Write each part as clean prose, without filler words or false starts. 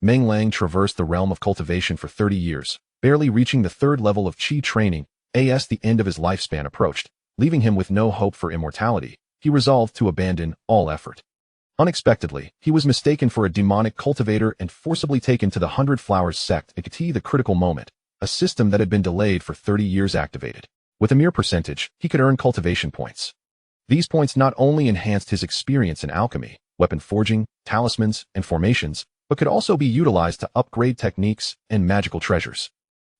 Meng Lang traversed the realm of cultivation for 30 years, barely reaching the third level of qi training. As the end of his lifespan approached, leaving him with no hope for immortality, he resolved to abandon all effort. Unexpectedly, he was mistaken for a demonic cultivator and forcibly taken to the 100 Flowers Sect. The critical moment, a system that had been delayed for 30 years activated. With a mere percentage, he could earn cultivation points. These points not only enhanced his experience in alchemy, weapon forging, talismans, and formations, but could also be utilized to upgrade techniques and magical treasures.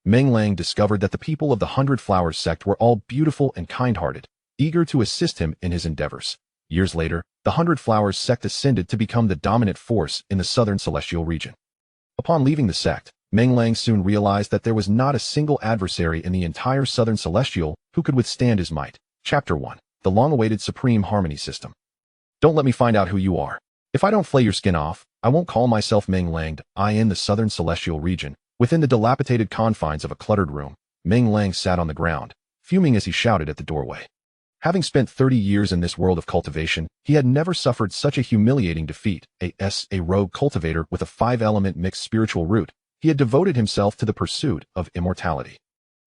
Meng Lang discovered that the people of the 100 Flowers Sect were all beautiful and kind-hearted, eager to assist him in his endeavors. Years later, the 100 Flowers Sect ascended to become the dominant force in the southern celestial region. Upon leaving the sect, Meng Lang soon realized that there was not a single adversary in the entire southern celestial who could withstand his might. Chapter 1. The long-awaited Supreme Harmony System. Don't let me find out who you are. If I don't flay your skin off, I won't call myself Meng Lang. In the southern celestial region, within the dilapidated confines of a cluttered room, Meng Lang sat on the ground, fuming as he shouted at the doorway. Having spent 30 years in this world of cultivation, he had never suffered such a humiliating defeat. A rogue cultivator with a 5-element mixed spiritual root, he had devoted himself to the pursuit of immortality.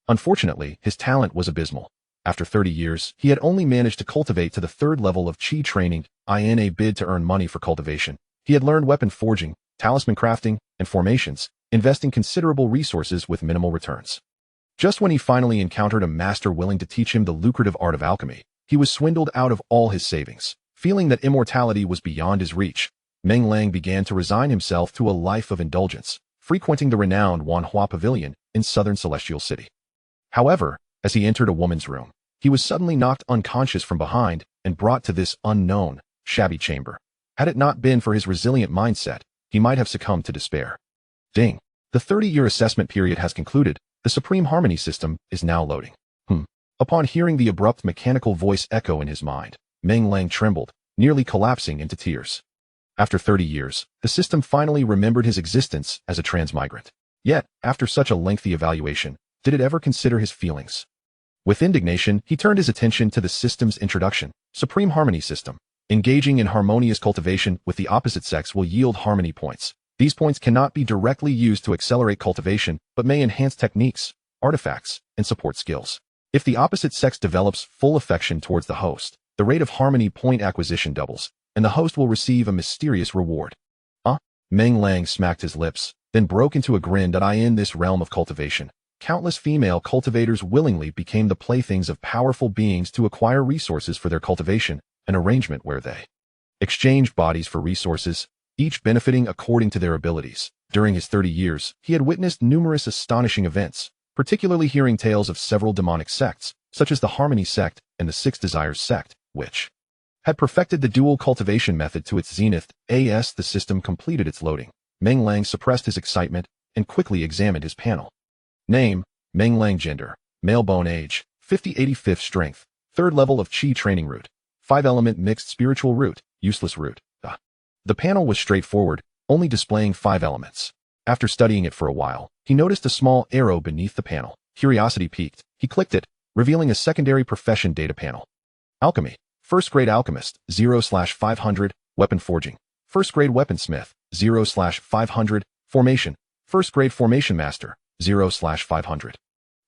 Unfortunately, his talent was abysmal. After 30 years, he had only managed to cultivate to the third level of qi training. In a bid to earn money for cultivation, he had learned weapon forging, talisman crafting, and formations, investing considerable resources with minimal returns. Just when he finally encountered a master willing to teach him the lucrative art of alchemy, he was swindled out of all his savings. Feeling that immortality was beyond his reach, Meng Lang began to resign himself to a life of indulgence, frequenting the renowned Wanhua Pavilion in southern Celestial City. However, as he entered a woman's room, he was suddenly knocked unconscious from behind and brought to this unknown, shabby chamber. Had it not been for his resilient mindset, he might have succumbed to despair. Ding! The 30-year assessment period has concluded. The Supreme Harmony System is now loading. Upon hearing the abrupt mechanical voice echo in his mind, Meng Lang trembled, nearly collapsing into tears. After 30 years, the system finally remembered his existence as a transmigrant. Yet, after such a lengthy evaluation, did it ever consider his feelings? With indignation, he turned his attention to the system's introduction, Supreme Harmony System. Engaging in harmonious cultivation with the opposite sex will yield harmony points. These points cannot be directly used to accelerate cultivation, but may enhance techniques, artifacts, and support skills. If the opposite sex develops full affection towards the host, the rate of harmony point acquisition doubles, and the host will receive a mysterious reward. Meng Lang smacked his lips, then broke into a grin. In this realm of cultivation, countless female cultivators willingly became the playthings of powerful beings to acquire resources for their cultivation, an arrangement where they exchanged bodies for resources, each benefiting according to their abilities. During his 30 years, he had witnessed numerous astonishing events, particularly hearing tales of several demonic sects, such as the Harmony Sect and the Six Desires Sect, which had perfected the dual cultivation method to its zenith. As the system completed its loading, Meng Lang suppressed his excitement and quickly examined his panel. Name, Meng Lang. Gender, male. Bone age, 50-85 strength, third level of qi training root, 5-element mixed spiritual root, useless root. The panel was straightforward, only displaying 5 elements. After studying it for a while, he noticed a small arrow beneath the panel. Curiosity piqued. He clicked it, revealing a secondary profession data panel. Alchemy. First grade alchemist, 0/500. Weapon forging. First grade weaponsmith, 0/500. Formation. First grade formation master, 0/500.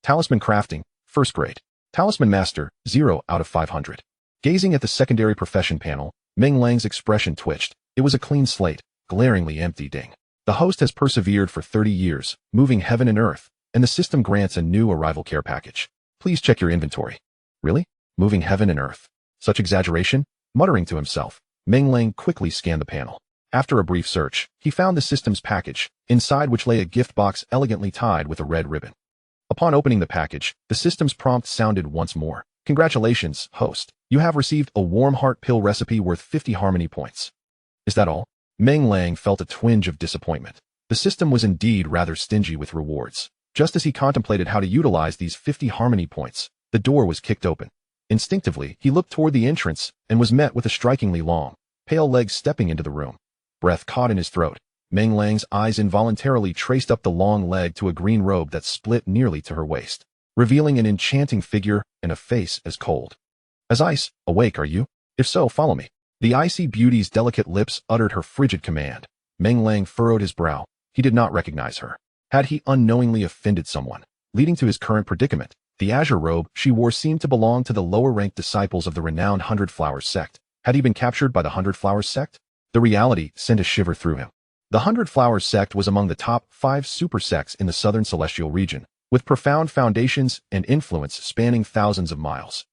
Talisman crafting. First grade. Talisman master, 0 out of 500. Gazing at the secondary profession panel, Meng Lang's expression twitched. It was a clean slate, glaringly empty. Ding. The host has persevered for 30 years, moving heaven and earth, and the system grants a new arrival care package. Please check your inventory. Really? Moving heaven and earth? Such exaggeration? Muttering to himself, Meng Lang quickly scanned the panel. After a brief search, he found the system's package, inside which lay a gift box elegantly tied with a red ribbon. Upon opening the package, the system's prompt sounded once more. Congratulations, host. You have received a warm heart pill recipe worth 50 harmony points. Is that all? Meng Lang felt a twinge of disappointment. The system was indeed rather stingy with rewards. Just as he contemplated how to utilize these 50 harmony points, the door was kicked open. Instinctively, he looked toward the entrance and was met with a strikingly long, pale leg stepping into the room. Breath caught in his throat. Meng Lang's eyes involuntarily traced up the long leg to a green robe that split nearly to her waist, revealing an enchanting figure and a face as cold as ice. Awake, are you? If so, follow me. The icy beauty's delicate lips uttered her frigid command. Meng Lang furrowed his brow. He did not recognize her. Had he unknowingly offended someone, leading to his current predicament? The azure robe she wore seemed to belong to the lower-ranked disciples of the renowned Hundred Flowers Sect. Had he been captured by the Hundred Flowers Sect? The reality sent a shiver through him. The Hundred Flowers Sect was among the top 5 super sects in the southern celestial region, with profound foundations and influence spanning thousands of miles.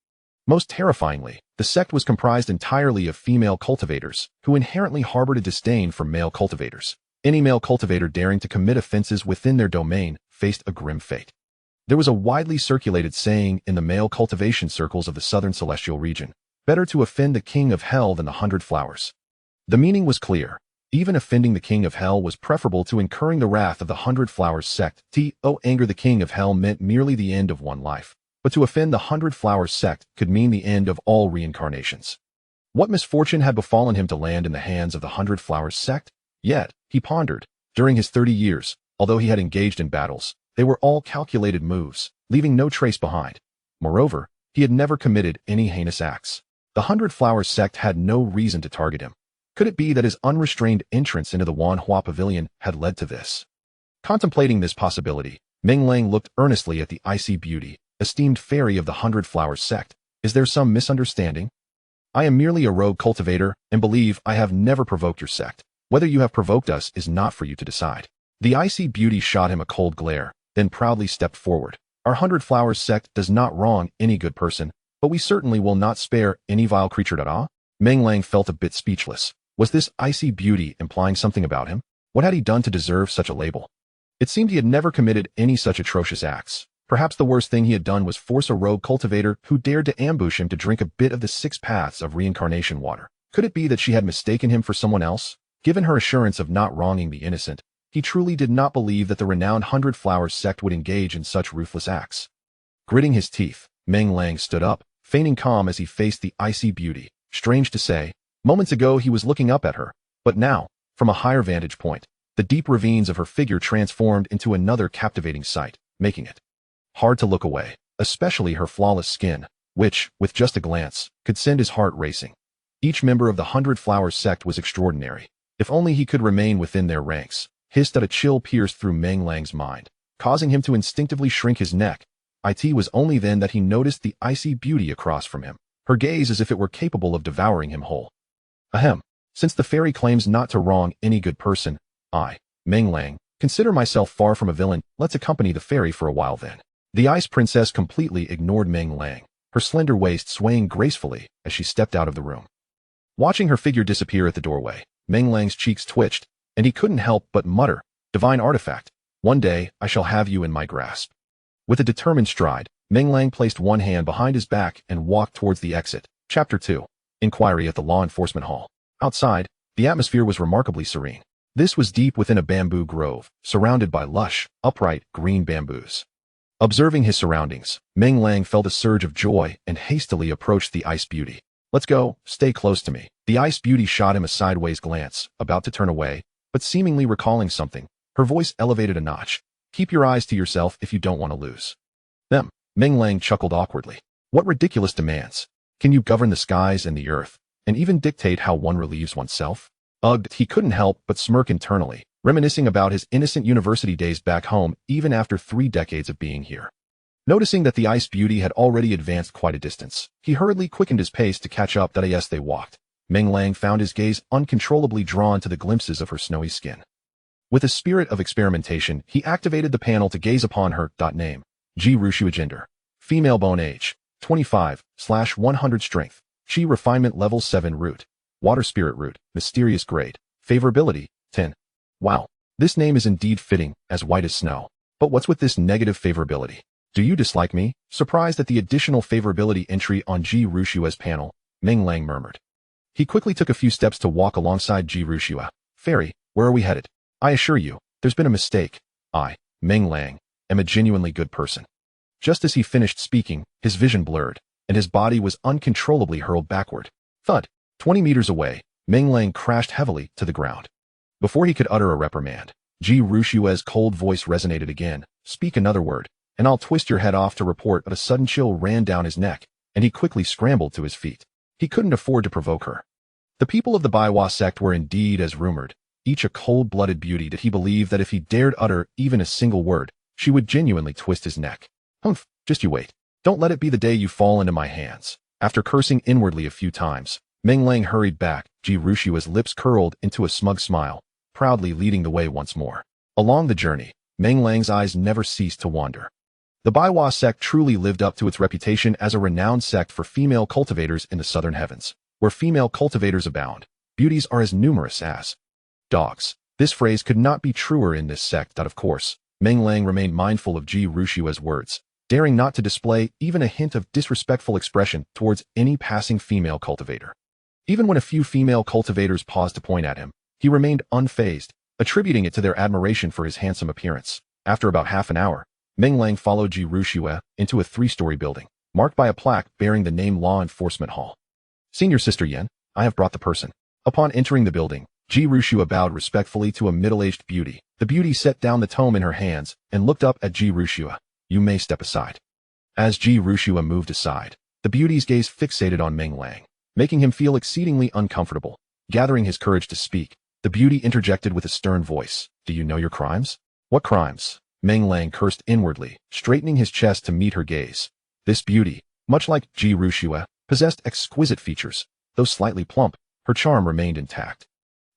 Most terrifyingly, the sect was comprised entirely of female cultivators, who inherently harbored a disdain for male cultivators. Any male cultivator daring to commit offenses within their domain faced a grim fate. There was a widely circulated saying in the male cultivation circles of the southern celestial region: better to offend the king of hell than the 100 flowers. The meaning was clear. Even offending the king of hell was preferable to incurring the wrath of the 100 flowers sect. To anger the king of hell meant merely the end of one life, but to offend the 100 flowers sect could mean the end of all reincarnations. What misfortune had befallen him to land in the hands of the 100 flowers sect? Yet, he pondered, during his 30 years, although he had engaged in battles, they were all calculated moves, leaving no trace behind. Moreover, he had never committed any heinous acts. The 100 flowers sect had no reason to target him. Could it be that his unrestrained entrance into the Wanhua Pavilion had led to this? Contemplating this possibility, Meng Lang looked earnestly at the icy beauty, esteemed fairy of the 100 flowers sect. Is there some misunderstanding? I am merely a rogue cultivator, and believe I have never provoked your sect. Whether you have provoked us is not for you to decide. The icy beauty shot him a cold glare, then proudly stepped forward. Our 100 flowers sect does not wrong any good person, but we certainly will not spare any vile creature. Meng Lang felt a bit speechless. Was this icy beauty implying something about him? What had he done to deserve such a label? It seemed he had never committed any such atrocious acts. Perhaps the worst thing he had done was force a rogue cultivator who dared to ambush him to drink a bit of the 6 paths of reincarnation water. Could it be that she had mistaken him for someone else? Given her assurance of not wronging the innocent, he truly did not believe that the renowned 100 flowers sect would engage in such ruthless acts. Gritting his teeth, Meng Lang stood up, feigning calm as he faced the icy beauty. Strange to say, moments ago he was looking up at her, but now, from a higher vantage point, the deep ravines of her figure transformed into another captivating sight, making it hard to look away, especially her flawless skin, which, with just a glance, could send his heart racing. Each member of the 100 flowers sect was extraordinary. If only he could remain within their ranks. Hissed that a chill pierced through Meng Lang's mind, causing him to instinctively shrink his neck. It was only then that he noticed the icy beauty across from him, her gaze as if it were capable of devouring him whole. Ahem. Since the fairy claims not to wrong any good person, I, Meng Lang, consider myself far from a villain. Let's accompany the fairy for a while then. The ice princess completely ignored Meng Lang, her slender waist swaying gracefully as she stepped out of the room. Watching her figure disappear at the doorway, Meng Lang's cheeks twitched, and he couldn't help but mutter, "Divine artifact, one day I shall have you in my grasp." With a determined stride, Meng Lang placed one hand behind his back and walked towards the exit. Chapter 2. Inquiry at the Law Enforcement Hall. Outside, the atmosphere was remarkably serene. This was deep within a bamboo grove, surrounded by lush, upright, green bamboos. Observing his surroundings, Meng Lang felt a surge of joy and hastily approached the ice beauty. "Let's go, stay close to me." The ice beauty shot him a sideways glance, about to turn away, but seemingly recalling something, her voice elevated a notch. "Keep your eyes to yourself if you don't want to lose them." Meng Lang chuckled awkwardly. What ridiculous demands. Can you govern the skies and the earth, and even dictate how one relieves oneself? Ugh, he couldn't help but smirk internally, reminiscing about his innocent university days back home even after 3 decades of being here. Noticing that the ice beauty had already advanced quite a distance, he hurriedly quickened his pace to catch up. As they walked, Meng Lang found his gaze uncontrollably drawn to the glimpses of her snowy skin. With a spirit of experimentation, he activated the panel to gaze upon her. Name: Ji Rushua. Gender: female. Bone age: 25/100. Strength: Chi refinement level 7. Root: water spirit root. Mysterious grade: favorability 10. Wow, this name is indeed fitting, as white as snow. But what's with this negative favorability? Do you dislike me? Surprised at the additional favorability entry on Ji Rushua's panel, Meng Lang murmured. He quickly took a few steps to walk alongside Ji Rushua. "Fairy, where are we headed? I assure you, there's been a mistake. I, Meng Lang, am a genuinely good person." Just as he finished speaking, his vision blurred, and his body was uncontrollably hurled backward. Thud! 20 meters away, Meng Lang crashed heavily to the ground. Before he could utter a reprimand, Ji Rushua's cold voice resonated again. "Speak another word, and I'll twist your head off to report." But a sudden chill ran down his neck, and he quickly scrambled to his feet. He couldn't afford to provoke her. The people of the Baiwa sect were indeed as rumored. each a cold-blooded beauty that he believed that if he dared utter even a single word, she would genuinely twist his neck. Humph, just you wait. Don't let it be the day you fall into my hands. After cursing inwardly a few times, Meng Lang hurried back, Ji Rushua's lips curled into a smug smile, proudly leading the way once more. Along the journey, Meng Lang's eyes never ceased to wander. The Baiwa sect truly lived up to its reputation as a renowned sect for female cultivators in the southern heavens. Where female cultivators abound, beauties are as numerous as dogs. This phrase could not be truer in this sect. Of course, Meng Lang remained mindful of Ji Rushua's words, daring not to display even a hint of disrespectful expression towards any passing female cultivator. Even when a few female cultivators paused to point at him, he remained unfazed, attributing it to their admiration for his handsome appearance. After about half an hour, Meng Lang followed Ji Rushua into a 3-story building, marked by a plaque bearing the name Law Enforcement Hall. Senior Sister Yan, I have brought the person. Upon entering the building, Ji Rushua bowed respectfully to a middle-aged beauty. The beauty set down the tome in her hands and looked up at Ji Rushua. You may step aside. As Ji Rushua moved aside, the beauty's gaze fixated on Meng Lang, making him feel exceedingly uncomfortable. Gathering his courage to speak, the beauty interjected with a stern voice. Do you know your crimes? What crimes? Meng Lang cursed inwardly, straightening his chest to meet her gaze. This beauty, much like Ji Rushua, possessed exquisite features. Though slightly plump, her charm remained intact.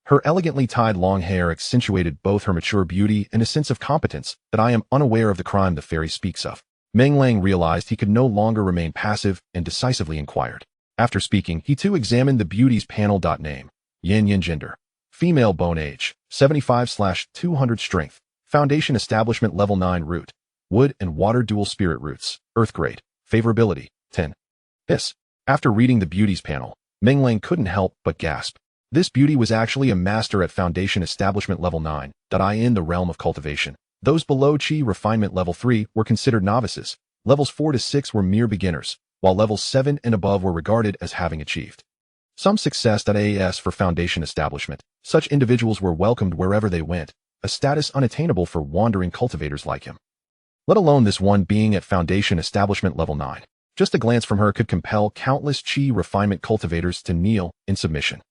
Her elegantly tied long hair accentuated both her mature beauty and a sense of competence that I am unaware of the crime the fairy speaks of. Meng Lang realized he could no longer remain passive and decisively inquired. After speaking, he too examined the beauty's panel. Name, Yin Yin gender, female bone age, 75/200 strength, foundation establishment level 9 root, wood and water dual spirit roots, earth grade, favorability, 10. After reading the beauty's panel, Meng Lang couldn't help but gasp. This beauty was actually a master at foundation establishment level 9, in the realm of cultivation. Those below Qi refinement level 3 were considered novices, levels 4 to 6 were mere beginners, while levels 7 and above were regarded as having achieved some success. As for foundation establishment, such individuals were welcomed wherever they went, a status unattainable for wandering cultivators like him. Let alone this one being at foundation establishment level 9. Just a glance from her could compel countless Qi refinement cultivators to kneel in submission.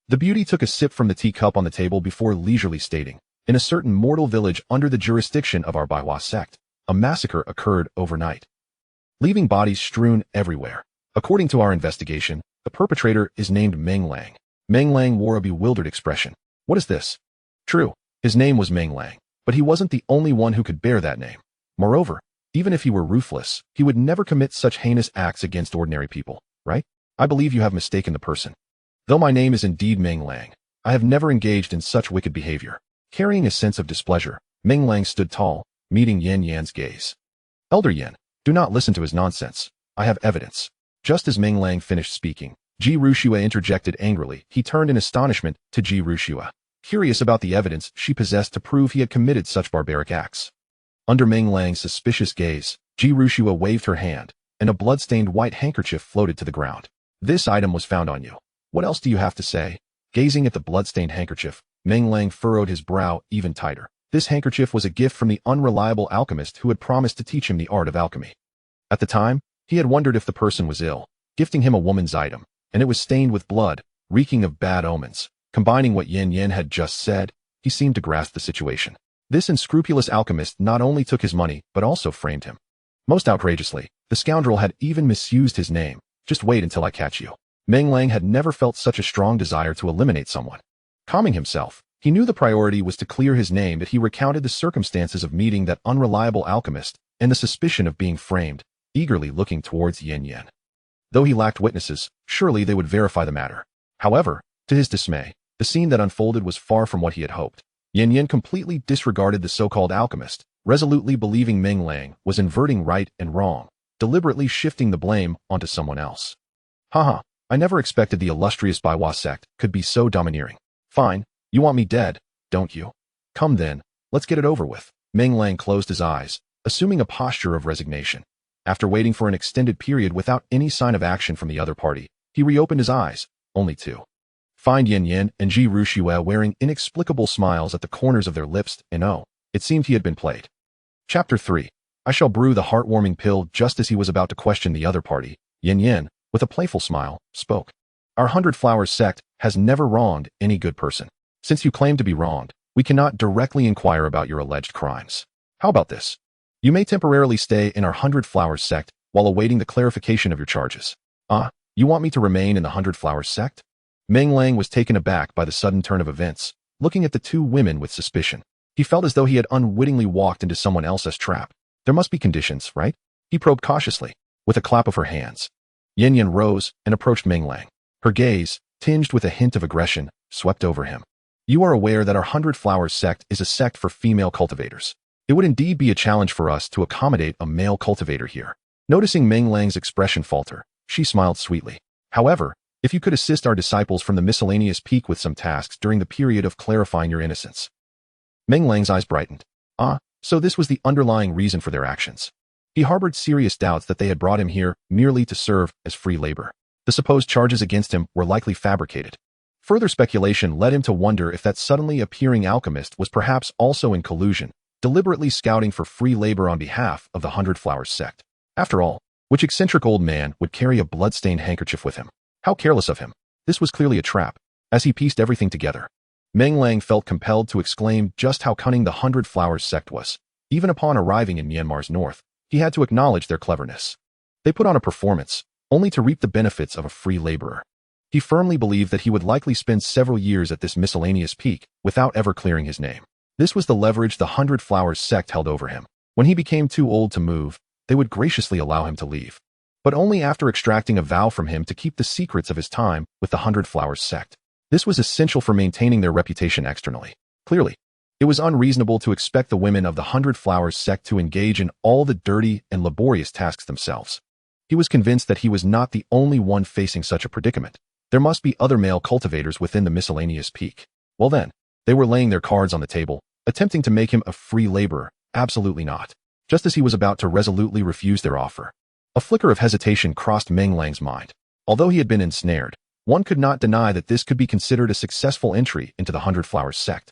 The beauty took a sip from the teacup on the table before leisurely stating, in a certain mortal village under the jurisdiction of our Baiwa sect, a massacre occurred overnight, leaving bodies strewn everywhere. According to our investigation, the perpetrator is named Meng Lang. Meng Lang wore a bewildered expression. What is this? True, his name was Meng Lang, but he wasn't the only one who could bear that name. Moreover, even if he were ruthless, he would never commit such heinous acts against ordinary people, right? I believe you have mistaken the person. Though my name is indeed Meng Lang, I have never engaged in such wicked behavior. Carrying a sense of displeasure, Meng Lang stood tall, meeting Yan Yan's gaze. Elder Yan, do not listen to his nonsense. I have evidence. Just as Meng Lang finished speaking, Ji Rushua interjected angrily. He turned in astonishment to Ji Rushua, curious about the evidence she possessed to prove he had committed such barbaric acts. Under Meng Lang's suspicious gaze, Ji Rushua waved her hand, and a blood-stained white handkerchief floated to the ground. This item was found on you. What else do you have to say? Gazing at the blood-stained handkerchief, Meng Lang furrowed his brow even tighter. This handkerchief was a gift from the unreliable alchemist who had promised to teach him the art of alchemy. At the time, he had wondered if the person was ill, gifting him a woman's item, and it was stained with blood, reeking of bad omens. Combining what Yan Yan had just said, he seemed to grasp the situation. This unscrupulous alchemist not only took his money, but also framed him. Most outrageously, the scoundrel had even misused his name. Just wait until I catch you. Meng Lang had never felt such a strong desire to eliminate someone. Calming himself, he knew the priority was to clear his name, but he recounted the circumstances of meeting that unreliable alchemist and the suspicion of being framed, eagerly looking towards Yan Yan. Though he lacked witnesses, surely they would verify the matter. However, to his dismay, the scene that unfolded was far from what he had hoped. Yan Yan completely disregarded the so-called alchemist, resolutely believing Meng Lang was inverting right and wrong, deliberately shifting the blame onto someone else. Haha, I never expected the illustrious Baiwa sect could be so domineering. Fine, you want me dead, don't you? Come then, let's get it over with. Meng Lang closed his eyes, assuming a posture of resignation. After waiting for an extended period without any sign of action from the other party, he reopened his eyes, only to find Yan Yan and Ji Rushua wearing inexplicable smiles at the corners of their lips, and oh, it seemed he had been played. Chapter 3. I shall brew the heartwarming pill. Just as he was about to question the other party, Yan Yan, with a playful smile, spoke. Our 100 Flowers sect has never wronged any good person. Since you claim to be wronged, we cannot directly inquire about your alleged crimes. How about this? You may temporarily stay in our 100 Flowers Sect while awaiting the clarification of your charges. You want me to remain in the 100 Flowers Sect? Meng Lang was taken aback by the sudden turn of events, looking at the two women with suspicion. He felt as though he had unwittingly walked into someone else's trap. There must be conditions, right? He probed cautiously, with a clap of her hands. Yan Yan rose and approached Meng Lang. Her gaze, tinged with a hint of aggression, swept over him. You are aware that our 100 Flowers Sect is a sect for female cultivators. It would indeed be a challenge for us to accommodate a male cultivator here. Noticing Meng Lang's expression falter, she smiled sweetly. However, if you could assist our disciples from the miscellaneous peak with some tasks during the period of clarifying your innocence. Meng Lang's eyes brightened. So this was the underlying reason for their actions. He harbored serious doubts that they had brought him here merely to serve as free labor. The supposed charges against him were likely fabricated. Further speculation led him to wonder if that suddenly appearing alchemist was perhaps also in collusion, deliberately scouting for free labor on behalf of the 100 Flowers Sect. After all, which eccentric old man would carry a blood-stained handkerchief with him? How careless of him. This was clearly a trap. As he pieced everything together, Meng Lang felt compelled to exclaim just how cunning the 100 Flowers Sect was. Even upon arriving in Myanmar's north, he had to acknowledge their cleverness. They put on a performance, only to reap the benefits of a free laborer. He firmly believed that he would likely spend several years at this miscellaneous peak without ever clearing his name. This was the leverage the 100 Flowers Sect held over him. When he became too old to move, they would graciously allow him to leave. But only after extracting a vow from him to keep the secrets of his time with the 100 Flowers Sect. This was essential for maintaining their reputation externally. Clearly, it was unreasonable to expect the women of the 100 Flowers Sect to engage in all the dirty and laborious tasks themselves. He was convinced that he was not the only one facing such a predicament. There must be other male cultivators within the miscellaneous peak. Well then, they were laying their cards on the table, attempting to make him a free laborer. Absolutely not. Just as he was about to resolutely refuse their offer, a flicker of hesitation crossed Meng Lang's mind. Although he had been ensnared, one could not deny that this could be considered a successful entry into the 100 Flowers Sect,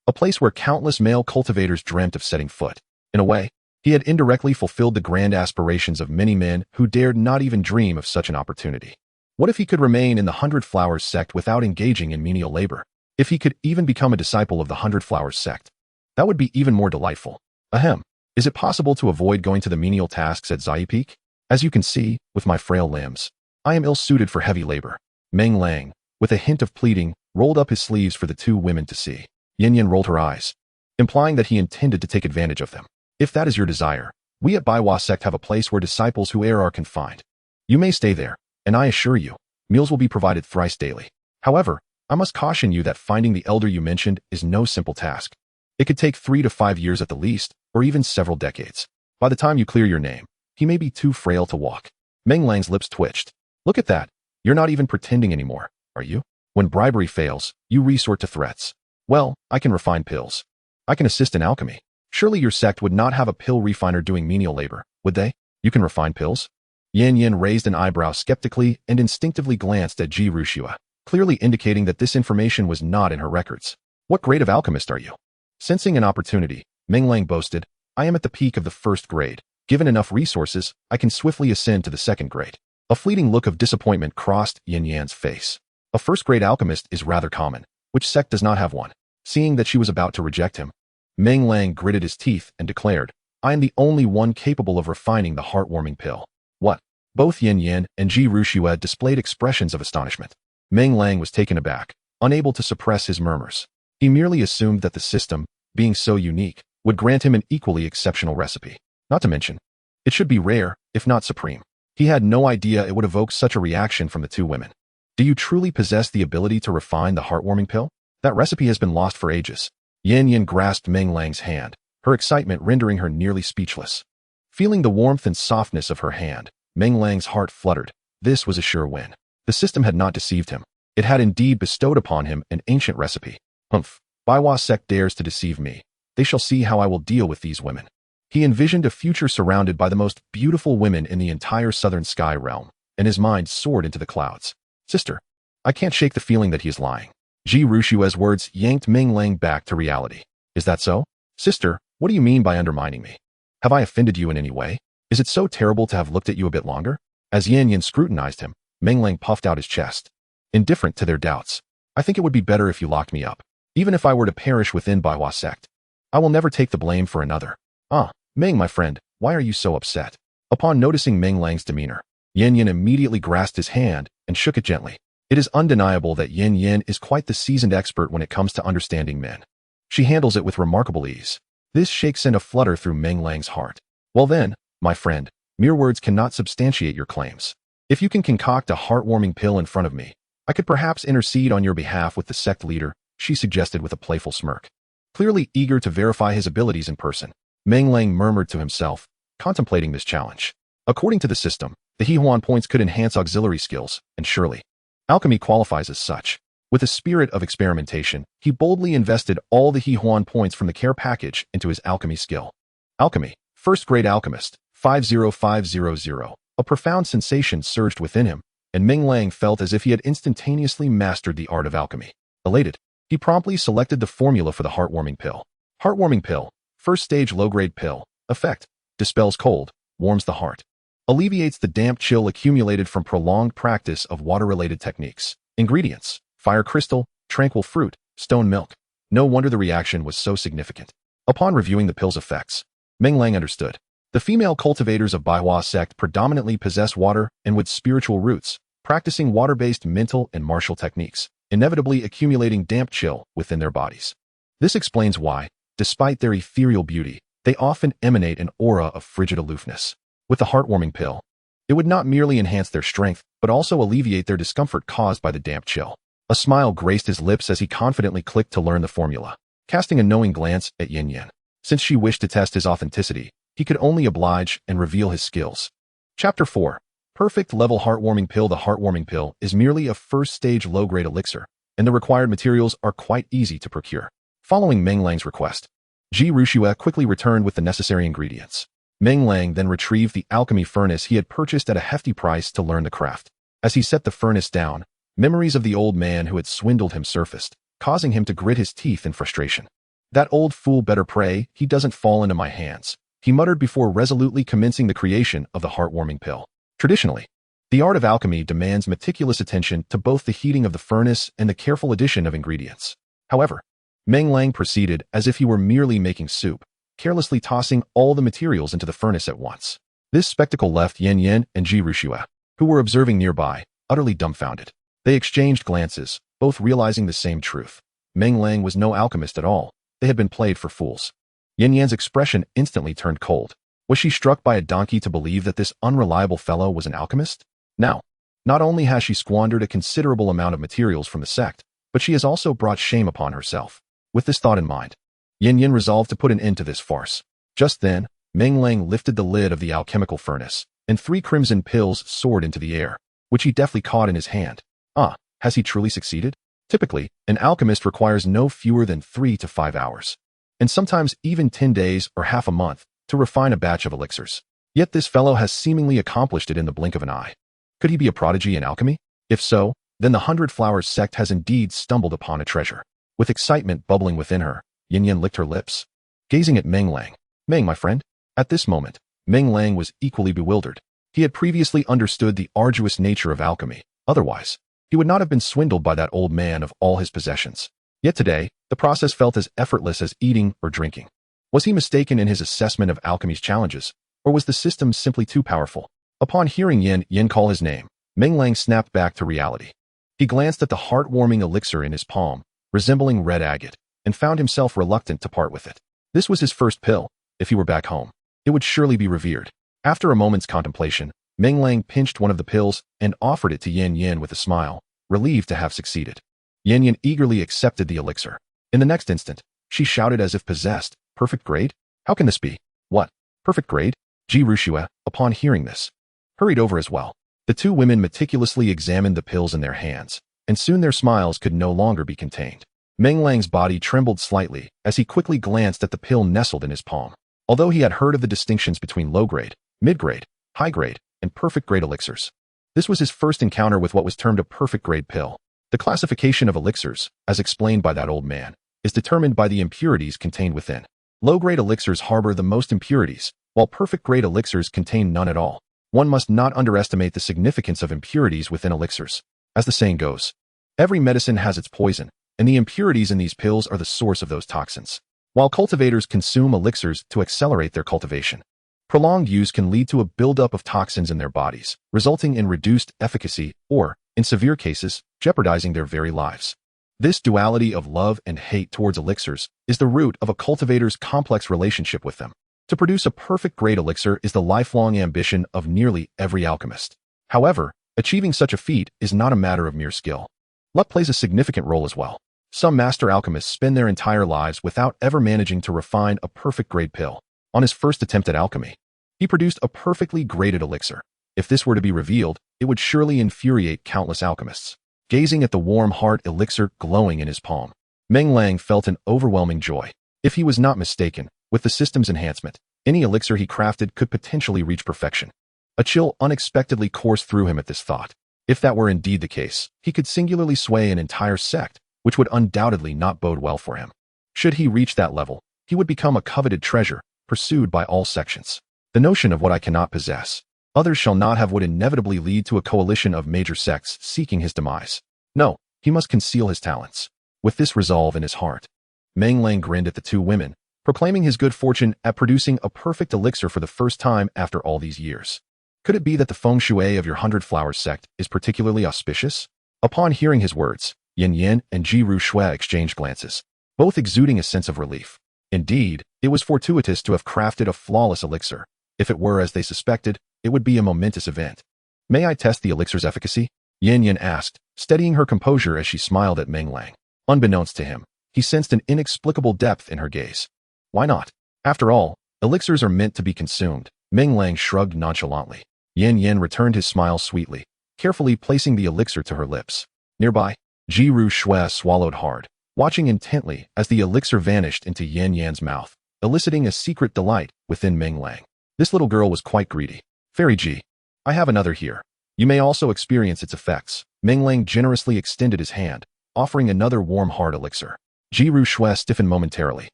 a place where countless male cultivators dreamt of setting foot. In a way, he had indirectly fulfilled the grand aspirations of many men who dared not even dream of such an opportunity. What if he could remain in the 100 Flowers Sect without engaging in menial labor? If he could even become a disciple of the 100 Flowers Sect? That would be even more delightful. Ahem. Is it possible to avoid going to the menial tasks at Zai Peak? As you can see, with my frail limbs, I am ill-suited for heavy labor. Meng Lang, with a hint of pleading, rolled up his sleeves for the two women to see. Yan Yan rolled her eyes, implying that he intended to take advantage of them. If that is your desire, we at Baiwa Sect have a place where disciples who err are confined. You may stay there, and I assure you, meals will be provided thrice daily. However, I must caution you that finding the elder you mentioned is no simple task. It could take 3 to 5 years at the least, or even several decades. By the time you clear your name, he may be too frail to walk. Meng Lang's lips twitched. Look at that. You're not even pretending anymore, are you? When bribery fails, you resort to threats. Well, I can refine pills. I can assist in alchemy. Surely your sect would not have a pill refiner doing menial labor, would they? You can refine pills? Yan Yan raised an eyebrow skeptically and instinctively glanced at Ji Rushua, clearly indicating that this information was not in her records. What grade of alchemist are you? Sensing an opportunity, Meng Lang boasted, I am at the peak of the 1st grade. Given enough resources, I can swiftly ascend to the 2nd grade. A fleeting look of disappointment crossed Yan Yan's face. A 1st-grade alchemist is rather common. Which sect does not have one? Seeing that she was about to reject him, Meng Lang gritted his teeth and declared, I am the only one capable of refining the heartwarming pill. What? Both Yan Yan and Ji Rushua displayed expressions of astonishment. Meng Lang was taken aback, unable to suppress his murmurs. He merely assumed that the system, being so unique, would grant him an equally exceptional recipe. Not to mention, it should be rare, if not supreme. He had no idea it would evoke such a reaction from the two women. Do you truly possess the ability to refine the heartwarming pill? That recipe has been lost for ages. Yan Yan grasped Meng Lang's hand, her excitement rendering her nearly speechless. Feeling the warmth and softness of her hand, Meng Lang's heart fluttered. This was a sure win. The system had not deceived him. It had indeed bestowed upon him an ancient recipe. Humph. Baiwa Sect dares to deceive me. They shall see how I will deal with these women. He envisioned a future surrounded by the most beautiful women in the entire southern sky realm, and his mind soared into the clouds. Sister, I can't shake the feeling that he is lying. Ji Rushua's words yanked Meng Lang back to reality. Is that so? Sister, what do you mean by undermining me? Have I offended you in any way? Is it so terrible to have looked at you a bit longer? As Yan Yan scrutinized him, Meng Lang puffed out his chest. Indifferent to their doubts. I think it would be better if you locked me up. Even if I were to perish within Baihua sect, I will never take the blame for another. Ah, Meng, my friend, why are you so upset? Upon noticing Meng Lang's demeanor, Yin Yin immediately grasped his hand and shook it gently. It is undeniable that Yin Yin is quite the seasoned expert when it comes to understanding men. She handles it with remarkable ease. This shake sent a flutter through Meng Lang's heart. Well then, my friend, mere words cannot substantiate your claims. If you can concoct a heartwarming pill in front of me, I could perhaps intercede on your behalf with the sect leader, she suggested with a playful smirk. Clearly eager to verify his abilities in person, Meng Lang murmured to himself, contemplating this challenge. According to the system, the Hehuan points could enhance auxiliary skills, and surely, alchemy qualifies as such. With a spirit of experimentation, he boldly invested all the Hehuan points from the care package into his alchemy skill. Alchemy, first grade alchemist, 50500. A profound sensation surged within him, and Meng Lang felt as if he had instantaneously mastered the art of alchemy. Elated, he promptly selected the formula for the heartwarming pill. Heartwarming pill, first stage low-grade pill. Effect, dispels cold, warms the heart. Alleviates the damp chill accumulated from prolonged practice of water-related techniques. Ingredients, fire crystal, tranquil fruit, stone milk. No wonder the reaction was so significant. Upon reviewing the pill's effects, Meng Lang understood. The female cultivators of Baihua sect predominantly possess water and with spiritual roots, practicing water-based mental and martial techniques, inevitably accumulating damp chill within their bodies. This explains why, despite their ethereal beauty, they often emanate an aura of frigid aloofness. With the heartwarming pill, it would not merely enhance their strength, but also alleviate their discomfort caused by the damp chill. A smile graced his lips as he confidently clicked to learn the formula, casting a knowing glance at Yin Yin. Since she wished to test his authenticity, he could only oblige and reveal his skills. Chapter 4. Perfect Level Heartwarming Pill. The heartwarming pill is merely a first-stage low-grade elixir, and the required materials are quite easy to procure. Following Meng Lang's request, Ji Rushue quickly returned with the necessary ingredients. Meng Lang then retrieved the alchemy furnace he had purchased at a hefty price to learn the craft. As he set the furnace down, memories of the old man who had swindled him surfaced, causing him to grit his teeth in frustration. That old fool better pray he doesn't fall into my hands, he muttered before resolutely commencing the creation of the heartwarming pill. Traditionally, the art of alchemy demands meticulous attention to both the heating of the furnace and the careful addition of ingredients. However, Meng Lang proceeded as if he were merely making soup, carelessly tossing all the materials into the furnace at once. This spectacle left Yin Yin and Ji Rushue, who were observing nearby, utterly dumbfounded. They exchanged glances, both realizing the same truth. Meng Lang was no alchemist at all. They had been played for fools. Yin Yan's expression instantly turned cold. Was she struck by a donkey to believe that this unreliable fellow was an alchemist? Now, not only has she squandered a considerable amount of materials from the sect, but she has also brought shame upon herself. With this thought in mind, Yin Yin resolved to put an end to this farce. Just then, Meng Lang lifted the lid of the alchemical furnace, and 3 crimson pills soared into the air, which he deftly caught in his hand. Ah, has he truly succeeded? Typically, an alchemist requires no fewer than 3 to 5 hours, and sometimes even 10 days or half a month, to refine a batch of elixirs. Yet this fellow has seemingly accomplished it in the blink of an eye. Could he be a prodigy in alchemy? If so, then the 100 Flowers Sect has indeed stumbled upon a treasure. With excitement bubbling within her, Yin Yin licked her lips, gazing at Meng Lang. Meng, my friend. At this moment, Meng Lang was equally bewildered. He had previously understood the arduous nature of alchemy. Otherwise, he would not have been swindled by that old man of all his possessions. Yet today, the process felt as effortless as eating or drinking. Was he mistaken in his assessment of alchemy's challenges, or was the system simply too powerful? Upon hearing Yin Yin call his name, Meng Lang snapped back to reality. He glanced at the heart-warming elixir in his palm, resembling red agate, and found himself reluctant to part with it. This was his first pill. If he were back home, it would surely be revered. After a moment's contemplation, Meng Lang pinched one of the pills and offered it to Yin Yin with a smile, relieved to have succeeded. Yin Yin eagerly accepted the elixir. In the next instant, she shouted as if possessed, "Perfect grade? How can this be?" "What? Perfect grade?" Ji Rushue, upon hearing this, hurried over as well. The 2 women meticulously examined the pills in their hands, and soon their smiles could no longer be contained. Meng Lang's body trembled slightly as he quickly glanced at the pill nestled in his palm. Although he had heard of the distinctions between low-grade, mid-grade, high-grade, and perfect-grade elixirs, this was his first encounter with what was termed a perfect-grade pill. The classification of elixirs, as explained by that old man, is determined by the impurities contained within. Low-grade elixirs harbor the most impurities, while perfect-grade elixirs contain none at all. One must not underestimate the significance of impurities within elixirs. As the saying goes, every medicine has its poison, and the impurities in these pills are the source of those toxins. While cultivators consume elixirs to accelerate their cultivation, prolonged use can lead to a buildup of toxins in their bodies, resulting in reduced efficacy or, in severe cases, jeopardizing their very lives. This duality of love and hate towards elixirs is the root of a cultivator's complex relationship with them. To produce a perfect-grade elixir is the lifelong ambition of nearly every alchemist. However, achieving such a feat is not a matter of mere skill. Luck plays a significant role as well. Some master alchemists spend their entire lives without ever managing to refine a perfect-grade pill. On his first attempt at alchemy, he produced a perfectly graded elixir. If this were to be revealed, it would surely infuriate countless alchemists. Gazing at the warm heart elixir glowing in his palm, Meng Lang felt an overwhelming joy. If he was not mistaken, with the system's enhancement, any elixir he crafted could potentially reach perfection. A chill unexpectedly coursed through him at this thought. If that were indeed the case, he could singularly sway an entire sect, which would undoubtedly not bode well for him. Should he reach that level, he would become a coveted treasure, pursued by all sections. The notion of what I cannot possess, others shall not have would inevitably lead to a coalition of major sects seeking his demise. No, he must conceal his talents. With this resolve in his heart, Meng Lang grinned at the two women, proclaiming his good fortune at producing a perfect elixir for the first time after all these years. Could it be that the feng shui of your 100 Flowers Sect is particularly auspicious? Upon hearing his words, Yin Yin and Ji Ru Shui exchanged glances, both exuding a sense of relief. Indeed, it was fortuitous to have crafted a flawless elixir. If it were as they suspected, it would be a momentous event. May I test the elixir's efficacy? Yin Yin asked, steadying her composure as she smiled at Meng Lang. Unbeknownst to him, he sensed an inexplicable depth in her gaze. Why not? After all, elixirs are meant to be consumed. Meng Lang shrugged nonchalantly. Yin Yin returned his smile sweetly, carefully placing the elixir to her lips. Nearby, Ji Ru Shui swallowed hard, watching intently as the elixir vanished into Yin Yan's mouth, eliciting a secret delight within Meng Lang. This little girl was quite greedy. Fairy Ji, I have another here. You may also experience its effects. Meng Lang generously extended his hand, offering another warm heart elixir. Ji Ru Shui stiffened momentarily,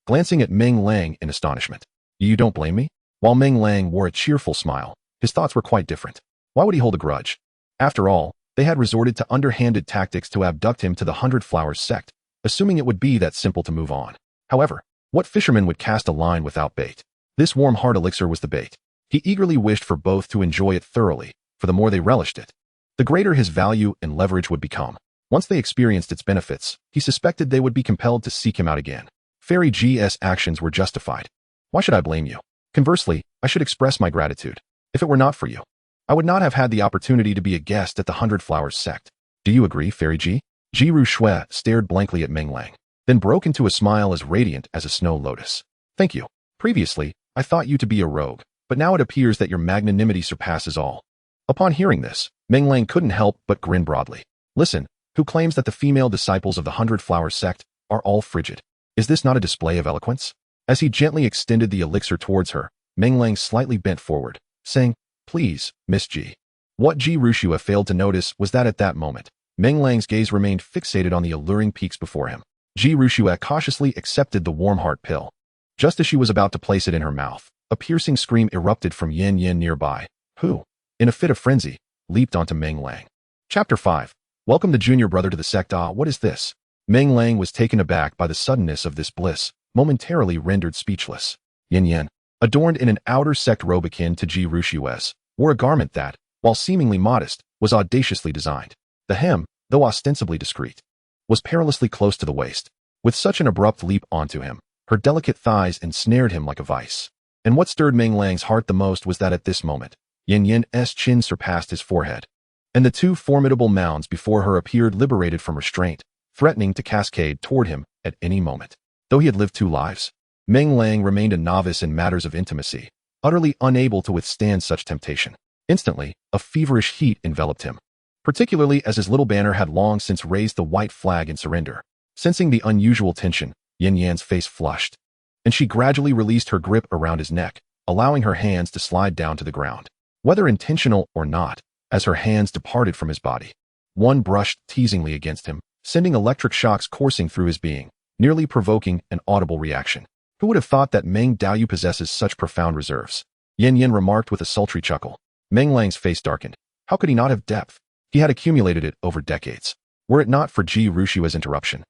glancing at Meng Lang in astonishment. You don't blame me? While Meng Lang wore a cheerful smile, his thoughts were quite different. Why would he hold a grudge? After all, they had resorted to underhanded tactics to abduct him to the 100 Flowers Sect, assuming it would be that simple to move on. However, what fisherman would cast a line without bait? This warm heart elixir was the bait. He eagerly wished for both to enjoy it thoroughly, for the more they relished it, the greater his value and leverage would become. Once they experienced its benefits, he suspected they would be compelled to seek him out again. Fairy G's actions were justified. Why should I blame you? Conversely, I should express my gratitude. If it were not for you, I would not have had the opportunity to be a guest at the 100 Flowers Sect. Do you agree, Fairy Ji? Ji Ru Shui stared blankly at Meng Lang, then broke into a smile as radiant as a snow lotus. Thank you. Previously, I thought you to be a rogue, but now it appears that your magnanimity surpasses all. Upon hearing this, Meng Lang couldn't help but grin broadly. Listen, who claims that the female disciples of the 100 Flowers Sect are all frigid? Is this not a display of eloquence? As he gently extended the elixir towards her, Meng Lang slightly bent forward, saying, Please, Miss Ji. What Ji Ru Shui failed to notice was that at that moment, Meng Lang's gaze remained fixated on the alluring peaks before him. Ji Ru Shui cautiously accepted the warm heart pill. Just as she was about to place it in her mouth, a piercing scream erupted from Yin Yin nearby, who, in a fit of frenzy, leaped onto Meng Lang. Chapter 5. Welcome the junior brother to the sect. Ah, what is this? Meng Lang was taken aback by the suddenness of this bliss, momentarily rendered speechless. Yin Yin, adorned in an outer sect robe akin to Ji Ru Shui's, wore a garment that, while seemingly modest, was audaciously designed. The hem, though ostensibly discreet, was perilously close to the waist. With such an abrupt leap onto him, her delicate thighs ensnared him like a vice. And what stirred Meng Lang's heart the most was that at this moment, Yin Yin's chin surpassed his forehead, and the two formidable mounds before her appeared liberated from restraint, threatening to cascade toward him at any moment. Though he had lived 2 lives, Meng Lang remained a novice in matters of intimacy, utterly unable to withstand such temptation. Instantly, a feverish heat enveloped him, particularly as his little banner had long since raised the white flag in surrender. Sensing the unusual tension, Yin Yan's face flushed, and she gradually released her grip around his neck, allowing her hands to slide down to the ground. Whether intentional or not, as her hands departed from his body, one brushed teasingly against him, sending electric shocks coursing through his being, nearly provoking an audible reaction. Who would have thought that Meng Daoyu possesses such profound reserves? Yin Yin remarked with a sultry chuckle. Meng Lang's face darkened. How could he not have depth? He had accumulated it over decades. Were it not for Ji Ru Shui's interruption,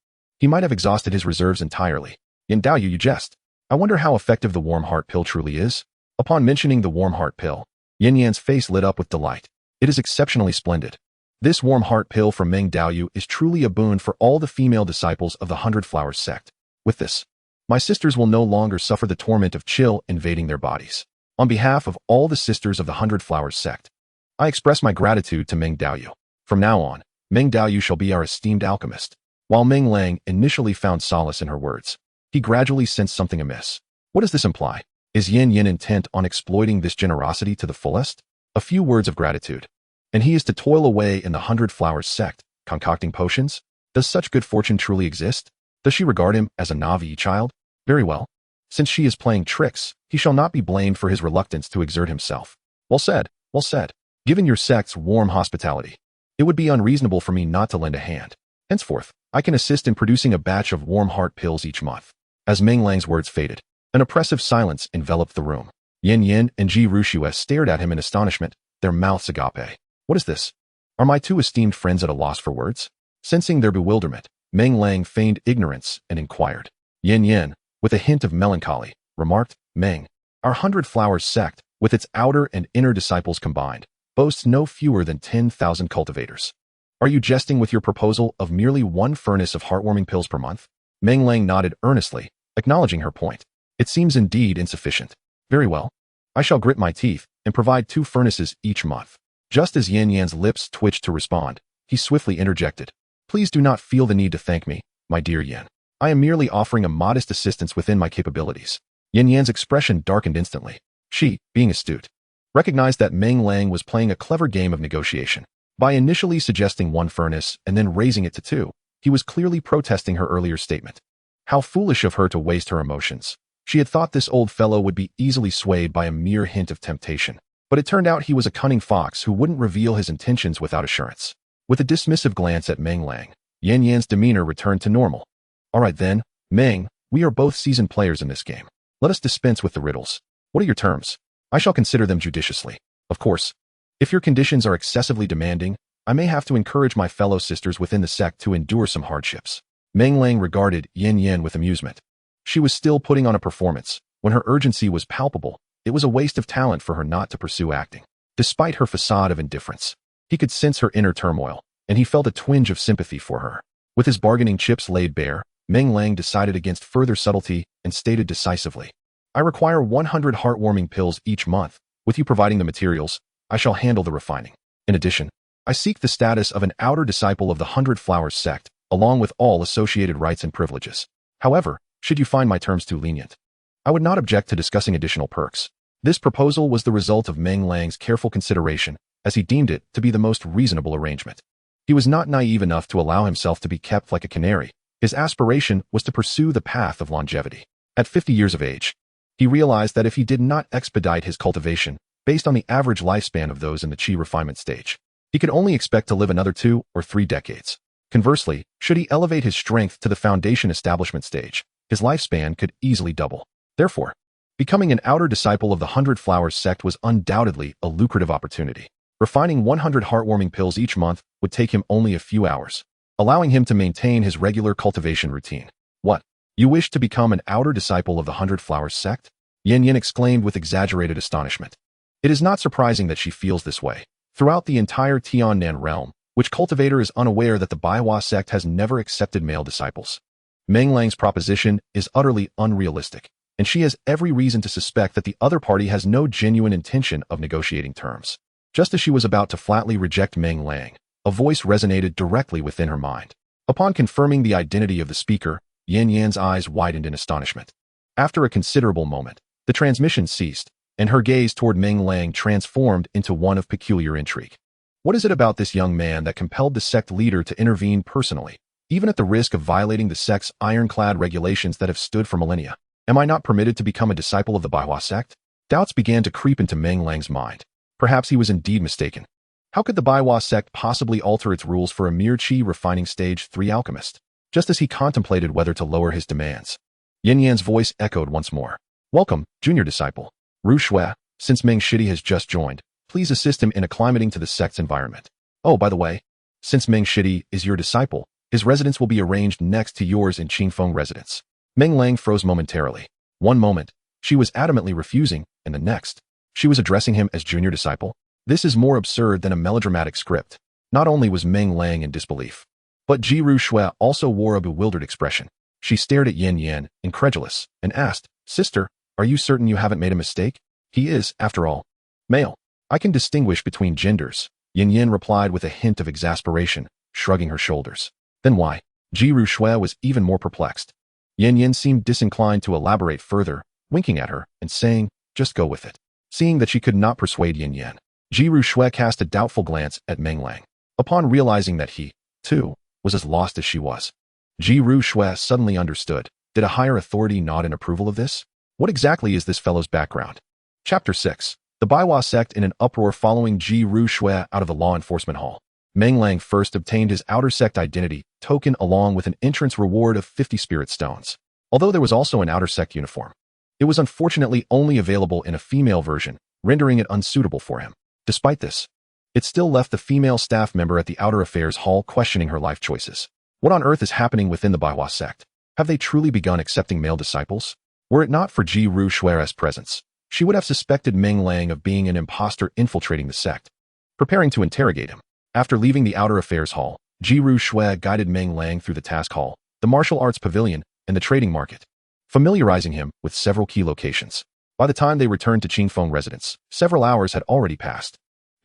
He might have exhausted his reserves entirely. Yin Dao you jest. I wonder how effective the warm heart pill truly is. Upon mentioning the warm heart pill, Yin Yan's face lit up with delight. It is exceptionally splendid. This warm heart pill from Meng Daoyu is truly a boon for all the female disciples of the 100 Flowers Sect. With this, my sisters will no longer suffer the torment of chill invading their bodies. On behalf of all the sisters of the 100 Flowers Sect, I express my gratitude to Meng Daoyu. From now on, Meng Daoyu shall be our esteemed alchemist. While Meng Lang initially found solace in her words, he gradually sensed something amiss. What does this imply? Is Yin Yin intent on exploiting this generosity to the fullest? A few words of gratitude, and he is to toil away in the 100 Flowers Sect, concocting potions? Does such good fortune truly exist? Does she regard him as a Navi child? Very well. Since she is playing tricks, he shall not be blamed for his reluctance to exert himself. Well said, well said. Given your sect's warm hospitality, it would be unreasonable for me not to lend a hand. Henceforth, I can assist in producing a batch of warm heart pills each month. As Meng Lang's words faded, an oppressive silence enveloped the room. Yin Yin and Ji Rushue stared at him in astonishment, their mouths agape. What is this? Are my two esteemed friends at a loss for words? Sensing their bewilderment, Meng Lang feigned ignorance and inquired. Yin Yin, with a hint of melancholy, remarked, Meng, our 100 Flowers Sect, with its outer and inner disciples combined, boasts no fewer than 10,000 cultivators. Are you jesting with your proposal of merely one furnace of heartwarming pills per month? Meng Lang nodded earnestly, acknowledging her point. It seems indeed insufficient. Very well. I shall grit my teeth and provide 2 furnaces each month. Just as Yin Yan's lips twitched to respond, he swiftly interjected. Please do not feel the need to thank me, my dear Yin. I am merely offering a modest assistance within my capabilities. Yin Yan's expression darkened instantly. She, being astute, recognized that Meng Lang was playing a clever game of negotiation. By initially suggesting 1 furnace and then raising it to 2, he was clearly protesting her earlier statement. How foolish of her to waste her emotions. She had thought this old fellow would be easily swayed by a mere hint of temptation, but it turned out he was a cunning fox who wouldn't reveal his intentions without assurance. With a dismissive glance at Meng Lang, Yin Yan's demeanor returned to normal. All right then, Meng, we are both seasoned players in this game. Let us dispense with the riddles. What are your terms? I shall consider them judiciously. Of course, if your conditions are excessively demanding, I may have to encourage my fellow sisters within the sect to endure some hardships. Meng Lang regarded Yin Yin with amusement. She was still putting on a performance. When her urgency was palpable, it was a waste of talent for her not to pursue acting. Despite her facade of indifference, he could sense her inner turmoil, and he felt a twinge of sympathy for her. With his bargaining chips laid bare, Meng Lang decided against further subtlety and stated decisively, I require 100 heartwarming pills each month. With you providing the materials, I shall handle the refining. In addition, I seek the status of an outer disciple of the 100 Flowers Sect, along with all associated rights and privileges. However, should you find my terms too lenient, I would not object to discussing additional perks. This proposal was the result of Meng Lang's careful consideration, as he deemed it to be the most reasonable arrangement. He was not naive enough to allow himself to be kept like a canary. His aspiration was to pursue the path of longevity. At 50 years of age, he realized that if he did not expedite his cultivation, based on the average lifespan of those in the qi refinement stage, he could only expect to live another 2 or 3 decades. Conversely, should he elevate his strength to the foundation establishment stage, his lifespan could easily double. Therefore, becoming an outer disciple of the 100 Flowers Sect was undoubtedly a lucrative opportunity. Refining 100 heartwarming pills each month would take him only a few hours, allowing him to maintain his regular cultivation routine. What? You wish to become an outer disciple of the 100 Flowers Sect? Yin Yin exclaimed with exaggerated astonishment. It is not surprising that she feels this way. Throughout the entire Tiannan realm, which cultivator is unaware that the Baihua sect has never accepted male disciples. Meng Lang's proposition is utterly unrealistic, and she has every reason to suspect that the other party has no genuine intention of negotiating terms. Just as she was about to flatly reject Meng Lang, a voice resonated directly within her mind. Upon confirming the identity of the speaker, Yin Yan's eyes widened in astonishment. After a considerable moment, the transmission ceased, and her gaze toward Meng Lang transformed into one of peculiar intrigue. What is it about this young man that compelled the sect leader to intervene personally, even at the risk of violating the sect's ironclad regulations that have stood for millennia? Am I not permitted to become a disciple of the Baihua sect? Doubts began to creep into Meng Lang's mind. Perhaps he was indeed mistaken. How could the Baihua sect possibly alter its rules for a mere qi refining stage 3 alchemist? Just as he contemplated whether to lower his demands, Yin Yan's voice echoed once more. Welcome, junior disciple. Ru Shui, since Meng Shidi has just joined, please assist him in acclimating to the sect's environment. Oh, by the way, since Meng Shidi is your disciple, His residence will be arranged next to yours in Qingfeng residence. Meng Lang froze momentarily. One moment, she was adamantly refusing, and the next, she was addressing him as junior disciple. This is more absurd than a melodramatic script. Not only was Meng Lang in disbelief, but Jiru Shui also wore a bewildered expression. She stared at Yin Yan, incredulous, and asked, "Sister, are you certain you haven't made a mistake? He is, after all, male. I can distinguish between genders." Yin Yan replied with a hint of exasperation, shrugging her shoulders. Then why? Jiru Shui was even more perplexed. Yin Yan seemed disinclined to elaborate further, winking at her and saying, "Just go with it." Seeing that she could not persuade Yin Yan, Jiru Shui cast a doubtful glance at Meng Lang. Upon realizing that he, too, was as lost as she was, Jiru Shui suddenly understood. Did a higher authority nod in approval of this? What exactly is this fellow's background? Chapter 6. The Baiwa sect in an uproar following Jiru Shui out of the law enforcement hall. Meng Lang first obtained his outer sect identity token along with an entrance reward of 50 spirit stones. Although there was also an outer sect uniform, it was unfortunately only available in a female version, rendering it unsuitable for him. Despite this, it still left the female staff member at the outer affairs hall questioning her life choices. What on earth is happening within the Baiwa sect? Have they truly begun accepting male disciples? Were it not for Jiru Shui's presence, she would have suspected Meng Lang of being an impostor infiltrating the sect. Preparing to interrogate him, after leaving the outer affairs hall, Jiru Shui guided Meng Lang through the task hall, the martial arts pavilion, and the trading market, familiarizing him with several key locations. By the time they returned to Qingfeng residence, several hours had already passed.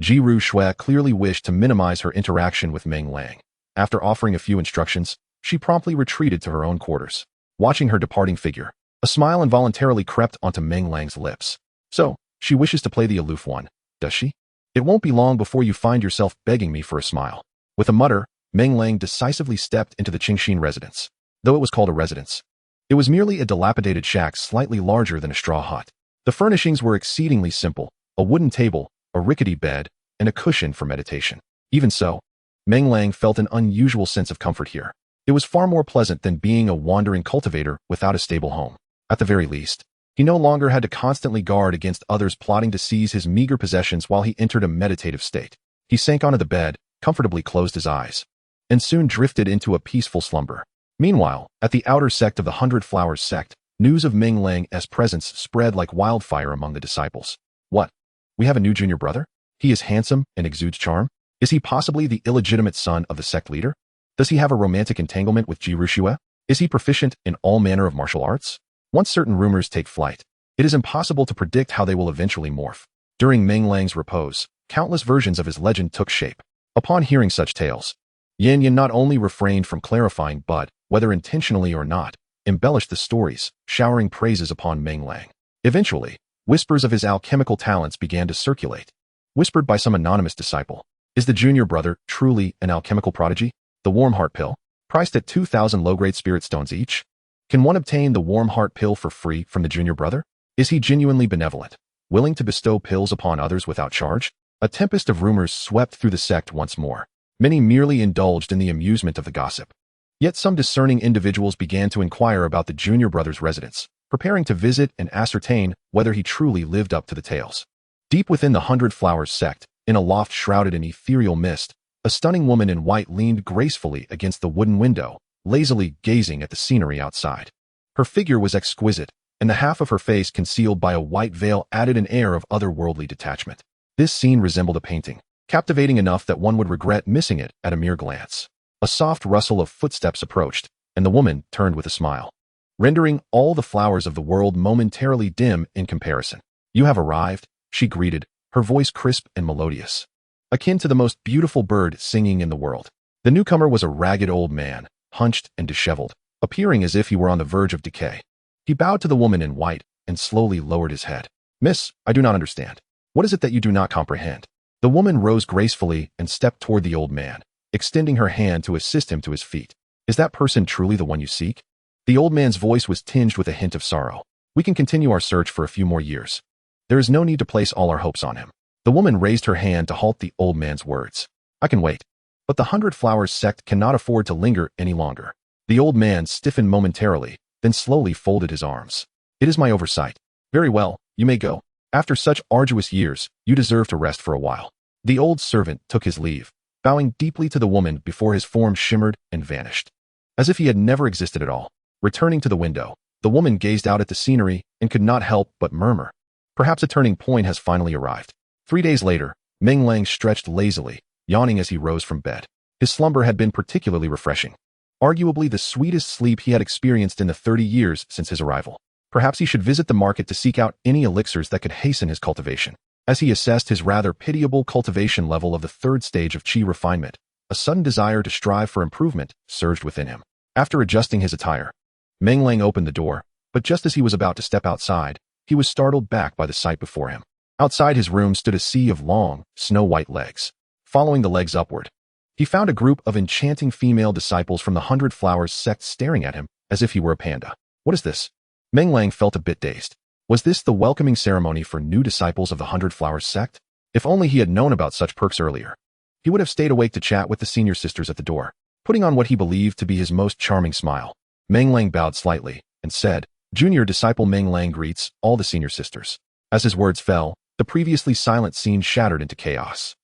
Jiru Shui clearly wished to minimize her interaction with Meng Lang. After offering a few instructions, she promptly retreated to her own quarters. Watching her departing figure, a smile involuntarily crept onto Meng Lang's lips. So, she wishes to play the aloof one, does she? It won't be long before you find yourself begging me for a smile. With a mutter, Meng Lang decisively stepped into the Qingxin residence. Though it was called a residence, it was merely a dilapidated shack slightly larger than a straw hut. The furnishings were exceedingly simple, a wooden table, a rickety bed, and a cushion for meditation. Even so, Meng Lang felt an unusual sense of comfort here. It was far more pleasant than being a wandering cultivator without a stable home. At the very least, he no longer had to constantly guard against others plotting to seize his meager possessions while he entered a meditative state. He sank onto the bed, comfortably closed his eyes, and soon drifted into a peaceful slumber. Meanwhile, at the outer sect of the 100 Flowers Sect, news of Meng Lang's presence spread like wildfire among the disciples. What? We have a new junior brother? He is handsome and exudes charm? Is he possibly the illegitimate son of the sect leader? Does he have a romantic entanglement with Jiru Shui? Is he proficient in all manner of martial arts? Once certain rumors take flight, it is impossible to predict how they will eventually morph. During Meng Lang's repose, countless versions of his legend took shape. Upon hearing such tales, Yan Yan not only refrained from clarifying but, whether intentionally or not, embellished the stories, showering praises upon Meng Lang. Eventually, whispers of his alchemical talents began to circulate. Whispered by some anonymous disciple, is the junior brother truly an alchemical prodigy? The warm heart pill, priced at 2,000 low-grade spirit stones each? Can one obtain the warm heart pill for free from the junior brother? Is he genuinely benevolent, willing to bestow pills upon others without charge? A tempest of rumors swept through the sect once more. Many merely indulged in the amusement of the gossip. Yet some discerning individuals began to inquire about the junior brother's residence, preparing to visit and ascertain whether he truly lived up to the tales. Deep within the 100 Flowers Sect, in a loft shrouded in ethereal mist, a stunning woman in white leaned gracefully against the wooden window, lazily gazing at the scenery outside. Her figure was exquisite, and the half of her face concealed by a white veil added an air of otherworldly detachment. This scene resembled a painting, captivating enough that one would regret missing it at a mere glance. A soft rustle of footsteps approached, and the woman turned with a smile, rendering all the flowers of the world momentarily dim in comparison. "You have arrived," she greeted, her voice crisp and melodious, akin to the most beautiful bird singing in the world. The newcomer was a ragged old man, hunched and disheveled, appearing as if he were on the verge of decay. He bowed to the woman in white and slowly lowered his head. "Miss, I do not understand. What is it that you do not comprehend?" The woman rose gracefully and stepped toward the old man, extending her hand to assist him to his feet. "Is that person truly the one you seek?" The old man's voice was tinged with a hint of sorrow. "We can continue our search for a few more years. There is no need to place all our hopes on him." The woman raised her hand to halt the old man's words. "I can wait. But the 100 Flowers Sect cannot afford to linger any longer." The old man stiffened momentarily, then slowly folded his arms. "It is my oversight. Very well, you may go. After such arduous years, you deserve to rest for a while." The old servant took his leave, bowing deeply to the woman before his form shimmered and vanished, as if he had never existed at all. Returning to the window, the woman gazed out at the scenery and could not help but murmur, "Perhaps a turning point has finally arrived." 3 days later, Meng Lang stretched lazily, yawning as he rose from bed. His slumber had been particularly refreshing, arguably the sweetest sleep he had experienced in the 30 years since his arrival. Perhaps he should visit the market to seek out any elixirs that could hasten his cultivation. As he assessed his rather pitiable cultivation level of the third stage of qi refinement, a sudden desire to strive for improvement surged within him. After adjusting his attire, Meng Lang opened the door, but just as he was about to step outside, he was startled back by the sight before him. Outside his room stood a sea of long, snow-white legs. Following the legs upward, he found a group of enchanting female disciples from the 100 Flowers Sect staring at him as if he were a panda. What is this? Meng Lang felt a bit dazed. Was this the welcoming ceremony for new disciples of the 100 Flowers Sect? If only he had known about such perks earlier. He would have stayed awake to chat with the senior sisters at the door, putting on what he believed to be his most charming smile. Meng Lang bowed slightly and said, "Junior disciple Meng Lang greets all the senior sisters." As his words fell, the previously silent scene shattered into chaos.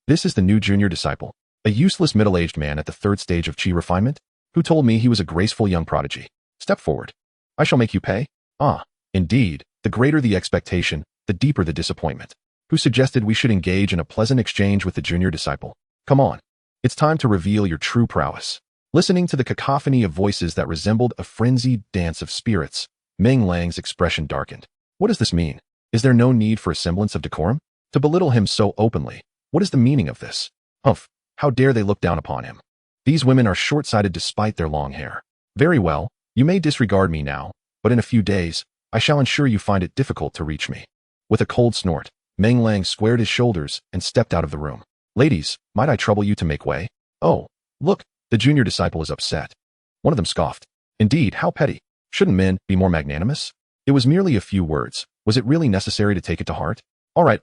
This is the new junior disciple, a useless middle-aged man at the third stage of qi refinement, who told me he was a graceful young prodigy. Step forward. I shall make you pay. Ah, indeed, the greater the expectation, the deeper the disappointment. Who suggested we should engage in a pleasant exchange with the junior disciple? Come on. It's time to reveal your true prowess. Listening to the cacophony of voices that resembled a frenzied dance of spirits, Meng Lang's expression darkened. What does this mean? Is there no need for a semblance of decorum? To belittle him so openly, what is the meaning of this? Humph, how dare they look down upon him? These women are short-sighted despite their long hair. Very well, you may disregard me now, but in a few days, I shall ensure you find it difficult to reach me. With a cold snort, Meng Lang squared his shoulders and stepped out of the room. Ladies, might I trouble you to make way? Oh, look, the junior disciple is upset. One of them scoffed. Indeed, how petty. Shouldn't men be more magnanimous? It was merely a few words. Was it really necessary to take it to heart? All right.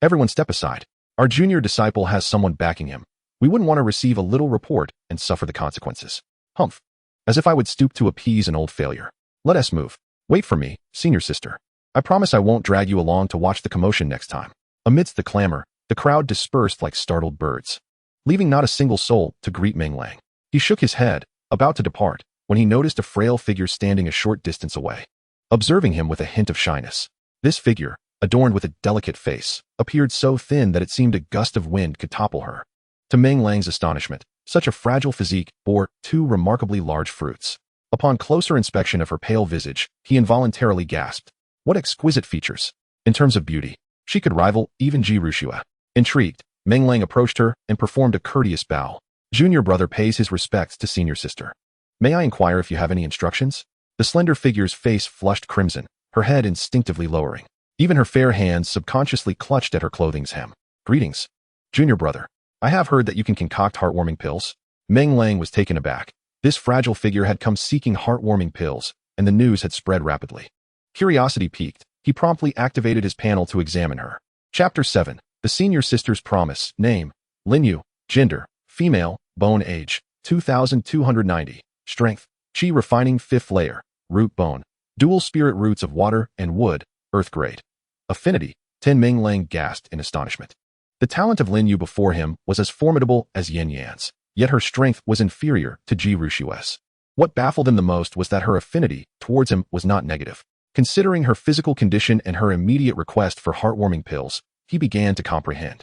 Everyone step aside. Our junior disciple has someone backing him. We wouldn't want to receive a little report and suffer the consequences. Humph. As if I would stoop to appease an old failure. Let us move. Wait for me, senior sister. I promise I won't drag you along to watch the commotion next time. Amidst the clamor, the crowd dispersed like startled birds, leaving not a single soul to greet Meng Lang. He shook his head, about to depart, when he noticed a frail figure standing a short distance away. Observing him with a hint of shyness, this figure, adorned with a delicate face, appeared so thin that it seemed a gust of wind could topple her. To Meng Lang's astonishment, such a fragile physique bore 2 remarkably large fruits. Upon closer inspection of her pale visage, he involuntarily gasped. What exquisite features! In terms of beauty, she could rival even Ji Rushua. Intrigued, Meng Lang approached her and performed a courteous bow. Junior brother pays his respects to senior sister. May I inquire if you have any instructions? The slender figure's face flushed crimson, her head instinctively lowering. Even her fair hands subconsciously clutched at her clothing's hem. Greetings, junior brother. I have heard that you can concoct heartwarming pills. Meng Lang was taken aback. This fragile figure had come seeking heartwarming pills, and the news had spread rapidly. Curiosity piqued, he promptly activated his panel to examine her. Chapter 7. The Senior Sister's Promise. Name: Linyu. Gender: female. Bone age: 2290. Strength: qi refining 5th layer. Root bone. Dual spirit roots of water and wood. Earth grade. Affinity: 10. Meng Lang gasped in astonishment. The talent of Linyu before him was as formidable as Yin Yan's, yet her strength was inferior to Ji Rushua's. What baffled him the most was that her affinity towards him was not negative. Considering her physical condition and her immediate request for heartwarming pills, he began to comprehend.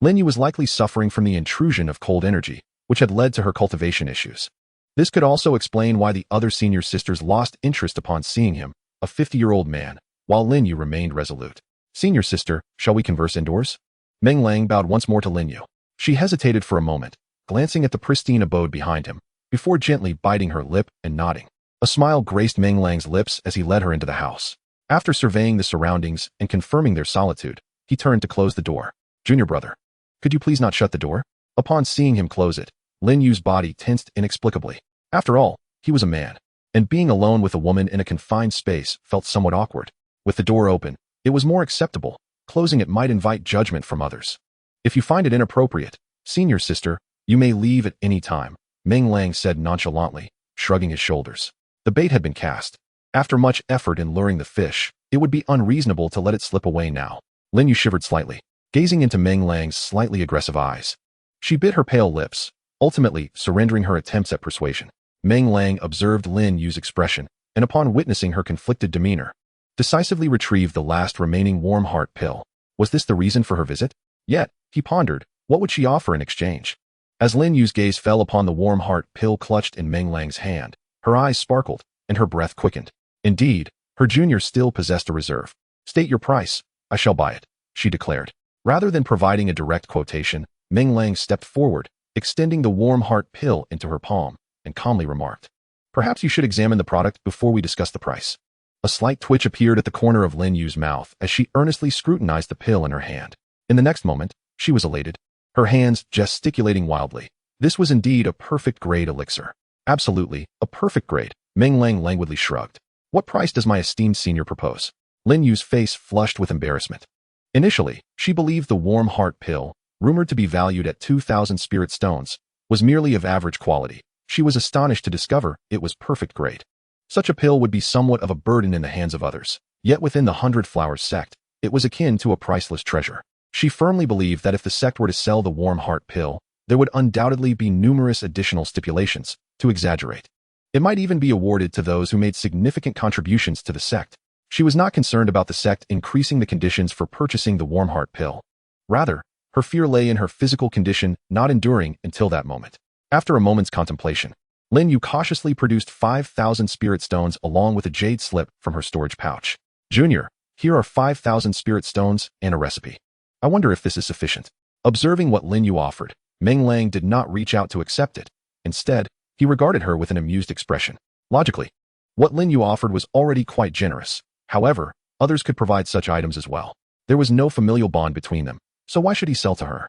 Linyu was likely suffering from the intrusion of cold energy, which had led to her cultivation issues. This could also explain why the other senior sisters lost interest upon seeing him, a 50-year-old man, while Linyu remained resolute. Senior sister, shall we converse indoors? Meng Lang bowed once more to Linyu. She hesitated for a moment, glancing at the pristine abode behind him, before gently biting her lip and nodding. A smile graced Meng Lang's lips as he led her into the house. After surveying the surroundings and confirming their solitude, he turned to close the door. Junior brother, could you please not shut the door? Upon seeing him close it, Linyu's body tensed inexplicably. After all, he was a man, and being alone with a woman in a confined space felt somewhat awkward. With the door open, it was more acceptable. Closing it might invite judgment from others. If you find it inappropriate, senior sister, you may leave at any time, Meng Lang said nonchalantly, shrugging his shoulders. The bait had been cast. After much effort in luring the fish, it would be unreasonable to let it slip away now. Linyu shivered slightly, gazing into Meng Lang's slightly aggressive eyes. She bit her pale lips, ultimately surrendering her attempts at persuasion. Meng Lang observed Lin Yu's expression, and upon witnessing her conflicted demeanor, decisively retrieved the last remaining warm heart pill. Was this the reason for her visit? Yet, he pondered, what would she offer in exchange? As Lin Yu's gaze fell upon the warm heart pill clutched in Meng Lang's hand, her eyes sparkled, and her breath quickened. Indeed, her junior still possessed a reserve. State your price, I shall buy it, she declared. Rather than providing a direct quotation, Meng Lang stepped forward, extending the warm heart pill into her palm, and calmly remarked, "Perhaps you should examine the product before we discuss the price." A slight twitch appeared at the corner of Lin Yu's mouth as she earnestly scrutinized the pill in her hand. In the next moment, she was elated, her hands gesticulating wildly. This was indeed a perfect-grade elixir. Absolutely, a perfect grade. Meng Lang languidly shrugged. What price does my esteemed senior propose? Lin Yu's face flushed with embarrassment. Initially, she believed the warm heart pill, rumored to be valued at 2,000 spirit stones, was merely of average quality. She was astonished to discover it was perfect grade. Such a pill would be somewhat of a burden in the hands of others. Yet within the 100 Flowers Sect, it was akin to a priceless treasure. She firmly believed that if the sect were to sell the warm heart pill, there would undoubtedly be numerous additional stipulations, to exaggerate. It might even be awarded to those who made significant contributions to the sect. She was not concerned about the sect increasing the conditions for purchasing the warm heart pill. Rather, her fear lay in her physical condition not enduring until that moment. After a moment's contemplation, Lin Yu cautiously produced 5,000 spirit stones along with a jade slip from her storage pouch. Junior, here are 5,000 spirit stones and a recipe. I wonder if this is sufficient. Observing what Lin Yu offered, Meng Lang did not reach out to accept it. Instead, he regarded her with an amused expression. Logically, what Lin Yu offered was already quite generous. However, others could provide such items as well. There was no familial bond between them, so why should he sell to her?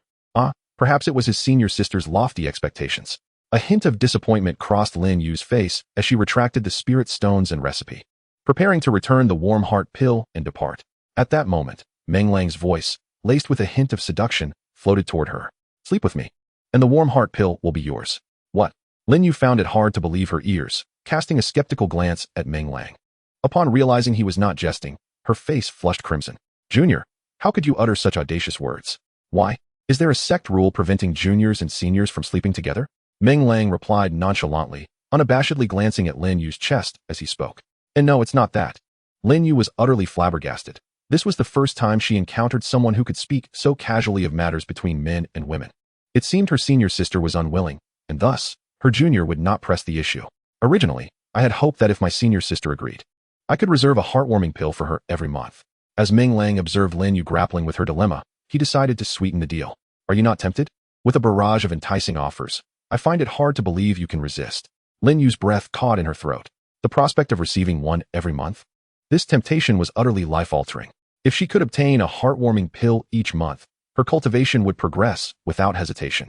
Perhaps it was his senior sister's lofty expectations. A hint of disappointment crossed Lin Yu's face as she retracted the spirit stones and recipe, preparing to return the warm heart pill and depart. At that moment, Meng Lang's voice, laced with a hint of seduction, floated toward her. Sleep with me, and the warm heart pill will be yours. What? Lin Yu found it hard to believe her ears, casting a skeptical glance at Meng Lang. Upon realizing he was not jesting, her face flushed crimson. Junior, how could you utter such audacious words? Why? Is there a sect rule preventing juniors and seniors from sleeping together? Meng Lang replied nonchalantly, unabashedly glancing at Lin Yu's chest as he spoke. And no, it's not that. Lin Yu was utterly flabbergasted. This was the first time she encountered someone who could speak so casually of matters between men and women. It seemed her senior sister was unwilling, and thus, her junior would not press the issue. Originally, I had hoped that if my senior sister agreed, I could reserve a heartwarming pill for her every month. As Meng Lang observed Lin Yu grappling with her dilemma, he decided to sweeten the deal. Are you not tempted? With a barrage of enticing offers, I find it hard to believe you can resist. Lin Yu's breath caught in her throat. The prospect of receiving one every month? This temptation was utterly life-altering. If she could obtain a heartwarming pill each month, her cultivation would progress without hesitation,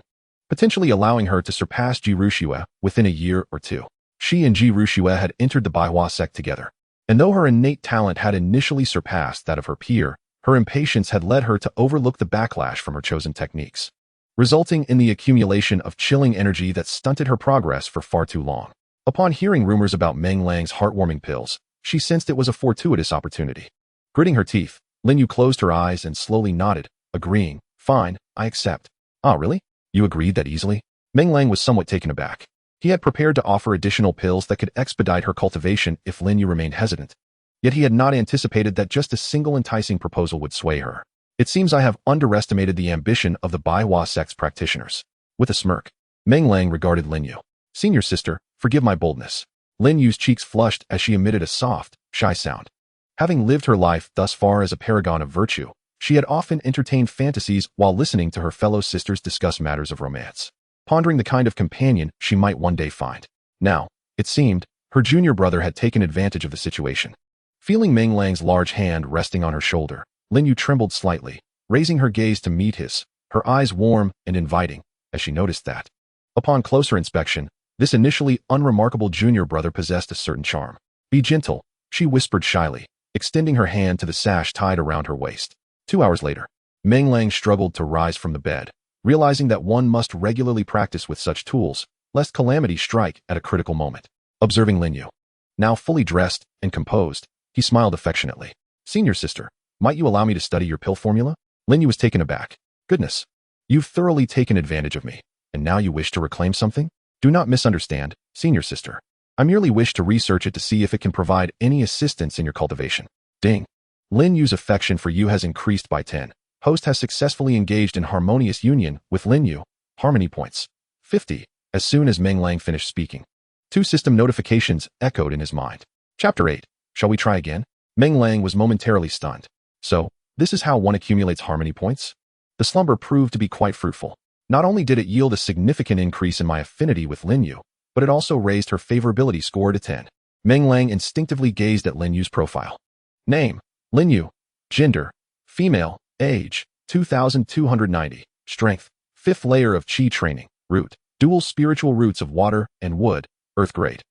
potentially allowing her to surpass Ji Rushue within a year or two. She and Ji Rushue had entered the Baihua sect together, and though her innate talent had initially surpassed that of her peer, her impatience had led her to overlook the backlash from her chosen techniques, resulting in the accumulation of chilling energy that stunted her progress for far too long. Upon hearing rumors about Meng Lang's heartwarming pills, she sensed it was a fortuitous opportunity. Gritting her teeth, Lin Yu closed her eyes and slowly nodded, agreeing. Fine, I accept. Ah, really? You agreed that easily? Meng Lang was somewhat taken aback. He had prepared to offer additional pills that could expedite her cultivation if Lin Yu remained hesitant. Yet he had not anticipated that just a single enticing proposal would sway her. It seems I have underestimated the ambition of the Baihua sect's practitioners. With a smirk, Meng Lang regarded Lin Yu. Senior sister, forgive my boldness. Lin Yu's cheeks flushed as she emitted a soft, shy sound. Having lived her life thus far as a paragon of virtue, she had often entertained fantasies while listening to her fellow sisters discuss matters of romance, pondering the kind of companion she might one day find. Now, it seemed, her junior brother had taken advantage of the situation. Feeling Meng Lang's large hand resting on her shoulder, Lin Yu trembled slightly, raising her gaze to meet his, her eyes warm and inviting, as she noticed that, upon closer inspection, this initially unremarkable junior brother possessed a certain charm. Be gentle, she whispered shyly, extending her hand to the sash tied around her waist. 2 hours later, Meng Lang struggled to rise from the bed, realizing that one must regularly practice with such tools, lest calamity strike at a critical moment. Observing Lin Yu, now fully dressed and composed, he smiled affectionately. Senior sister, might you allow me to study your pill formula? Lin Yu was taken aback. Goodness. You've thoroughly taken advantage of me, and now you wish to reclaim something? Do not misunderstand, senior sister. I merely wish to research it to see if it can provide any assistance in your cultivation. Ding. Lin Yu's affection for you has increased by 10. Host has successfully engaged in harmonious union with Lin Yu. Harmony points. 50. As soon as Meng Lang finished speaking, 2 system notifications echoed in his mind. Chapter 8. Shall we try again? Meng Lang was momentarily stunned. So, this is how one accumulates harmony points? The slumber proved to be quite fruitful. Not only did it yield a significant increase in my affinity with Lin Yu, but it also raised her favorability score to 10. Meng Lang instinctively gazed at Lin Yu's profile. Name: Lin Yu. Gender: female. Age: 2290. Strength: 5th layer of Qi training. Root: dual spiritual roots of water and wood. Earth grade.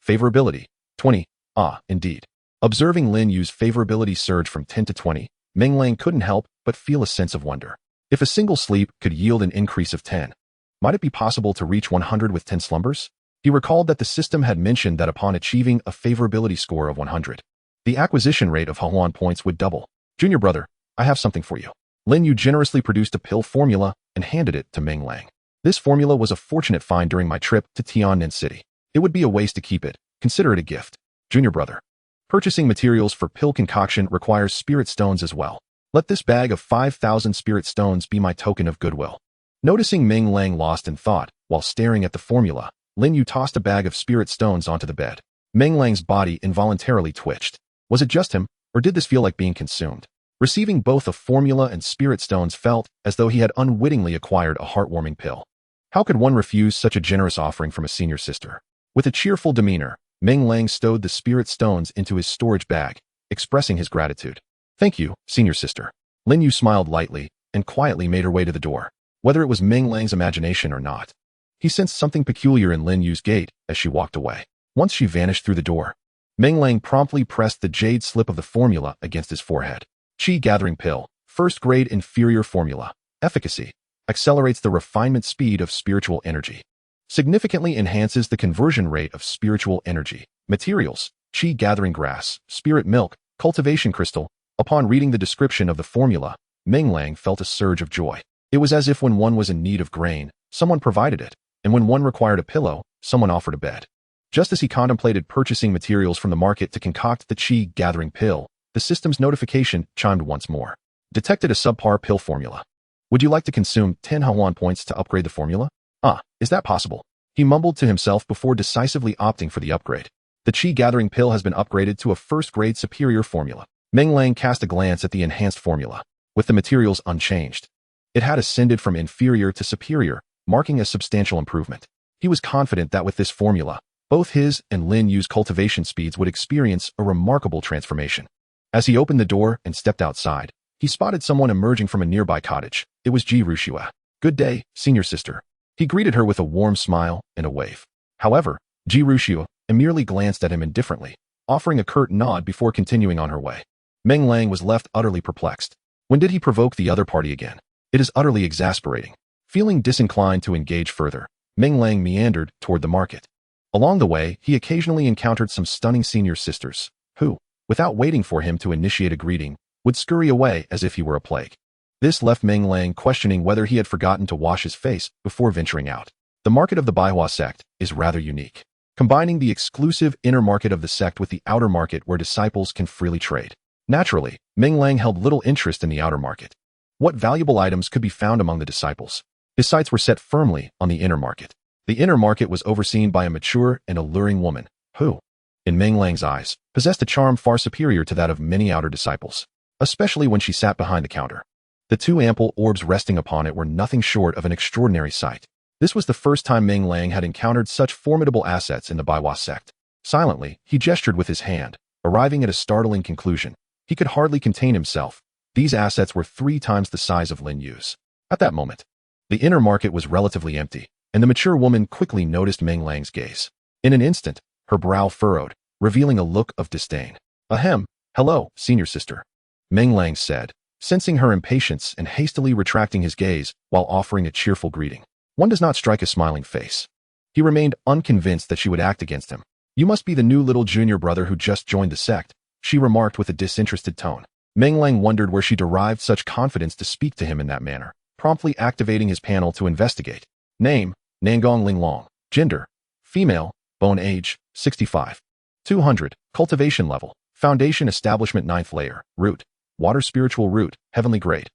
Favorability: 20. Ah, indeed. Observing Lin Yu's favorability surge from 10 to 20, Meng Lang couldn't help but feel a sense of wonder. If a single sleep could yield an increase of 10, might it be possible to reach 100 with 10 slumbers? He recalled that the system had mentioned that upon achieving a favorability score of 100, the acquisition rate of Huan points would double. Junior brother, I have something for you. Lin Yu generously produced a pill formula and handed it to Meng Lang. This formula was a fortunate find during my trip to Tiannan City. It would be a waste to keep it. Consider it a gift. Junior brother. Purchasing materials for pill concoction requires spirit stones as well. Let this bag of 5,000 spirit stones be my token of goodwill. Noticing Meng Lang lost in thought while staring at the formula, Lin Yu tossed a bag of spirit stones onto the bed. Meng Lang's body involuntarily twitched. Was it just him, or did this feel like being consumed? Receiving both a formula and spirit stones felt as though he had unwittingly acquired a heartwarming pill. How could one refuse such a generous offering from a senior sister? With a cheerful demeanor, Meng Lang stowed the spirit stones into his storage bag, expressing his gratitude. Thank you, senior sister. Lin Yu smiled lightly and quietly made her way to the door. Whether it was Meng Lang's imagination or not, he sensed something peculiar in Lin Yu's gait as she walked away. Once she vanished through the door, Meng Lang promptly pressed the jade slip of the formula against his forehead. Qi Gathering Pill, 1st grade inferior formula. Efficacy: accelerates the refinement speed of spiritual energy. Significantly enhances the conversion rate of spiritual energy. Materials: Qi Gathering Grass, Spirit Milk, Cultivation Crystal. Upon reading the description of the formula, Meng Lang felt a surge of joy. It was as if when one was in need of grain, someone provided it, and when one required a pillow, someone offered a bed. Just as he contemplated purchasing materials from the market to concoct the Qi Gathering Pill, the system's notification chimed once more. Detected a subpar pill formula. Would you like to consume 10 Huan points to upgrade the formula? Ah, is that possible? He mumbled to himself before decisively opting for the upgrade. The Qi Gathering Pill has been upgraded to a 1st grade superior formula. Meng Lang cast a glance at the enhanced formula, with the materials unchanged. It had ascended from inferior to superior, marking a substantial improvement. He was confident that with this formula, both his and Lin Yu's cultivation speeds would experience a remarkable transformation. As he opened the door and stepped outside, he spotted someone emerging from a nearby cottage. It was Ji Rushua. Good day, senior sister. He greeted her with a warm smile and a wave. However, Ji Rushua merely glanced at him indifferently, offering a curt nod before continuing on her way. Meng Lang was left utterly perplexed. When did he provoke the other party again? It is utterly exasperating. Feeling disinclined to engage further, Meng Lang meandered toward the market. Along the way, he occasionally encountered some stunning senior sisters, who, without waiting for him to initiate a greeting, would scurry away as if he were a plague. This left Meng Lang questioning whether he had forgotten to wash his face before venturing out. The market of the Baihua sect is rather unique, combining the exclusive inner market of the sect with the outer market where disciples can freely trade. Naturally, Meng Lang held little interest in the outer market. What valuable items could be found among the disciples? His sights were set firmly on the inner market. The inner market was overseen by a mature and alluring woman, who, in Meng Lang's eyes, possessed a charm far superior to that of many outer disciples, especially when she sat behind the counter. The 2 ample orbs resting upon it were nothing short of an extraordinary sight. This was the first time Meng Lang had encountered such formidable assets in the Baihua sect. Silently, he gestured with his hand, arriving at a startling conclusion. He could hardly contain himself. These assets were 3 times the size of Lin Yu's. At that moment, the inner market was relatively empty, and the mature woman quickly noticed Meng Lang's gaze. In an instant, her brow furrowed, revealing a look of disdain. Ahem, hello, senior sister, Meng Lang said, sensing her impatience and hastily retracting his gaze while offering a cheerful greeting. One does not strike a smiling face. He remained unconvinced that she would act against him. You must be the new little junior brother who just joined the sect, she remarked with a disinterested tone. Meng Lang wondered where she derived such confidence to speak to him in that manner. promptly activating his panel to investigate. Name, Nangong Linglong. Gender, female, bone age, 65. 200, cultivation level, foundation establishment 9th layer, root, water spiritual root, heavenly grade.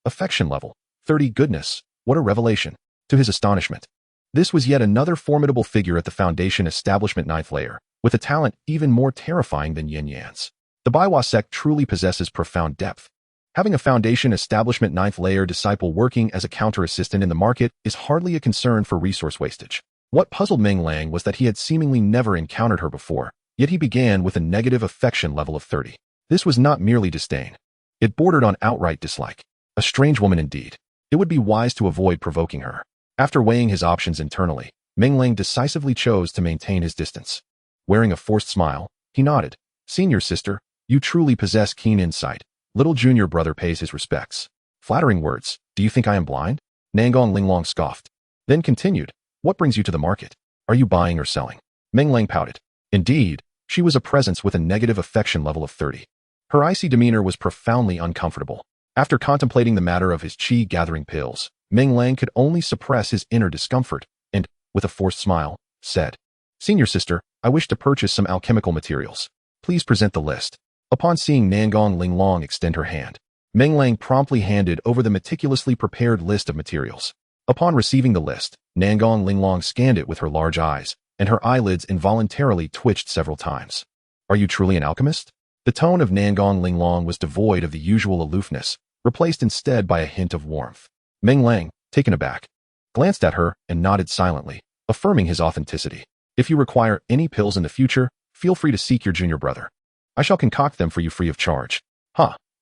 Affection level, 30 goodness, what a revelation. To his astonishment, this was yet another formidable figure at the foundation establishment 9th layer, with a talent even more terrifying than Yin Yan's. The Baiwa sect truly possesses profound depth. Having a foundation establishment 9th layer disciple working as a counter-assistant in the market is hardly a concern for resource wastage. What puzzled Meng Lang was that he had seemingly never encountered her before, yet he began with a negative affection level of 30. This was not merely disdain. It bordered on outright dislike. A strange woman indeed. It would be wise to avoid provoking her. After weighing his options internally, Meng Lang decisively chose to maintain his distance. Wearing a forced smile, he nodded. Senior sister, you truly possess keen insight. Little junior brother pays his respects. Flattering words. Do you think I am blind? Nangong Linglong scoffed. Then continued. What brings you to the market? Are you buying or selling? Meng Lang pouted. Indeed, she was a presence with a negative affection level of 30. Her icy demeanor was profoundly uncomfortable. After contemplating the matter of his qi-gathering pills, Meng Lang could only suppress his inner discomfort and, with a forced smile, said, Senior sister, I wish to purchase some alchemical materials. Please present the list. Upon seeing Nangong Linglong extend her hand, Meng Lang promptly handed over the meticulously prepared list of materials. Upon receiving the list, Nangong Linglong scanned it with her large eyes, and her eyelids involuntarily twitched several times. Are you truly an alchemist? The tone of Nangong Linglong was devoid of the usual aloofness, replaced instead by a hint of warmth. Meng Lang, taken aback, glanced at her and nodded silently, affirming his authenticity. If you require any pills in the future, feel free to seek your junior brother. I shall concoct them for you free of charge.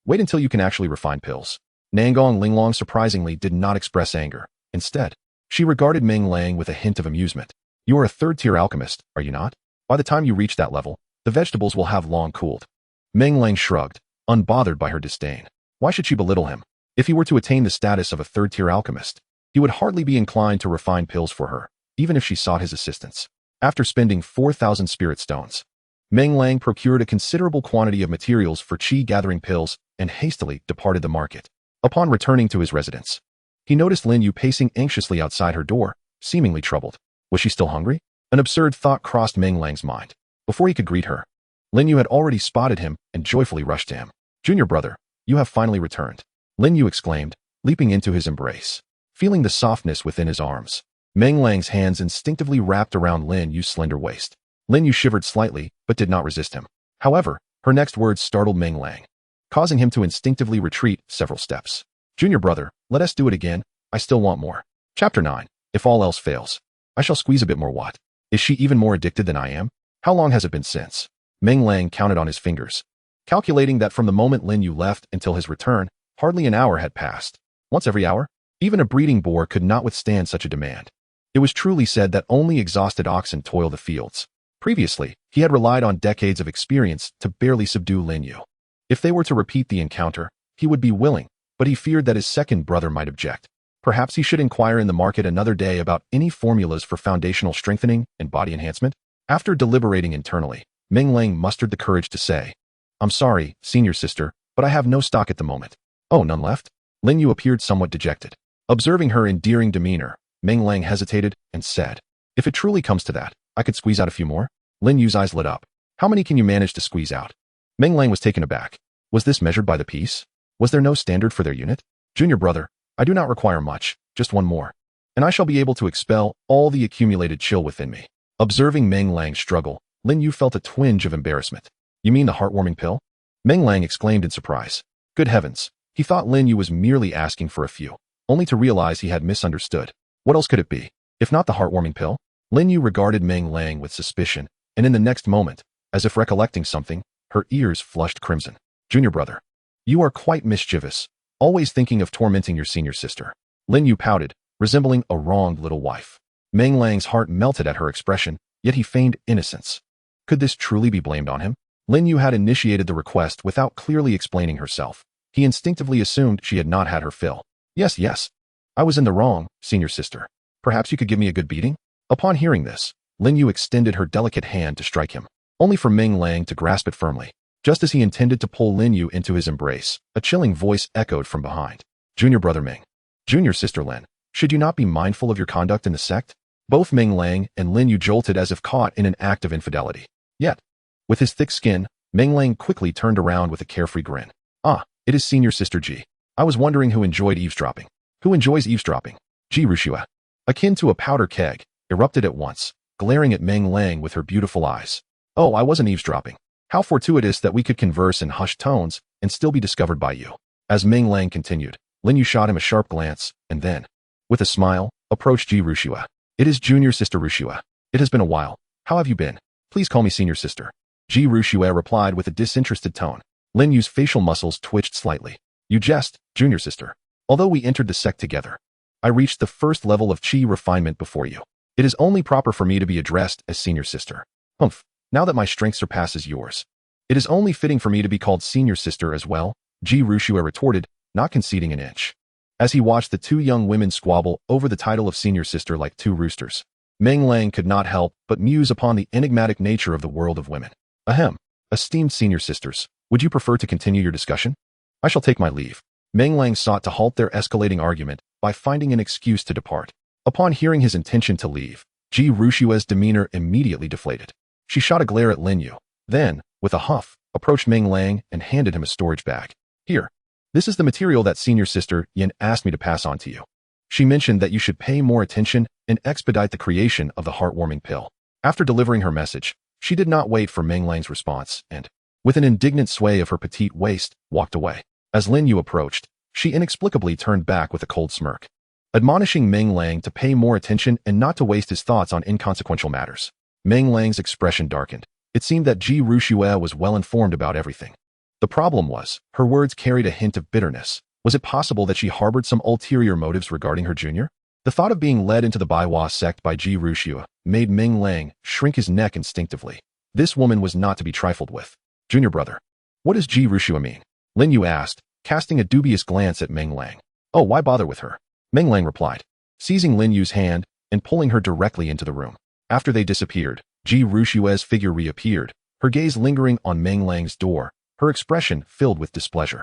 Wait until you can actually refine pills. Nangong Linglong surprisingly did not express anger. Instead, she regarded Meng Lang with a hint of amusement. You are a third-tier alchemist, are you not? By the time you reach that level, the vegetables will have long cooled. Meng Lang shrugged, unbothered by her disdain. Why should she belittle him? If he were to attain the status of a third-tier alchemist, he would hardly be inclined to refine pills for her, even if she sought his assistance. After spending 4,000 spirit stones, Meng Lang procured a considerable quantity of materials for qi-gathering pills and hastily departed the market. Upon returning to his residence, he noticed Lin Yu pacing anxiously outside her door, seemingly troubled. Was she still hungry? An absurd thought crossed Meng Lang's mind. Before he could greet her, Lin Yu had already spotted him and joyfully rushed to him. Junior brother, you have finally returned. Lin Yu exclaimed, leaping into his embrace. Feeling the softness within his arms, Meng Lang's hands instinctively wrapped around Lin Yu's slender waist. Lin Yu shivered slightly, but did not resist him. However, her next words startled Meng Lang, causing him to instinctively retreat several steps. Junior brother, let us do it again. I still want more. Chapter 9. If all else fails, I shall squeeze a bit more. What? Is she even more addicted than I am? How long has it been since? Meng Lang counted on his fingers, calculating that from the moment Lin Yu left until his return, hardly an hour had passed. Once every hour? Even a breeding boar could not withstand such a demand. It was truly said that only exhausted oxen toil the fields. Previously, he had relied on decades of experience to barely subdue Lin Yu. If they were to repeat the encounter, he would be willing, but he feared that his second brother might object. Perhaps he should inquire in the market another day about any formulas for foundational strengthening and body enhancement. After deliberating internally, Meng Lang mustered the courage to say, I'm sorry, senior sister, but I have no stock at the moment. Oh, none left? Lin Yu appeared somewhat dejected. Observing her endearing demeanor, Meng Lang hesitated and said, if it truly comes to that, I could squeeze out a few more. Lin Yu's eyes lit up. How many can you manage to squeeze out? Meng Lang was taken aback. Was this measured by the piece? Was there no standard for their unit? Junior brother, I do not require much, just one more, and I shall be able to expel all the accumulated chill within me. Observing Meng Lang's struggle, Lin Yu felt a twinge of embarrassment. You mean the heartwarming pill? Meng Lang exclaimed in surprise. Good heavens, he thought Lin Yu was merely asking for a few, only to realize he had misunderstood. What else could it be, if not the heartwarming pill? Lin Yu regarded Meng Lang with suspicion, and in the next moment, as if recollecting something, her ears flushed crimson. Junior brother, you are quite mischievous, always thinking of tormenting your senior sister. Lin Yu pouted, resembling a wronged little wife. Meng Lang's heart melted at her expression, yet he feigned innocence. Could this truly be blamed on him? Lin Yu had initiated the request without clearly explaining herself. He instinctively assumed she had not had her fill. Yes. I was in the wrong, senior sister. Perhaps you could give me a good beating? Upon hearing this, Lin Yu extended her delicate hand to strike him, only for Meng Lang to grasp it firmly. Just as he intended to pull Lin Yu into his embrace, a chilling voice echoed from behind. Junior brother Meng. Junior sister Lin, should you not be mindful of your conduct in the sect? Both Meng Lang and Lin Yu jolted as if caught in an act of infidelity. Yet, with his thick skin, Meng Lang quickly turned around with a carefree grin. Ah, it is senior sister Ji. I was wondering who enjoyed eavesdropping. Who enjoys eavesdropping? Ji Rushua, akin to a powder keg, erupted at once, glaring at Meng Lang with her beautiful eyes. Oh, I wasn't eavesdropping. How fortuitous that we could converse in hushed tones and still be discovered by you. As Meng Lang continued, Lin Yu shot him a sharp glance, and then, with a smile, approached Ji Rushua. It is junior sister Rushua. It has been a while. How have you been? Please call me senior sister. Ji Rushua replied with a disinterested tone. Lin Yu's facial muscles twitched slightly. You jest, junior sister. Although we entered the sect together, I reached the first level of chi refinement before you. It is only proper for me to be addressed as senior sister. Humph, now that my strength surpasses yours, it is only fitting for me to be called senior sister as well, Ji Rushua retorted, not conceding an inch. As he watched the two young women squabble over the title of senior sister like two roosters, Meng Lang could not help but muse upon the enigmatic nature of the world of women. Ahem, esteemed senior sisters, would you prefer to continue your discussion? I shall take my leave. Meng Lang sought to halt their escalating argument by finding an excuse to depart. Upon hearing his intention to leave, Ji Rushua's demeanor immediately deflated. She shot a glare at Lin Yu, then, with a huff, approached Meng Lang and handed him a storage bag. Here. This is the material that senior sister Yin asked me to pass on to you. She mentioned that you should pay more attention and expedite the creation of the heartwarming pill. After delivering her message, she did not wait for Meng Lang's response and, with an indignant sway of her petite waist, walked away. As Lin Yu approached, she inexplicably turned back with a cold smirk, admonishing Meng Lang to pay more attention and not to waste his thoughts on inconsequential matters. Meng Lang's expression darkened. It seemed that Ji Rushua was well informed about everything. The problem was, her words carried a hint of bitterness. Was it possible that she harbored some ulterior motives regarding her junior? The thought of being led into the Baiwa sect by Ji Rushua made Meng Lang shrink his neck instinctively. This woman was not to be trifled with. Junior brother. What does Ji Rushua mean? Lin Yu asked, casting a dubious glance at Meng Lang. Oh, why bother with her? Meng Lang replied, seizing Lin Yu's hand and pulling her directly into the room. After they disappeared, Ji Rushua's figure reappeared, her gaze lingering on Meng Lang's door, her expression filled with displeasure.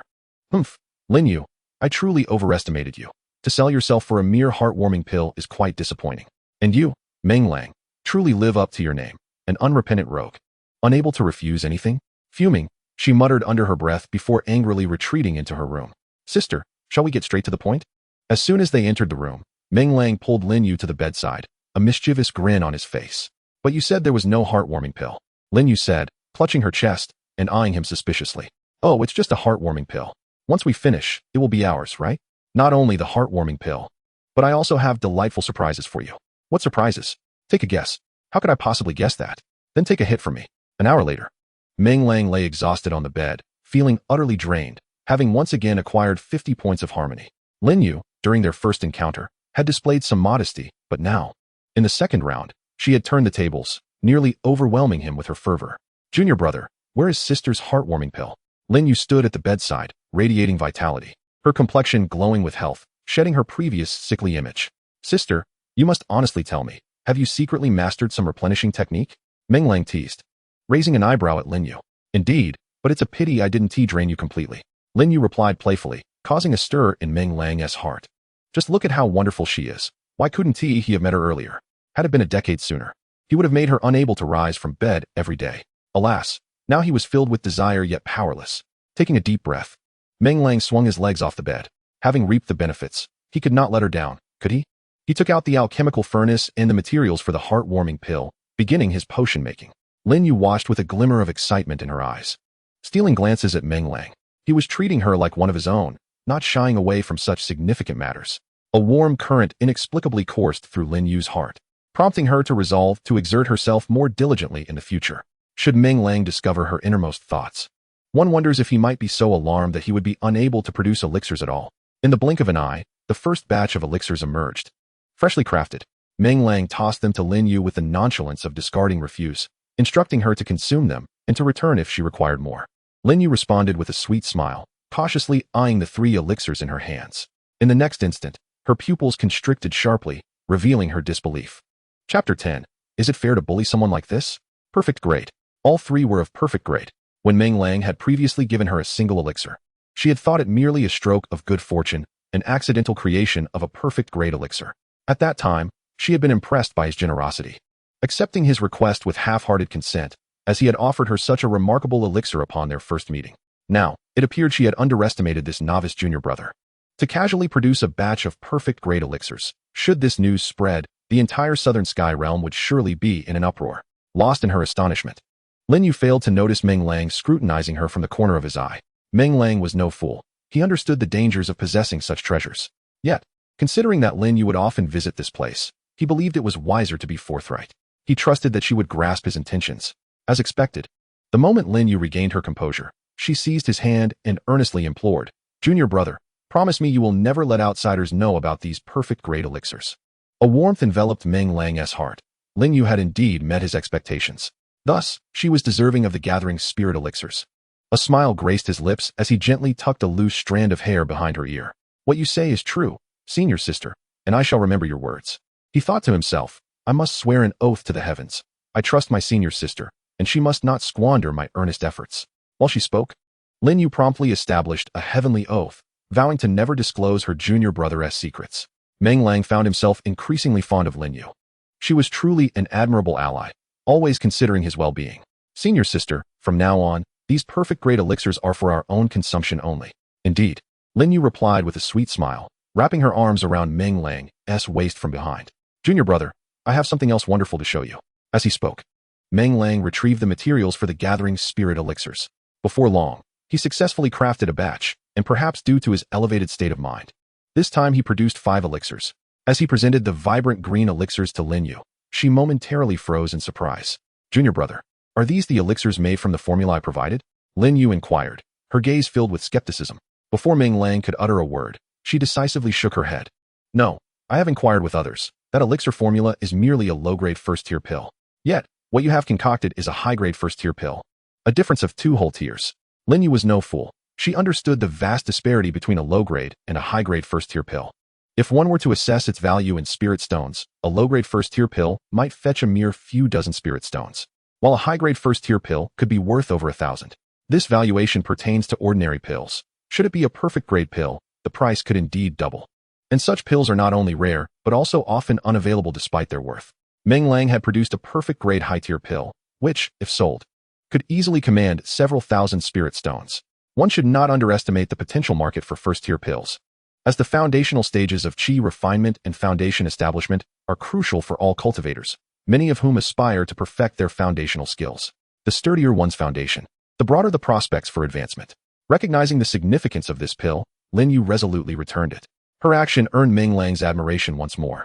Humph, Lin Yu, I truly overestimated you. To sell yourself for a mere heartwarming pill is quite disappointing. And you, Meng Lang, truly live up to your name, an unrepentant rogue. Unable to refuse anything? Fuming, she muttered under her breath before angrily retreating into her room. Sister, shall we get straight to the point? As soon as they entered the room, Meng Lang pulled Lin Yu to the bedside, a mischievous grin on his face. But you said there was no heartwarming pill, Lin Yu said, clutching her chest and eyeing him suspiciously. Oh, it's just a heartwarming pill. Once we finish, it will be ours, right? Not only the heartwarming pill, but I also have delightful surprises for you. What surprises? Take a guess. How could I possibly guess that? Then take a hit from me. An hour later, Meng Lang lay exhausted on the bed, feeling utterly drained, having once again acquired 50 points of harmony. Lin Yu, during their first encounter, had displayed some modesty, but now, in the second round, she had turned the tables, nearly overwhelming him with her fervor. Junior brother, where is sister's heartwarming pill? Lin Yu stood at the bedside, radiating vitality, her complexion glowing with health, shedding her previous sickly image. Sister, you must honestly tell me, have you secretly mastered some replenishing technique? Meng Lang teased, raising an eyebrow at Lin Yu. Indeed, but it's a pity I didn't tea drain you completely. Lin Yu replied playfully, causing a stir in Meng Lang's heart. Just look at how wonderful she is. Why couldn't he have met her earlier? Had it been a decade sooner, he would have made her unable to rise from bed every day. Alas, now he was filled with desire yet powerless. Taking a deep breath, Meng Lang swung his legs off the bed. Having reaped the benefits, he could not let her down, could he? He took out the alchemical furnace and the materials for the heartwarming pill, beginning his potion making. Lin Yu watched with a glimmer of excitement in her eyes. Stealing glances at Meng Lang, he was treating her like one of his own, not shying away from such significant matters. A warm current inexplicably coursed through Lin Yu's heart, prompting her to resolve to exert herself more diligently in the future, should Meng Lang discover her innermost thoughts. One wonders if he might be so alarmed that he would be unable to produce elixirs at all. In the blink of an eye, the first batch of elixirs emerged. Freshly crafted, Meng Lang tossed them to Lin Yu with the nonchalance of discarding refuse, instructing her to consume them and to return if she required more. Lin Yu responded with a sweet smile, cautiously eyeing the 3 elixirs in her hands. In the next instant, her pupils constricted sharply, revealing her disbelief. Chapter 10. Is it fair to bully someone like this? Perfect grade. All 3 were of perfect grade. When Meng Lang had previously given her a single elixir, she had thought it merely a stroke of good fortune an accidental creation of a perfect grade elixir. At that time, she had been impressed by his generosity, accepting his request with half-hearted consent, as he had offered her such a remarkable elixir upon their first meeting. Now, it appeared she had underestimated this novice junior brother. To casually produce a batch of perfect grade elixirs, should this news spread, the entire southern sky realm would surely be in an uproar. Lost in her astonishment, Lin Yu failed to notice Meng Lang scrutinizing her from the corner of his eye. Meng Lang was no fool. He understood the dangers of possessing such treasures. Yet, considering that Lin Yu would often visit this place, he believed it was wiser to be forthright. He trusted that she would grasp his intentions. As expected, the moment Lin Yu regained her composure, she seized his hand and earnestly implored, "Junior brother, promise me you will never let outsiders know about these perfect grade elixirs." A warmth enveloped Meng Lang's heart. Lin Yu had indeed met his expectations. Thus, she was deserving of the gathering spirit elixirs. A smile graced his lips as he gently tucked a loose strand of hair behind her ear. "What you say is true, senior sister, and I shall remember your words." He thought to himself, "I must swear an oath to the heavens. I trust my senior sister, and she must not squander my earnest efforts." While she spoke, Lin Yu promptly established a heavenly oath, vowing to never disclose her junior brother's secrets. Meng Lang found himself increasingly fond of Lin Yu. She was truly an admirable ally, always considering his well-being. "Senior sister, from now on, these perfect grade elixirs are for our own consumption only." "Indeed," Lin Yu replied with a sweet smile, wrapping her arms around Meng Lang's waist from behind. "Junior brother, I have something else wonderful to show you." As he spoke, Meng Lang retrieved the materials for the gathering spirit elixirs. Before long, he successfully crafted a batch, and perhaps due to his elevated state of mind, this time he produced 5 elixirs. As he presented the vibrant green elixirs to Lin Yu, she momentarily froze in surprise. "Junior brother, are these the elixirs made from the formula I provided?" Lin Yu inquired, her gaze filled with skepticism. Before Meng Lang could utter a word, she decisively shook her head. "No, I have inquired with others. That elixir formula is merely a low-grade first-tier pill. Yet, what you have concocted is a high-grade first-tier pill. A difference of 2 whole tiers." Lin Yu was no fool. She understood the vast disparity between a low-grade and a high-grade first-tier pill. If one were to assess its value in spirit stones, a low-grade first-tier pill might fetch a mere few dozen spirit stones, while a high-grade first-tier pill could be worth over 1,000. This valuation pertains to ordinary pills. Should it be a perfect-grade pill, the price could indeed double. And such pills are not only rare, but also often unavailable despite their worth. Meng Lang had produced a perfect-grade high-tier pill, which, if sold, could easily command several thousand spirit stones. One should not underestimate the potential market for first-tier pills, as the foundational stages of qi refinement and foundation establishment are crucial for all cultivators, many of whom aspire to perfect their foundational skills. The sturdier one's foundation, the broader the prospects for advancement. Recognizing the significance of this pill, Lin Yu resolutely returned it. Her action earned Meng Lang's admiration once more.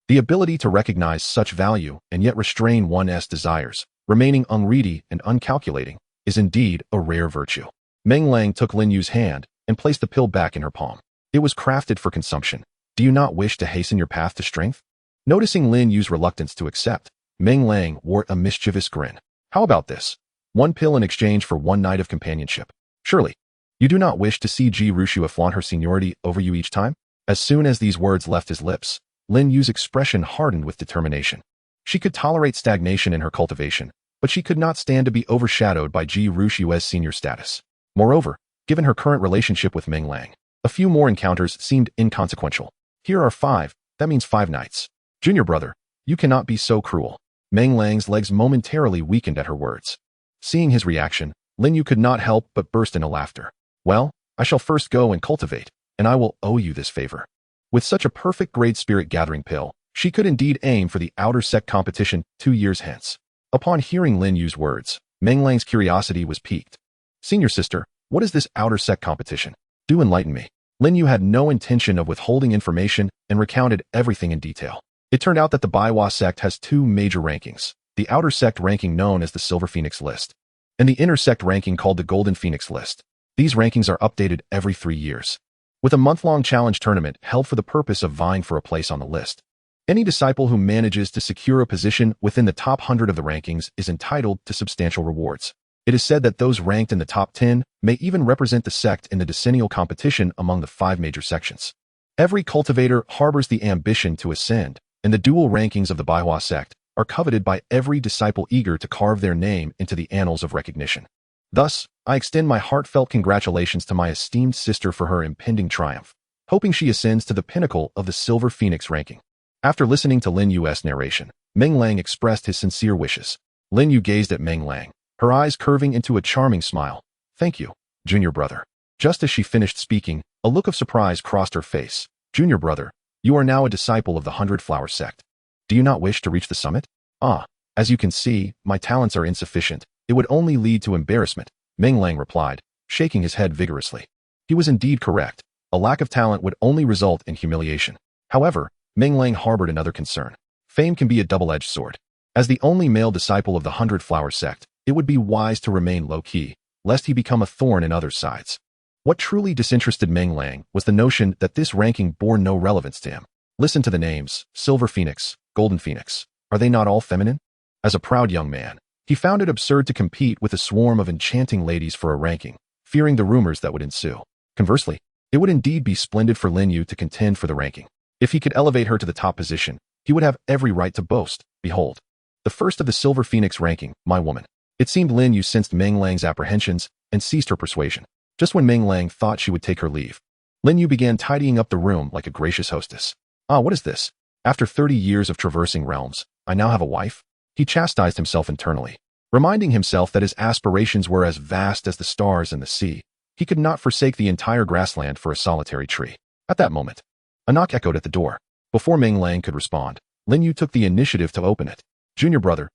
The ability to recognize such value and yet restrain one's desires, remaining unready and uncalculating, is indeed a rare virtue. Meng Lang took Lin Yu's hand and placed the pill back in her palm. "It was crafted for consumption. Do you not wish to hasten your path to strength?" Noticing Lin Yu's reluctance to accept, Meng Lang wore a mischievous grin. "How about this? 1 pill in exchange for 1 night of companionship. Surely, you do not wish to see Ji Rushua flaunt her seniority over you each time?" As soon as these words left his lips, Lin Yu's expression hardened with determination. She could tolerate stagnation in her cultivation, but she could not stand to be overshadowed by Ji Rushua's senior status. Moreover, given her current relationship with Meng Lang, a few more encounters seemed inconsequential. "Here are 5, that means 5 nights. Junior brother, you cannot be so cruel." Meng Lang's legs momentarily weakened at her words. Seeing his reaction, Lin Yu could not help but burst into laughter. "Well, I shall first go and cultivate, and I will owe you this favor." With such a perfect grade spirit gathering pill, she could indeed aim for the outer sect competition 2 years hence. Upon hearing Lin Yu's words, Meng Lang's curiosity was piqued. "Senior sister, what is this outer sect competition? Do enlighten me." Lin Yu had no intention of withholding information and recounted everything in detail. It turned out that the Baiwa sect has 2 major rankings, the outer sect ranking known as the Silver Phoenix list, and the inner sect ranking called the Golden Phoenix list. These rankings are updated every 3 years, with a month-long challenge tournament held for the purpose of vying for a place on the list. Any disciple who manages to secure a position within the top 100 of the rankings is entitled to substantial rewards. It is said that those ranked in the top 10 may even represent the sect in the decennial competition among the 5 major sections. Every cultivator harbors the ambition to ascend, and the dual rankings of the Baiwa sect are coveted by every disciple eager to carve their name into the annals of recognition. Thus, I extend my heartfelt congratulations to my esteemed sister for her impending triumph. hoping she ascends to the pinnacle of the Silver Phoenix ranking. After listening to Lin Yu's narration, Meng Lang expressed his sincere wishes. Lin Yu gazed at Meng Lang, her eyes curving into a charming smile. Thank you, junior brother. Just as she finished speaking, a look of surprise crossed her face. Junior brother, you are now a disciple of the 100 Flowers Sect. Do you not wish to reach the summit? Ah, as you can see, my talents are insufficient. It would only lead to embarrassment, Meng Lang replied, shaking his head vigorously. He was indeed correct. A lack of talent would only result in humiliation. However, Meng Lang harbored another concern. Fame can be a double-edged sword. As the only male disciple of the 100 Flowers Sect, it would be wise to remain low-key, lest he become a thorn in others' sides. What truly disinterested Meng Lang was the notion that this ranking bore no relevance to him. Listen to the names, Silver Phoenix, Golden Phoenix. Are they not all feminine? As a proud young man, he found it absurd to compete with a swarm of enchanting ladies for a ranking, fearing the rumors that would ensue. Conversely, it would indeed be splendid for Lin Yu to contend for the ranking. If he could elevate her to the top position, he would have every right to boast. Behold, the first of the Silver Phoenix ranking, my woman. It seemed Lin Yu sensed Meng Lang's apprehensions and ceased her persuasion. Just when Meng Lang thought she would take her leave, Lin Yu began tidying up the room like a gracious hostess. Ah, what is this? After 30 years of traversing realms, I now have a wife? He chastised himself internally, reminding himself that his aspirations were as vast as the stars and the sea. He could not forsake the entire grassland for a solitary tree. At that moment, a knock echoed at the door. Before Meng Lang could respond, Lin Yu took the initiative to open it. Junior brother,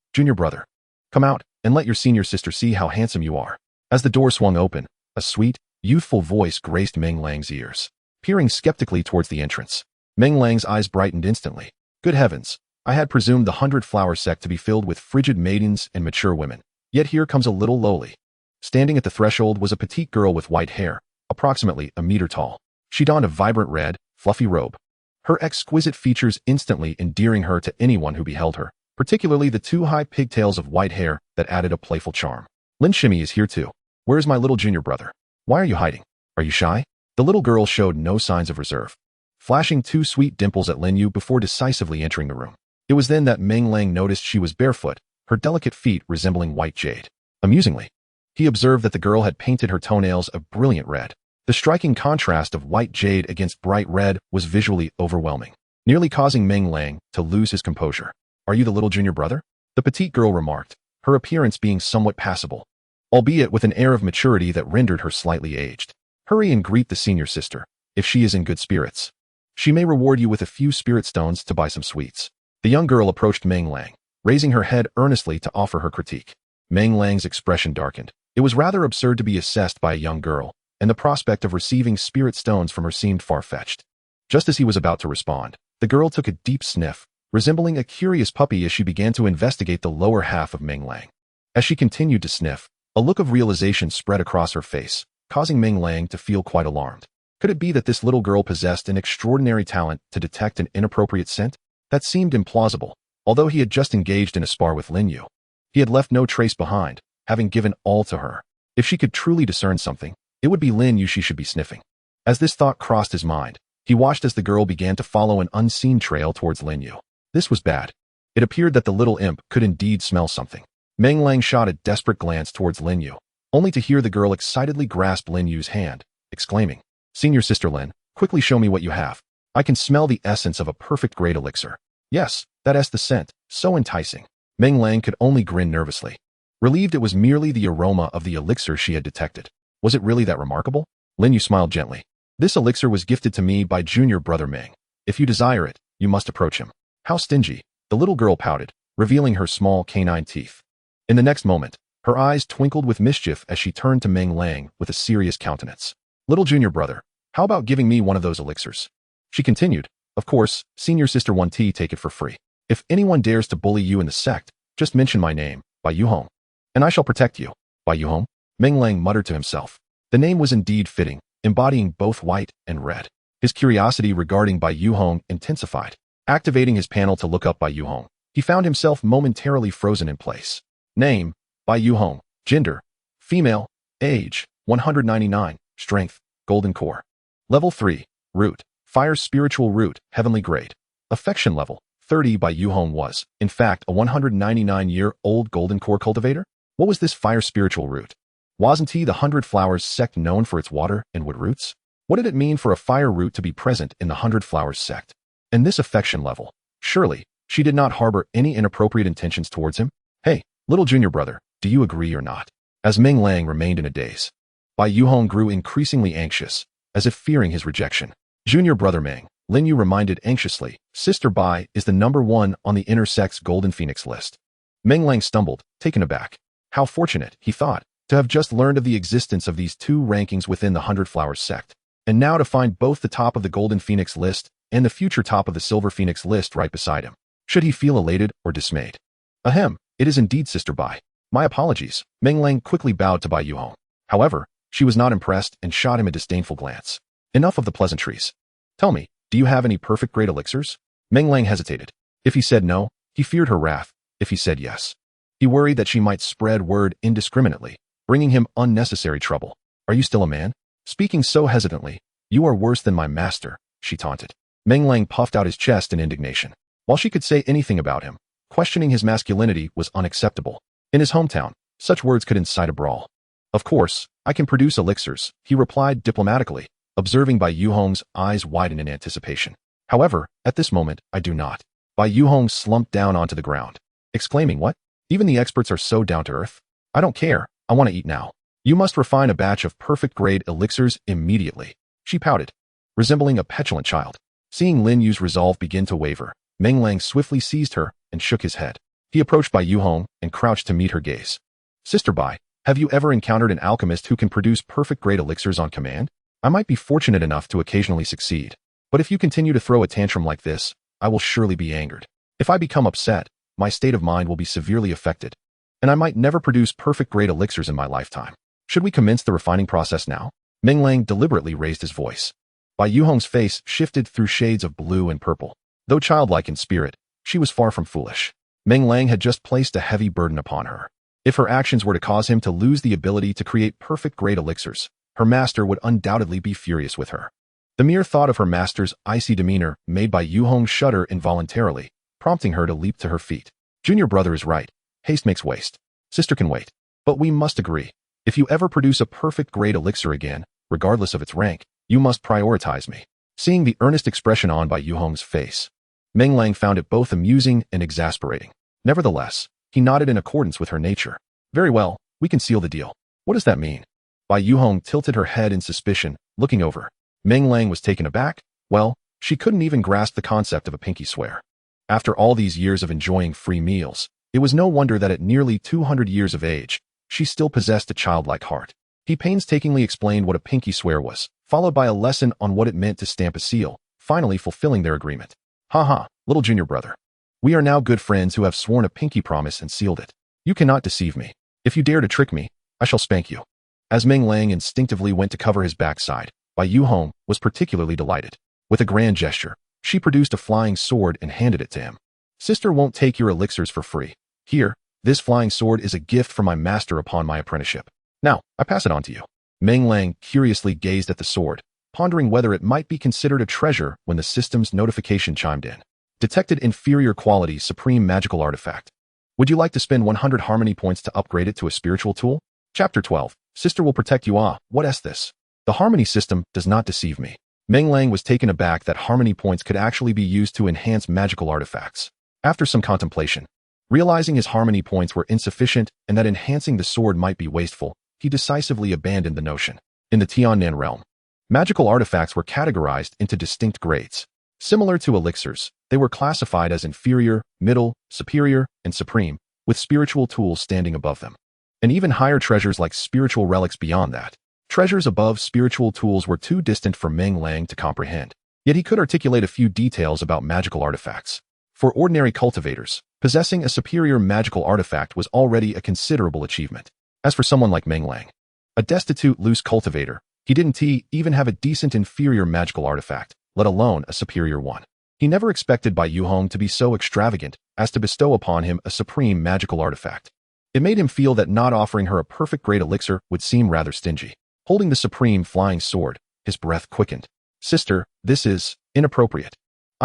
come out and let your senior sister see how handsome you are. As the door swung open, a sweet, youthful voice graced Meng Lang's ears. Peering skeptically towards the entrance, Meng Lang's eyes brightened instantly. Good heavens, I had presumed the 100 Flower Sect to be filled with frigid maidens and mature women. Yet here comes a little lowly. Standing at the threshold was a petite girl with white hair, approximately a meter tall. She donned a vibrant red, fluffy robe, her exquisite features instantly endearing her to anyone who beheld her, particularly the two high pigtails of white hair that added a playful charm. Lin Shimmy is here too. Where is my little junior brother? Why are you hiding? Are you shy? The little girl showed no signs of reserve, flashing two sweet dimples at Lin Yu before decisively entering the room. It was then that Meng Lang noticed she was barefoot, her delicate feet resembling white jade. Amusingly, he observed that the girl had painted her toenails a brilliant red. The striking contrast of white jade against bright red was visually overwhelming, nearly causing Meng Lang to lose his composure. Are you the little junior brother? The petite girl remarked, her appearance being somewhat passable, albeit with an air of maturity that rendered her slightly aged. Hurry and greet the senior sister, if she is in good spirits. She may reward you with a few spirit stones to buy some sweets. The young girl approached Meng Lang, raising her head earnestly to offer her critique. Meng Lang's expression darkened. It was rather absurd to be assessed by a young girl, and the prospect of receiving spirit stones from her seemed far-fetched. Just as he was about to respond, the girl took a deep sniff, resembling a curious puppy as she began to investigate the lower half of Meng Lang. As she continued to sniff, a look of realization spread across her face, causing Meng Lang to feel quite alarmed. Could it be that this little girl possessed an extraordinary talent to detect an inappropriate scent? That seemed implausible. Although he had just engaged in a spar with Lin Yu, he had left no trace behind, having given all to her. If she could truly discern something, it would be Lin Yu she should be sniffing. As this thought crossed his mind, he watched as the girl began to follow an unseen trail towards Lin Yu. This was bad. It appeared that the little imp could indeed smell something. Meng Lang shot a desperate glance towards Lin Yu, only to hear the girl excitedly grasp Lin Yu's hand, exclaiming, Senior Sister Lin, quickly show me what you have. I can smell the essence of a perfect great elixir. Yes, that is the scent, so enticing. Meng Lang could only grin nervously, relieved it was merely the aroma of the elixir she had detected. Was it really that remarkable? Lin Yu smiled gently. This elixir was gifted to me by junior brother Meng. If you desire it, you must approach him. How stingy. The little girl pouted, revealing her small canine teeth. In the next moment, her eyes twinkled with mischief as she turned to Meng Lang with a serious countenance. Little junior brother, how about giving me one of those elixirs? She continued, of course, senior sister 1T take it for free. If anyone dares to bully you in the sect, just mention my name, Bai Yuhong, and I shall protect you. Bai Yuhong? Meng Lang muttered to himself. The name was indeed fitting, embodying both white and red. His curiosity regarding Bai Yuhong intensified. Activating his panel to look up Bai Yuhong, he found himself momentarily frozen in place. Name, Bai Yuhong. Gender, female. Age, 199. Strength, golden core. Level 3, root, fire spiritual root, heavenly grade. Affection level, 30. Bai Yuhong was, in fact, a 199-year-old golden core cultivator? What was this fire spiritual root? Wasn't he the 100 Flowers Sect known for its water and wood roots? What did it mean for a fire root to be present in the 100 Flowers Sect? And this affection level. Surely, she did not harbor any inappropriate intentions towards him? Hey, little junior brother, do you agree or not? As Meng Lang remained in a daze, Bai Yuhong grew increasingly anxious, as if fearing his rejection. Junior brother Meng, Lin Yu reminded anxiously, Sister Bai is the #1 on the inner sect's Golden Phoenix list. Meng Lang stumbled, taken aback. How fortunate, he thought, to have just learned of the existence of these two rankings within the 100 Flowers Sect, and now to find both the top of the Golden Phoenix list and the future top of the Silver Phoenix list right beside him. Should he feel elated or dismayed? Ahem, it is indeed Sister Bai. My apologies. Meng Lang quickly bowed to Bai Yuhong. However, she was not impressed and shot him a disdainful glance. Enough of the pleasantries. Tell me, do you have any perfect grade elixirs? Meng Lang hesitated. If he said no, he feared her wrath. If he said yes, he worried that she might spread word indiscriminately, bringing him unnecessary trouble. Are you still a man? Speaking so hesitantly, you are worse than my master, she taunted. Meng Lang puffed out his chest in indignation. While she could say anything about him, questioning his masculinity was unacceptable. In his hometown, such words could incite a brawl. Of course, I can produce elixirs, he replied diplomatically, observing Bai Yuhong's eyes widen in anticipation. However, at this moment, I do not. Bai Yuhong slumped down onto the ground, exclaiming, what? Even the experts are so down to earth? I don't care, I want to eat now. You must refine a batch of perfect grade elixirs immediately. She pouted, resembling a petulant child. Seeing Lin Yu's resolve begin to waver, Meng Lang swiftly seized her and shook his head. He approached Bai Yuhong and crouched to meet her gaze. Sister Bai, have you ever encountered an alchemist who can produce perfect grade elixirs on command? I might be fortunate enough to occasionally succeed, but if you continue to throw a tantrum like this, I will surely be angered. If I become upset, my state of mind will be severely affected, and I might never produce perfect grade elixirs in my lifetime. Should we commence the refining process now? Meng Lang deliberately raised his voice. Bai Yuhong's face shifted through shades of blue and purple. Though childlike in spirit, she was far from foolish. Meng Lang had just placed a heavy burden upon her. If her actions were to cause him to lose the ability to create perfect grade elixirs, her master would undoubtedly be furious with her. The mere thought of her master's icy demeanor made Bai Yuhong shudder involuntarily, prompting her to leap to her feet. Junior brother is right. Haste makes waste. Sister can wait. But we must agree. If you ever produce a perfect grade elixir again, regardless of its rank, you must prioritize me. Seeing the earnest expression on Bai Yuhong's face, Meng Lang found it both amusing and exasperating. Nevertheless, he nodded in accordance with her nature. Very well, we can seal the deal. What does that mean? Bai Yuhong tilted her head in suspicion, looking over. Meng Lang was taken aback. Well, she couldn't even grasp the concept of a pinky swear. After all these years of enjoying free meals, it was no wonder that at nearly 200 years of age, she still possessed a childlike heart. He painstakingly explained what a pinky swear was, followed by a lesson on what it meant to stamp a seal, finally fulfilling their agreement. Ha, little junior brother. We are now good friends who have sworn a pinky promise and sealed it. You cannot deceive me. If you dare to trick me, I shall spank you. As Meng Lang instinctively went to cover his backside, Bai Yuhong was particularly delighted. With a grand gesture, she produced a flying sword and handed it to him. Sister won't take your elixirs for free. Here, this flying sword is a gift from my master upon my apprenticeship. Now, I pass it on to you. Meng Lang curiously gazed at the sword, pondering whether it might be considered a treasure when the system's notification chimed in. Detected inferior quality supreme magical artifact. Would you like to spend 100 harmony points to upgrade it to a spiritual tool? Chapter 12. Sister will protect you. What is this? The harmony system does not deceive me. Meng Lang was taken aback that harmony points could actually be used to enhance magical artifacts. After some contemplation, realizing his harmony points were insufficient and that enhancing the sword might be wasteful, he decisively abandoned the notion. In the Tiannan realm, magical artifacts were categorized into distinct grades. Similar to elixirs, they were classified as inferior, middle, superior, and supreme, with spiritual tools standing above them. And even higher treasures like spiritual relics beyond that. Treasures above spiritual tools were too distant for Meng Lang to comprehend. Yet he could articulate a few details about magical artifacts. For ordinary cultivators, possessing a superior magical artifact was already a considerable achievement. As for someone like Meng Lang, a destitute loose cultivator, he didn't even have a decent inferior magical artifact, let alone a superior one. He never expected Bai Yuhong to be so extravagant as to bestow upon him a supreme magical artifact. It made him feel that not offering her a perfect grade elixir would seem rather stingy. Holding the supreme flying sword, his breath quickened. Sister, this is inappropriate.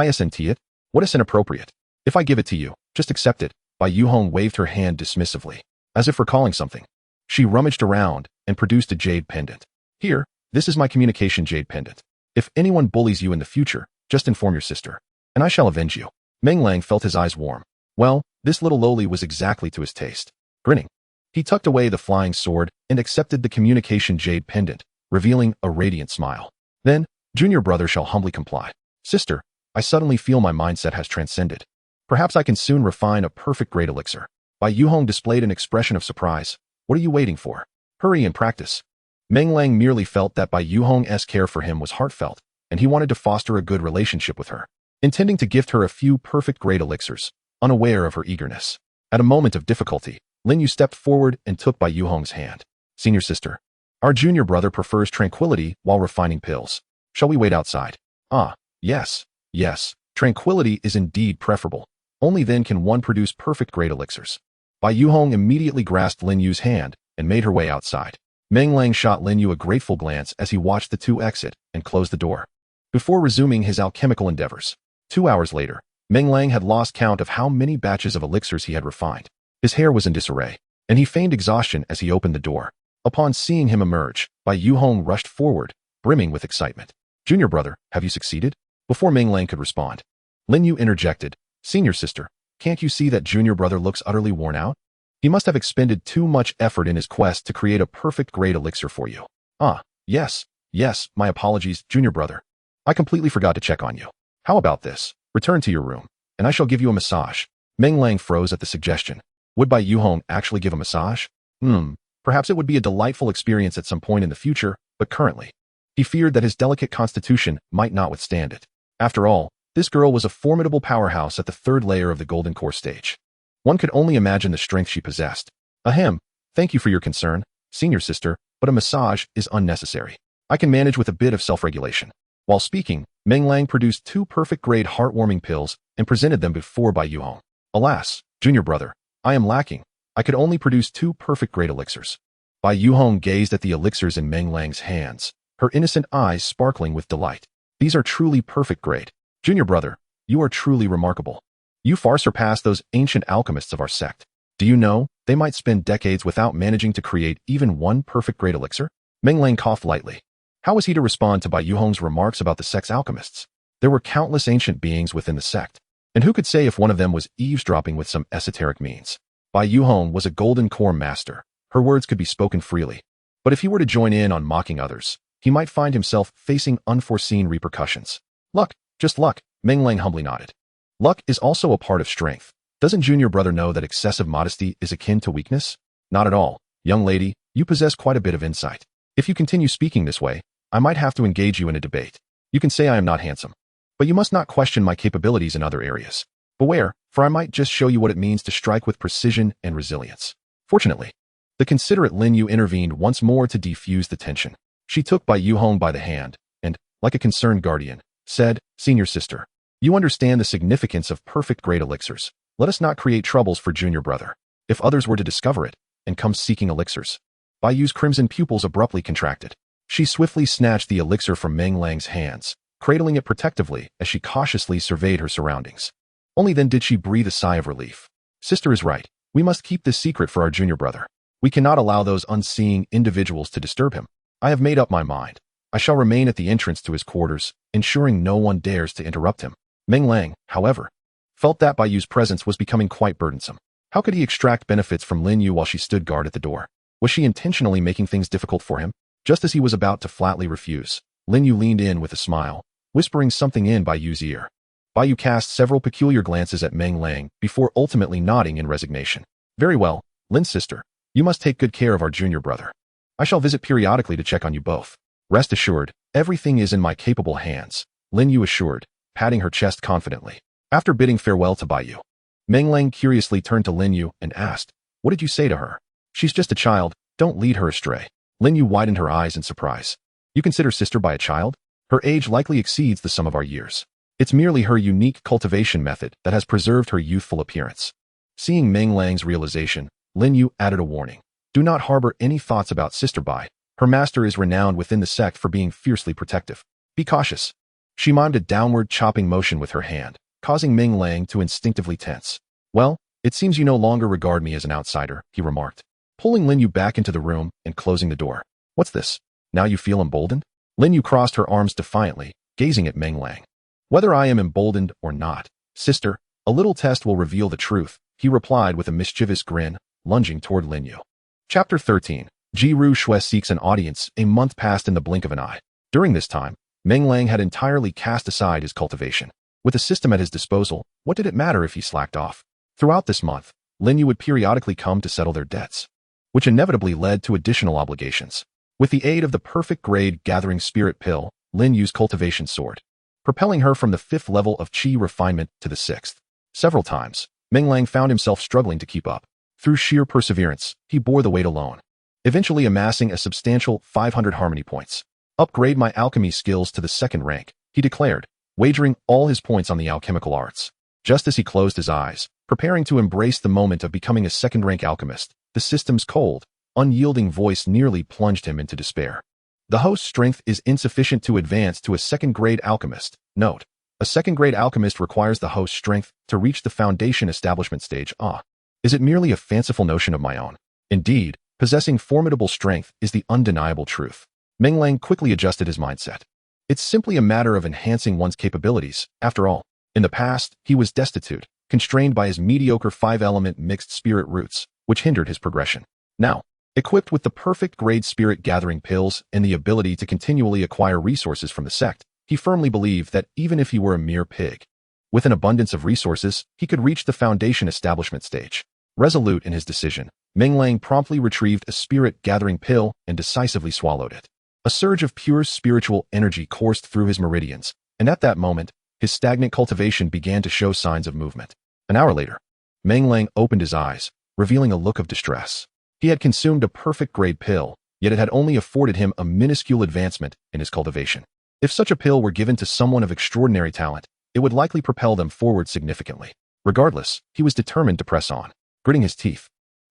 Isn't it? What is inappropriate? If I give it to you, just accept it. Bai Yuhong waved her hand dismissively, as if recalling something. She rummaged around and produced a jade pendant. Here, This is my communication jade pendant. If anyone bullies you in the future, just inform your sister, and I shall avenge you. Meng Lang felt his eyes warm. Well, this little loli was exactly to his taste. Grinning, he tucked away the flying sword and accepted the communication jade pendant, revealing a radiant smile. Then, junior brother shall humbly comply. Sister, I suddenly feel my mindset has transcended. Perhaps I can soon refine a perfect great elixir. Bai Yuhong displayed an expression of surprise. What are you waiting for? Hurry and practice. Meng Lang merely felt that Bai Yuhong's care for him was heartfelt, and he wanted to foster a good relationship with her, intending to gift her a few perfect great elixirs, unaware of her eagerness. At a moment of difficulty, Lin Yu stepped forward and took Bai Yuhong's hand. Senior sister, our junior brother prefers tranquility while refining pills. Shall we wait outside? Ah, yes, yes, tranquility is indeed preferable. Only then can one produce perfect great elixirs. Bai Yuhong immediately grasped Lin Yu's hand and made her way outside. Meng Lang shot Lin Yu a grateful glance as he watched the two exit and close the door, before resuming his alchemical endeavors. 2 hours later, Meng Lang had lost count of how many batches of elixirs he had refined. His hair was in disarray, and he feigned exhaustion as he opened the door. Upon seeing him emerge, Bai Yuhong rushed forward, brimming with excitement. Junior brother, have you succeeded? Before Meng Lang could respond, Lin Yu interjected, Senior sister, can't you see that junior brother looks utterly worn out? He must have expended too much effort in his quest to create a perfect great elixir for you. Ah, yes, my apologies, junior brother. I completely forgot to check on you. How about this? Return to your room, and I shall give you a massage. Meng Lang froze at the suggestion. Would Bai Yuhong actually give a massage? Perhaps it would be a delightful experience at some point in the future, but currently, he feared that his delicate constitution might not withstand it. After all, this girl was a formidable powerhouse at the third layer of the Golden Core stage. One could only imagine the strength she possessed. Ahem, thank you for your concern, senior sister, but a massage is unnecessary. I can manage with a bit of self-regulation. While speaking, Meng Lang produced 2 perfect-grade heartwarming pills and presented them before Bai Yuhong. Alas, junior brother, I am lacking. I could only produce 2 perfect-grade elixirs. Bai Yuhong gazed at the elixirs in Meng Lang's hands, her innocent eyes sparkling with delight. These are truly perfect grade. Junior brother, you are truly remarkable. You far surpass those ancient alchemists of our sect. Do you know, they might spend decades without managing to create even one perfect grade elixir? Meng Lang coughed lightly. How was he to respond to Bai Yuhong's remarks about the sect's alchemists? There were countless ancient beings within the sect, and who could say if one of them was eavesdropping with some esoteric means? Bai Yuhong was a golden core master. Her words could be spoken freely. But if he were to join in on mocking others, he might find himself facing unforeseen repercussions. Luck, just luck, Meng Lang humbly nodded. Luck is also a part of strength. Doesn't junior brother know that excessive modesty is akin to weakness? Not at all. Young lady, you possess quite a bit of insight. If you continue speaking this way, I might have to engage you in a debate. You can say I am not handsome, but you must not question my capabilities in other areas. Beware, for I might just show you what it means to strike with precision and resilience. Fortunately, the considerate Lin Yu intervened once more to defuse the tension. She took Bai Yuhong by the hand and, like a concerned guardian, said, Senior sister, you understand the significance of perfect grade elixirs. Let us not create troubles for junior brother. If others were to discover it and come seeking elixirs. Bai Yu's crimson pupils abruptly contracted. She swiftly snatched the elixir from Meng Lang's hands, cradling it protectively as she cautiously surveyed her surroundings. Only then did she breathe a sigh of relief. Sister is right. We must keep this secret for our junior brother. We cannot allow those unseeing individuals to disturb him. I have made up my mind. I shall remain at the entrance to his quarters, ensuring no one dares to interrupt him. Meng Lang, however, felt that Bai Yu's presence was becoming quite burdensome. How could he extract benefits from Lin Yu while she stood guard at the door? Was she intentionally making things difficult for him? Just as he was about to flatly refuse, Lin Yu leaned in with a smile, whispering something in Bai Yu's ear. Bai Yu cast several peculiar glances at Meng Lang before ultimately nodding in resignation. Very well, Lin's sister, you must take good care of our junior brother. I shall visit periodically to check on you both. Rest assured, everything is in my capable hands, Lin Yu assured, patting her chest confidently. After bidding farewell to Bai Yu, Meng Lang curiously turned to Lin Yu and asked, what did you say to her? She's just a child, don't lead her astray. Lin Yu widened her eyes in surprise. You consider sister by a child? Her age likely exceeds the sum of our years. It's merely her unique cultivation method that has preserved her youthful appearance. Seeing Meng Lang's realization, Lin Yu added a warning. Do not harbor any thoughts about Sister Bai. Her master is renowned within the sect for being fiercely protective. Be cautious. She mimed a downward chopping motion with her hand, causing Meng Lang to instinctively tense. Well, it seems you no longer regard me as an outsider, he remarked, pulling Lin Yu back into the room and closing the door. What's this? Now you feel emboldened? Lin Yu crossed her arms defiantly, gazing at Meng Lang. Whether I am emboldened or not, sister, a little test will reveal the truth, he replied with a mischievous grin, lunging toward Lin Yu. Chapter 13. Jiru Shui seeks an audience. A month passed in the blink of an eye. During this time, Meng Lang had entirely cast aside his cultivation. With a system at his disposal, what did it matter if he slacked off? Throughout this month, Lin Yu would periodically come to settle their debts, which inevitably led to additional obligations. With the aid of the perfect grade gathering spirit pill, Lin Yu's cultivation soared, propelling her from the 5th level of qi refinement to the 6th. Several times, Meng Lang found himself struggling to keep up. Through sheer perseverance, he bore the weight alone, eventually amassing a substantial 500 harmony points. Upgrade my alchemy skills to the 2nd rank, he declared, wagering all his points on the alchemical arts. Just as he closed his eyes, preparing to embrace the moment of becoming a 2nd-rank alchemist, the system's cold, unyielding voice nearly plunged him into despair. The host's strength is insufficient to advance to a 2nd-grade alchemist. Note: a 2nd-grade alchemist requires the host's strength to reach the foundation establishment stage. Is it merely a fanciful notion of my own? Indeed, possessing formidable strength is the undeniable truth. Meng Lang quickly adjusted his mindset. It's simply a matter of enhancing one's capabilities, after all. In the past, he was destitute, constrained by his mediocre 5-element mixed spirit roots, which hindered his progression. Now, equipped with the perfect grade spirit gathering pills and the ability to continually acquire resources from the sect, he firmly believed that even if he were a mere pig, with an abundance of resources, he could reach the foundation establishment stage. Resolute in his decision, Meng Lang promptly retrieved a spirit gathering pill and decisively swallowed it. A surge of pure spiritual energy coursed through his meridians, and at that moment, his stagnant cultivation began to show signs of movement. An hour later, Meng Lang opened his eyes, revealing a look of distress. He had consumed a perfect grade pill, yet it had only afforded him a minuscule advancement in his cultivation. If such a pill were given to someone of extraordinary talent, it would likely propel them forward significantly. Regardless, he was determined to press on. Gritting his teeth,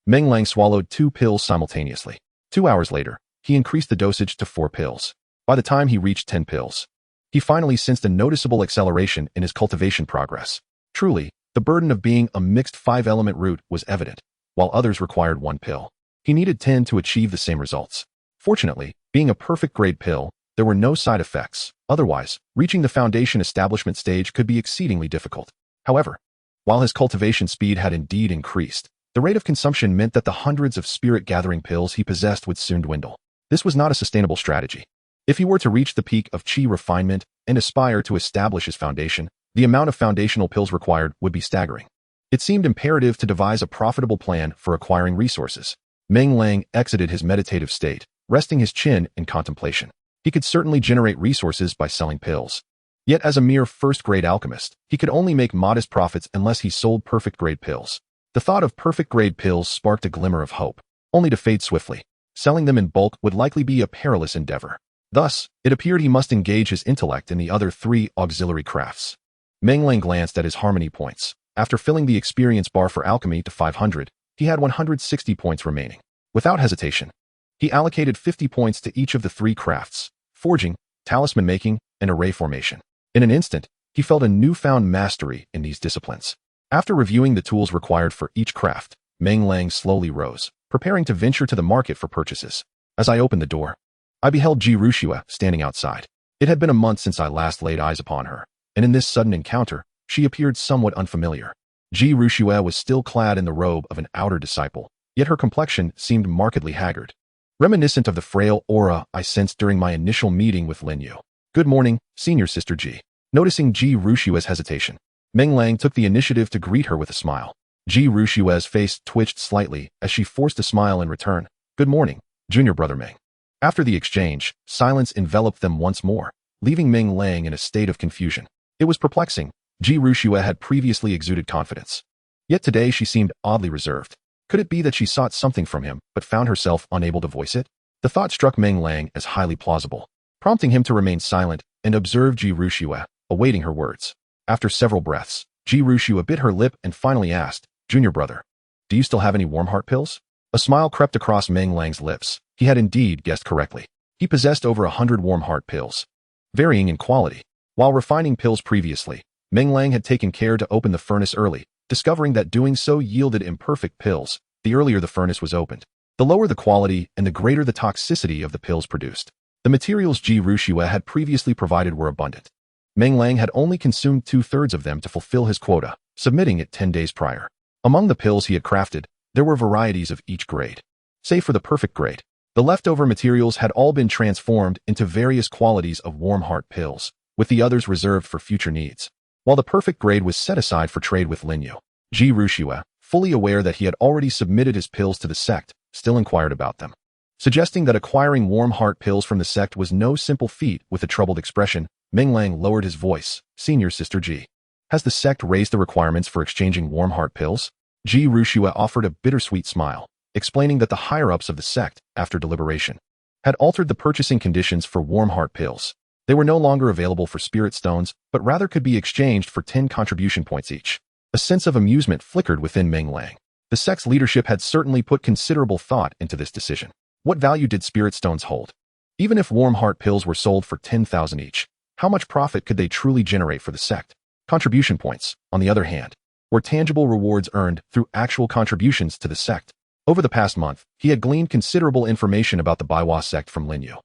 Meng Lang swallowed 2 pills simultaneously. 2 hours later, he increased the dosage to 4 pills. By the time he reached 10 pills, he finally sensed a noticeable acceleration in his cultivation progress. Truly, the burden of being a mixed 5-element root was evident, while others required 1 pill. He needed 10 to achieve the same results. Fortunately, being a perfect grade pill, there were no side effects. Otherwise, reaching the foundation establishment stage could be exceedingly difficult. However, while his cultivation speed had indeed increased, the rate of consumption meant that the hundreds of spirit-gathering pills he possessed would soon dwindle. This was not a sustainable strategy. If he were to reach the peak of qi refinement and aspire to establish his foundation, the amount of foundational pills required would be staggering. It seemed imperative to devise a profitable plan for acquiring resources. Meng Lang exited his meditative state, resting his chin in contemplation. He could certainly generate resources by selling pills. Yet as a mere 1st-grade alchemist, he could only make modest profits unless he sold perfect-grade pills. The thought of perfect-grade pills sparked a glimmer of hope, only to fade swiftly. Selling them in bulk would likely be a perilous endeavor. Thus, it appeared he must engage his intellect in the other 3 auxiliary crafts. Meng Lang glanced at his harmony points. After filling the experience bar for alchemy to 500, he had 160 points remaining. Without hesitation, he allocated 50 points to each of the 3 crafts: forging, talisman making, and array formation. In an instant, he felt a newfound mastery in these disciplines. After reviewing the tools required for each craft, Meng Lang slowly rose, preparing to venture to the market for purchases. As I opened the door, I beheld Jiru Shui standing outside. It had been a month since I last laid eyes upon her, and in this sudden encounter, she appeared somewhat unfamiliar. Jiru Shui was still clad in the robe of an outer disciple, yet her complexion seemed markedly haggard, reminiscent of the frail aura I sensed during my initial meeting with Lin Yu. Good morning, senior sister Ji. Noticing Jiru Shui's hesitation, Meng Lang took the initiative to greet her with a smile. Jiru Shui's face twitched slightly as she forced a smile in return. Good morning, junior brother Meng. After the exchange, silence enveloped them once more, leaving Meng Lang in a state of confusion. It was perplexing. Jiru Shui had previously exuded confidence, yet today she seemed oddly reserved. Could it be that she sought something from him but found herself unable to voice it? The thought struck Meng Lang as highly plausible, prompting him to remain silent and observe Jiru Shui, awaiting her words. After several breaths, Jiru Shui bit her lip and finally asked, Junior brother, do you still have any warm heart pills? A smile crept across Meng Lang's lips. He had indeed guessed correctly. He possessed over 100 warm heart pills, varying in quality. While refining pills previously, Meng Lang had taken care to open the furnace early, discovering that doing so yielded imperfect pills. The earlier the furnace was opened, the lower the quality and the greater the toxicity of the pills produced. The materials Ji Ruxue had previously provided were abundant. Meng Lang had only consumed 2/3 of them to fulfill his quota, submitting it 10 days prior. Among the pills he had crafted, there were varieties of each grade. Save for the perfect grade, the leftover materials had all been transformed into various qualities of warm heart pills, with the others reserved for future needs. While the perfect grade was set aside for trade with Linyu, Ji Ruxue, fully aware that he had already submitted his pills to the sect, still inquired about them. Suggesting that acquiring warm heart pills from the sect was no simple feat. With a troubled expression, Meng Lang lowered his voice. Senior Sister Ji, has the sect raised the requirements for exchanging warm heart pills? Ji Ruxue offered a bittersweet smile, explaining that the higher-ups of the sect, after deliberation, had altered the purchasing conditions for warm heart pills. They were no longer available for spirit stones, but rather could be exchanged for 10 contribution points each. A sense of amusement flickered within Meng Lang. The sect's leadership had certainly put considerable thought into this decision. What value did spirit stones hold? Even if warm heart pills were sold for 10,000 each, how much profit could they truly generate for the sect? Contribution points, on the other hand, were tangible rewards earned through actual contributions to the sect. Over the past month, he had gleaned considerable information about the Baiwa sect from Linyu.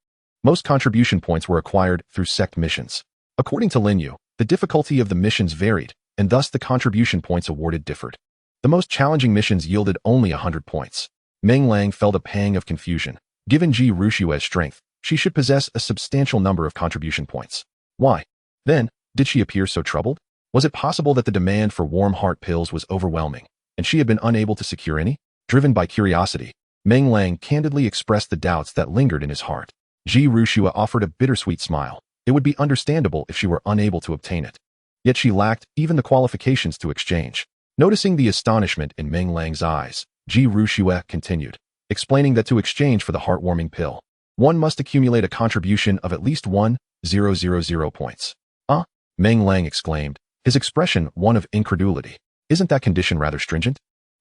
Most contribution points were acquired through sect missions. According to Linyu, the difficulty of the missions varied, and thus the contribution points awarded differed. The most challenging missions yielded only 100 points. Meng Lang felt a pang of confusion. Given Ji Ruxue's strength, she should possess a substantial number of contribution points. Why, then, did she appear so troubled? Was it possible that the demand for warm heart pills was overwhelming, and she had been unable to secure any? Driven by curiosity, Meng Lang candidly expressed the doubts that lingered in his heart. Ji Ruxue offered a bittersweet smile. It would be understandable if she were unable to obtain it. Yet she lacked even the qualifications to exchange. Noticing the astonishment in Meng Lang's eyes, Ji Ruxue continued, explaining that to exchange for the heartwarming pill, one must accumulate a contribution of at least 1,000 points. Meng Lang exclaimed, his expression one of incredulity. Isn't that condition rather stringent?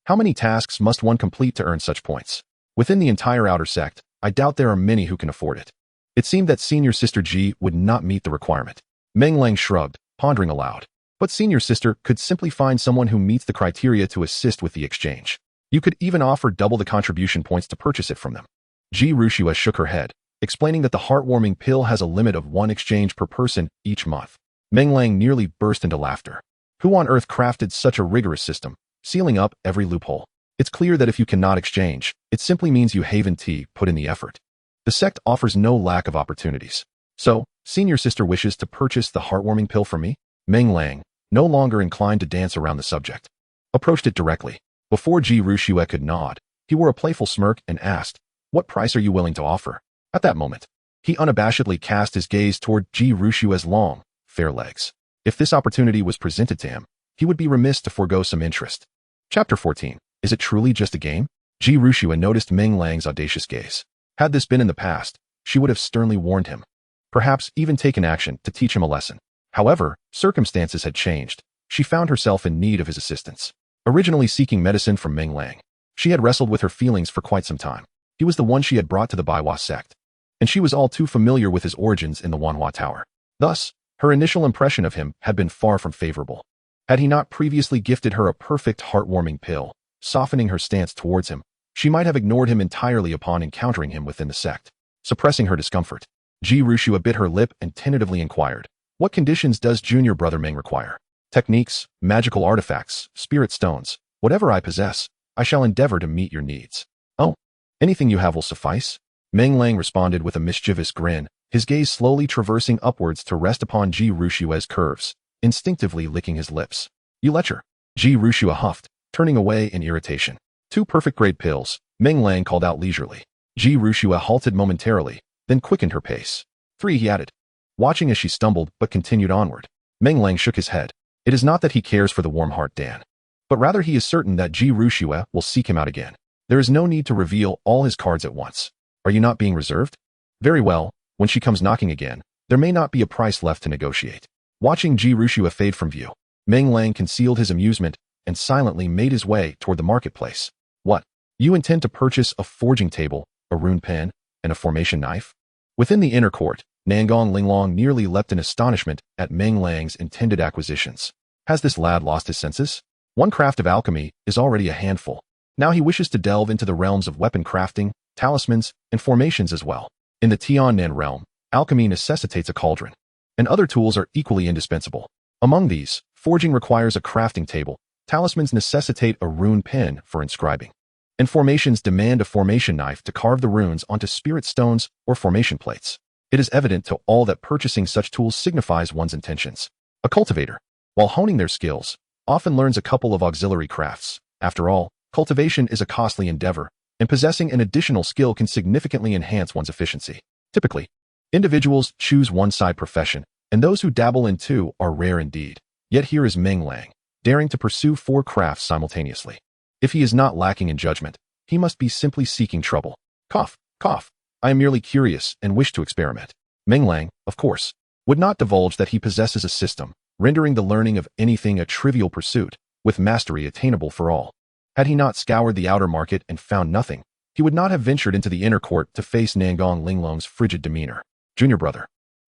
How many tasks must one complete to earn such points? Within the entire outer sect, I doubt there are many who can afford it. It seemed that Senior Sister Ji would not meet the requirement. Meng Lang shrugged, pondering aloud. But Senior Sister could simply find someone who meets the criteria to assist with the exchange. You could even offer double the contribution points to purchase it from them. Ji Ruxue shook her head, explaining that the heartwarming pill has a limit of 1 exchange per person each month. Meng Lang nearly burst into laughter. Who on earth crafted such a rigorous system, sealing up every loophole? It's clear that if you cannot exchange, it simply means you haven't put in the effort. The sect offers no lack of opportunities. So, Senior Sister wishes to purchase the heartwarming pill from me? Meng Lang, no longer inclined to dance around the subject, approached it directly. Before Ji Ruxue could nod, he wore a playful smirk and asked, "What price are you willing to offer?" At that moment, he unabashedly cast his gaze toward Ji Ruxue's long, fair legs. If this opportunity was presented to him, he would be remiss to forego some interest. Chapter 14. Is it truly just a game? Ji Ruxue noticed Meng Lang's audacious gaze. Had this been in the past, she would have sternly warned him, perhaps even taken action to teach him a lesson. However, circumstances had changed. She found herself in need of his assistance. Originally seeking medicine from Meng Lang, she had wrestled with her feelings for quite some time. He was the one she had brought to the Baiwa sect, and she was all too familiar with his origins in the Wanhua Tower. Thus, her initial impression of him had been far from favorable. Had he not previously gifted her a perfect heartwarming pill, softening her stance towards him, she might have ignored him entirely upon encountering him within the sect. Suppressing her discomfort, Ji Ruxue bit her lip and tentatively inquired, "What conditions does junior brother Meng require?" "Techniques, magical artifacts, spirit stones, whatever I possess, I shall endeavor to meet your needs." "Oh, anything you have will suffice?" Meng Lang responded with a mischievous grin, his gaze slowly traversing upwards to rest upon Ji Ruxue's curves, instinctively licking his lips. "You lecher." Ji Ruxue huffed, turning away in irritation. 2 perfect-grade pills, Meng Lang called out leisurely. Ji Ruxue halted momentarily, then quickened her pace. 3, he added, watching as she stumbled but continued onward. Meng Lang shook his head. It is not that he cares for the warm heart Dan, but rather he is certain that Ji Ruxue will seek him out again. There is no need to reveal all his cards at once. Are you not being reserved? Very well, when she comes knocking again, there may not be a price left to negotiate. Watching Ji Ruxue fade from view, Meng Lang concealed his amusement and silently made his way toward the marketplace. What? You intend to purchase a forging table, a rune pen, and a formation knife? Within the inner court, Nangong Linglong nearly leapt in astonishment at Meng Lang's intended acquisitions. Has this lad lost his senses? One craft of alchemy is already a handful. Now he wishes to delve into the realms of weapon crafting, talismans, and formations as well. In the Tiannan realm, alchemy necessitates a cauldron, and other tools are equally indispensable. Among these, forging requires a crafting table, talismans necessitate a rune pen for inscribing, and formations demand a formation knife to carve the runes onto spirit stones or formation plates. It is evident to all that purchasing such tools signifies one's intentions. A cultivator, while honing their skills, often learns a couple of auxiliary crafts. After all, cultivation is a costly endeavor, and possessing an additional skill can significantly enhance one's efficiency. Typically, individuals choose one side profession, and those who dabble in two are rare indeed. Yet here is Meng Lang, daring to pursue 4 crafts simultaneously. If he is not lacking in judgment, he must be simply seeking trouble. Cough, cough. I am merely curious and wish to experiment. Meng Lang, of course, would not divulge that he possesses a system, rendering the learning of anything a trivial pursuit, with mastery attainable for all. Had he not scoured the outer market and found nothing, he would not have ventured into the inner court to face Nangong Linglong's frigid demeanor. Junior brother,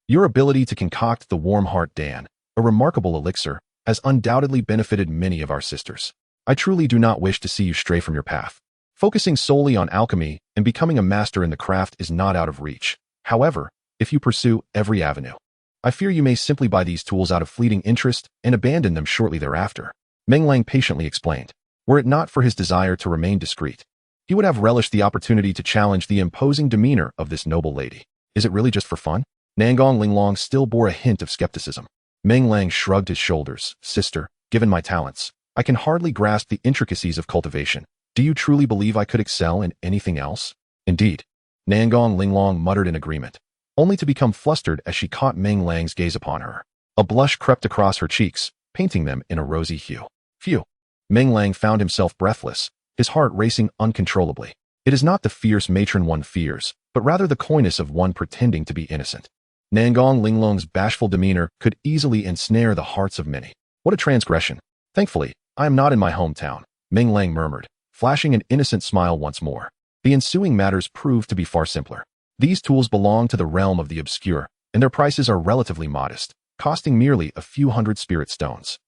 your ability to concoct the warm heart Dan, a remarkable elixir, has undoubtedly benefited many of our sisters. I truly do not wish to see you stray from your path. Focusing solely on alchemy and becoming a master in the craft is not out of reach. However, if you pursue every avenue, I fear you may simply buy these tools out of fleeting interest and abandon them shortly thereafter. Meng Lang patiently explained. Were it not for his desire to remain discreet, he would have relished the opportunity to challenge the imposing demeanor of this noble lady. Is it really just for fun? Nangong Linglong still bore a hint of skepticism. Meng Lang shrugged his shoulders. Sister, given my talents, I can hardly grasp the intricacies of cultivation. Do you truly believe I could excel in anything else? Indeed. Nangong Linglong muttered in agreement, only to become flustered as she caught Meng Lang's gaze upon her. A blush crept across her cheeks, painting them in a rosy hue. Phew. Meng Lang found himself breathless, his heart racing uncontrollably. It is not the fierce matron one fears, but rather the coyness of one pretending to be innocent. Nangong Linglong's bashful demeanor could easily ensnare the hearts of many. What a transgression. Thankfully, I am not in my hometown, Meng Lang murmured, flashing an innocent smile once more. The ensuing matters proved to be far simpler. These tools belong to the realm of the obscure, and their prices are relatively modest, costing merely a few hundred spirit stones.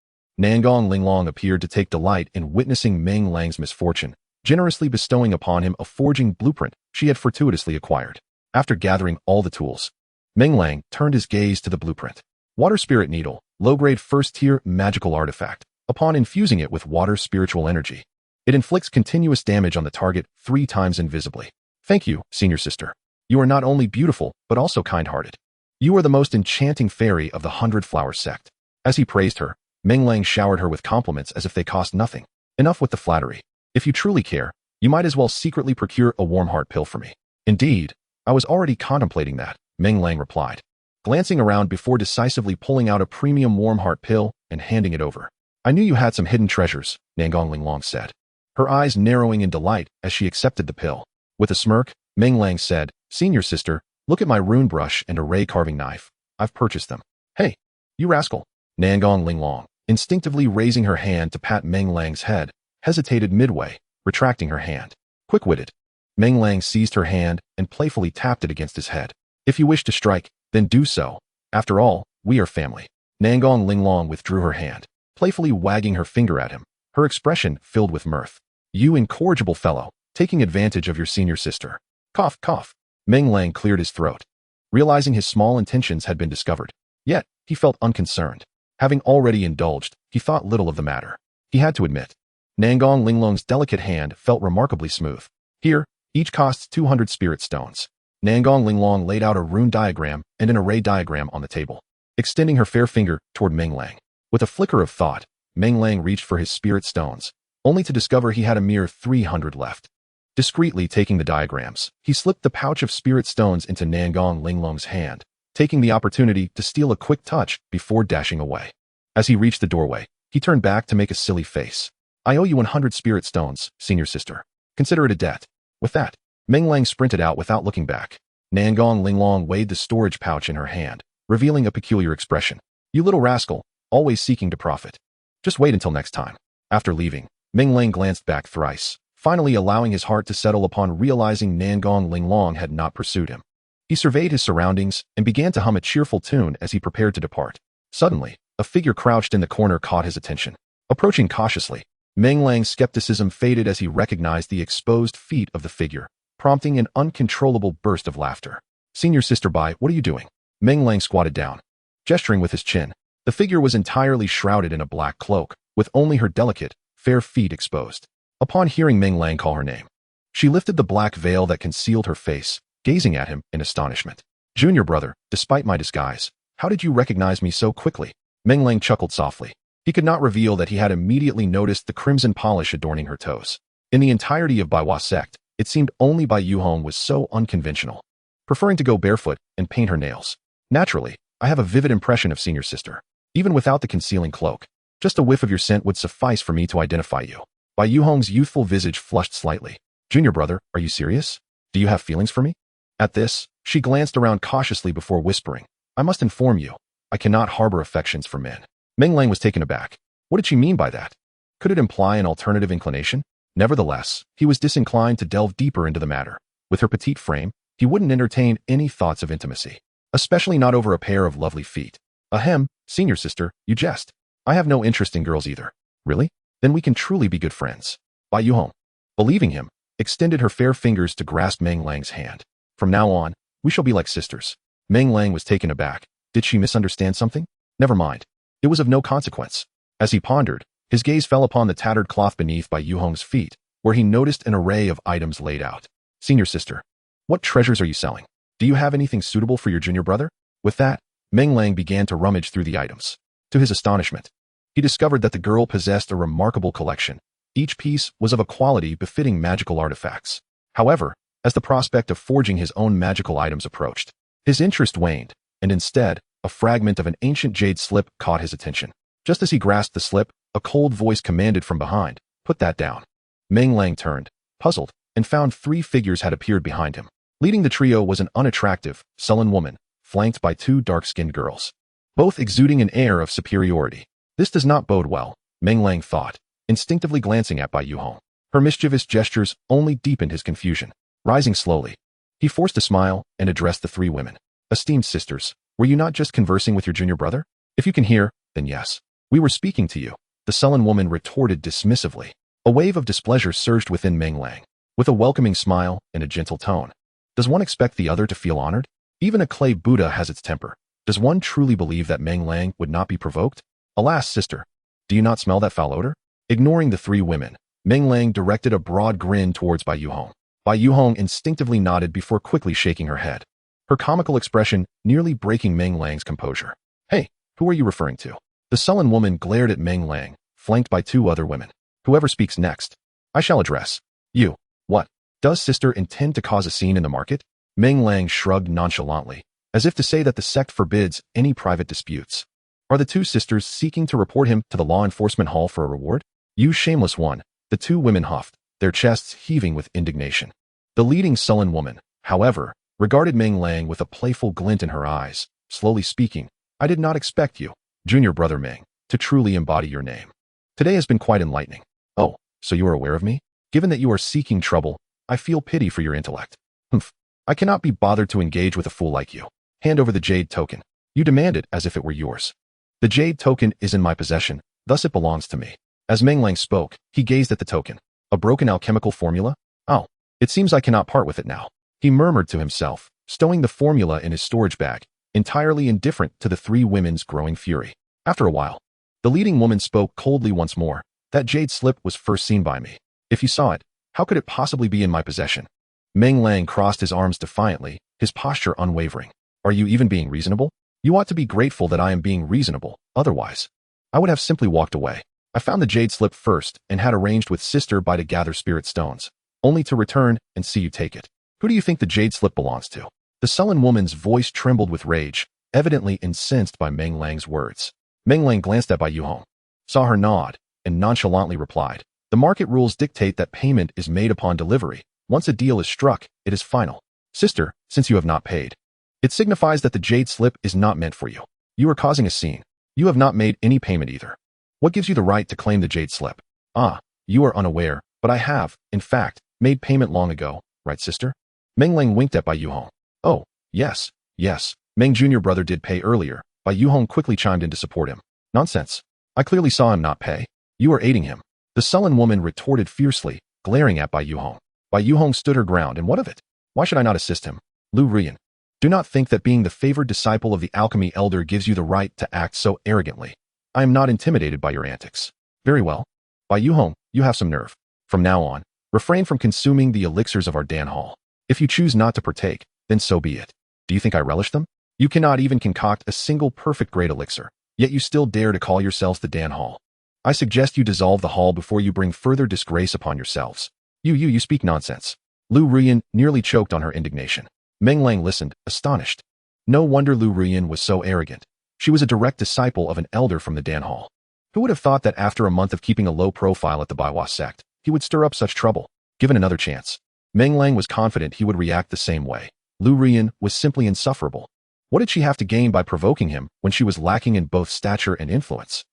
Nangong Linglong appeared to take delight in witnessing Meng Lang's misfortune, generously bestowing upon him a forging blueprint she had fortuitously acquired. After gathering all the tools, Meng Lang turned his gaze to the blueprint. Water Spirit Needle, low-grade first-tier magical artifact. Upon infusing it with water spiritual energy, it inflicts continuous damage on the target 3 times invisibly. Thank you, senior sister. You are not only beautiful, but also kind-hearted. You are the most enchanting fairy of the 100 Flowers Sect. As he praised her, Meng Lang showered her with compliments as if they cost nothing. Enough with the flattery. If you truly care, you might as well secretly procure a warm heart pill for me. Indeed, I was already contemplating that, Meng Lang replied, glancing around before decisively pulling out a premium warm heart pill and handing it over. I knew you had some hidden treasures, Nangong Linglong said, her eyes narrowing in delight as she accepted the pill. With a smirk, Meng Lang said, Senior sister, look at my rune brush and array carving knife. I've purchased them. Hey, you rascal. Nangong Linglong, instinctively raising her hand to pat Meng Lang's head, hesitated midway, retracting her hand. Quick-witted, Meng Lang seized her hand and playfully tapped it against his head. If you wish to strike, then do so. After all, we are family. Nangong Linglong withdrew her hand, playfully wagging her finger at him, her expression filled with mirth. You incorrigible fellow, taking advantage of your senior sister. Cough, cough. Meng Lang cleared his throat, realizing his small intentions had been discovered. Yet, he felt unconcerned. Having already indulged, he thought little of the matter. He had to admit, Nangong Linglong's delicate hand felt remarkably smooth. Here, each costs 200 spirit stones. Nangong Linglong laid out a rune diagram and an array diagram on the table, extending her fair finger toward Meng Lang. With a flicker of thought, Meng Lang reached for his spirit stones, only to discover he had a mere 300 left. Discreetly taking the diagrams, he slipped the pouch of spirit stones into Nangong Linglong's hand, taking the opportunity to steal a quick touch before dashing away. As he reached the doorway, he turned back to make a silly face. I owe you 100 spirit stones, senior sister. Consider it a debt. With that, Meng Lang sprinted out without looking back. Nangong Linglong weighed the storage pouch in her hand, revealing a peculiar expression. You little rascal, always seeking to profit. Just wait until next time. After leaving, Meng Lang glanced back thrice, finally allowing his heart to settle upon realizing Nangong Linglong had not pursued him. He surveyed his surroundings and began to hum a cheerful tune as he prepared to depart. Suddenly, a figure crouched in the corner caught his attention. Approaching cautiously, Meng Lang's skepticism faded as he recognized the exposed feet of the figure, prompting an uncontrollable burst of laughter. Senior sister Bai, what are you doing? Meng Lang squatted down, gesturing with his chin. The figure was entirely shrouded in a black cloak, with only her delicate, fair feet exposed. Upon hearing Meng Lang call her name, she lifted the black veil that concealed her face, gazing at him in astonishment. Junior brother, despite my disguise, how did you recognize me so quickly? Meng Lang chuckled softly. He could not reveal that he had immediately noticed the crimson polish adorning her toes. In the entirety of Baiwa sect, it seemed only Bai Yuhong was so unconventional, preferring to go barefoot and paint her nails. Naturally, I have a vivid impression of senior sister. Even without the concealing cloak, just a whiff of your scent would suffice for me to identify you. Bai Yuhong's youthful visage flushed slightly. Junior brother, are you serious? Do you have feelings for me? At this, she glanced around cautiously before whispering, I must inform you, I cannot harbor affections for men. Meng Lang was taken aback. What did she mean by that? Could it imply an alternative inclination? Nevertheless, he was disinclined to delve deeper into the matter. With her petite frame, he wouldn't entertain any thoughts of intimacy, especially not over a pair of lovely feet. Ahem, senior sister, you jest. I have no interest in girls either. Really? Then we can truly be good friends. Bai Yuhong, believing him, extended her fair fingers to grasp Meng Lang's hand. From now on, we shall be like sisters. Meng Lang was taken aback. Did she misunderstand something? Never mind. It was of no consequence. As he pondered, his gaze fell upon the tattered cloth beneath Bai Yuhong's feet, where he noticed an array of items laid out. Senior sister, what treasures are you selling? Do you have anything suitable for your junior brother? With that, Meng Lang began to rummage through the items. To his astonishment, he discovered that the girl possessed a remarkable collection. Each piece was of a quality befitting magical artifacts. However, as the prospect of forging his own magical items approached, his interest waned, and instead, a fragment of an ancient jade slip caught his attention. Just as he grasped the slip, a cold voice commanded from behind, put that down. Meng Lang turned, puzzled, and found 3 figures had appeared behind him. Leading the trio was an unattractive, sullen woman, flanked by 2 dark-skinned girls, both exuding an air of superiority. This does not bode well, Meng Lang thought, instinctively glancing at Bai Yuhong. Her mischievous gestures only deepened his confusion. Rising slowly, he forced a smile and addressed the 3 women. Esteemed sisters, were you not just conversing with your junior brother? If you can hear, then yes. We were speaking to you, the sullen woman retorted dismissively. A wave of displeasure surged within Meng Lang. With a welcoming smile and a gentle tone, does one expect the other to feel honored? Even a clay Buddha has its temper. Does one truly believe that Meng Lang would not be provoked? Alas, sister, do you not smell that foul odor? Ignoring the 3 women, Meng Lang directed a broad grin towards Bai Yuhong. Bai Yuhong instinctively nodded before quickly shaking her head, her comical expression nearly breaking Meng Lang's composure. Hey, who are you referring to? The sullen woman glared at Meng Lang, flanked by 2 other women. Whoever speaks next, I shall address. You. What? Does sister intend to cause a scene in the market? Meng Lang shrugged nonchalantly, as if to say that the sect forbids any private disputes. Are the 2 sisters seeking to report him to the law enforcement hall for a reward? You shameless one, the 2 women huffed, their chests heaving with indignation. The leading sullen woman, however, regarded Meng Lang with a playful glint in her eyes, slowly speaking, I did not expect you, junior brother Meng, to truly embody your name. Today has been quite enlightening. Oh, so you are aware of me? Given that you are seeking trouble, I feel pity for your intellect. Humph. I cannot be bothered to engage with a fool like you. Hand over the jade token. You demand it as if it were yours. The jade token is in my possession, thus it belongs to me. As Meng Lang spoke, he gazed at the token. A broken alchemical formula? Oh, it seems I cannot part with it now. He murmured to himself, stowing the formula in his storage bag, entirely indifferent to the 3 women's growing fury. After a while, the leading woman spoke coldly once more. That jade slip was first seen by me. If you saw it, how could it possibly be in my possession? Meng Lang crossed his arms defiantly, his posture unwavering. Are you even being reasonable? You ought to be grateful that I am being reasonable, otherwise, I would have simply walked away. I found the jade slip first and had arranged with Sister Bai to gather spirit stones, only to return and see you take it. Who do you think the jade slip belongs to? The sullen woman's voice trembled with rage, evidently incensed by Meng Lang's words. Meng Lang glanced at Bai Yuhong, saw her nod, and nonchalantly replied, the market rules dictate that payment is made upon delivery. Once a deal is struck, it is final. Sister, since you have not paid, it signifies that the jade slip is not meant for you. You are causing a scene. You have not made any payment either. What gives you the right to claim the jade slip? Ah, you are unaware, but I have, in fact, made payment long ago, right sister? Meng Lang winked at Bai Yuhong. Oh, yes, yes, Meng junior brother did pay earlier. Bai Yuhong quickly chimed in to support him. Nonsense. I clearly saw him not pay. You are aiding him. The sullen woman retorted fiercely, glaring at Bai Yuhong. Bai Yuhong stood her ground, and what of it? Why should I not assist him? Lu Rian. Do not think that being the favored disciple of the alchemy elder gives you the right to act so arrogantly. I am not intimidated by your antics. Very well. By you home, you have some nerve. From now on, refrain from consuming the elixirs of our Dan Hall. If you choose not to partake, then so be it. Do you think I relish them? You cannot even concoct a single perfect grade elixir, yet you still dare to call yourselves the Dan Hall. I suggest you dissolve the hall before you bring further disgrace upon yourselves. You speak nonsense. Lu Ruyan nearly choked on her indignation. Meng Lang listened, astonished. No wonder Lu Ruyan was so arrogant. She was a direct disciple of an elder from the Dan Hall. Who would have thought that after a month of keeping a low profile at the Baiwa sect, he would stir up such trouble? Given another chance, Meng Lang was confident he would react the same way. Lu Ruyan was simply insufferable. What did she have to gain by provoking him when she was lacking in both stature and influence?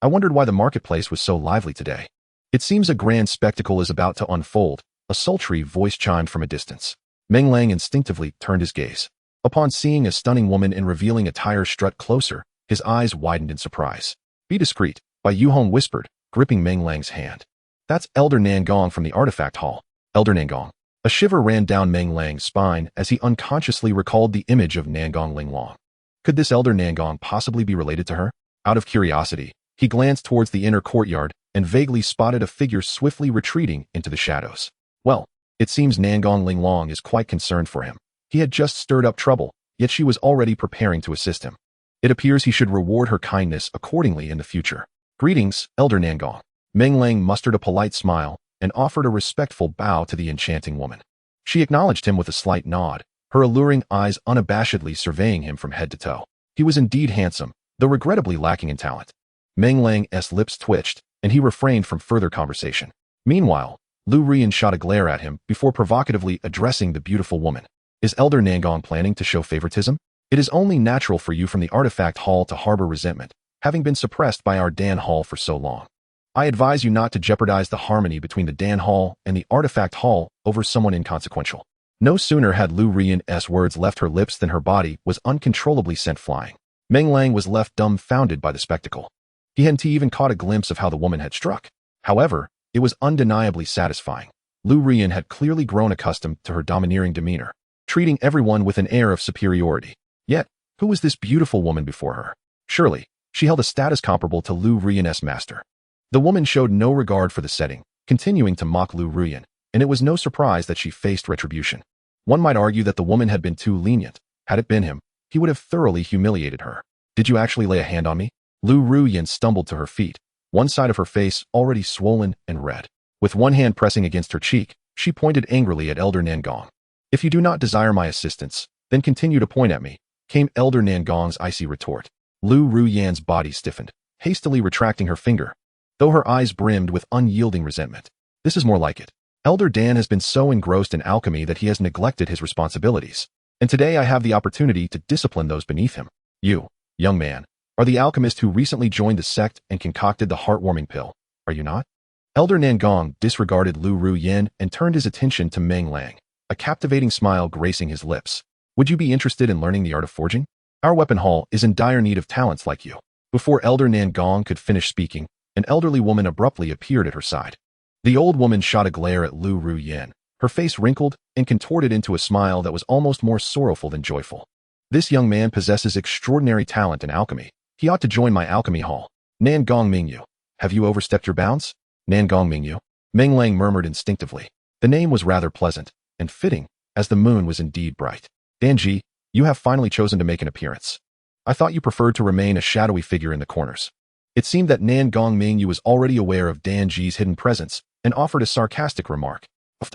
I wondered why the marketplace was so lively today. It seems a grand spectacle is about to unfold, a sultry voice chimed from a distance. Meng Lang instinctively turned his gaze. Upon seeing a stunning woman in revealing attire strut closer, his eyes widened in surprise. Be discreet, Bai Yuhong whispered, gripping Meng Lang's hand. That's Elder Nangong from the artifact hall. Elder Nangong. A shiver ran down Meng Lang's spine as he unconsciously recalled the image of Nangong Linglong. Could this Elder Nangong possibly be related to her? Out of curiosity, he glanced towards the inner courtyard and vaguely spotted a figure swiftly retreating into the shadows. Well, it seems Nangong Linglong is quite concerned for him. He had just stirred up trouble, yet she was already preparing to assist him. It appears he should reward her kindness accordingly in the future. Greetings, Elder Nangong. Meng Lang mustered a polite smile and offered a respectful bow to the enchanting woman. She acknowledged him with a slight nod, her alluring eyes unabashedly surveying him from head to toe. He was indeed handsome, though regrettably lacking in talent. Meng Lang's lips twitched, and he refrained from further conversation. Meanwhile, Lu Ruyan shot a glare at him before provocatively addressing the beautiful woman. Is Elder Nangong planning to show favoritism? It is only natural for you from the artifact hall to harbor resentment, having been suppressed by our Dan Hall for so long. I advise you not to jeopardize the harmony between the Dan Hall and the artifact hall over someone inconsequential. No sooner had Lu Ruyan's words left her lips than her body was uncontrollably sent flying. Meng Lang was left dumbfounded by the spectacle. He hadn't even caught a glimpse of how the woman had struck. However, it was undeniably satisfying. Lu Ruyan had clearly grown accustomed to her domineering demeanor, treating everyone with an air of superiority. Yet, who was this beautiful woman before her? Surely, she held a status comparable to Lu Ruyan's master. The woman showed no regard for the setting, continuing to mock Lu Ruyan, and it was no surprise that she faced retribution. One might argue that the woman had been too lenient. Had it been him, he would have thoroughly humiliated her. Did you actually lay a hand on me? Lu Ruyan stumbled to her feet, one side of her face already swollen and red. With one hand pressing against her cheek, she pointed angrily at Elder Nangong. If you do not desire my assistance, then continue to point at me, came Elder Nangong's icy retort. Lu Ruyan's body stiffened, hastily retracting her finger, though her eyes brimmed with unyielding resentment. This is more like it. Elder Dan has been so engrossed in alchemy that he has neglected his responsibilities, and today I have the opportunity to discipline those beneath him. You, young man, are the alchemist who recently joined the sect and concocted the heartwarming pill, are you not? Elder Nangong disregarded Lu Ruyan and turned his attention to Meng Lang, a captivating smile gracing his lips. Would you be interested in learning the art of forging? Our weapon hall is in dire need of talents like you. Before Elder Nangong could finish speaking, an elderly woman abruptly appeared at her side. The old woman shot a glare at Lu Ruyan, her face wrinkled and contorted into a smile that was almost more sorrowful than joyful. This young man possesses extraordinary talent in alchemy. He ought to join my alchemy hall. Nangong Mingyu. Have you overstepped your bounds? Nangong Mingyu. Meng Lang murmured instinctively. The name was rather pleasant and fitting, as the moon was indeed bright. Danji, you have finally chosen to make an appearance. I thought you preferred to remain a shadowy figure in the corners. It seemed that Nangong Mingyu was already aware of Danji's hidden presence and offered a sarcastic remark.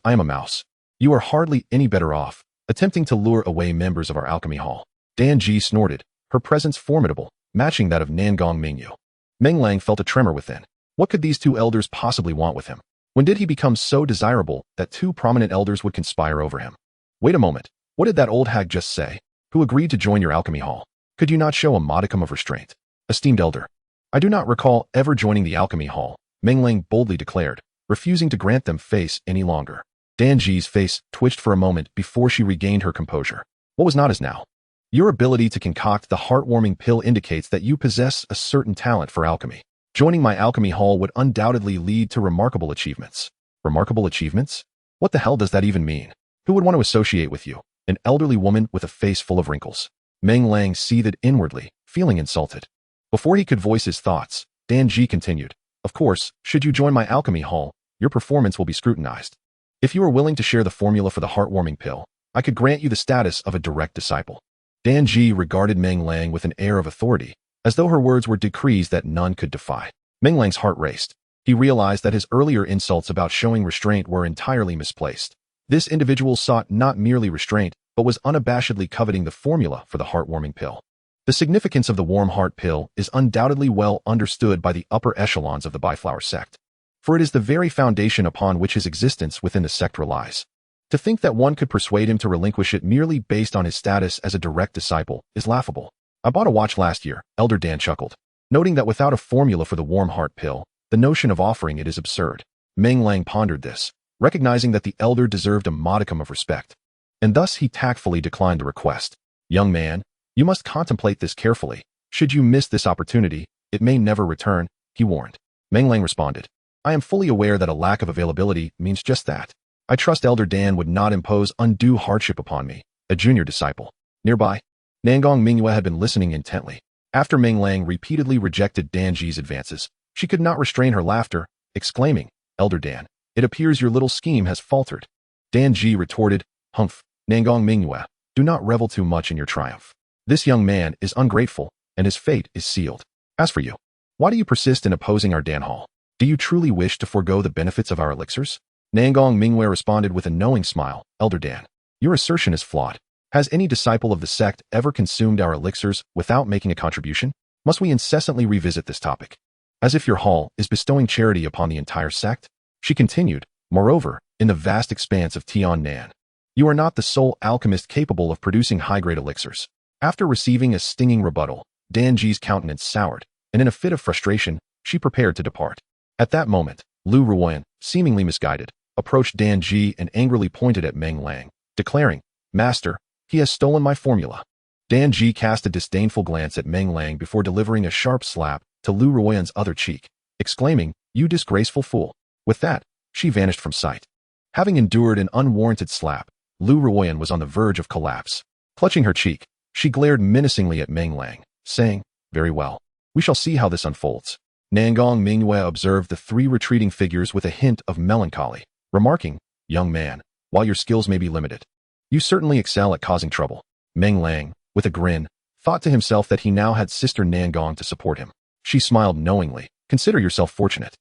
I am a mouse. You are hardly any better off, attempting to lure away members of our alchemy hall. Danji snorted, her presence formidable, matching that of Nangong Mingyu. Meng Lang felt a tremor within. What could these two elders possibly want with him? When did he become so desirable that two prominent elders would conspire over him? Wait a moment, what did that old hag just say? Who agreed to join your alchemy hall? Could you not show a modicum of restraint? Esteemed elder, I do not recall ever joining the alchemy hall, Meng Lang boldly declared, refusing to grant them face any longer. Danji's face twitched for a moment before she regained her composure. What was not is now. Your ability to concoct the heartwarming pill indicates that you possess a certain talent for alchemy. Joining my alchemy hall would undoubtedly lead to remarkable achievements. Remarkable achievements? What the hell does that even mean? Who would want to associate with you? an elderly woman with a face full of wrinkles. Meng Lang seethed inwardly, feeling insulted. Before he could voice his thoughts, Dan Ji continued, "Of course, should you join my alchemy hall, your performance will be scrutinized. If you are willing to share the formula for the heartwarming pill, I could grant you the status of a direct disciple." Dan Ji regarded Meng Lang with an air of authority, as though her words were decrees that none could defy. Meng Lang's heart raced. He realized that his earlier insults about showing restraint were entirely misplaced. This individual sought not merely restraint, but was unabashedly coveting the formula for the heartwarming pill. The significance of the warm heart pill is undoubtedly well understood by the upper echelons of the Biflower sect, for it is the very foundation upon which his existence within the sect relies. To think that one could persuade him to relinquish it merely based on his status as a direct disciple is laughable. "I bought a watch last year," Elder Dan chuckled, noting that without a formula for the warm heart pill, the notion of offering it is absurd. Meng Lang pondered this, recognizing that the elder deserved a modicum of respect, and thus he tactfully declined the request. "Young man, you must contemplate this carefully. Should you miss this opportunity, it may never return," he warned. Meng Lang responded, "I am fully aware that a lack of availability means just that. I trust Elder Dan would not impose undue hardship upon me, a junior disciple." Nearby, Nangong Mingyue had been listening intently. After Meng Lang repeatedly rejected Dan Ji's advances, she could not restrain her laughter, exclaiming, "Elder Dan, it appears your little scheme has faltered." Dan Ji retorted, "Humph, Nangong Mingyue, do not revel too much in your triumph. This young man is ungrateful, and his fate is sealed. As for you, why do you persist in opposing our Dan Hall? Do you truly wish to forego the benefits of our elixirs?" Nangong Mingyue responded with a knowing smile, "Elder Dan, your assertion is flawed. Has any disciple of the sect ever consumed our elixirs without making a contribution? Must we incessantly revisit this topic? As if your hall is bestowing charity upon the entire sect?" She continued, "Moreover, in the vast expanse of Tian Nan, you are not the sole alchemist capable of producing high-grade elixirs." After receiving a stinging rebuttal, Dan Ji's countenance soured, and in a fit of frustration, she prepared to depart. At that moment, Lu Ruoyan, seemingly misguided, approached Dan Ji and angrily pointed at Meng Lang, declaring, "Master, he has stolen my formula." Dan Ji cast a disdainful glance at Meng Lang before delivering a sharp slap to Lu Ruoyan's other cheek, exclaiming, "You disgraceful fool." With that, she vanished from sight. Having endured an unwarranted slap, Lu Ruoyan was on the verge of collapse. Clutching her cheek, she glared menacingly at Meng Lang, saying, "Very well. We shall see how this unfolds." Nangong Mingyue observed the three retreating figures with a hint of melancholy, remarking, "Young man, while your skills may be limited, you certainly excel at causing trouble." Meng Lang, with a grin, thought to himself that he now had Sister Nangong to support him. She smiled knowingly. "Consider yourself fortunate.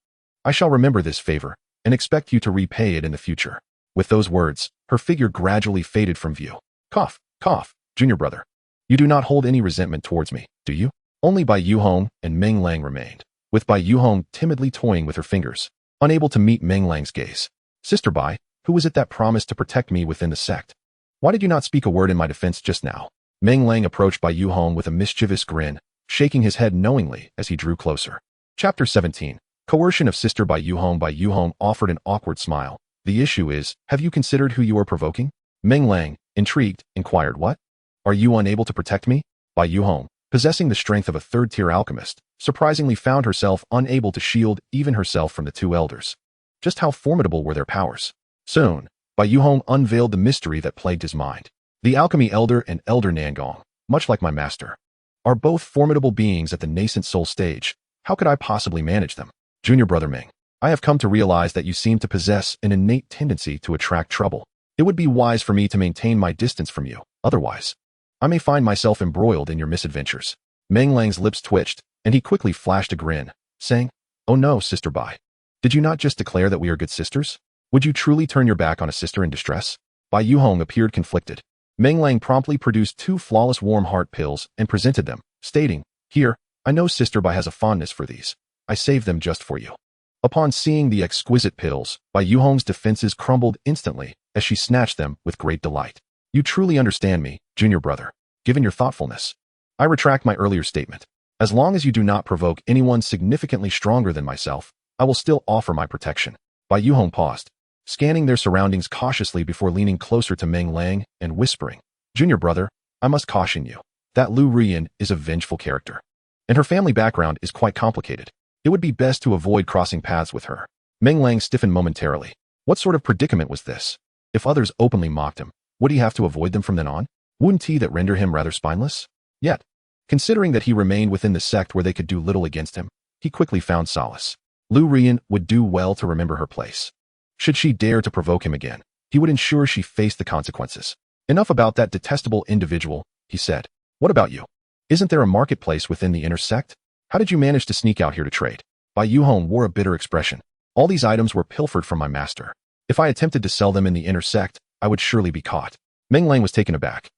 I shall remember this favor, and expect you to repay it in the future." With those words, her figure gradually faded from view. "Cough, cough, junior brother. You do not hold any resentment towards me, do you?" Only Bai Yuhong and Meng Lang remained, with Bai Yuhong timidly toying with her fingers, unable to meet Meng Lang's gaze. "Sister Bai, who was it that promised to protect me within the sect? Why did you not speak a word in my defense just now?" Meng Lang approached Bai Yuhong with a mischievous grin, shaking his head knowingly as he drew closer. Chapter 17. Coercion of Sister Bai Yuhong. Bai Yuhong offered an awkward smile. "The issue is, have you considered who you are provoking?" Meng Lang, intrigued, inquired, "What? Are you unable to protect me?" Bai Yuhong, possessing the strength of a third-tier alchemist, surprisingly found herself unable to shield even herself from the two elders. Just how formidable were their powers? Soon, Bai Yuhong unveiled the mystery that plagued his mind. "The alchemy elder and Elder Nangong, much like my master, are both formidable beings at the nascent soul stage. How could I possibly manage them? Junior brother Meng, I have come to realize that you seem to possess an innate tendency to attract trouble. It would be wise for me to maintain my distance from you, otherwise I may find myself embroiled in your misadventures." Meng Lang's lips twitched, and he quickly flashed a grin, saying, "Oh no, Sister Bai. Did you not just declare that we are good sisters? Would you truly turn your back on a sister in distress?" Bai Yuhong appeared conflicted. Meng Lang promptly produced 2 flawless warm heart pills and presented them, stating, "Here, I know Sister Bai has a fondness for these. I saved them just for you." Upon seeing the exquisite pills, Bai Yuhong's defenses crumbled instantly as she snatched them with great delight. "You truly understand me, junior brother. Given your thoughtfulness, I retract my earlier statement. As long as you do not provoke anyone significantly stronger than myself, I will still offer my protection." Bai Yuhong paused, scanning their surroundings cautiously before leaning closer to Meng Lang and whispering, "Junior brother, I must caution you. That Lu Ruoyan is a vengeful character, and her family background is quite complicated. It would be best to avoid crossing paths with her." Meng Lang stiffened momentarily. What sort of predicament was this? If others openly mocked him, Would he have to avoid them from then on? Wouldn't that render him rather spineless? Yet, considering that he remained within the sect where they could do little against him, he quickly found solace. Lu Rian would do well to remember her place. Should she dare to provoke him again, he would ensure she faced the consequences. Enough about that detestable individual, he said. What about you? Isn't there a marketplace within the inner sect? How did you manage to sneak out here to trade? Bai Yuhong wore a bitter expression. All these items were pilfered from my master. If I attempted to sell them in the inner sect, I would surely be caught. Meng Lang was taken aback.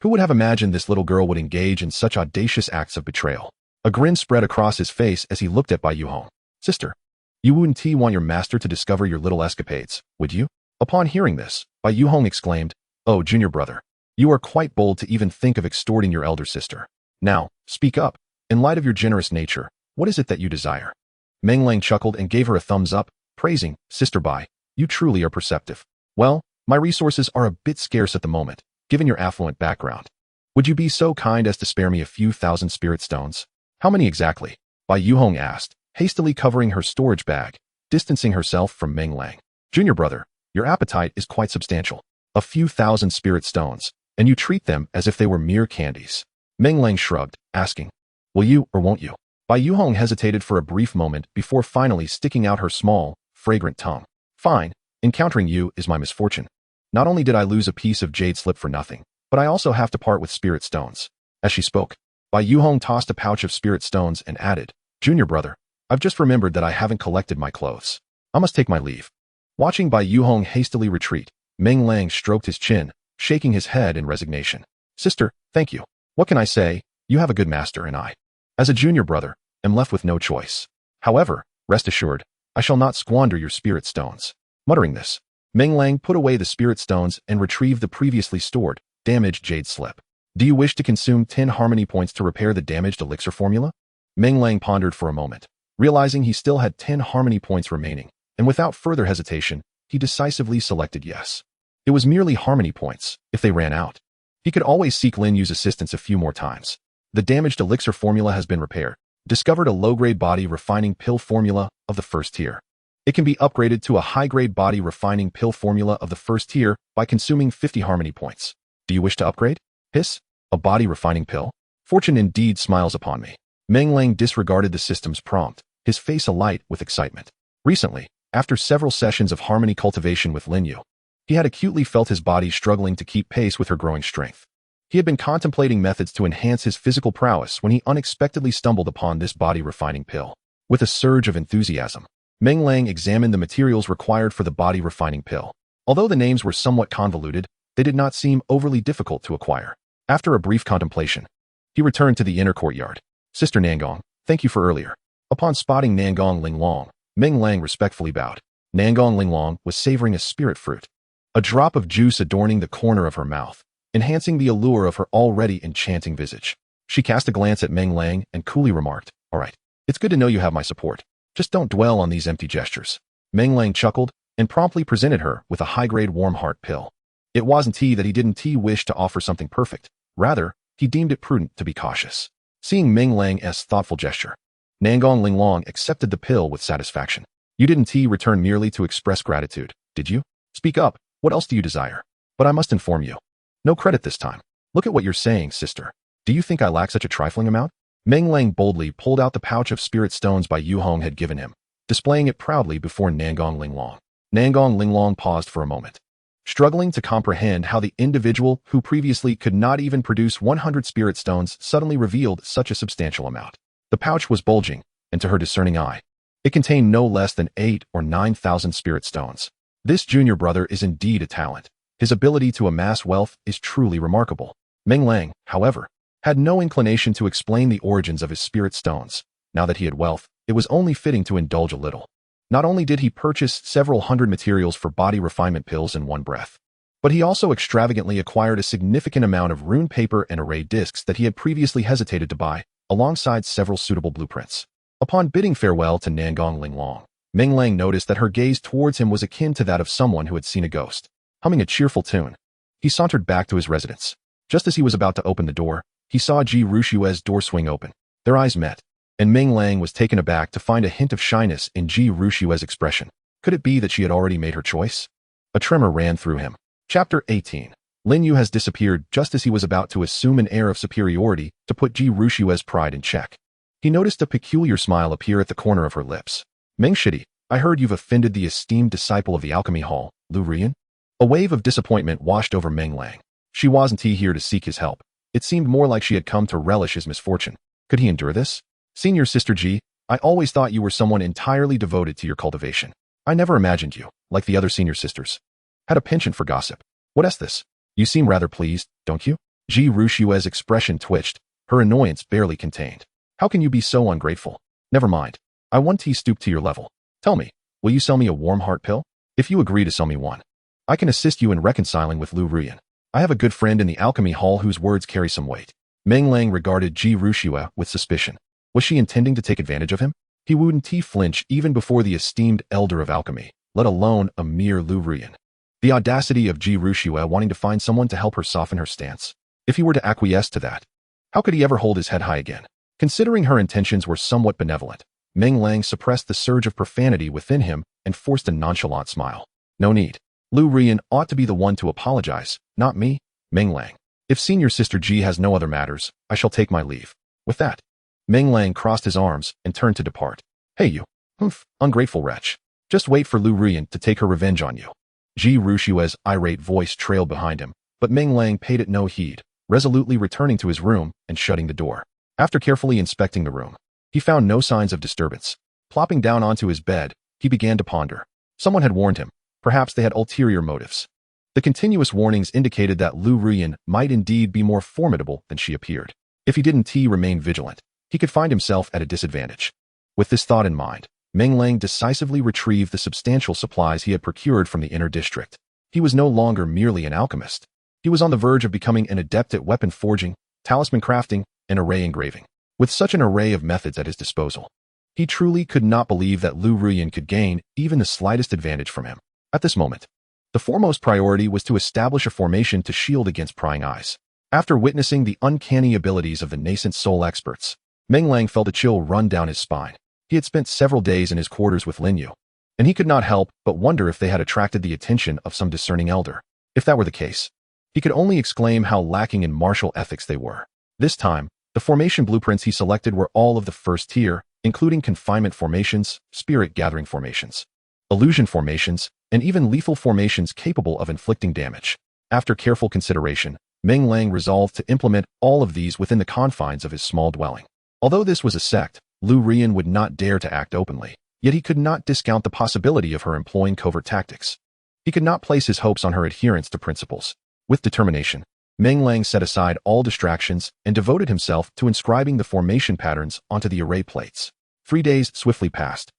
Who would have imagined this little girl would engage in such audacious acts of betrayal? A grin spread across his face as he looked at Bai Yuhong. Sister, you wouldn't want your master to discover your little escapades, would you? Upon hearing this, Bai Yuhong exclaimed, Oh, junior brother, you are quite bold to even think of extorting your elder sister. Now, speak up. In light of your generous nature, what is it that you desire? Meng Lang chuckled and gave her a thumbs up, praising, Sister Bai, you truly are perceptive. Well, my resources are a bit scarce at the moment, given your affluent background. Would you be so kind as to spare me a few thousand spirit stones? How many exactly? Bai Yuhong asked, hastily covering her storage bag, distancing herself from Meng Lang. Junior brother, your appetite is quite substantial. A few thousand spirit stones, and you treat them as if they were mere candies. Meng Lang shrugged, asking, Will you or won't you? Bai Yuhong hesitated for a brief moment before finally sticking out her small, fragrant tongue. Fine, encountering you is my misfortune. Not only did I lose a piece of jade slip for nothing, but I also have to part with spirit stones. As she spoke, Bai Yuhong tossed a pouch of spirit stones and added, Junior brother, I've just remembered that I haven't collected my clothes. I must take my leave. Watching Bai Yuhong hastily retreat, Meng Lang stroked his chin, shaking his head in resignation. Sister, thank you. What can I say? You have a good master and I, as a junior brother, am left with no choice. However, rest assured, I shall not squander your spirit stones. Muttering this, Meng Lang put away the spirit stones and retrieved the previously stored, damaged jade slip. Do you wish to consume 10 harmony points to repair the damaged elixir formula? Meng Lang pondered for a moment, realizing he still had 10 harmony points remaining, and without further hesitation, he decisively selected yes. It was merely harmony points, if they ran out. He could always seek Lin Yu's assistance a few more times. The damaged elixir formula has been repaired. Discovered a low-grade body refining pill formula of the first tier. It can be upgraded to a high-grade body refining pill formula of the first tier by consuming 50 harmony points. Do you wish to upgrade? Hiss, a body refining pill? Fortune indeed smiles upon me. Meng Lang disregarded the system's prompt, his face alight with excitement. Recently, after several sessions of harmony cultivation with Lin Yu, he had acutely felt his body struggling to keep pace with her growing strength. He had been contemplating methods to enhance his physical prowess when he unexpectedly stumbled upon this body refining pill. With a surge of enthusiasm, Meng Lang examined the materials required for the body refining pill. Although the names were somewhat convoluted, they did not seem overly difficult to acquire. After a brief contemplation, he returned to the inner courtyard. Sister Nangong, thank you for earlier. Upon spotting Nangong Linglong, Meng Lang respectfully bowed. Nangong Linglong was savoring a spirit fruit, a drop of juice adorning the corner of her mouth, enhancing the allure of her already enchanting visage. She cast a glance at Meng Lang and coolly remarked, All right, it's good to know you have my support. Just don't dwell on these empty gestures. Meng Lang chuckled and promptly presented her with a high-grade warm heart pill. It wasn't that he didn't wish to offer something perfect. Rather, he deemed it prudent to be cautious. Seeing Meng Lang's thoughtful gesture, Nangong Linglong accepted the pill with satisfaction. You didn't return merely to express gratitude, did you? Speak up, what else do you desire? But I must inform you. No credit this time. Look at what you're saying, sister. Do you think I lack such a trifling amount? Meng Lang boldly pulled out the pouch of spirit stones Bai Yuhong had given him, displaying it proudly before Nangong Linglong. Nangong Linglong paused for a moment, struggling to comprehend how the individual who previously could not even produce 100 spirit stones suddenly revealed such a substantial amount. The pouch was bulging, and to her discerning eye, it contained no less than 8 or 9,000 spirit stones. This junior brother is indeed a talent. His ability to amass wealth is truly remarkable. Meng Lang, however, had no inclination to explain the origins of his spirit stones. Now that he had wealth, it was only fitting to indulge a little. Not only did he purchase several hundred materials for body refinement pills in one breath, but he also extravagantly acquired a significant amount of rune paper and array discs that he had previously hesitated to buy, alongside several suitable blueprints. Upon bidding farewell to Nangong Linglong, Meng Lang noticed that her gaze towards him was akin to that of someone who had seen a ghost. Humming a cheerful tune, he sauntered back to his residence. Just as he was about to open the door, he saw Ji Rushue's door swing open. Their eyes met, and Meng Lang was taken aback to find a hint of shyness in Ji Rushue's expression. Could it be that she had already made her choice? A tremor ran through him. Chapter 18. Lin Yu has disappeared just as he was about to assume an air of superiority to put Ji Rushue's pride in check. He noticed a peculiar smile appear at the corner of her lips. Meng Shidi, I heard you've offended the esteemed disciple of the alchemy hall, Lu Rian? A wave of disappointment washed over Meng Lang. She wasn't here to seek his help. It seemed more like she had come to relish his misfortune. Could he endure this? Senior Sister Ji, I always thought you were someone entirely devoted to your cultivation. I never imagined you, like the other senior sisters, had a penchant for gossip. What is this? You seem rather pleased, don't you? Ji Rushue's expression twitched, her annoyance barely contained. How can you be so ungrateful? Never mind. I want to stoop to your level. Tell me, will you sell me a warm heart pill? If you agree to sell me one, I can assist you in reconciling with Lu Rian. I have a good friend in the alchemy hall whose words carry some weight. Meng Lang regarded Ji Rushue with suspicion. Was she intending to take advantage of him? He wouldn't flinch even before the esteemed elder of alchemy, let alone a mere Lu Rian. The audacity of Ji Rushue wanting to find someone to help her soften her stance. If he were to acquiesce to that, how could he ever hold his head high again? Considering her intentions were somewhat benevolent, Meng Lang suppressed the surge of profanity within him and forced a nonchalant smile. No need. Lu Rian ought to be the one to apologize, not me, Meng Lang. If Senior Sister Ji has no other matters, I shall take my leave. With that, Meng Lang crossed his arms and turned to depart. Hey you, ungrateful wretch. Just wait for Lu Rian to take her revenge on you. Ji Rushue's irate voice trailed behind him, but Meng Lang paid it no heed, resolutely returning to his room and shutting the door. After carefully inspecting the room, he found no signs of disturbance. Plopping down onto his bed, he began to ponder. Someone had warned him. Perhaps they had ulterior motives. The continuous warnings indicated that Lu Rian might indeed be more formidable than she appeared. If he didn't remain vigilant, he could find himself at a disadvantage. With this thought in mind, Meng Lang decisively retrieved the substantial supplies he had procured from the inner district. He was no longer merely an alchemist. He was on the verge of becoming an adept at weapon forging, talisman crafting, and array engraving. With such an array of methods at his disposal, he truly could not believe that Lu Rian could gain even the slightest advantage from him. At this moment, the foremost priority was to establish a formation to shield against prying eyes. After witnessing the uncanny abilities of the nascent soul experts, Meng Lang felt a chill run down his spine. He had spent several days in his quarters with Lin Yu, and he could not help but wonder if they had attracted the attention of some discerning elder. If that were the case, he could only exclaim how lacking in martial ethics they were. This time, the formation blueprints he selected were all of the first tier, including confinement formations, spirit-gathering formations, illusion formations, and even lethal formations capable of inflicting damage. After careful consideration, Meng Lang resolved to implement all of these within the confines of his small dwelling. Although this was a sect, Lu Rian would not dare to act openly, yet he could not discount the possibility of her employing covert tactics. He could not place his hopes on her adherence to principles. With determination, Meng Lang set aside all distractions and devoted himself to inscribing the formation patterns onto the array plates. 3 days swiftly passed.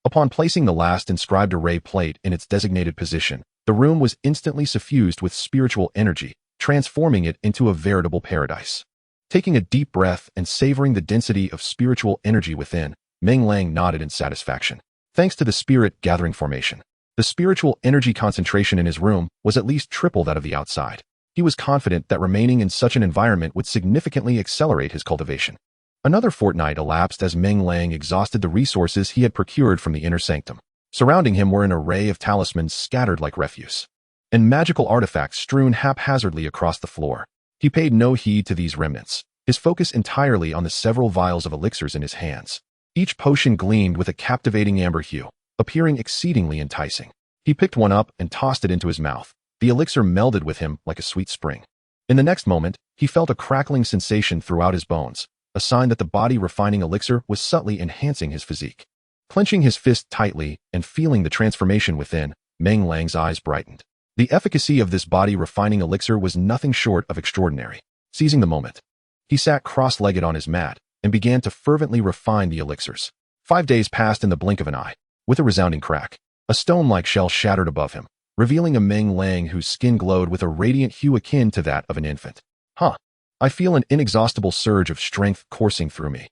Upon placing the last inscribed array plate in its designated position, the room was instantly suffused with spiritual energy, transforming it into a veritable paradise. Taking a deep breath and savoring the density of spiritual energy within, Meng Lang nodded in satisfaction. Thanks to the spirit-gathering formation, the spiritual energy concentration in his room was at least triple that of the outside. He was confident that remaining in such an environment would significantly accelerate his cultivation. Another fortnight elapsed as Meng Lang exhausted the resources he had procured from the inner sanctum. Surrounding him were an array of talismans scattered like refuse, and magical artifacts strewn haphazardly across the floor. He paid no heed to these remnants, his focus entirely on the several vials of elixirs in his hands. Each potion gleamed with a captivating amber hue, appearing exceedingly enticing. He picked one up and tossed it into his mouth. The elixir melded with him like a sweet spring. In the next moment, he felt a crackling sensation throughout his bones, a sign that the body-refining elixir was subtly enhancing his physique. Clenching his fist tightly and feeling the transformation within, Meng Lang's eyes brightened. The efficacy of this body-refining elixir was nothing short of extraordinary. Seizing the moment, he sat cross-legged on his mat and began to fervently refine the elixirs. 5 days passed in the blink of an eye. With a resounding crack, a stone-like shell shattered above him, revealing a Meng Lang whose skin glowed with a radiant hue akin to that of an infant. I feel an inexhaustible surge of strength coursing through me.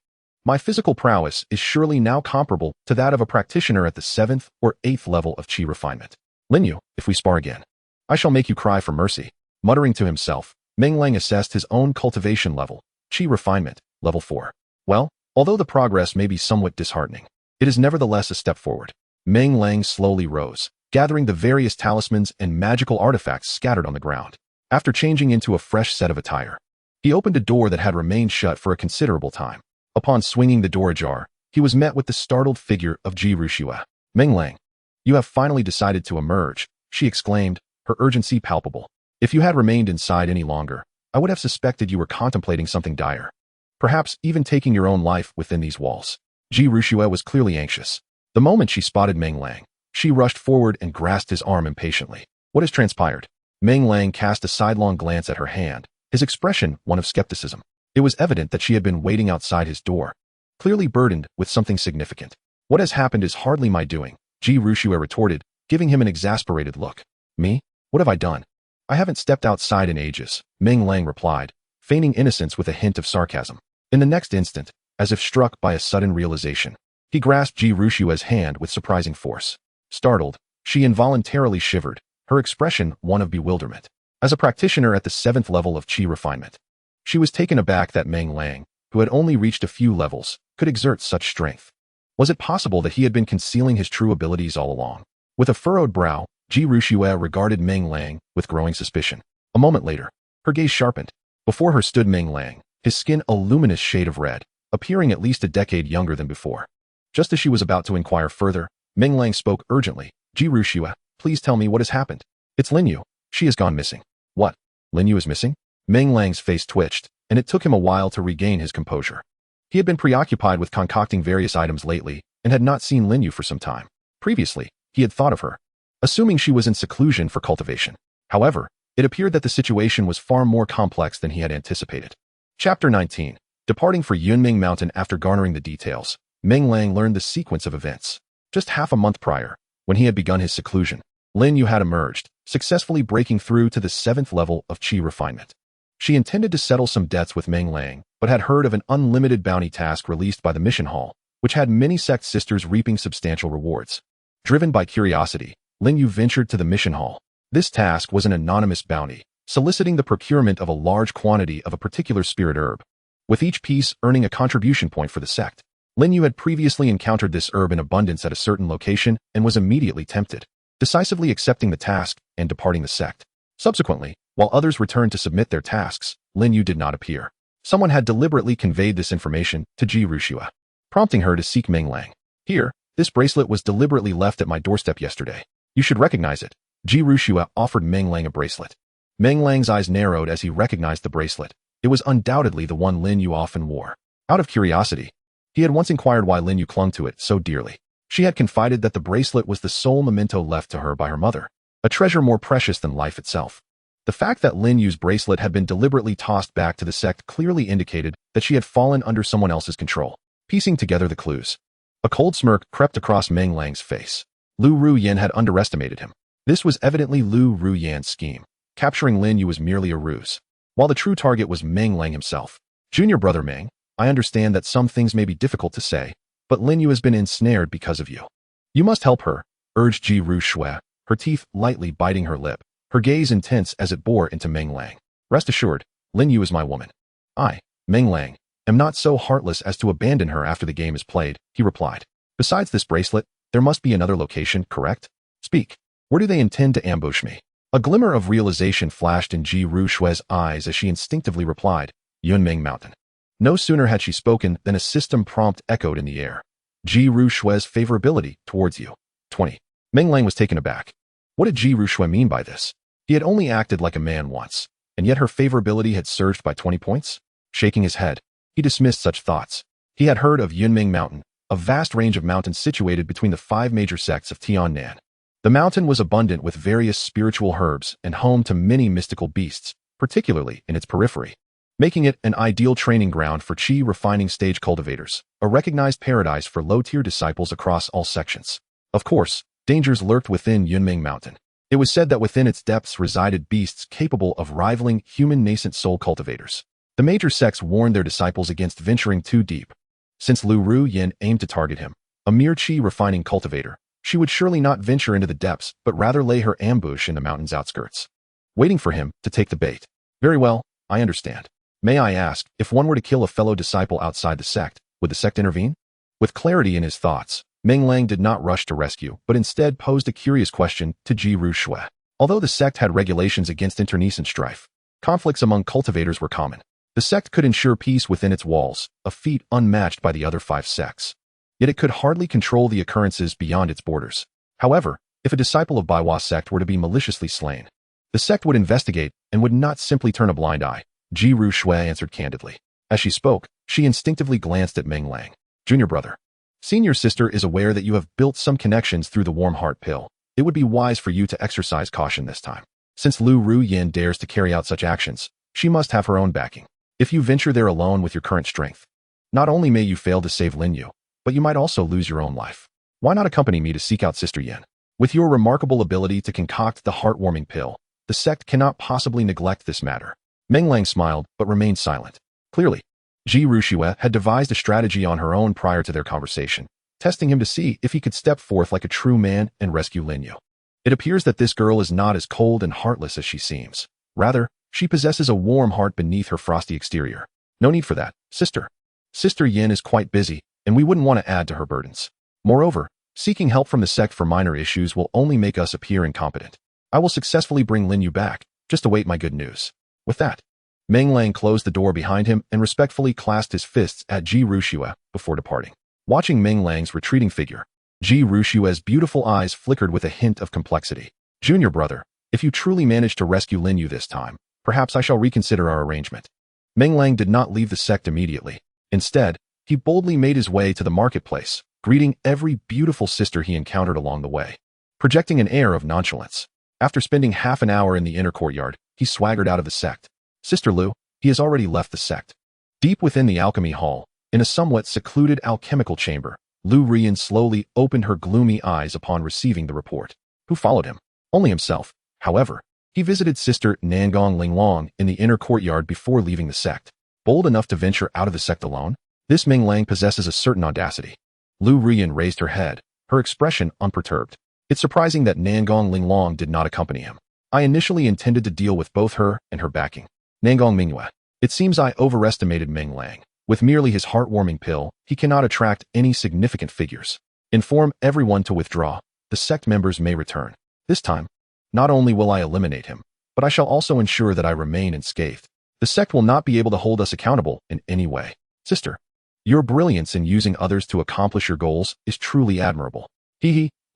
My physical prowess is surely now comparable to that of a practitioner at the 7th or 8th level of qi refinement. Lin Yu, if we spar again, I shall make you cry for mercy. Muttering to himself, Meng Lang assessed his own cultivation level, qi refinement, level 4. Well, although the progress may be somewhat disheartening, it is nevertheless a step forward. Meng Lang slowly rose, gathering the various talismans and magical artifacts scattered on the ground. After changing into a fresh set of attire, he opened a door that had remained shut for a considerable time. Upon swinging the door ajar, he was met with the startled figure of Ji Rushue. Meng Lang, you have finally decided to emerge, she exclaimed, her urgency palpable. If you had remained inside any longer, I would have suspected you were contemplating something dire. Perhaps even taking your own life within these walls. Ji Rushue was clearly anxious. The moment she spotted Meng Lang, she rushed forward and grasped his arm impatiently. What has transpired? Meng Lang cast a sidelong glance at her hand, his expression one of skepticism. It was evident that she had been waiting outside his door, clearly burdened with something significant. What has happened is hardly my doing, Ji Rushue retorted, giving him an exasperated look. Me? What have I done? I haven't stepped outside in ages, Meng Lang replied, feigning innocence with a hint of sarcasm. In the next instant, as if struck by a sudden realization, he grasped Ji Rushue's hand with surprising force. Startled, she involuntarily shivered, her expression one of bewilderment. As a practitioner at the 7th level of Qi refinement, she was taken aback that Meng Lang, who had only reached a few levels, could exert such strength. Was it possible that he had been concealing his true abilities all along? With a furrowed brow, Ji Rushue regarded Meng Lang with growing suspicion. A moment later, her gaze sharpened. Before her stood Meng Lang, his skin a luminous shade of red, appearing at least a decade younger than before. Just as she was about to inquire further, Meng Lang spoke urgently. Ji Rushue, please tell me what has happened. It's Linyu. She has gone missing. What? Linyu is missing? Meng Lang's face twitched, and it took him a while to regain his composure. He had been preoccupied with concocting various items lately and had not seen Linyu for some time. Previously, he had thought of her, assuming she was in seclusion for cultivation. However, it appeared that the situation was far more complex than he had anticipated. Chapter 19. Departing for Yunming Mountain. After garnering the details, Meng Lang learned the sequence of events. Just half a month prior, when he had begun his seclusion, Linyu had emerged, successfully breaking through to the 7th level of Qi refinement. She intended to settle some debts with Meng Lang, but had heard of an unlimited bounty task released by the mission hall, which had many sect sisters reaping substantial rewards. Driven by curiosity, Linyu ventured to the mission hall. This task was an anonymous bounty, soliciting the procurement of a large quantity of a particular spirit herb, with each piece earning a contribution point for the sect. Linyu had previously encountered this herb in abundance at a certain location and was immediately tempted, decisively accepting the task and departing the sect. Subsequently, while others returned to submit their tasks, Linyu did not appear. Someone had deliberately conveyed this information to Ji Rushue, prompting her to seek Meng Lang. Here, this bracelet was deliberately left at my doorstep yesterday. You should recognize it. Ji Rushue offered Meng Lang a bracelet. Meng Lang's eyes narrowed as he recognized the bracelet. It was undoubtedly the one Linyu often wore. Out of curiosity, he had once inquired why Linyu clung to it so dearly. She had confided that the bracelet was the sole memento left to her by her mother, a treasure more precious than life itself. The fact that Linyu's bracelet had been deliberately tossed back to the sect clearly indicated that she had fallen under someone else's control. Piecing together the clues, a cold smirk crept across Meng Lang's face. Lu Ruyan had underestimated him. This was evidently Lu Ruyan's scheme. Capturing Linyu was merely a ruse, while the true target was Meng Lang himself. Junior brother Meng, I understand that some things may be difficult to say, but Linyu has been ensnared because of you. You must help her, urged Ji Rushue, her teeth lightly biting her lip, her gaze intense as it bore into Meng Lang. Rest assured, Linyu is my woman. I, Meng Lang, am not so heartless as to abandon her after the game is played, he replied. Besides this bracelet, there must be another location, correct? Speak. Where do they intend to ambush me? A glimmer of realization flashed in Ji Rushue's eyes as she instinctively replied, Yunming Mountain. No sooner had she spoken than a system prompt echoed in the air. Ji Rushue's favorability towards you. 20. Meng Lang was taken aback. What did Ji Rushue mean by this? He had only acted like a man once, and yet her favorability had surged by 20 points? Shaking his head, he dismissed such thoughts. He had heard of Yunming Mountain, a vast range of mountains situated between the 5 major sects of Tiannan. The mountain was abundant with various spiritual herbs and home to many mystical beasts, particularly in its periphery, making it an ideal training ground for Qi refining stage cultivators, a recognized paradise for low-tier disciples across all sections. Of course, dangers lurked within Yunming Mountain. It was said that within its depths resided beasts capable of rivaling human nascent soul cultivators. The major sects warned their disciples against venturing too deep. Since Lu Ruyan aimed to target him, a mere Qi refining cultivator, she would surely not venture into the depths but rather lay her ambush in the mountain's outskirts, waiting for him to take the bait. Very well, I understand. May I ask, if one were to kill a fellow disciple outside the sect, would the sect intervene? With clarity in his thoughts, Meng Lang did not rush to rescue, but instead posed a curious question to Ji Rushue. Although the sect had regulations against internecine strife, conflicts among cultivators were common. The sect could ensure peace within its walls, a feat unmatched by the other 5 sects. Yet it could hardly control the occurrences beyond its borders. However, if a disciple of Baiwa sect were to be maliciously slain, the sect would investigate and would not simply turn a blind eye. Ji Ru Shui answered candidly. As she spoke, she instinctively glanced at Meng Lang. Junior brother. Senior sister is aware that you have built some connections through the warm heart pill. It would be wise for you to exercise caution this time. Since Lu Ruyin dares to carry out such actions, she must have her own backing. If you venture there alone with your current strength, not only may you fail to save Lin Yu, but you might also lose your own life. Why not accompany me to seek out Sister Yin? With your remarkable ability to concoct the heartwarming pill, the sect cannot possibly neglect this matter. Meng Lang smiled, but remained silent. Clearly, Ji Ruxue had devised a strategy on her own prior to their conversation, testing him to see if he could step forth like a true man and rescue Lin Yu. It appears that this girl is not as cold and heartless as she seems. Rather, she possesses a warm heart beneath her frosty exterior. No need for that, sister. Sister Yin is quite busy, and we wouldn't want to add to her burdens. Moreover, seeking help from the sect for minor issues will only make us appear incompetent. I will successfully bring Lin Yu back. Just await my good news. With that, Meng Lang closed the door behind him and respectfully clasped his fists at Ji Ruxue before departing. Watching Meng Lang's retreating figure, Ji Ruxue's beautiful eyes flickered with a hint of complexity. Junior brother, if you truly manage to rescue Lin Yu this time, perhaps I shall reconsider our arrangement. Meng Lang did not leave the sect immediately. Instead, he boldly made his way to the marketplace, greeting every beautiful sister he encountered along the way, projecting an air of nonchalance. After spending half an hour in the inner courtyard, he swaggered out of the sect. Sister Lu, he has already left the sect. Deep within the alchemy hall, in a somewhat secluded alchemical chamber, Lu Rian slowly opened her gloomy eyes upon receiving the report. Who followed him? Only himself. However, he visited Sister Nangong Linglong in the inner courtyard before leaving the sect. Bold enough to venture out of the sect alone? This Meng Lang possesses a certain audacity. Lu Rian raised her head, her expression unperturbed. It's surprising that Nangong Linglong did not accompany him. I initially intended to deal with both her and her backing. Nangong Mingyue. It seems I overestimated Meng Lang. With merely his heartwarming pill, he cannot attract any significant figures. Inform everyone to withdraw. The sect members may return. This time, not only will I eliminate him, but I shall also ensure that I remain unscathed. The sect will not be able to hold us accountable in any way. Sister, your brilliance in using others to accomplish your goals is truly admirable.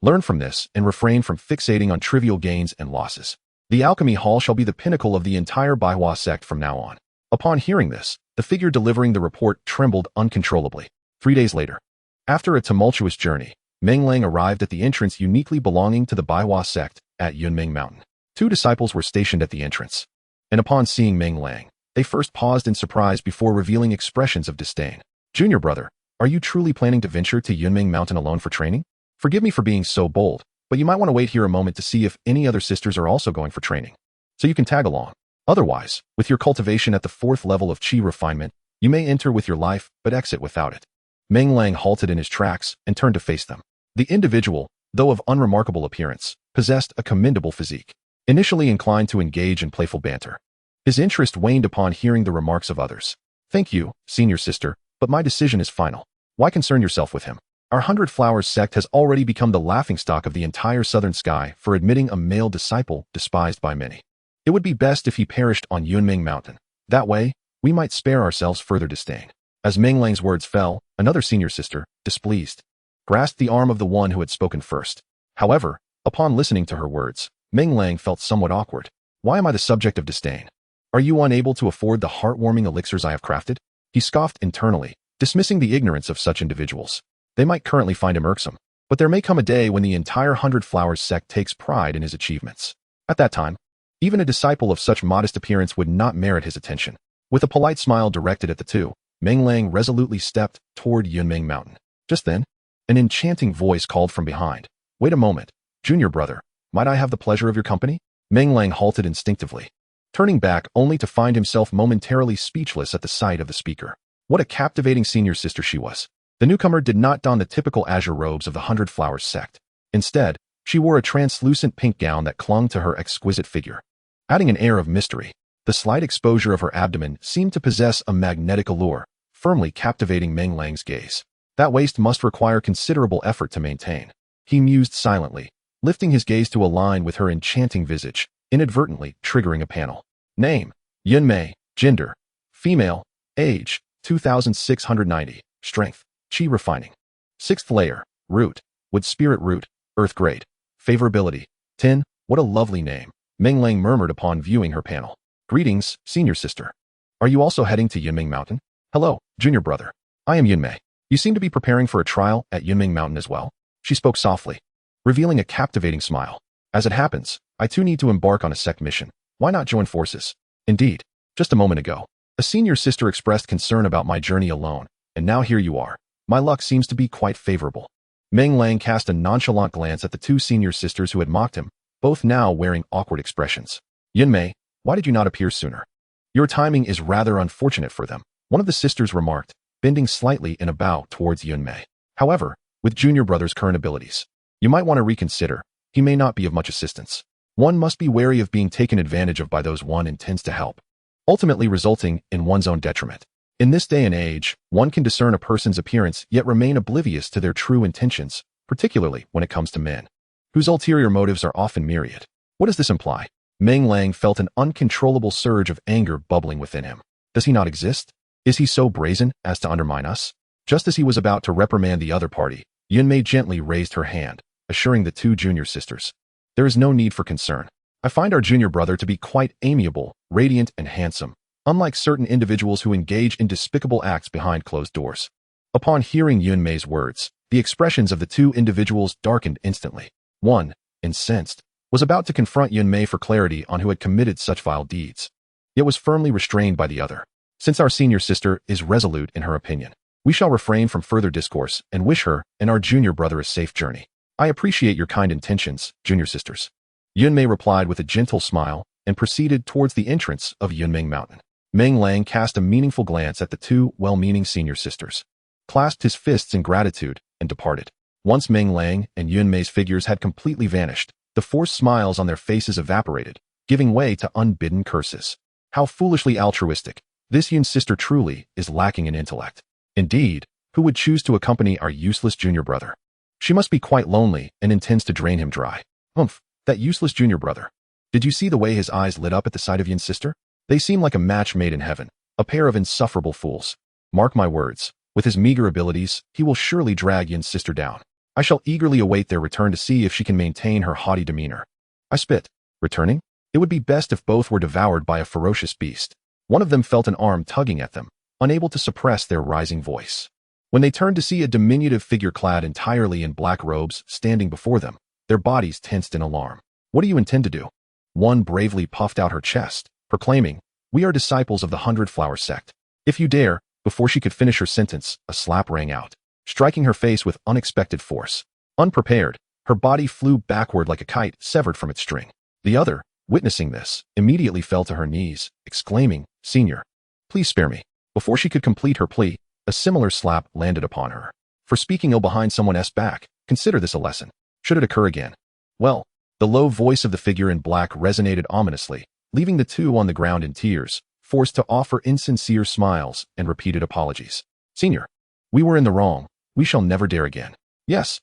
Learn from this and refrain from fixating on trivial gains and losses. The alchemy hall shall be the pinnacle of the entire Baiwa sect from now on. Upon hearing this, the figure delivering the report trembled uncontrollably. 3 days later, after a tumultuous journey, Meng Lang arrived at the entrance uniquely belonging to the Baiwa sect at Yunming Mountain. 2 disciples were stationed at the entrance, and upon seeing Meng Lang, they first paused in surprise before revealing expressions of disdain. Junior brother, are you truly planning to venture to Yunming Mountain alone for training? Forgive me for being so bold, but you might want to wait here a moment to see if any other sisters are also going for training, so you can tag along. Otherwise, with your cultivation at the 4th level of Qi refinement, you may enter with your life but exit without it. Meng Lang halted in his tracks and turned to face them. The individual, though of unremarkable appearance, possessed a commendable physique. Initially inclined to engage in playful banter, his interest waned upon hearing the remarks of others. Thank you, senior sister, but my decision is final. Why concern yourself with him? Our 100 Flowers sect has already become the laughingstock of the entire southern sky for admitting a male disciple despised by many. It would be best if he perished on Yunming Mountain. That way, we might spare ourselves further disdain. As Meng Lang's words fell, another senior sister, displeased, grasped the arm of the one who had spoken first. However, upon listening to her words, Meng Lang felt somewhat awkward. Why am I the subject of disdain? Are you unable to afford the heartwarming elixirs I have crafted? He scoffed internally, dismissing the ignorance of such individuals. They might currently find him irksome, but there may come a day when the entire 100 Flowers sect takes pride in his achievements. At that time, even a disciple of such modest appearance would not merit his attention. With a polite smile directed at the two, Meng Lang resolutely stepped toward Yunming Mountain. Just then, an enchanting voice called from behind. Wait a moment, junior brother, might I have the pleasure of your company? Meng Lang halted instinctively, turning back only to find himself momentarily speechless at the sight of the speaker. What a captivating senior sister she was. The newcomer did not don the typical azure robes of the 100 Flowers sect. Instead, she wore a translucent pink gown that clung to her exquisite figure, adding an air of mystery. The slight exposure of her abdomen seemed to possess a magnetic allure, firmly captivating Meng Lang's gaze. That waist must require considerable effort to maintain. He mused silently, lifting his gaze to align with her enchanting visage, inadvertently triggering a panel. Name: Yunmei. Gender: female. Age: 2690. Strength: Qi refining. Sixth layer: root, wood spirit root, earth grade. Favorability: 10. What a lovely name, Meng Lang murmured upon viewing her panel. Greetings, senior sister. Are you also heading to Yunming Mountain? Hello, junior brother. I am Yunmei. You seem to be preparing for a trial at Yunming Mountain as well. She spoke softly, revealing a captivating smile. As it happens, I too need to embark on a sect mission. Why not join forces? Indeed. Just a moment ago, a senior sister expressed concern about my journey alone, and now here you are. My luck seems to be quite favorable. Meng Lang cast a nonchalant glance at the two senior sisters who had mocked him, both now wearing awkward expressions. Yunmei, why did you not appear sooner? Your timing is rather unfortunate for them, one of the sisters remarked, bending slightly in a bow towards Yunmei. However, with junior brother's current abilities, you might want to reconsider. He may not be of much assistance. One must be wary of being taken advantage of by those one intends to help, ultimately resulting in one's own detriment. In this day and age, one can discern a person's appearance yet remain oblivious to their true intentions, particularly when it comes to men, whose ulterior motives are often myriad. What does this imply? Meng Lang felt an uncontrollable surge of anger bubbling within him. Does he not exist? Is he so brazen as to undermine us? Just as he was about to reprimand the other party, Yunmei gently raised her hand, assuring the two junior sisters. There is no need for concern. I find our junior brother to be quite amiable, radiant, and handsome, unlike certain individuals who engage in despicable acts behind closed doors. Upon hearing Yunmei's words, the expressions of the two individuals darkened instantly. One, incensed, was about to confront Yunmei for clarity on who had committed such vile deeds, yet was firmly restrained by the other. Since our senior sister is resolute in her opinion, we shall refrain from further discourse and wish her and our junior brother a safe journey. I appreciate your kind intentions, junior sisters. Yunmei replied with a gentle smile and proceeded towards the entrance of Yunming Mountain. Meng Lang cast a meaningful glance at the two well-meaning senior sisters, clasped his fists in gratitude, and departed. Once Meng Lang and Yunmei's figures had completely vanished, the forced smiles on their faces evaporated, giving way to unbidden curses. How foolishly altruistic. This Yun sister truly is lacking in intellect. Indeed, who would choose to accompany our useless junior brother? She must be quite lonely and intends to drain him dry. Humph, that useless junior brother. Did you see the way his eyes lit up at the sight of Yun's sister? They seem like a match made in heaven, a pair of insufferable fools. Mark my words, with his meager abilities, he will surely drag Yun's sister down. I shall eagerly await their return to see if she can maintain her haughty demeanor. I spit. Returning? It would be best if both were devoured by a ferocious beast. One of them felt an arm tugging at them, unable to suppress their rising voice. When they turned to see a diminutive figure clad entirely in black robes standing before them, their bodies tensed in alarm. What do you intend to do? One bravely puffed out her chest, proclaiming, We are disciples of the 100 Flower Sect. If you dare. Before she could finish her sentence, a slap rang out, striking her face with unexpected force. Unprepared, her body flew backward like a kite severed from its string. The other, witnessing this, immediately fell to her knees, exclaiming, Senior, please spare me. Before she could complete her plea, a similar slap landed upon her. For speaking ill behind someone's back, consider this a lesson. Should it occur again? Well, the low voice of the figure in black resonated ominously, leaving the two on the ground in tears, forced to offer insincere smiles and repeated apologies. Senior, we were in the wrong. We shall never dare again. Yes,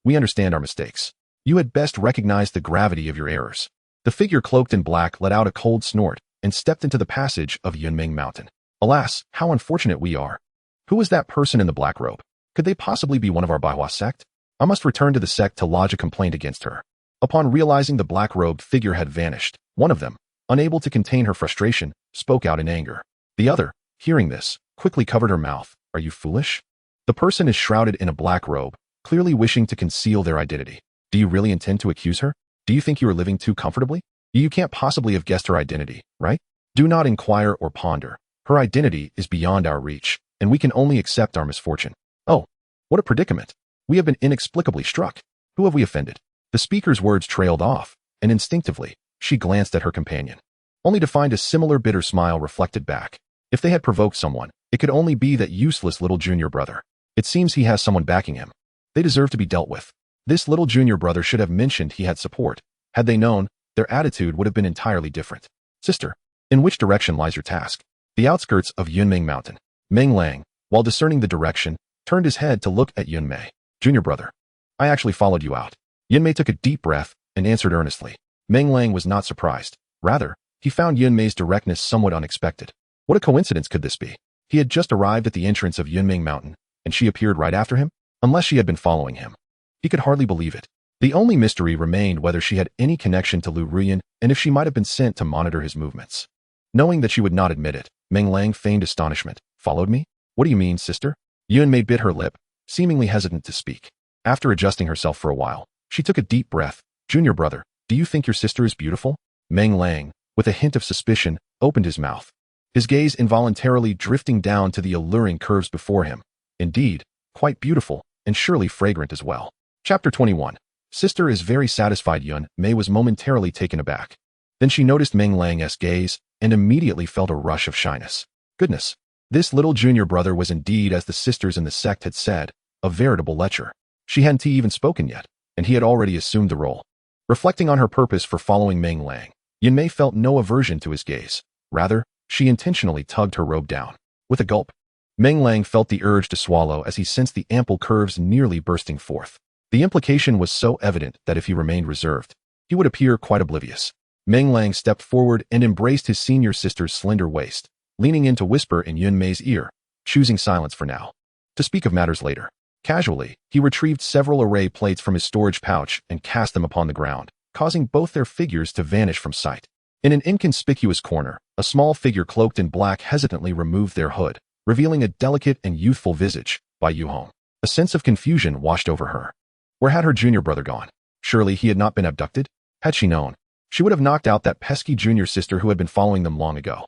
we understand our mistakes. You had best recognize the gravity of your errors. The figure cloaked in black let out a cold snort and stepped into the passage of Yunming Mountain. Alas, how unfortunate we are. Who was that person in the black robe? Could they possibly be one of our Baihua sect? I must return to the sect to lodge a complaint against her. Upon realizing the black-robed figure had vanished, one of them, unable to contain her frustration, spoke out in anger. The other, hearing this, quickly covered her mouth. Are you foolish? The person is shrouded in a black robe, clearly wishing to conceal their identity. Do you really intend to accuse her? Do you think you are living too comfortably? You can't possibly have guessed her identity, right? Do not inquire or ponder. Her identity is beyond our reach, and we can only accept our misfortune. Oh, what a predicament. We have been inexplicably struck. Who have we offended? The speaker's words trailed off, and instinctively, she glanced at her companion, only to find a similar bitter smile reflected back. If they had provoked someone, it could only be that useless little junior brother. It seems he has someone backing him. They deserve to be dealt with. This little junior brother should have mentioned he had support. Had they known, their attitude would have been entirely different. Sister, in which direction lies your task? The outskirts of Yunming Mountain. Meng Lang, while discerning the direction, turned his head to look at Yunmei. Junior brother, I actually followed you out. Yunmei took a deep breath and answered earnestly. Meng Lang was not surprised. Rather, he found Yunmei's directness somewhat unexpected. What a coincidence could this be? He had just arrived at the entrance of Yunming Mountain, and she appeared right after him? Unless she had been following him. He could hardly believe it. The only mystery remained whether she had any connection to Lu Ruyan and if she might have been sent to monitor his movements. Knowing that she would not admit it, Meng Lang feigned astonishment. Followed me? What do you mean, sister? Yunmei bit her lip, seemingly hesitant to speak. After adjusting herself for a while, she took a deep breath. Junior brother, do you think your sister is beautiful? Meng Lang, with a hint of suspicion, opened his mouth. His gaze involuntarily drifting down to the alluring curves before him. Indeed, quite beautiful, and surely fragrant as well. Chapter 21. Sister is very satisfied. Yunmei was momentarily taken aback. Then she noticed Meng Lang's gaze and immediately felt a rush of shyness. Goodness, this little junior brother was indeed, as the sisters in the sect had said, a veritable lecher. She hadn't even spoken yet, and he had already assumed the role. Reflecting on her purpose for following Meng Lang, Yunmei felt no aversion to his gaze. Rather, she intentionally tugged her robe down. With a gulp, Meng Lang felt the urge to swallow as he sensed the ample curves nearly bursting forth. The implication was so evident that if he remained reserved, he would appear quite oblivious. Meng Lang stepped forward and embraced his senior sister's slender waist, leaning in to whisper in Yunmei's ear, choosing silence for now. To speak of matters later. Casually, he retrieved several array plates from his storage pouch and cast them upon the ground, causing both their figures to vanish from sight. In an inconspicuous corner, a small figure cloaked in black hesitantly removed their hood, revealing a delicate and youthful visage. By Yuhong. A sense of confusion washed over her. Where had her junior brother gone? Surely he had not been abducted? Had she known, she would have knocked out that pesky junior sister who had been following them long ago.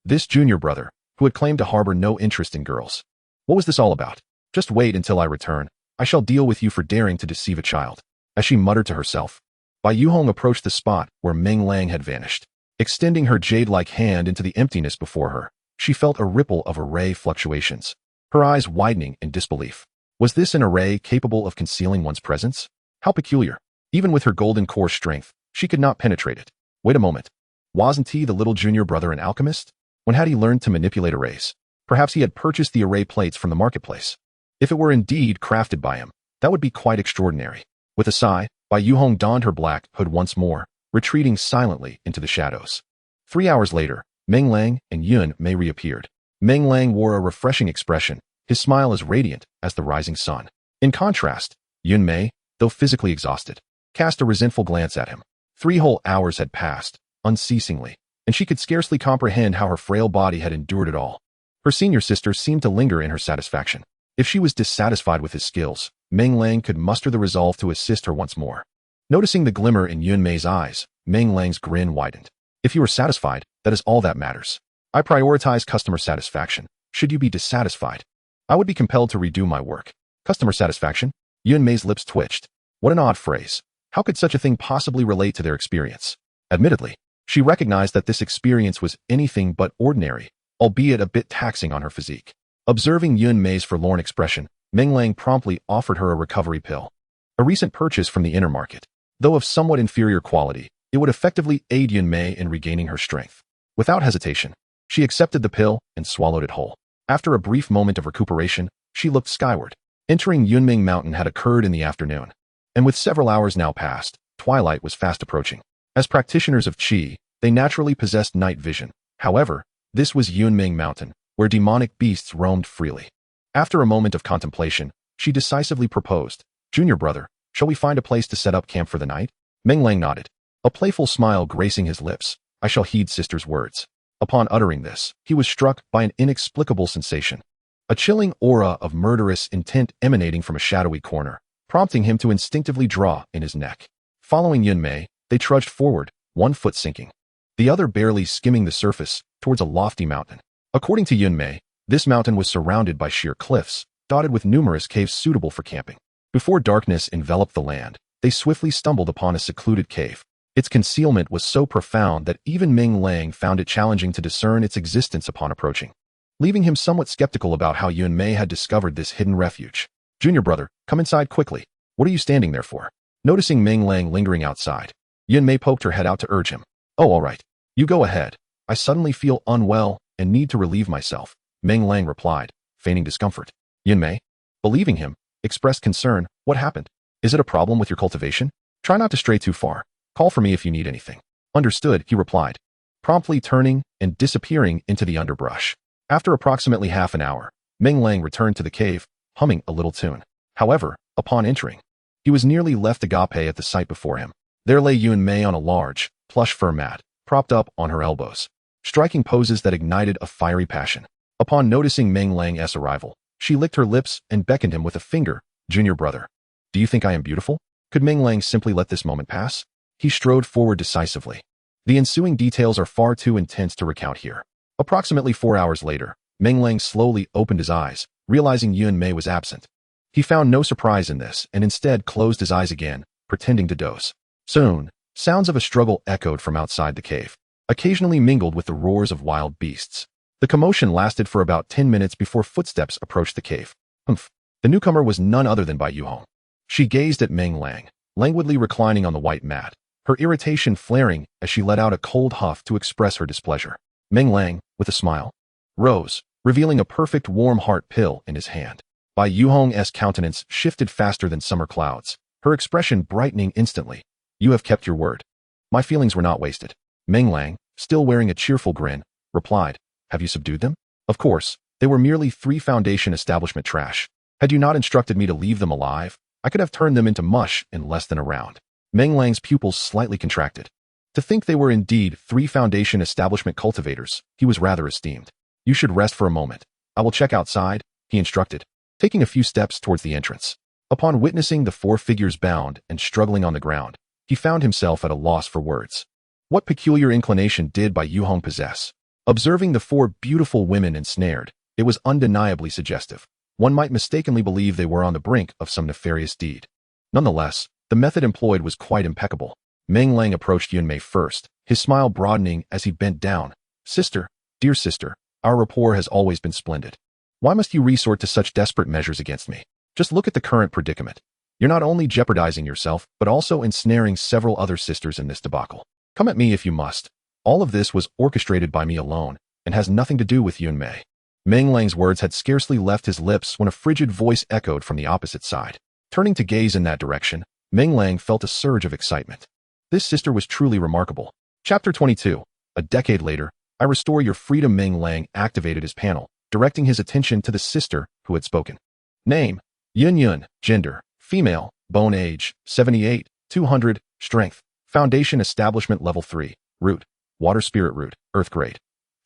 This junior brother, who had claimed to harbor no interest in girls. What was this all about? Just wait until I return. I shall deal with you for daring to deceive a child. As she muttered to herself, Bai Yuhong approached the spot where Meng Lang had vanished. Extending her jade-like hand into the emptiness before her, she felt a ripple of array fluctuations, her eyes widening in disbelief. Was this an array capable of concealing one's presence? How peculiar. Even with her golden core strength, she could not penetrate it. Wait a moment. Wasn't he the little junior brother an alchemist? When had he learned to manipulate arrays? Perhaps he had purchased the array plates from the marketplace. If it were indeed crafted by him, that would be quite extraordinary. With a sigh, Bai Yuhong donned her black hood once more, retreating silently into the shadows. 3 hours later, Meng Lang and Yunmei reappeared. Meng Lang wore a refreshing expression, his smile as radiant as the rising sun. In contrast, Yunmei, though physically exhausted, cast a resentful glance at him. 3 whole hours had passed, unceasingly, and she could scarcely comprehend how her frail body had endured it all. Her senior sister seemed to linger in her satisfaction. If she was dissatisfied with his skills, Meng Lang could muster the resolve to assist her once more. Noticing the glimmer in Yunmei's eyes, Meng Lang's grin widened. If you are satisfied, that is all that matters. I prioritize customer satisfaction. Should you be dissatisfied, I would be compelled to redo my work. Customer satisfaction? Yunmei's lips twitched. What an odd phrase. How could such a thing possibly relate to their experience? Admittedly, she recognized that this experience was anything but ordinary, albeit a bit taxing on her physique. Observing Yunmei's forlorn expression, Meng Lang promptly offered her a recovery pill. A recent purchase from the inner market. Though of somewhat inferior quality, it would effectively aid Yunmei in regaining her strength. Without hesitation, she accepted the pill and swallowed it whole. After a brief moment of recuperation, she looked skyward. Entering Yunming Mountain had occurred in the afternoon, and with several hours now past, twilight was fast approaching. As practitioners of Qi, they naturally possessed night vision. However, this was Yunming Mountain, where demonic beasts roamed freely. After a moment of contemplation, she decisively proposed, Junior brother, shall we find a place to set up camp for the night? Meng Lang nodded, a playful smile gracing his lips. I shall heed sister's words. Upon uttering this, he was struck by an inexplicable sensation. A chilling aura of murderous intent emanating from a shadowy corner, prompting him to instinctively draw in his neck. Following Yunmei, they trudged forward, one foot sinking, the other barely skimming the surface, towards a lofty mountain. According to Yunmei, this mountain was surrounded by sheer cliffs, dotted with numerous caves suitable for camping. Before darkness enveloped the land, they swiftly stumbled upon a secluded cave. Its concealment was so profound that even Meng Lang found it challenging to discern its existence upon approaching, leaving him somewhat skeptical about how Yunmei had discovered this hidden refuge. Junior brother, come inside quickly. What are you standing there for? Noticing Meng Lang lingering outside, Yunmei poked her head out to urge him. Oh, all right. You go ahead. I suddenly feel unwell and need to relieve myself, Meng Lang replied, feigning discomfort. Yunmei, believing him, expressed concern. What happened? Is it a problem with your cultivation? Try not to stray too far. Call for me if you need anything. Understood, he replied, promptly turning and disappearing into the underbrush. After approximately half an hour, Meng Lang returned to the cave, humming a little tune. However, upon entering, he was nearly left agape at the sight before him. There lay Yun Mei on a large, plush fur mat, propped up on her elbows, striking poses that ignited a fiery passion. Upon noticing Meng Lang's arrival, she licked her lips and beckoned him with a finger. Junior brother, do you think I am beautiful? Could Meng Lang simply let this moment pass? He strode forward decisively. The ensuing details are far too intense to recount here. Approximately 4 hours later, Meng Lang slowly opened his eyes, realizing Yun Mei was absent. He found no surprise in this and instead closed his eyes again, pretending to doze. Soon, sounds of a struggle echoed from outside the cave, occasionally mingled with the roars of wild beasts. The commotion lasted for about 10 minutes before footsteps approached the cave. Humph. The newcomer was none other than Bai Yuhong. She gazed at Meng Lang, languidly reclining on the white mat, her irritation flaring as she let out a cold huff to express her displeasure. Meng Lang, with a smile, rose, revealing a perfect warm heart pill in his hand. Bai Yuhong's countenance shifted faster than summer clouds, her expression brightening instantly. You have kept your word. My feelings were not wasted. Meng Lang, still wearing a cheerful grin, replied, have you subdued them? Of course, they were merely 3 Foundation establishment trash. Had you not instructed me to leave them alive, I could have turned them into mush in less than a round. Meng Lang's pupils slightly contracted. To think they were indeed 3 Foundation establishment cultivators, he was rather esteemed. You should rest for a moment. I will check outside, he instructed, taking a few steps towards the entrance. Upon witnessing the 4 figures bound and struggling on the ground, he found himself at a loss for words. What peculiar inclination did Bai Yuhong possess? Observing the 4 beautiful women ensnared, it was undeniably suggestive. One might mistakenly believe they were on the brink of some nefarious deed. Nonetheless, the method employed was quite impeccable. Meng Lang approached Yun Mei first, his smile broadening as he bent down. Sister, dear sister, our rapport has always been splendid. Why must you resort to such desperate measures against me? Just look at the current predicament. You're not only jeopardizing yourself, but also ensnaring several other sisters in this debacle. Come at me if you must. All of this was orchestrated by me alone, and has nothing to do with Yun Mei. Meng Lang's words had scarcely left his lips when a frigid voice echoed from the opposite side. Turning to gaze in that direction, Meng Lang felt a surge of excitement. This sister was truly remarkable. Chapter 22. A decade later, I restore your freedom. Meng Lang activated his panel, directing his attention to the sister who had spoken. Name, Yun Yun. Gender, female. Bone age, 78, 200. Strength, Foundation Establishment Level 3. Root, Water Spirit Root, Earth Grade.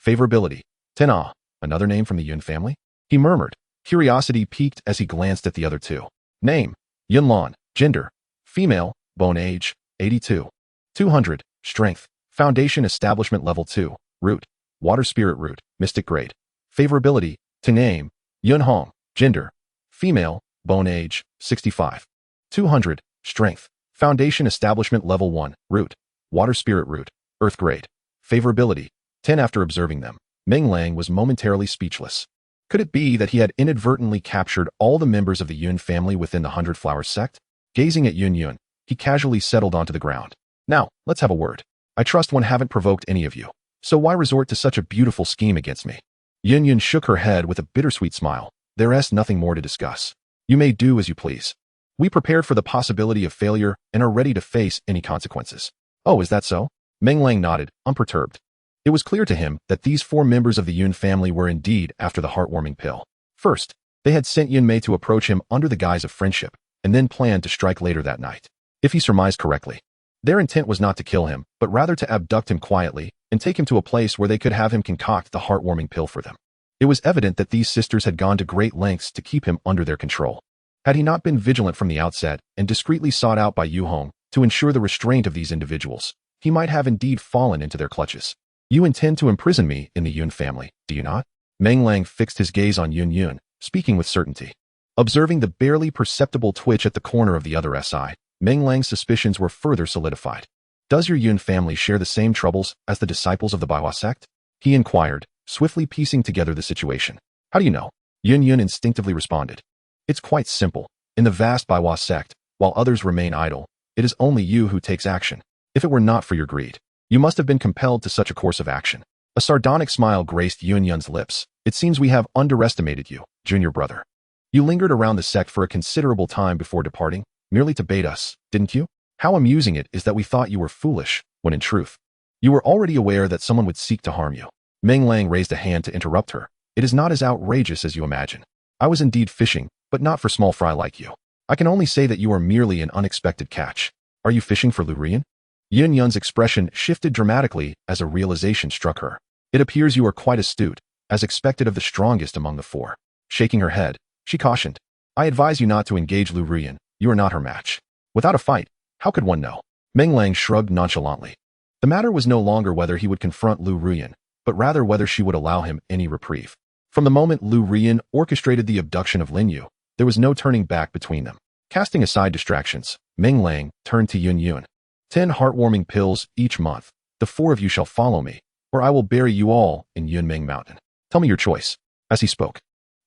Favorability, 10. Ah, another name from the Yun family? He murmured, curiosity piqued as he glanced at the other 2. Name, Yun Lan. Gender, female. Bone age, 82, 200. Strength, Foundation Establishment Level 2. Root, Water Spirit Root, Mystic Grade. Favorability, to name, Yun Hong. Gender, female. Bone age, 65, 200. Strength, Foundation Establishment Level 1. Root, Water Spirit Root, Earth Grade. Favorability, 10. After observing them, Meng Lang was momentarily speechless. Could it be that he had inadvertently captured all the members of the Yun family within the 100 Flowers Sect? Gazing at Yun Yun, he casually settled onto the ground. Now, let's have a word. I trust one haven't provoked any of you. So why resort to such a beautiful scheme against me? Yun Yun shook her head with a bittersweet smile. There's nothing more to discuss. You may do as you please. We prepared for the possibility of failure and are ready to face any consequences. Oh, is that so? Meng Lang nodded, unperturbed. It was clear to him that these 4 members of the Yun family were indeed after the heartwarming pill. First, they had sent Yun Mei to approach him under the guise of friendship, and then planned to strike later that night. If he surmised correctly, their intent was not to kill him, but rather to abduct him quietly and take him to a place where they could have him concoct the heartwarming pill for them. It was evident that these sisters had gone to great lengths to keep him under their control. Had he not been vigilant from the outset and discreetly sought out by Yu Hong to ensure the restraint of these individuals, he might have indeed fallen into their clutches. You intend to imprison me in the Yun family, do you not? Meng Lang fixed his gaze on Yun Yun, speaking with certainty. Observing the barely perceptible twitch at the corner of the other SI, Meng Lang's suspicions were further solidified. Does your Yun family share the same troubles as the disciples of the Baiwa sect? He inquired, swiftly piecing together the situation. How do you know? Yun Yun instinctively responded. It's quite simple. In the vast Baiwa sect, while others remain idle, it is only you who takes action. If it were not for your greed, you must have been compelled to such a course of action. A sardonic smile graced Yun Yun's lips. It seems we have underestimated you, junior brother. You lingered around the sect for a considerable time before departing. merely to bait us, didn't you? How amusing it is that we thought you were foolish, when in truth, you were already aware that someone would seek to harm you. Meng Lang raised a hand to interrupt her. It is not as outrageous as you imagine. I was indeed fishing, but not for small fry like you. I can only say that you are merely an unexpected catch. Are you fishing for Lurian? Yin Yun's expression shifted dramatically as a realization struck her. It appears you are quite astute, as expected of the strongest among the four. Shaking her head, she cautioned, I advise you not to engage Lurian. You are not her match. Without a fight, how could one know? Meng Lang shrugged nonchalantly. The matter was no longer whether he would confront Lu Ruyan, but rather whether she would allow him any reprieve. From the moment Lu Ruyan orchestrated the abduction of Lin Yu, there was no turning back between them. Casting aside distractions, Meng Lang turned to Yun Yun. 10 heartwarming pills each month. The 4 of you shall follow me, or I will bury you all in Yunming Mountain. Tell me your choice. As he spoke,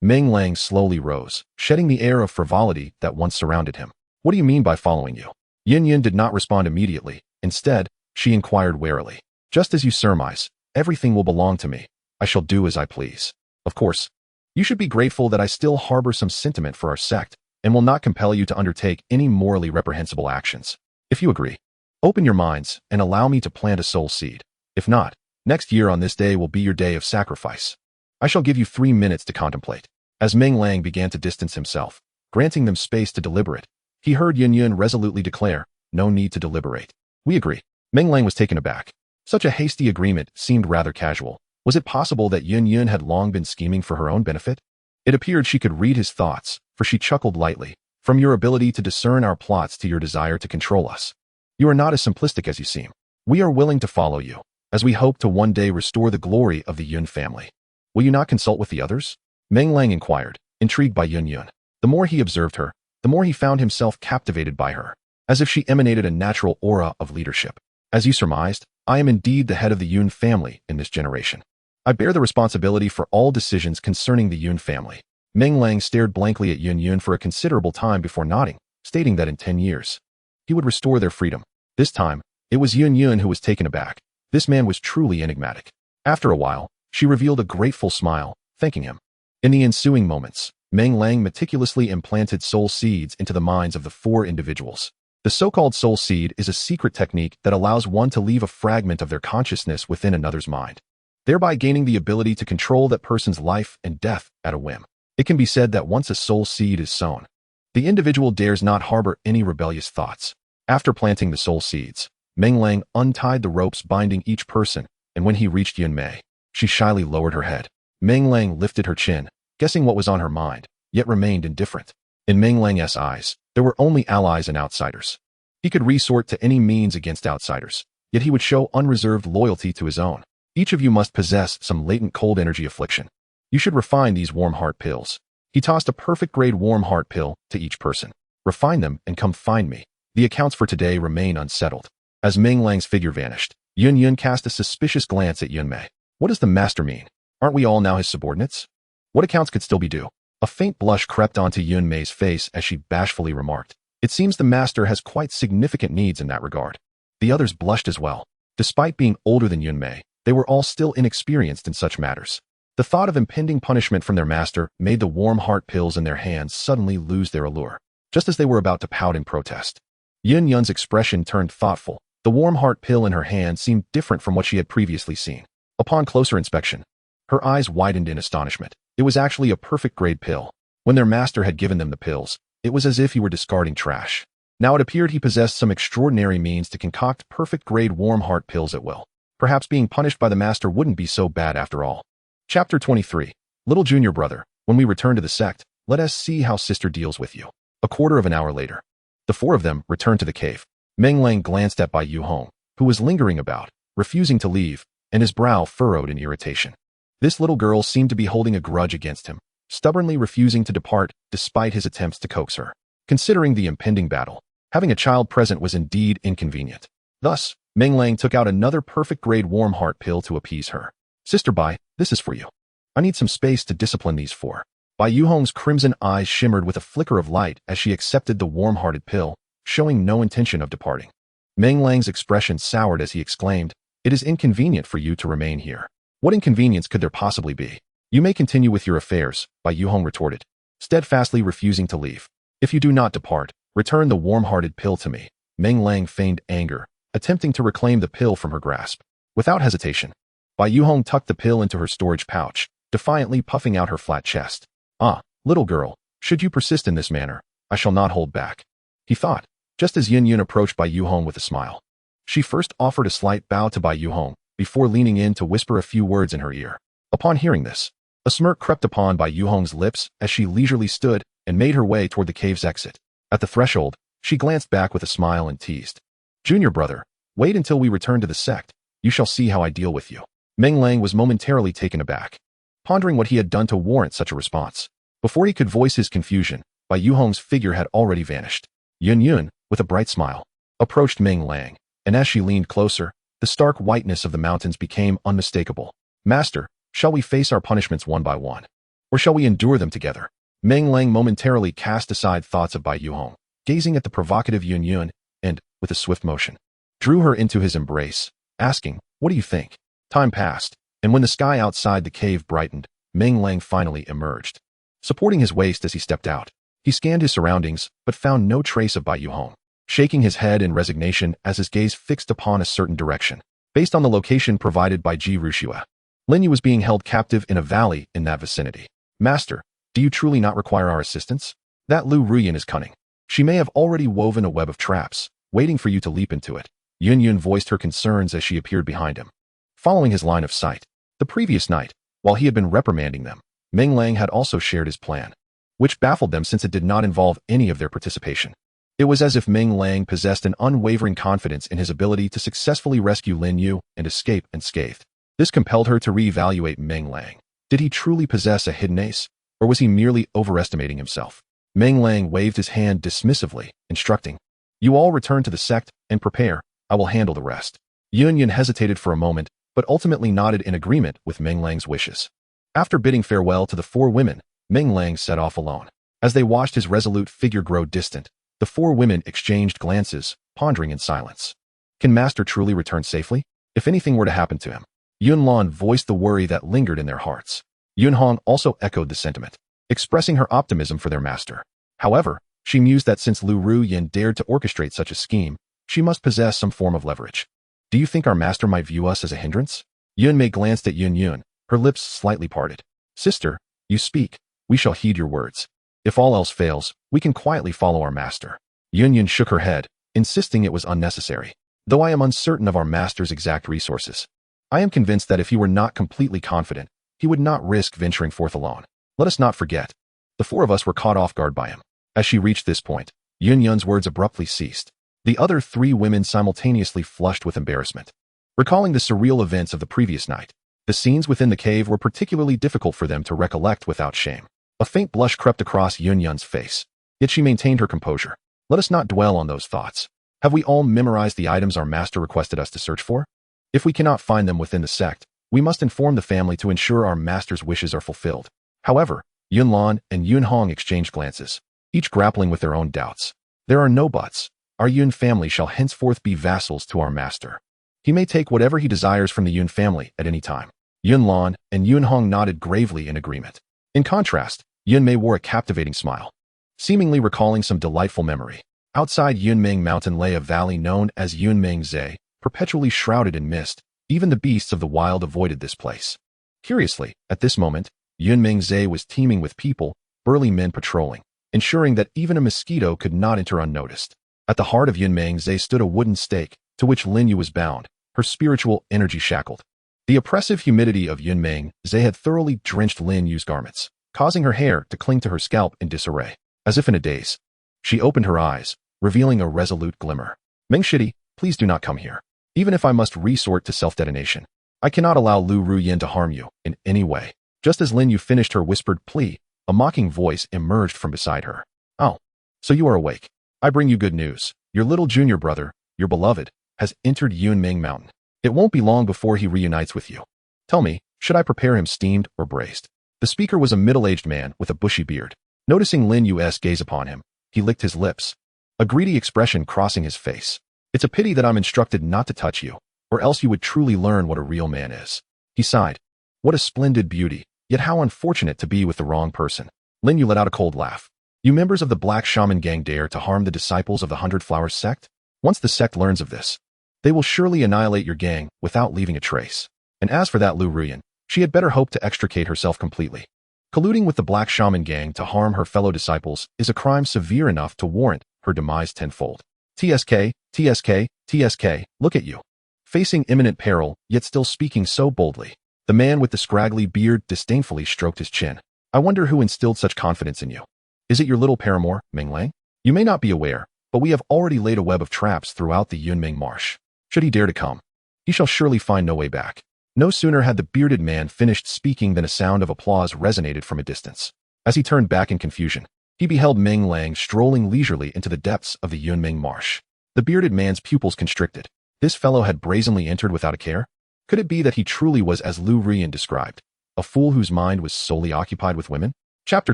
Meng Lang slowly rose, shedding the air of frivolity that once surrounded him. What do you mean by following you? Yin Yun did not respond immediately. Instead, she inquired warily. Just as you surmise, everything will belong to me. I shall do as I please. Of course, you should be grateful that I still harbor some sentiment for our sect and will not compel you to undertake any morally reprehensible actions. If you agree, open your minds and allow me to plant a soul seed. If not, next year on this day will be your day of sacrifice. I shall give you 3 minutes to contemplate. As Meng Lang began to distance himself, granting them space to deliberate, he heard Yin Yun resolutely declare, no need to deliberate. We agree. Meng Lang was taken aback. Such a hasty agreement seemed rather casual. Was it possible that Yin Yun had long been scheming for her own benefit? It appeared she could read his thoughts, for she chuckled lightly. From your ability to discern our plots to your desire to control us, you are not as simplistic as you seem. We are willing to follow you, as we hope to one day restore the glory of the Yun family. Will you not consult with the others? Meng Lang inquired, intrigued by Yun Yun. The more he observed her, the more he found himself captivated by her, as if she emanated a natural aura of leadership. As you surmised, I am indeed the head of the Yun family in this generation. I bear the responsibility for all decisions concerning the Yun family. Meng Lang stared blankly at Yun Yun for a considerable time before nodding, stating that in 10 years, he would restore their freedom. This time, it was Yun Yun who was taken aback. This man was truly enigmatic. After a while, she revealed a grateful smile, thanking him. In the ensuing moments, Meng Lang meticulously implanted soul seeds into the minds of the 4 individuals. The so-called soul seed is a secret technique that allows one to leave a fragment of their consciousness within another's mind, thereby gaining the ability to control that person's life and death at a whim. It can be said that once a soul seed is sown, the individual dares not harbor any rebellious thoughts. After planting the soul seeds, Meng Lang untied the ropes binding each person, and when he reached Yun Mei, she shyly lowered her head. Meng Lang lifted her chin, guessing what was on her mind, yet remained indifferent. In Meng Lang's eyes, there were only allies and outsiders. He could resort to any means against outsiders, yet he would show unreserved loyalty to his own. Each of you must possess some latent cold energy affliction. You should refine these warm heart pills. He tossed a perfect grade warm heart pill to each person. Refine them and come find me. The accounts for today remain unsettled. As Meng Lang's figure vanished, Yun Yun cast a suspicious glance at Yun Mei. What does the master mean? Aren't we all now his subordinates? What accounts could still be due? A faint blush crept onto Yun Mei's face as she bashfully remarked, it seems the master has quite significant needs in that regard. The others blushed as well. Despite being older than Yun Mei, they were all still inexperienced in such matters. The thought of impending punishment from their master made the warm heart pills in their hands suddenly lose their allure, just as they were about to pout in protest. Yin Yun's expression turned thoughtful. The warm heart pill in her hand seemed different from what she had previously seen. Upon closer inspection, her eyes widened in astonishment. It was actually a perfect grade pill. When their master had given them the pills, it was as if he were discarding trash. Now it appeared he possessed some extraordinary means to concoct perfect grade warm heart pills at will. Perhaps being punished by the master wouldn't be so bad after all. Chapter 23. Little junior brother, when we return to the sect, let us see how sister deals with you. A quarter of an hour later, the 4 of them returned to the cave. Meng Lang glanced at Bai Yu Hong, who was lingering about, refusing to leave, and his brow furrowed in irritation. This little girl seemed to be holding a grudge against him, stubbornly refusing to depart despite his attempts to coax her. Considering the impending battle, having a child present was indeed inconvenient. Thus, Meng Lang took out another perfect grade warm heart pill to appease her. Sister Bai, this is for you. I need some space to discipline these 4. Bai Yu Hong's crimson eyes shimmered with a flicker of light as she accepted the warm-hearted pill, showing no intention of departing. Meng Lang's expression soured as he exclaimed, it is inconvenient for you to remain here. What inconvenience could there possibly be? You may continue with your affairs, Bai Yu Hong retorted, steadfastly refusing to leave. If you do not depart, Return the warm-hearted pill to me. Meng Lang feigned anger, attempting to reclaim the pill from her grasp. Without hesitation, Bai Yuhong tucked the pill into her storage pouch, defiantly puffing out her flat chest. Ah, little girl, should you persist in this manner, I shall not hold back, he thought, just as Yun Yun approached Bai Yuhong with a smile. She first offered a slight bow to Bai Yuhong, before leaning in to whisper a few words in her ear. Upon hearing this, a smirk crept upon Bai Yuhong's lips as she leisurely stood and made her way toward the cave's exit. At the threshold, she glanced back with a smile and teased. Junior brother, wait until we return to the sect, you shall see how I deal with you. Meng Lang was momentarily taken aback, pondering what he had done to warrant such a response. Before he could voice his confusion, Bai Yuhong's figure had already vanished. Yun Yun, with a bright smile, approached Meng Lang, and as she leaned closer, the stark whiteness of the mountains became unmistakable. Master, shall we face our punishments one by one? Or shall we endure them together? Meng Lang momentarily cast aside thoughts of Bai Yuhong, gazing at the provocative Yun Yun, and, with a swift motion, drew her into his embrace, asking, what do you think? Time passed, and when the sky outside the cave brightened, Meng Lang finally emerged. Supporting his waist as he stepped out, he scanned his surroundings, but found no trace of Bai Yuhong, shaking his head in resignation as his gaze fixed upon a certain direction. Based on the location provided by Ji Rushua, Lin Yu was being held captive in a valley in that vicinity. Master, do you truly not require our assistance? That Lu Ruyan is cunning. She may have already woven a web of traps, waiting for you to leap into it. Yun Yun voiced her concerns as she appeared behind him. Following his line of sight, the previous night, while he had been reprimanding them, Meng Lang had also shared his plan, which baffled them since it did not involve any of their participation. It was as if Meng Lang possessed an unwavering confidence in his ability to successfully rescue Lin Yu and escape unscathed. This compelled her to reevaluate Meng Lang. Did he truly possess a hidden ace, or was he merely overestimating himself? Meng Lang waved his hand dismissively, instructing, you all return to the sect and prepare, I will handle the rest. Yun Yun hesitated for a moment, but ultimately nodded in agreement with Meng Lang's wishes. After bidding farewell to the four women, Meng Lang set off alone. As they watched his resolute figure grow distant, the four women exchanged glances, pondering in silence. Can Master truly return safely? If anything were to happen to him? Yun Lan voiced the worry that lingered in their hearts. Yun Hong also echoed the sentiment, expressing her optimism for their master. However, she mused that since Lu Ruyan dared to orchestrate such a scheme, she must possess some form of leverage. Do you think our master might view us as a hindrance? Yun Mei glanced at Yun Yun, her lips slightly parted. Sister, you speak, we shall heed your words. If all else fails, we can quietly follow our master. Yun Yun shook her head, insisting it was unnecessary. Though I am uncertain of our master's exact resources, I am convinced that if he were not completely confident, he would not risk venturing forth alone. Let us not forget, the four of us were caught off guard by him. As she reached this point, Yun Yun's words abruptly ceased. The other three women simultaneously flushed with embarrassment. Recalling the surreal events of the previous night, the scenes within the cave were particularly difficult for them to recollect without shame. A faint blush crept across Yun Yun's face, yet she maintained her composure. Let us not dwell on those thoughts. Have we all memorized the items our master requested us to search for? If we cannot find them within the sect, we must inform the family to ensure our master's wishes are fulfilled. However, Yun Lan and Yun Hong exchanged glances, each grappling with their own doubts. There are no buts. Our Yun family shall henceforth be vassals to our master. He may take whatever he desires from the Yun family at any time. Yun Lan and Yun Hong nodded gravely in agreement. In contrast, Yun Mei wore a captivating smile, seemingly recalling some delightful memory. Outside Yunmeng Mountain lay a valley known as Yunmeng Zhe, perpetually shrouded in mist. Even the beasts of the wild avoided this place. Curiously, at this moment, Yunmeng Zhe was teeming with people, burly men patrolling, ensuring that even a mosquito could not enter unnoticed. At the heart of Yunmeng Zhe stood a wooden stake, to which Lin Yu was bound, her spiritual energy shackled. The oppressive humidity of Yunmeng Zhe had thoroughly drenched Lin Yu's garments, causing her hair to cling to her scalp in disarray. As if in a daze, she opened her eyes, revealing a resolute glimmer. Meng Shidi, please do not come here. Even if I must resort to self-detonation, I cannot allow Lu Ruyan to harm you in any way. Just as Lin Yu finished her whispered plea, a mocking voice emerged from beside her. Oh, so you are awake. I bring you good news. Your little junior brother, your beloved, has entered Yunmeng Mountain. It won't be long before he reunites with you. Tell me, should I prepare him steamed or braised? The speaker was a middle-aged man with a bushy beard. Noticing Lin Yu's gaze upon him, he licked his lips, a greedy expression crossing his face. It's a pity that I'm instructed not to touch you, or else you would truly learn what a real man is. He sighed. What a splendid beauty, yet how unfortunate to be with the wrong person. Lin Yu let out a cold laugh. You members of the Black Shaman Gang dare to harm the disciples of the 100 Flowers Sect? Once the sect learns of this, they will surely annihilate your gang without leaving a trace. And as for that Lu Ruyan, she had better hope to extricate herself completely. Colluding with the Black Shaman Gang to harm her fellow disciples is a crime severe enough to warrant her demise tenfold. TSK, TSK, TSK, look at you. Facing imminent peril, yet still speaking so boldly. The man with the scraggly beard disdainfully stroked his chin. I wonder who instilled such confidence in you. Is it your little paramour, Meng Lang? You may not be aware, but we have already laid a web of traps throughout the Yunming Marsh. Should he dare to come, he shall surely find no way back. No sooner had the bearded man finished speaking than a sound of applause resonated from a distance. As he turned back in confusion, he beheld Meng Lang strolling leisurely into the depths of the Yunming Marsh. The bearded man's pupils constricted. This fellow had brazenly entered without a care? Could it be that he truly was as Lu Ruyan described, a fool whose mind was solely occupied with women? Chapter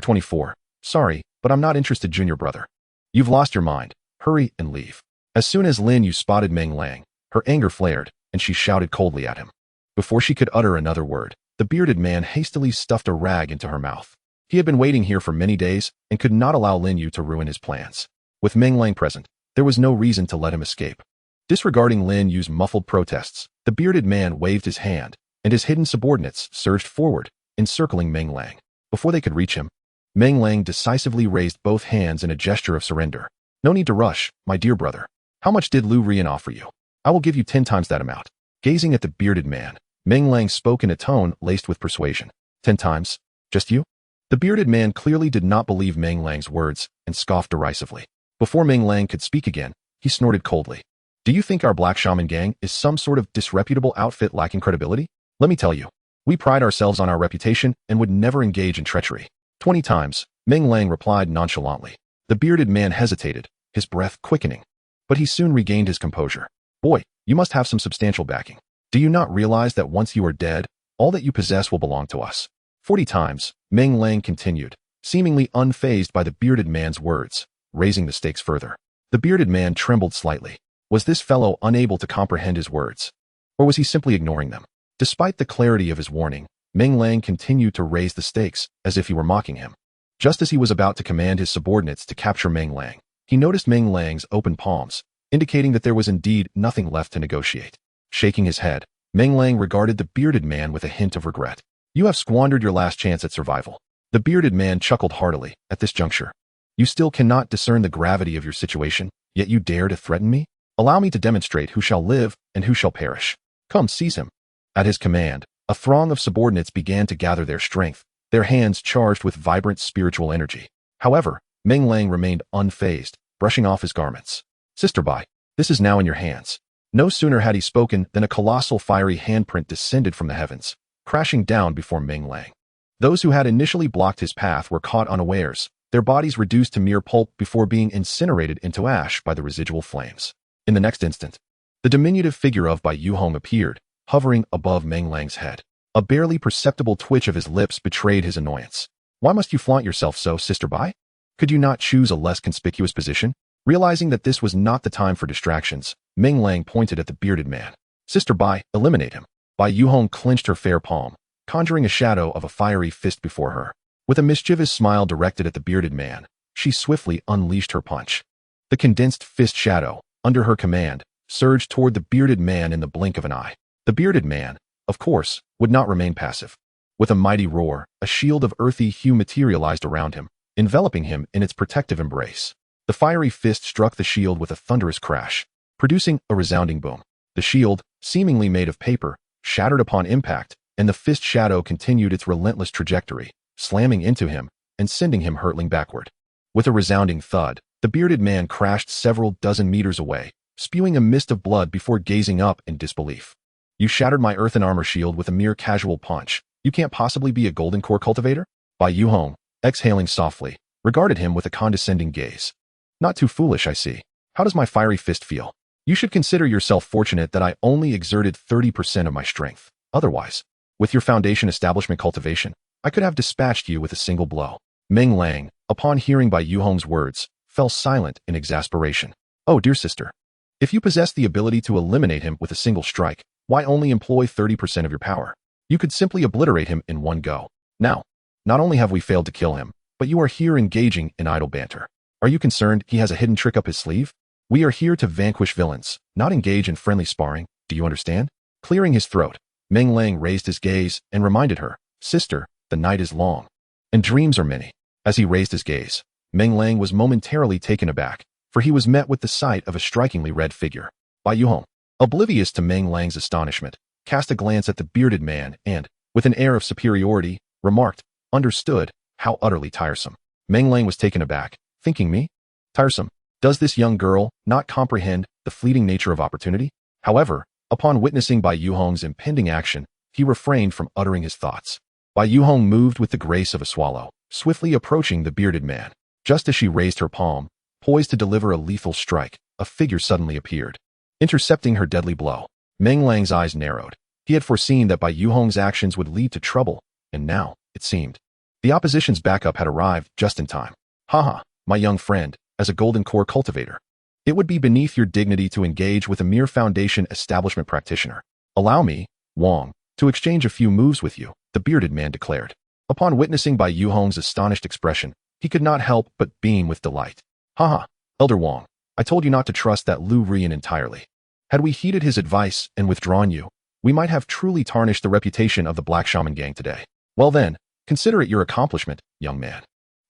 24. Sorry, but I'm not interested, junior brother. You've lost your mind. Hurry and leave. As soon as Lin Yu spotted Meng Lang, her anger flared, and she shouted coldly at him. Before she could utter another word, the bearded man hastily stuffed a rag into her mouth. He had been waiting here for many days and could not allow Lin Yu to ruin his plans. With Meng Lang present, there was no reason to let him escape. Disregarding Lin Yu's muffled protests, the bearded man waved his hand, and his hidden subordinates surged forward, encircling Meng Lang. Before they could reach him, Meng Lang decisively raised both hands in a gesture of surrender. No need to rush, my dear brother. How much did Lu Ruyan offer you? I will give you 10 times that amount. Gazing at the bearded man, Meng Lang spoke in a tone laced with persuasion. 10 times? Just you? The bearded man clearly did not believe Meng Lang's words and scoffed derisively. Before Meng Lang could speak again, he snorted coldly. Do you think our Black Shaman Gang is some sort of disreputable outfit lacking credibility? Let me tell you, we pride ourselves on our reputation and would never engage in treachery. 20 times, Meng Lang replied nonchalantly. The bearded man hesitated, his breath quickening. But he soon regained his composure. Boy, you must have some substantial backing. Do you not realize that once you are dead, all that you possess will belong to us? 40 times, Meng Lang continued, seemingly unfazed by the bearded man's words, raising the stakes further. The bearded man trembled slightly. Was this fellow unable to comprehend his words? Or was he simply ignoring them? Despite the clarity of his warning, Meng Lang continued to raise the stakes as if he were mocking him. Just as he was about to command his subordinates to capture Meng Lang, he noticed Meng Lang's open palms, indicating that there was indeed nothing left to negotiate. Shaking his head, Meng Lang regarded the bearded man with a hint of regret. You have squandered your last chance at survival. The bearded man chuckled heartily at this juncture. You still cannot discern the gravity of your situation, yet you dare to threaten me? Allow me to demonstrate who shall live and who shall perish. Come, seize him. At his command, a throng of subordinates began to gather their strength, their hands charged with vibrant spiritual energy. However, Meng Lang remained unfazed, brushing off his garments. Sister Bai, this is now in your hands. No sooner had he spoken than a colossal fiery handprint descended from the heavens, crashing down before Meng Lang. Those who had initially blocked his path were caught unawares, their bodies reduced to mere pulp before being incinerated into ash by the residual flames. In the next instant, the diminutive figure of Bai Yuhong appeared, hovering above Meng Lang's head. A barely perceptible twitch of his lips betrayed his annoyance. Why must you flaunt yourself so, Sister Bai? Could you not choose a less conspicuous position? Realizing that this was not the time for distractions, Meng Lang pointed at the bearded man. Sister Bai, eliminate him. Bai Yuhong clenched her fair palm, conjuring a shadow of a fiery fist before her. With a mischievous smile directed at the bearded man, she swiftly unleashed her punch. The condensed fist shadow, under her command, surged toward the bearded man in the blink of an eye. The bearded man, of course, would not remain passive. With a mighty roar, a shield of earthy hue materialized around him, enveloping him in its protective embrace. The fiery fist struck the shield with a thunderous crash, producing a resounding boom. The shield, seemingly made of paper, shattered upon impact, and the fist shadow continued its relentless trajectory, slamming into him and sending him hurtling backward. With a resounding thud, the bearded man crashed several dozen meters away, spewing a mist of blood before gazing up in disbelief. You shattered my earthen armor shield with a mere casual punch. You can't possibly be a golden core cultivator? Bai Yuhong, exhaling softly, regarded him with a condescending gaze. Not too foolish, I see. How does my fiery fist feel? You should consider yourself fortunate that I only exerted 30% of my strength. Otherwise, with your foundation establishment cultivation, I could have dispatched you with a single blow. Meng Lang, upon hearing Bai Yuhong's words, fell silent in exasperation. Oh, dear sister. If you possess the ability to eliminate him with a single strike, why only employ 30% of your power? You could simply obliterate him in one go. Now, not only have we failed to kill him, but you are here engaging in idle banter. Are you concerned he has a hidden trick up his sleeve? We are here to vanquish villains, not engage in friendly sparring. Do you understand? Clearing his throat, Meng Lang raised his gaze and reminded her, Sister, the night is long, and dreams are many. As he raised his gaze, Meng Lang was momentarily taken aback, for he was met with the sight of a strikingly red figure. Bai Yuhong, oblivious to Meng Lang's astonishment, cast a glance at the bearded man and, with an air of superiority, remarked, Understood, how utterly tiresome. Meng Lang was taken aback, thinking me? Tiresome. Does this young girl not comprehend the fleeting nature of opportunity? However, upon witnessing Bai Yuhong's impending action, he refrained from uttering his thoughts. Bai Yuhong moved with the grace of a swallow, swiftly approaching the bearded man. Just as she raised her palm, poised to deliver a lethal strike, a figure suddenly appeared, intercepting her deadly blow. Meng Lang's eyes narrowed. He had foreseen that Bai Yuhong's actions would lead to trouble, and now, it seemed, the opposition's backup had arrived just in time. Haha, my young friend, as a golden core cultivator, it would be beneath your dignity to engage with a mere foundation establishment practitioner. Allow me, Wang, to exchange a few moves with you, the bearded man declared. Upon witnessing Bai Yuhong's astonished expression, he could not help but beam with delight. Haha, Elder Wang, I told you not to trust that Lu Rian entirely. Had we heeded his advice and withdrawn you, we might have truly tarnished the reputation of the Black Shaman gang today. Well then, consider it your accomplishment, young man.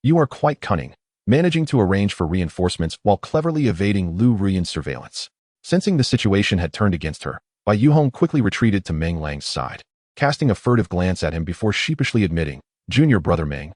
You are quite cunning, managing to arrange for reinforcements while cleverly evading Lu Rian's surveillance. Sensing the situation had turned against her, Bai Yuhong quickly retreated to Meng Lang's side, casting a furtive glance at him before sheepishly admitting, Junior brother Meng,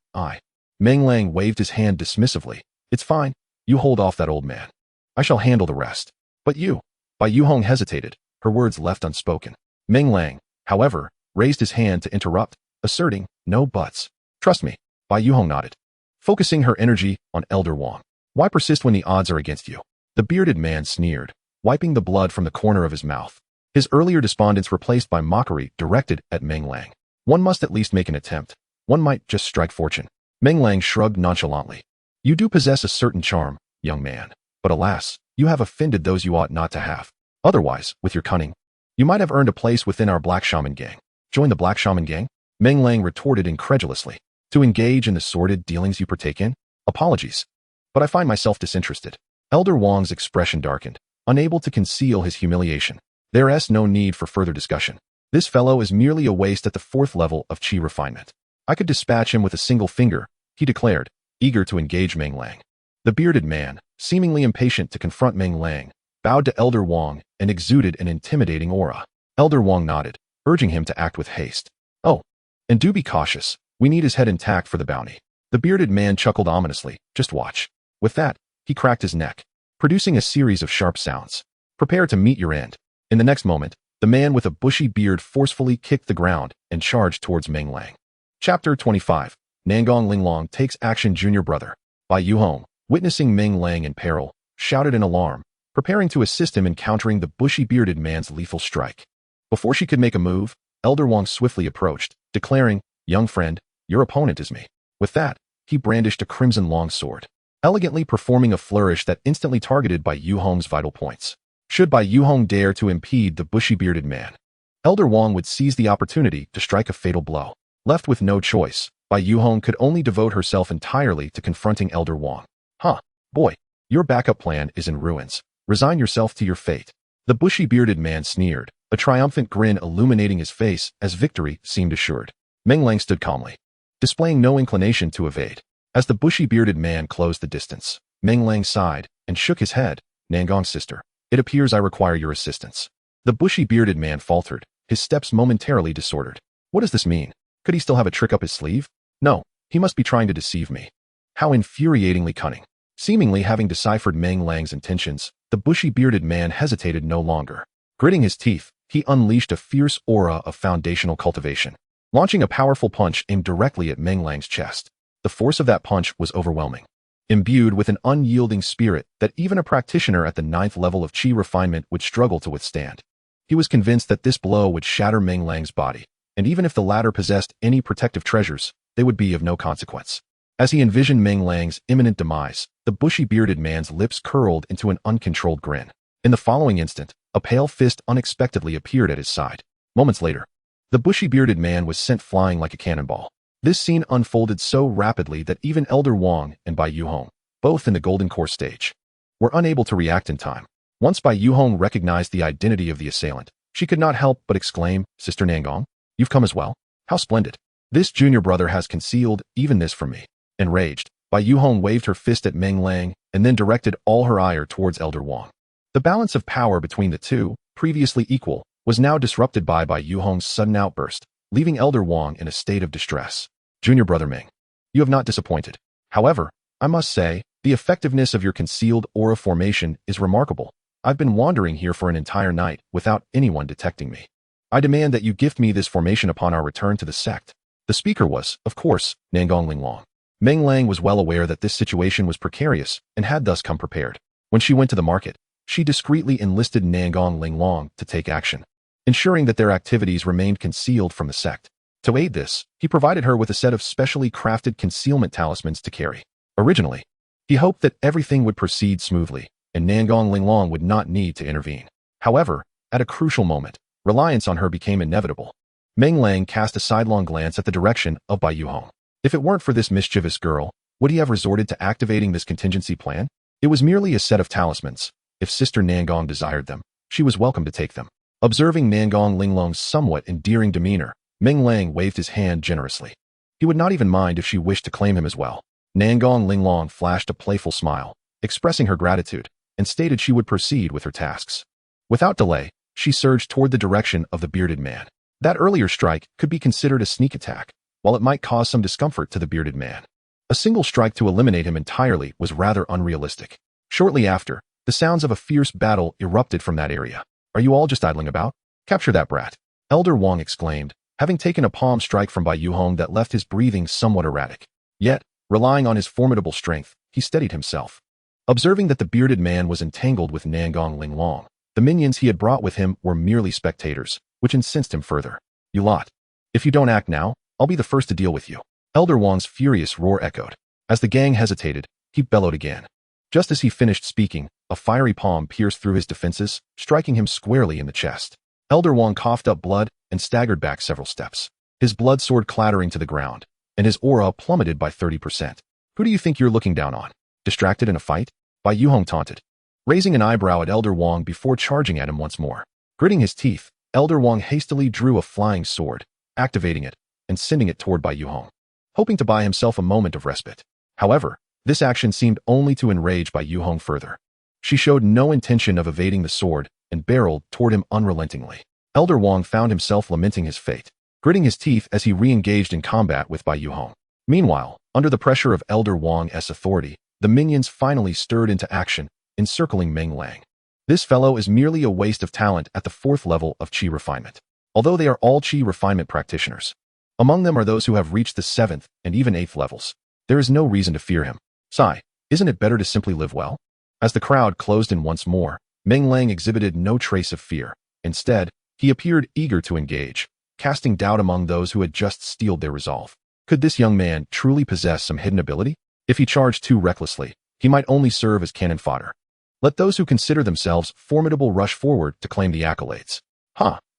Meng Lang waved his hand dismissively. It's fine, you hold off that old man. I shall handle the rest. But you, Bai Yuhong hesitated, her words left unspoken. Meng Lang, however, raised his hand to interrupt, asserting, no buts. Trust me, Bai Yuhong nodded, focusing her energy on Elder Wang. Why persist when the odds are against you? The bearded man sneered, wiping the blood from the corner of his mouth. His earlier despondence replaced by mockery directed at Meng Lang. One must at least make an attempt. One might just strike fortune. Meng Lang shrugged nonchalantly. You do possess a certain charm, young man, but alas, you have offended those you ought not to have. Otherwise, with your cunning, you might have earned a place within our Black Shaman gang. Join the Black Shaman gang? Meng Lang retorted incredulously. To engage in the sordid dealings you partake in? Apologies, but I find myself disinterested. Elder Wang's expression darkened, unable to conceal his humiliation. There is no need for further discussion. This fellow is merely a waste at the 4th level of chi refinement. I could dispatch him with a single finger, he declared, eager to engage Meng Lang. The bearded man, seemingly impatient to confront Meng Lang, bowed to Elder Wang and exuded an intimidating aura. Elder Wang nodded, urging him to act with haste. Oh, and do be cautious. We need his head intact for the bounty. The bearded man chuckled ominously. Just watch. With that, he cracked his neck, producing a series of sharp sounds. Prepare to meet your end. In the next moment, the man with a bushy beard forcefully kicked the ground and charged towards Meng Lang. Chapter 25. Nangong Linglong takes action. Junior brother. Bai Yuhong, witnessing Meng Lang in peril, shouted in alarm, preparing to assist him in countering the bushy-bearded man's lethal strike. Before she could make a move, Elder Wang swiftly approached, declaring, Young friend, your opponent is me. With that, he brandished a crimson longsword, elegantly performing a flourish that instantly targeted Bai Yuhong's vital points. Should Bai Yuhong dare to impede the bushy-bearded man, Elder Wang would seize the opportunity to strike a fatal blow. Left with no choice, Bai Yuhong could only devote herself entirely to confronting Elder Wang. Huh, boy, your backup plan is in ruins. Resign yourself to your fate. The bushy-bearded man sneered, a triumphant grin illuminating his face as victory seemed assured. Meng Lang stood calmly, displaying no inclination to evade. As the bushy-bearded man closed the distance, Meng Lang sighed and shook his head. Nangong sister, it appears I require your assistance. The bushy-bearded man faltered, his steps momentarily disordered. What does this mean? Could he still have a trick up his sleeve? No, he must be trying to deceive me. How infuriatingly cunning. Seemingly having deciphered Meng Lang's intentions, the bushy-bearded man hesitated no longer. Gritting his teeth, he unleashed a fierce aura of foundational cultivation, launching a powerful punch aimed directly at Meng Lang's chest. The force of that punch was overwhelming, imbued with an unyielding spirit that even a practitioner at the 9th level of chi refinement would struggle to withstand. He was convinced that this blow would shatter Meng Lang's body, and even if the latter possessed any protective treasures, they would be of no consequence. As he envisioned Meng Lang's imminent demise, the bushy-bearded man's lips curled into an uncontrolled grin. In the following instant, a pale fist unexpectedly appeared at his side. Moments later, the bushy-bearded man was sent flying like a cannonball. This scene unfolded so rapidly that even Elder Wang and Bai Yuhong, both in the Golden Core stage, were unable to react in time. Once Bai Yuhong recognized the identity of the assailant, she could not help but exclaim, "Sister Nangong, you've come as well? How splendid! This junior brother has concealed even this from me." Enraged, Bai Yuhong waved her fist at Meng Lang and then directed all her ire towards Elder Wang. The balance of power between the two, previously equal, was now disrupted by Bai Yuhong's sudden outburst, leaving Elder Wang in a state of distress. "Junior brother Meng, you have not disappointed. However, I must say, the effectiveness of your concealed aura formation is remarkable. I've been wandering here for an entire night without anyone detecting me. I demand that you gift me this formation upon our return to the sect." The speaker was, of course, Nangong Linglong. Meng Lang was well aware that this situation was precarious and had thus come prepared. When she went to the market, she discreetly enlisted Nangong Linglong to take action, ensuring that their activities remained concealed from the sect. To aid this, he provided her with a set of specially crafted concealment talismans to carry. Originally, he hoped that everything would proceed smoothly, and Nangong Linglong would not need to intervene. However, at a crucial moment, reliance on her became inevitable. Meng Lang cast a sidelong glance at the direction of Bai Yuhong. If it weren't for this mischievous girl, would he have resorted to activating this contingency plan? It was merely a set of talismans. If Sister Nangong desired them, she was welcome to take them. Observing Nangong Linglong's somewhat endearing demeanor, Meng Lang waved his hand generously. He would not even mind if she wished to claim him as well. Nangong Linglong flashed a playful smile, expressing her gratitude, and stated she would proceed with her tasks. Without delay, she surged toward the direction of the bearded man. That earlier strike could be considered a sneak attack, while it might cause some discomfort to the bearded man. A single strike to eliminate him entirely was rather unrealistic. Shortly after, the sounds of a fierce battle erupted from that area. "Are you all just idling about? Capture that brat," Elder Wang exclaimed, having taken a palm strike from Bai Yuhong that left his breathing somewhat erratic. Yet, relying on his formidable strength, he steadied himself. Observing that the bearded man was entangled with Nangong Linglong, the minions he had brought with him were merely spectators, which incensed him further. "You lot. If you don't act now, I'll be the first to deal with you." Elder Wang's furious roar echoed. As the gang hesitated, he bellowed again. Just as he finished speaking, a fiery palm pierced through his defenses, striking him squarely in the chest. Elder Wang coughed up blood and staggered back several steps, his blood sword clattering to the ground, and his aura plummeted by 30%. "Who do you think you're looking down on? Distracted in a fight?" Bai Yuhong taunted, raising an eyebrow at Elder Wang before charging at him once more. Gritting his teeth, Elder Wang hastily drew a flying sword, activating it, and sending it toward Bai Yuhong, hoping to buy himself a moment of respite. However, this action seemed only to enrage Bai Yuhong further. She showed no intention of evading the sword and barreled toward him unrelentingly. Elder Wang found himself lamenting his fate, gritting his teeth as he re-engaged in combat with Bai Yuhong. Meanwhile, under the pressure of Elder Wang's authority, the minions finally stirred into action, encircling Meng Lang. This fellow is merely a waste of talent at the 4th level of Qi refinement, although they are all Qi refinement practitioners. Among them are those who have reached the 7th and even 8th levels. There is no reason to fear him. Sigh, isn't it better to simply live well? As the crowd closed in once more, Meng Lang exhibited no trace of fear. Instead, he appeared eager to engage, casting doubt among those who had just steeled their resolve. Could this young man truly possess some hidden ability? If he charged too recklessly, he might only serve as cannon fodder. Let those who consider themselves formidable rush forward to claim the accolades.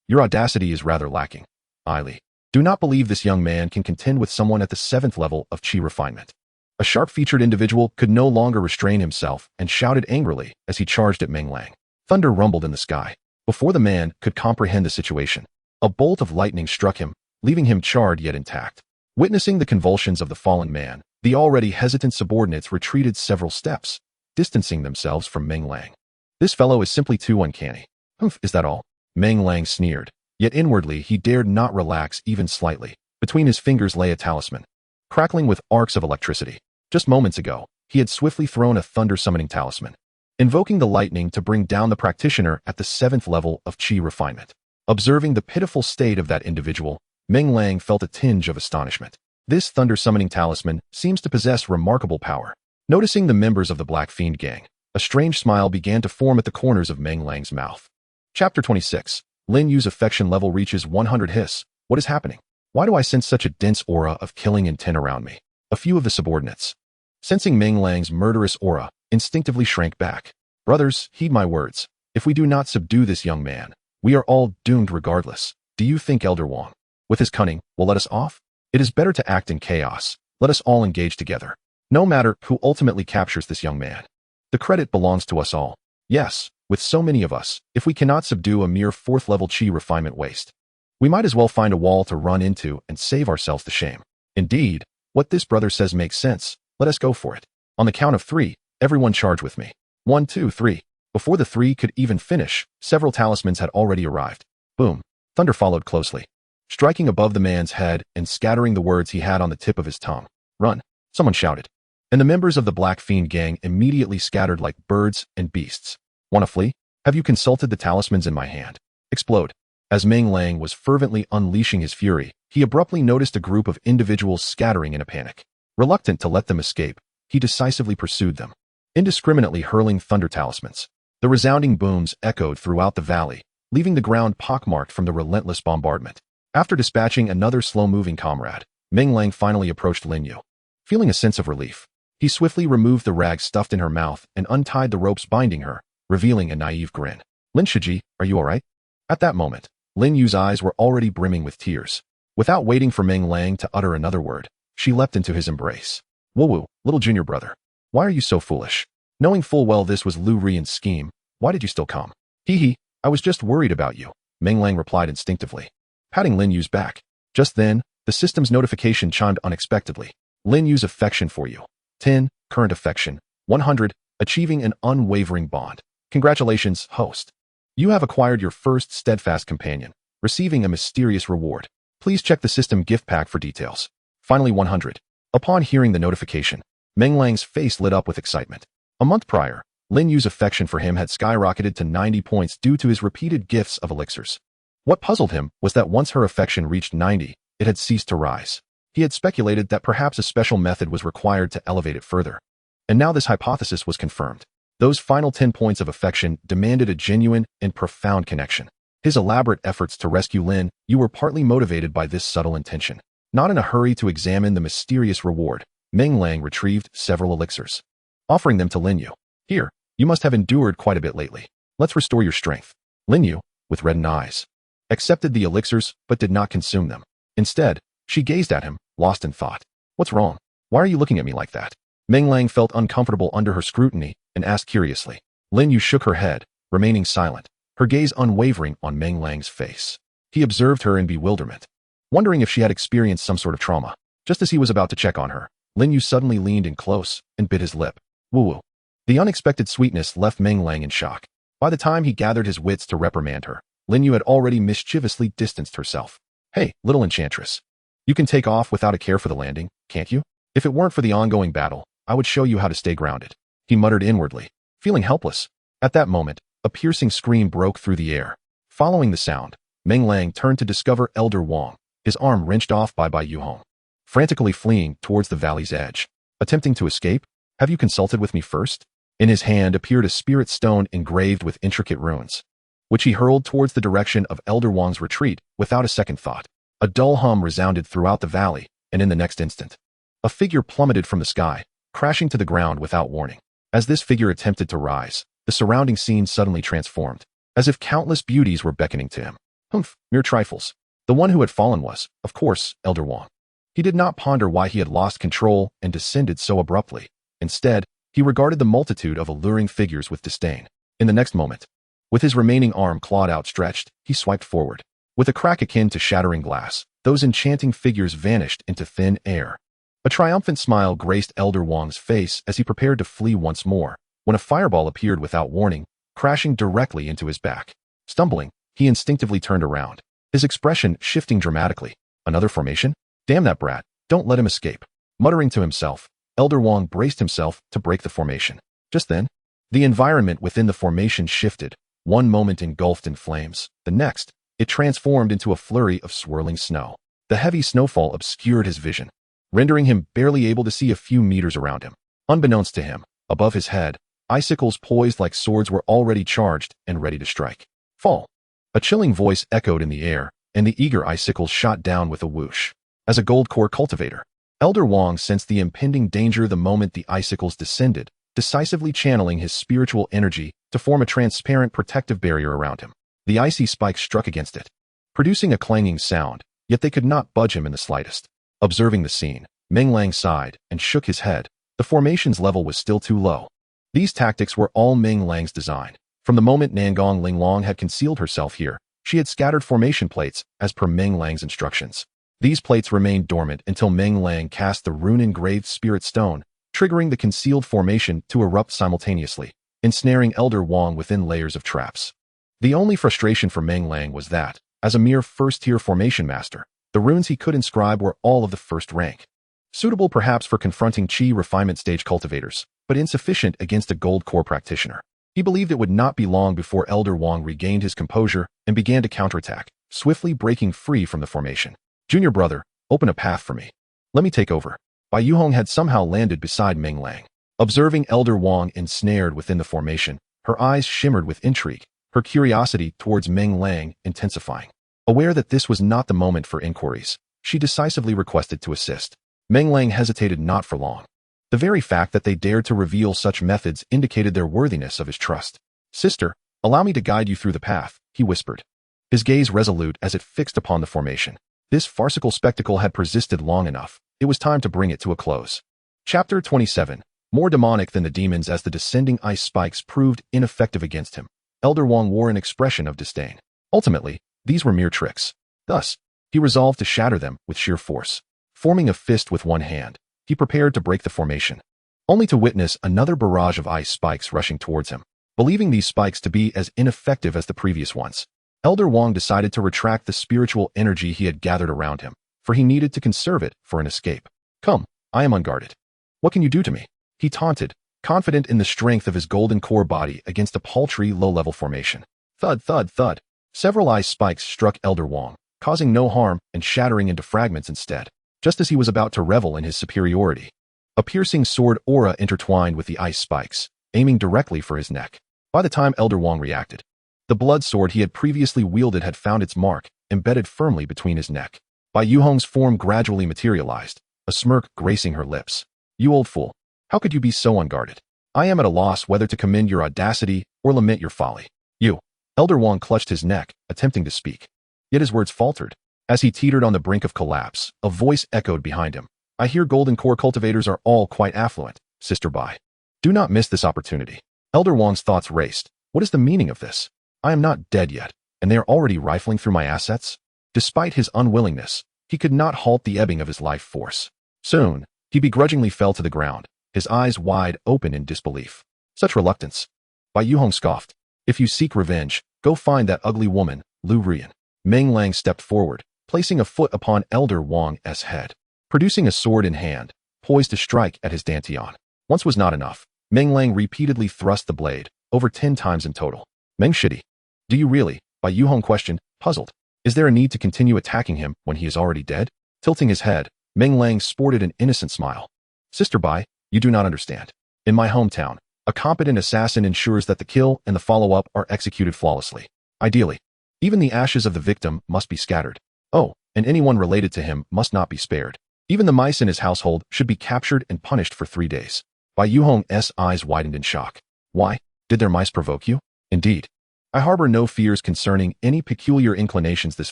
Your audacity is rather lacking. Ailey, do not believe this young man can contend with someone at the 7th level of Qi refinement. A sharp-featured individual could no longer restrain himself and shouted angrily as he charged at Meng Lang. Thunder rumbled in the sky. Before the man could comprehend the situation, a bolt of lightning struck him, leaving him charred yet intact. Witnessing the convulsions of the fallen man, the already hesitant subordinates retreated several steps, distancing themselves from Meng Lang. This fellow is simply too uncanny. Humph, is that all? Meng Lang sneered, yet inwardly he dared not relax even slightly. Between his fingers lay a talisman, crackling with arcs of electricity. Just moments ago, he had swiftly thrown a thunder-summoning talisman, invoking the lightning to bring down the practitioner at the 7th level of Qi refinement. Observing the pitiful state of that individual, Meng Lang felt a tinge of astonishment. This thunder-summoning talisman seems to possess remarkable power. Noticing the members of the Black Fiend gang, a strange smile began to form at the corners of Meng Lang's mouth. Chapter 26. Lin Yu's affection level reaches 100 hiss. What is happening? Why do I sense such a dense aura of killing intent around me? A few of the subordinates, sensing Meng Lang's murderous aura, instinctively shrank back. Brothers, heed my words. If we do not subdue this young man, we are all doomed regardless. Do you think Elder Wang, with his cunning, will let us off? It is better to act in chaos. Let us all engage together. No matter who ultimately captures this young man. The credit belongs to us all. Yes, with so many of us, if we cannot subdue a mere 4th-level chi refinement waste, we might as well find a wall to run into and save ourselves the shame. Indeed, what this brother says makes sense. Let us go for it. On the count of 3, everyone charge with me. 1, 2, 3. Before the 3 could even finish, several talismans had already arrived. Boom. Thunder followed closely, striking above the man's head and scattering the words he had on the tip of his tongue. Run, someone shouted. And the members of the Black Fiend gang immediately scattered like birds and beasts. Want to flee? Have you consulted the talismans in my hand? Explode. As Meng Lang was fervently unleashing his fury, he abruptly noticed a group of individuals scattering in a panic. Reluctant to let them escape, he decisively pursued them, indiscriminately hurling thunder talismans. The resounding booms echoed throughout the valley, leaving the ground pockmarked from the relentless bombardment. After dispatching another slow-moving comrade, Meng Lang finally approached Lin Yu. Feeling a sense of relief, he swiftly removed the rag stuffed in her mouth and untied the ropes binding her, revealing a naive grin. Lin Shiji, are you all right? At that moment, Lin Yu's eyes were already brimming with tears. Without waiting for Meng Lang to utter another word, she leapt into his embrace. Woo-woo, little junior brother. Why are you so foolish? Knowing full well this was Lu Rian's scheme, why did you still come? Hee, I was just worried about you, Meng Lang replied instinctively, patting Lin Yu's back. Just then, the system's notification chimed unexpectedly. Lin Yu's affection for you. 10, current affection. 100, achieving an unwavering bond. Congratulations, host. You have acquired your first steadfast companion, receiving a mysterious reward. Please check the system gift pack for details. Finally 100. Upon hearing the notification, Meng Lang's face lit up with excitement. A month prior, Lin Yu's affection for him had skyrocketed to 90 points due to his repeated gifts of elixirs. What puzzled him was that once her affection reached 90, it had ceased to rise. He had speculated that perhaps a special method was required to elevate it further. And now this hypothesis was confirmed. Those final 10 points of affection demanded a genuine and profound connection. His elaborate efforts to rescue Lin Yu were partly motivated by this subtle intention. Not in a hurry to examine the mysterious reward, Meng Lang retrieved several elixirs, offering them to Lin Yu. Here, you must have endured quite a bit lately. Let's restore your strength. Lin Yu, with reddened eyes, accepted the elixirs but did not consume them. Instead, she gazed at him, lost in thought. What's wrong? Why are you looking at me like that? Meng Lang felt uncomfortable under her scrutiny and asked curiously. Lin Yu shook her head, remaining silent, her gaze unwavering on Meng Lang's face. He observed her in bewilderment, wondering if she had experienced some sort of trauma. Just as he was about to check on her, Lin Yu suddenly leaned in close and bit his lip. Woo-woo. The unexpected sweetness left Meng Lang in shock. By the time he gathered his wits to reprimand her, Lin Yu had already mischievously distanced herself. Hey, little enchantress. You can take off without a care for the landing, can't you? If it weren't for the ongoing battle, I would show you how to stay grounded. He muttered inwardly, feeling helpless. At that moment, a piercing scream broke through the air. Following the sound, Meng Lang turned to discover Elder Wang, his arm wrenched off by Bai Yuhong, frantically fleeing towards the valley's edge. Attempting to escape? Have you consulted with me first? In his hand appeared a spirit stone engraved with intricate runes, which he hurled towards the direction of Elder Wang's retreat without a second thought. A dull hum resounded throughout the valley, and in the next instant, a figure plummeted from the sky, crashing to the ground without warning. As this figure attempted to rise, the surrounding scene suddenly transformed, as if countless beauties were beckoning to him. Humph, mere trifles. The one who had fallen was, of course, Elder Wang. He did not ponder why he had lost control and descended so abruptly. Instead, he regarded the multitude of alluring figures with disdain. In the next moment, with his remaining arm clawed outstretched, he swiped forward. With a crack akin to shattering glass, those enchanting figures vanished into thin air. A triumphant smile graced Elder Wang's face as he prepared to flee once more, when a fireball appeared without warning, crashing directly into his back. Stumbling, he instinctively turned around, his expression shifting dramatically. Another formation? Damn that brat, don't let him escape. Muttering to himself, Elder Wang braced himself to break the formation. Just then, the environment within the formation shifted, one moment engulfed in flames, the next, it transformed into a flurry of swirling snow. The heavy snowfall obscured his vision, rendering him barely able to see a few meters around him. Unbeknownst to him, above his head, icicles poised like swords were already charged and ready to strike. Fall. A chilling voice echoed in the air, and the eager icicles shot down with a whoosh. As a gold core cultivator, Elder Wang sensed the impending danger the moment the icicles descended, decisively channeling his spiritual energy to form a transparent protective barrier around him. The icy spikes struck against it, producing a clanging sound, yet they could not budge him in the slightest. Observing the scene, Meng Lang sighed and shook his head. The formation's level was still too low. These tactics were all Meng Lang's design. From the moment Nangong Linglong had concealed herself here, she had scattered formation plates as per Meng Lang's instructions. These plates remained dormant until Meng Lang cast the rune-engraved spirit stone, triggering the concealed formation to erupt simultaneously, ensnaring Elder Wang within layers of traps. The only frustration for Meng Lang was that, as a mere first-tier formation master, the runes he could inscribe were all of the first rank. Suitable perhaps for confronting Qi refinement stage cultivators, but insufficient against a gold core practitioner. He believed it would not be long before Elder Wang regained his composure and began to counterattack, swiftly breaking free from the formation. Junior brother, open a path for me. Let me take over. Bai Yuhong had somehow landed beside Meng Lang. Observing Elder Wang ensnared within the formation, her eyes shimmered with intrigue, her curiosity towards Meng Lang intensifying. Aware that this was not the moment for inquiries, she decisively requested to assist. Meng Lang hesitated not for long. The very fact that they dared to reveal such methods indicated their worthiness of his trust. Sister, allow me to guide you through the path, he whispered. His gaze resolute as it fixed upon the formation. This farcical spectacle had persisted long enough. It was time to bring it to a close. Chapter 27. More demonic than the demons as the descending ice spikes proved ineffective against him, Elder Wang wore an expression of disdain. Ultimately, these were mere tricks. Thus, he resolved to shatter them with sheer force. Forming a fist with one hand, he prepared to break the formation, only to witness another barrage of ice spikes rushing towards him. Believing these spikes to be as ineffective as the previous ones, Elder Wang decided to retract the spiritual energy he had gathered around him, for he needed to conserve it for an escape. Come, I am unguarded. What can you do to me? He taunted, confident in the strength of his golden core body against a paltry low-level formation. Thud, thud, thud. Several ice spikes struck Elder Wang, causing no harm and shattering into fragments instead, just as he was about to revel in his superiority. A piercing sword aura intertwined with the ice spikes, aiming directly for his neck. By the time Elder Wang reacted, the blood sword he had previously wielded had found its mark, embedded firmly between his neck. Bai Yuhong's form gradually materialized, a smirk gracing her lips. You old fool. How could you be so unguarded? I am at a loss whether to commend your audacity or lament your folly. You. Elder Wang clutched his neck, attempting to speak. Yet his words faltered. As he teetered on the brink of collapse, a voice echoed behind him. I hear golden core cultivators are all quite affluent, Sister Bai. Do not miss this opportunity. Elder Wang's thoughts raced. What is the meaning of this? I am not dead yet, and they are already rifling through my assets? Despite his unwillingness, he could not halt the ebbing of his life force. Soon, he begrudgingly fell to the ground, his eyes wide open in disbelief. Such reluctance. Bai Yuhong scoffed. If you seek revenge, go find that ugly woman, Lu Rian. Meng Lang stepped forward, placing a foot upon Elder Wang's head. Producing a sword in hand, poised to strike at his dantian. Once was not enough. Meng Lang repeatedly thrust the blade, over 10 times in total. Meng Shitty. Do you really? Bai Yuhong questioned, puzzled. Is there a need to continue attacking him when he is already dead? Tilting his head, Meng Lang sported an innocent smile. Sister Bai, you do not understand. In my hometown, a competent assassin ensures that the kill and the follow-up are executed flawlessly. Ideally, even the ashes of the victim must be scattered. Oh, and anyone related to him must not be spared. Even the mice in his household should be captured and punished for 3 days. Bai Yuhong's eyes widened in shock. Why? Did their mice provoke you? Indeed. I harbor no fears concerning any peculiar inclinations this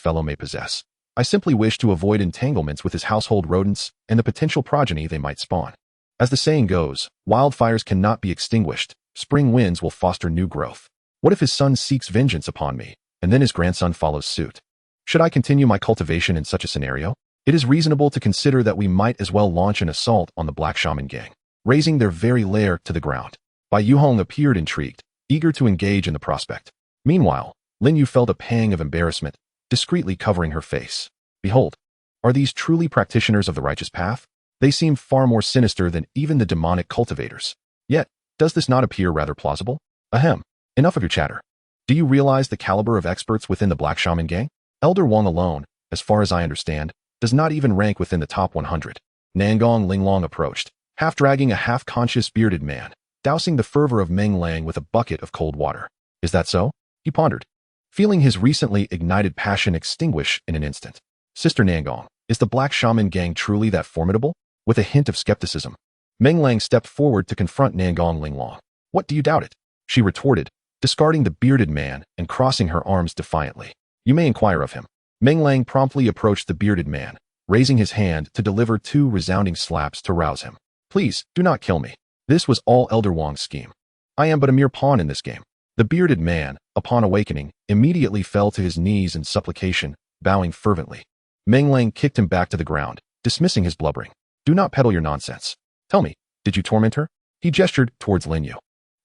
fellow may possess. I simply wish to avoid entanglements with his household rodents and the potential progeny they might spawn. As the saying goes, wildfires cannot be extinguished. Spring winds will foster new growth. What if his son seeks vengeance upon me, and then his grandson follows suit? Should I continue my cultivation in such a scenario? It is reasonable to consider that we might as well launch an assault on the Black Shaman gang, razing their very lair to the ground. Bai Yuhong appeared intrigued, eager to engage in the prospect. Meanwhile, Lin Yu felt a pang of embarrassment, discreetly covering her face. Behold, are these truly practitioners of the righteous path? They seem far more sinister than even the demonic cultivators. Yet, does this not appear rather plausible? Ahem. Enough of your chatter. Do you realize the caliber of experts within the Black Shaman gang? Elder Wang alone, as far as I understand, does not even rank within the top 100. Nangong Linglong approached, half-dragging a half-conscious bearded man, dousing the fervor of Meng Lang with a bucket of cold water. Is that so? He pondered, feeling his recently ignited passion extinguish in an instant. Sister Nangong, is the Black Shaman gang truly that formidable? With a hint of skepticism, Meng Lang stepped forward to confront Nangong Linglong. What do you doubt it? She retorted, discarding the bearded man and crossing her arms defiantly. You may inquire of him. Meng Lang promptly approached the bearded man, raising his hand to deliver 2 resounding slaps to rouse him. Please, do not kill me. This was all Elder Wang's scheme. I am but a mere pawn in this game. The bearded man, upon awakening, immediately fell to his knees in supplication, bowing fervently. Meng Lang kicked him back to the ground, dismissing his blubbering. Do not peddle your nonsense. Tell me, did you torment her? He gestured towards Lin Yu.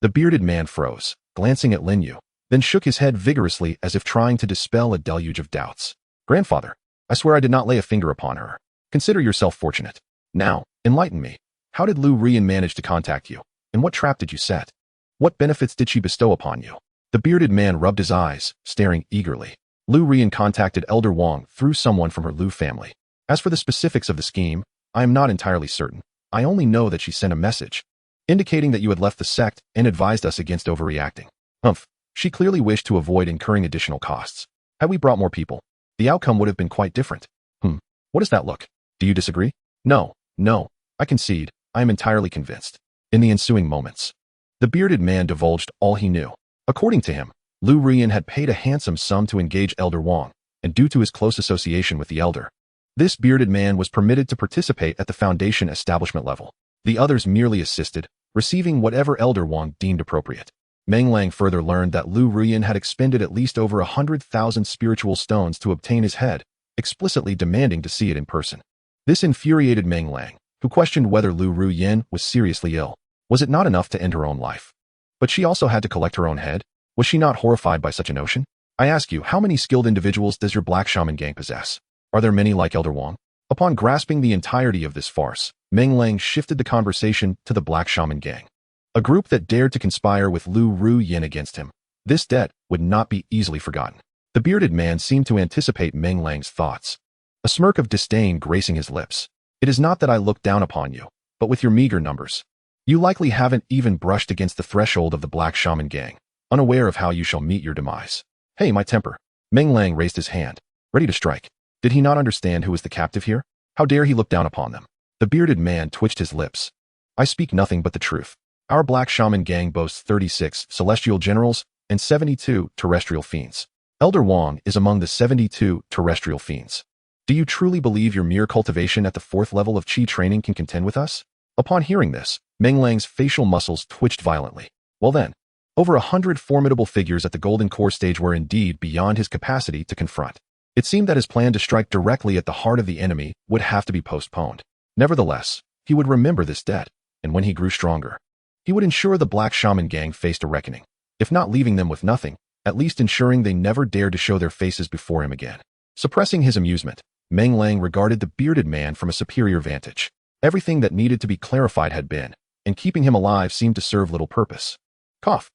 The bearded man froze, glancing at Lin Yu, then shook his head vigorously as if trying to dispel a deluge of doubts. Grandfather, I swear I did not lay a finger upon her. Consider yourself fortunate. Now, enlighten me. How did Lu Rian manage to contact you? And what trap did you set? What benefits did she bestow upon you? The bearded man rubbed his eyes, staring eagerly. Lu Rian contacted Elder Wang through someone from her Lu family. As for the specifics of the scheme, I am not entirely certain. I only know that she sent a message, indicating that you had left the sect and advised us against overreacting. Humph. She clearly wished to avoid incurring additional costs. Had we brought more people, the outcome would have been quite different. What does that look? Do you disagree? No, I concede. I am entirely convinced. In the ensuing moments, the bearded man divulged all he knew. According to him, Lu Rian had paid a handsome sum to engage Elder Wang, and due to his close association with the Elder, this bearded man was permitted to participate at the Foundation establishment level. The others merely assisted, receiving whatever Elder Wang deemed appropriate. Meng Lang further learned that Lu Rian had expended at least over 100,000 spiritual stones to obtain his head, explicitly demanding to see it in person. This infuriated Meng Lang, who questioned whether Lu Rian was seriously ill. Was it not enough to end her own life? But she also had to collect her own head? Was she not horrified by such a notion? I ask you, how many skilled individuals does your Black Shaman gang possess? Are there many like Elder Wang? Upon grasping the entirety of this farce, Meng Lang shifted the conversation to the Black Shaman gang, a group that dared to conspire with Lu Rian against him. This debt would not be easily forgotten. The bearded man seemed to anticipate Meng Lang's thoughts, a smirk of disdain gracing his lips. It is not that I look down upon you, but with your meager numbers, you likely haven't even brushed against the threshold of the Black Shaman gang, unaware of how you shall meet your demise. Hey, my temper. Meng Lang raised his hand, ready to strike. Did he not understand who was the captive here? How dare he look down upon them? The bearded man twitched his lips. I speak nothing but the truth. Our Black Shaman gang boasts 36 celestial generals and 72 terrestrial fiends. Elder Wang is among the 72 terrestrial fiends. Do you truly believe your mere cultivation at the 4th level of Qi training can contend with us? Upon hearing this, Meng Lang's facial muscles twitched violently. Well then, over 100 formidable figures at the Golden Core stage were indeed beyond his capacity to confront. It seemed that his plan to strike directly at the heart of the enemy would have to be postponed. Nevertheless, he would remember this debt, and when he grew stronger, he would ensure the Black Shaman gang faced a reckoning, if not leaving them with nothing, at least ensuring they never dared to show their faces before him again. Suppressing his amusement, Meng Lang regarded the bearded man from a superior vantage. Everything that needed to be clarified had been, and keeping him alive seemed to serve little purpose. Cough.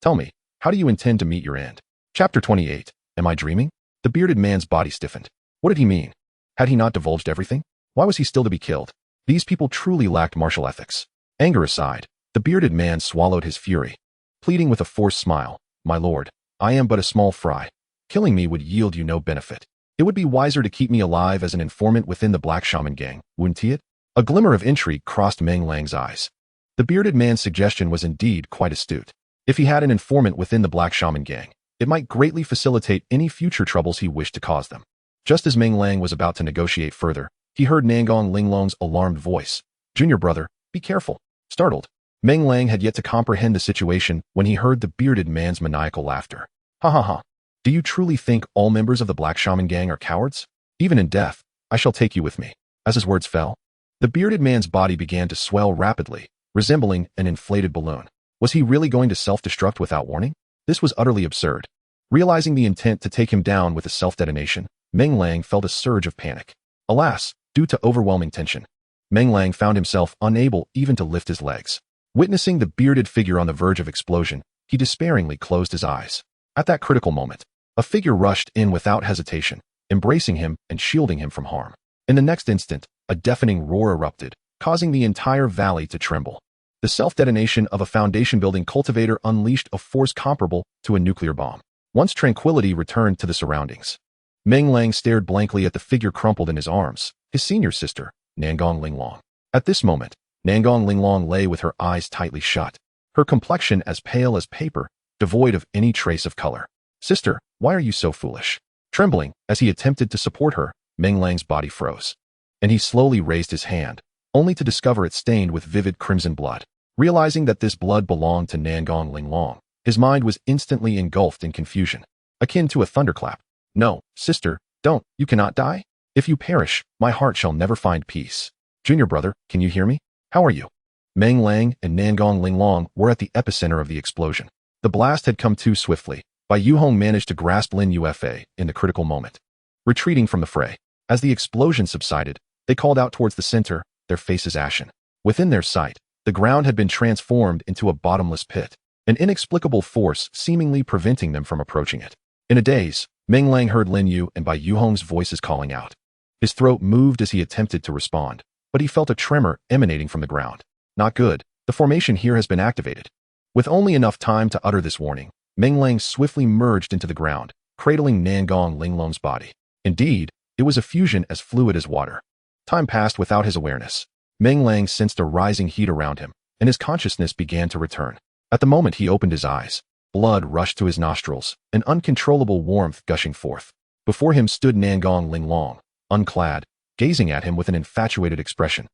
Tell me, how do you intend to meet your end? Chapter 28. Am I dreaming? The bearded man's body stiffened. What did he mean? Had he not divulged everything? Why was he still to be killed? These people truly lacked martial ethics. Anger aside, the bearded man swallowed his fury, pleading with a forced smile. My lord, I am but a small fry. Killing me would yield you no benefit. It would be wiser to keep me alive as an informant within the Black Shaman gang, wouldn't it? A glimmer of intrigue crossed Meng Lang's eyes. The bearded man's suggestion was indeed quite astute. If he had an informant within the Black Shaman gang, it might greatly facilitate any future troubles he wished to cause them. Just as Meng Lang was about to negotiate further, he heard Nangong Linglong's alarmed voice. Junior brother, be careful. Startled, Meng Lang had yet to comprehend the situation when he heard the bearded man's maniacal laughter. Ha ha ha. Do you truly think all members of the Black Shaman gang are cowards? Even in death, I shall take you with me. As his words fell, the bearded man's body began to swell rapidly, resembling an inflated balloon. Was he really going to self-destruct without warning? This was utterly absurd. Realizing the intent to take him down with a self-detonation, Meng Lang felt a surge of panic. Alas, due to overwhelming tension, Meng Lang found himself unable even to lift his legs. Witnessing the bearded figure on the verge of explosion, he despairingly closed his eyes. At that critical moment, a figure rushed in without hesitation, embracing him and shielding him from harm. In the next instant, a deafening roar erupted, causing the entire valley to tremble. The self-detonation of a foundation-building cultivator unleashed a force comparable to a nuclear bomb. Once tranquility returned to the surroundings, Meng Lang stared blankly at the figure crumpled in his arms, his senior sister, Nangong Linglong. At this moment, Nangong Linglong lay with her eyes tightly shut, her complexion as pale as paper, devoid of any trace of color. Sister, why are you so foolish? Trembling, as he attempted to support her, Meng Lang's body froze, and he slowly raised his hand, only to discover it stained with vivid crimson blood. Realizing that this blood belonged to Nangong Linglong, his mind was instantly engulfed in confusion, akin to a thunderclap. No, sister, don't, you cannot die. If you perish, my heart shall never find peace. Junior brother, can you hear me? How are you? Meng Lang and Nangong Linglong were at the epicenter of the explosion. The blast had come too swiftly, but Yu Hong managed to grasp Lin Yuefei in the critical moment. Retreating from the fray, as the explosion subsided, they called out towards the center, their faces ashen. Within their sight, the ground had been transformed into a bottomless pit, an inexplicable force seemingly preventing them from approaching it. In a daze, Meng Lang heard Lin Yu and Bai Yu Hong's voices calling out. His throat moved as he attempted to respond, but he felt a tremor emanating from the ground. Not good, the formation here has been activated. With only enough time to utter this warning, Meng Lang swiftly merged into the ground, cradling Nangong Linglong's body. Indeed, it was a fusion as fluid as water. Time passed without his awareness. Meng Lang sensed a rising heat around him, and his consciousness began to return. At the moment he opened his eyes, blood rushed to his nostrils, an uncontrollable warmth gushing forth. Before him stood Nangong Linglong, unclad, gazing at him with an infatuated expression.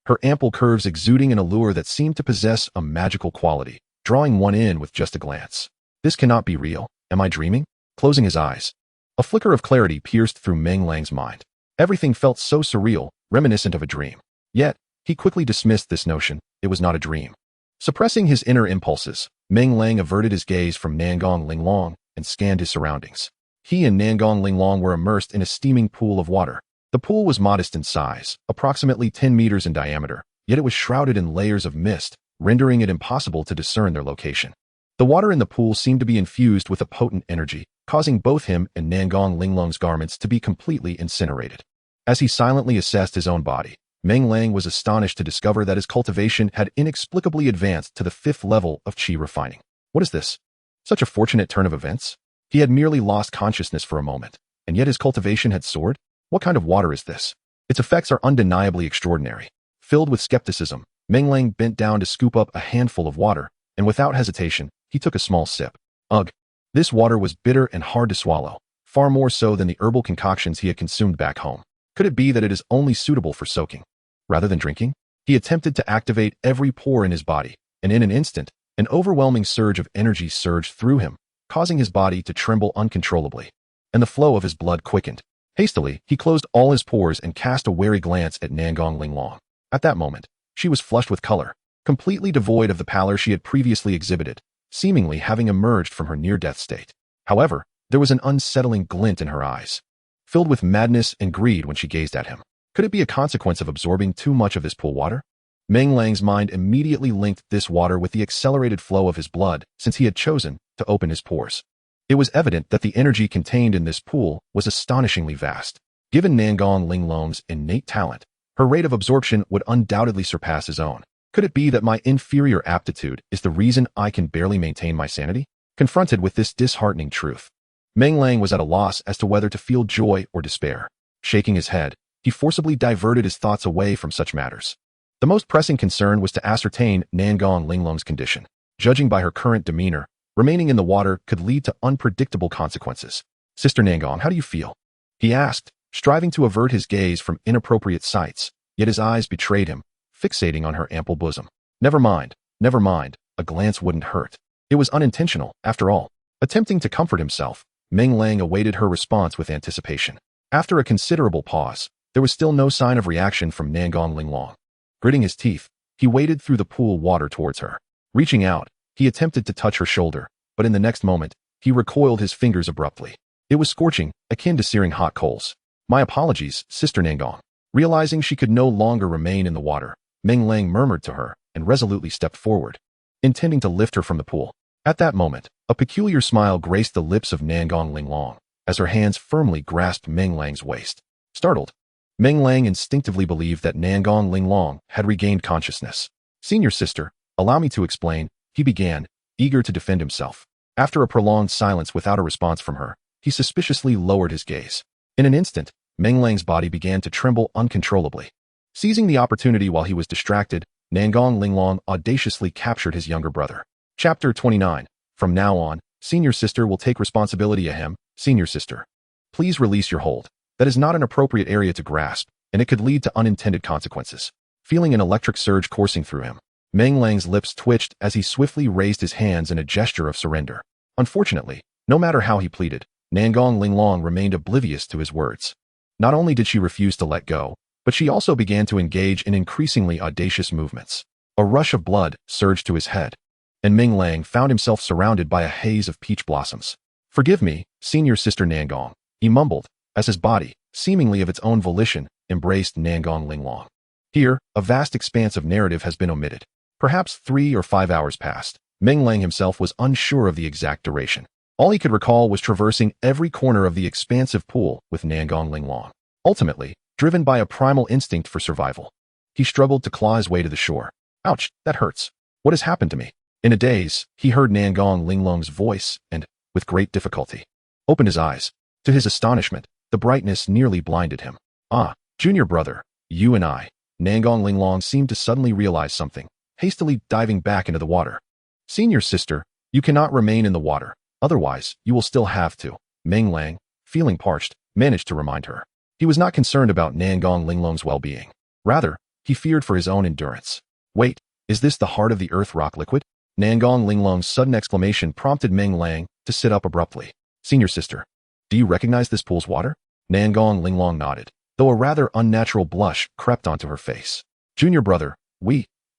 Her ample curves exuding an allure that seemed to possess a magical quality, drawing one in with just a glance. This cannot be real. Am I dreaming? Closing his eyes, a flicker of clarity pierced through Meng Lang's mind. Everything felt so surreal, reminiscent of a dream. Yet, he quickly dismissed this notion. It was not a dream. Suppressing his inner impulses, Meng Lang averted his gaze from Nangong Linglong and scanned his surroundings. He and Nangong Linglong were immersed in a steaming pool of water. The pool was modest in size, approximately 10 meters in diameter, yet it was shrouded in layers of mist, rendering it impossible to discern their location. The water in the pool seemed to be infused with a potent energy, causing both him and Nangong Linglong's garments to be completely incinerated. As he silently assessed his own body, Meng Lang was astonished to discover that his cultivation had inexplicably advanced to the 5th level of qi refining. What is this? Such a fortunate turn of events? He had merely lost consciousness for a moment, and yet his cultivation had soared? What kind of water is this? Its effects are undeniably extraordinary. Filled with skepticism, Meng Lang bent down to scoop up a handful of water, and without hesitation, he took a small sip. Ugh! This water was bitter and hard to swallow, far more so than the herbal concoctions he had consumed back home. Could it be that it is only suitable for soaking, rather than drinking? He attempted to activate every pore in his body, and in an instant, an overwhelming surge of energy surged through him, causing his body to tremble uncontrollably, and the flow of his blood quickened. Hastily, he closed all his pores and cast a wary glance at Nangong Linglong. At that moment, she was flushed with color, completely devoid of the pallor she had previously exhibited, seemingly having emerged from her near-death state. However, there was an unsettling glint in her eyes, filled with madness and greed when she gazed at him. Could it be a consequence of absorbing too much of his pool water? Meng Lang's mind immediately linked this water with the accelerated flow of his blood since he had chosen to open his pores. It was evident that the energy contained in this pool was astonishingly vast. Given Nangong Linglong's innate talent, her rate of absorption would undoubtedly surpass his own. Could it be that my inferior aptitude is the reason I can barely maintain my sanity? Confronted with this disheartening truth, Meng Lang was at a loss as to whether to feel joy or despair. Shaking his head, he forcibly diverted his thoughts away from such matters. The most pressing concern was to ascertain Nangong Linglong's condition. Judging by her current demeanor, remaining in the water could lead to unpredictable consequences. Sister Nangong, how do you feel? He asked, striving to avert his gaze from inappropriate sights, yet his eyes betrayed him, fixating on her ample bosom. Never mind, a glance wouldn't hurt. It was unintentional, after all. Attempting to comfort himself, Meng Lang awaited her response with anticipation. After a considerable pause, there was still no sign of reaction from Nangong Linglong. Gritting his teeth, he waded through the pool water towards her. Reaching out, he attempted to touch her shoulder, but in the next moment, he recoiled his fingers abruptly. It was scorching, akin to searing hot coals. My apologies, Sister Nangong. Realizing she could no longer remain in the water, Meng Lang murmured to her and resolutely stepped forward, intending to lift her from the pool. At that moment, a peculiar smile graced the lips of Nangong Linglong as her hands firmly grasped Meng Lang's waist. Startled, Meng Lang instinctively believed that Nangong Linglong had regained consciousness. Senior sister, allow me to explain, he began, eager to defend himself. After a prolonged silence without a response from her, he suspiciously lowered his gaze. In an instant, Meng Lang's body began to tremble uncontrollably. Seizing the opportunity while he was distracted, Nangong Linglong audaciously captured his younger brother. Chapter 29. From now on, senior sister will take responsibility of him. Senior sister, please release your hold. That is not an appropriate area to grasp, and it could lead to unintended consequences. Feeling an electric surge coursing through him, Meng Lang's lips twitched as he swiftly raised his hands in a gesture of surrender. Unfortunately, no matter how he pleaded, Nangong Linglong remained oblivious to his words. Not only did she refuse to let go, but she also began to engage in increasingly audacious movements. A rush of blood surged to his head, and Meng Lang found himself surrounded by a haze of peach blossoms. "Forgive me, senior sister Nangong," he mumbled, as his body, seemingly of its own volition, embraced Nangong Linglong. Here, a vast expanse of narrative has been omitted. Perhaps 3 or 5 hours passed. Meng Lang himself was unsure of the exact duration. All he could recall was traversing every corner of the expansive pool with Nangong Linglong. Ultimately, driven by a primal instinct for survival, he struggled to claw his way to the shore. "Ouch, that hurts. What has happened to me?" In a daze, he heard Nangong Linglong's voice and, with great difficulty, opened his eyes. To his astonishment, the brightness nearly blinded him. "Ah, junior brother, you and I." Nangong Linglong seemed to suddenly realize something, hastily diving back into the water. "Senior sister, you cannot remain in the water. Otherwise, you will still have to." Meng Lang, feeling parched, managed to remind her. He was not concerned about Nangong Linglong's well-being. Rather, he feared for his own endurance. "Wait, is this the heart of the earth rock liquid?" Nangong Linglong's sudden exclamation prompted Meng Lang to sit up abruptly. "Senior sister, do you recognize this pool's water?" Nangong Linglong nodded, though a rather unnatural blush crept onto her face. "Junior brother,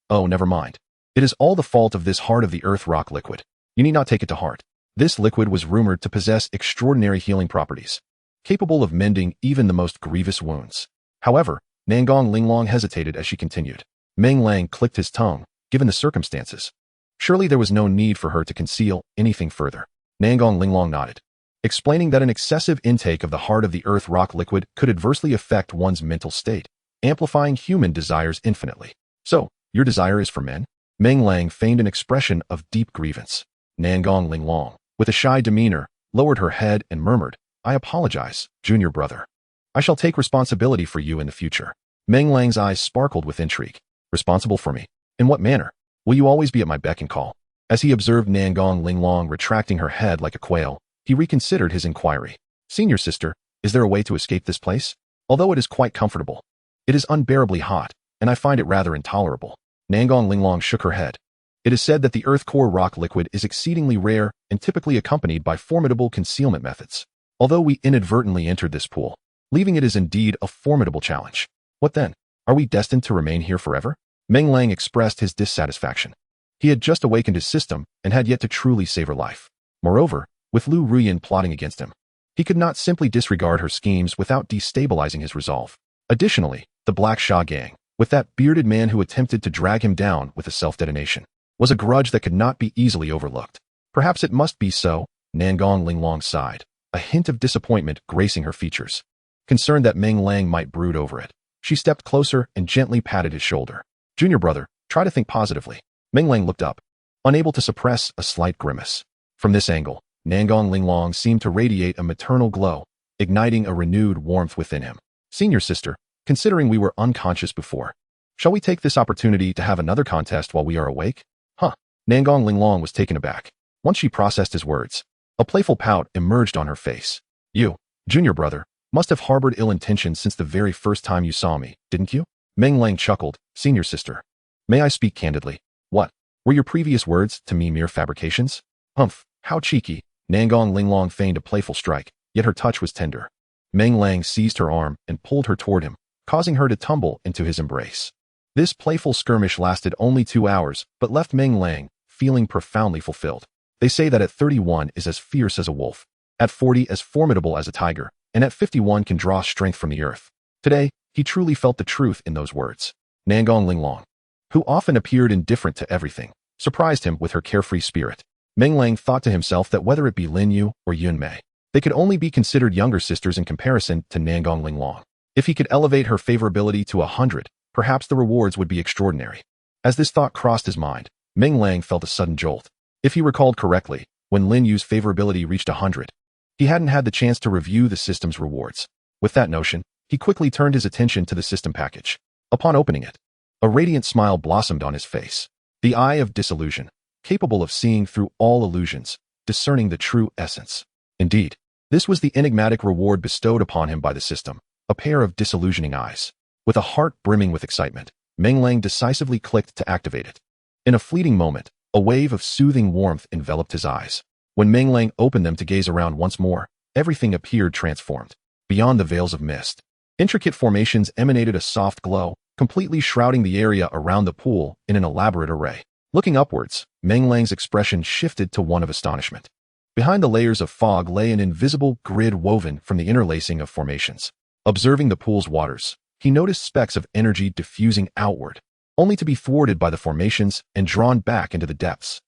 oh, never mind. It is all the fault of this heart of the earth rock liquid. You need not take it to heart. This liquid was rumored to possess extraordinary healing properties, capable of mending even the most grievous wounds." However, Nangong Linglong hesitated as she continued. Meng Lang clicked his tongue, given the circumstances. Surely there was no need for her to conceal anything further. Nangong Linglong nodded, explaining that an excessive intake of the heart of the earth rock liquid could adversely affect one's mental state, amplifying human desires infinitely. "So, your desire is for men?" Meng Lang feigned an expression of deep grievance. Nangong Linglong, with a shy demeanor, lowered her head and murmured, "I apologize, junior brother. I shall take responsibility for you in the future." Meng Lang's eyes sparkled with intrigue. "Responsible for me? In what manner? Will you always be at my beck and call?" As he observed Nangong Linglong retracting her head like a quail, he reconsidered his inquiry. "Senior sister, is there a way to escape this place? Although it is quite comfortable, it is unbearably hot, and I find it rather intolerable." Nangong Linglong shook her head. "It is said that the earth core rock liquid is exceedingly rare and typically accompanied by formidable concealment methods. Although we inadvertently entered this pool, leaving it is indeed a formidable challenge. What then? Are we destined to remain here forever?" Meng Lang expressed his dissatisfaction. He had just awakened his system and had yet to truly save her life. Moreover, with Lu Ruyin plotting against him, he could not simply disregard her schemes without destabilizing his resolve. Additionally, the Black Sha gang, with that bearded man who attempted to drag him down with a self-detonation, was a grudge that could not be easily overlooked. Perhaps it must be so, Nangong Linglong sighed, a hint of disappointment gracing her features. Concerned that Meng Lang might brood over it, she stepped closer and gently patted his shoulder. "Junior brother, try to think positively." Meng Lang looked up, unable to suppress a slight grimace. From this angle, Nangong Linglong seemed to radiate a maternal glow, igniting a renewed warmth within him. "Senior sister, considering we were unconscious before, shall we take this opportunity to have another contest while we are awake?" "Huh." Nangong Linglong was taken aback. Once she processed his words, a playful pout emerged on her face. "You, junior brother, must have harbored ill intentions since the very first time you saw me, didn't you?" Meng Lang chuckled. "Senior sister, may I speak candidly? What? Were your previous words to me mere fabrications?" "Humph, how cheeky." Nangong Linglong feigned a playful strike, yet her touch was tender. Meng Lang seized her arm and pulled her toward him, causing her to tumble into his embrace. This playful skirmish lasted only 2 hours, but left Meng Lang feeling profoundly fulfilled. They say that at 31 is as fierce as a wolf, at 40 as formidable as a tiger, and at 51 can draw strength from the earth. Today, he truly felt the truth in those words. Nangong Linglong, who often appeared indifferent to everything, surprised him with her carefree spirit. Meng Lang thought to himself that whether it be Lin Yu or Yun Mei, they could only be considered younger sisters in comparison to Nangong Linglong. If he could elevate her favorability to 100, perhaps the rewards would be extraordinary. As this thought crossed his mind, Meng Lang felt a sudden jolt. If he recalled correctly, when Lin Yu's favorability reached 100, he hadn't had the chance to review the system's rewards. With that notion, he quickly turned his attention to the system package. Upon opening it, a radiant smile blossomed on his face. The eye of disillusion, capable of seeing through all illusions, discerning the true essence. Indeed, This was the enigmatic reward bestowed upon him by the system, a pair of disillusioning eyes. With a heart brimming with excitement, Meng Lang decisively clicked to activate it. In a fleeting moment, a wave of soothing warmth enveloped his eyes. When Meng Lang opened them to gaze around once more, everything appeared transformed. Beyond the veils of mist, intricate formations emanated a soft glow, completely shrouding the area around the pool in an elaborate array. Looking upwards, Meng Lang's expression shifted to one of astonishment. Behind the layers of fog lay an invisible grid woven from the interlacing of formations. Observing the pool's waters, he noticed specks of energy diffusing outward, only to be thwarted by the formations and drawn back into the depths.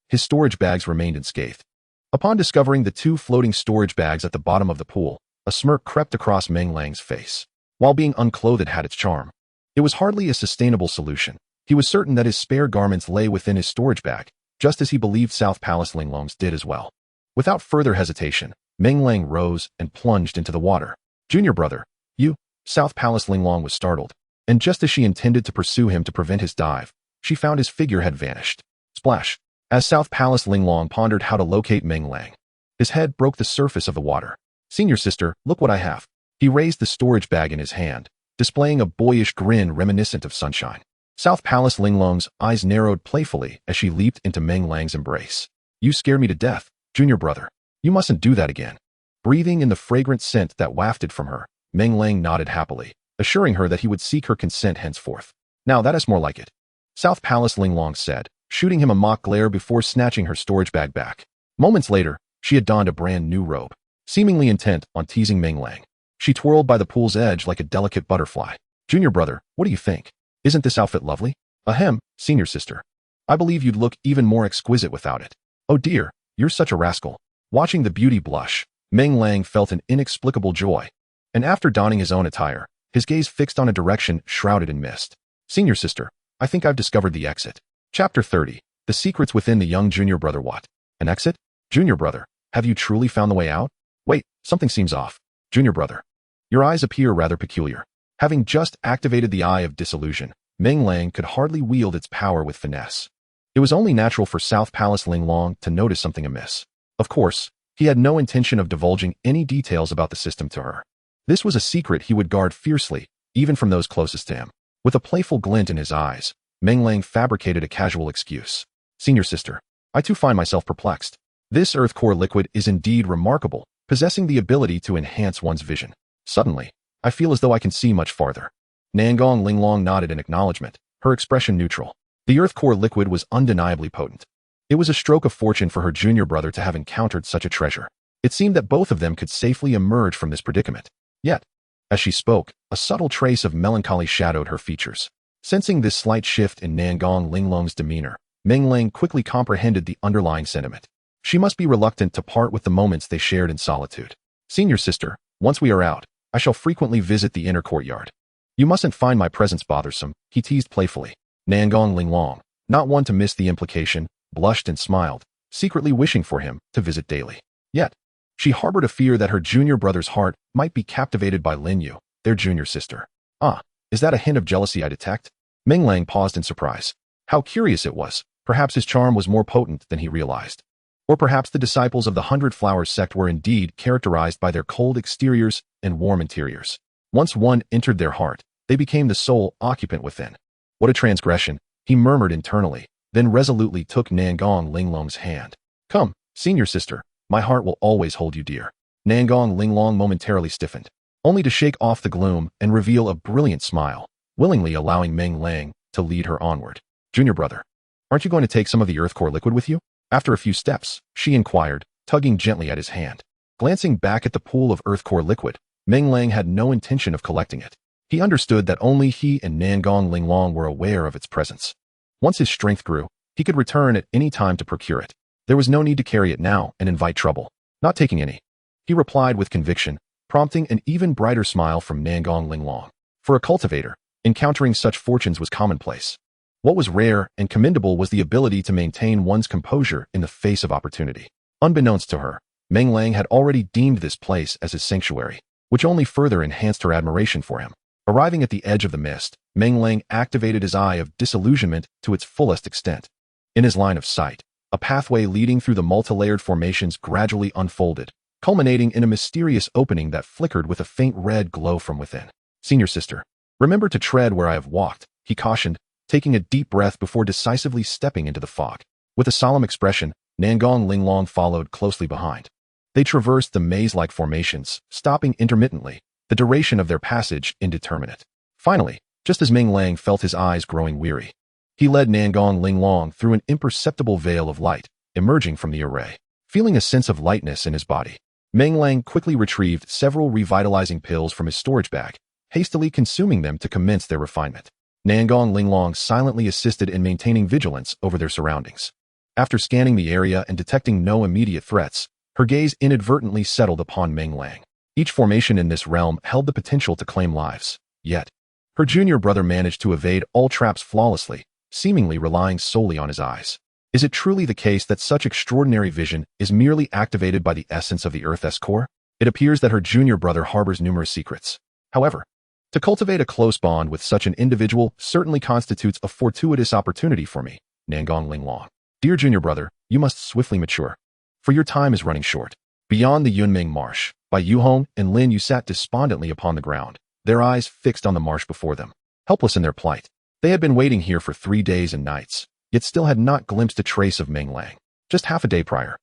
His storage bags remained unscathed. Upon discovering the two floating storage bags at the bottom of the pool, a smirk crept across Meng Lang's face. While being unclothed had its charm, it was hardly a sustainable solution. He was certain that his spare garments lay within his storage bag, just as he believed South Palace Linglong's did as well. Without further hesitation, Meng Lang rose and plunged into the water. "Junior brother, you?" South Palace Linglong was startled, and just as she intended to pursue him to prevent his dive, she found his figure had vanished. Splash! As South Palace Linglong pondered how to locate Meng Lang, his head broke the surface of the water. "Senior sister, look what I have." He raised the storage bag in his hand, displaying a boyish grin reminiscent of sunshine. South Palace Linglong's eyes narrowed playfully as she leaped into Meng Lang's embrace. "You scared me to death, junior brother. You mustn't do that again." Breathing in the fragrant scent that wafted from her, Meng Lang nodded happily, assuring her that he would seek her consent henceforth. "Now that is more like it," South Palace Linglong said, shooting him a mock glare before snatching her storage bag back. Moments later, she had donned a brand new robe, seemingly intent on teasing Meng Lang. She twirled by the pool's edge like a delicate butterfly. "Junior brother, what do you think? Isn't this outfit lovely?" "Ahem, senior sister. I believe you'd look even more exquisite without it." "Oh dear, you're such a rascal." Watching the beauty blush, Meng Lang felt an inexplicable joy, and after donning his own attire, his gaze fixed on a direction shrouded in mist. "Senior sister, I think I've discovered the exit." Chapter 30. The secrets within the young junior brother. What? An exit? Junior brother, have you truly found the way out? Wait, something seems off. Junior brother, your eyes appear rather peculiar. Having just activated the Eye of Disillusion, Meng Lang could hardly wield its power with finesse. It was only natural for South Palace Linglong to notice something amiss. Of course, he had no intention of divulging any details about the system to her. This was a secret he would guard fiercely, even from those closest to him. With a playful glint in his eyes, Meng Lang fabricated a casual excuse. "Senior sister, I too find myself perplexed. This earth core liquid is indeed remarkable, possessing the ability to enhance one's vision. Suddenly, I feel as though I can see much farther." Nangong Linglong nodded in acknowledgement, her expression neutral. The earth core liquid was undeniably potent. It was a stroke of fortune for her junior brother to have encountered such a treasure. It seemed that both of them could safely emerge from this predicament. Yet, as she spoke, a subtle trace of melancholy shadowed her features. Sensing this slight shift in Nangong Linglong's demeanor, Meng Lang quickly comprehended the underlying sentiment. She must be reluctant to part with the moments they shared in solitude. "Senior sister, once we are out, I shall frequently visit the inner courtyard. You mustn't find my presence bothersome," he teased playfully. Nangong Linglong, not one to miss the implication, blushed and smiled, secretly wishing for him to visit daily. Yet, she harbored a fear that her junior brother's heart might be captivated by Lin Yu, their junior sister. Is that a hint of jealousy I detect? Meng Lang paused in surprise. How curious it was. Perhaps his charm was more potent than he realized. Or perhaps the disciples of the 100 Flowers Sect were indeed characterized by their cold exteriors and warm interiors. Once one entered their heart, they became the sole occupant within. What a transgression, he murmured internally, then resolutely took Nangong Linglong's hand. "Come, senior sister, my heart will always hold you dear." Nangong Linglong momentarily stiffened, only to shake off the gloom and reveal a brilliant smile, willingly allowing Meng Lang to lead her onward. "Junior brother, aren't you going to take some of the earth core liquid with you?" After a few steps, she inquired, tugging gently at his hand. Glancing back at the pool of earth core liquid, Meng Lang had no intention of collecting it. He understood that only he and Nangong Linglong were aware of its presence. Once his strength grew, he could return at any time to procure it. There was no need to carry it now and invite trouble. "Not taking any," he replied with conviction, prompting an even brighter smile from Nangong Linglong. For a cultivator, encountering such fortunes was commonplace. What was rare and commendable was the ability to maintain one's composure in the face of opportunity. Unbeknownst to her, Meng Lang had already deemed this place as his sanctuary, which only further enhanced her admiration for him. Arriving at the edge of the mist, Meng Lang activated his Eye of Disillusionment to its fullest extent. In his line of sight, a pathway leading through the multi-layered formations gradually unfolded, culminating in a mysterious opening that flickered with a faint red glow from within. Senior sister, remember to tread where I have walked, he cautioned, taking a deep breath before decisively stepping into the fog. With a solemn expression, Nangong Linglong followed closely behind. They traversed the maze-like formations, stopping intermittently, the duration of their passage indeterminate. Finally, just as Meng Lang felt his eyes growing weary, he led Nangong Linglong through an imperceptible veil of light, emerging from the array. Feeling a sense of lightness in his body, Meng Lang quickly retrieved several revitalizing pills from his storage bag, hastily consuming them to commence their refinement. Nangong Linglong silently assisted in maintaining vigilance over their surroundings. After scanning the area and detecting no immediate threats, her gaze inadvertently settled upon Meng Lang. Each formation in this realm held the potential to claim lives, yet her junior brother managed to evade all traps flawlessly, seemingly relying solely on his eyes. Is it truly the case that such extraordinary vision is merely activated by the essence of the Earth's core? It appears that her junior brother harbors numerous secrets. However, to cultivate a close bond with such an individual certainly constitutes a fortuitous opportunity for me, Nangong Linglong. Dear junior brother, you must swiftly mature, for your time is running short. Beyond the Yunming Marsh, Bai Yuhong and Lin Yu sat despondently upon the ground, their eyes fixed on the marsh before them, helpless in their plight. They had been waiting here for 3 days and nights, yet still had not glimpsed a trace of Meng Lang. Just half a day prior,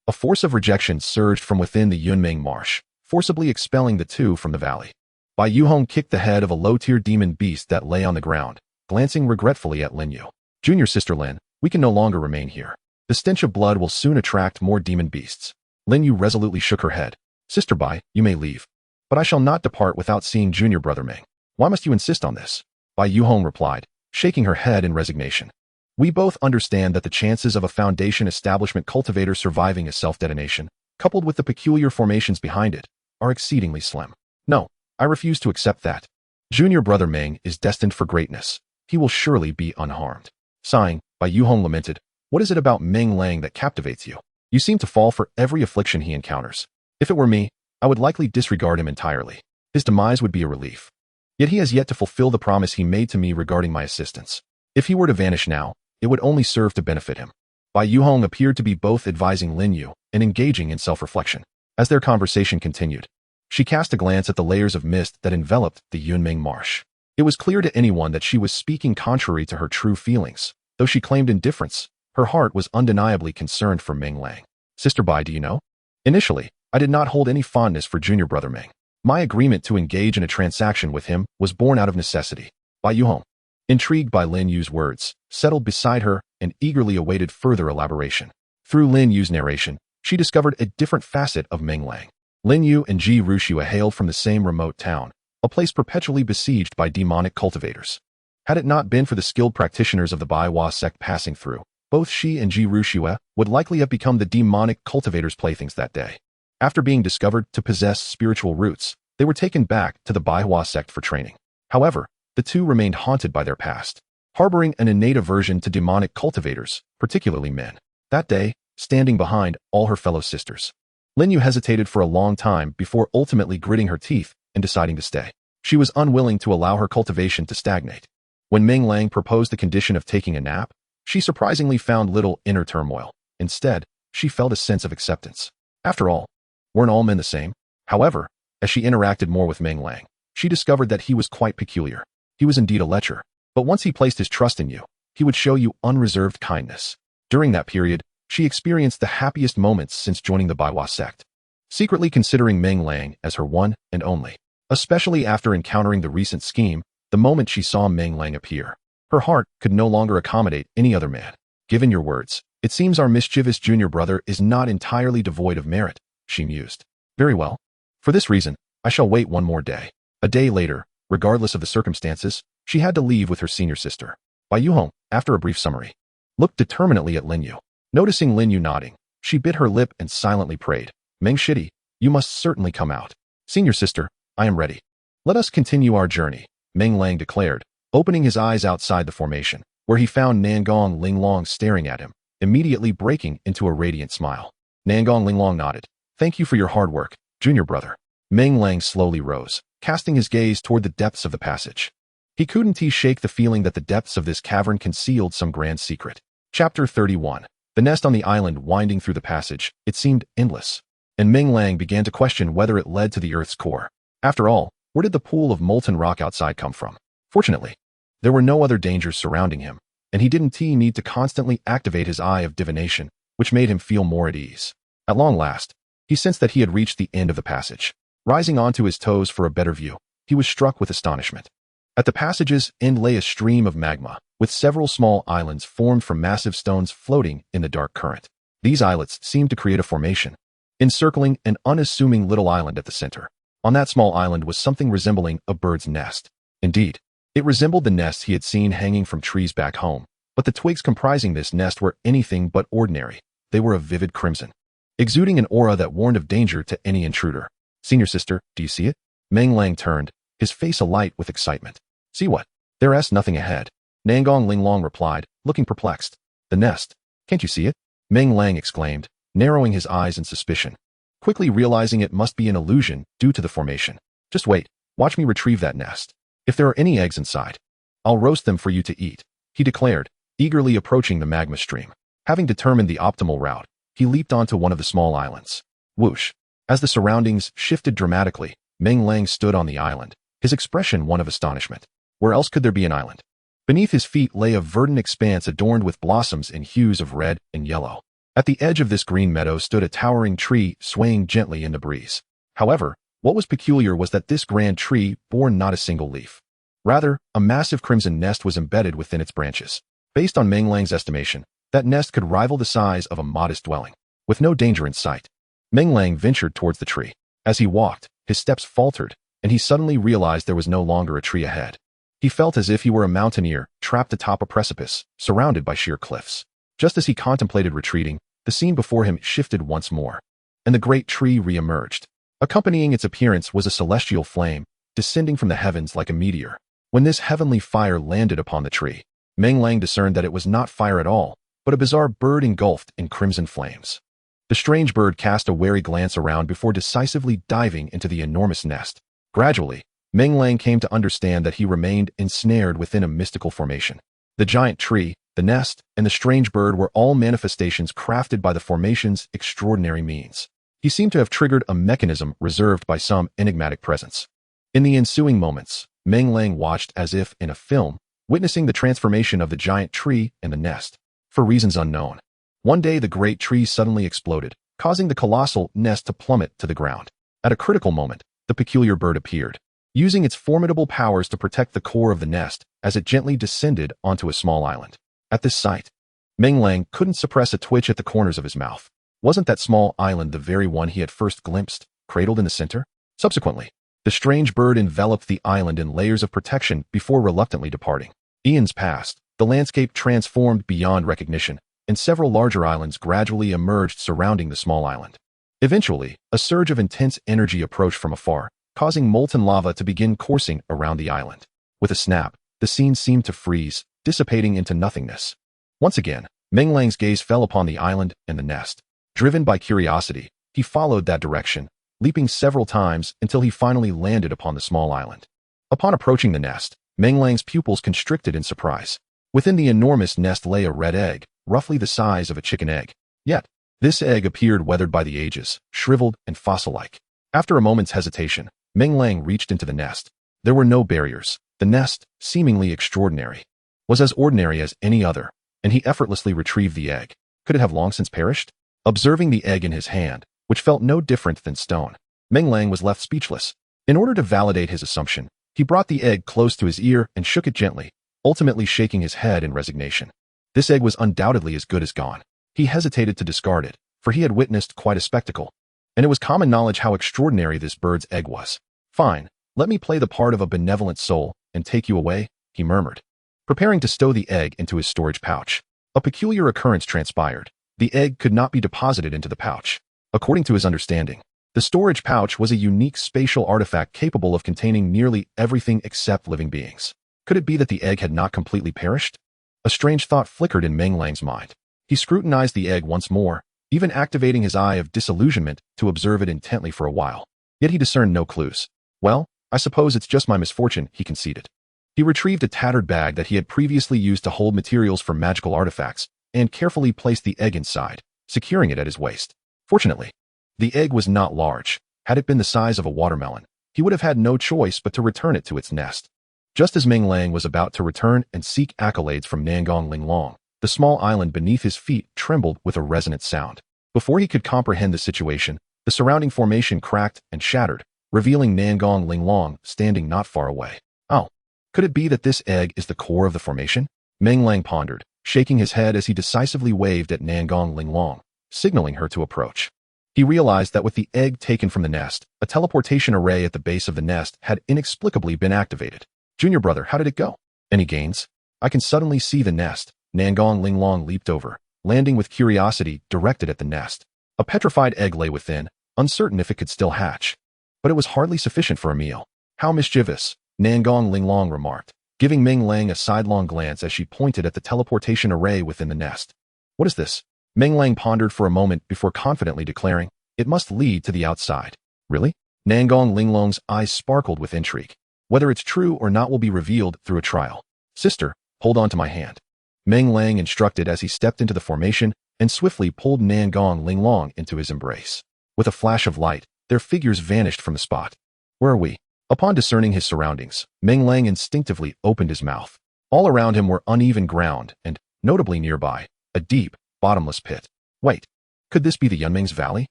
a force of rejection surged from within the Yunming Marsh, forcibly expelling the two from the valley. Bai Yuhong kicked the head of a low-tier demon beast that lay on the ground, glancing regretfully at Lin Yu. Junior sister Lin, we can no longer remain here. The stench of blood will soon attract more demon beasts. Lin Yu resolutely shook her head. Sister Bai, you may leave, but I shall not depart without seeing junior brother Meng. Why must you insist on this? Bai Yuhong replied, shaking her head in resignation. We both understand that the chances of a Foundation establishment cultivator surviving a self-detonation, coupled with the peculiar formations behind it, are exceedingly slim. No, I refuse to accept that. Junior brother Meng is destined for greatness. He will surely be unharmed. Sighing, Bai Yuhong lamented, what is it about Meng Lang that captivates you? You seem to fall for every affliction he encounters. If it were me, I would likely disregard him entirely. His demise would be a relief. Yet he has yet to fulfill the promise he made to me regarding my assistance. If he were to vanish now, it would only serve to benefit him. Bai Yuhong appeared to be both advising Lin Yu and engaging in self-reflection. As their conversation continued, she cast a glance at the layers of mist that enveloped the Yunming Marsh. It was clear to anyone that she was speaking contrary to her true feelings. Though she claimed indifference, her heart was undeniably concerned for Meng Lang. Sister Bai, do you know? Initially, I did not hold any fondness for junior brother Meng. My agreement to engage in a transaction with him was born out of necessity. Bai Yuhong, intrigued by Lin Yu's words, settled beside her and eagerly awaited further elaboration. Through Lin Yu's narration, she discovered a different facet of Meng Lang. Lin Yu and Ji Rushua hailed from the same remote town, a place perpetually besieged by demonic cultivators. Had it not been for the skilled practitioners of the Baiwa sect passing through, both she and Ji Rushua would likely have become the demonic cultivators' playthings that day. After being discovered to possess spiritual roots, they were taken back to the Baiwa sect for training. However, the two remained haunted by their past, harboring an innate aversion to demonic cultivators, particularly men. That day, standing behind all her fellow sisters, Lin Yu hesitated for a long time before ultimately gritting her teeth and deciding to stay. She was unwilling to allow her cultivation to stagnate. When Meng Lang proposed the condition of taking a nap, she surprisingly found little inner turmoil. Instead, she felt a sense of acceptance. After all, weren't all men the same? However, as she interacted more with Meng Lang, she discovered that he was quite peculiar. He was indeed a lecher, but once he placed his trust in you, he would show you unreserved kindness. During that period, she experienced the happiest moments since joining the Baiwa sect, secretly considering Meng Lang as her one and only. Especially after encountering the recent scheme, the moment she saw Meng Lang appear, her heart could no longer accommodate any other man. Given your words, it seems our mischievous junior brother is not entirely devoid of merit, she mused. Very well. For this reason, I shall wait one more day. A day later, regardless of the circumstances, she had to leave with her senior sister. Bai Yuhong, after a brief summary, looked determinedly at Lin Yu. Noticing Lin Yu nodding, she bit her lip and silently prayed, Meng Shidi, you must certainly come out. Senior sister, I am ready. Let us continue our journey, Meng Lang declared, opening his eyes outside the formation, where he found Nangong Linglong staring at him, immediately breaking into a radiant smile. Nangong Linglong nodded. Thank you for your hard work, junior brother. Meng Lang slowly rose, casting his gaze toward the depths of the passage. He couldn't shake the feeling that the depths of this cavern concealed some grand secret. Chapter 31. The nest on the island winding through the passage, it seemed endless. and Meng Lang began to question whether it led to the Earth's core. After all, where did the pool of molten rock outside come from? Fortunately, there were no other dangers surrounding him, and he didn't need to constantly activate his eye of divination, which made him feel more at ease. At long last, he sensed that he had reached the end of the passage. Rising onto his toes for a better view, he was struck with astonishment. At the passage's end lay a stream of magma, with several small islands formed from massive stones floating in the dark current. These islets seemed to create a formation, encircling an unassuming little island at the center. On that small island was something resembling a bird's nest. Indeed, it resembled the nests he had seen hanging from trees back home, but the twigs comprising this nest were anything but ordinary. They were of vivid crimson, exuding an aura that warned of danger to any intruder. "Senior sister, do you see it?" Meng Lang turned, his face alight with excitement. "See what?" "There's nothing ahead," Nangong Linglong replied, looking perplexed. "The nest. Can't you see it?" Meng Lang exclaimed, narrowing his eyes in suspicion, quickly realizing it must be an illusion due to the formation. "Just wait, watch me retrieve that nest. If there are any eggs inside, I'll roast them for you to eat," he declared, eagerly approaching the magma stream. Having determined the optimal route, he leaped onto one of the small islands. Whoosh! As the surroundings shifted dramatically, Meng Lang stood on the island, his expression one of astonishment. Where else could there be an island? Beneath his feet lay a verdant expanse adorned with blossoms in hues of red and yellow. At the edge of this green meadow stood a towering tree swaying gently in the breeze. However, what was peculiar was that this grand tree bore not a single leaf. Rather, a massive crimson nest was embedded within its branches. Based on Meng Lang's estimation, that nest could rival the size of a modest dwelling. With no danger in sight, Meng Lang ventured towards the tree. As he walked, his steps faltered, and he suddenly realized there was no longer a tree ahead. He felt as if he were a mountaineer trapped atop a precipice, surrounded by sheer cliffs. Just as he contemplated retreating, the scene before him shifted once more, and the great tree re-emerged. Accompanying its appearance was a celestial flame, descending from the heavens like a meteor. When this heavenly fire landed upon the tree, Meng Lang discerned that it was not fire at all, but a bizarre bird engulfed in crimson flames. The strange bird cast a wary glance around before decisively diving into the enormous nest. Gradually, Meng Lang came to understand that he remained ensnared within a mystical formation. The giant tree, the nest, and the strange bird were all manifestations crafted by the formation's extraordinary means. He seemed to have triggered a mechanism reserved by some enigmatic presence. In the ensuing moments, Meng Lang watched as if in a film, witnessing the transformation of the giant tree and the nest. For reasons unknown, one day the great tree suddenly exploded, causing the colossal nest to plummet to the ground. At a critical moment, the peculiar bird appeared, using its formidable powers to protect the core of the nest as it gently descended onto a small island. At this sight, Meng Lang couldn't suppress a twitch at the corners of his mouth. Wasn't that small island the very one he had first glimpsed, cradled in the center? Subsequently, the strange bird enveloped the island in layers of protection before reluctantly departing. Eons passed, the landscape transformed beyond recognition, and several larger islands gradually emerged surrounding the small island. Eventually, a surge of intense energy approached from afar, causing molten lava to begin coursing around the island. With a snap, the scene seemed to freeze, dissipating into nothingness. Once again, Meng Lang's gaze fell upon the island and the nest. Driven by curiosity, he followed that direction, leaping several times until he finally landed upon the small island. Upon approaching the nest, Meng Lang's pupils constricted in surprise. Within the enormous nest lay a red egg, roughly the size of a chicken egg. Yet, this egg appeared weathered by the ages, shriveled and fossil-like. After a moment's hesitation, Meng Lang reached into the nest. There were no barriers. The nest, seemingly extraordinary, was as ordinary as any other, and he effortlessly retrieved the egg. Could it have long since perished? Observing the egg in his hand, which felt no different than stone, Meng Lang was left speechless. In order to validate his assumption, he brought the egg close to his ear and shook it gently, ultimately shaking his head in resignation. This egg was undoubtedly as good as gone. He hesitated to discard it, for he had witnessed quite a spectacle, and it was common knowledge how extraordinary this bird's egg was. "Fine, let me play the part of a benevolent soul and take you away," he murmured, preparing to stow the egg into his storage pouch. A peculiar occurrence transpired. The egg could not be deposited into the pouch. According to his understanding, the storage pouch was a unique spatial artifact capable of containing nearly everything except living beings. Could it be that the egg had not completely perished? A strange thought flickered in Meng Lang's mind. He scrutinized the egg once more, even activating his eye of disillusionment to observe it intently for a while. Yet he discerned no clues. "Well, I suppose it's just my misfortune," he conceded. He retrieved a tattered bag that he had previously used to hold materials for magical artifacts and carefully placed the egg inside, securing it at his waist. Fortunately, The egg was not large. Had it been the size of a watermelon, he would have had no choice but to return it to its nest. Just as Meng Lang was about to return and seek accolades from Nangong Linglong, the small island beneath his feet trembled with a resonant sound. Before he could comprehend the situation, the surrounding formation cracked and shattered, revealing Nangong Linglong standing not far away. Oh, could it be that this egg is the core of the formation? Meng Lang pondered, shaking his head as he decisively waved at Nangong Linglong, signaling her to approach. He realized that with the egg taken from the nest, a teleportation array at the base of the nest had inexplicably been activated. Junior brother, how did it go? Any gains? I can suddenly see the nest. Nangong Linglong leaped over, landing with curiosity directed at the nest. A petrified egg lay within, uncertain if it could still hatch. But it was hardly sufficient for a meal. How mischievous, Nangong Linglong remarked, giving Meng Lang a sidelong glance as she pointed at the teleportation array within the nest. What is this? Meng Lang pondered for a moment before confidently declaring, it must lead to the outside. Really? Nangong Linglong's eyes sparkled with intrigue. Whether it's true or not will be revealed through a trial. Sister, hold on to my hand. Meng Lang instructed as he stepped into the formation and swiftly pulled Nangong Linglong into his embrace. With a flash of light, their figures vanished from the spot. Where are we? Upon discerning his surroundings, Meng Lang instinctively opened his mouth. All around him were uneven ground and, notably nearby, a deep, bottomless pit. Wait, could this be the Yunming's Valley?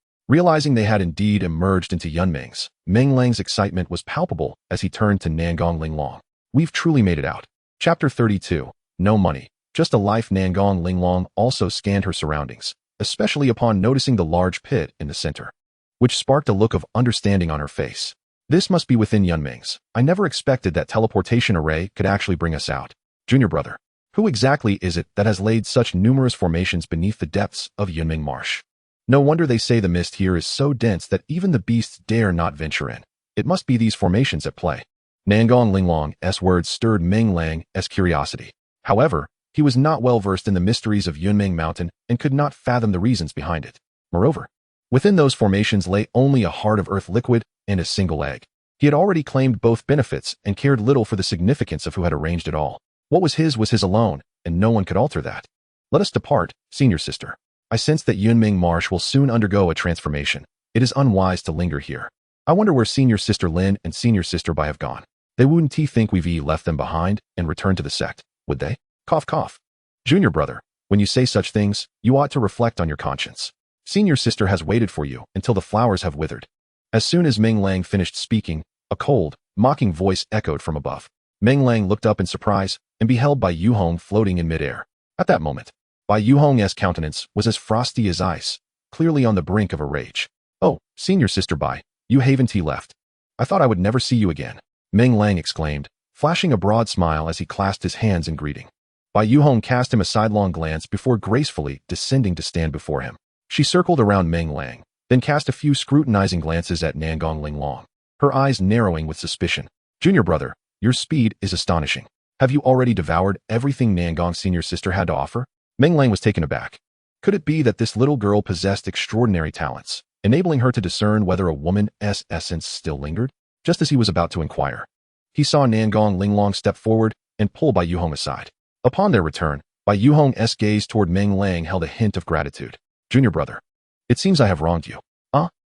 Realizing they had indeed emerged into Yunming's, Meng Lang's excitement was palpable as he turned to Nangong Linglong. We've truly made it out. Chapter 32. No money. Just a life. Nangong Linglong also scanned her surroundings, especially upon noticing the large pit in the center, which sparked a look of understanding on her face. This must be within Yunming's. I never expected that teleportation array could actually bring us out. Junior brother, who exactly is it that has laid such numerous formations beneath the depths of Yunming Marsh? No wonder they say the mist here is so dense that even the beasts dare not venture in. It must be these formations at play. Nangong Linglong's words stirred Meng Lang's curiosity. However, he was not well versed in the mysteries of Yunming Mountain and could not fathom the reasons behind it. Moreover, within those formations lay only a heart of earth liquid and a single egg. He had already claimed both benefits and cared little for the significance of who had arranged it all. What was his alone, and no one could alter that. Let us depart, senior sister. I sense that Yunming Marsh will soon undergo a transformation. It is unwise to linger here. I wonder where senior sister Lin and senior sister Bai have gone. They wouldn't think we've left them behind and returned to the sect, would they? Cough cough. Junior brother, when you say such things, you ought to reflect on your conscience. Senior sister has waited for you until the flowers have withered. As soon as Meng Lang finished speaking, a cold, mocking voice echoed from above. Meng Lang looked up in surprise and beheld Bai Yuhong floating in midair. At that moment, Bai Yuhong's countenance was as frosty as ice, clearly on the brink of a rage. Oh, senior sister Bai, you haven't left. I thought I would never see you again, Meng Lang exclaimed, flashing a broad smile as he clasped his hands in greeting. Bai Yuhong cast him a sidelong glance before gracefully descending to stand before him. She circled around Meng Lang, then cast a few scrutinizing glances at Nangong Linglong, her eyes narrowing with suspicion. Junior brother, your speed is astonishing. Have you already devoured everything Nangong's senior sister had to offer? Meng Lang was taken aback. Could it be that this little girl possessed extraordinary talents, enabling her to discern whether a woman's essence still lingered? Just as he was about to inquire, he saw Nangong Linglong step forward and pull Bai Yuhong aside. Upon their return, Bai Yuhong's gaze toward Meng Lang held a hint of gratitude. Junior brother, it seems I have wronged you.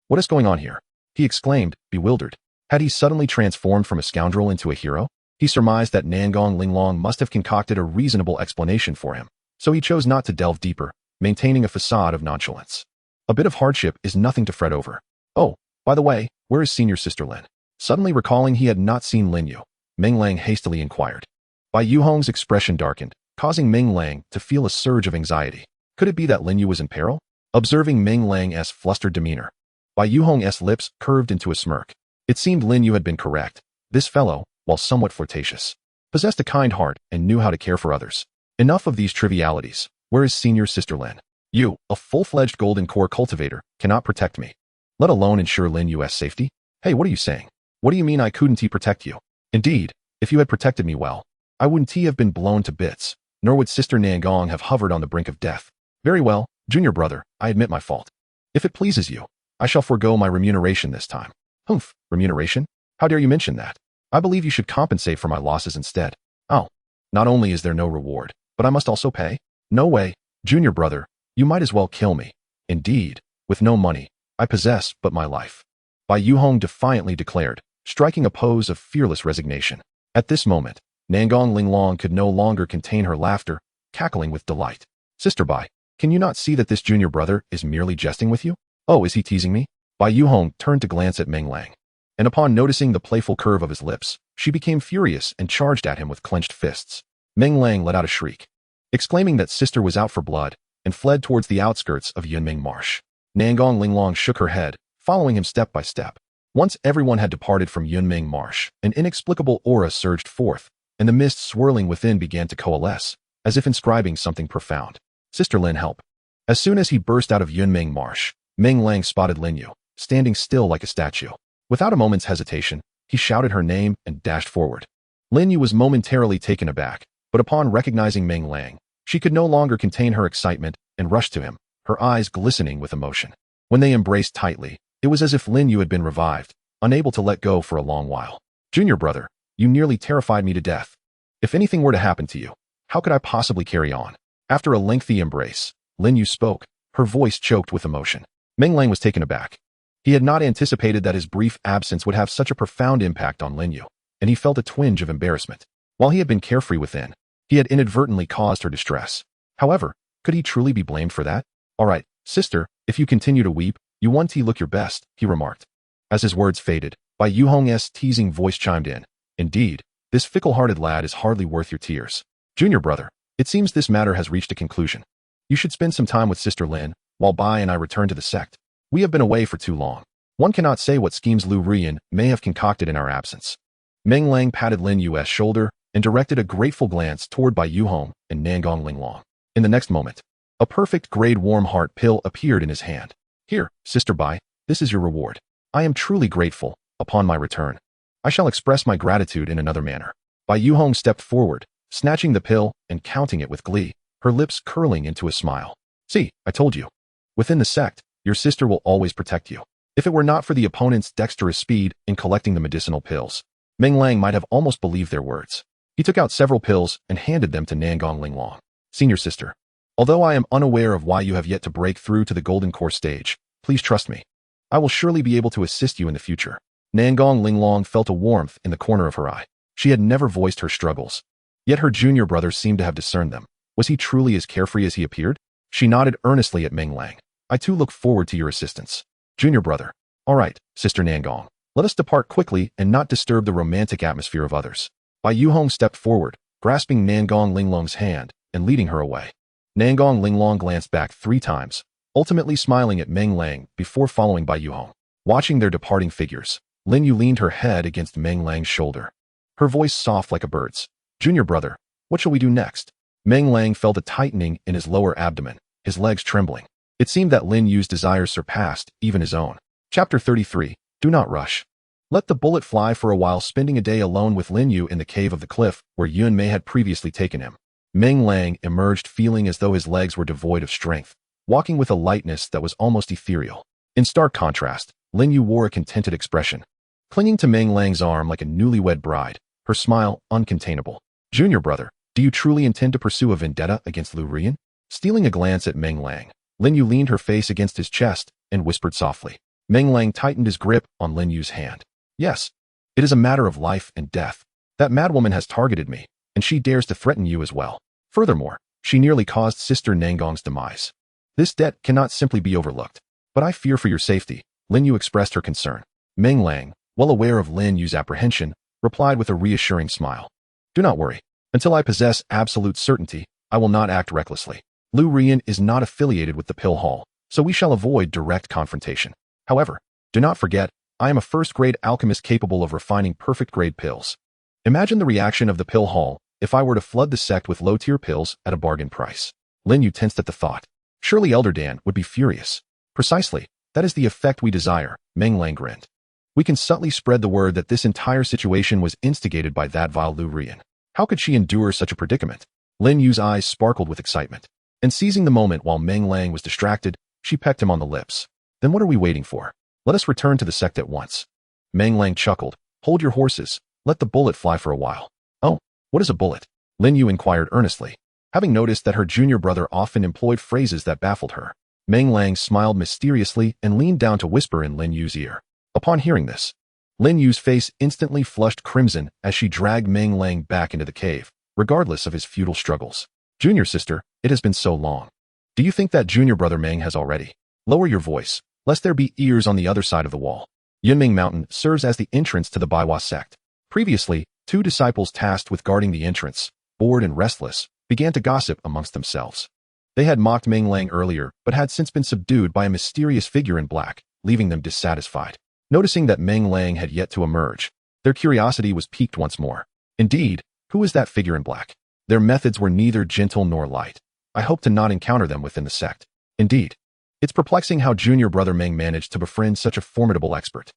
What is going on here? He exclaimed, bewildered. Had he suddenly transformed from a scoundrel into a hero? He surmised that Nangong Linglong must have concocted a reasonable explanation for him, so he chose not to delve deeper, maintaining a facade of nonchalance. A bit of hardship is nothing to fret over. Oh, by the way, where is senior sister Lin? Suddenly recalling he had not seen Lin Yu, Meng Lang hastily inquired. Bai Yuhong's expression darkened, causing Meng Lang to feel a surge of anxiety. Could it be that Lin Yu was in peril? Observing Meng Lang's flustered demeanor, Bai Yuhong's lips curved into a smirk. It seemed Lin Yu had been correct. This fellow, while somewhat flirtatious, possessed a kind heart and knew how to care for others. Enough of these trivialities. Where is senior sister Lin? You, a full-fledged golden core cultivator, cannot protect me, let alone ensure Lin Yu's safety? Hey, what are you saying? What do you mean I couldn't protect you? Indeed, if you had protected me well, I wouldn't have been blown to bits, nor would sister Nangong have hovered on the brink of death. Very well, junior brother, I admit my fault. If it pleases you, I shall forego my remuneration this time. Humph, remuneration? How dare you mention that? I believe you should compensate for my losses instead. Oh, not only is there no reward, but I must also pay? No way, junior brother, you might as well kill me. Indeed, with no money, I possess but my life. Bai Yuhong defiantly declared, striking a pose of fearless resignation. At this moment, Nangong Linglong could no longer contain her laughter, cackling with delight. Sister Bai, can you not see that this junior brother is merely jesting with you? Oh, is he teasing me? Bai Yuhong turned to glance at Meng Lang, and upon noticing the playful curve of his lips, she became furious and charged at him with clenched fists. Meng Lang let out a shriek, exclaiming that sister was out for blood, and fled towards the outskirts of Yunming Marsh. Nangong Linglong shook her head, following him step by step. Once everyone had departed from Yunming Marsh, an inexplicable aura surged forth, and the mist swirling within began to coalesce, as if inscribing something profound. Sister Lin, help. As soon as he burst out of Yunming Marsh, Meng Lang spotted Lin Yu, standing still like a statue. Without a moment's hesitation, he shouted her name and dashed forward. Lin Yu was momentarily taken aback, but upon recognizing Meng Lang, she could no longer contain her excitement and rushed to him, her eyes glistening with emotion. When they embraced tightly, it was as if Lin Yu had been revived, unable to let go for a long while. Junior brother, you nearly terrified me to death. If anything were to happen to you, how could I possibly carry on? After a lengthy embrace, Lin Yu spoke, her voice choked with emotion. Meng Lang was taken aback. He had not anticipated that his brief absence would have such a profound impact on Lin Yu, and he felt a twinge of embarrassment. While he had been carefree within, he had inadvertently caused her distress. However, could he truly be blamed for that? All right, sister, if you continue to weep, you want to look your best, he remarked. As his words faded, Bai Yuhong's teasing voice chimed in. Indeed, this fickle-hearted lad is hardly worth your tears. Junior brother, it seems this matter has reached a conclusion. You should spend some time with Sister Lin, while Bai and I return to the sect. We have been away for too long. One cannot say what schemes Lu Rian may have concocted in our absence. Meng Lang patted Lin Yu's shoulder and directed a grateful glance toward Bai Yuhong and Nangong Linglong. In the next moment, a perfect grade warm heart pill appeared in his hand. Here, Sister Bai, this is your reward. I am truly grateful. Upon my return, I shall express my gratitude in another manner. Bai Yuhong stepped forward, snatching the pill and counting it with glee, her lips curling into a smile. See, I told you. Within the sect, your sister will always protect you. If it were not for the opponent's dexterous speed in collecting the medicinal pills, Meng Lang might have almost believed their words. He took out several pills and handed them to Nangong Linglong. Senior sister, although I am unaware of why you have yet to break through to the Golden Core stage, please trust me. I will surely be able to assist you in the future. Nangong Linglong felt a warmth in the corner of her eye. She had never voiced her struggles. Yet her junior brother seemed to have discerned them. Was he truly as carefree as he appeared? She nodded earnestly at Meng Lang. I too look forward to your assistance. Junior brother. All right, Sister Nangong. Let us depart quickly and not disturb the romantic atmosphere of others. Bai Yuhong stepped forward, grasping Nangong Linglong's hand and leading her away. Nangong Linglong glanced back 3 times, ultimately smiling at Meng Lang before following Bai Yuhong. Watching their departing figures, Lin Yu leaned her head against Meng Lang's shoulder, her voice soft like a bird's. Junior brother, what shall we do next? Meng Lang felt a tightening in his lower abdomen, his legs trembling. It seemed that Lin Yu's desires surpassed even his own. Chapter 33. Do not rush. Let the bullet fly for a while. Spending a day alone with Lin Yu in the cave of the cliff where Yun Mei had previously taken him, Meng Lang emerged feeling as though his legs were devoid of strength, walking with a lightness that was almost ethereal. In stark contrast, Lin Yu wore a contented expression, clinging to Meng Lang's arm like a newlywed bride, her smile uncontainable. Junior brother, do you truly intend to pursue a vendetta against Lu Rian? Stealing a glance at Meng Lang, Lin Yu leaned her face against his chest and whispered softly. Meng Lang tightened his grip on Lin Yu's hand. Yes, it is a matter of life and death. That madwoman has targeted me, and she dares to threaten you as well. Furthermore, she nearly caused Sister Nangong's demise. This debt cannot simply be overlooked. But I fear for your safety, Lin Yu expressed her concern. Meng Lang, well aware of Lin Yu's apprehension, replied with a reassuring smile. Do not worry. Until I possess absolute certainty, I will not act recklessly. Lu Rian is not affiliated with the Pill Hall, so we shall avoid direct confrontation. However, do not forget, I am a first-grade alchemist capable of refining perfect-grade pills. Imagine the reaction of the Pill Hall if I were to flood the sect with low-tier pills at a bargain price. Lin Yu tensed at the thought. Surely Elder Dan would be furious. Precisely, that is the effect we desire, Meng Lang grinned. We can subtly spread the word that this entire situation was instigated by that vile Lu Rian. How could she endure such a predicament? Lin Yu's eyes sparkled with excitement, and seizing the moment while Meng Lang was distracted, she pecked him on the lips. Then what are we waiting for? Let us return to the sect at once. Meng Lang chuckled. Hold your horses. Let the bullet fly for a while. Oh, what is a bullet? Lin Yu inquired earnestly, having noticed that her junior brother often employed phrases that baffled her. Meng Lang smiled mysteriously and leaned down to whisper in Lin Yu's ear. Upon hearing this, Lin Yu's face instantly flushed crimson as she dragged Meng Lang back into the cave, regardless of his futile struggles. Junior sister, it has been so long. Do you think that junior brother Meng has already? Lower your voice, lest there be ears on the other side of the wall. Yunming Mountain serves as the entrance to the Baiwa sect. Previously, 2 disciples tasked with guarding the entrance, bored and restless, began to gossip amongst themselves. They had mocked Meng Lang earlier, but had since been subdued by a mysterious figure in black, leaving them dissatisfied. Noticing that Meng Lang had yet to emerge, their curiosity was piqued once more. Indeed, who is that figure in black? Their methods were neither gentle nor light. I hope to not encounter them within the sect. Indeed, it's perplexing how junior brother Meng managed to befriend such a formidable expert.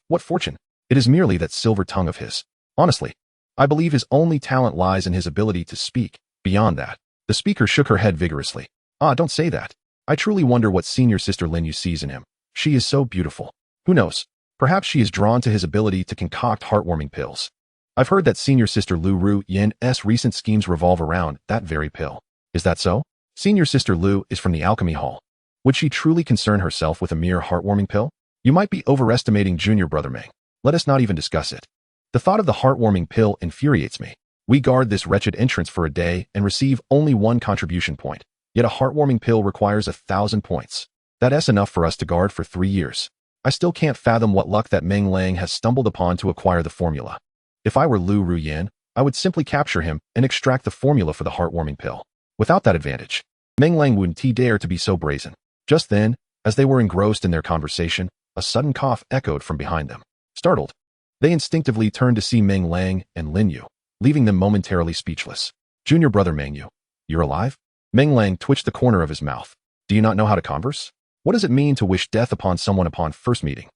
What fortune. It is merely that silver tongue of his. Honestly, I believe his only talent lies in his ability to speak. Beyond that, the speaker shook her head vigorously. Don't say that. I truly wonder what senior sister Lin Yu sees in him. She is so beautiful. Who knows? Perhaps she is drawn to his ability to concoct heartwarming pills. I've heard that senior sister Lu Ru Yen's recent schemes revolve around that very pill. Is that so? Senior sister Lu is from the alchemy hall. Would she truly concern herself with a mere heartwarming pill? You might be overestimating junior brother Meng. Let us not even discuss it. The thought of the heartwarming pill infuriates me. We guard this wretched entrance for a day and receive only 1 contribution point. Yet a heartwarming pill requires 1,000 points. That's enough for us to guard for 3 years. I still can't fathom what luck that Meng Lang has stumbled upon to acquire the formula. If I were Lu Ruyan, I would simply capture him and extract the formula for the heartwarming pill. Without that advantage, Meng Lang wouldn't dare to be so brazen. Just then, as they were engrossed in their conversation, a sudden cough echoed from behind them. Startled, they instinctively turned to see Meng Lang and Lin Yu, leaving them momentarily speechless. Junior brother Meng Yu, you're alive? Meng Lang twitched the corner of his mouth. Do you not know how to converse? What does it mean to wish death upon someone upon first meeting?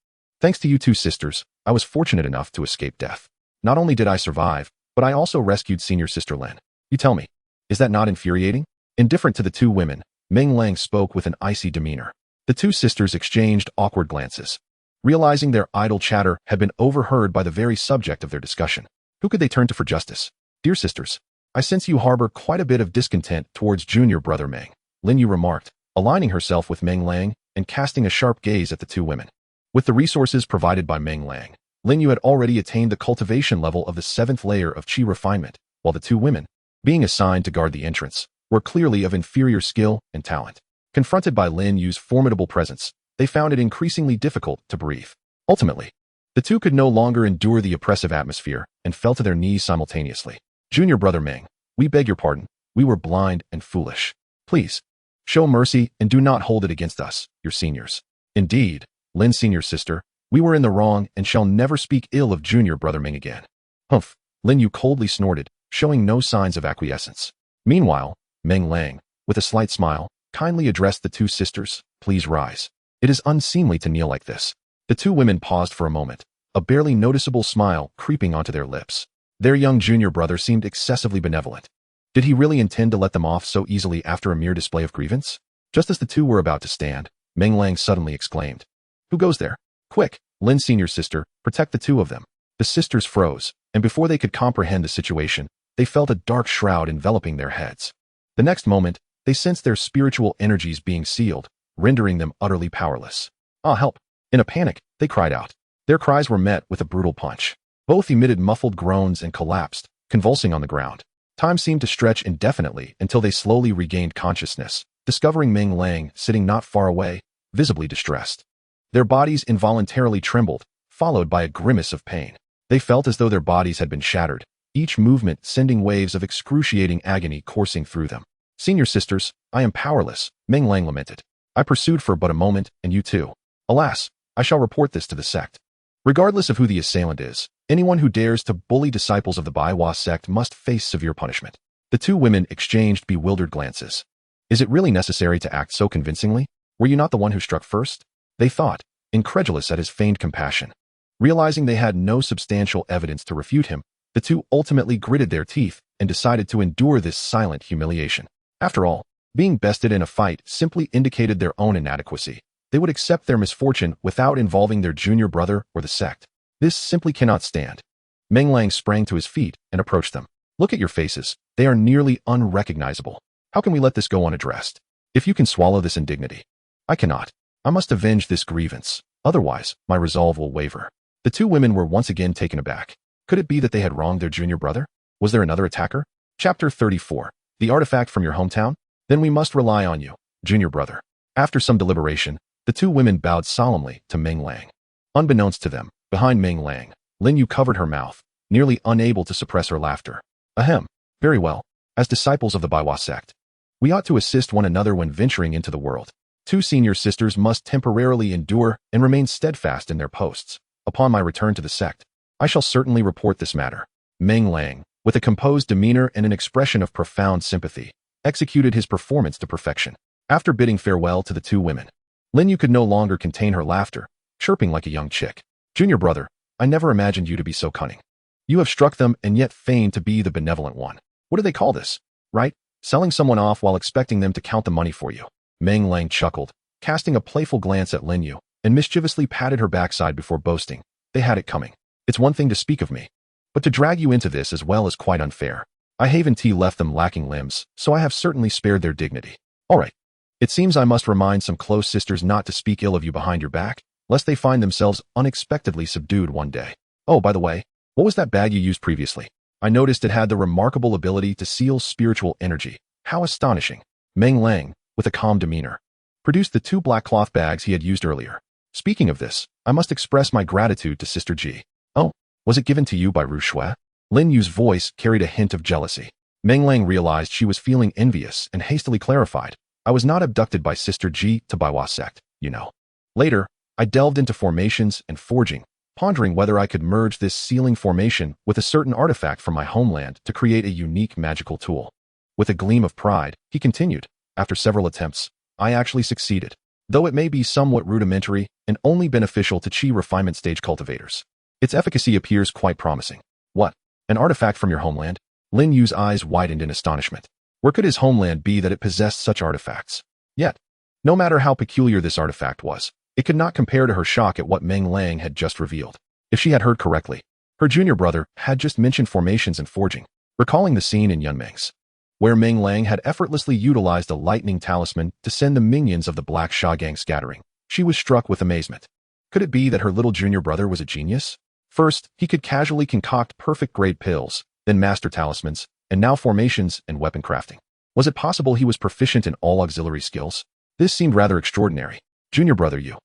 Thanks to you 2 sisters, I was fortunate enough to escape death. Not only did I survive, but I also rescued senior sister Lin. You tell me, is that not infuriating? Indifferent to the 2 women, Meng Lang spoke with an icy demeanor. The 2 sisters exchanged awkward glances. Realizing their idle chatter had been overheard by the very subject of their discussion, who could they turn to for justice? Dear sisters, I sense you harbor quite a bit of discontent towards junior brother Meng, Lin Yu remarked, aligning herself with Meng Lang and casting a sharp gaze at the 2 women. With the resources provided by Meng Lang, Lin Yu had already attained the cultivation level of the 7th layer of qi refinement, while the 2 women, being assigned to guard the entrance, were clearly of inferior skill and talent. Confronted by Lin Yu's formidable presence, they found it increasingly difficult to breathe. Ultimately, the 2 could no longer endure the oppressive atmosphere and fell to their knees simultaneously. Junior brother Meng, we beg your pardon. We were blind and foolish. Please, show mercy and do not hold it against us, your seniors. Indeed, Lin senior sister, we were in the wrong and shall never speak ill of junior brother Meng again. Humph, Lin Yu coldly snorted, showing no signs of acquiescence. Meanwhile, Meng Lang, with a slight smile, kindly addressed the 2 sisters. Please rise. It is unseemly to kneel like this. The 2 women paused for a moment, a barely noticeable smile creeping onto their lips. Their young junior brother seemed excessively benevolent. Did he really intend to let them off so easily after a mere display of grievance? Just as the 2 were about to stand, Meng Lang suddenly exclaimed, "Who goes there? Quick, Lin senior sister, protect the 2 of them." The sisters froze, and before they could comprehend the situation, they felt a dark shroud enveloping their heads. The next moment, they sensed their spiritual energies being sealed, rendering them utterly powerless. Help! In a panic, they cried out. Their cries were met with a brutal punch. Both emitted muffled groans and collapsed, convulsing on the ground. Time seemed to stretch indefinitely until they slowly regained consciousness, discovering Meng Lang sitting not far away, visibly distressed. Their bodies involuntarily trembled, followed by a grimace of pain. They felt as though their bodies had been shattered, each movement sending waves of excruciating agony coursing through them. Senior sisters, I am powerless, Meng Lang lamented. I pursued for but a moment, and you too. Alas, I shall report this to the sect. Regardless of who the assailant is, anyone who dares to bully disciples of the Baiwa sect must face severe punishment. The 2 women exchanged bewildered glances. Is it really necessary to act so convincingly? Were you not the one who struck first? They thought, incredulous at his feigned compassion. Realizing they had no substantial evidence to refute him, the 2 ultimately gritted their teeth and decided to endure this silent humiliation. After all, being bested in a fight simply indicated their own inadequacy. They would accept their misfortune without involving their junior brother or the sect. This simply cannot stand. Meng Lang sprang to his feet and approached them. Look at your faces. They are nearly unrecognizable. How can we let this go unaddressed? If you can swallow this indignity, I cannot. I must avenge this grievance. Otherwise, my resolve will waver. The two women were once again taken aback. Could it be that they had wronged their junior brother? Was there another attacker? Chapter 34. The artifact from your hometown? Then we must rely on you, junior brother. After some deliberation, the two women bowed solemnly to Meng Lang. Unbeknownst to them, behind Meng Lang, Lin Yu covered her mouth, nearly unable to suppress her laughter. Ahem. Very well. As disciples of the Baiwa sect, we ought to assist one another when venturing into the world. Two senior sisters must temporarily endure and remain steadfast in their posts. Upon my return to the sect, I shall certainly report this matter. Meng Lang, with a composed demeanor and an expression of profound sympathy, executed his performance to perfection. After bidding farewell to the two women, Lin Yu could no longer contain her laughter, chirping like a young chick. Junior brother, I never imagined you to be so cunning. You have struck them and yet feigned to be the benevolent one. What do they call this? Right? Selling someone off while expecting them to count the money for you. Meng Lang chuckled, casting a playful glance at Lin Yu, and mischievously patted her backside before boasting. They had it coming. It's one thing to speak of me, but to drag you into this as well is quite unfair. I haven't left them lacking limbs, so I have certainly spared their dignity. All right. It seems I must remind some close sisters not to speak ill of you behind your back, lest they find themselves unexpectedly subdued one day. Oh, by the way, what was that bag you used previously? I noticed it had the remarkable ability to seal spiritual energy. How astonishing. Meng Lang, with a calm demeanor, produced the two black cloth bags he had used earlier. Speaking of this, I must express my gratitude to Sister Ji. Oh, was it given to you by Ru Shui? Lin Yu's voice carried a hint of jealousy. Meng Lang realized she was feeling envious and hastily clarified. I was not abducted by Sister Ji to Baiwa sect, you know. Later, I delved into formations and forging, pondering whether I could merge this sealing formation with a certain artifact from my homeland to create a unique magical tool. With a gleam of pride, he continued, after several attempts, I actually succeeded, though it may be somewhat rudimentary and only beneficial to Qi refinement stage cultivators. Its efficacy appears quite promising. What? An artifact from your homeland? Lin Yu's eyes widened in astonishment. Where could his homeland be that it possessed such artifacts? Yet, no matter how peculiar this artifact was, it could not compare to her shock at what Meng Lang had just revealed. If she had heard correctly, her junior brother had just mentioned formations and forging, recalling the scene in Yunmeng's, where Meng Lang had effortlessly utilized a lightning talisman to send the minions of the Black Sha gang scattering. She was struck with amazement. Could it be that her little junior brother was a genius? First, he could casually concoct perfect-grade pills, then master talismans, and now formations and weapon crafting. Was it possible he was proficient in all auxiliary skills? This seemed rather extraordinary. Junior brother Yu.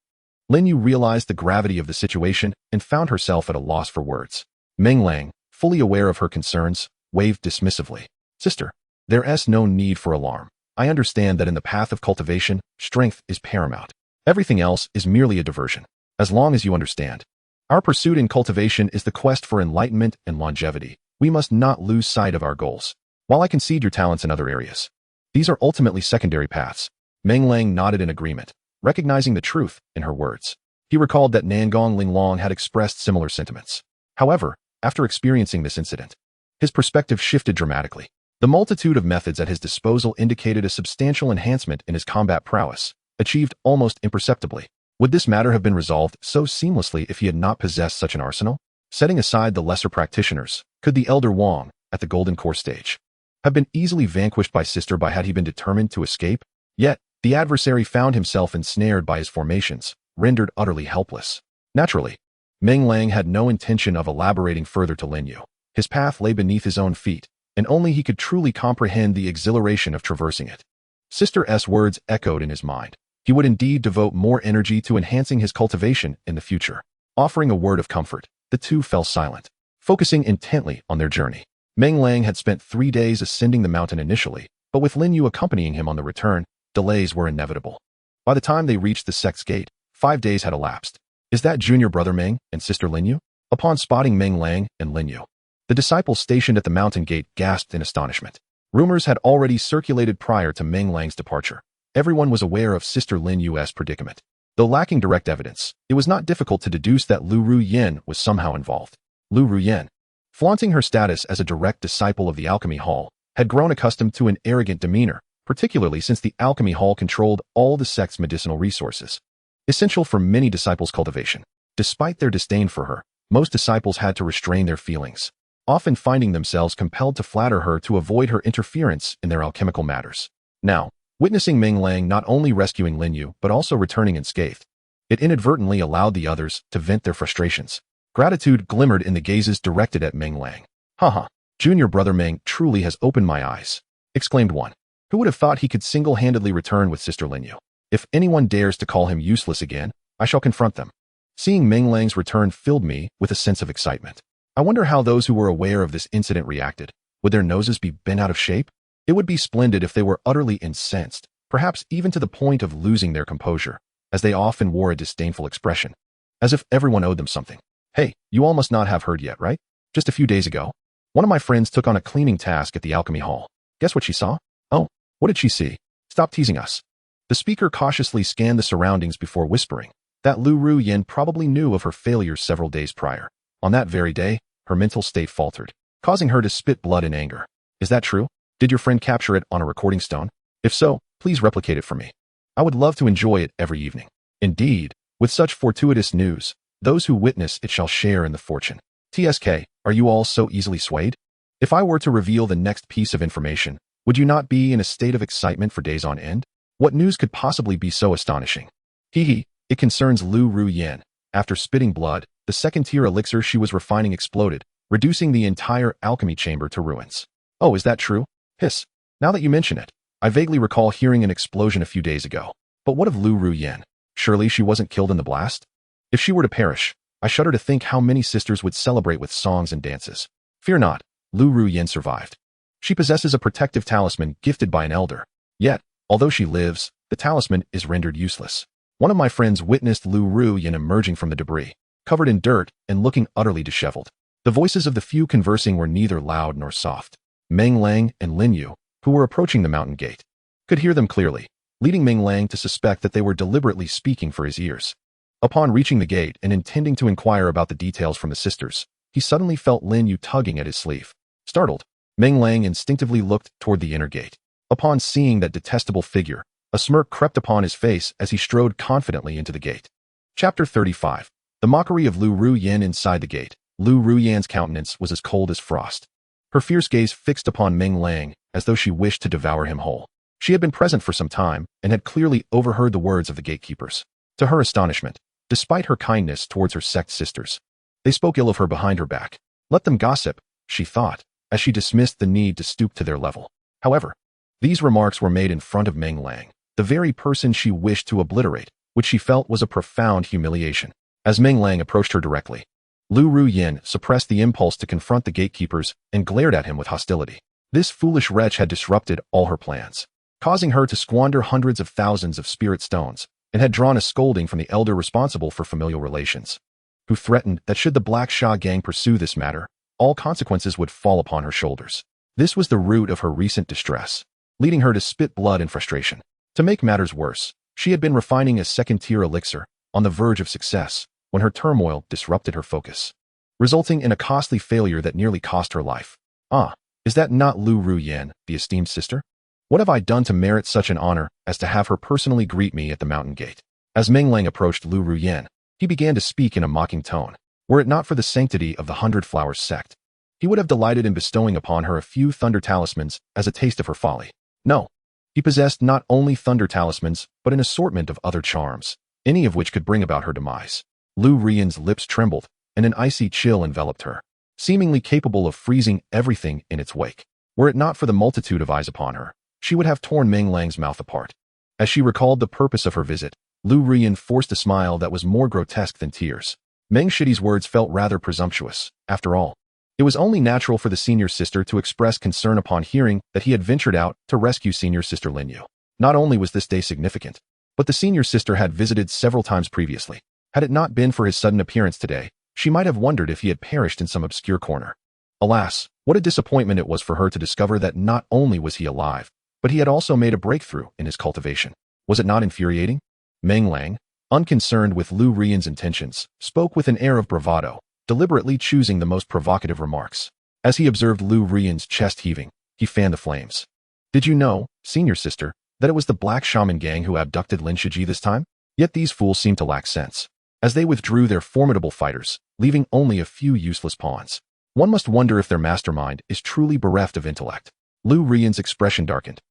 Lin Yu realized the gravity of the situation and found herself at a loss for words. Meng Lang, fully aware of her concerns, waved dismissively. Sister, there's no need for alarm. I understand that in the path of cultivation, strength is paramount. Everything else is merely a diversion. As long as you understand. Our pursuit in cultivation is the quest for enlightenment and longevity. We must not lose sight of our goals. While I concede your talents in other areas, these are ultimately secondary paths. Meng Lang nodded in agreement, recognizing the truth in her words. He recalled that Nangong Linglong had expressed similar sentiments. However, after experiencing this incident, his perspective shifted dramatically. The multitude of methods at his disposal indicated a substantial enhancement in his combat prowess, achieved almost imperceptibly. Would this matter have been resolved so seamlessly if he had not possessed such an arsenal? Setting aside the lesser practitioners, could the elder Wang, at the Golden Core stage, have been easily vanquished by Sister Bai had he been determined to escape? Yet, the adversary found himself ensnared by his formations, rendered utterly helpless. Naturally, Meng Lang had no intention of elaborating further to Lin Yu. His path lay beneath his own feet, and only he could truly comprehend the exhilaration of traversing it. Sister S' words echoed in his mind. He would indeed devote more energy to enhancing his cultivation in the future. Offering a word of comfort, the two fell silent, focusing intently on their journey. Meng Lang had spent 3 days ascending the mountain initially, but with Lin Yu accompanying him on the return, delays were inevitable. By the time they reached the sect's gate, 5 days had elapsed. Is that junior brother Meng and sister Lin Yu? Upon spotting Meng Lang and Lin Yu, the disciples stationed at the mountain gate gasped in astonishment. Rumors had already circulated prior to Meng Lang's departure. Everyone was aware of Sister Lin Yu's predicament. Though lacking direct evidence, it was not difficult to deduce that Lu Ruyen was somehow involved. Lu Ruyen, flaunting her status as a direct disciple of the Alchemy Hall, had grown accustomed to an arrogant demeanor, particularly since the Alchemy Hall controlled all the sect's medicinal resources, essential for many disciples' cultivation. Despite their disdain for her, most disciples had to restrain their feelings, often finding themselves compelled to flatter her to avoid her interference in their alchemical matters. Now, Witnessing Meng Lang not only rescuing Lin Yu but also returning unscathed, it inadvertently allowed the others to vent their frustrations. Gratitude glimmered in the gazes directed at Meng Lang. Haha, junior brother Meng truly has opened my eyes, exclaimed one. Who would have thought he could single-handedly return with Sister Lin Yu? If anyone dares to call him useless again, I shall confront them. Seeing Meng Lang's return filled me with a sense of excitement. I wonder how those who were aware of this incident reacted. Would their noses be bent out of shape? It would be splendid if they were utterly incensed, perhaps even to the point of losing their composure, as they often wore a disdainful expression, as if everyone owed them something. Hey, you all must not have heard yet, right? Just a few days ago, one of my friends took on a cleaning task at the alchemy hall. Guess what she saw? Oh, what did she see? Stop teasing us. The speaker cautiously scanned the surroundings before whispering that Lu Ruyin probably knew of her failures several days prior. On that very day, her mental state faltered, causing her to spit blood in anger. Is that true? Did your friend capture it on a recording stone? If so, please replicate it for me. I would love to enjoy it every evening. Indeed, with such fortuitous news, those who witness it shall share in the fortune. TSK, are you all so easily swayed? If I were to reveal the next piece of information, would you not be in a state of excitement for days on end? What news could possibly be so astonishing? Hee, it concerns Lu Ruyin. After spitting blood, the second-tier elixir she was refining exploded, reducing the entire alchemy chamber to ruins. Oh, is that true? Hiss. Now that you mention it, I vaguely recall hearing an explosion a few days ago. But what of Lu Ruyin? Surely she wasn't killed in the blast? If she were to perish, I shudder to think how many sisters would celebrate with songs and dances. Fear not, Lu Ruyin survived. She possesses a protective talisman gifted by an elder. Yet, although she lives, the talisman is rendered useless. One of my friends witnessed Lu Ruyin emerging from the debris, covered in dirt and looking utterly disheveled. The voices of the few conversing were neither loud nor soft. Meng Lang and Lin Yu, who were approaching the mountain gate, could hear them clearly, leading Meng Lang to suspect that they were deliberately speaking for his ears. Upon reaching the gate and intending to inquire about the details from the sisters, he suddenly felt Lin Yu tugging at his sleeve. Startled, Meng Lang instinctively looked toward the inner gate. Upon seeing that detestable figure, a smirk crept upon his face as he strode confidently into the gate. Chapter 35. The mockery of Lu Ruyin inside the gate. Lu Ruyin's countenance was as cold as frost. Her fierce gaze fixed upon Meng Lang as though she wished to devour him whole. She had been present for some time and had clearly overheard the words of the gatekeepers. To her astonishment, despite her kindness towards her sect sisters, they spoke ill of her behind her back. Let them gossip, she thought, as she dismissed the need to stoop to their level. However, these remarks were made in front of Meng Lang, the very person she wished to obliterate, which she felt was a profound humiliation. As Meng Lang approached her directly, Lu Ruyin suppressed the impulse to confront the gatekeepers and glared at him with hostility. This foolish wretch had disrupted all her plans, causing her to squander hundreds of thousands of spirit stones, and had drawn a scolding from the elder responsible for familial relations, who threatened that should the Black Sha gang pursue this matter, all consequences would fall upon her shoulders. This was the root of her recent distress, leading her to spit blood in frustration. To make matters worse, she had been refining a second-tier elixir, on the verge of success, when her turmoil disrupted her focus, resulting in a costly failure that nearly cost her life. Ah, is that not Lu Ruyin, the esteemed sister? What have I done to merit such an honor as to have her personally greet me at the mountain gate? As Meng Lang approached Lu Ruyin, he began to speak in a mocking tone. Were it not for the sanctity of the Blooming Flowers Sect, he would have delighted in bestowing upon her a few thunder talismans as a taste of her folly. No, he possessed not only thunder talismans, but an assortment of other charms, any of which could bring about her demise. Lu Ruyin's lips trembled, and an icy chill enveloped her, seemingly capable of freezing everything in its wake. Were it not for the multitude of eyes upon her, she would have torn Meng Lang's mouth apart. As she recalled the purpose of her visit, Lu Ruyin forced a smile that was more grotesque than tears. Meng Shidi's words felt rather presumptuous. After all, it was only natural for the senior sister to express concern upon hearing that he had ventured out to rescue senior sister Lin Yu. Not only was this day significant, but the senior sister had visited several times previously. Had it not been for his sudden appearance today, she might have wondered if he had perished in some obscure corner. Alas, what a disappointment it was for her to discover that not only was he alive, but he had also made a breakthrough in his cultivation. Was it not infuriating? Meng Lang, unconcerned with Lu Ruyin's intentions, spoke with an air of bravado, deliberately choosing the most provocative remarks. As he observed Lu Ruyin's chest heaving, he fanned the flames. Did you know, senior sister, that it was the Black Shaman gang who abducted Lin Shiji this time? Yet these fools seemed to lack sense, as they withdrew their formidable fighters, leaving only a few useless pawns. One must wonder if their mastermind is truly bereft of intellect. Lu Ruyin's expression darkened.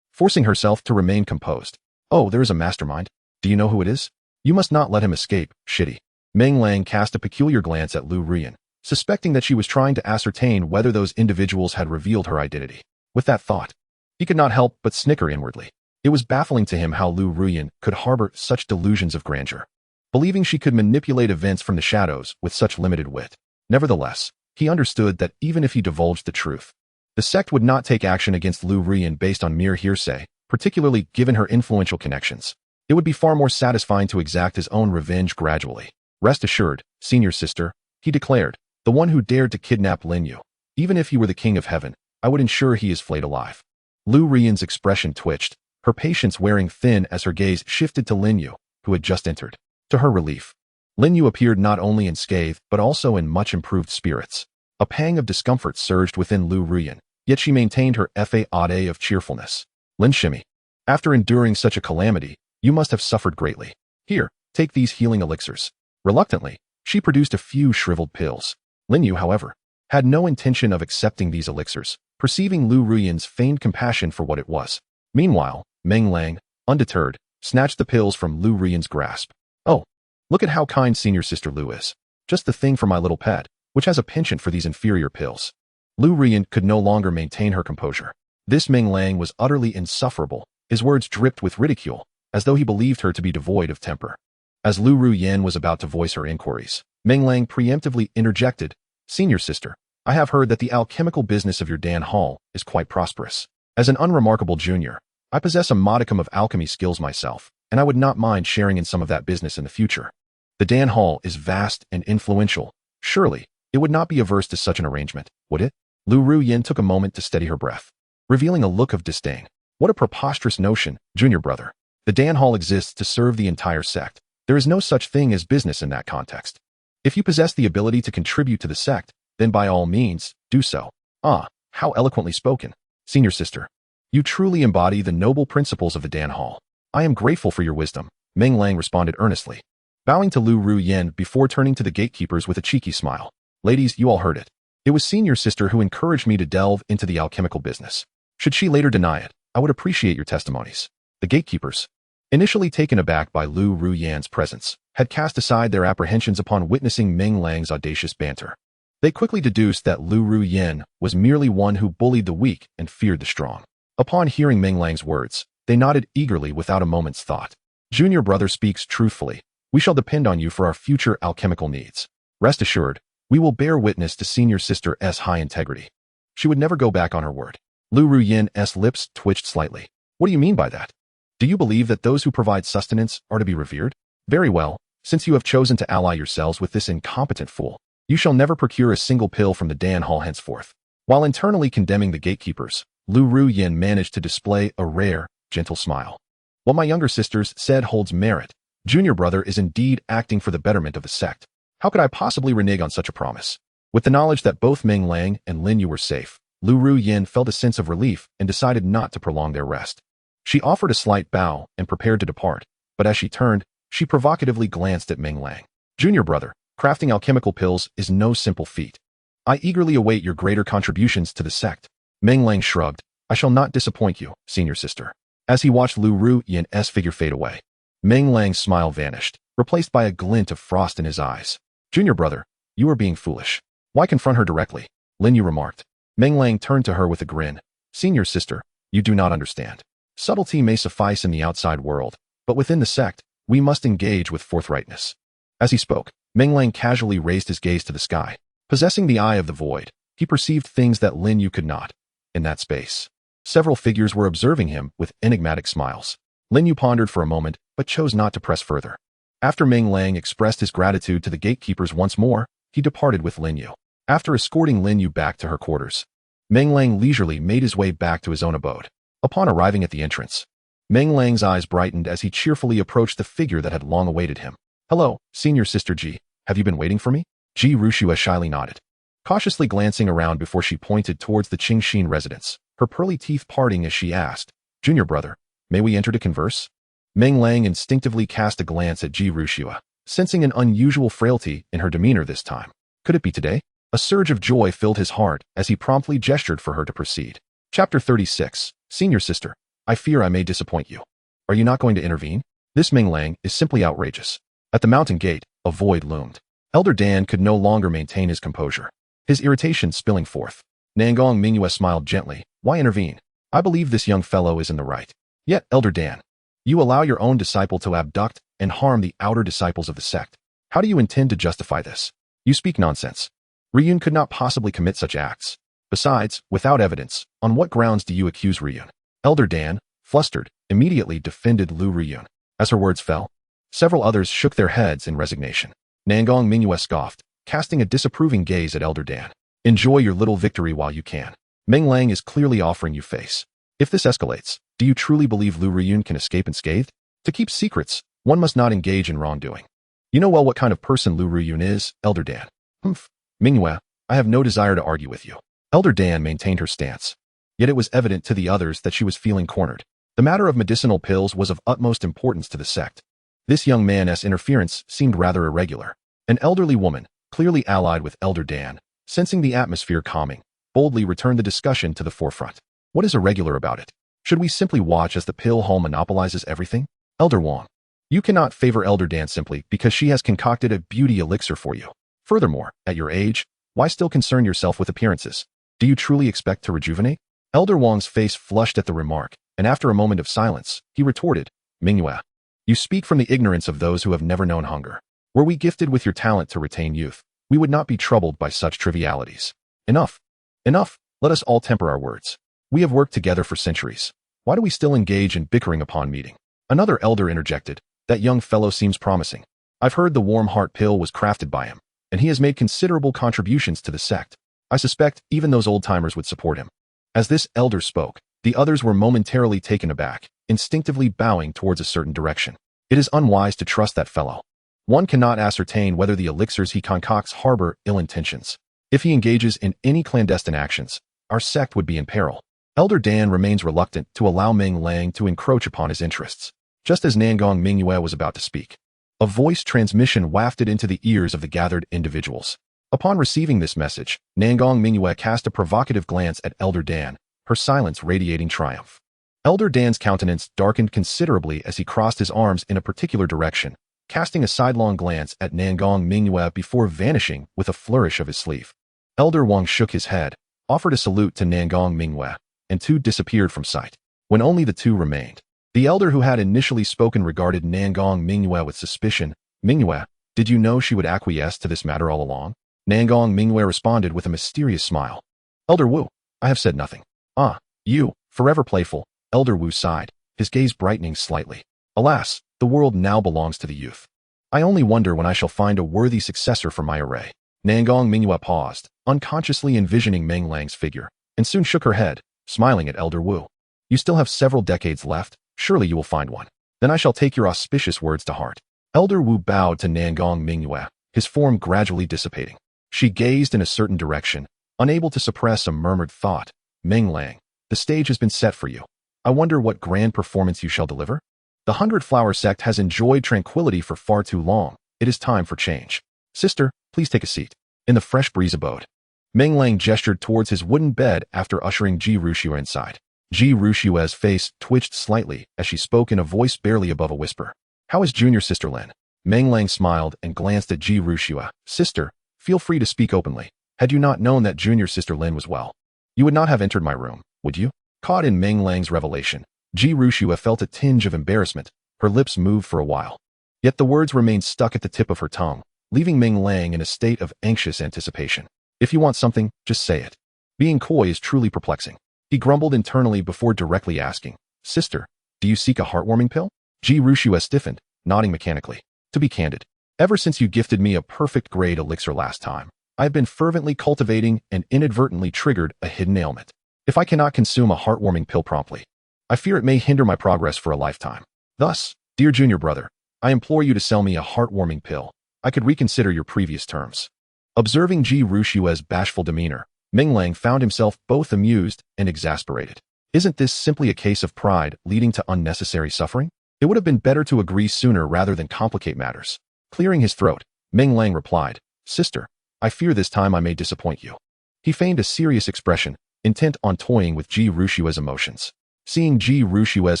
forcing herself to remain composed. Oh, there is a mastermind. Do you know who it is? You must not let him escape, shitty. Meng Lang cast a peculiar glance at Lu Ruyan, suspecting that she was trying to ascertain whether those individuals had revealed her identity. With that thought, he could not help but snicker inwardly. It was baffling to him how Lu Ruyan could harbor such delusions of grandeur, believing she could manipulate events from the shadows with such limited wit. Nevertheless, he understood that even if he divulged the truth, the sect would not take action against Lu Ruyan based on mere hearsay, particularly given her influential connections. It would be far more satisfying to exact his own revenge gradually. Rest assured, senior sister, he declared, the one who dared to kidnap Lin Yu. Even if he were the king of heaven, I would ensure he is flayed alive. Lu Ruyan's expression twitched, her patience wearing thin as her gaze shifted to Lin Yu, who had just entered. To her relief, Lin Yu appeared not only unscathed but also in much improved spirits. A pang of discomfort surged within Lu Ruyan, yet she maintained her faade of cheerfulness. Lin Shimi, after enduring such a calamity, you must have suffered greatly. Here, take these healing elixirs. Reluctantly, she produced a few shriveled pills. Lin Yu, however, had no intention of accepting these elixirs, perceiving Lu Ruyan's feigned compassion for what it was. Meanwhile, Meng Lang, undeterred, snatched the pills from Lu Ruyan's grasp. Oh, look at how kind senior sister Lu is. Just the thing for my little pet, which has a penchant for these inferior pills. Lu Ruyan could no longer maintain her composure. This Meng Lang was utterly insufferable. His words dripped with ridicule, as though he believed her to be devoid of temper. As Lu Ruyan was about to voice her inquiries, Meng Lang preemptively interjected, Senior sister, I have heard that the alchemical business of your Dan Hall is quite prosperous. As an unremarkable junior, I possess a modicum of alchemy skills myself, and I would not mind sharing in some of that business in the future. The Dan Hall is vast and influential. Surely, it would not be averse to such an arrangement, would it? Lu Ruyan took a moment to steady her breath, revealing a look of disdain. What a preposterous notion, junior brother. The Dan Hall exists to serve the entire sect. There is no such thing as business in that context. If you possess the ability to contribute to the sect, then by all means, do so. Ah, how eloquently spoken. Senior sister, you truly embody the noble principles of the Dan Hall. I am grateful for your wisdom, Meng Lang responded earnestly, bowing to Lu Ruyan before turning to the gatekeepers with a cheeky smile. Ladies, you all heard it. It was senior sister who encouraged me to delve into the alchemical business. Should she later deny it, I would appreciate your testimonies. The gatekeepers, initially taken aback by Lu Ruyan's presence, had cast aside their apprehensions upon witnessing Meng Lang's audacious banter. They quickly deduced that Lu Ruyan was merely one who bullied the weak and feared the strong. Upon hearing Meng Lang's words, they nodded eagerly without a moment's thought. Junior brother speaks truthfully. We shall depend on you for our future alchemical needs. Rest assured, we will bear witness to senior sister's high integrity. She would never go back on her word. Lu Ruyan's lips twitched slightly. What do you mean by that? Do you believe that those who provide sustenance are to be revered? Very well, since you have chosen to ally yourselves with this incompetent fool, you shall never procure a single pill from the Dan Hall henceforth. While internally condemning the gatekeepers, Lu Ruyan managed to display a rare, gentle smile. What my younger sisters said holds merit. Junior brother is indeed acting for the betterment of the sect. How could I possibly renege on such a promise? With the knowledge that both Meng Lang and Lin Yu were safe, Lu Ruyan felt a sense of relief and decided not to prolong their rest. She offered a slight bow and prepared to depart, but as she turned, she provocatively glanced at Meng Lang. Junior brother, crafting alchemical pills is no simple feat. I eagerly await your greater contributions to the sect. Meng Lang shrugged. I shall not disappoint you, senior sister. As he watched Lu Ruyan's figure fade away, Meng Lang's smile vanished, replaced by a glint of frost in his eyes. Junior brother, you are being foolish. Why confront her directly? Lin Yu remarked. Meng Lang turned to her with a grin. Senior sister, you do not understand. Subtlety may suffice in the outside world, but within the sect, we must engage with forthrightness. As he spoke, Meng Lang casually raised his gaze to the sky. Possessing the eye of the void, he perceived things that Lin Yu could not. In that space, several figures were observing him with enigmatic smiles. Lin Yu pondered for a moment, but chose not to press further. After Meng Lang expressed his gratitude to the gatekeepers once more, he departed with Lin Yu. After escorting Lin Yu back to her quarters, Meng Lang leisurely made his way back to his own abode. Upon arriving at the entrance, Meng Lang's eyes brightened as he cheerfully approached the figure that had long awaited him. Hello, senior sister Ji. Have you been waiting for me? Ji Rushua shyly nodded, cautiously glancing around before she pointed towards the Qingxin residence, her pearly teeth parting as she asked, Junior brother, may we enter to converse? Meng Lang instinctively cast a glance at Ji Rushua, sensing an unusual frailty in her demeanor this time. Could it be today? A surge of joy filled his heart as he promptly gestured for her to proceed. Chapter 36. Senior sister, I fear I may disappoint you. Are you not going to intervene? This Meng Lang is simply outrageous. At the mountain gate, a void loomed. Elder Dan could no longer maintain his composure, his irritation spilling forth. Nangong Mingyue smiled gently. Why intervene? I believe this young fellow is in the right. Yet, Elder Dan, you allow your own disciple to abduct and harm the outer disciples of the sect. How do you intend to justify this? You speak nonsense. Ryun could not possibly commit such acts. Besides, without evidence, on what grounds do you accuse Ryun? Elder Dan, flustered, immediately defended Lu Ryun. As her words fell, several others shook their heads in resignation. Nangong Mingyue scoffed, casting a disapproving gaze at Elder Dan. Enjoy your little victory while you can. Meng Lang is clearly offering you face. If this escalates, do you truly believe Lu Ryun can escape unscathed? To keep secrets, one must not engage in wrongdoing. You know well what kind of person Lu Ryun is, Elder Dan. Humph. Mingyue, I have no desire to argue with you. Elder Dan maintained her stance. Yet it was evident to the others that she was feeling cornered. The matter of medicinal pills was of utmost importance to the sect. This young man's interference seemed rather irregular. An elderly woman, clearly allied with Elder Dan, sensing the atmosphere calming, boldly returned the discussion to the forefront. What is irregular about it? Should we simply watch as the pill hall monopolizes everything? Elder Wang, you cannot favor Elder Dan simply because she has concocted a beauty elixir for you. Furthermore, at your age, why still concern yourself with appearances? Do you truly expect to rejuvenate? Elder Wang's face flushed at the remark, and after a moment of silence, he retorted, Mingyue, you speak from the ignorance of those who have never known hunger. Were we gifted with your talent to retain youth, we would not be troubled by such trivialities. Enough. Enough. Let us all temper our words. We have worked together for centuries. Why do we still engage in bickering upon meeting? Another elder interjected, that young fellow seems promising. I've heard the warm heart pill was crafted by him, and he has made considerable contributions to the sect. I suspect even those old-timers would support him. As this elder spoke, the others were momentarily taken aback, instinctively bowing towards a certain direction. It is unwise to trust that fellow. One cannot ascertain whether the elixirs he concocts harbor ill intentions. If he engages in any clandestine actions, our sect would be in peril. Elder Dan remains reluctant to allow Meng Lang to encroach upon his interests. Just as Nangong Mingyue was about to speak, a voice transmission wafted into the ears of the gathered individuals. Upon receiving this message, Nangong Mingyue cast a provocative glance at Elder Dan, her silence radiating triumph. Elder Dan's countenance darkened considerably as he crossed his arms in a particular direction, casting a sidelong glance at Nangong Mingyue before vanishing with a flourish of his sleeve. Elder Wang shook his head, offered a salute to Nangong Mingyue, and two disappeared from sight. When only the two remained, the elder who had initially spoken regarded Nangong Mingyue with suspicion. Mingyue, did you know she would acquiesce to this matter all along? Nangong Mingyue responded with a mysterious smile. Elder Wu, I have said nothing. Ah, you, forever playful. Elder Wu sighed, his gaze brightening slightly. Alas, the world now belongs to the youth. I only wonder when I shall find a worthy successor for my array. Nangong Mingyue paused, unconsciously envisioning Meng Lang's figure, and soon shook her head, smiling at Elder Wu. You still have several decades left, surely you will find one. Then I shall take your auspicious words to heart. Elder Wu bowed to Nangong Mingyue, his form gradually dissipating. She gazed in a certain direction, unable to suppress a murmured thought. Meng Lang, the stage has been set for you. I wonder what grand performance you shall deliver? The 100 Flower Sect has enjoyed tranquility for far too long. It is time for change. Sister, please take a seat. In the fresh breeze abode. Meng Lang gestured towards his wooden bed after ushering Ji Ruxue inside. Ji Ruxue's face twitched slightly as she spoke in a voice barely above a whisper. How is junior sister Lin? Meng Lang smiled and glanced at Ji Ruxue. Sister, feel free to speak openly. Had you not known that junior sister Lin was well, you would not have entered my room, would you? Caught in Meng Lang's revelation, Ji Ruxue felt a tinge of embarrassment. Her lips moved for a while. Yet the words remained stuck at the tip of her tongue, leaving Meng Lang in a state of anxious anticipation. If you want something, just say it. Being coy is truly perplexing. He grumbled internally before directly asking, Sister, do you seek a heartwarming pill? Ji Ruxue stiffened, nodding mechanically. To be candid, ever since you gifted me a perfect grade elixir last time, I have been fervently cultivating and inadvertently triggered a hidden ailment. If I cannot consume a heartwarming pill promptly, I fear it may hinder my progress for a lifetime. Thus, dear junior brother, I implore you to sell me a heartwarming pill. I could reconsider your previous terms. Observing Ji Ruxue's bashful demeanor, Meng Lang found himself both amused and exasperated. Isn't this simply a case of pride leading to unnecessary suffering? It would have been better to agree sooner rather than complicate matters. Clearing his throat, Meng Lang replied, Sister, I fear this time I may disappoint you. He feigned a serious expression, intent on toying with Ji Ruxue's emotions. Seeing Ji Rushue's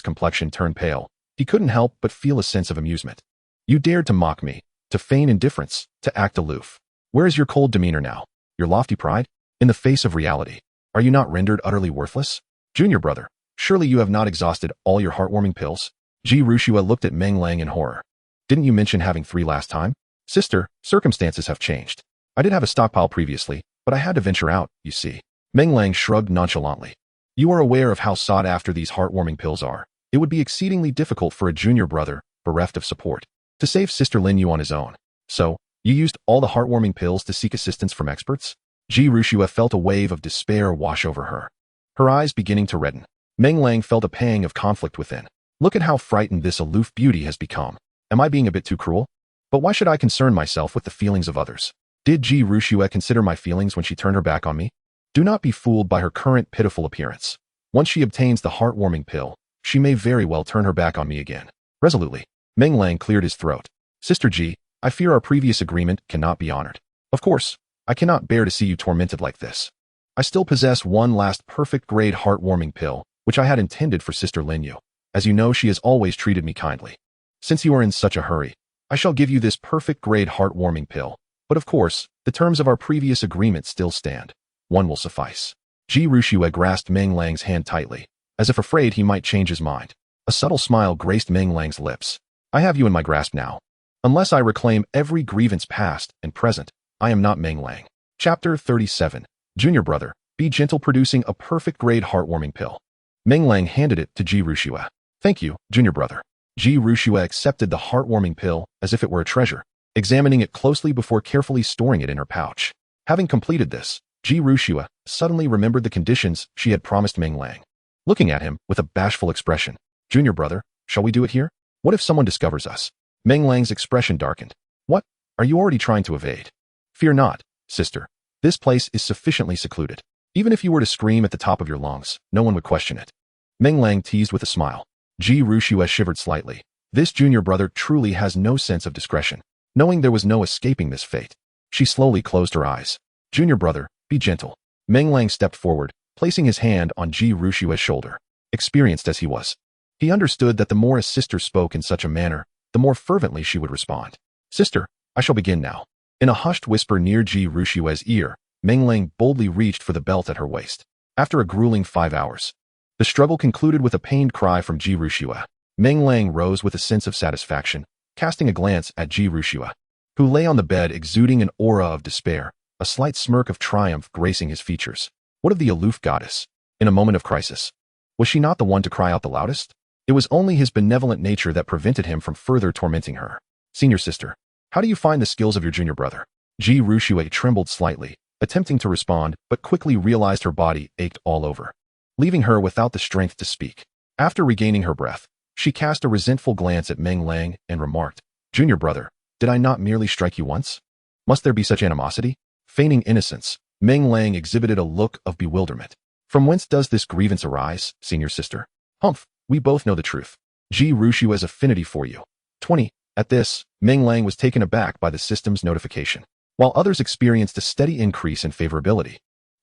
complexion turn pale, he couldn't help but feel a sense of amusement. You dared to mock me, to feign indifference, to act aloof. Where is your cold demeanor now? Your lofty pride? In the face of reality, are you not rendered utterly worthless? Junior brother, surely you have not exhausted all your heartwarming pills? Ji Rushue looked at Meng Lang in horror. Didn't you mention having 3 last time? Sister, circumstances have changed. I did have a stockpile previously, but I had to venture out, you see. Meng Lang shrugged nonchalantly. You are aware of how sought after these heartwarming pills are. It would be exceedingly difficult for a junior brother, bereft of support, to save Sister Lin Yu on his own. So, you used all the heartwarming pills to seek assistance from experts? Ji Rushue felt a wave of despair wash over her. Her eyes beginning to redden. Meng Lang felt a pang of conflict within. Look at how frightened this aloof beauty has become. Am I being a bit too cruel? But why should I concern myself with the feelings of others? Did Ji Rushue consider my feelings when she turned her back on me? Do not be fooled by her current pitiful appearance. Once she obtains the heartwarming pill, she may very well turn her back on me again. Resolutely, Meng Lang cleared his throat. Sister Ji, I fear our previous agreement cannot be honored. Of course, I cannot bear to see you tormented like this. I still possess one last perfect-grade heartwarming pill, which I had intended for Sister Lin Yu. As you know, she has always treated me kindly. Since you are in such a hurry, I shall give you this perfect-grade heartwarming pill. But of course, the terms of our previous agreement still stand. One will suffice. Ji Rushue grasped Meng Lang's hand tightly, as if afraid he might change his mind. A subtle smile graced Meng Lang's lips. I have you in my grasp now. Unless I reclaim every grievance past and present, I am not Meng Lang. Chapter 37. Junior brother, be gentle producing a perfect-grade heartwarming pill. Meng Lang handed it to Ji Rushue. Thank you, junior brother. Ji Rushue accepted the heartwarming pill as if it were a treasure, examining it closely before carefully storing it in her pouch. Having completed this, Ji Rushue suddenly remembered the conditions she had promised Meng Lang. Looking at him with a bashful expression, Junior brother, shall we do it here? What if someone discovers us? Meng Lang's expression darkened. What? Are you already trying to evade? Fear not, sister. This place is sufficiently secluded. Even if you were to scream at the top of your lungs, no one would question it. Meng Lang teased with a smile. Ji Rushue shivered slightly. This junior brother truly has no sense of discretion. Knowing there was no escaping this fate, she slowly closed her eyes. Junior brother, be gentle. Meng Lang stepped forward, placing his hand on Ji Rushue's shoulder. Experienced as he was, he understood that the more his sister spoke in such a manner, the more fervently she would respond. Sister, I shall begin now. In a hushed whisper near Ji Rushue's ear, Meng Lang boldly reached for the belt at her waist. After a grueling 5 hours, the struggle concluded with a pained cry from Ji Rushue. Meng Lang rose with a sense of satisfaction, casting a glance at Ji Rushue, who lay on the bed exuding an aura of despair, a slight smirk of triumph gracing his features. What of the aloof goddess? In a moment of crisis, was she not the one to cry out the loudest? It was only his benevolent nature that prevented him from further tormenting her. Senior sister, how do you find the skills of your junior brother? Ji Rushue trembled slightly, attempting to respond, but quickly realized her body ached all over, leaving her without the strength to speak. After regaining her breath, she cast a resentful glance at Meng Lang and remarked, Junior brother, did I not merely strike you once? Must there be such animosity? Feigning innocence, Meng Lang exhibited a look of bewilderment. From whence does this grievance arise, senior sister? Humph, we both know the truth. Ji Rushue's affinity for you. 20. At this, Meng Lang was taken aback by the system's notification. While others experienced a steady increase in favorability,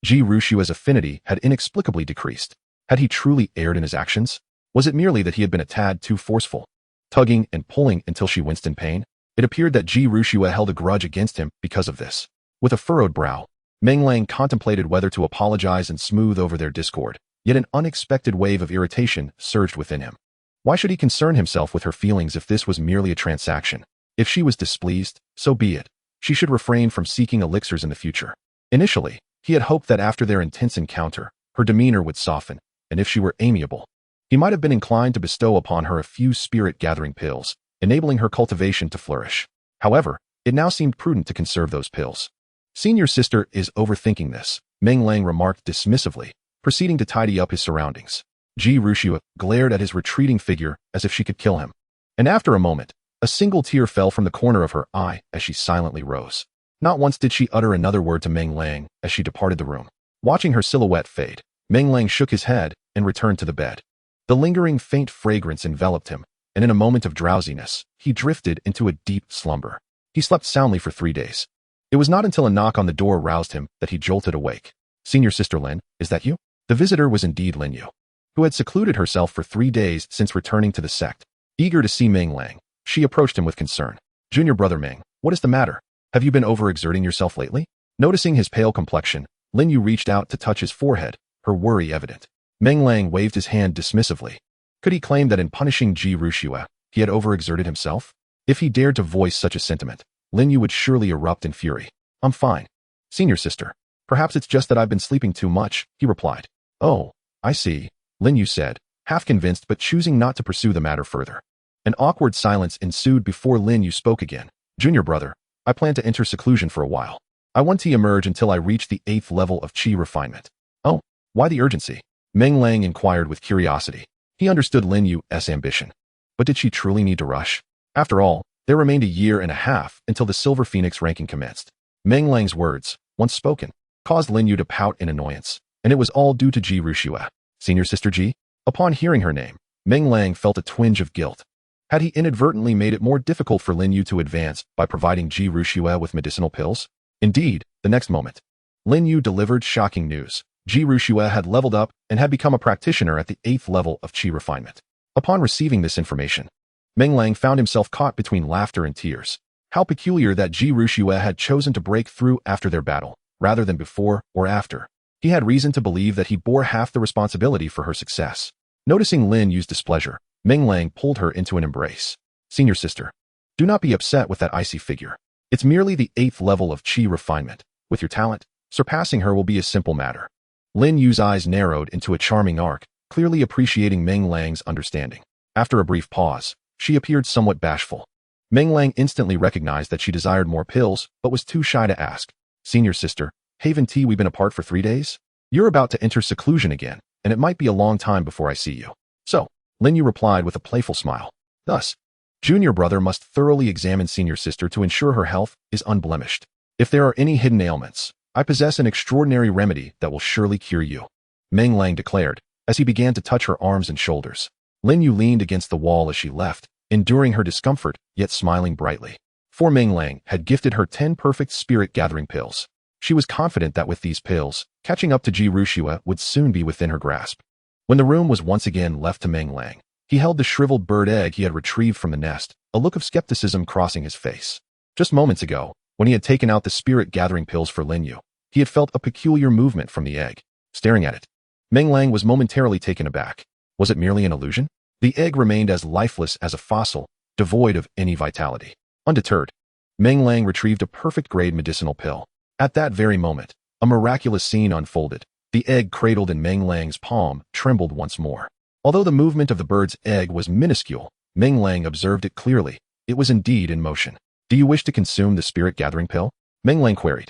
Ji Rushue's affinity had inexplicably decreased. Had he truly erred in his actions? Was it merely that he had been a tad too forceful, tugging and pulling until she winced in pain? It appeared that Ji Rushue held a grudge against him because of this. With a furrowed brow, Meng Lang contemplated whether to apologize and smooth over their discord, yet an unexpected wave of irritation surged within him. Why should he concern himself with her feelings if this was merely a transaction? If she was displeased, so be it. She should refrain from seeking elixirs in the future. Initially, he had hoped that after their intense encounter, her demeanor would soften, and if she were amiable, he might have been inclined to bestow upon her a few spirit-gathering pills, enabling her cultivation to flourish. However, it now seemed prudent to conserve those pills. Senior sister is overthinking this, Meng Lang remarked dismissively, proceeding to tidy up his surroundings. Ji Rushue glared at his retreating figure as if she could kill him. And after a moment, a single tear fell from the corner of her eye as she silently rose. Not once did she utter another word to Meng Lang as she departed the room. Watching her silhouette fade, Meng Lang shook his head and returned to the bed. The lingering faint fragrance enveloped him, and in a moment of drowsiness, he drifted into a deep slumber. He slept soundly for 3 days. It was not until a knock on the door roused him that he jolted awake. Senior sister Lin, is that you? The visitor was indeed Lin Yu. who had secluded herself for 3 days since returning to the sect. Eager to see Meng Lang, she approached him with concern. "Junior brother Meng, what is the matter? Have you been overexerting yourself lately?" Noticing his pale complexion, Lin Yu reached out to touch his forehead, her worry evident. Meng Lang waved his hand dismissively. Could he claim that in punishing Ji Ruxue, he had overexerted himself? If he dared to voice such a sentiment, Lin Yu would surely erupt in fury. "I'm fine. Senior sister. Perhaps it's just that I've been sleeping too much," he replied. "Oh, I see," Lin Yu said, half convinced but choosing not to pursue the matter further. An awkward silence ensued before Lin Yu spoke again. "Junior brother, I plan to enter seclusion for a while. I want to emerge until I reach the 8th level of qi refinement." "Oh, why the urgency?" Meng Lang inquired with curiosity. He understood Lin Yu's ambition. But did she truly need to rush? After all, there remained a year and a half until the Silver Phoenix ranking commenced. Meng Lang's words, once spoken, caused Lin Yu to pout in annoyance, and it was all due to Ji Ruxue. Senior sister Ji? Upon hearing her name, Meng Lang felt a twinge of guilt. Had he inadvertently made it more difficult for Lin Yu to advance by providing Ji Ruxue with medicinal pills? Indeed, the next moment, Lin Yu delivered shocking news. Ji Ruxue had leveled up and had become a practitioner at the 8th level of qi refinement. Upon receiving this information, Meng Lang found himself caught between laughter and tears. How peculiar that Ji Ruxue had chosen to break through after their battle, rather than before or after. He had reason to believe that he bore half the responsibility for her success. Noticing Lin Yu's displeasure, Meng Lang pulled her into an embrace. "Senior sister, do not be upset with that icy figure. It's merely the 8th level of qi refinement. With your talent, surpassing her will be a simple matter." Lin Yu's eyes narrowed into a charming arc, clearly appreciating Meng Lang's understanding. After a brief pause, she appeared somewhat bashful. Meng Lang instantly recognized that she desired more pills, but was too shy to ask. "Senior sister, haven't we been apart for 3 days? You're about to enter seclusion again, and it might be a long time before I see you." "So," Lin Yu replied with a playful smile. "Thus, junior brother must thoroughly examine senior sister to ensure her health is unblemished. If there are any hidden ailments, I possess an extraordinary remedy that will surely cure you," Meng Lang declared, as he began to touch her arms and shoulders. Lin Yu leaned against the wall as she left, enduring her discomfort, yet smiling brightly. For Meng Lang had gifted her 10 perfect spirit-gathering pills. She was confident that with these pills, catching up to Ji Ruxue would soon be within her grasp. When the room was once again left to Meng Lang, he held the shriveled bird egg he had retrieved from the nest, a look of skepticism crossing his face. Just moments ago, when he had taken out the spirit-gathering pills for Lin Yu, he had felt a peculiar movement from the egg. Staring at it, Meng Lang was momentarily taken aback. Was it merely an illusion? The egg remained as lifeless as a fossil, devoid of any vitality. Undeterred, Meng Lang retrieved a perfect-grade medicinal pill. At that very moment, a miraculous scene unfolded. The egg cradled in Meng Lang's palm trembled once more. Although the movement of the bird's egg was minuscule, Meng Lang observed it clearly. It was indeed in motion. "Do you wish to consume the spirit-gathering pill?" Meng Lang queried,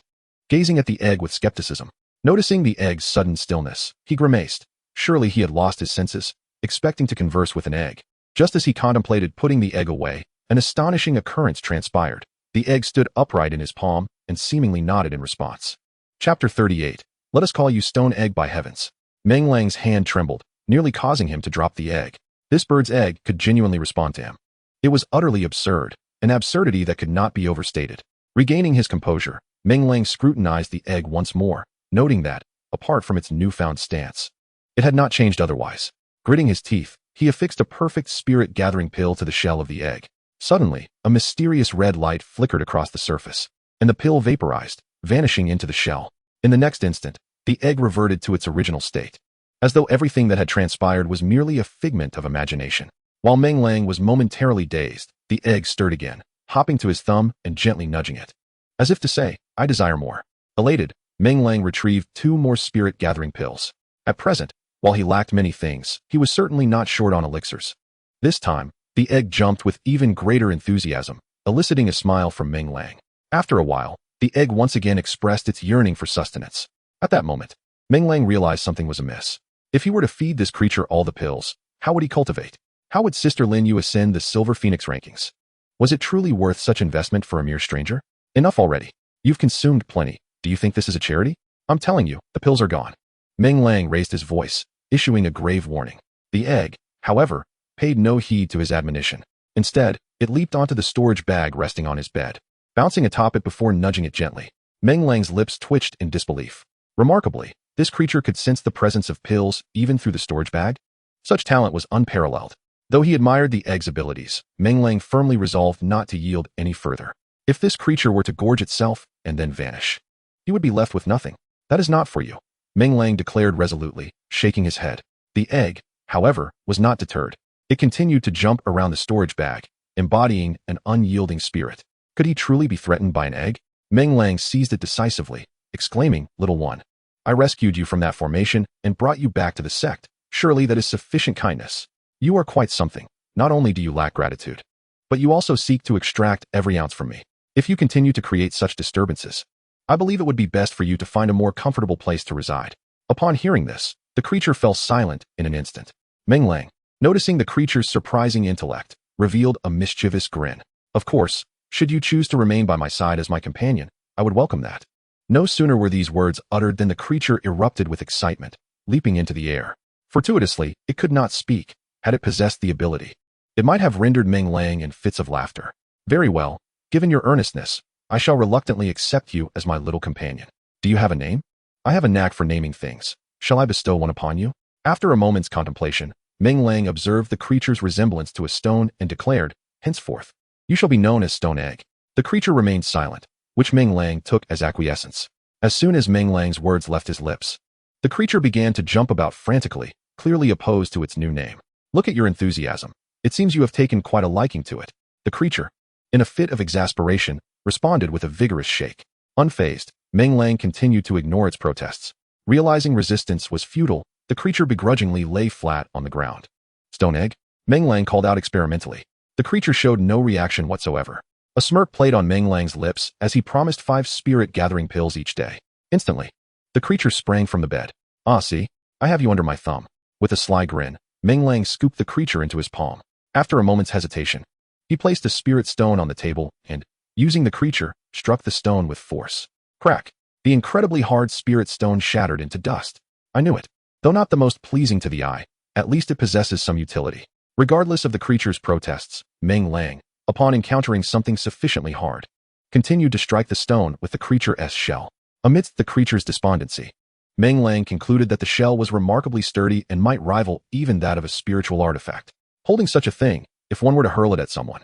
gazing at the egg with skepticism. Noticing the egg's sudden stillness, he grimaced. Surely he had lost his senses, expecting to converse with an egg. Just as he contemplated putting the egg away, an astonishing occurrence transpired. The egg stood upright in his palm and seemingly nodded in response. Chapter 38. Let us call you Stone Egg by heavens. Meng Lang's hand trembled, nearly causing him to drop the egg. This bird's egg could genuinely respond to him. It was utterly absurd, an absurdity that could not be overstated. Regaining his composure, Meng Lang scrutinized the egg once more, noting that, apart from its newfound stance, it had not changed otherwise. Gritting his teeth, he affixed a perfect spirit-gathering pill to the shell of the egg. Suddenly, a mysterious red light flickered across the surface, and the pill vaporized, vanishing into the shell. In the next instant, the egg reverted to its original state, as though everything that had transpired was merely a figment of imagination. While Meng Lang was momentarily dazed, the egg stirred again, hopping to his thumb and gently nudging it. As if to say, "I desire more." Elated, Meng Lang retrieved 2 more spirit-gathering pills. At present, while he lacked many things, he was certainly not short on elixirs. This time, the egg jumped with even greater enthusiasm, eliciting a smile from Meng Lang. After a while, the egg once again expressed its yearning for sustenance. At that moment, Meng Lang realized something was amiss. If he were to feed this creature all the pills, how would he cultivate? How would Sister Lin Yu ascend the Silver Phoenix rankings? Was it truly worth such investment for a mere stranger? Enough already. You've consumed plenty. Do you think this is a charity? I'm telling you, the pills are gone. Meng Lang raised his voice, issuing a grave warning. The egg, however, paid no heed to his admonition. Instead, it leaped onto the storage bag resting on his bed, bouncing atop it before nudging it gently. Meng Lang's lips twitched in disbelief. Remarkably, this creature could sense the presence of pills even through the storage bag. Such talent was unparalleled. Though he admired the egg's abilities, Meng Lang firmly resolved not to yield any further. If this creature were to gorge itself and then vanish, he would be left with nothing. That is not for you, Meng Lang declared resolutely, shaking his head. The egg, however, was not deterred. It continued to jump around the storage bag, embodying an unyielding spirit. Could he truly be threatened by an egg? Meng Lang seized it decisively, exclaiming, "Little one, I rescued you from that formation and brought you back to the sect. Surely that is sufficient kindness. You are quite something. Not only do you lack gratitude, but you also seek to extract every ounce from me. If you continue to create such disturbances, I believe it would be best for you to find a more comfortable place to reside." Upon hearing this, the creature fell silent in an instant. Meng Lang, noticing the creature's surprising intellect, revealed a mischievous grin. "Of course, should you choose to remain by my side as my companion, I would welcome that." No sooner were these words uttered than the creature erupted with excitement, leaping into the air. Fortuitously, it could not speak. Had it possessed the ability, it might have rendered Meng Lang in fits of laughter. "Very well, given your earnestness, I shall reluctantly accept you as my little companion. Do you have a name? I have a knack for naming things. Shall I bestow one upon you?" After a moment's contemplation, Meng Lang observed the creature's resemblance to a stone and declared, "Henceforth, you shall be known as Stone Egg." The creature remained silent, which Meng Lang took as acquiescence. As soon as Meng Lang's words left his lips, the creature began to jump about frantically, clearly opposed to its new name. "Look at your enthusiasm. It seems you have taken quite a liking to it." The creature, in a fit of exasperation, responded with a vigorous shake. Unfazed, Meng Lang continued to ignore its protests. Realizing resistance was futile, the creature begrudgingly lay flat on the ground. "Stone Egg?" Meng Lang called out experimentally. The creature showed no reaction whatsoever. A smirk played on Meng Lang's lips as he promised 5 spirit-gathering pills each day. Instantly, the creature sprang from the bed. "Ah, see, I have you under my thumb." With a sly grin, Meng Lang scooped the creature into his palm. After a moment's hesitation, he placed a spirit stone on the table and, using the creature, struck the stone with force. Crack! The incredibly hard spirit stone shattered into dust. "I knew it. Though not the most pleasing to the eye, at least it possesses some utility." Regardless of the creature's protests, Meng Lang, upon encountering something sufficiently hard, continued to strike the stone with the creature's shell. Amidst the creature's despondency, Meng Lang concluded that the shell was remarkably sturdy and might rival even that of a spiritual artifact. Holding such a thing, if one were to hurl it at someone.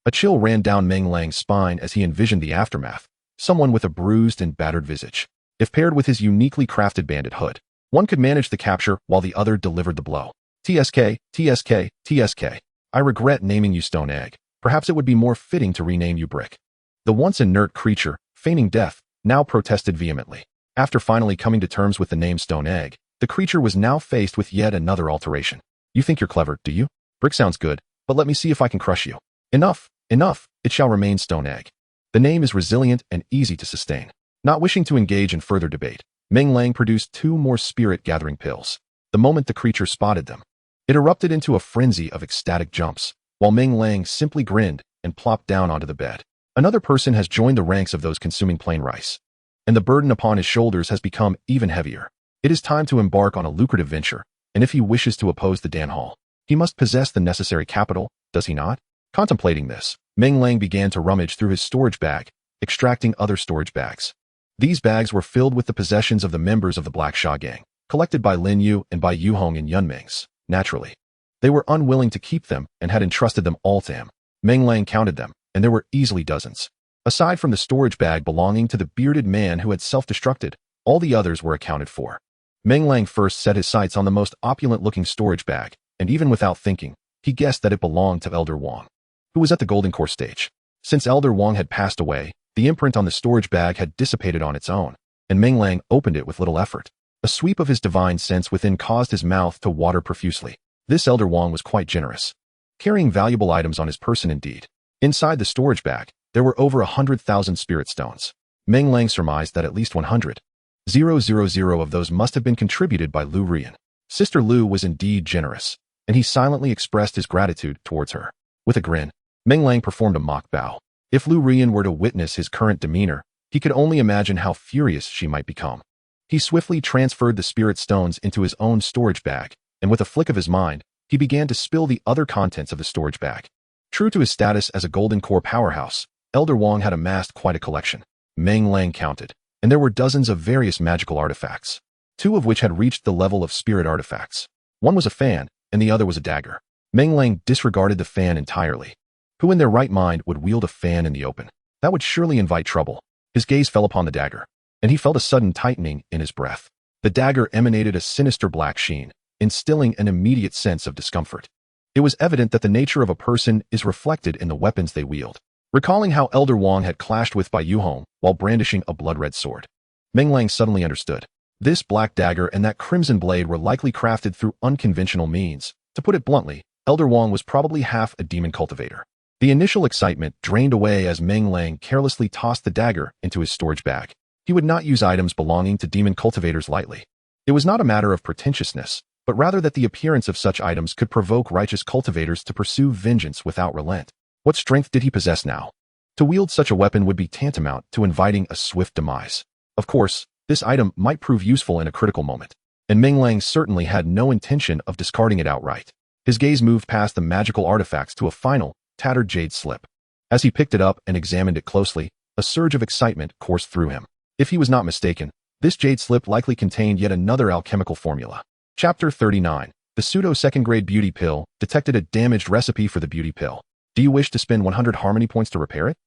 A chill ran down Meng Lang's spine as he envisioned the aftermath, someone with a bruised and battered visage. If paired with his uniquely crafted bandit hood, one could manage the capture while the other delivered the blow. "TSK, TSK, TSK. I regret naming you Stone Egg. Perhaps it would be more fitting to rename you Brick." The once inert creature, feigning death, now protested vehemently. After finally coming to terms with the name Stone Egg, the creature was now faced with yet another alteration. "You think you're clever, do you? Brick sounds good, but let me see if I can crush you." "Enough, enough, it shall remain Stone Egg. The name is resilient and easy to sustain." Not wishing to engage in further debate, Meng Lang produced 2 more spirit-gathering pills. The moment the creature spotted them, it erupted into a frenzy of ecstatic jumps, while Meng Lang simply grinned and plopped down onto the bed. Another person has joined the ranks of those consuming plain rice, and the burden upon his shoulders has become even heavier. It is time to embark on a lucrative venture, and if he wishes to oppose the Dan Hall, he must possess the necessary capital, does he not? Contemplating this, Meng Lang began to rummage through his storage bag, extracting other storage bags. These bags were filled with the possessions of the members of the Black Sha gang, collected by Lin Yu and by Yu Hong and Yun Ming's. Naturally, they were unwilling to keep them and had entrusted them all to him. Meng Lang counted them, and there were easily dozens. Aside from the storage bag belonging to the bearded man who had self-destructed, all the others were accounted for. Meng Lang first set his sights on the most opulent-looking storage bag, and even without thinking, he guessed that it belonged to Elder Wang, who was at the Golden Core stage. Since Elder Wang had passed away, the imprint on the storage bag had dissipated on its own, and Meng Lang opened it with little effort. A sweep of his divine sense within caused his mouth to water profusely. This Elder Wang was quite generous, carrying valuable items on his person indeed. Inside the storage bag, there were over 100,000 spirit stones. Meng Lang surmised that at least 100,000 of those must have been contributed by Lu Rian. Sister Lu was indeed generous, and he silently expressed his gratitude towards her. With a grin, Meng Lang performed a mock bow. If Lu Rian were to witness his current demeanor, he could only imagine how furious she might become. He swiftly transferred the spirit stones into his own storage bag, and with a flick of his mind, he began to spill the other contents of the storage bag. True to his status as a Golden Core powerhouse, Elder Wang had amassed quite a collection. Meng Lang counted, and there were dozens of various magical artifacts, 2 of which had reached the level of spirit artifacts. One was a fan, and the other was a dagger. Meng Lang disregarded the fan entirely. Who in their right mind would wield a fan in the open? That would surely invite trouble. His gaze fell upon the dagger, and he felt a sudden tightening in his breath. The dagger emanated a sinister black sheen, instilling an immediate sense of discomfort. It was evident that the nature of a person is reflected in the weapons they wield. Recalling how Elder Wang had clashed with Bai Yuhong while brandishing a blood-red sword, Meng Lang suddenly understood. This black dagger and that crimson blade were likely crafted through unconventional means. To put it bluntly, Elder Wang was probably half a demon cultivator. The initial excitement drained away as Meng Lang carelessly tossed the dagger into his storage bag. He would not use items belonging to demon cultivators lightly. It was not a matter of pretentiousness, but rather that the appearance of such items could provoke righteous cultivators to pursue vengeance without relent. What strength did he possess now? To wield such a weapon would be tantamount to inviting a swift demise. Of course, this item might prove useful in a critical moment, and Meng Lang certainly had no intention of discarding it outright. His gaze moved past the magical artifacts to a final, tattered jade slip. As he picked it up and examined it closely, a surge of excitement coursed through him. If he was not mistaken, this jade slip likely contained yet another alchemical formula. Chapter 39. The pseudo-second-grade beauty pill detected a damaged recipe for the beauty pill. Do you wish to spend 100 harmony points to repair it?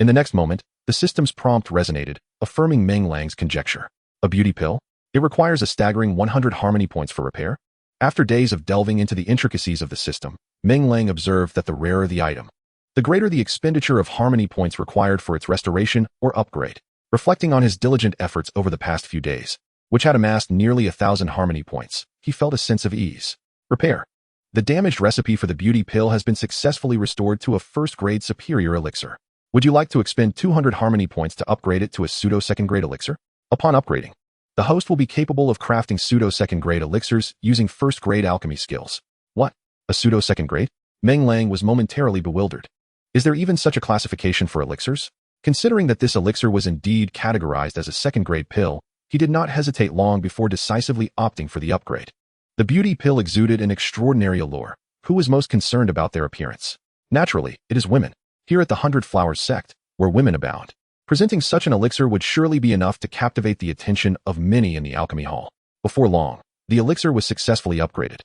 In the next moment, the system's prompt resonated, affirming Meng Lang's conjecture. A beauty pill? It requires a staggering 100 harmony points for repair? After days of delving into the intricacies of the system, Meng Lang observed that the rarer the item, the greater the expenditure of harmony points required for its restoration or upgrade. Reflecting on his diligent efforts over the past few days, which had amassed nearly 1,000 harmony points, he felt a sense of ease. Repair. The damaged recipe for the beauty pill has been successfully restored to a first-grade superior elixir. Would you like to expend 200 harmony points to upgrade it to a pseudo-second-grade elixir? Upon upgrading, the host will be capable of crafting pseudo-second-grade elixirs using first-grade alchemy skills. What? A pseudo-second-grade? Meng Lang was momentarily bewildered. Is there even such a classification for elixirs? Considering that this elixir was indeed categorized as a second-grade pill, he did not hesitate long before decisively opting for the upgrade. The beauty pill exuded an extraordinary allure. Who was most concerned about their appearance? Naturally, it is women. Here at the 100 Flowers Sect, where women abound, presenting such an elixir would surely be enough to captivate the attention of many in the alchemy hall. Before long, the elixir was successfully upgraded.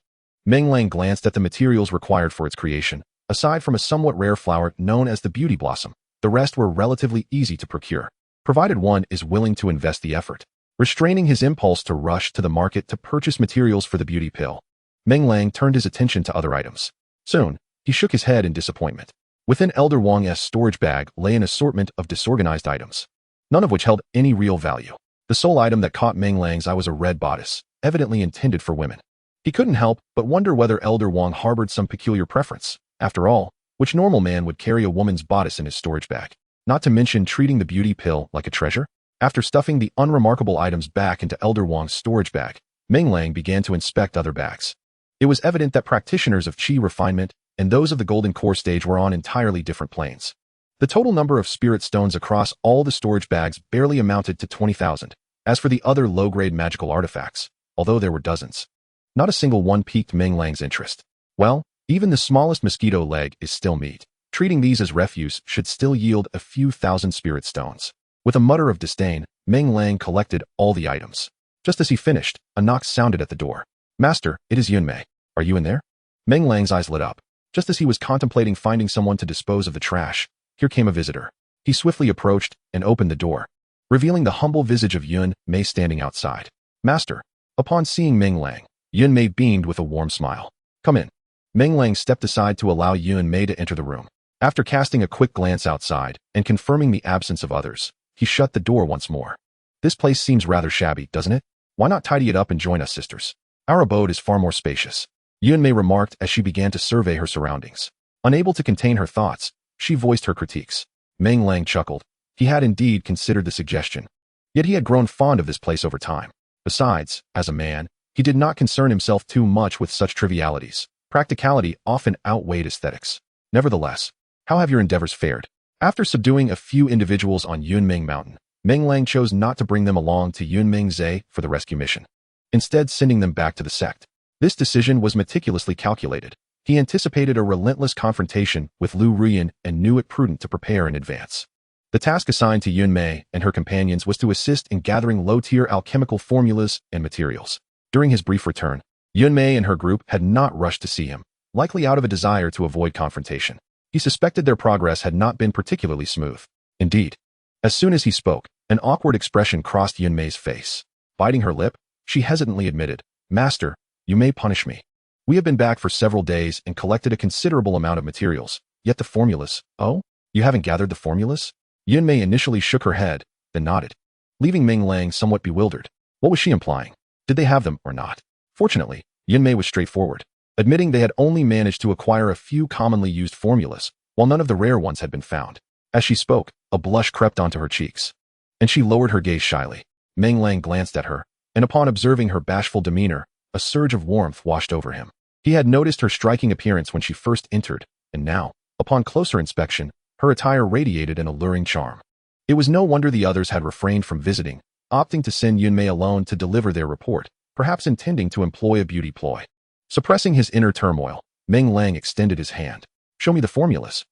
Meng Lang glanced at the materials required for its creation. Aside from a somewhat rare flower known as the beauty blossom, the rest were relatively easy to procure, provided one is willing to invest the effort. Restraining his impulse to rush to the market to purchase materials for the beauty pill, Meng Lang turned his attention to other items. Soon, he shook his head in disappointment. Within Elder Wang's storage bag lay an assortment of disorganized items, none of which held any real value. The sole item that caught Meng Lang's eye was a red bodice, evidently intended for women. He couldn't help but wonder whether Elder Wang harbored some peculiar preference. After all, which normal man would carry a woman's bodice in his storage bag? Not to mention treating the beauty pill like a treasure? After stuffing the unremarkable items back into Elder Wang's storage bag, Meng Lang began to inspect other bags. It was evident that practitioners of qi refinement and those of the golden core stage were on entirely different planes. The total number of spirit stones across all the storage bags barely amounted to 20,000. As for the other low-grade magical artifacts, although there were dozens, not a single one piqued Meng Lang's interest. Well, even the smallest mosquito leg is still meat. Treating these as refuse should still yield a few thousand spirit stones. With a mutter of disdain, Meng Lang collected all the items. Just as he finished, a knock sounded at the door. Master, it is Yunmei. Are you in there? Meng Lang's eyes lit up. Just as he was contemplating finding someone to dispose of the trash, here came a visitor. He swiftly approached and opened the door, revealing the humble visage of Yunmei standing outside. Master. Upon seeing Meng Lang, Yunmei beamed with a warm smile. Come in. Meng Lang stepped aside to allow Yunmei to enter the room. After casting a quick glance outside and confirming the absence of others, he shut the door once more. This place seems rather shabby, doesn't it? Why not tidy it up and join us, sisters? Our abode is far more spacious, Yunmei remarked as she began to survey her surroundings. Unable to contain her thoughts, she voiced her critiques. Meng Lang chuckled. He had indeed considered the suggestion. Yet he had grown fond of this place over time. Besides, as a man, he did not concern himself too much with such trivialities. Practicality often outweighed aesthetics. Nevertheless, how have your endeavors fared? After subduing a few individuals on Yunmeng Mountain, Meng Lang chose not to bring them along to Yunmeng Zhe for the rescue mission, instead sending them back to the sect. This decision was meticulously calculated. He anticipated a relentless confrontation with Lu Ruyan and knew it prudent to prepare in advance. The task assigned to Yunmei and her companions was to assist in gathering low-tier alchemical formulas and materials. During his brief return, Yunmei and her group had not rushed to see him, likely out of a desire to avoid confrontation. He suspected their progress had not been particularly smooth. Indeed, as soon as he spoke, an awkward expression crossed Yunmei's face. Biting her lip, she hesitantly admitted, "Master, you may punish me. We have been back for several days and collected a considerable amount of materials, yet the formulas—" "Oh? You haven't gathered the formulas?" Yunmei initially shook her head, then nodded, leaving Meng Lang somewhat bewildered. What was she implying? Did they have them or not? Fortunately, Yunmei was straightforward, admitting they had only managed to acquire a few commonly used formulas, while none of the rare ones had been found. As she spoke, a blush crept onto her cheeks, and she lowered her gaze shyly. Meng Lang glanced at her, and upon observing her bashful demeanor, a surge of warmth washed over him. He had noticed her striking appearance when she first entered, and now, upon closer inspection, her attire radiated an alluring charm. It was no wonder the others had refrained from visiting, opting to send Yunmei alone to deliver their report, perhaps intending to employ a beauty ploy. Suppressing his inner turmoil, Meng Lang extended his hand. "Show me the formulas."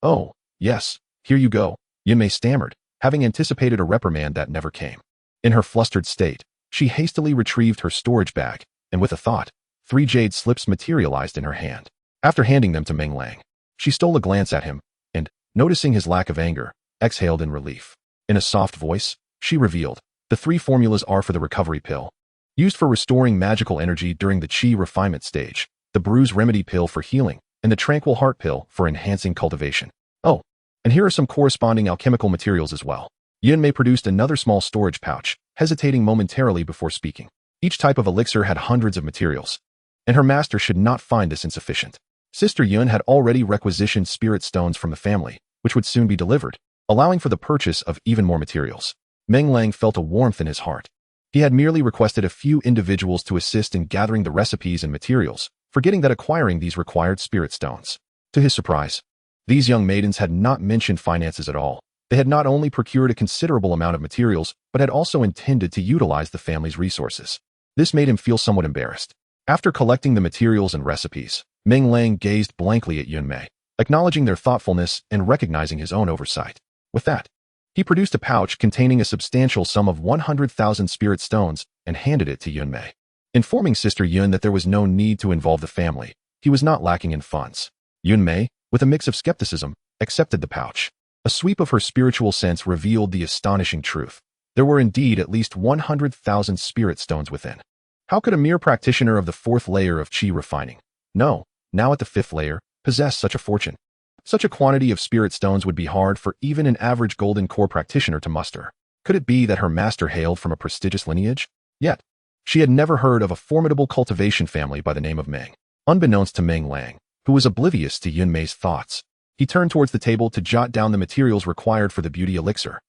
Oh, yes, here you go," Yunmei stammered, having anticipated a reprimand that never came. In her flustered state, she hastily retrieved her storage bag, and with a thought, 3 jade slips materialized in her hand. After handing them to Meng Lang, she stole a glance at him, and, noticing his lack of anger, exhaled in relief. In a soft voice, she revealed, "The 3 formulas are for the recovery pill, used for restoring magical energy during the chi refinement stage, the bruise remedy pill for healing, and the tranquil heart pill for enhancing cultivation. Oh, and here are some corresponding alchemical materials as well." Yunmei produced another small storage pouch, hesitating momentarily before speaking. Each type of elixir had hundreds of materials, and her master should not find this insufficient. Sister Yun had already requisitioned spirit stones from the family, which would soon be delivered, allowing for the purchase of even more materials. Meng Lang felt a warmth in his heart. He had merely requested a few individuals to assist in gathering the recipes and materials, forgetting that acquiring these required spirit stones. To his surprise, these young maidens had not mentioned finances at all. They had not only procured a considerable amount of materials, but had also intended to utilize the family's resources. This made him feel somewhat embarrassed. After collecting the materials and recipes, Meng Lang gazed blankly at Yunmei, acknowledging their thoughtfulness and recognizing his own oversight. With that, he produced a pouch containing a substantial sum of 100,000 spirit stones and handed it to Yunmei. Informing Sister Yun that there was no need to involve the family, he was not lacking in funds. Yunmei, with a mix of skepticism, accepted the pouch. A sweep of her spiritual sense revealed the astonishing truth. There were indeed at least 100,000 spirit stones within. How could a mere practitioner of the 4th layer of chi refining, no, now at the 5th layer, possess such a fortune? Such a quantity of spirit stones would be hard for even an average golden core practitioner to muster. Could it be that her master hailed from a prestigious lineage? Yet, she had never heard of a formidable cultivation family by the name of Meng. Unbeknownst to Meng Lang, who was oblivious to Yunmei's thoughts, he turned towards the table to jot down the materials required for the beauty elixir.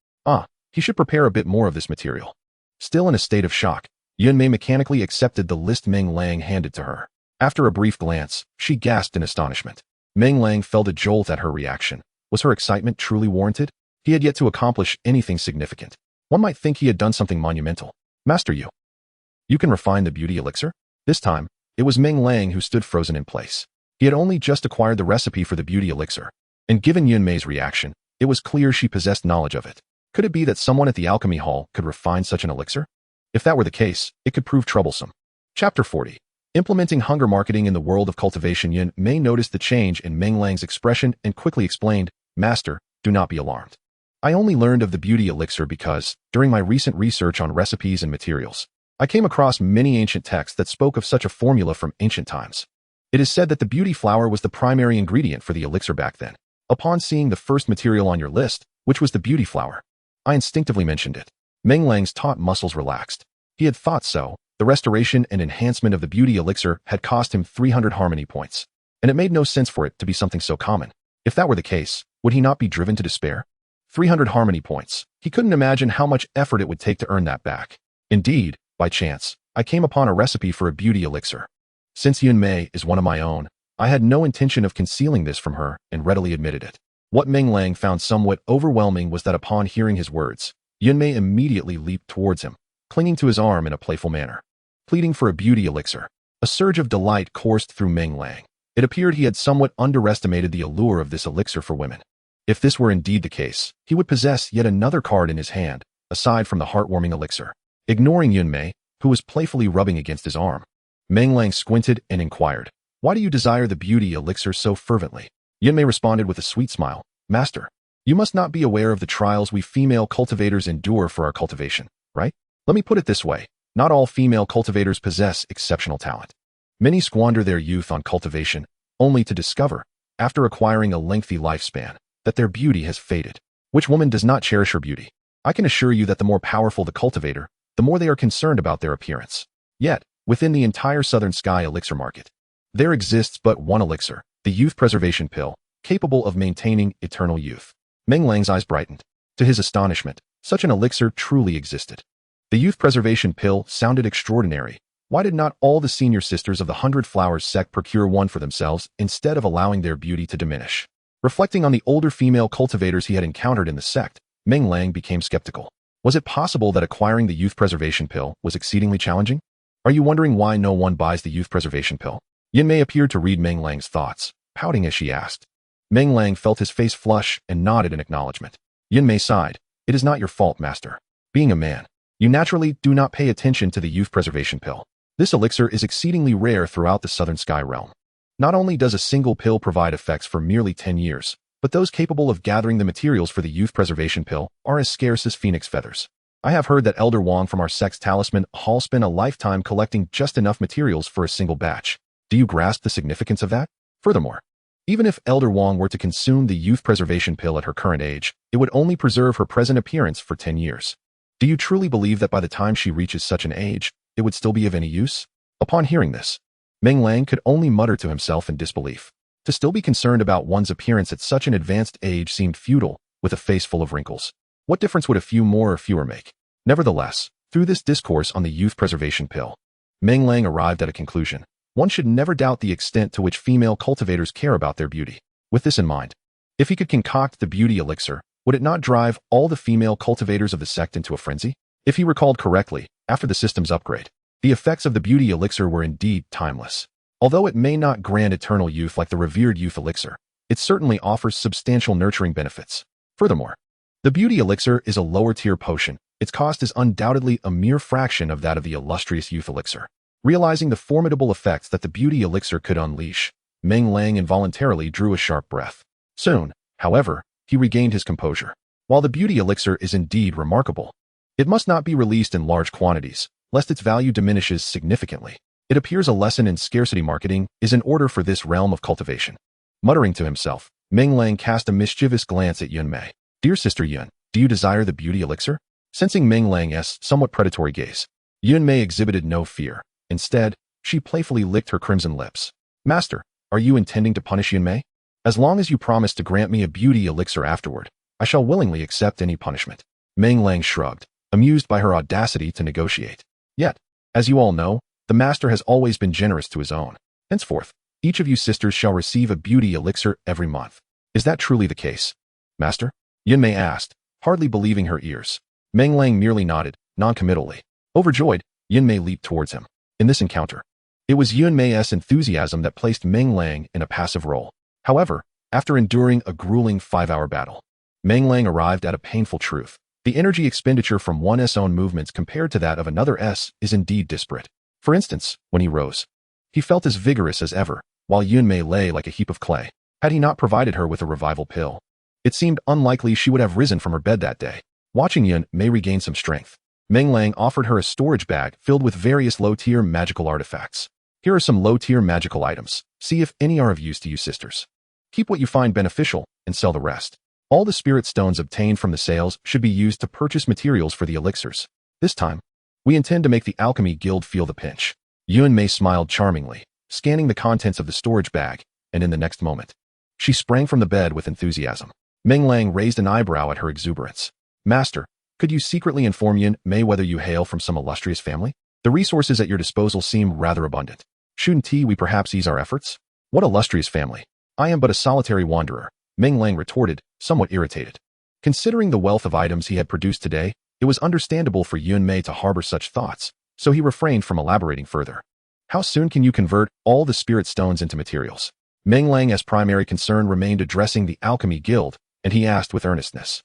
He should prepare a bit more of this material. Still in a state of shock, Yunmei mechanically accepted the list Meng Lang handed to her. After a brief glance, she gasped in astonishment. Meng Lang felt a jolt at her reaction. Was her excitement truly warranted? He had yet to accomplish anything significant. One might think he had done something monumental. "Master, you can refine the beauty elixir?" This time, it was Meng Lang who stood frozen in place. He had only just acquired the recipe for the beauty elixir, and given Yunmei's reaction, it was clear she possessed knowledge of it. Could it be that someone at the alchemy hall could refine such an elixir? If that were the case, it could prove troublesome. Chapter 40. Implementing hunger marketing in the world of cultivation. Yunmei noticed the change in Meng Lang's expression and quickly explained, "Master, do not be alarmed. I only learned of the beauty elixir because, during my recent research on recipes and materials, I came across many ancient texts that spoke of such a formula from ancient times. It is said that the beauty flower was the primary ingredient for the elixir back then. Upon seeing the first material on your list, which was the beauty flower, I instinctively mentioned it." Meng Lang's taut muscles relaxed. He had thought so. The restoration and enhancement of the beauty elixir had cost him 300 harmony points, and it made no sense for it to be something so common. If that were the case, would he not be driven to despair? 300 harmony points. He couldn't imagine how much effort it would take to earn that back. Indeed, by chance, I came upon a recipe for a beauty elixir. Since Yunmei is one of my own, I had no intention of concealing this from her and readily admitted it. What Meng Lang found somewhat overwhelming was that upon hearing his words, Yunmei immediately leaped towards him, clinging to his arm in a playful manner, pleading for a beauty elixir. A surge of delight coursed through Meng Lang. It appeared he had somewhat underestimated the allure of this elixir for women. If this were indeed the case, he would possess yet another card in his hand, aside from the heartwarming elixir. Ignoring Yunmei, who was playfully rubbing against his arm, Meng Lang squinted and inquired, "Why do you desire the beauty elixir so fervently?" Yunmei responded with a sweet smile, "Master, you must not be aware of the trials we female cultivators endure for our cultivation, right? Let me put it this way. Not all female cultivators possess exceptional talent. Many squander their youth on cultivation, only to discover, after acquiring a lengthy lifespan, that their beauty has faded. Which woman does not cherish her beauty? I can assure you that the more powerful the cultivator, the more they are concerned about their appearance. Yet, within the entire Southern Sky elixir market, there exists but one elixir, the youth preservation pill, capable of maintaining eternal youth." Meng Lang's eyes brightened. To his astonishment, such an elixir truly existed. The youth preservation pill sounded extraordinary. Why did not all the senior sisters of the 100 Flowers Sect procure one for themselves instead of allowing their beauty to diminish? Reflecting on the older female cultivators he had encountered in the sect, Meng Lang became skeptical. Was it possible that acquiring the youth preservation pill was exceedingly challenging? Are you wondering why no one buys the youth preservation pill? Yunmei appeared to read Meng Lang's thoughts, pouting as she asked. Meng Lang felt his face flush and nodded in acknowledgement. Yunmei sighed, "It is not your fault, master. Being a man, you naturally do not pay attention to the youth preservation pill. This elixir is exceedingly rare throughout the Southern Sky realm. Not only does a single pill provide effects for merely 10 years, but those capable of gathering the materials for the youth preservation pill are as scarce as phoenix feathers. I have heard that Elder Wang from our sect's talisman hall spent a lifetime collecting just enough materials for a single batch. Do you grasp the significance of that? Furthermore, even if Elder Wang were to consume the youth preservation pill at her current age, it would only preserve her present appearance for 10 years. Do you truly believe that by the time she reaches such an age, it would still be of any use?" Upon hearing this, Meng Lang could only mutter to himself in disbelief. To still be concerned about one's appearance at such an advanced age seemed futile, with a face full of wrinkles. What difference would a few more or fewer make? Nevertheless, through this discourse on the youth preservation pill, Meng Lang arrived at a conclusion. One should never doubt the extent to which female cultivators care about their beauty. With this in mind, if he could concoct the beauty elixir, would it not drive all the female cultivators of the sect into a frenzy? If he recalled correctly, after the system's upgrade, the effects of the beauty elixir were indeed timeless. Although it may not grant eternal youth like the revered youth elixir, it certainly offers substantial nurturing benefits. Furthermore, the beauty elixir is a lower-tier potion. Its cost is undoubtedly a mere fraction of that of the illustrious youth elixir. Realizing the formidable effects that the beauty elixir could unleash, Meng Lang involuntarily drew a sharp breath. Soon, however, he regained his composure. While the beauty elixir is indeed remarkable, it must not be released in large quantities, lest its value diminishes significantly. It appears a lesson in scarcity marketing is in order for this realm of cultivation. Muttering to himself, Meng Lang cast a mischievous glance at Yunmei. "Dear Sister Yun, do you desire the beauty elixir?" Sensing Meng Lang's somewhat predatory gaze, Yunmei exhibited no fear. Instead, she playfully licked her crimson lips. "Master, are you intending to punish Yunmei? As long as you promise to grant me a beauty elixir afterward, I shall willingly accept any punishment." Meng Lang shrugged, amused by her audacity to negotiate. Yet, as you all know, the master has always been generous to his own. Henceforth, each of you sisters shall receive a beauty elixir every month. Is that truly the case, master? Yunmei asked, hardly believing her ears. Meng Lang merely nodded, non-committally. Overjoyed, Yunmei leaped towards him. In this encounter, it was Yunmei's enthusiasm that placed Meng Lang in a passive role. However, after enduring a grueling 5-hour battle, Meng Lang arrived at a painful truth. The energy expenditure from one's own movements compared to that of another's is indeed disparate. For instance, when he rose, he felt as vigorous as ever, while Yunmei lay like a heap of clay. Had he not provided her with a revival pill, it seemed unlikely she would have risen from her bed that day. Watching Yunmei regain some strength, Meng Lang offered her a storage bag filled with various low-tier magical artifacts. Here are some low-tier magical items. See if any are of use to you sisters. Keep what you find beneficial and sell the rest. All the spirit stones obtained from the sales should be used to purchase materials for the elixirs. This time, we intend to make the Alchemy Guild feel the pinch. Yunmei smiled charmingly, scanning the contents of the storage bag, and in the next moment, she sprang from the bed with enthusiasm. Meng Lang raised an eyebrow at her exuberance. Master, could you secretly inform Yunmei whether you hail from some illustrious family? The resources at your disposal seem rather abundant. Shouldn't we perhaps ease our efforts? What illustrious family? I am but a solitary wanderer, Meng Lang retorted, somewhat irritated. Considering the wealth of items he had produced today, it was understandable for Yunmei to harbor such thoughts, so he refrained from elaborating further. How soon can you convert all the spirit stones into materials? Meng Lang's primary concern remained addressing the Alchemy Guild, and he asked with earnestness.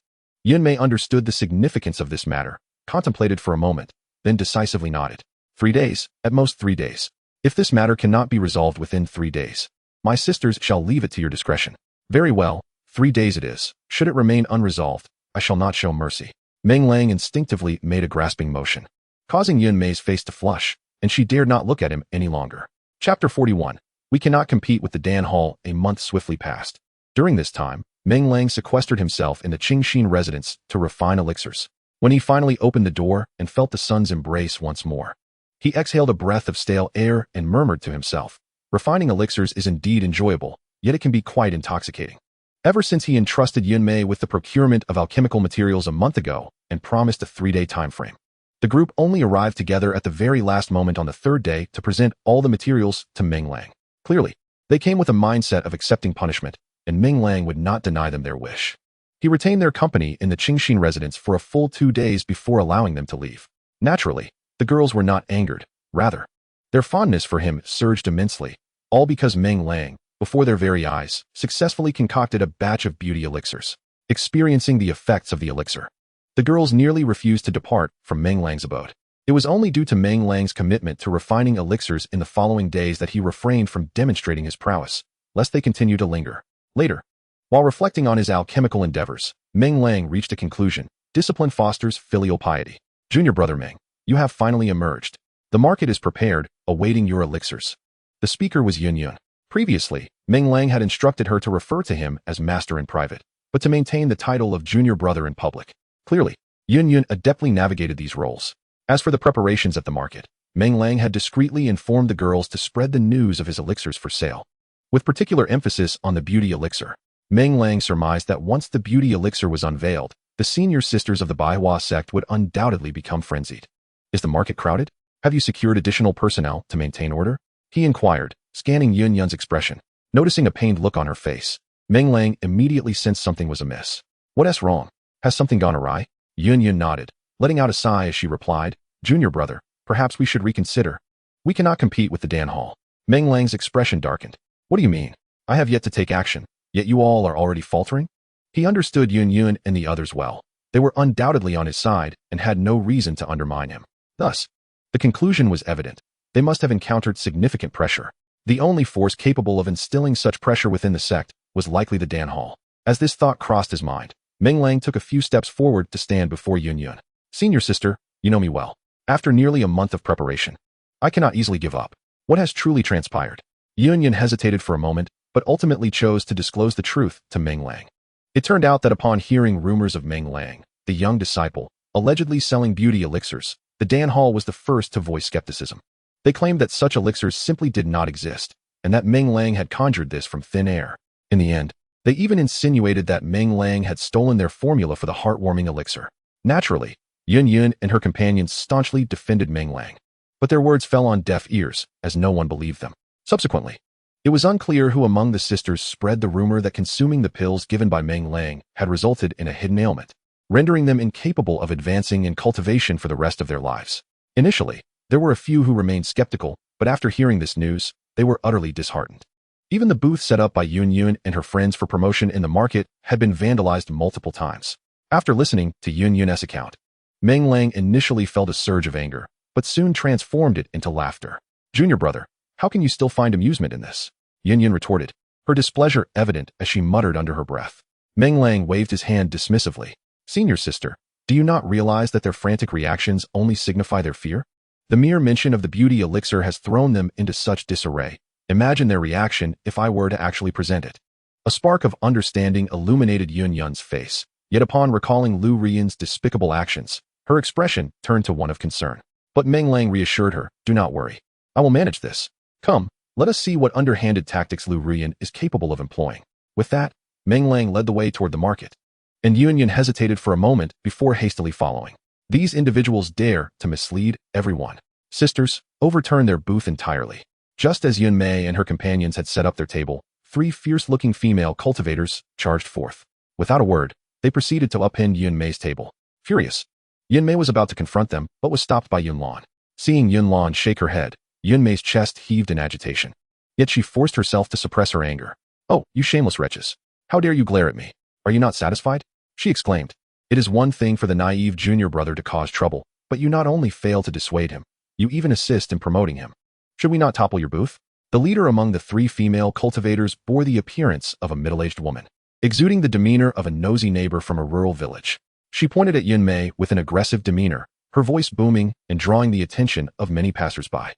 Yunmei understood the significance of this matter, contemplated for a moment, then decisively nodded. 3 days, at most 3 days. If this matter cannot be resolved within 3 days, my sisters shall leave it to your discretion. Very well, 3 days it is. Should it remain unresolved, I shall not show mercy. Meng Lang instinctively made a grasping motion, causing Yun Mei's face to flush, and she dared not look at him any longer. Chapter 41. We cannot compete with the Dan Hall. A month swiftly passed. During this time, Meng Lang sequestered himself in the Qingxin residence to refine elixirs. When he finally opened the door and felt the sun's embrace once more, he exhaled a breath of stale air and murmured to himself, refining elixirs is indeed enjoyable, yet it can be quite intoxicating. Ever since he entrusted Yun Mei with the procurement of alchemical materials a month ago and promised a 3-day time frame, the group only arrived together at the very last moment on the 3rd day to present all the materials to Meng Lang. Clearly, they came with a mindset of accepting punishment, and Meng Lang would not deny them their wish. He retained their company in the Qingxin residence for a full 2 days before allowing them to leave. Naturally, the girls were not angered. Rather, their fondness for him surged immensely, all because Meng Lang, before their very eyes, successfully concocted a batch of beauty elixirs. Experiencing the effects of the elixir, the girls nearly refused to depart from Meng Lang's abode. It was only due to Meng Lang's commitment to refining elixirs in the following days that he refrained from demonstrating his prowess, lest they continue to linger. Later, while reflecting on his alchemical endeavors, Meng Lang reached a conclusion. Discipline fosters filial piety. Junior brother Meng, you have finally emerged. The market is prepared, awaiting your elixirs. The speaker was Yun Yun. Previously, Meng Lang had instructed her to refer to him as master in private, but to maintain the title of junior brother in public. Clearly, Yun Yun adeptly navigated these roles. As for the preparations at the market, Meng Lang had discreetly informed the girls to spread the news of his elixirs for sale. With particular emphasis on the beauty elixir, Meng Lang surmised that once the beauty elixir was unveiled, the senior sisters of the Baihua sect would undoubtedly become frenzied. Is the market crowded? Have you secured additional personnel to maintain order? He inquired, scanning Yun Yun's expression. Noticing a pained look on her face, Meng Lang immediately sensed something was amiss. What's wrong? Has something gone awry? Yun Yun nodded, letting out a sigh as she replied, Junior brother, perhaps we should reconsider. We cannot compete with the Dan Hall. Meng Lang's expression darkened. What do you mean? I have yet to take action, yet you all are already faltering? He understood Yun Yun and the others well. They were undoubtedly on his side and had no reason to undermine him. Thus, the conclusion was evident. They must have encountered significant pressure. The only force capable of instilling such pressure within the sect was likely the Dan Hall. As this thought crossed his mind, Meng Lang took a few steps forward to stand before Yun Yun. Senior sister, you know me well. After nearly a month of preparation, I cannot easily give up. What has truly transpired? Yun Yun hesitated for a moment, but ultimately chose to disclose the truth to Meng Lang. It turned out that upon hearing rumors of Meng Lang, the young disciple, allegedly selling beauty elixirs, the Dan Hall was the first to voice skepticism. They claimed that such elixirs simply did not exist, and that Meng Lang had conjured this from thin air. In the end, they even insinuated that Meng Lang had stolen their formula for the heartwarming elixir. Naturally, Yun Yun and her companions staunchly defended Meng Lang, but their words fell on deaf ears, as no one believed them. Subsequently, it was unclear who among the sisters spread the rumor that consuming the pills given by Meng Lang had resulted in a hidden ailment, rendering them incapable of advancing in cultivation for the rest of their lives. Initially, there were a few who remained skeptical, but after hearing this news, they were utterly disheartened. Even the booth set up by Yun Yun and her friends for promotion in the market had been vandalized multiple times. After listening to Yun Yun's account, Meng Lang initially felt a surge of anger, but soon transformed it into laughter. Junior brother, how can you still find amusement in this? Yun Yun retorted, her displeasure evident as she muttered under her breath. Meng Lang waved his hand dismissively. Senior sister, do you not realize that their frantic reactions only signify their fear? The mere mention of the beauty elixir has thrown them into such disarray. Imagine their reaction if I were to actually present it. A spark of understanding illuminated Yun Yun's face, yet upon recalling Lu Rian's despicable actions, her expression turned to one of concern. But Meng Lang reassured her, do not worry. I will manage this. Come, let us see what underhanded tactics Lu Rian is capable of employing. With that, Meng Lang led the way toward the market, and Yun Yun hesitated for a moment before hastily following. These individuals dare to mislead everyone. Sisters, overturn their booth entirely. Just as Yun Mei and her companions had set up their table, 3 fierce-looking female cultivators charged forth. Without a word, they proceeded to upend Yun Mei's table. Furious, Yun Mei was about to confront them, but was stopped by Yun Lan. Seeing Yun Lan shake her head, Yun Mei's chest heaved in agitation. Yet she forced herself to suppress her anger. Oh, you shameless wretches! How dare you glare at me? Are you not satisfied? She exclaimed. It is one thing for the naive junior brother to cause trouble, but you not only fail to dissuade him, you even assist in promoting him. Should we not topple your booth? The leader among the three female cultivators bore the appearance of a middle-aged woman, exuding the demeanor of a nosy neighbor from a rural village. She pointed at Yun Mei with an aggressive demeanor, her voice booming and drawing the attention of many passers-by.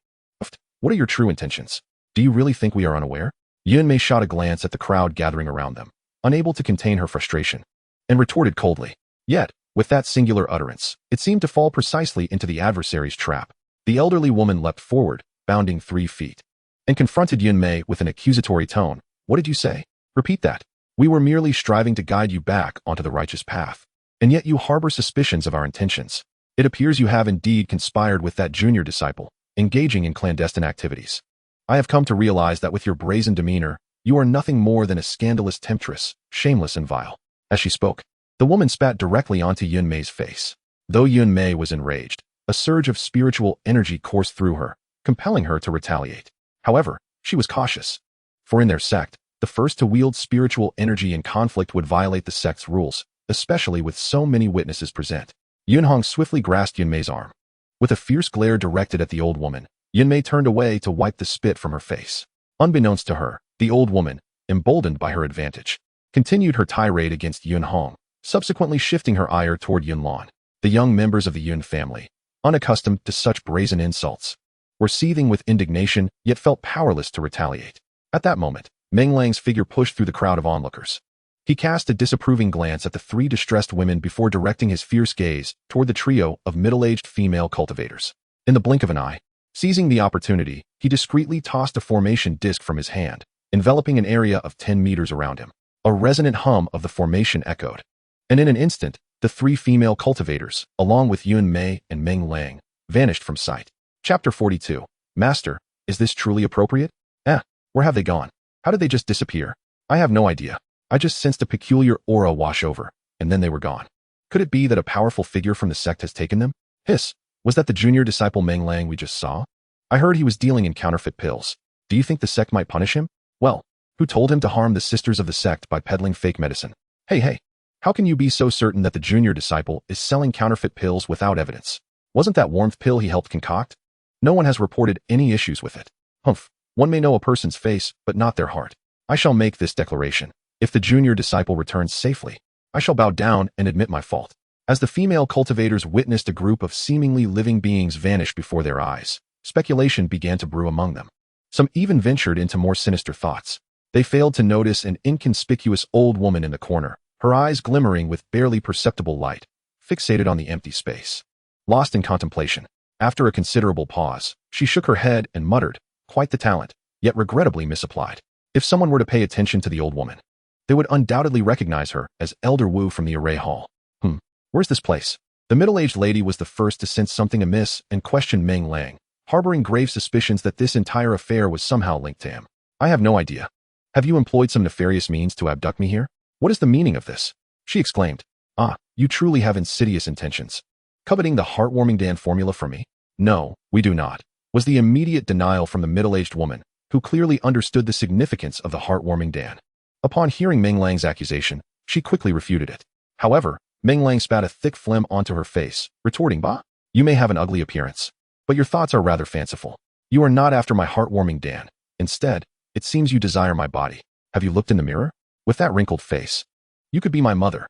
What are your true intentions? Do you really think we are unaware? Yun Mei shot a glance at the crowd gathering around them, unable to contain her frustration, and retorted coldly. Yet, with that singular utterance, it seemed to fall precisely into the adversary's trap. The elderly woman leapt forward, bounding 3 feet, and confronted Yun Mei with an accusatory tone. What did you say? Repeat that. We were merely striving to guide you back onto the righteous path, and yet you harbor suspicions of our intentions. It appears you have indeed conspired with that junior disciple, engaging in clandestine activities. I have come to realize that with your brazen demeanor, you are nothing more than a scandalous temptress, shameless and vile. As she spoke, the woman spat directly onto Yun Mei's face. Though Yun Mei was enraged, a surge of spiritual energy coursed through her, compelling her to retaliate. However, she was cautious. For in their sect, the first to wield spiritual energy in conflict would violate the sect's rules, especially with so many witnesses present. Yun Hong swiftly grasped Yun Mei's arm. With a fierce glare directed at the old woman, Yun Mei turned away to wipe the spit from her face. Unbeknownst to her, the old woman, emboldened by her advantage, continued her tirade against Yun Hong, subsequently shifting her ire toward Yun Lan. The young members of the Yun family, unaccustomed to such brazen insults, were seething with indignation yet felt powerless to retaliate. At that moment, Meng Lang's figure pushed through the crowd of onlookers. He cast a disapproving glance at the 3 distressed women before directing his fierce gaze toward the trio of middle-aged female cultivators. In the blink of an eye, seizing the opportunity, he discreetly tossed a formation disc from his hand, enveloping an area of 10 meters around him. A resonant hum of the formation echoed, and in an instant, the 3 female cultivators, along with Yun Mei and Meng Lang, vanished from sight. Chapter 42. Master, is this truly appropriate? Where have they gone? How did they just disappear? I have no idea. I just sensed a peculiar aura wash over, and then they were gone. Could it be that a powerful figure from the sect has taken them? Hiss, was that the junior disciple Meng Lang we just saw? I heard he was dealing in counterfeit pills. Do you think the sect might punish him? Well, who told him to harm the sisters of the sect by peddling fake medicine? Hey, how can you be so certain that the junior disciple is selling counterfeit pills without evidence? Wasn't that warmth pill he helped concoct? No one has reported any issues with it. Humph, one may know a person's face, but not their heart. I shall make this declaration. If the junior disciple returns safely, I shall bow down and admit my fault. As the female cultivators witnessed a group of seemingly living beings vanish before their eyes, speculation began to brew among them. Some even ventured into more sinister thoughts. They failed to notice an inconspicuous old woman in the corner, her eyes glimmering with barely perceptible light, fixated on the empty space. Lost in contemplation, after a considerable pause, she shook her head and muttered, quite the talent, yet regrettably misapplied. If someone were to pay attention to the old woman, they would undoubtedly recognize her as Elder Wu from the Array Hall. Where's this place? The middle-aged lady was the first to sense something amiss and questioned Meng Lang, harboring grave suspicions that this entire affair was somehow linked to him. I have no idea. Have you employed some nefarious means to abduct me here? What is the meaning of this? She exclaimed. You truly have insidious intentions. Coveting the heartwarming Dan formula from me? No, we do not, was the immediate denial from the middle-aged woman, who clearly understood the significance of the heartwarming Dan. Upon hearing Meng Lang's accusation, she quickly refuted it. However, Meng Lang spat a thick phlegm onto her face, retorting, Bah, you may have an ugly appearance, but your thoughts are rather fanciful. You are not after my heartwarming Dan. Instead, it seems you desire my body. Have you looked in the mirror? With that wrinkled face, you could be my mother.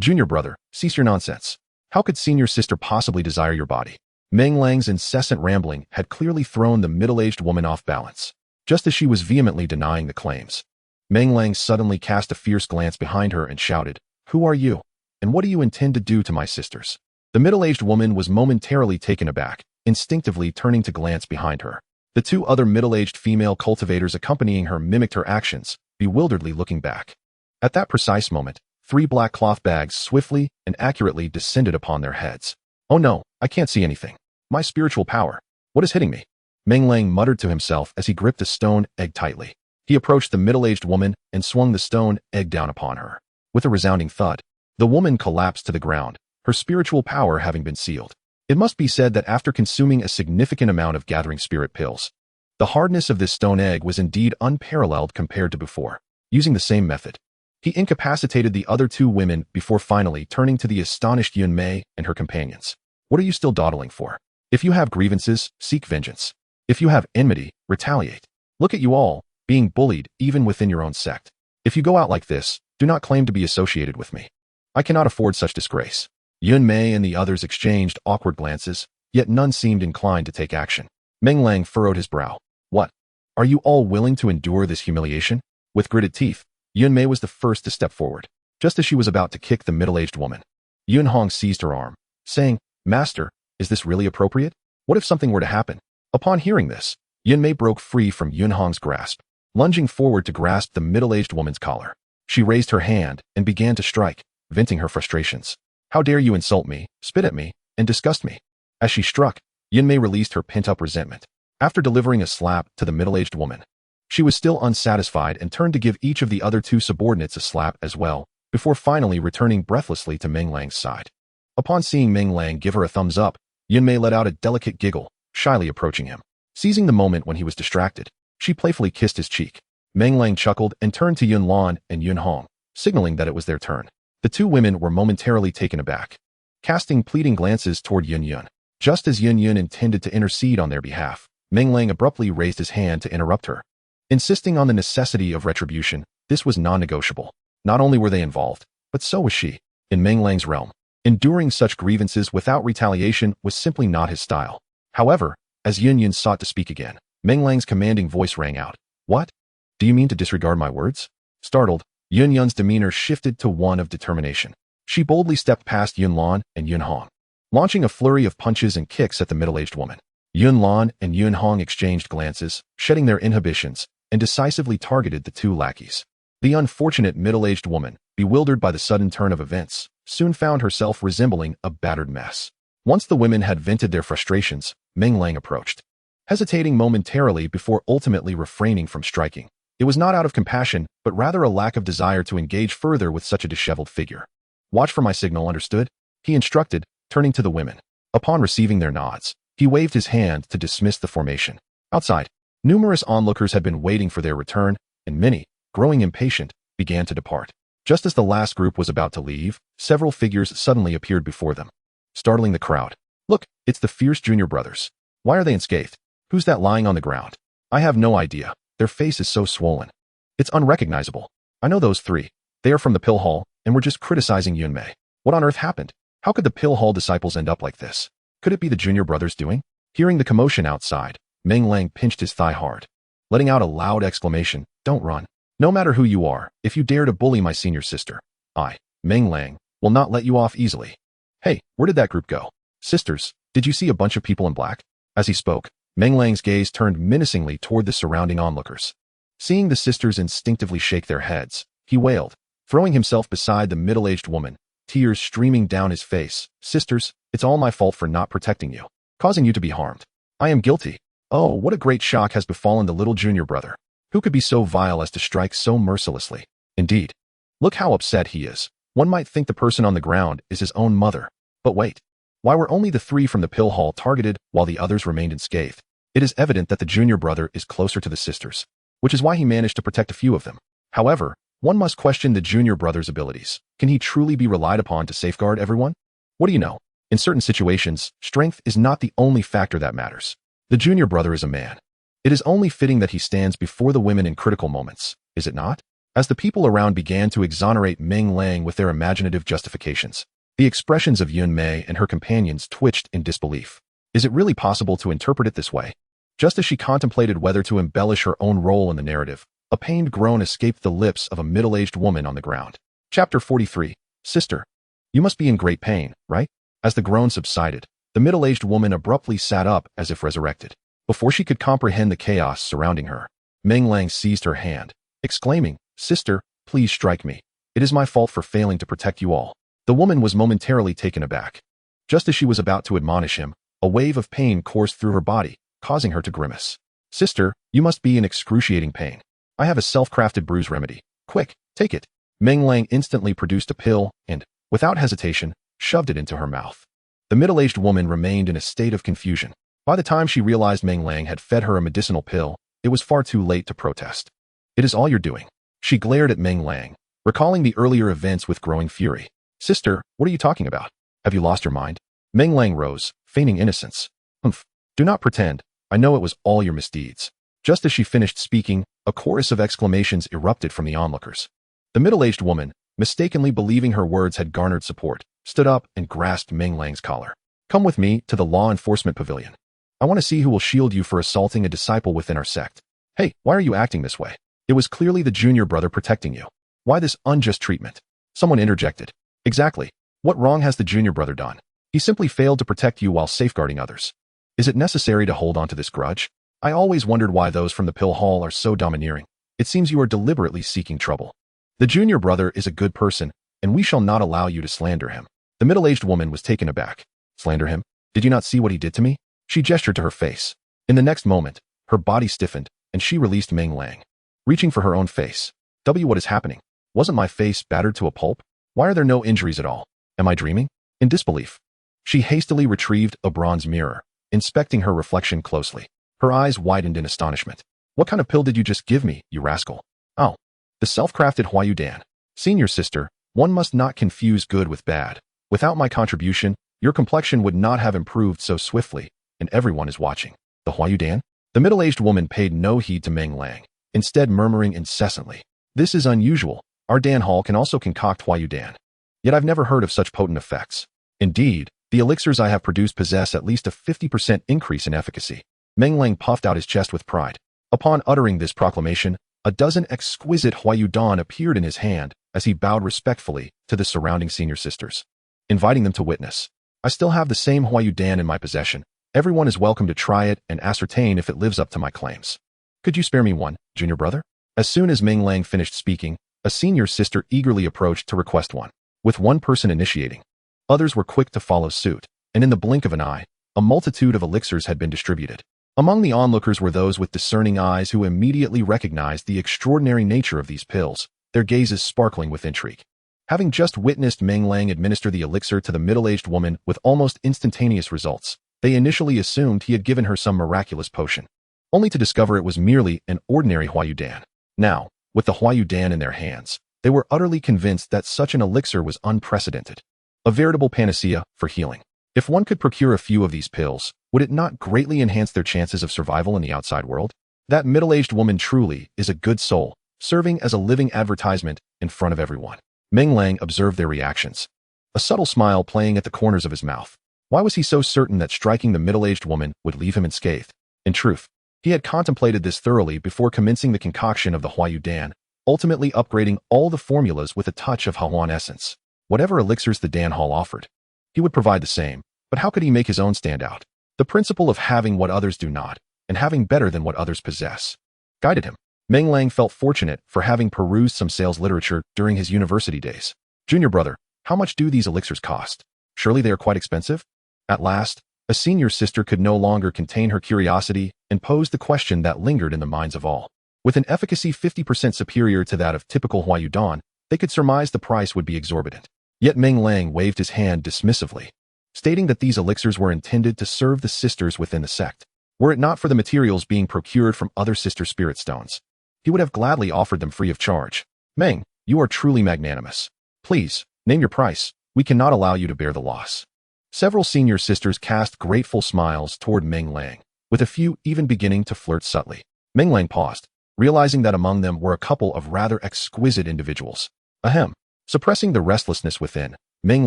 Junior brother, cease your nonsense. How could senior sister possibly desire your body? Meng Lang's incessant rambling had clearly thrown the middle-aged woman off balance. Just as she was vehemently denying the claims, Meng Lang suddenly cast a fierce glance behind her and shouted, Who are you? And what do you intend to do to my sisters? The middle-aged woman was momentarily taken aback, instinctively turning to glance behind her. The 2 other middle-aged female cultivators accompanying her mimicked her actions, bewilderedly looking back. At that precise moment, 3 black cloth bags swiftly and accurately descended upon their heads. Oh no, I can't see anything. My spiritual power. What is hitting me? Meng Lang muttered to himself as he gripped the stone egg tightly. He approached the middle-aged woman and swung the stone egg down upon her. With a resounding thud, the woman collapsed to the ground, her spiritual power having been sealed. It must be said that after consuming a significant amount of gathering spirit pills, the hardness of this stone egg was indeed unparalleled compared to before. Using the same method, he incapacitated the other 2 women before finally turning to the astonished Yun Mei and her companions. What are you still dawdling for? If you have grievances, seek vengeance. If you have enmity, retaliate. Look at you all, being bullied even within your own sect. If you go out like this, do not claim to be associated with me. I cannot afford such disgrace. Yun Mei and the others exchanged awkward glances, yet none seemed inclined to take action. Meng Lang furrowed his brow. What? Are you all willing to endure this humiliation? With gritted teeth, Yun Mei was the first to step forward. Just as she was about to kick the middle-aged woman, Yun Hong seized her arm, saying, Master, is this really appropriate? What if something were to happen? Upon hearing this, Yun Mei broke free from Yun Hong's grasp, lunging forward to grasp the middle-aged woman's collar. She raised her hand and began to strike, venting her frustrations. How dare you insult me, spit at me, and disgust me? As she struck, Yun Mei released her pent-up resentment. After delivering a slap to the middle-aged woman, she was still unsatisfied and turned to give each of the other two subordinates a slap as well, before finally returning breathlessly to Meng Lang's side. Upon seeing Meng Lang give her a thumbs up, Yun Mei let out a delicate giggle, shyly approaching him. Seizing the moment when he was distracted, she playfully kissed his cheek. Meng Lang chuckled and turned to Yun Lan and Yun Hong, signaling that it was their turn. The two women were momentarily taken aback, casting pleading glances toward Yun Yun. Just as Yun Yun intended to intercede on their behalf, Meng Lang abruptly raised his hand to interrupt her. Insisting on the necessity of retribution, this was non-negotiable. Not only were they involved, but so was she. In Meng Lang's realm, enduring such grievances without retaliation was simply not his style. However, as Yun Yun sought to speak again, Meng Lang's commanding voice rang out. What? Do you mean to disregard my words? Startled, Yun Yun's demeanor shifted to one of determination. She boldly stepped past Yun Lan and Yun Hong, launching a flurry of punches and kicks at the middle-aged woman. Yun Lan and Yun Hong exchanged glances, shedding their inhibitions, and decisively targeted the two lackeys. The unfortunate middle-aged woman, bewildered by the sudden turn of events, soon found herself resembling a battered mess. Once the women had vented their frustrations, Meng Lang approached, hesitating momentarily before ultimately refraining from striking. It was not out of compassion, but rather a lack of desire to engage further with such a disheveled figure. Watch for my signal, understood? He instructed, turning to the women. Upon receiving their nods, he waved his hand to dismiss the formation. Outside, numerous onlookers had been waiting for their return, and many, growing impatient, began to depart. Just as the last group was about to leave, several figures suddenly appeared before them, startling the crowd. Look, it's the fierce junior brothers. Why are they unscathed? Who's that lying on the ground? I have no idea. Their face is so swollen. It's unrecognizable. I know those three. They are from the Pill Hall, and were just criticizing Yun Mei. What on earth happened? How could the Pill Hall disciples end up like this? Could it be the junior brothers doing? Hearing the commotion outside, Meng Lang pinched his thigh hard, letting out a loud exclamation. Don't run. No matter who you are, if you dare to bully my senior sister, I, Meng Lang, will not let you off easily. Hey, where did that group go? Sisters, did you see a bunch of people in black? As he spoke, Meng Lang's gaze turned menacingly toward the surrounding onlookers. Seeing the sisters instinctively shake their heads, he wailed, throwing himself beside the middle-aged woman, tears streaming down his face. Sisters, it's all my fault for not protecting you, causing you to be harmed. I am guilty. Oh, what a great shock has befallen the little junior brother. Who could be so vile as to strike so mercilessly? Indeed. Look how upset he is. One might think the person on the ground is his own mother. But wait. Why were only the three from the Pill Hall targeted while the others remained unscathed? It is evident that the junior brother is closer to the sisters, which is why he managed to protect a few of them. However, one must question the junior brother's abilities. Can he truly be relied upon to safeguard everyone? What do you know? In certain situations, strength is not the only factor that matters. The junior brother is a man. It is only fitting that he stands before the women in critical moments, is it not? As the people around began to exonerate Meng Lang with their imaginative justifications, the expressions of Yun Mei and her companions twitched in disbelief. Is it really possible to interpret it this way? Just as she contemplated whether to embellish her own role in the narrative, a pained groan escaped the lips of a middle-aged woman on the ground. Chapter 43. Sister, you must be in great pain, right? As the groan subsided, the middle-aged woman abruptly sat up as if resurrected. Before she could comprehend the chaos surrounding her, Meng Lang seized her hand, exclaiming, Sister, please strike me. It is my fault for failing to protect you all. The woman was momentarily taken aback. Just as she was about to admonish him, a wave of pain coursed through her body, causing her to grimace. Sister, you must be in excruciating pain. I have a self-crafted bruise remedy. Quick, take it. Meng Lang instantly produced a pill and, without hesitation, shoved it into her mouth. The middle-aged woman remained in a state of confusion. By the time she realized Meng Lang had fed her a medicinal pill, it was far too late to protest. It is all you're doing. She glared at Meng Lang, recalling the earlier events with growing fury. Sister, what are you talking about? Have you lost your mind? Meng Lang rose, feigning innocence. Humph. Do not pretend. I know it was all your misdeeds." Just as she finished speaking, a chorus of exclamations erupted from the onlookers. The middle-aged woman, mistakenly believing her words had garnered support, stood up and grasped Meng Lang's collar. "Come with me to the law enforcement pavilion. I want to see who will shield you for assaulting a disciple within our sect." "Hey, why are you acting this way? It was clearly the junior brother protecting you. Why this unjust treatment?" Someone interjected. "Exactly. What wrong has the junior brother done? He simply failed to protect you while safeguarding others. Is it necessary to hold on to this grudge? I always wondered why those from the pill hall are so domineering. It seems you are deliberately seeking trouble. The junior brother is a good person, and we shall not allow you to slander him." The middle-aged woman was taken aback. "Slander him? Did you not see what he did to me?" She gestured to her face. In the next moment, her body stiffened, and she released Meng Lang. Reaching for her own face. What is happening? Wasn't my face battered to a pulp? Why are there no injuries at all? Am I dreaming?" In disbelief, she hastily retrieved a bronze mirror, inspecting her reflection closely. Her eyes widened in astonishment. "What kind of pill did you just give me, you rascal?" "Oh, the self-crafted Huayu Dan. Senior sister, one must not confuse good with bad. Without my contribution, your complexion would not have improved so swiftly, and everyone is watching." "The Huayu Dan?" The middle-aged woman paid no heed to Meng Lang, instead murmuring incessantly. "This is unusual. Our Dan Hall can also concoct Huayu Dan. Yet I've never heard of such potent effects. Indeed, the elixirs I have produced possess at least a 50% increase in efficacy." Meng Lang puffed out his chest with pride. Upon uttering this proclamation, a dozen exquisite Huayu Dan appeared in his hand as he bowed respectfully to the surrounding senior sisters, inviting them to witness. "I still have the same Huayu Dan in my possession. Everyone is welcome to try it and ascertain if it lives up to my claims. Could you spare me one, junior brother?" As soon as Meng Lang finished speaking, a senior sister eagerly approached to request one. With one person initiating, others were quick to follow suit, and in the blink of an eye, a multitude of elixirs had been distributed. Among the onlookers were those with discerning eyes who immediately recognized the extraordinary nature of these pills, their gazes sparkling with intrigue. Having just witnessed Meng Lang administer the elixir to the middle-aged woman with almost instantaneous results, they initially assumed he had given her some miraculous potion, only to discover it was merely an ordinary Huayu Dan. Now, with the Huayu Dan in their hands, they were utterly convinced that such an elixir was unprecedented, a veritable panacea for healing. If one could procure a few of these pills, would it not greatly enhance their chances of survival in the outside world? That middle-aged woman truly is a good soul, serving as a living advertisement in front of everyone. Meng Lang observed their reactions, a subtle smile playing at the corners of his mouth. Why was he so certain that striking the middle-aged woman would leave him unscathed? In truth, he had contemplated this thoroughly before commencing the concoction of the Huayu Dan, ultimately upgrading all the formulas with a touch of Hahuan essence. Whatever elixirs the Dan Hall offered, he would provide the same, but how could he make his own stand out? The principle of having what others do not, and having better than what others possess, guided him. Meng Lang felt fortunate for having perused some sales literature during his university days. "Junior brother, how much do these elixirs cost? Surely they are quite expensive?" At last, a senior sister could no longer contain her curiosity and posed the question that lingered in the minds of all. With an efficacy 50% superior to that of typical Huayu Dan, they could surmise the price would be exorbitant. Yet Meng Lang waved his hand dismissively, stating that these elixirs were intended to serve the sisters within the sect. Were it not for the materials being procured from other sister spirit stones, he would have gladly offered them free of charge. "Meng, you are truly magnanimous. Please, name your price. We cannot allow you to bear the loss." Several senior sisters cast grateful smiles toward Meng Lang, with a few even beginning to flirt subtly. Meng Lang paused, realizing that among them were a couple of rather exquisite individuals. Ahem. Suppressing the restlessness within, Meng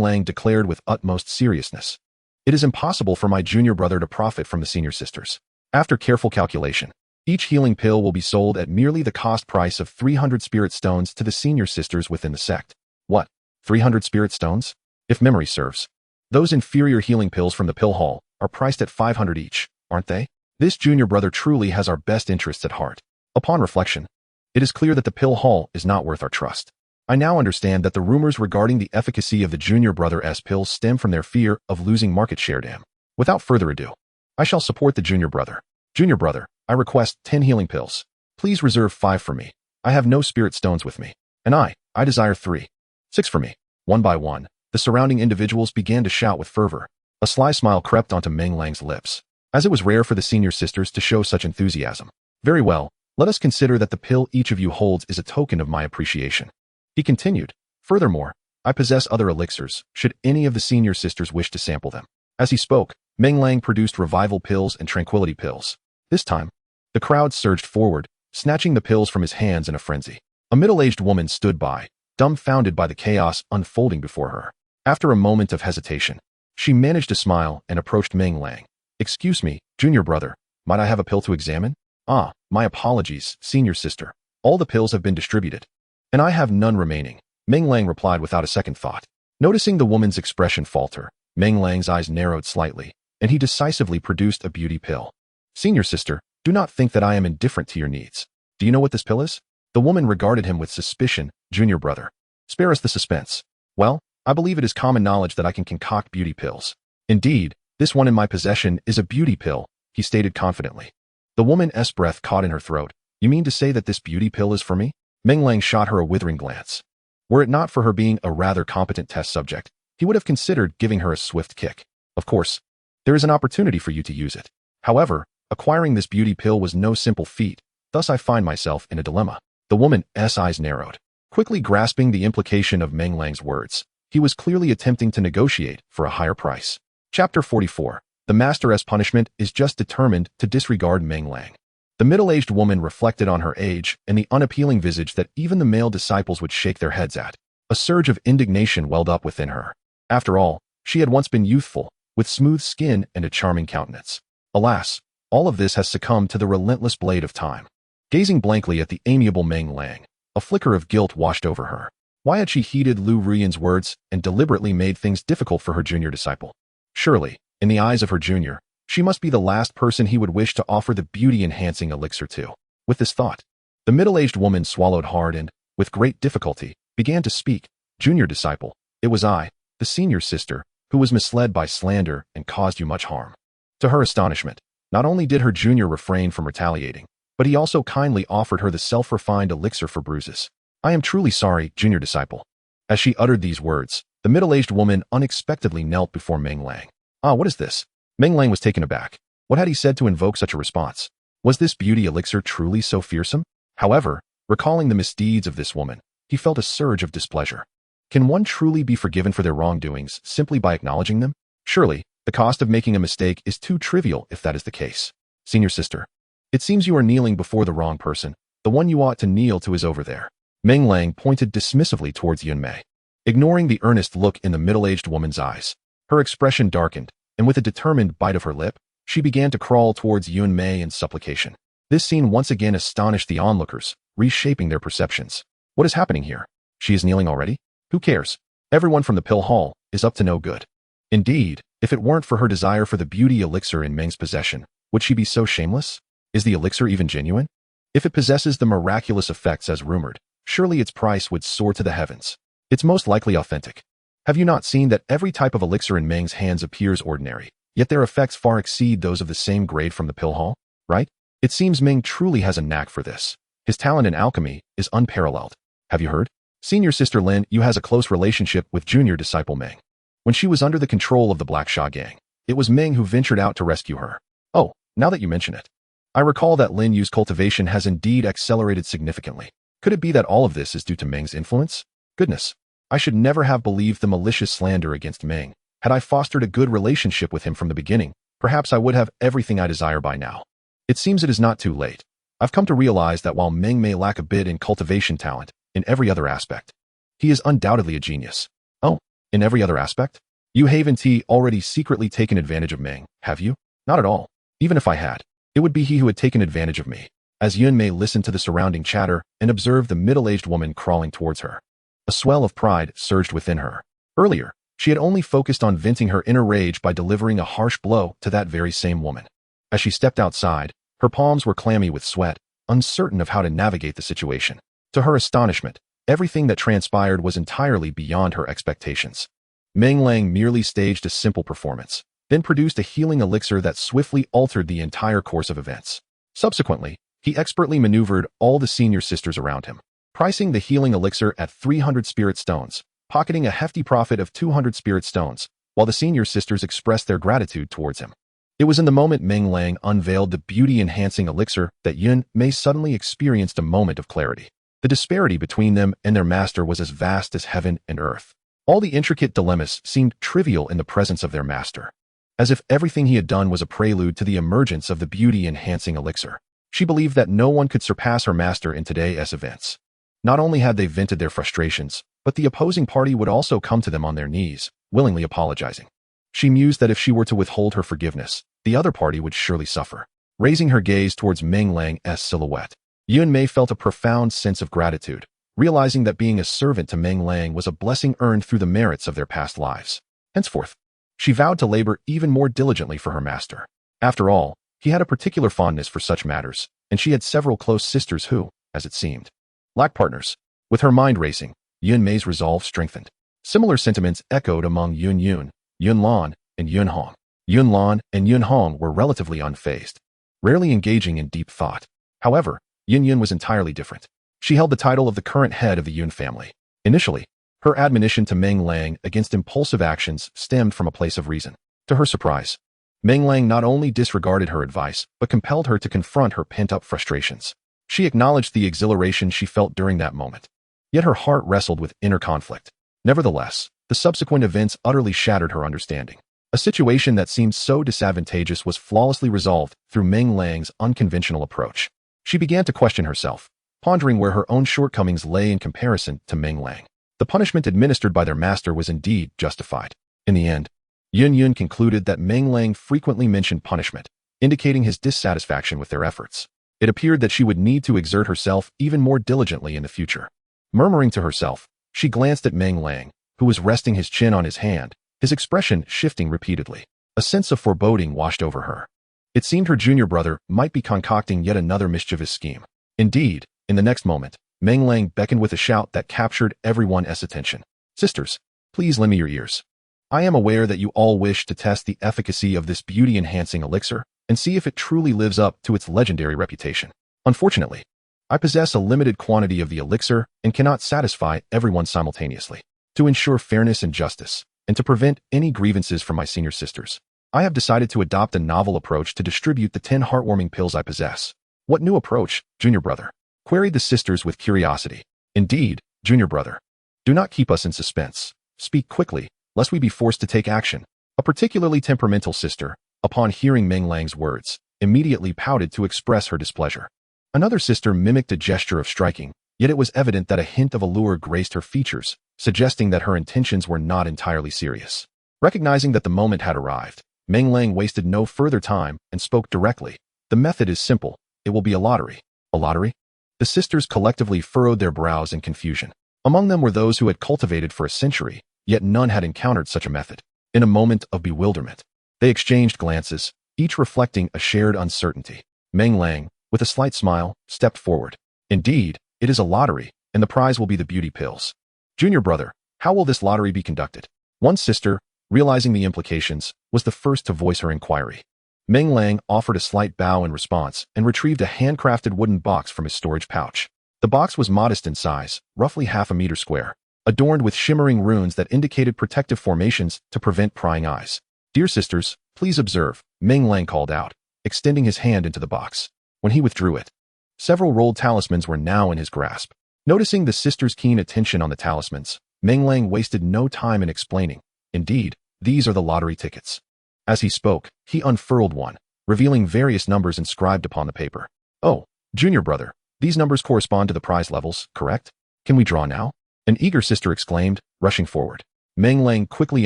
Lang declared with utmost seriousness, "It is impossible for my junior brother to profit from the senior sisters. After careful calculation, each healing pill will be sold at merely the cost price of 300 spirit stones to the senior sisters within the sect." "What? 300 spirit stones?" "If memory serves. Those inferior healing pills from the pill hall are priced at 500 each, aren't they? This junior brother truly has our best interests at heart. Upon reflection, it is clear that the pill hall is not worth our trust. I now understand that the rumors regarding the efficacy of the junior brother's pills stem from their fear of losing market share to him. Without further ado, I shall support the junior brother. Junior brother, I request 10 healing pills. Please reserve 5 for me. I have no spirit stones with me. And I desire 3. 6 for me." One by one, the surrounding individuals began to shout with fervor. A sly smile crept onto Meng Lang's lips, as it was rare for the senior sisters to show such enthusiasm. "Very well, let us consider that the pill each of you holds is a token of my appreciation." He continued, "Furthermore, I possess other elixirs, should any of the senior sisters wish to sample them." As he spoke, Meng Lang produced revival pills and tranquility pills, This time, the crowd surged forward, snatching the pills from his hands in a frenzy. A middle-aged woman stood by, dumbfounded by the chaos unfolding before her. After a moment of hesitation, she managed to smile and approached Meng Lang. "Excuse me, junior brother, might I have a pill to examine?" "Ah, my apologies, senior sister. All the pills have been distributed, and I have none remaining," Meng Lang replied without a second thought. Noticing the woman's expression falter, Meng Lang's eyes narrowed slightly, and he decisively produced a beauty pill. "Senior sister, do not think that I am indifferent to your needs. Do you know what this pill is?" The woman regarded him with suspicion. "Junior brother, spare us the suspense." "Well, I believe it is common knowledge that I can concoct beauty pills. Indeed, this one in my possession is a beauty pill," he stated confidently. The woman's breath caught in her throat. "You mean to say that this beauty pill is for me?" Meng Lang shot her a withering glance. Were it not for her being a rather competent test subject, he would have considered giving her a swift kick. "Of course, there is an opportunity for you to use it. However, acquiring this beauty pill was no simple feat, thus I find myself in a dilemma." The woman's eyes narrowed. Quickly grasping the implication of Meng Lang's words, he was clearly attempting to negotiate for a higher price. Chapter 44. The Master's punishment is just determined to disregard Meng Lang. The middle-aged woman reflected on her age and the unappealing visage that even the male disciples would shake their heads at. A surge of indignation welled up within her. After all, she had once been youthful, with smooth skin and a charming countenance. Alas, all of this has succumbed to the relentless blade of time. Gazing blankly at the amiable Meng Lang, a flicker of guilt washed over her. Why had she heeded Lu Rian's words and deliberately made things difficult for her junior disciple? Surely, in the eyes of her junior, she must be the last person he would wish to offer the beauty-enhancing elixir to. With this thought, the middle-aged woman swallowed hard and, with great difficulty, began to speak. "Junior disciple, it was I, the senior sister, who was misled by slander and caused you much harm." To her astonishment, not only did her junior refrain from retaliating, but he also kindly offered her the self-refined elixir for bruises. "I am truly sorry, junior disciple." As she uttered these words, the middle-aged woman unexpectedly knelt before Meng Lang. "Ah, what is this?" Meng Lang was taken aback. What had he said to invoke such a response? Was this beauty elixir truly so fearsome? However, recalling the misdeeds of this woman, he felt a surge of displeasure. Can one truly be forgiven for their wrongdoings simply by acknowledging them? Surely, the cost of making a mistake is too trivial if that is the case. "Senior sister, it seems you are kneeling before the wrong person. The one you ought to kneel to is over there." Meng Lang pointed dismissively towards Yun Mei. Ignoring the earnest look in the middle-aged woman's eyes, her expression darkened, and with a determined bite of her lip, she began to crawl towards Yun Mei in supplication. This scene once again astonished the onlookers, reshaping their perceptions. What is happening here? She is kneeling already? Who cares? Everyone from the pill hall is up to no good. Indeed, if it weren't for her desire for the beauty elixir in Meng's possession, would she be so shameless? Is the elixir even genuine? If it possesses the miraculous effects as rumored, surely its price would soar to the heavens. It's most likely authentic. Have you not seen that every type of elixir in Meng's hands appears ordinary, yet their effects far exceed those of the same grade from the pill hall, right? It seems Meng truly has a knack for this. His talent in alchemy is unparalleled. Have you heard? Senior sister Lin Yu has a close relationship with junior disciple Meng. When she was under the control of the Black Sha gang, it was Meng who ventured out to rescue her. Oh, now that you mention it, I recall that Lin Yu's cultivation has indeed accelerated significantly. Could it be that all of this is due to Meng's influence? Goodness, I should never have believed the malicious slander against Meng. Had I fostered a good relationship with him from the beginning, perhaps I would have everything I desire by now. It seems it is not too late. I've come to realize that while Meng may lack a bit in cultivation talent, in every other aspect, he is undoubtedly a genius. Oh, in every other aspect? You haven't already secretly taken advantage of Meng, have you? Not at all. Even if I had, it would be he who had taken advantage of me. As Yun Mei listened to the surrounding chatter and observed the middle-aged woman crawling towards her, a swell of pride surged within her. Earlier, she had only focused on venting her inner rage by delivering a harsh blow to that very same woman. As she stepped outside, her palms were clammy with sweat, uncertain of how to navigate the situation. To her astonishment, everything that transpired was entirely beyond her expectations. Meng Lang merely staged a simple performance, then produced a healing elixir that swiftly altered the entire course of events. Subsequently, he expertly maneuvered all the senior sisters around him, pricing the healing elixir at 300 spirit stones, pocketing a hefty profit of 200 spirit stones, while the senior sisters expressed their gratitude towards him. It was in the moment Meng Lang unveiled the beauty-enhancing elixir that Yun Mei suddenly experienced a moment of clarity. The disparity between them and their master was as vast as heaven and earth. All the intricate dilemmas seemed trivial in the presence of their master. as if everything he had done was a prelude to the emergence of the beauty-enhancing elixir. She believed that no one could surpass her master in today's events. Not only had they vented their frustrations, but the opposing party would also come to them on their knees, willingly apologizing. She mused that if she were to withhold her forgiveness, the other party would surely suffer. Raising her gaze towards Meng Lang's silhouette, Yun Mei felt a profound sense of gratitude, realizing that being a servant to Meng Lang was a blessing earned through the merits of their past lives. Henceforth, she vowed to labor even more diligently for her master. After all, he had a particular fondness for such matters, and she had several close sisters who, as it seemed, lacked partners. With her mind racing, Yun Mei's resolve strengthened. Similar sentiments echoed among Yun Yun, Yun Lan, and Yun Hong. Yun Lan and Yun Hong were relatively unfazed, rarely engaging in deep thought. However, Yun Yun was entirely different. She held the title of the current head of the Yun family. Initially, her admonition to Meng Lang against impulsive actions stemmed from a place of reason. To her surprise, Meng Lang not only disregarded her advice, but compelled her to confront her pent-up frustrations. She acknowledged the exhilaration she felt during that moment, yet her heart wrestled with inner conflict. Nevertheless, the subsequent events utterly shattered her understanding. A situation that seemed so disadvantageous was flawlessly resolved through Meng Lang's unconventional approach. She began to question herself, pondering where her own shortcomings lay in comparison to Meng Lang. The punishment administered by their master was indeed justified. In the end, Yun Yun concluded that Meng Lang frequently mentioned punishment, indicating his dissatisfaction with their efforts. It appeared that she would need to exert herself even more diligently in the future. Murmuring to herself, she glanced at Meng Lang, who was resting his chin on his hand, his expression shifting repeatedly. A sense of foreboding washed over her. It seemed her junior brother might be concocting yet another mischievous scheme. Indeed, in the next moment, Meng Lang beckoned with a shout that captured everyone's attention. "Sisters, please lend me your ears. I am aware that you all wish to test the efficacy of this beauty-enhancing elixir and see if it truly lives up to its legendary reputation. Unfortunately, I possess a limited quantity of the elixir and cannot satisfy everyone simultaneously. To ensure fairness and justice, and to prevent any grievances from my senior sisters, I have decided to adopt a novel approach to distribute the 10 heartwarming pills I possess." "What new approach, junior brother?" queried the sisters with curiosity. "Indeed, junior brother. Do not keep us in suspense. Speak quickly, lest we be forced to take action." A particularly temperamental sister, upon hearing Meng Lang's words, immediately pouted to express her displeasure. Another sister mimicked a gesture of striking, yet it was evident that a hint of allure graced her features, suggesting that her intentions were not entirely serious. Recognizing that the moment had arrived, Meng Lang wasted no further time and spoke directly. "The method is simple. It will be a lottery." "A lottery?" The sisters collectively furrowed their brows in confusion. Among them were those who had cultivated for a century, yet none had encountered such a method. In a moment of bewilderment, they exchanged glances, each reflecting a shared uncertainty. Meng Lang, with a slight smile, stepped forward. "Indeed, it is a lottery, and the prize will be the beauty pills. Junior brother, how will this lottery be conducted?" One sister, realizing the implications, was the first to voice her inquiry. Meng Lang offered a slight bow in response and retrieved a handcrafted wooden box from his storage pouch. The box was modest in size, roughly half a meter square, adorned with shimmering runes that indicated protective formations to prevent prying eyes. "Dear sisters, please observe," Meng Lang called out, extending his hand into the box. When he withdrew it, several rolled talismans were now in his grasp. Noticing the sisters' keen attention on the talismans, Meng Lang wasted no time in explaining. "Indeed, these are the lottery tickets." As he spoke, he unfurled one, revealing various numbers inscribed upon the paper. "Oh, junior brother, these numbers correspond to the prize levels, correct? Can we draw now?" An eager sister exclaimed, rushing forward. Meng Lang quickly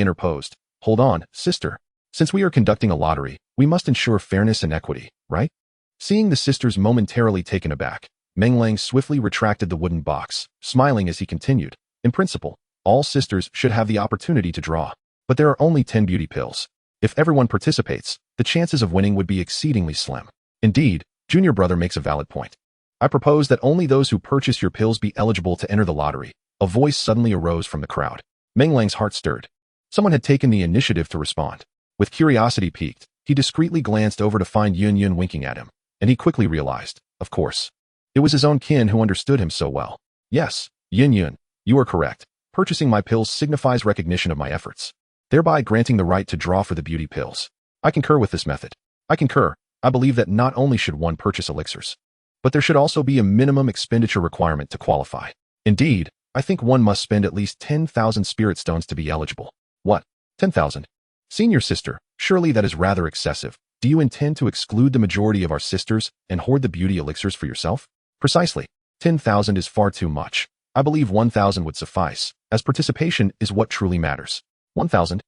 interposed. "Hold on, sister. Since we are conducting a lottery, we must ensure fairness and equity, right?" Seeing the sisters momentarily taken aback, Meng Lang swiftly retracted the wooden box, smiling as he continued. "In principle, all sisters should have the opportunity to draw. But there are only 10 beauty pills. If everyone participates, the chances of winning would be exceedingly slim. Indeed, junior brother makes a valid point. I propose that only those who purchase your pills be eligible to enter the lottery." A voice suddenly arose from the crowd. Meng Lang's heart stirred. Someone had taken the initiative to respond. With curiosity piqued, he discreetly glanced over to find Yun Yun winking at him, and he quickly realized, of course, it was his own kin who understood him so well. "Yes, Yun Yun, you are correct. Purchasing my pills signifies recognition of my efforts, thereby granting the right to draw for the beauty pills. I concur with this method." "I concur. I believe that not only should one purchase elixirs, but there should also be a minimum expenditure requirement to qualify. Indeed, I think one must spend at least 10,000 spirit stones to be eligible." "What? 10,000? Senior sister, surely that is rather excessive. Do you intend to exclude the majority of our sisters and hoard the beauty elixirs for yourself? Precisely. 10,000 is far too much. I believe 1,000 would suffice, as participation is what truly matters. 1,000?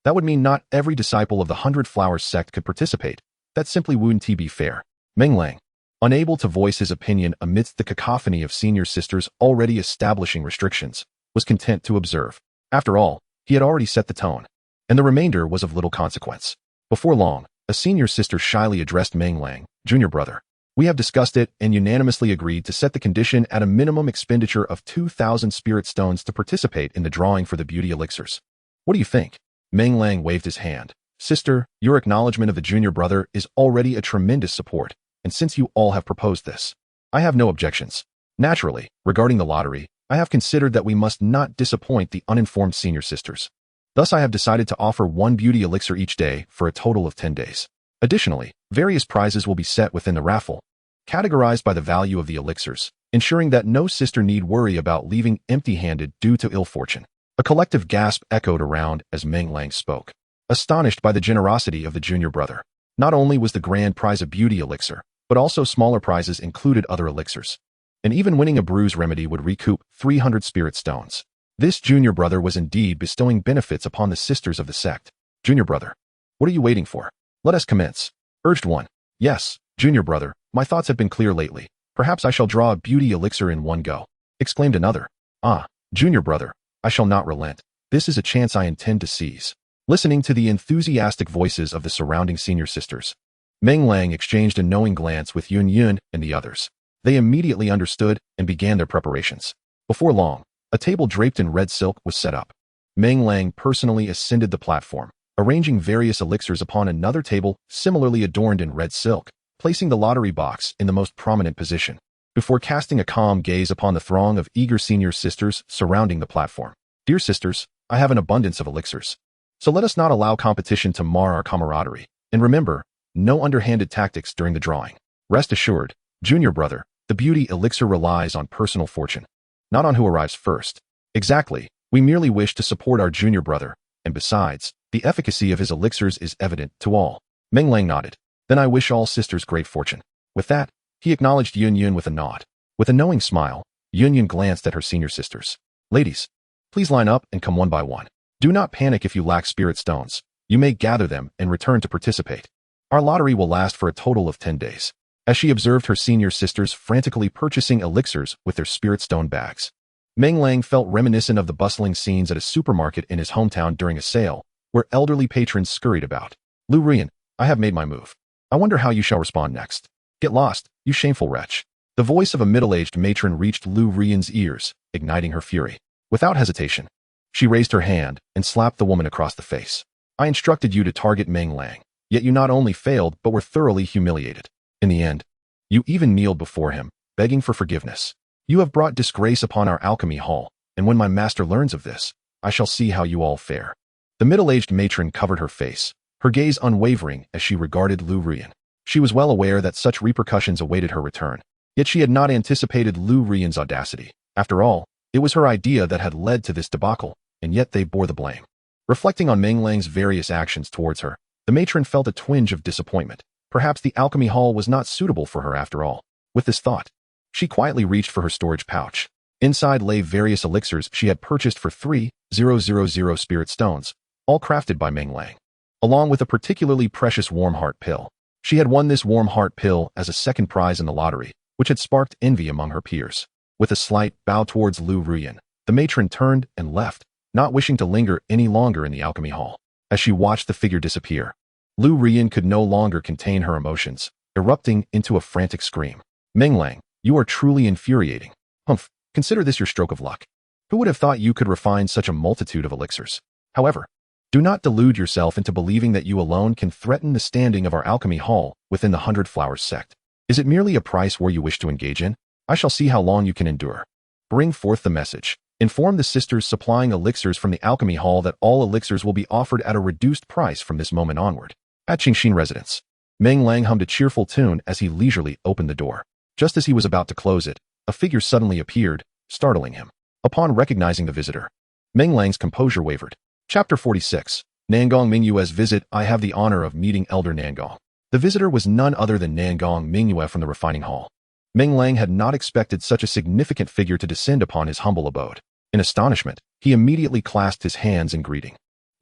That would mean not every disciple of the 100 Flowers Sect could participate. That simply wouldn't be fair. Meng Lang, unable to voice his opinion amidst the cacophony of senior sisters already establishing restrictions, was content to observe. After all, he had already set the tone, and the remainder was of little consequence. Before long, a senior sister shyly addressed Meng Lang, "Junior brother, we have discussed it and unanimously agreed to set the condition at a minimum expenditure of 2,000 spirit stones to participate in the drawing for the beauty elixirs. What do you think?" Meng Lang waved his hand. "Sister, your acknowledgement of the junior brother is already a tremendous support, and since you all have proposed this, I have no objections. Naturally, regarding the lottery, I have considered that we must not disappoint the uninformed senior sisters. Thus I have decided to offer one beauty elixir each day for a total of 10 days. Additionally, various prizes will be set within the raffle, categorized by the value of the elixirs, ensuring that no sister need worry about leaving empty-handed due to ill fortune." A collective gasp echoed around as Meng Lang spoke, astonished by the generosity of the junior brother. Not only was the grand prize a beauty elixir, but also smaller prizes included other elixirs. And even winning a bruise remedy would recoup 300 spirit stones. This junior brother was indeed bestowing benefits upon the sisters of the sect. "Junior brother, what are you waiting for? Let us commence," urged one. "Yes, junior brother, my thoughts have been clear lately. Perhaps I shall draw a beauty elixir in one go," exclaimed another. "Ah, junior brother, I shall not relent. This is a chance I intend to seize." Listening to the enthusiastic voices of the surrounding senior sisters, Meng Lang exchanged a knowing glance with Yun Yun and the others. They immediately understood and began their preparations. Before long, a table draped in red silk was set up. Meng Lang personally ascended the platform, arranging various elixirs upon another table similarly adorned in red silk, placing the lottery box in the most prominent position, before casting a calm gaze upon the throng of eager senior sisters surrounding the platform. "Dear sisters, I have an abundance of elixirs. So let us not allow competition to mar our camaraderie. And remember, no underhanded tactics during the drawing. Rest assured, junior brother, the beauty elixir relies on personal fortune, not on who arrives first. Exactly, we merely wish to support our junior brother, and besides, the efficacy of his elixirs is evident to all." Meng Lang nodded. "Then I wish all sisters great fortune." With that, he acknowledged Yun Yun with a nod. With a knowing smile, Yun Yun glanced at her senior sisters. "Ladies, please line up and come one by one. Do not panic if you lack spirit stones. You may gather them and return to participate. Our lottery will last for a total of 10 days. As she observed her senior sisters frantically purchasing elixirs with their spirit stone bags, Meng Lang felt reminiscent of the bustling scenes at a supermarket in his hometown during a sale, where elderly patrons scurried about. "Lu Rian, I have made my move. I wonder how you shall respond next. Get lost, you shameful wretch." The voice of a middle-aged matron reached Lu Rian's ears, igniting her fury. Without hesitation, she raised her hand and slapped the woman across the face. "I instructed you to target Meng Lang, yet you not only failed but were thoroughly humiliated. In the end, you even kneeled before him, begging for forgiveness. You have brought disgrace upon our alchemy hall, and when my master learns of this, I shall see how you all fare." The middle-aged matron covered her face, her gaze unwavering as she regarded Lu Rian. She was well aware that such repercussions awaited her return, yet she had not anticipated Lu Rian's audacity. After all, it was her idea that had led to this debacle, and yet they bore the blame. Reflecting on Meng Lang's various actions towards her, the matron felt a twinge of disappointment. Perhaps the alchemy hall was not suitable for her after all. With this thought, she quietly reached for her storage pouch. Inside lay various elixirs she had purchased for 3,000 spirit stones, all crafted by Meng Lang, along with a particularly precious warm heart pill. She had won this warm heart pill as a second prize in the lottery, which had sparked envy among her peers. With a slight bow towards Lu Rian, the matron turned and left, not wishing to linger any longer in the alchemy hall. As she watched the figure disappear, Lu Rian could no longer contain her emotions, erupting into a frantic scream. "Meng Lang, you are truly infuriating. Humph, consider this your stroke of luck. Who would have thought you could refine such a multitude of elixirs? However, do not delude yourself into believing that you alone can threaten the standing of our alchemy hall within the 100 Flowers Sect. Is it merely a price war you wish to engage in? I shall see how long you can endure. Bring forth the message. Inform the sisters supplying elixirs from the alchemy hall that all elixirs will be offered at a reduced price from this moment onward." At Qingxin residence, Meng Lang hummed a cheerful tune as he leisurely opened the door. Just as he was about to close it, a figure suddenly appeared, startling him. Upon recognizing the visitor, Meng Lang's composure wavered. Chapter 46. Nangong Mingyue's visit. I have the honor of meeting Elder Nangong. The visitor was none other than Nangong Mingyue from the refining hall. Meng Lang had not expected such a significant figure to descend upon his humble abode. In astonishment, he immediately clasped his hands in greeting.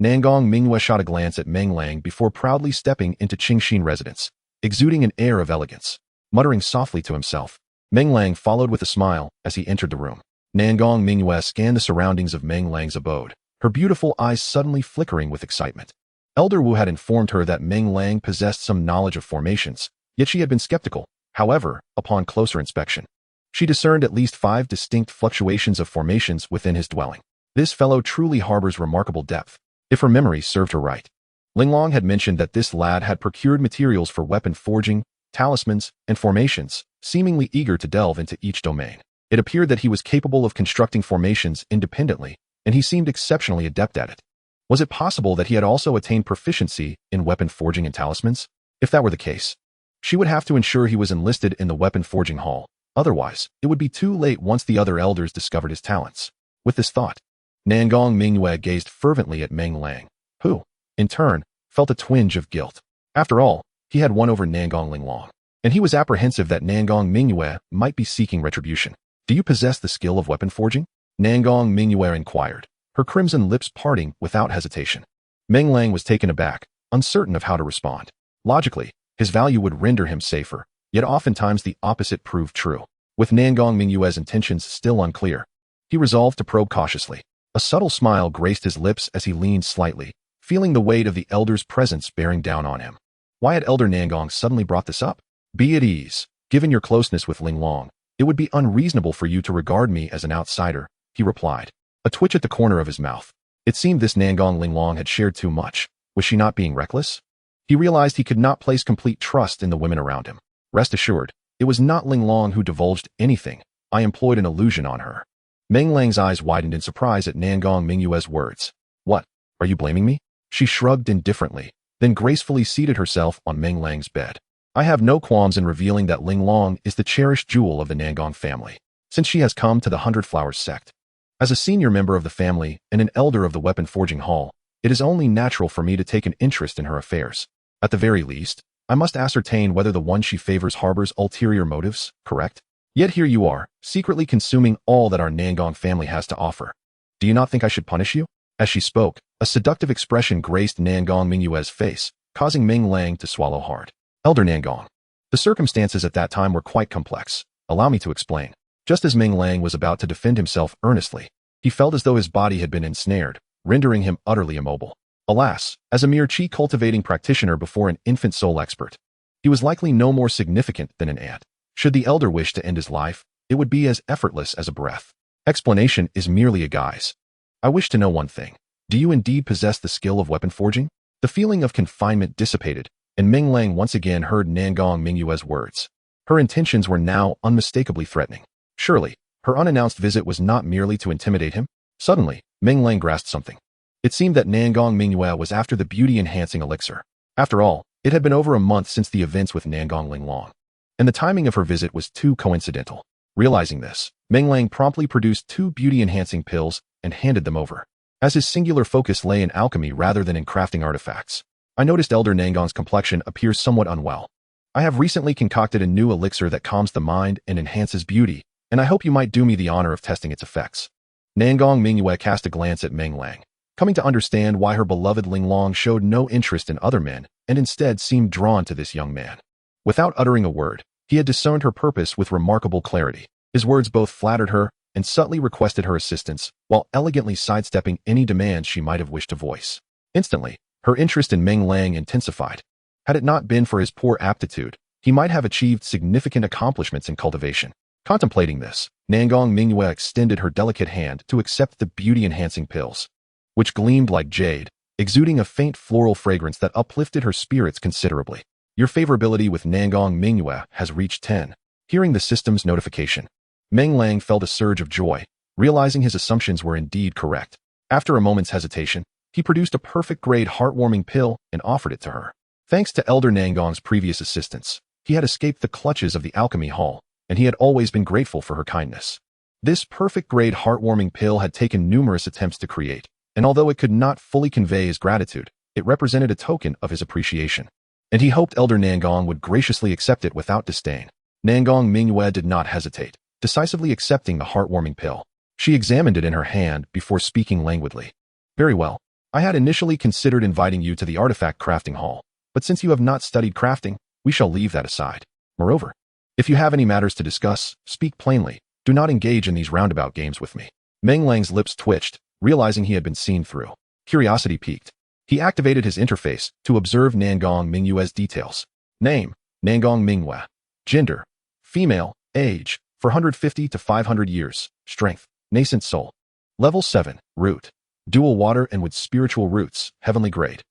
Nangong Mingyue shot a glance at Meng Lang before proudly stepping into Qingxin residence, exuding an air of elegance. Muttering softly to himself, Meng Lang followed with a smile as he entered the room. Nangong Mingyue scanned the surroundings of Meng Lang's abode, her beautiful eyes suddenly flickering with excitement. Elder Wu had informed her that Meng Lang possessed some knowledge of formations, yet she had been skeptical. However, upon closer inspection, she discerned at least 5 distinct fluctuations of formations within his dwelling. This fellow truly harbors remarkable depth, if her memory served her right. Linglong had mentioned that this lad had procured materials for weapon forging, talismans, and formations, seemingly eager to delve into each domain. It appeared that he was capable of constructing formations independently, and he seemed exceptionally adept at it. Was it possible that he had also attained proficiency in weapon forging and talismans? If that were the case, she would have to ensure he was enlisted in the weapon forging hall. Otherwise, it would be too late once the other elders discovered his talents. With this thought, Nangong Mingyue gazed fervently at Meng Lang, who, in turn, felt a twinge of guilt. After all, he had won over Nangong Linglong, and he was apprehensive that Nangong Mingyue might be seeking retribution. Do you possess the skill of weapon forging? Nangong Mingyue inquired, her crimson lips parting without hesitation. Meng Lang was taken aback, uncertain of how to respond. Logically, his value would render him safer, yet oftentimes the opposite proved true. With Nangong Mingyue's intentions still unclear, he resolved to probe cautiously. A subtle smile graced his lips as he leaned slightly, feeling the weight of the elder's presence bearing down on him. Why had Elder Nangong suddenly brought this up? Be at ease. Given your closeness with Linglong, it would be unreasonable for you to regard me as an outsider, he replied, a twitch at the corner of his mouth. It seemed this Nangong Linglong had shared too much. Was she not being reckless? He realized he could not place complete trust in the women around him. Rest assured, it was not Linglong who divulged anything. I employed an illusion on her. Meng Lang's eyes widened in surprise at Nangong Mingyue's words. What? Are you blaming me? She shrugged indifferently, then gracefully seated herself on Meng Lang's bed. I have no qualms in revealing that Linglong is the cherished jewel of the Nangong family, since she has come to the 100 Flowers Sect. As a senior member of the family and an elder of the weapon forging hall, it is only natural for me to take an interest in her affairs. At the very least, I must ascertain whether the one she favors harbors ulterior motives, correct? Yet here you are, secretly consuming all that our Nangong family has to offer. Do you not think I should punish you? As she spoke, a seductive expression graced Nangong Mingyue's face, causing Meng Lang to swallow hard. Elder Nangong. The circumstances at that time were quite complex. Allow me to explain. Just as Meng Lang was about to defend himself earnestly, he felt as though his body had been ensnared, rendering him utterly immobile. Alas, as a mere chi cultivating practitioner before an infant soul expert, he was likely no more significant than an ant. Should the elder wish to end his life, it would be as effortless as a breath. Explanation is merely a guise. I wish to know one thing. Do you indeed possess the skill of weapon forging? The feeling of confinement dissipated, and Meng Lang once again heard Nangong Mingyue's words. Her intentions were now unmistakably threatening. Surely, her unannounced visit was not merely to intimidate him? Suddenly, Meng Lang grasped something. It seemed that Nangong Mingyue was after the beauty-enhancing elixir. After all, it had been over a month since the events with Nangong Linglong, and the timing of her visit was too coincidental. Realizing this, Meng Lang promptly produced 2 beauty-enhancing pills and handed them over. As his singular focus lay in alchemy rather than in crafting artifacts, I noticed Elder Nangong's complexion appears somewhat unwell. I have recently concocted a new elixir that calms the mind and enhances beauty, and I hope you might do me the honor of testing its effects. Nangong Mingyue cast a glance at Meng Lang, coming to understand why her beloved Linglong showed no interest in other men and instead seemed drawn to this young man. Without uttering a word, he had discerned her purpose with remarkable clarity. His words both flattered her and subtly requested her assistance, while elegantly sidestepping any demands she might have wished to voice. Instantly, her interest in Meng Lang intensified. Had it not been for his poor aptitude, he might have achieved significant accomplishments in cultivation. Contemplating this, Nangong Mingyue extended her delicate hand to accept the beauty-enhancing pills, which gleamed like jade, exuding a faint floral fragrance that uplifted her spirits considerably. Your favorability with Nangong Mingyue has reached 10. Hearing the system's notification, Meng Lang felt a surge of joy, realizing his assumptions were indeed correct. After a moment's hesitation, he produced a perfect-grade heartwarming pill and offered it to her. Thanks to Elder Nangong's previous assistance, he had escaped the clutches of the alchemy hall, and he had always been grateful for her kindness. This perfect-grade heartwarming pill had taken numerous attempts to create, and although it could not fully convey his gratitude, It represented a token of his appreciation, and he hoped Elder Nangong would graciously accept it without disdain. Nangong Mingyue did not hesitate, decisively accepting the heartwarming pill. She examined it in her hand before speaking languidly. Very well. I had initially considered inviting you to the artifact crafting hall, but since you have not studied crafting, we shall leave that aside. Moreover, if you have any matters to discuss, speak plainly. Do not engage in these roundabout games with me. Meng Lang's lips twitched, realizing he had been seen through. Curiosity piqued. He activated his interface to observe Nangong Mingyue's details. Name, Nangong Mingyue. Gender, female. Age, 450 to 500 years. Strength, nascent soul. Level 7, root. Dual water and with spiritual roots, heavenly grade.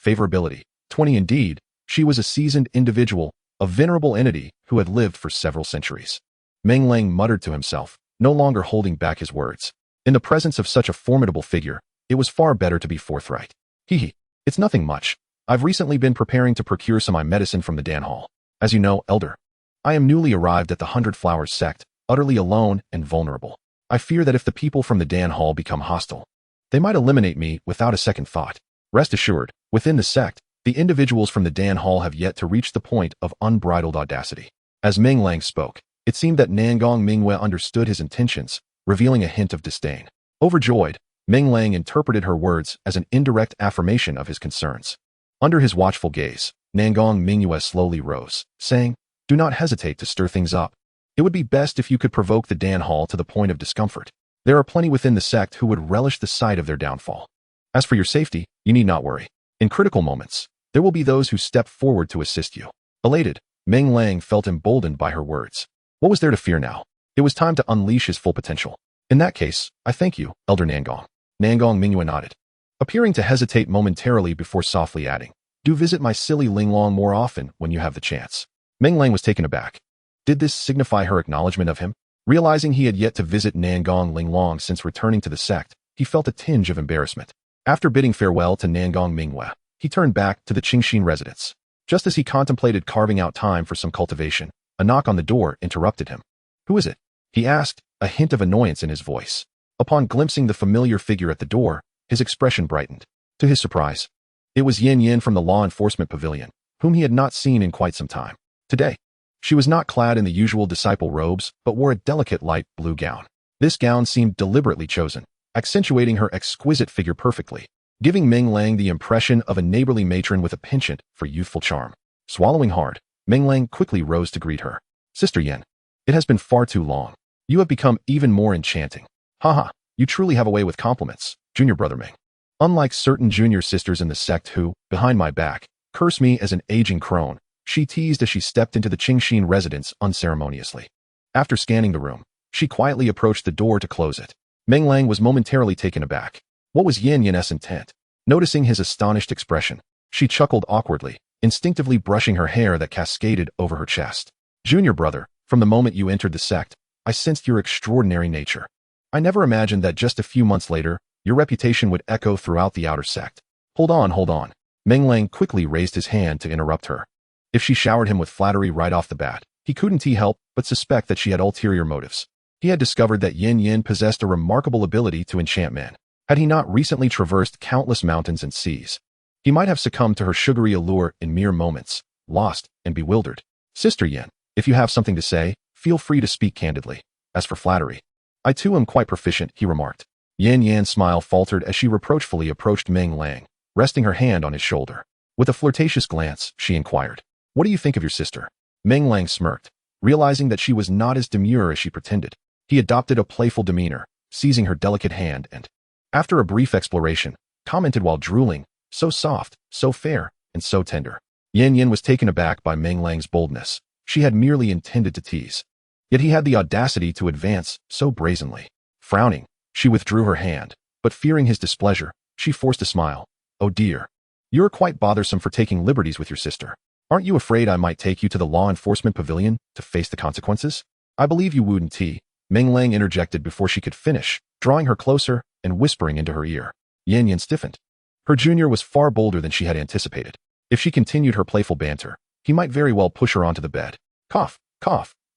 Favorability, 20. Indeed, she was a seasoned individual, a venerable entity who had lived for several centuries. Meng Lang muttered to himself, no longer holding back his words. In the presence of such a formidable figure, it was far better to be forthright. Hee, it's nothing much. I've recently been preparing to procure some medicine from the Dan Hall. As you know, Elder, I am newly arrived at the 100 Flowers Sect, utterly alone and vulnerable. I fear that if the people from the Dan Hall become hostile, they might eliminate me without a second thought. Rest assured, within the sect, the individuals from the Dan Hall have yet to reach the point of unbridled audacity. As Meng Lang spoke, it seemed that Nangong Mingyue understood his intentions, revealing a hint of disdain. Overjoyed, Meng Lang interpreted her words as an indirect affirmation of his concerns. Under his watchful gaze, Nangong Mingyue slowly rose, saying, "Do not hesitate to stir things up. It would be best if you could provoke the Dan Hall to the point of discomfort. There are plenty within the sect who would relish the sight of their downfall. As for your safety, you need not worry. In critical moments, there will be those who step forward to assist you." Elated, Meng Lang felt emboldened by her words. What was there to fear now? It was time to unleash his full potential. In that case, I thank you, Elder Nangong. Nangong Mingyue nodded, appearing to hesitate momentarily before softly adding, "Do visit my silly Linglong more often when you have the chance." Meng Lang was taken aback. Did this signify her acknowledgement of him? Realizing he had yet to visit Nangong Linglong since returning to the sect, he felt a tinge of embarrassment. After bidding farewell to Nangong Mingyue, he turned back to the Qingxin residence. Just as he contemplated carving out time for some cultivation, a knock on the door interrupted him. "Who is it?" he asked, a hint of annoyance in his voice. Upon glimpsing the familiar figure at the door, his expression brightened. To his surprise, it was Yin Yin from the law enforcement pavilion, whom he had not seen in quite some time. Today, she was not clad in the usual disciple robes, but wore a delicate light blue gown. This gown seemed deliberately chosen, accentuating her exquisite figure perfectly, giving Meng Lang the impression of a neighborly matron with a penchant for youthful charm. Swallowing hard, Meng Lang quickly rose to greet her. "Sister Yin, it has been far too long. You have become even more enchanting. Haha, you truly have a way with compliments, Junior Brother Meng. Unlike certain junior sisters in the sect who, behind my back, curse me as an aging crone," she teased as she stepped into the Qingxin residence unceremoniously. After scanning the room, she quietly approached the door to close it. Meng Lang was momentarily taken aback. What was Yin Yin's intent? Noticing his astonished expression, she chuckled awkwardly, instinctively brushing her hair that cascaded over her chest. "Junior brother, from the moment you entered the sect, I sensed your extraordinary nature. I never imagined that just a few months later, your reputation would echo throughout the outer sect." Hold on. Meng Lang quickly raised his hand to interrupt her. If she showered him with flattery right off the bat, he couldn't help but suspect that she had ulterior motives. He had discovered that Yin Yin possessed a remarkable ability to enchant men. Had he not recently traversed countless mountains and seas, he might have succumbed to her sugary allure in mere moments, lost and bewildered. "Sister Yin, if you have something to say, feel free to speak candidly. As for flattery, I too am quite proficient," he remarked. Yin Yan's smile faltered as she reproachfully approached Meng Lang, resting her hand on his shoulder. With a flirtatious glance, she inquired, "What do you think of your sister?" Meng Lang smirked, realizing that she was not as demure as she pretended. He adopted a playful demeanor, seizing her delicate hand and, after a brief exploration, commented while drooling, "So soft, so fair, and so tender." Yin Yin was taken aback by Meng Lang's boldness. She had merely intended to tease. Yet he had the audacity to advance so brazenly. Frowning, she withdrew her hand, but fearing his displeasure, she forced a smile. "Oh dear. You're quite bothersome for taking liberties with your sister. Aren't you afraid I might take you to the law enforcement pavilion to face the consequences?" "I believe you wouldn't," Meng Lang interjected before she could finish, drawing her closer and whispering into her ear. Yin Yin stiffened. Her junior was far bolder than she had anticipated. If she continued her playful banter, he might very well push her onto the bed. Cough.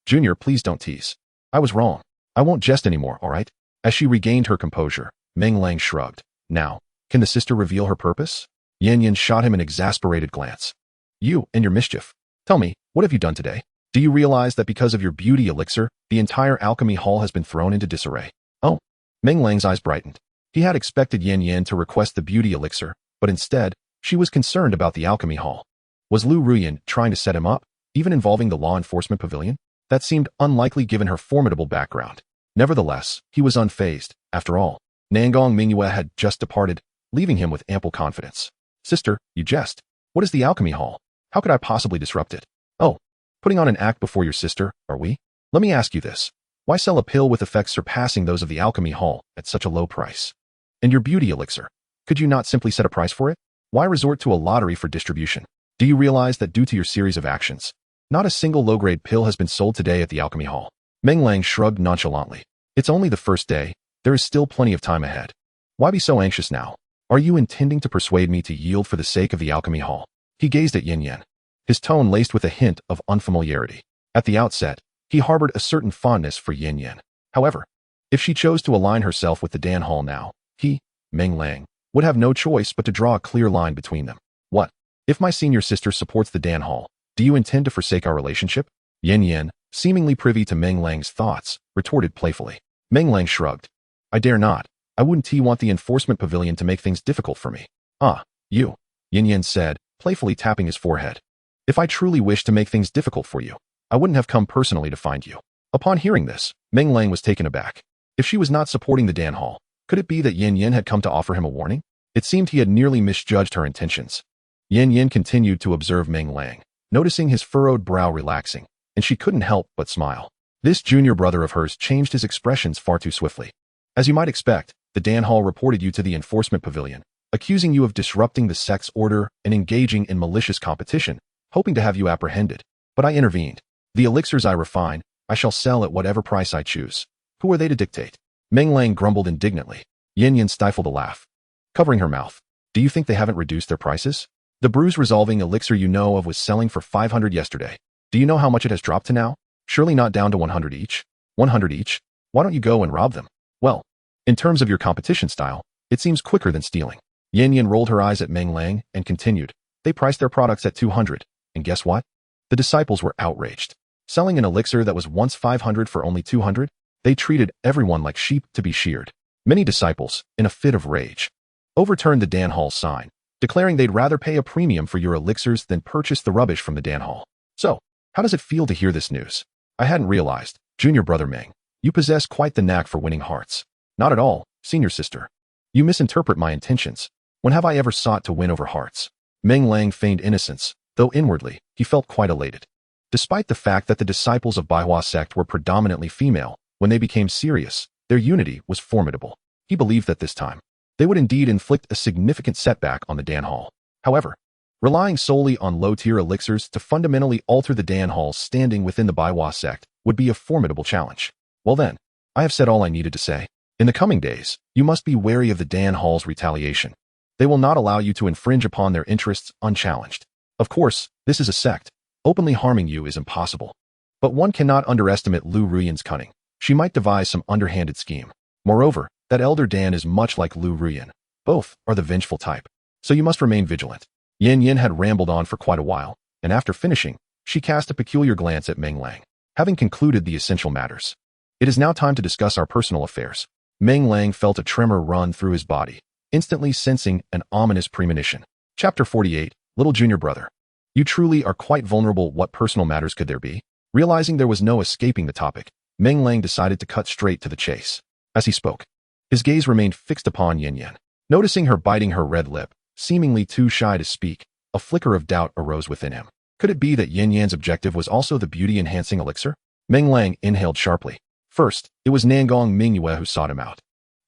"Junior, please don't tease. I was wrong. I won't jest anymore, all right?" As she regained her composure, Meng Lang shrugged. "Now, can the sister reveal her purpose?" Yan Yan shot him an exasperated glance. You and your mischief. Tell me, what have you done today? Do you realize that because of your beauty elixir, the entire alchemy hall has been thrown into disarray? Oh. Meng Lang's eyes brightened. He had expected Yan Yan to request the beauty elixir, but instead, she was concerned about the alchemy hall. Was Lu Ruyan trying to set him up, even involving the law enforcement pavilion? That seemed unlikely given her formidable background. Nevertheless, he was unfazed. After all, Nangong Mingyue had just departed, leaving him with ample confidence. Sister, you jest. What is the alchemy hall? How could I possibly disrupt it? Oh, putting on an act before your sister, are we? Let me ask you this. Why sell a pill with effects surpassing those of the alchemy hall at such a low price? And your beauty elixir, could you not simply set a price for it? Why resort to a lottery for distribution? Do you realize that due to your series of actions, not a single low-grade pill has been sold today at the alchemy hall? Meng Lang shrugged nonchalantly. It's only the first day. There is still plenty of time ahead. Why be so anxious now? Are you intending to persuade me to yield for the sake of the alchemy hall? He gazed at Yan Yan, his tone laced with a hint of unfamiliarity. At the outset, he harbored a certain fondness for Yan Yan. However, if she chose to align herself with the Dan Hall now, he, Meng Lang, would have no choice but to draw a clear line between them. What? If my senior sister supports the Dan Hall, do you intend to forsake our relationship? Yan Yan, seemingly privy to Meng Lang's thoughts, retorted playfully. Meng Lang shrugged. I dare not. I wouldn't want the enforcement pavilion to make things difficult for me. Ah, you, Yan Yan said, playfully tapping his forehead. If I truly wished to make things difficult for you, I wouldn't have come personally to find you. Upon hearing this, Meng Lang was taken aback. If she was not supporting the Dan Hall, could it be that Yan Yan had come to offer him a warning? It seemed he had nearly misjudged her intentions. Yan Yan continued to observe Meng Lang, noticing his furrowed brow relaxing, and she couldn't help but smile. This junior brother of hers changed his expressions far too swiftly. As you might expect, the Dan Hall reported you to the enforcement pavilion, accusing you of disrupting the sect's order and engaging in malicious competition, hoping to have you apprehended. But I intervened. The elixirs I refine, I shall sell at whatever price I choose. Who are they to dictate? Meng Lang grumbled indignantly. Yan Yan stifled a laugh, covering her mouth. Do you think they haven't reduced their prices? The bruise resolving elixir you know of was selling for 500 yesterday. Do you know how much it has dropped to now? Surely not down to 100 each. 100 each? Why don't you go and rob them? Well, in terms of your competition style, it seems quicker than stealing. Yan Yan rolled her eyes at Meng Lang and continued. They priced their products at 200, and guess what? The disciples were outraged. Selling an elixir that was once 500 for only 200? They treated everyone like sheep to be sheared. Many disciples, in a fit of rage, overturned the Dan Hall sign, declaring they'd rather pay a premium for your elixirs than purchase the rubbish from the Dan Hall. So, how does it feel to hear this news? I hadn't realized, junior brother Meng, you possess quite the knack for winning hearts. Not at all, senior sister. You misinterpret my intentions. When have I ever sought to win over hearts? Meng Lang feigned innocence, though inwardly, he felt quite elated. Despite the fact that the disciples of Baihua sect were predominantly female, when they became serious, their unity was formidable. He believed that this time, they would indeed inflict a significant setback on the Dan Hall. However, relying solely on low-tier elixirs to fundamentally alter the Dan Hall's standing within the Baihua sect would be a formidable challenge. Well then, I have said all I needed to say. In the coming days, you must be wary of the Dan Hall's retaliation. They will not allow you to infringe upon their interests unchallenged. Of course, this is a sect. Openly harming you is impossible. But one cannot underestimate Lu Ruyan's cunning. She might devise some underhanded scheme. Moreover, that elder Dan is much like Lu Ruyan. Both are the vengeful type. So you must remain vigilant. Yan Yan had rambled on for quite a while, and after finishing, she cast a peculiar glance at Meng Lang. Having concluded the essential matters, it is now time to discuss our personal affairs. Meng Lang felt a tremor run through his body, instantly sensing an ominous premonition. Chapter 48, Little Junior Brother. You truly are quite vulnerable. What personal matters could there be? Realizing there was no escaping the topic, Meng Lang decided to cut straight to the chase. As he spoke, his gaze remained fixed upon Yan Yan. Noticing her biting her red lip, seemingly too shy to speak, a flicker of doubt arose within him. Could it be that Yan Yan's objective was also the beauty-enhancing elixir? Meng Lang inhaled sharply. First, it was Nangong Mingyue who sought him out.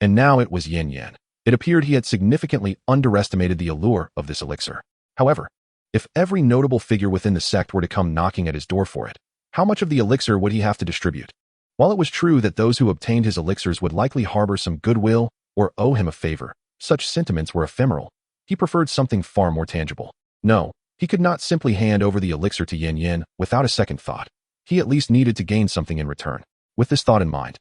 And now it was Yan Yan. It appeared he had significantly underestimated the allure of this elixir. However, if every notable figure within the sect were to come knocking at his door for it, how much of the elixir would he have to distribute? While it was true that those who obtained his elixirs would likely harbor some goodwill or owe him a favor, such sentiments were ephemeral. He preferred something far more tangible. No, he could not simply hand over the elixir to Yan Yan without a second thought. He at least needed to gain something in return. With this thought in mind,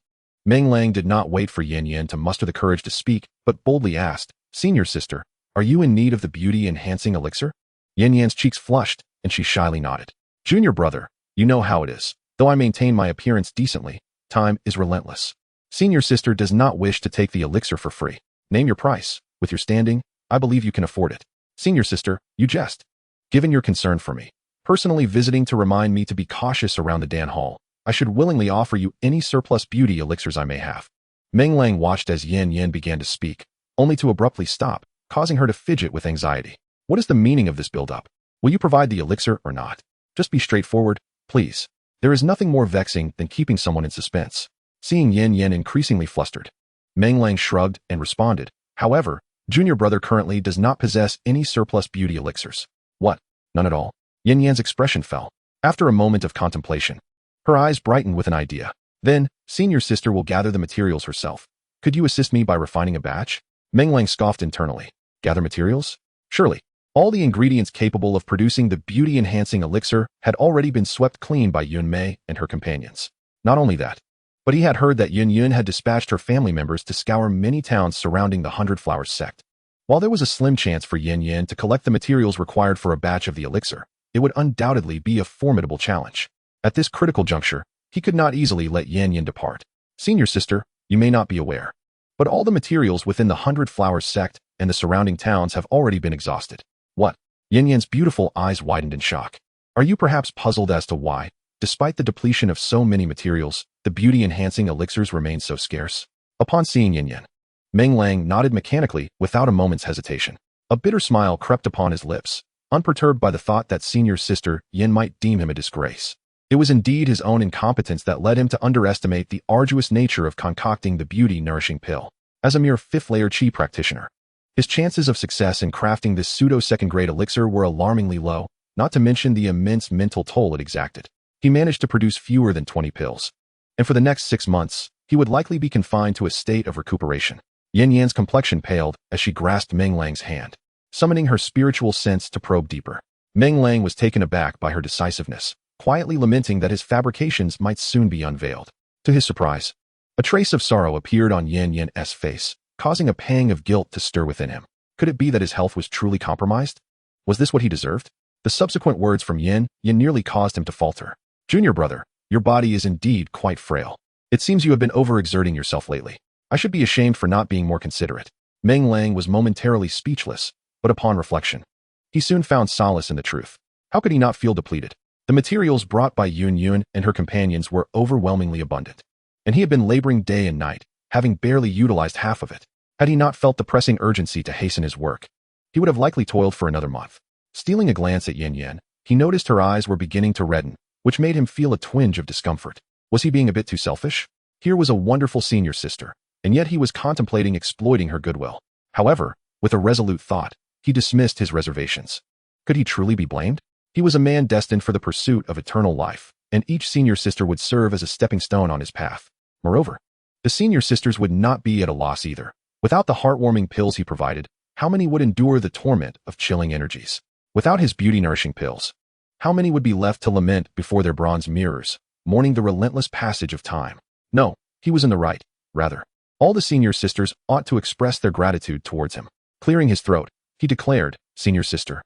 Meng Lang did not wait for Yan Yan to muster the courage to speak, but boldly asked, Senior sister, Are you in need of the beauty-enhancing elixir? Yin Yan's cheeks flushed, and she shyly nodded. Junior brother, you know how it is. Though I maintain my appearance decently, time is relentless. Senior sister does not wish to take the elixir for free. Name your price. With your standing, I believe you can afford it. Senior sister, you jest. Given your concern for me, personally visiting to remind me to be cautious around the Dan Hall, I should willingly offer you any surplus beauty elixirs I may have. Meng Lang watched as Yin Yan began to speak, only to abruptly stop, causing her to fidget with anxiety. What is the meaning of this build-up? Will you provide the elixir or not? Just be straightforward, please. There is nothing more vexing than keeping someone in suspense. Seeing Yin Yan increasingly flustered, Meng Lang shrugged and responded, however, junior brother currently does not possess any surplus beauty elixirs. What? None at all? Yin Yan's expression fell. After a moment of contemplation, her eyes brightened with an idea. Then, senior sister will gather the materials herself. Could you assist me by refining a batch? Meng Lang scoffed internally. Gather materials? Surely. All the ingredients capable of producing the beauty-enhancing elixir had already been swept clean by Yun Mei and her companions. Not only that, but he had heard that Yun Yun had dispatched her family members to scour many towns surrounding the 100 Flowers Sect. While there was a slim chance for Yin Yin to collect the materials required for a batch of the elixir, it would undoubtedly be a formidable challenge. At this critical juncture, he could not easily let Yin Yin depart. Senior sister, you may not be aware, but all the materials within the 100 Flowers Sect and the surrounding towns have already been exhausted. What? Yin Yan's beautiful eyes widened in shock. Are you perhaps puzzled as to why, despite the depletion of so many materials, the beauty-enhancing elixirs remain so scarce? Upon seeing Yin Yan, Meng Lang nodded mechanically without a moment's hesitation. A bitter smile crept upon his lips, unperturbed by the thought that senior sister Yin might deem him a disgrace. It was indeed his own incompetence that led him to underestimate the arduous nature of concocting the beauty-nourishing pill. As a mere fifth-layer qi practitioner, his chances of success in crafting this pseudo-second-grade elixir were alarmingly low, not to mention the immense mental toll it exacted. He managed to produce fewer than 20 pills, and for the next 6 months, he would likely be confined to a state of recuperation. Yin Yan's complexion paled as she grasped Meng Lang's hand, summoning her spiritual sense to probe deeper. Meng Lang was taken aback by her decisiveness, quietly lamenting that his fabrications might soon be unveiled. To his surprise, a trace of sorrow appeared on Yin Yan's face, causing a pang of guilt to stir within him. Could it be that his health was truly compromised? Was this what he deserved? The subsequent words from Yin nearly caused him to falter. Junior brother, your body is indeed quite frail. It seems you have been overexerting yourself lately. I should be ashamed for not being more considerate. Meng Lang was momentarily speechless, but upon reflection, he soon found solace in the truth. How could he not feel depleted? The materials brought by Yun Yun and her companions were overwhelmingly abundant, and he had been laboring day and night, having barely utilized half of it. Had he not felt the pressing urgency to hasten his work, he would have likely toiled for another month. Stealing a glance at Yin Yan, he noticed her eyes were beginning to redden, which made him feel a twinge of discomfort. Was he being a bit too selfish? Here was a wonderful senior sister, and yet he was contemplating exploiting her goodwill. However, with a resolute thought, he dismissed his reservations. Could he truly be blamed? He was a man destined for the pursuit of eternal life, and each senior sister would serve as a stepping stone on his path. Moreover, the senior sisters would not be at a loss either. Without the heartwarming pills he provided, how many would endure the torment of chilling energies? Without his beauty-nourishing pills, how many would be left to lament before their bronze mirrors, mourning the relentless passage of time? No, he was in the right. Rather, all the senior sisters ought to express their gratitude towards him. Clearing his throat, he declared, Senior sister,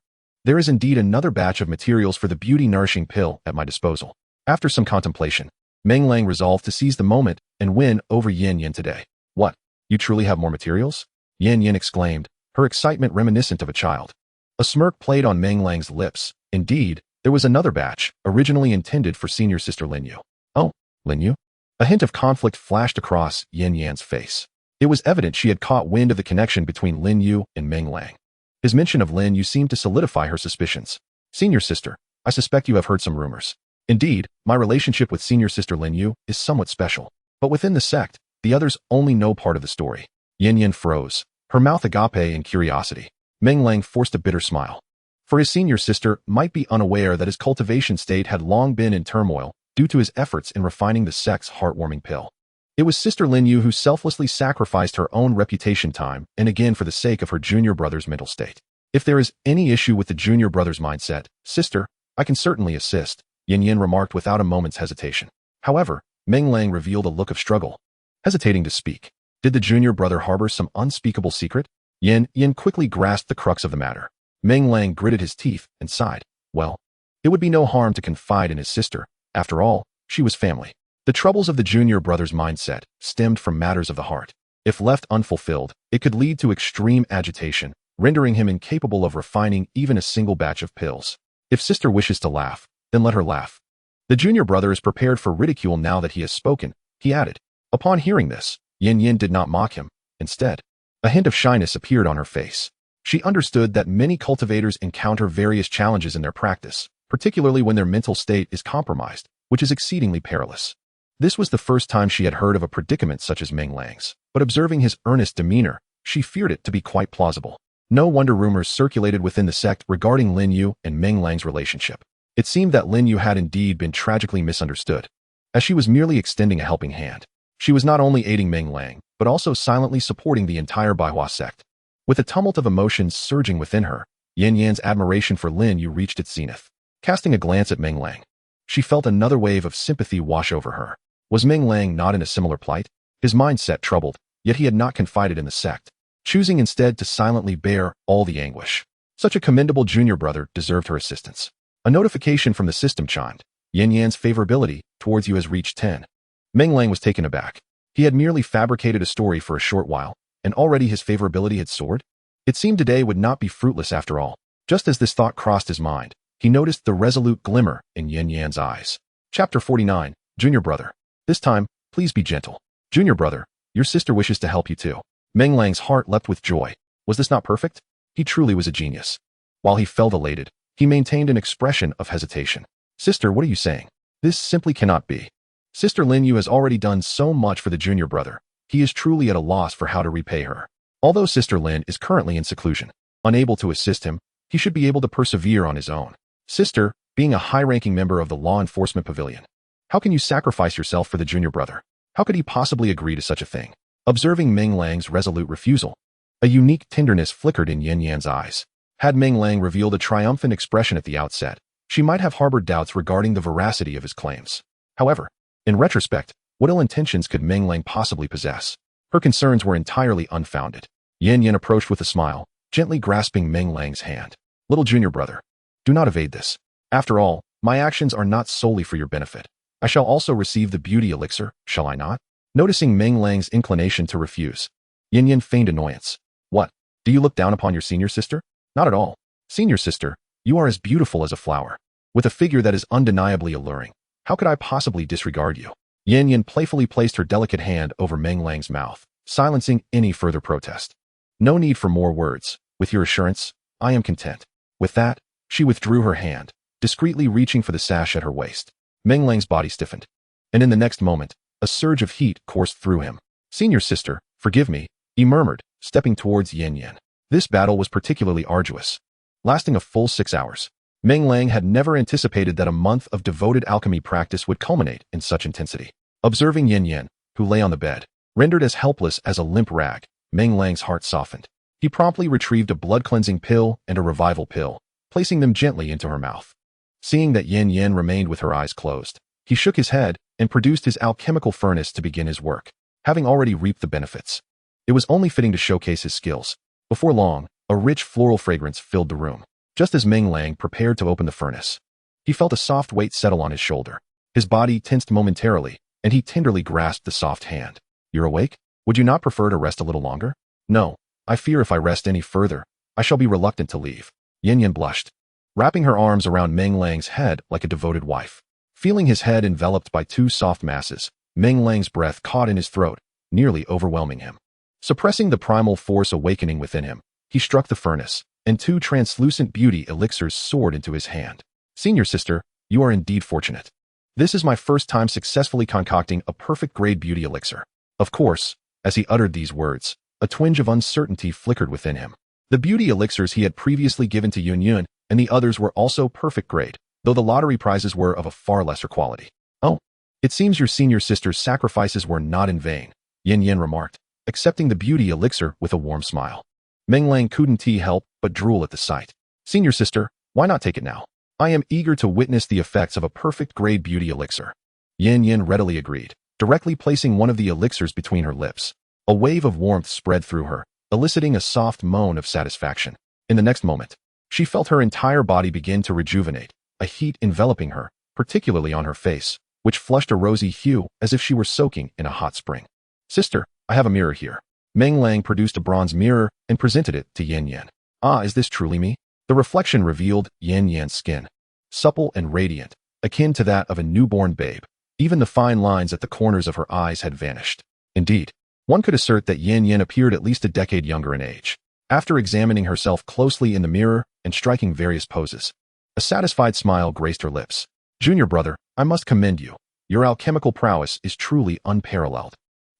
there is indeed another batch of materials for the beauty-nourishing pill at my disposal. After some contemplation, Meng Lang resolved to seize the moment and win over Yin Yin today. What? You truly have more materials? Yin Yin exclaimed, her excitement reminiscent of a child. A smirk played on Meng Lang's lips. Indeed, there was another batch, originally intended for senior sister Lin Yu. Oh, Lin Yu? A hint of conflict flashed across Yin Yan's face. It was evident she had caught wind of the connection between Lin Yu and Meng Lang. His mention of Lin Yu seemed to solidify her suspicions. Senior sister, I suspect you have heard some rumors. Indeed, my relationship with senior sister Lin Yu is somewhat special. But within the sect, the others only know part of the story. Yin Yin froze, her mouth agape in curiosity. Meng Lang forced a bitter smile. For his senior sister might be unaware that his cultivation state had long been in turmoil due to his efforts in refining the sect's heartwarming pill. It was Sister Lin Yu who selflessly sacrificed her own reputation time and again for the sake of her junior brother's mental state. If there is any issue with the junior brother's mindset, sister, I can certainly assist, Yin Yin remarked without a moment's hesitation. However, Meng Lang revealed a look of struggle, hesitating to speak. Did the junior brother harbor some unspeakable secret? Yin quickly grasped the crux of the matter. Meng Lang gritted his teeth and sighed. Well, it would be no harm to confide in his sister. After all, she was family. The troubles of the junior brother's mindset stemmed from matters of the heart. If left unfulfilled, it could lead to extreme agitation, rendering him incapable of refining even a single batch of pills. If sister wishes to laugh, then let her laugh. The junior brother is prepared for ridicule now that he has spoken, he added. Upon hearing this, Yin did not mock him. Instead, a hint of shyness appeared on her face. She understood that many cultivators encounter various challenges in their practice, particularly when their mental state is compromised, which is exceedingly perilous. This was the first time she had heard of a predicament such as Meng Lang's, but observing his earnest demeanor, she feared it to be quite plausible. No wonder rumors circulated within the sect regarding Lin Yu and Meng Lang's relationship. It seemed that Lin Yu had indeed been tragically misunderstood, as she was merely extending a helping hand. She was not only aiding Meng Lang, but also silently supporting the entire Baihua sect. With a tumult of emotions surging within her, Yan's admiration for Lin Yu reached its zenith. Casting a glance at Meng Lang, she felt another wave of sympathy wash over her. Was Meng Lang not in a similar plight? His mindset troubled, yet he had not confided in the sect, choosing instead to silently bear all the anguish. Such a commendable junior brother deserved her assistance. A notification from the system chimed. Yan's favorability towards you has reached 10. Meng Lang was taken aback. He had merely fabricated a story for a short while, and already his favorability had soared? It seemed today would not be fruitless after all. Just as this thought crossed his mind, he noticed the resolute glimmer in Yan's eyes. Chapter 49, Junior Brother. This time, please be gentle. Junior Brother, your sister wishes to help you too. Meng Lang's heart leapt with joy. Was this not perfect? He truly was a genius. While he felt elated, he maintained an expression of hesitation. Sister, what are you saying? This simply cannot be. Sister Lin Yu has already done so much for the junior brother. He is truly at a loss for how to repay her. Although Sister Lin is currently in seclusion, unable to assist him, he should be able to persevere on his own. Sister, being a high-ranking member of the law enforcement pavilion, how can you sacrifice yourself for the junior brother? How could he possibly agree to such a thing? Observing Meng Lang's resolute refusal, a unique tenderness flickered in Yan's eyes. Had Meng Lang revealed a triumphant expression at the outset, she might have harbored doubts regarding the veracity of his claims. However, in retrospect, what ill intentions could Meng Lang possibly possess? Her concerns were entirely unfounded. Yan approached with a smile, gently grasping Meng Lang's hand. Little junior brother, do not evade this. After all, my actions are not solely for your benefit. I shall also receive the beauty elixir, shall I not? Noticing Meng Lang's inclination to refuse, Yan feigned annoyance. What? Do you look down upon your senior sister? Not at all. Senior sister, you are as beautiful as a flower, with a figure that is undeniably alluring. How could I possibly disregard you? Yan playfully placed her delicate hand over Meng Lang's mouth, silencing any further protest. No need for more words. With your assurance, I am content. With that, she withdrew her hand, discreetly reaching for the sash at her waist. Meng Lang's body stiffened, and in the next moment, a surge of heat coursed through him. Senior sister, forgive me, he murmured, stepping towards Yan. This battle was particularly arduous, lasting a full 6 hours. Meng Lang had never anticipated that a month of devoted alchemy practice would culminate in such intensity. Observing Yan, who lay on the bed, rendered as helpless as a limp rag, Meng Lang's heart softened. He promptly retrieved a blood-cleansing pill and a revival pill, placing them gently into her mouth. Seeing that Yan remained with her eyes closed, he shook his head and produced his alchemical furnace to begin his work, having already reaped the benefits. It was only fitting to showcase his skills. Before long, a rich floral fragrance filled the room. Just as Meng Lang prepared to open the furnace, he felt a soft weight settle on his shoulder. His body tensed momentarily, and he tenderly grasped the soft hand. You're awake? Would you not prefer to rest a little longer? No, I fear if I rest any further, I shall be reluctant to leave. Yan blushed, wrapping her arms around Meng Lang's head like a devoted wife. Feeling his head enveloped by two soft masses, Meng Lang's breath caught in his throat, nearly overwhelming him. Suppressing the primal force awakening within him, he struck the furnace, and two translucent beauty elixirs soared into his hand. Senior sister, you are indeed fortunate. This is my first time successfully concocting a perfect-grade beauty elixir. Of course, as he uttered these words, a twinge of uncertainty flickered within him. The beauty elixirs he had previously given to Yun and the others were also perfect grade, though the lottery prizes were of a far lesser quality. Oh, it seems your senior sister's sacrifices were not in vain, Yan remarked, accepting the beauty elixir with a warm smile. Meng Lang couldn't help but drool at the sight. Senior sister, why not take it now? I am eager to witness the effects of a perfect-grade beauty elixir. Yan readily agreed, directly placing one of the elixirs between her lips. A wave of warmth spread through her, eliciting a soft moan of satisfaction. In the next moment, she felt her entire body begin to rejuvenate, a heat enveloping her, particularly on her face, which flushed a rosy hue as if she were soaking in a hot spring. Sister, I have a mirror here. Meng Lang produced a bronze mirror and presented it to Yan Yan. Ah, is this truly me? The reflection revealed Yan Yan's skin, supple and radiant, akin to that of a newborn babe. Even the fine lines at the corners of her eyes had vanished. Indeed, one could assert that Yan Yan appeared at least a decade younger in age. After examining herself closely in the mirror and striking various poses, a satisfied smile graced her lips. Junior brother, I must commend you. Your alchemical prowess is truly unparalleled.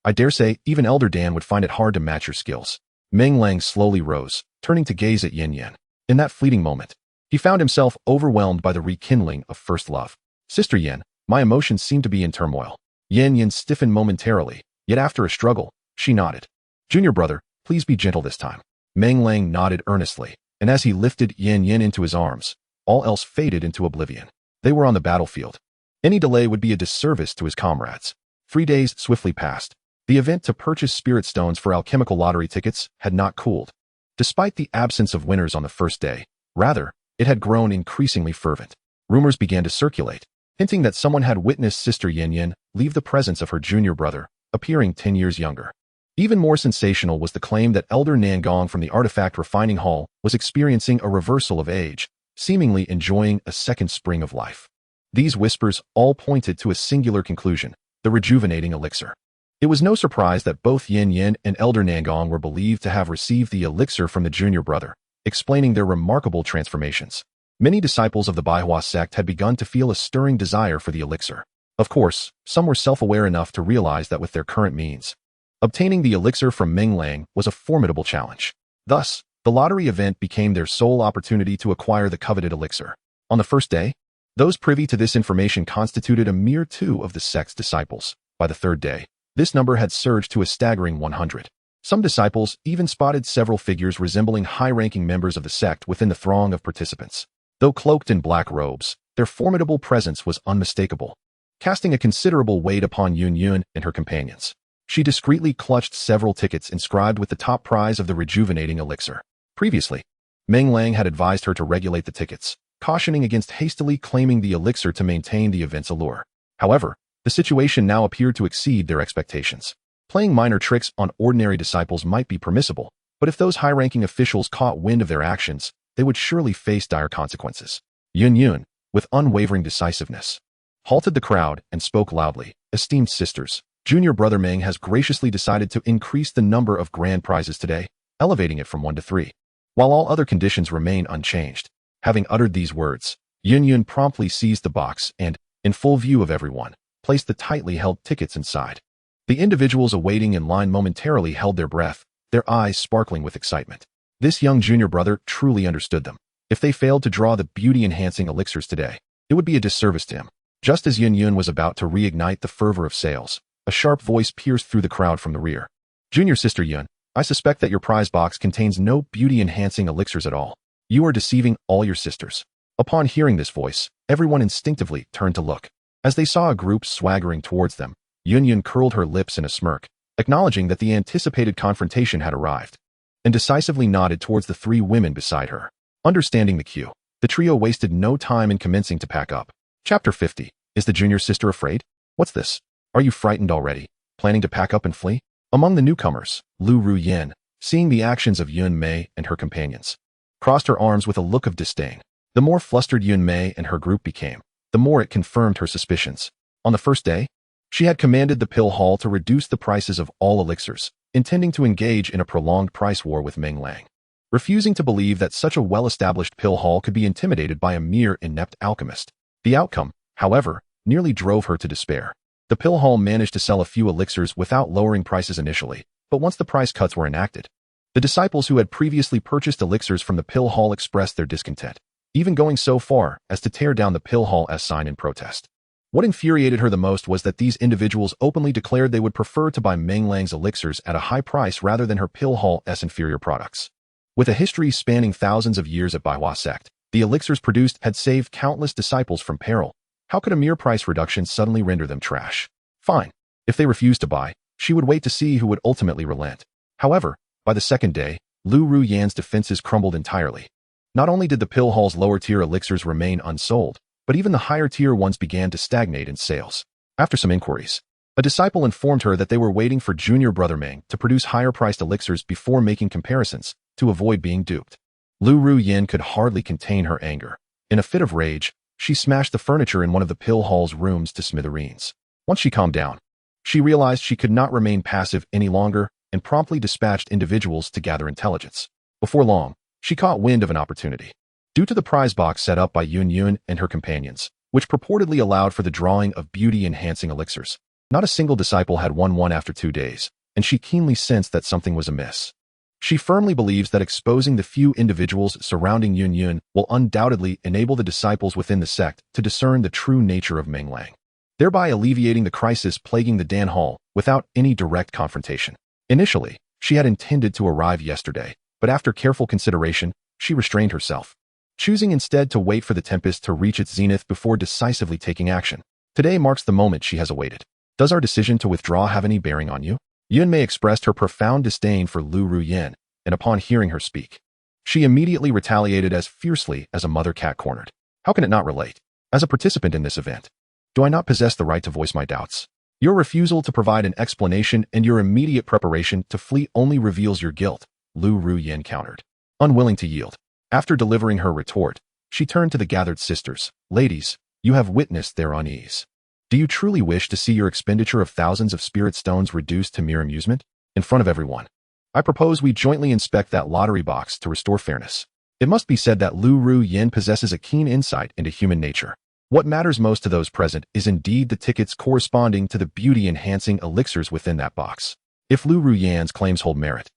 I dare say even Elder Dan would find it hard to match your skills. Meng Lang slowly rose, turning to gaze at Yan Yan. In that fleeting moment, he found himself overwhelmed by the rekindling of first love. Sister Yan, my emotions seem to be in turmoil. Yan Yan stiffened momentarily, yet after a struggle, she nodded. Junior brother, please be gentle this time. Meng Lang nodded earnestly, and as he lifted Yan Yan into his arms, all else faded into oblivion. They were on the battlefield. Any delay would be a disservice to his comrades. 3 days swiftly passed. The event to purchase spirit stones for alchemical lottery tickets had not cooled. Despite the absence of winners on the first day, rather, it had grown increasingly fervent. Rumors began to circulate, hinting that someone had witnessed Sister Yan Yan leave the presence of her junior brother, appearing 10 years younger. Even more sensational was the claim that Elder Nangong from the Artifact Refining Hall was experiencing a reversal of age, seemingly enjoying a second spring of life. These whispers all pointed to a singular conclusion, the rejuvenating elixir. It was no surprise that both Yan Yan and Elder Nangong were believed to have received the elixir from the junior brother, explaining their remarkable transformations. Many disciples of the Baihua sect had begun to feel a stirring desire for the elixir. Of course, some were self-aware enough to realize that with their current means, obtaining the elixir from Meng Lang was a formidable challenge. Thus, the lottery event became their sole opportunity to acquire the coveted elixir. On the first day, those privy to this information constituted a mere 2 of the sect's disciples. By the third day, this number had surged to a staggering 100. Some disciples even spotted several figures resembling high-ranking members of the sect within the throng of participants. Though cloaked in black robes, their formidable presence was unmistakable, casting a considerable weight upon Yun Yun and her companions. She discreetly clutched several tickets inscribed with the top prize of the rejuvenating elixir. Previously, Meng Lang had advised her to regulate the tickets, cautioning against hastily claiming the elixir to maintain the event's allure. However, the situation now appeared to exceed their expectations. Playing minor tricks on ordinary disciples might be permissible, but if those high-ranking officials caught wind of their actions, they would surely face dire consequences. Yun Yun, with unwavering decisiveness, halted the crowd and spoke loudly. Esteemed sisters, junior brother Meng has graciously decided to increase the number of grand prizes today, elevating it from 1 to 3, while all other conditions remain unchanged. Having uttered these words, Yun Yun promptly seized the box and, in full view of everyone, placed the tightly held tickets inside. The individuals awaiting in line momentarily held their breath, their eyes sparkling with excitement. This young junior brother truly understood them. If they failed to draw the beauty-enhancing elixirs today, it would be a disservice to him. Just as Yun Yun was about to reignite the fervor of sales, a sharp voice pierced through the crowd from the rear. Junior sister Yun, I suspect that your prize box contains no beauty-enhancing elixirs at all. You are deceiving all your sisters. Upon hearing this voice, everyone instinctively turned to look. As they saw a group swaggering towards them, Yun Yun curled her lips in a smirk, acknowledging that the anticipated confrontation had arrived, and decisively nodded towards the 3 women beside her. Understanding the cue, the trio wasted no time in commencing to pack up. Chapter 50. Is the junior sister afraid? What's this? Are you frightened already? Planning to pack up and flee? Among the newcomers, Lu Ru Yen, seeing the actions of Yun Mei and her companions, crossed her arms with a look of disdain. The more flustered Yun Mei and her group became, the more it confirmed her suspicions. On the first day, she had commanded the pill hall to reduce the prices of all elixirs, intending to engage in a prolonged price war with Meng Lang. Refusing to believe that such a well-established pill hall could be intimidated by a mere inept alchemist. The outcome, however, nearly drove her to despair. The pill hall managed to sell a few elixirs without lowering prices initially, but once the price cuts were enacted, the disciples who had previously purchased elixirs from the pill hall expressed their discontent, even going so far as to tear down the pill hall sign in protest. What infuriated her the most was that these individuals openly declared they would prefer to buy Meng Lang's elixirs at a high price rather than her pill hall's inferior products. With a history spanning thousands of years at Baihua sect, the elixirs produced had saved countless disciples from peril. How could a mere price reduction suddenly render them trash? Fine. If they refused to buy, she would wait to see who would ultimately relent. However, By the second day, Lu Ruyan's defenses crumbled entirely. Not only did the pill hall's lower-tier elixirs remain unsold, but even the higher-tier ones began to stagnate in sales. After some inquiries, a disciple informed her that they were waiting for junior brother Meng to produce higher-priced elixirs before making comparisons, to avoid being duped. Lu Ruyan could hardly contain her anger. In a fit of rage, she smashed the furniture in one of the pill hall's rooms to smithereens. Once she calmed down, she realized she could not remain passive any longer and promptly dispatched individuals to gather intelligence. Before long, she caught wind of an opportunity. Due to the prize box set up by Yun and her companions, which purportedly allowed for the drawing of beauty-enhancing elixirs, not a single disciple had won one after 2 days, and she keenly sensed that something was amiss. She firmly believes that exposing the few individuals surrounding Yun will undoubtedly enable the disciples within the sect to discern the true nature of Meng Lang, thereby alleviating the crisis plaguing the Dan Hall without any direct confrontation. Initially, she had intended to arrive yesterday, but after careful consideration, she restrained herself, choosing instead to wait for the tempest to reach its zenith before decisively taking action. Today marks the moment she has awaited. Does our decision to withdraw have any bearing on you? Yunmei expressed her profound disdain for Lu Ruyan, and upon hearing her speak, she immediately retaliated as fiercely as a mother cat cornered. How can it not relate? As a participant in this event, do I not possess the right to voice my doubts? Your refusal to provide an explanation and your immediate preparation to flee only reveals your guilt, Lu Ruyan countered. Unwilling to yield, after delivering her retort, she turned to the gathered sisters. Ladies, you have witnessed their unease. Do you truly wish to see your expenditure of thousands of spirit stones reduced to mere amusement? In front of everyone, I propose we jointly inspect that lottery box to restore fairness. It must be said that Lu Ruyan possesses a keen insight into human nature. What matters most to those present is indeed the tickets corresponding to the beauty-enhancing elixirs within that box. If Lu Ruyan's claims hold merit,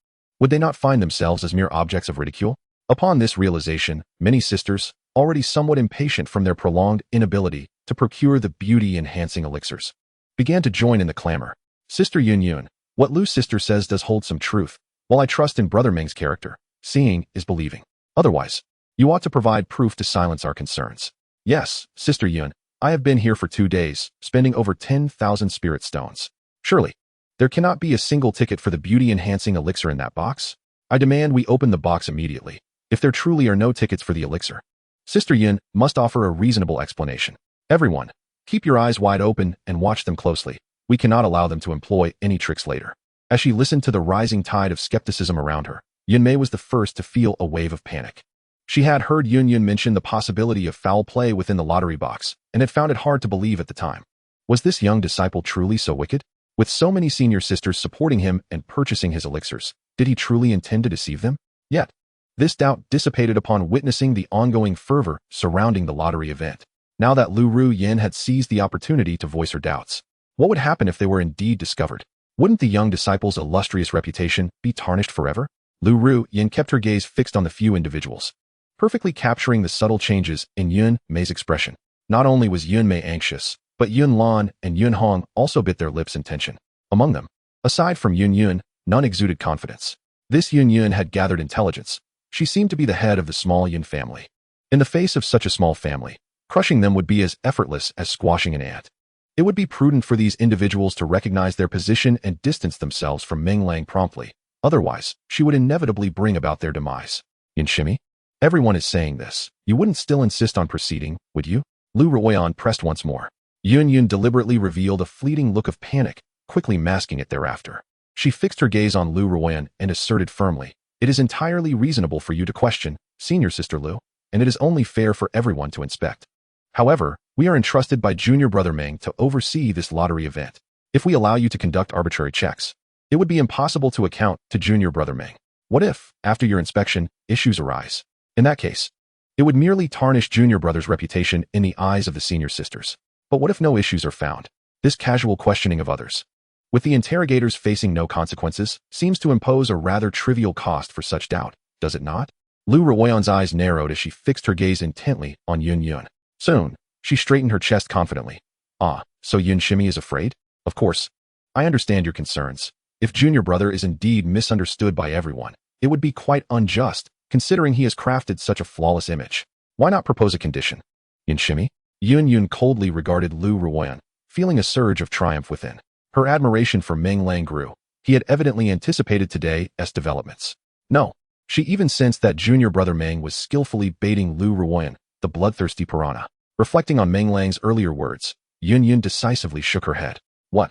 would they not find themselves as mere objects of ridicule? Upon this realization, many sisters, already somewhat impatient from their prolonged inability to procure the beauty-enhancing elixirs, began to join in the clamor. Sister Yun, what Lu's sister says does hold some truth. While I trust in Brother Meng's character, seeing is believing. Otherwise, you ought to provide proof to silence our concerns. Yes, Sister Yun, I have been here for 2 days, spending over 10,000 spirit stones. Surely, there cannot be a single ticket for the beauty-enhancing elixir in that box. I demand we open the box immediately, if there truly are no tickets for the elixir. Sister Yun must offer a reasonable explanation. Everyone, keep your eyes wide open and watch them closely. We cannot allow them to employ any tricks later. As she listened to the rising tide of skepticism around her, Yunmei was the first to feel a wave of panic. She had heard Yun mention the possibility of foul play within the lottery box, and had found it hard to believe at the time. Was this young disciple truly so wicked? With so many senior sisters supporting him and purchasing his elixirs, did he truly intend to deceive them? Yet, this doubt dissipated upon witnessing the ongoing fervor surrounding the lottery event. Now that Lu Ruyan had seized the opportunity to voice her doubts, what would happen if they were indeed discovered? Wouldn't the young disciple's illustrious reputation be tarnished forever? Lu Ruyan kept her gaze fixed on the few individuals, perfectly capturing the subtle changes in Yunmei's expression. Not only was Yunmei anxious, but Yun Lan and Yun Hong also bit their lips in tension. Among them, aside from Yun, none exuded confidence. This Yun had gathered intelligence. She seemed to be the head of the small Yun family. In the face of such a small family, crushing them would be as effortless as squashing an ant. It would be prudent for these individuals to recognize their position and distance themselves from Meng Lang promptly. Otherwise, she would inevitably bring about their demise. Yin Shimi? Everyone is saying this. You wouldn't still insist on proceeding, would you? Lu Ruyan pressed once more. Yun deliberately revealed a fleeting look of panic, quickly masking it thereafter. She fixed her gaze on Lu Ruyan and asserted firmly, "It is entirely reasonable for you to question, Senior Sister Lu, and it is only fair for everyone to inspect. However, we are entrusted by Junior Brother Meng to oversee this lottery event. If we allow you to conduct arbitrary checks, it would be impossible to account to Junior Brother Meng. What if, after your inspection, issues arise? In that case, it would merely tarnish Junior Brother's reputation in the eyes of the senior sisters. But what if no issues are found? This casual questioning of others, with the interrogators facing no consequences, seems to impose a rather trivial cost for such doubt, does it not?" Lu Ruyan's eyes narrowed as she fixed her gaze intently on Yun. Soon, she straightened her chest confidently. "Ah, so Yun Shimi is afraid? Of course. I understand your concerns. If Junior Brother is indeed misunderstood by everyone, it would be quite unjust, considering he has crafted such a flawless image. Why not propose a condition?" Yun Shimi? Yun coldly regarded Lu Ruyan, feeling a surge of triumph within. Her admiration for Meng Lang grew. He had evidently anticipated today's developments. No, she even sensed that junior brother Meng was skillfully baiting Lu Ruoyan, the bloodthirsty piranha. Reflecting on Meng Lang's earlier words, Yun decisively shook her head. What?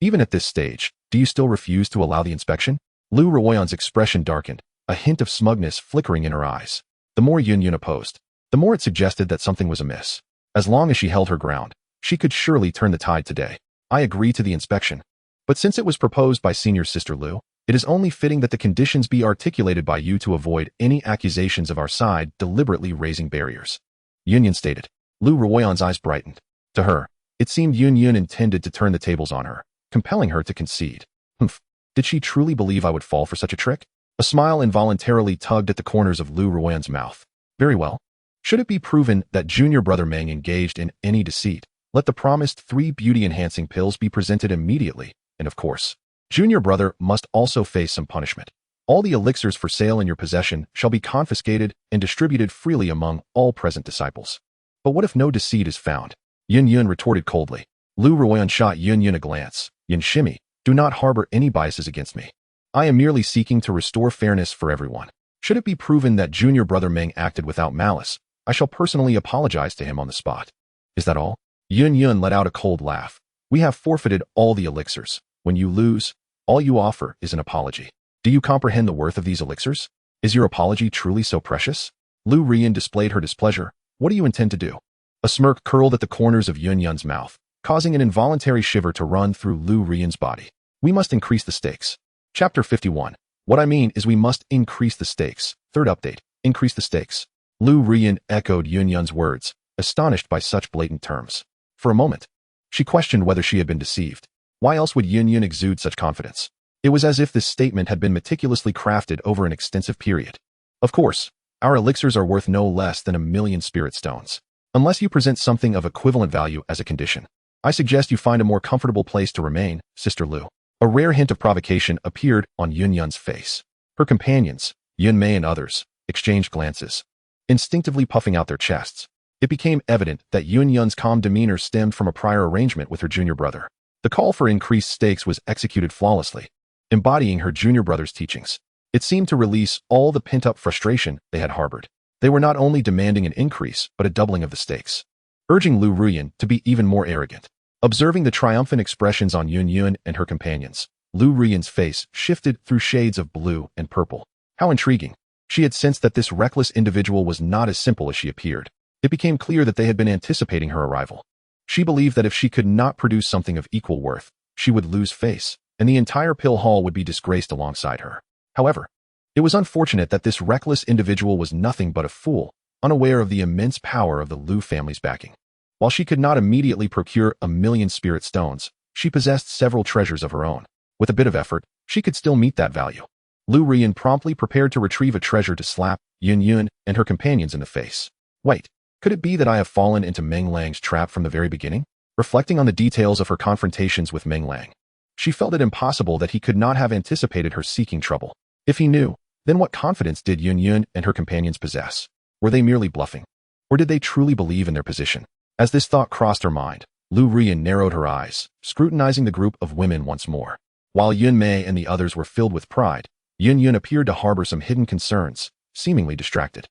Even at this stage, do you still refuse to allow the inspection? Lu Ruoyan's expression darkened, a hint of smugness flickering in her eyes. The more Yun opposed, the more it suggested that something was amiss. As long as she held her ground, she could surely turn the tide today. I agree to the inspection. But since it was proposed by senior sister Lu, it is only fitting that the conditions be articulated by you to avoid any accusations of our side deliberately raising barriers. Yun stated. Lu Ruoyan's eyes brightened. To her, it seemed Yun intended to turn the tables on her, compelling her to concede. Humph. Did she truly believe I would fall for such a trick? A smile involuntarily tugged at the corners of Lu Ruoyan's mouth. Very well. Should it be proven that junior brother Meng engaged in any deceit, let the promised 3 beauty-enhancing pills be presented immediately, and of course, junior brother must also face some punishment. All the elixirs for sale in your possession shall be confiscated and distributed freely among all present disciples. But what if no deceit is found? Yun retorted coldly. Lu Ruoyan shot Yun a glance. Yun Shimi, do not harbor any biases against me. I am merely seeking to restore fairness for everyone. Should it be proven that junior brother Meng acted without malice, I shall personally apologize to him on the spot. Is that all? Yun let out a cold laugh. We have forfeited all the elixirs. When you lose, all you offer is an apology. Do you comprehend the worth of these elixirs? Is your apology truly so precious? Lu Ruoyan displayed her displeasure. What do you intend to do? A smirk curled at the corners of Yun's mouth, causing an involuntary shiver to run through Lu Ruoyan's body. We must increase the stakes. Chapter 51. What I mean is we must increase the stakes. Third update. Increase the stakes. Lu Ruoyan echoed Yun's words, astonished by such blatant terms. For a moment, she questioned whether she had been deceived. Why else would Yun exude such confidence? It was as if this statement had been meticulously crafted over an extensive period. Of course, our elixirs are worth no less than 1,000,000 spirit stones. Unless you present something of equivalent value as a condition, I suggest you find a more comfortable place to remain, Sister Lu. A rare hint of provocation appeared on Yun's face. Her companions, Yun Mei and others, exchanged glances, instinctively puffing out their chests. It became evident that Yun's calm demeanor stemmed from a prior arrangement with her junior brother. The call for increased stakes was executed flawlessly, embodying her junior brother's teachings. It seemed to release all the pent-up frustration they had harbored. They were not only demanding an increase, but a doubling of the stakes, urging Lu Ruoyan to be even more arrogant. Observing the triumphant expressions on Yun and her companions, Lu Ruoyan's face shifted through shades of blue and purple. How intriguing. She had sensed that this reckless individual was not as simple as she appeared. It became clear that they had been anticipating her arrival. She believed that if she could not produce something of equal worth, she would lose face, and the entire pill hall would be disgraced alongside her. However, it was unfortunate that this reckless individual was nothing but a fool, unaware of the immense power of the Lu family's backing. While she could not immediately procure 1,000,000 spirit stones, she possessed several treasures of her own. With a bit of effort, she could still meet that value. Lu Ruoyan promptly prepared to retrieve a treasure to slap Yun and her companions in the face. Wait, could it be that I have fallen into Meng Lang's trap from the very beginning? Reflecting on the details of her confrontations with Meng Lang, she felt it impossible that he could not have anticipated her seeking trouble. If he knew, then what confidence did Yun and her companions possess? Were they merely bluffing? Or did they truly believe in their position? As this thought crossed her mind, Lu Ruoyan narrowed her eyes, scrutinizing the group of women once more. While Yun Mei and the others were filled with pride, Yun appeared to harbor some hidden concerns, seemingly distracted.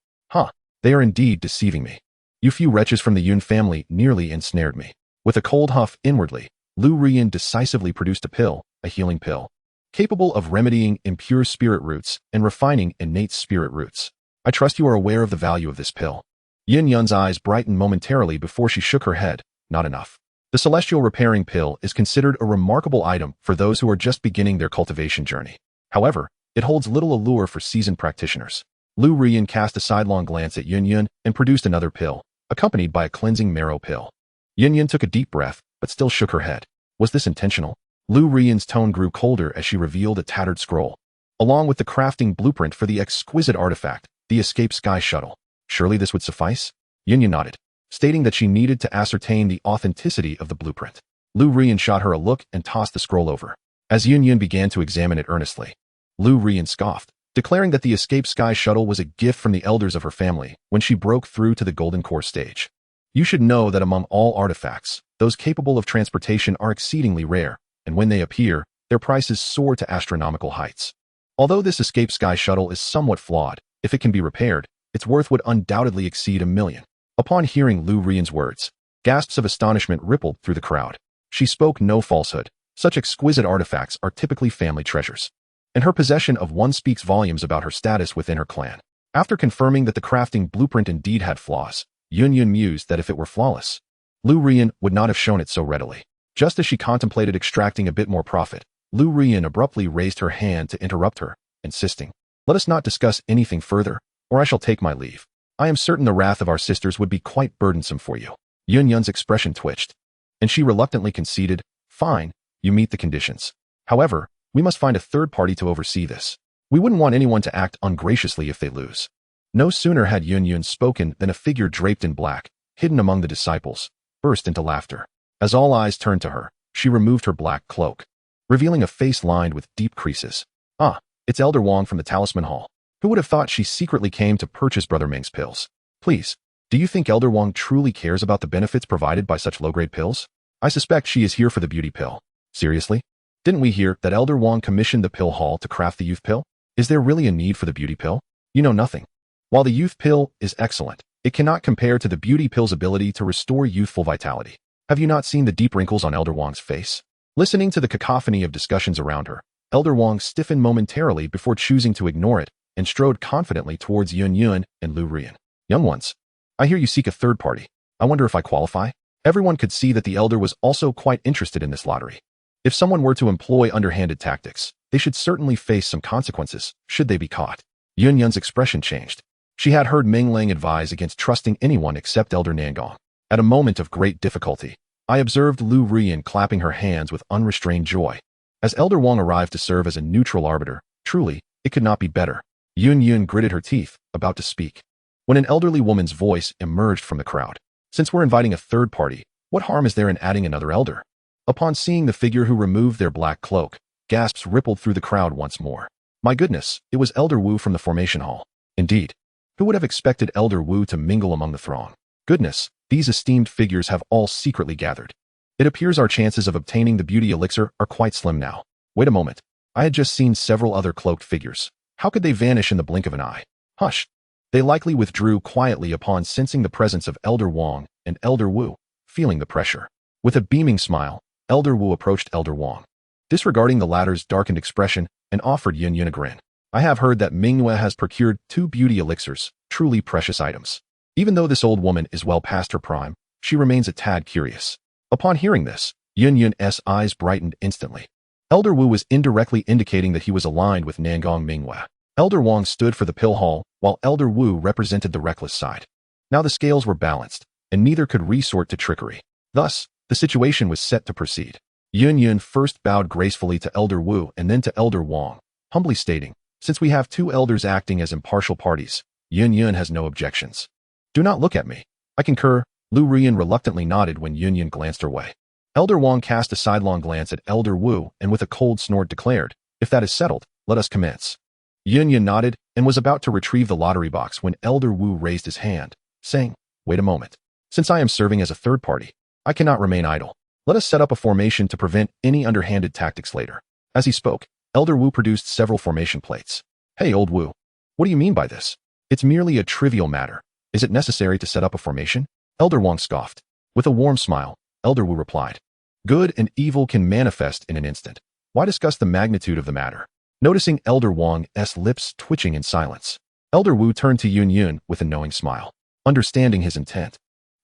They are indeed deceiving me. You few wretches from the Yun family nearly ensnared me. With a cold huff inwardly, Lu Ruoyan decisively produced a healing pill, capable of remedying impure spirit roots and refining innate spirit roots. I trust you are aware of the value of this pill. Yun's eyes brightened momentarily before she shook her head. Not enough. The celestial repairing pill is considered a remarkable item for those who are just beginning their cultivation journey. However, it holds little allure for seasoned practitioners. Lu Ruoyan cast a sidelong glance at Yun and produced another pill, accompanied by a cleansing marrow pill. Yun took a deep breath, but still shook her head. Was this intentional? Lu Ruoyan's tone grew colder as she revealed a tattered scroll, along with the crafting blueprint for the exquisite artifact, the Escape Sky Shuttle. Surely this would suffice? Yun nodded, stating that she needed to ascertain the authenticity of the blueprint. Lu Ruoyan shot her a look and tossed the scroll over. As Yun began to examine it earnestly, Lu Ruoyan scoffed, declaring that the Escape Sky Shuttle was a gift from the elders of her family when she broke through to the Golden Core stage. You should know that among all artifacts, those capable of transportation are exceedingly rare, and when they appear, their prices soar to astronomical heights. Although this escape sky shuttle is somewhat flawed, if it can be repaired, its worth would undoubtedly exceed $1 million. Upon hearing Lu Rian's words, gasps of astonishment rippled through the crowd. She spoke no falsehood. Such exquisite artifacts are typically family treasures, and her possession of one speaks volumes about her status within her clan. After confirming that the crafting blueprint indeed had flaws, Yun mused that if it were flawless, Lu Rian would not have shown it so readily. Just as she contemplated extracting a bit more profit, Lu Rian abruptly raised her hand to interrupt her, insisting, "Let us not discuss anything further, or I shall take my leave. I am certain the wrath of our sisters would be quite burdensome for you." Yun's expression twitched, and she reluctantly conceded, "Fine, you meet the conditions. However, we must find a third party to oversee this. We wouldn't want anyone to act ungraciously if they lose." No sooner had Yun spoken than a figure draped in black, hidden among the disciples, burst into laughter. As all eyes turned to her, she removed her black cloak, revealing a face lined with deep creases. "Ah, it's Elder Wang from the Talisman Hall. Who would have thought she secretly came to purchase Brother Ming's pills? Please, do you think Elder Wang truly cares about the benefits provided by such low-grade pills? I suspect she is here for the beauty pill." "Seriously? Didn't we hear that Elder Wang commissioned the pill hall to craft the youth pill? Is there really a need for the beauty pill? You know nothing. While the youth pill is excellent, it cannot compare to the beauty pill's ability to restore youthful vitality. Have you not seen the deep wrinkles on Elder Wang's face?" Listening to the cacophony of discussions around her, Elder Wang stiffened momentarily before choosing to ignore it and strode confidently towards Yun and Lu Rian. "Young ones, I hear you seek a third party. I wonder if I qualify?" Everyone could see that the elder was also quite interested in this lottery. If someone were to employ underhanded tactics, they should certainly face some consequences, should they be caught. Yun's expression changed. She had heard Meng Lang advise against trusting anyone except Elder Nangong. At a moment of great difficulty, I observed Lu Rian clapping her hands with unrestrained joy. As Elder Wang arrived to serve as a neutral arbiter, truly, it could not be better. Yun gritted her teeth, about to speak, when an elderly woman's voice emerged from the crowd. "Since we're inviting a third party, what harm is there in adding another elder?" Upon seeing the figure who removed their black cloak, gasps rippled through the crowd once more. My goodness, it was Elder Wu from the Formation Hall. Indeed, who would have expected Elder Wu to mingle among the throng? Goodness, these esteemed figures have all secretly gathered. It appears our chances of obtaining the beauty elixir are quite slim now. Wait a moment. I had just seen several other cloaked figures. How could they vanish in the blink of an eye? Hush. They likely withdrew quietly upon sensing the presence of Elder Wang and Elder Wu, feeling the pressure. With a beaming smile, Elder Wu approached Elder Wang, disregarding the latter's darkened expression, and offered Yun a grin. "I have heard that Mingyue has procured 2 beauty elixirs, truly precious items." Even though this old woman is well past her prime, she remains a tad curious. Upon hearing this, Yun's eyes brightened instantly. Elder Wu was indirectly indicating that he was aligned with Nangong Mingyue. Elder Wang stood for the pill hall, while Elder Wu represented the reckless side. Now the scales were balanced, and neither could resort to trickery. Thus, the situation was set to proceed. Yun first bowed gracefully to Elder Wu and then to Elder Wang, humbly stating, "Since we have 2 elders acting as impartial parties, Yun has no objections." "Do not look at me. I concur." Lu Rian reluctantly nodded when Yun glanced her way. Elder Wang cast a sidelong glance at Elder Wu and with a cold snort declared, "If that is settled, let us commence." Yun nodded and was about to retrieve the lottery box when Elder Wu raised his hand, saying, "Wait a moment. Since I am serving as a third party, I cannot remain idle. Let us set up a formation to prevent any underhanded tactics later." As he spoke, Elder Wu produced several formation plates. "Hey, old Wu, what do you mean by this? It's merely a trivial matter. Is it necessary to set up a formation?" Elder Wang scoffed. With a warm smile, Elder Wu replied, "Good and evil can manifest in an instant. Why discuss the magnitude of the matter?" Noticing Elder Wang's lips twitching in silence, Elder Wu turned to Yun with a knowing smile. Understanding his intent,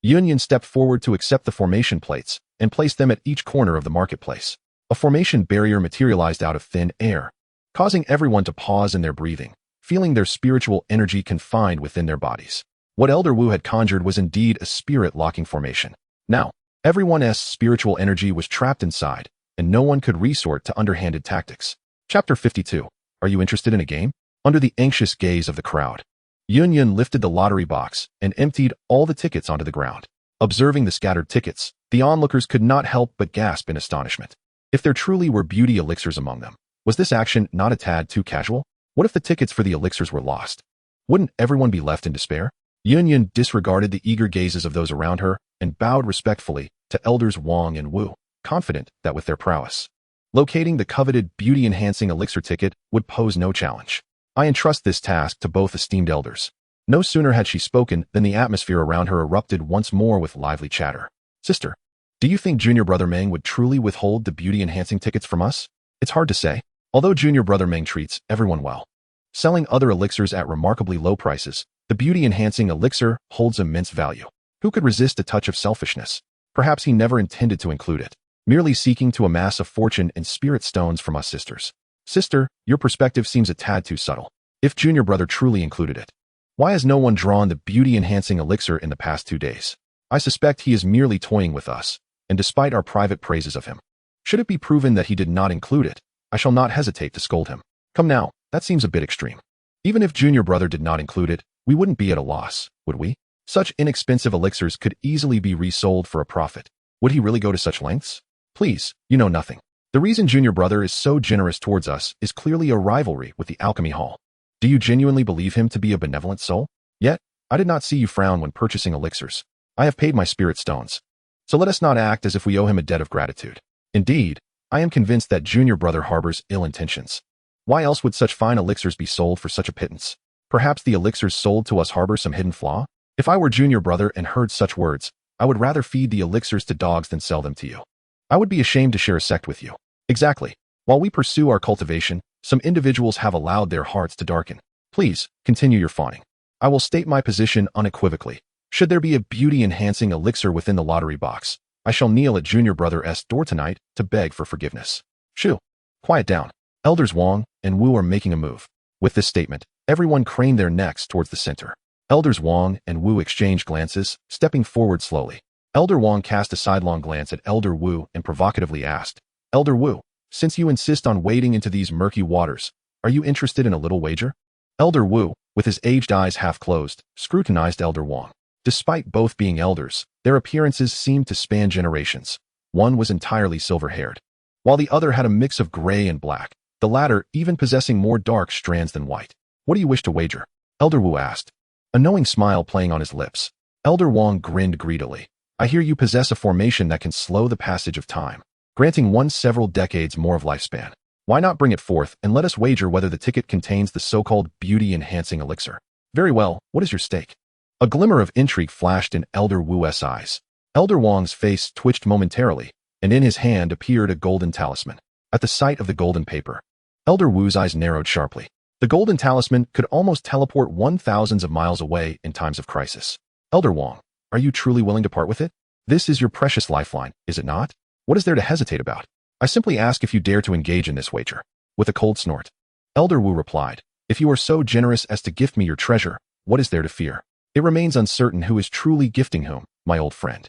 Yun stepped forward to accept the formation plates and placed them at each corner of the marketplace. A formation barrier materialized out of thin air, causing everyone to pause in their breathing, feeling their spiritual energy confined within their bodies. What Elder Wu had conjured was indeed a spirit-locking formation. Now, everyone's spiritual energy was trapped inside, and no one could resort to underhanded tactics. Chapter 52. Are you interested in a game? Under the anxious gaze of the crowd, Yun lifted the lottery box and emptied all the tickets onto the ground. Observing the scattered tickets, the onlookers could not help but gasp in astonishment. If there truly were beauty elixirs among them, was this action not a tad too casual? What if the tickets for the elixirs were lost? Wouldn't everyone be left in despair? Yun disregarded the eager gazes of those around her and bowed respectfully to Elders Wang and Wu, confident that with their prowess, Locating the coveted beauty-enhancing elixir ticket would pose no challenge. I entrust this task to both esteemed elders. No sooner had she spoken than the atmosphere around her erupted once more with lively chatter. Sister, do you think junior brother Meng would truly withhold the beauty-enhancing tickets from us? It's hard to say, although junior brother Meng treats everyone well. Selling other elixirs at remarkably low prices, the beauty-enhancing elixir holds immense value. Who could resist a touch of selfishness? Perhaps he never intended to include it, merely seeking to amass a fortune in spirit stones from us sisters. Sister, your perspective seems a tad too subtle. If junior brother truly included it, why has no one drawn the beauty-enhancing elixir in the past 2 days? I suspect he is merely toying with us, and despite our private praises of him. Should it be proven that he did not include it, I shall not hesitate to scold him. Come now, that seems a bit extreme. Even if junior brother did not include it, we wouldn't be at a loss, would we? Such inexpensive elixirs could easily be resold for a profit. Would he really go to such lengths? Please, you know nothing. The reason junior brother is so generous towards us is clearly a rivalry with the alchemy hall. Do you genuinely believe him to be a benevolent soul? Yet, I did not see you frown when purchasing elixirs. I have paid my spirit stones. So let us not act as if we owe him a debt of gratitude. Indeed, I am convinced that junior brother harbors ill intentions. Why else would such fine elixirs be sold for such a pittance? Perhaps the elixirs sold to us harbor some hidden flaw? If I were junior brother and heard such words, I would rather feed the elixirs to dogs than sell them to you. I would be ashamed to share a sect with you. Exactly. While we pursue our cultivation, some individuals have allowed their hearts to darken. Please, continue your fawning. I will state my position unequivocally. Should there be a beauty-enhancing elixir within the lottery box, I shall kneel at junior brother's door tonight to beg for forgiveness. Shoo. Quiet down. Elders Wang and Wu are making a move. With this statement, everyone craned their necks towards the center. Elders Wang and Wu exchanged glances, stepping forward slowly. Elder Wang cast a sidelong glance at Elder Wu and provocatively asked, Elder Wu, since you insist on wading into these murky waters, are you interested in a little wager? Elder Wu, with his aged eyes half closed, scrutinized Elder Wang. Despite both being elders, their appearances seemed to span generations. One was entirely silver-haired, while the other had a mix of gray and black, the latter even possessing more dark strands than white. What do you wish to wager? Elder Wu asked, a knowing smile playing on his lips. Elder Wang grinned greedily. I hear you possess a formation that can slow the passage of time, granting one several decades more of lifespan. Why not bring it forth and let us wager whether the ticket contains the so-called beauty-enhancing elixir? Very well, what is your stake? A glimmer of intrigue flashed in Elder Wu's eyes. Elder Wang's face twitched momentarily, and in his hand appeared a golden talisman. At the sight of the golden paper, Elder Wu's eyes narrowed sharply. The golden talisman could almost teleport 1,000s of miles away in times of crisis. Elder Wang, are you truly willing to part with it? This is your precious lifeline, is it not? What is there to hesitate about? I simply ask if you dare to engage in this wager. With a cold snort, Elder Wu replied, if you are so generous as to gift me your treasure, what is there to fear? It remains uncertain who is truly gifting whom, my old friend.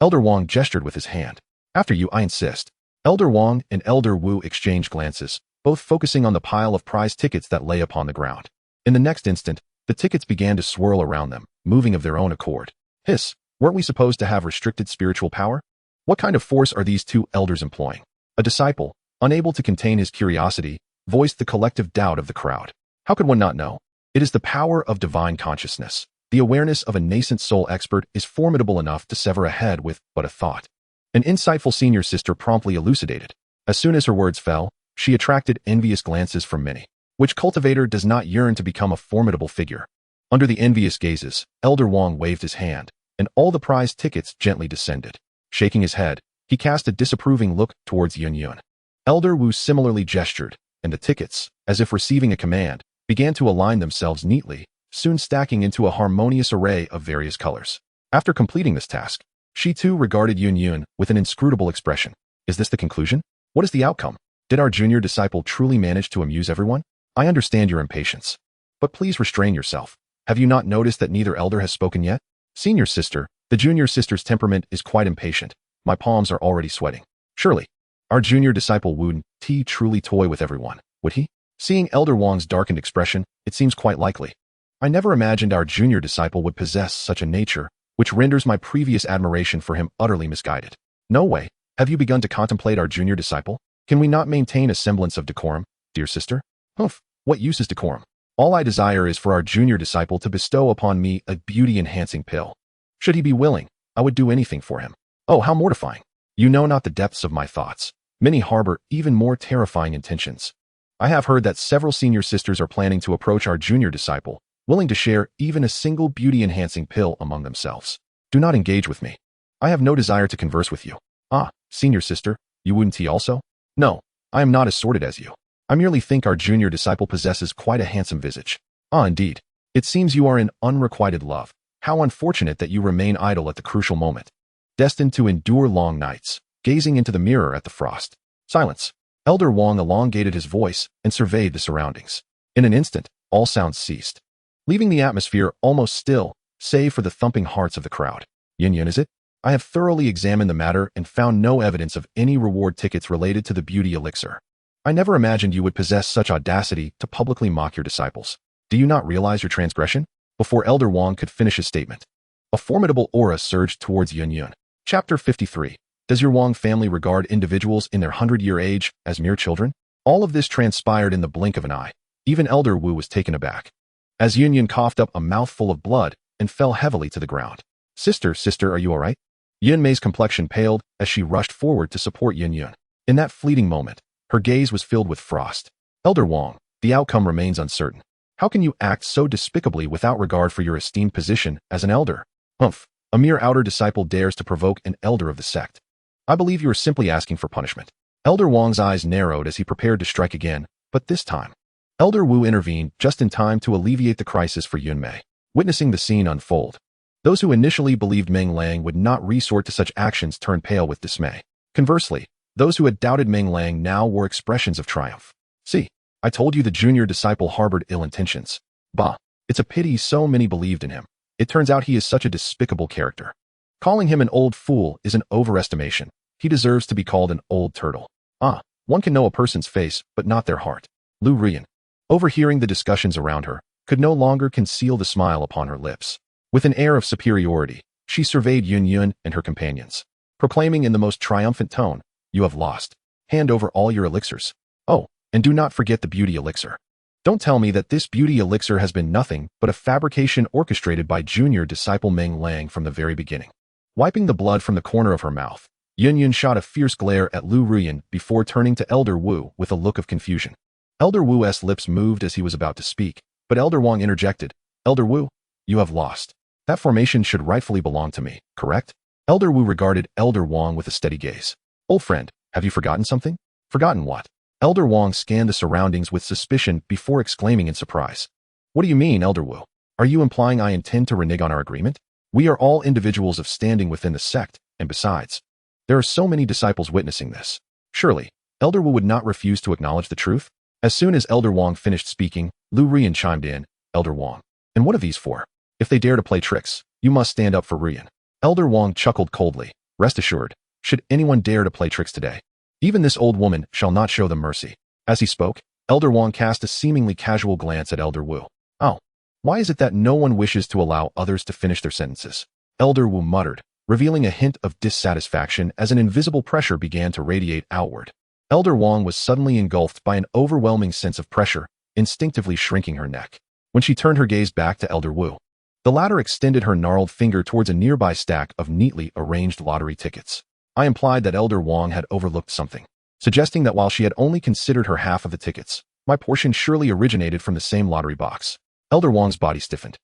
Elder Wang gestured with his hand. After you, I insist. Elder Wang and Elder Wu exchanged glances, both focusing on the pile of prize tickets that lay upon the ground. In the next instant, the tickets began to swirl around them, moving of their own accord. Hiss, weren't we supposed to have restricted spiritual power? What kind of force are these two elders employing? A disciple, unable to contain his curiosity, voiced the collective doubt of the crowd. How could one not know? It is the power of divine consciousness. The awareness of a nascent soul expert is formidable enough to sever a head with but a thought. An insightful senior sister promptly elucidated. As soon as her words fell, she attracted envious glances from many. Which cultivator does not yearn to become a formidable figure? Under the envious gazes, Elder Wang waved his hand, and all the prize tickets gently descended. Shaking his head, he cast a disapproving look towards Yun Yun. Elder Wu similarly gestured, and the tickets, as if receiving a command, began to align themselves neatly, soon stacking into a harmonious array of various colors. After completing this task, she too regarded Yun Yun with an inscrutable expression. Is this the conclusion? What is the outcome? Did our junior disciple truly manage to amuse everyone? I understand your impatience, but please restrain yourself. Have you not noticed that neither elder has spoken yet? Senior sister, the junior sister's temperament is quite impatient. My palms are already sweating. Surely, our junior disciple wouldn't truly toy with everyone, would he? Seeing Elder Wang's darkened expression, it seems quite likely. I never imagined our junior disciple would possess such a nature, which renders my previous admiration for him utterly misguided. No way. Have you begun to contemplate our junior disciple? Can we not maintain a semblance of decorum, dear sister? Humph, what use is decorum? All I desire is for our junior disciple to bestow upon me a beauty-enhancing pill. Should he be willing, I would do anything for him. Oh, how mortifying. You know not the depths of my thoughts. Many harbor even more terrifying intentions. I have heard that several senior sisters are planning to approach our junior disciple, willing to share even a single beauty-enhancing pill among themselves. Do not engage with me. I have no desire to converse with you. Ah, senior sister, you wouldn't tea also? No, I am not as sordid as you. I merely think our junior disciple possesses quite a handsome visage. Ah, indeed. It seems you are in unrequited love. How unfortunate that you remain idle at the crucial moment, destined to endure long nights, gazing into the mirror at the frost. Silence. Elder Wang elongated his voice and surveyed the surroundings. In an instant, all sounds ceased, leaving the atmosphere almost still, save for the thumping hearts of the crowd. Yin, is it? I have thoroughly examined the matter and found no evidence of any reward tickets related to the beauty elixir. I never imagined you would possess such audacity to publicly mock your disciples. Do you not realize your transgression? Before Elder Wang could finish his statement, a formidable aura surged towards Yun. Chapter 53. Does your Wang family regard individuals in their 100-year age as mere children? All of this transpired in the blink of an eye. Even Elder Wu was taken aback, as Yun coughed up a mouthful of blood and fell heavily to the ground. Sister, are you all right? Yun Mei's complexion paled as she rushed forward to support Yun. In that fleeting moment, her gaze was filled with frost. Elder Wang, the outcome remains uncertain. How can you act so despicably without regard for your esteemed position as an elder? Humph, a mere outer disciple dares to provoke an elder of the sect. I believe you are simply asking for punishment. Elder Wang's eyes narrowed as he prepared to strike again, but this time, Elder Wu intervened just in time to alleviate the crisis for Yun Mei. Witnessing the scene unfold, those who initially believed Meng Lang would not resort to such actions turned pale with dismay. Conversely, those who had doubted Meng Lang now wore expressions of triumph. See, I told you the junior disciple harbored ill intentions. Bah, it's a pity so many believed in him. It turns out he is such a despicable character. Calling him an old fool is an overestimation. He deserves to be called an old turtle. Ah, one can know a person's face, but not their heart. Lu Rian, overhearing the discussions around her, could no longer conceal the smile upon her lips. With an air of superiority, she surveyed Yun and her companions, proclaiming in the most triumphant tone, "You have lost. Hand over all your elixirs. Oh, and do not forget the beauty elixir. Don't tell me that this beauty elixir has been nothing but a fabrication orchestrated by junior disciple Meng Lang from the very beginning." Wiping the blood from the corner of her mouth, Yun shot a fierce glare at Lu Rian before turning to Elder Wu with a look of confusion. Elder Wu's lips moved as he was about to speak, but Elder Wang interjected, "Elder Wu, you have lost. That formation should rightfully belong to me, correct?" Elder Wu regarded Elder Wang with a steady gaze. "Old friend, have you forgotten something?" "Forgotten what?" Elder Wang scanned the surroundings with suspicion before exclaiming in surprise. "What do you mean, Elder Wu? Are you implying I intend to renege on our agreement? We are all individuals of standing within the sect, and besides, there are so many disciples witnessing this. Surely, Elder Wu would not refuse to acknowledge the truth?" As soon as Elder Wang finished speaking, Lu Rian chimed in, "Elder Wang, and what are these for? If they dare to play tricks, you must stand up for Rian." Elder Wang chuckled coldly. "Rest assured, should anyone dare to play tricks today, even this old woman shall not show them mercy." As he spoke, Elder Wang cast a seemingly casual glance at Elder Wu. "Oh, why is it that no one wishes to allow others to finish their sentences?" Elder Wu muttered, revealing a hint of dissatisfaction as an invisible pressure began to radiate outward. Elder Wang was suddenly engulfed by an overwhelming sense of pressure, instinctively shrinking her neck. When she turned her gaze back to Elder Wu, the latter extended her gnarled finger towards a nearby stack of neatly arranged lottery tickets. I implied that Elder Wang had overlooked something, suggesting that while she had only considered her half of the tickets, my portion surely originated from the same lottery box. Elder Wang's body stiffened,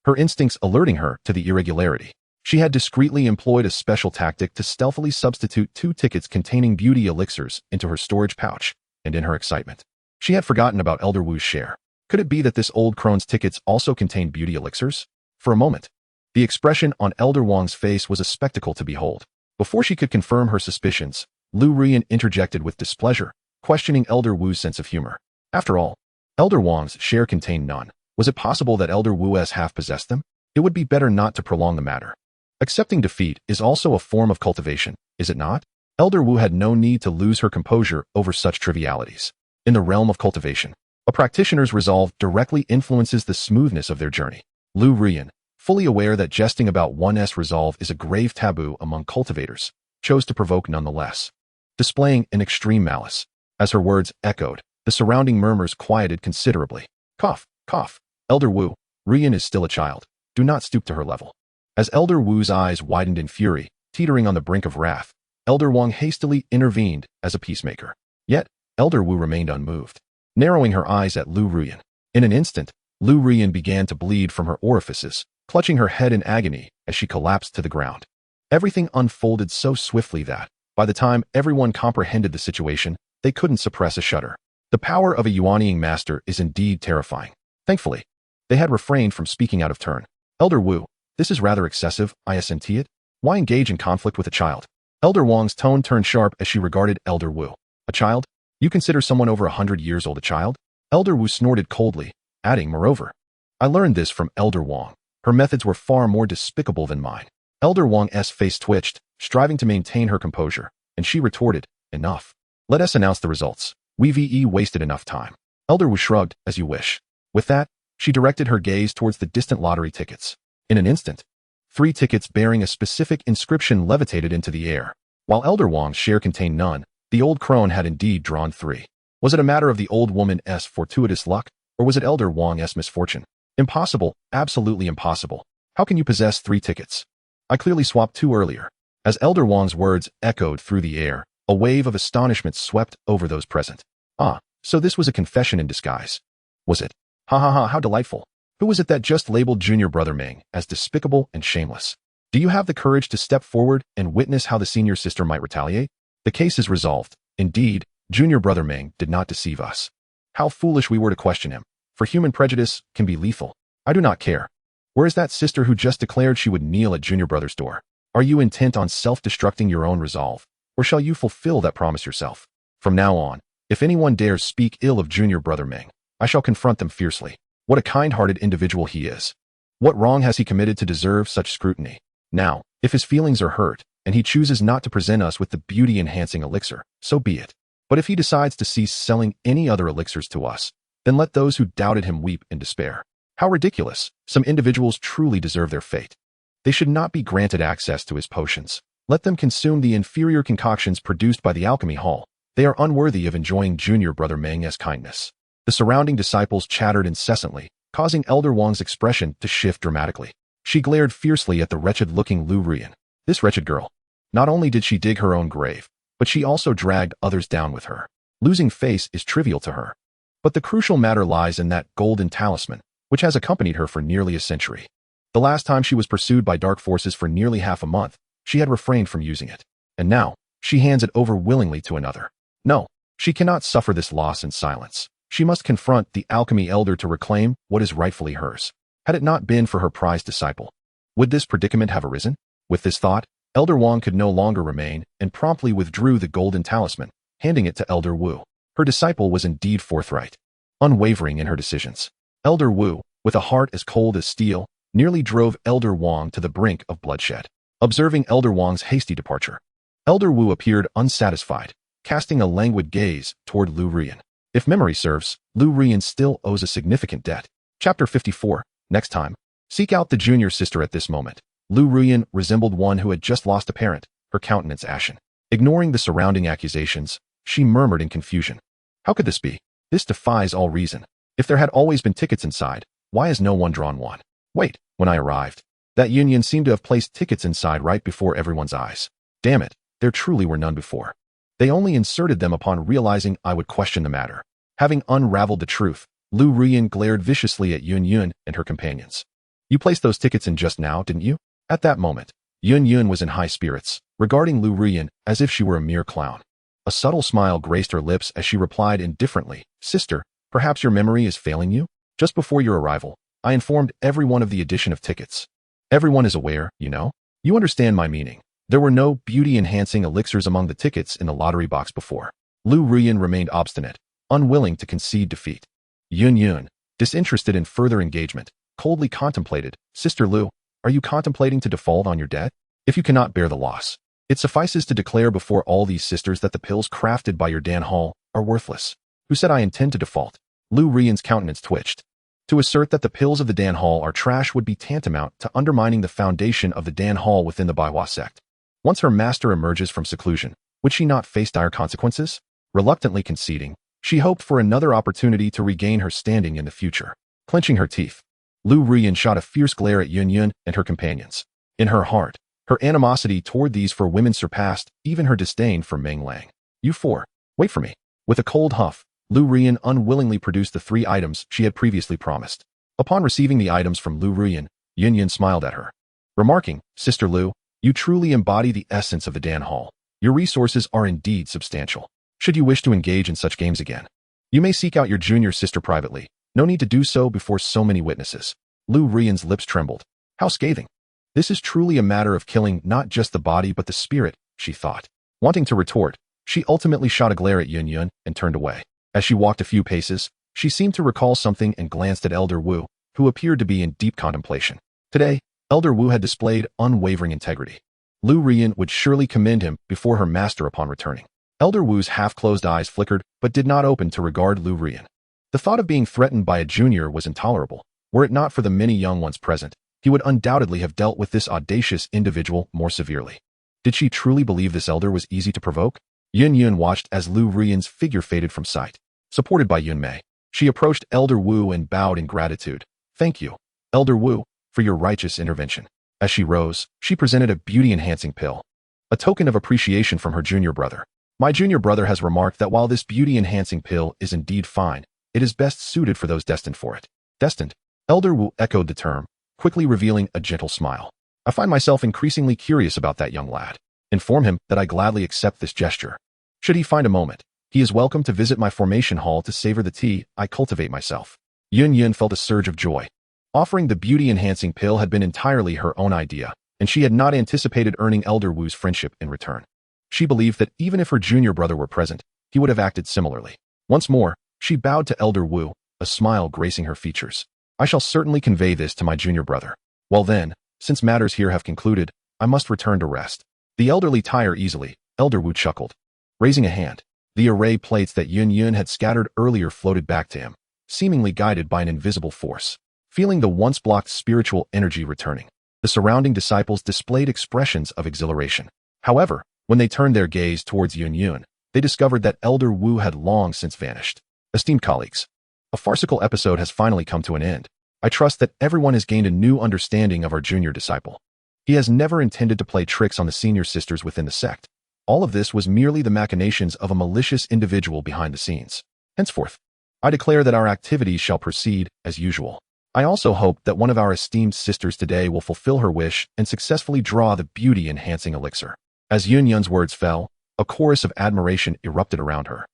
her instincts alerting her to the irregularity. She had discreetly employed a special tactic to stealthily substitute 2 tickets containing beauty elixirs into her storage pouch, and in her excitement, she had forgotten about Elder Wu's share. Could it be that this old crone's tickets also contained beauty elixirs? For a moment, the expression on Elder Wang's face was a spectacle to behold. Before she could confirm her suspicions, Lu Rian interjected with displeasure, questioning Elder Wu's sense of humor. After all, Elder Wang's share contained none. Was it possible that Elder Wu's half possessed them? It would be better not to prolong the matter. Accepting defeat is also a form of cultivation, is it not? Elder Wu had no need to lose her composure over such trivialities. In the realm of cultivation, a practitioner's resolve directly influences the smoothness of their journey. Lu Rian, fully aware that jesting about one's resolve is a grave taboo among cultivators, chose to provoke nonetheless, displaying an extreme malice. As her words echoed, the surrounding murmurs quieted considerably. Cough, cough. Elder Wu, Rian is still a child. Do not stoop to her level. As Elder Wu's eyes widened in fury, teetering on the brink of wrath, Elder Wang hastily intervened as a peacemaker. Yet, Elder Wu remained unmoved, narrowing her eyes at Lu Ruyan. In an instant, Lu Ruyan began to bleed from her orifices, clutching her head in agony as she collapsed to the ground. Everything unfolded so swiftly that, by the time everyone comprehended the situation, they couldn't suppress a shudder. The power of a Yuanying master is indeed terrifying. Thankfully, they had refrained from speaking out of turn. Elder Wu, this is rather excessive, isn't it? Why engage in conflict with a child? Elder Wang's tone turned sharp as she regarded Elder Wu. A child? You consider someone over 100 years old a child? Elder Wu snorted coldly, adding, moreover, I learned this from Elder Wang. Her methods were far more despicable than mine. Elder Wang's face twitched, striving to maintain her composure, and she retorted, enough. Let us announce the results. We've wasted enough time. Elder Wu shrugged, as you wish. With that, she directed her gaze towards the distant lottery tickets. In an instant, 3 tickets bearing a specific inscription levitated into the air. While Elder Wang's share contained none, the old crone had indeed drawn 3. Was it a matter of the old woman's fortuitous luck, or was it Elder Wang's misfortune? Impossible, absolutely impossible. How can you possess 3 tickets? I clearly swapped 2 earlier. As Elder Wang's words echoed through the air, a wave of astonishment swept over those present. Ah, so this was a confession in disguise. Was it? Ha ha ha, how delightful. Who was it that just labeled Junior Brother Meng as despicable and shameless? Do you have the courage to step forward and witness how the senior sister might retaliate? The case is resolved. Indeed, Junior Brother Meng did not deceive us. How foolish we were to question him, for human prejudice can be lethal. I do not care. Where is that sister who just declared she would kneel at Junior Brother's door? Are you intent on self-destructing your own resolve, or shall you fulfill that promise yourself? From now on, if anyone dares speak ill of Junior Brother Meng, I shall confront them fiercely. What a kind-hearted individual he is. What wrong has he committed to deserve such scrutiny? Now, if his feelings are hurt, and he chooses not to present us with the beauty-enhancing elixir, so be it. But if he decides to cease selling any other elixirs to us, then let those who doubted him weep in despair. How ridiculous. Some individuals truly deserve their fate. They should not be granted access to his potions. Let them consume the inferior concoctions produced by the alchemy hall. They are unworthy of enjoying Junior Brother Meng's kindness. The surrounding disciples chattered incessantly, causing Elder Wang's expression to shift dramatically. She glared fiercely at the wretched-looking Lu Ruyan. This wretched girl. Not only did she dig her own grave, but she also dragged others down with her. Losing face is trivial to her. But the crucial matter lies in that golden talisman, which has accompanied her for nearly a century. The last time she was pursued by dark forces for nearly half a month, she had refrained from using it. And now, she hands it over willingly to another. No, she cannot suffer this loss in silence. She must confront the alchemy elder to reclaim what is rightfully hers. Had it not been for her prized disciple, would this predicament have arisen? With this thought, Elder Wang could no longer remain and promptly withdrew the golden talisman, handing it to Elder Wu. Her disciple was indeed forthright, unwavering in her decisions. Elder Wu, with a heart as cold as steel, nearly drove Elder Wang to the brink of bloodshed. Observing Elder Wang's hasty departure, Elder Wu appeared unsatisfied, casting a languid gaze toward Lu Ruyan. If memory serves, Lu Ruyan still owes a significant debt. Chapter 54. Next time, seek out the junior sister. At this moment, Lu Ruyan resembled one who had just lost a parent, her countenance ashen. Ignoring the surrounding accusations, she murmured in confusion. How could this be? This defies all reason. If there had always been tickets inside, why has no one drawn one? Wait, when I arrived, that union seemed to have placed tickets inside right before everyone's eyes. Damn it, there truly were none before. They only inserted them upon realizing I would question the matter. Having unraveled the truth, Lu Ruyan glared viciously at Yun Yun and her companions. You placed those tickets in just now, didn't you? At that moment, Yun Yun was in high spirits, regarding Lu Ruyan as if she were a mere clown. A subtle smile graced her lips as she replied indifferently, Sister, perhaps your memory is failing you? Just before your arrival, I informed everyone of the addition of tickets. Everyone is aware, you know? You understand my meaning. There were no beauty-enhancing elixirs among the tickets in the lottery box before. Lu Ruyan remained obstinate, unwilling to concede defeat. Yun Yun, disinterested in further engagement, coldly contemplated, Sister Lu, are you contemplating to default on your debt? If you cannot bear the loss, it suffices to declare before all these sisters that the pills crafted by your Dan Hall are worthless. Who said I intend to default? Lu Ruyan's countenance twitched. To assert that the pills of the Dan Hall are trash would be tantamount to undermining the foundation of the Dan Hall within the Baihua sect. Once her master emerges from seclusion, would she not face dire consequences? Reluctantly conceding, she hoped for another opportunity to regain her standing in the future. Clenching her teeth, Lu Ruyan shot a fierce glare at Yun Yun and her companions. In her heart, Her animosity toward these four women surpassed even her disdain for Meng Lang. You four, wait for me. With a cold huff, Lu Rian unwillingly produced the 3 items she had previously promised. Upon receiving the items from Lu Rian, Yun smiled at her, remarking, Sister Lu, you truly embody the essence of the Dan Hall. Your resources are indeed substantial. Should you wish to engage in such games again, you may seek out your junior sister privately. No need to do so before so many witnesses. Lu Rian's lips trembled. How scathing. This is truly a matter of killing not just the body but the spirit, she thought. Wanting to retort, she ultimately shot a glare at Yun and turned away. As she walked a few paces, she seemed to recall something and glanced at Elder Wu, who appeared to be in deep contemplation. Today, Elder Wu had displayed unwavering integrity. Lu Rian would surely commend him before her master upon returning. Elder Wu's half-closed eyes flickered but did not open to regard Lu Rian. The thought of being threatened by a junior was intolerable. Were it not for the many young ones present, he would undoubtedly have dealt with this audacious individual more severely. Did she truly believe this elder was easy to provoke? Yun watched as Lu Rian's figure faded from sight. Supported by Yun Mei, she approached Elder Wu and bowed in gratitude. Thank you, Elder Wu, for your righteous intervention. As she rose, she presented a beauty-enhancing pill, a token of appreciation from her junior brother. My junior brother has remarked that while this beauty-enhancing pill is indeed fine, it is best suited for those destined for it. Destined? Elder Wu echoed the term, quickly revealing a gentle smile. I find myself increasingly curious about that young lad. Inform him that I gladly accept this gesture. Should he find a moment, he is welcome to visit my formation hall to savor the tea I cultivate myself. Yun felt a surge of joy. Offering the beauty-enhancing pill had been entirely her own idea, and she had not anticipated earning Elder Wu's friendship in return. She believed that even if her junior brother were present, he would have acted similarly. Once more, she bowed to Elder Wu, a smile gracing her features. I shall certainly convey this to my junior brother. Well then, since matters here have concluded, I must return to rest. The elderly tire easily, Elder Wu chuckled. Raising a hand, the array plates that Yun had scattered earlier floated back to him, seemingly guided by an invisible force. Feeling the once-blocked spiritual energy returning, the surrounding disciples displayed expressions of exhilaration. However, when they turned their gaze towards Yun, they discovered that Elder Wu had long since vanished. Esteemed colleagues, a farcical episode has finally come to an end. I trust that everyone has gained a new understanding of our junior disciple. He has never intended to play tricks on the senior sisters within the sect. All of this was merely the machinations of a malicious individual behind the scenes. Henceforth, I declare that our activities shall proceed as usual. I also hope that one of our esteemed sisters today will fulfill her wish and successfully draw the beauty-enhancing elixir. As Yun's words fell, a chorus of admiration erupted around her.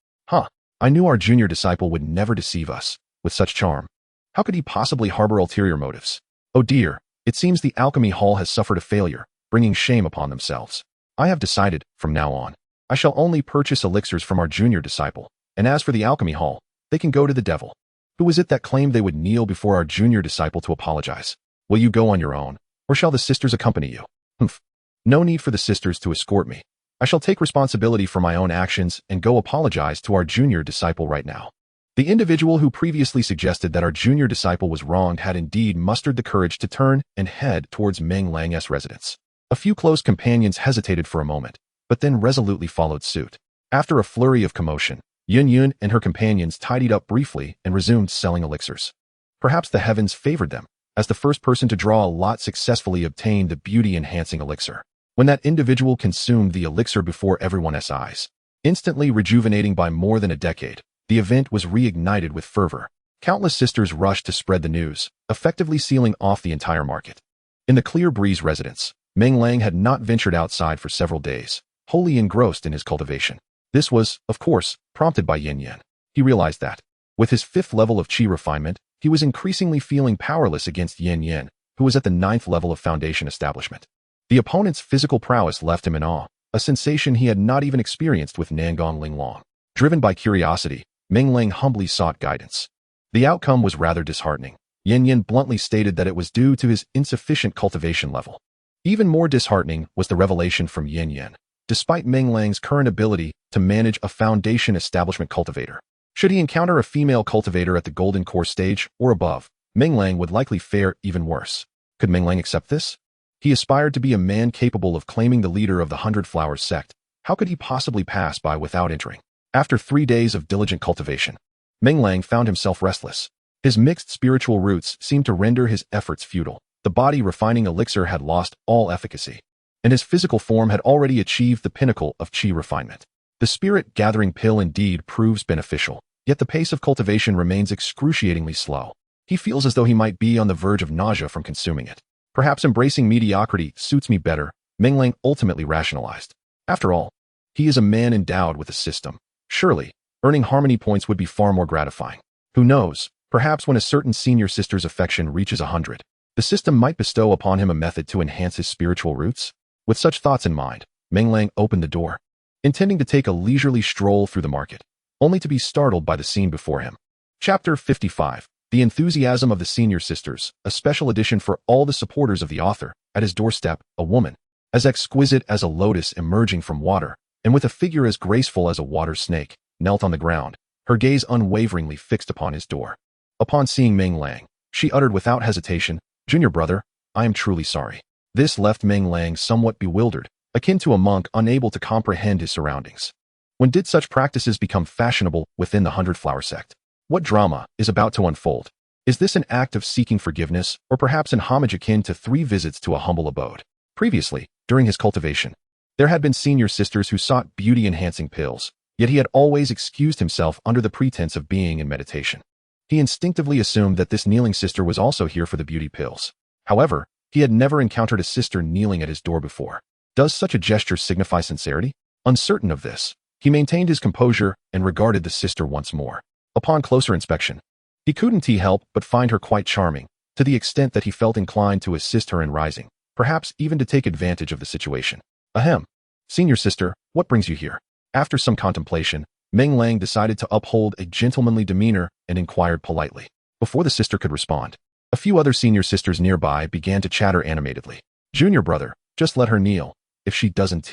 I knew our junior disciple would never deceive us. With such charm, how could he possibly harbor ulterior motives? Oh dear, it seems the alchemy hall has suffered a failure, bringing shame upon themselves. I have decided, from now on, I shall only purchase elixirs from our junior disciple, and as for the alchemy hall, they can go to the devil. Who is it that claimed they would kneel before our junior disciple to apologize? Will you go on your own, or shall the sisters accompany you? No need for the sisters to escort me. I shall take responsibility for my own actions and go apologize to our junior disciple right now. The individual who previously suggested that our junior disciple was wronged had indeed mustered the courage to turn and head towards Meng Lang's residence. A few close companions hesitated for a moment, but then resolutely followed suit. After a flurry of commotion, Yun and her companions tidied up briefly and resumed selling elixirs. Perhaps the heavens favored them, as the first person to draw a lot successfully obtained the beauty-enhancing elixir. When that individual consumed the elixir before everyone's eyes, instantly rejuvenating by more than a decade, the event was reignited with fervor. Countless sisters rushed to spread the news, effectively sealing off the entire market. In the Clear Breeze residence, Meng Lang had not ventured outside for several days, wholly engrossed in his cultivation. This was, of course, prompted by Yin. He realized that, with his 5th level of qi refinement, he was increasingly feeling powerless against Yin, who was at the 9th level of foundation establishment. The opponent's physical prowess left him in awe, a sensation he had not even experienced with Nangong Linglong. Driven by curiosity, Meng Lang humbly sought guidance. The outcome was rather disheartening. Yin bluntly stated that it was due to his insufficient cultivation level. Even more disheartening was the revelation from Yin. Despite Meng Lang's current ability to manage a foundation establishment cultivator, should he encounter a female cultivator at the golden core stage or above, Meng Lang would likely fare even worse. Could Meng Lang accept this? He aspired to be a man capable of claiming the leader of the 100 Flowers Sect. How could he possibly pass by without entering? After 3 days of diligent cultivation, Meng Lang found himself restless. His mixed spiritual roots seemed to render his efforts futile. The body-refining elixir had lost all efficacy. and his physical form had already achieved the pinnacle of qi refinement. The spirit-gathering pill indeed proves beneficial, yet the pace of cultivation remains excruciatingly slow. He feels as though he might be on the verge of nausea from consuming it. Perhaps embracing mediocrity suits me better, Meng Lang ultimately rationalized. After all, he is a man endowed with a system. Surely, earning harmony points would be far more gratifying. Who knows, perhaps when a certain senior sister's affection reaches 100, the system might bestow upon him a method to enhance his spiritual roots? With such thoughts in mind, Meng Lang opened the door, intending to take a leisurely stroll through the market, only to be startled by the scene before him. Chapter 55. The Enthusiasm of the Senior Sisters, a special edition for all the supporters of the author. At his doorstep, a woman, as exquisite as a lotus emerging from water, and with a figure as graceful as a water snake, knelt on the ground, her gaze unwaveringly fixed upon his door. Upon seeing Meng Lang, she uttered without hesitation, "Junior brother, I am truly sorry." This left Meng Lang somewhat bewildered, akin to a monk unable to comprehend his surroundings. When did such practices become fashionable within the 100-Flower Sect? What drama is about to unfold? Is this an act of seeking forgiveness, or perhaps an homage akin to 3 visits to a humble abode? Previously, during his cultivation, there had been senior sisters who sought beauty-enhancing pills, yet he had always excused himself under the pretense of being in meditation. He instinctively assumed that this kneeling sister was also here for the beauty pills. However, he had never encountered a sister kneeling at his door before. Does such a gesture signify sincerity? Uncertain of this, he maintained his composure and regarded the sister once more. Upon closer inspection, he couldn't help but find her quite charming, to the extent that he felt inclined to assist her in rising, perhaps even to take advantage of the situation. Ahem. Senior sister, what brings you here? After some contemplation, Meng Lang decided to uphold a gentlemanly demeanor and inquired politely. Before the sister could respond, a few other senior sisters nearby began to chatter animatedly. Junior brother, just let her kneel. If she doesn't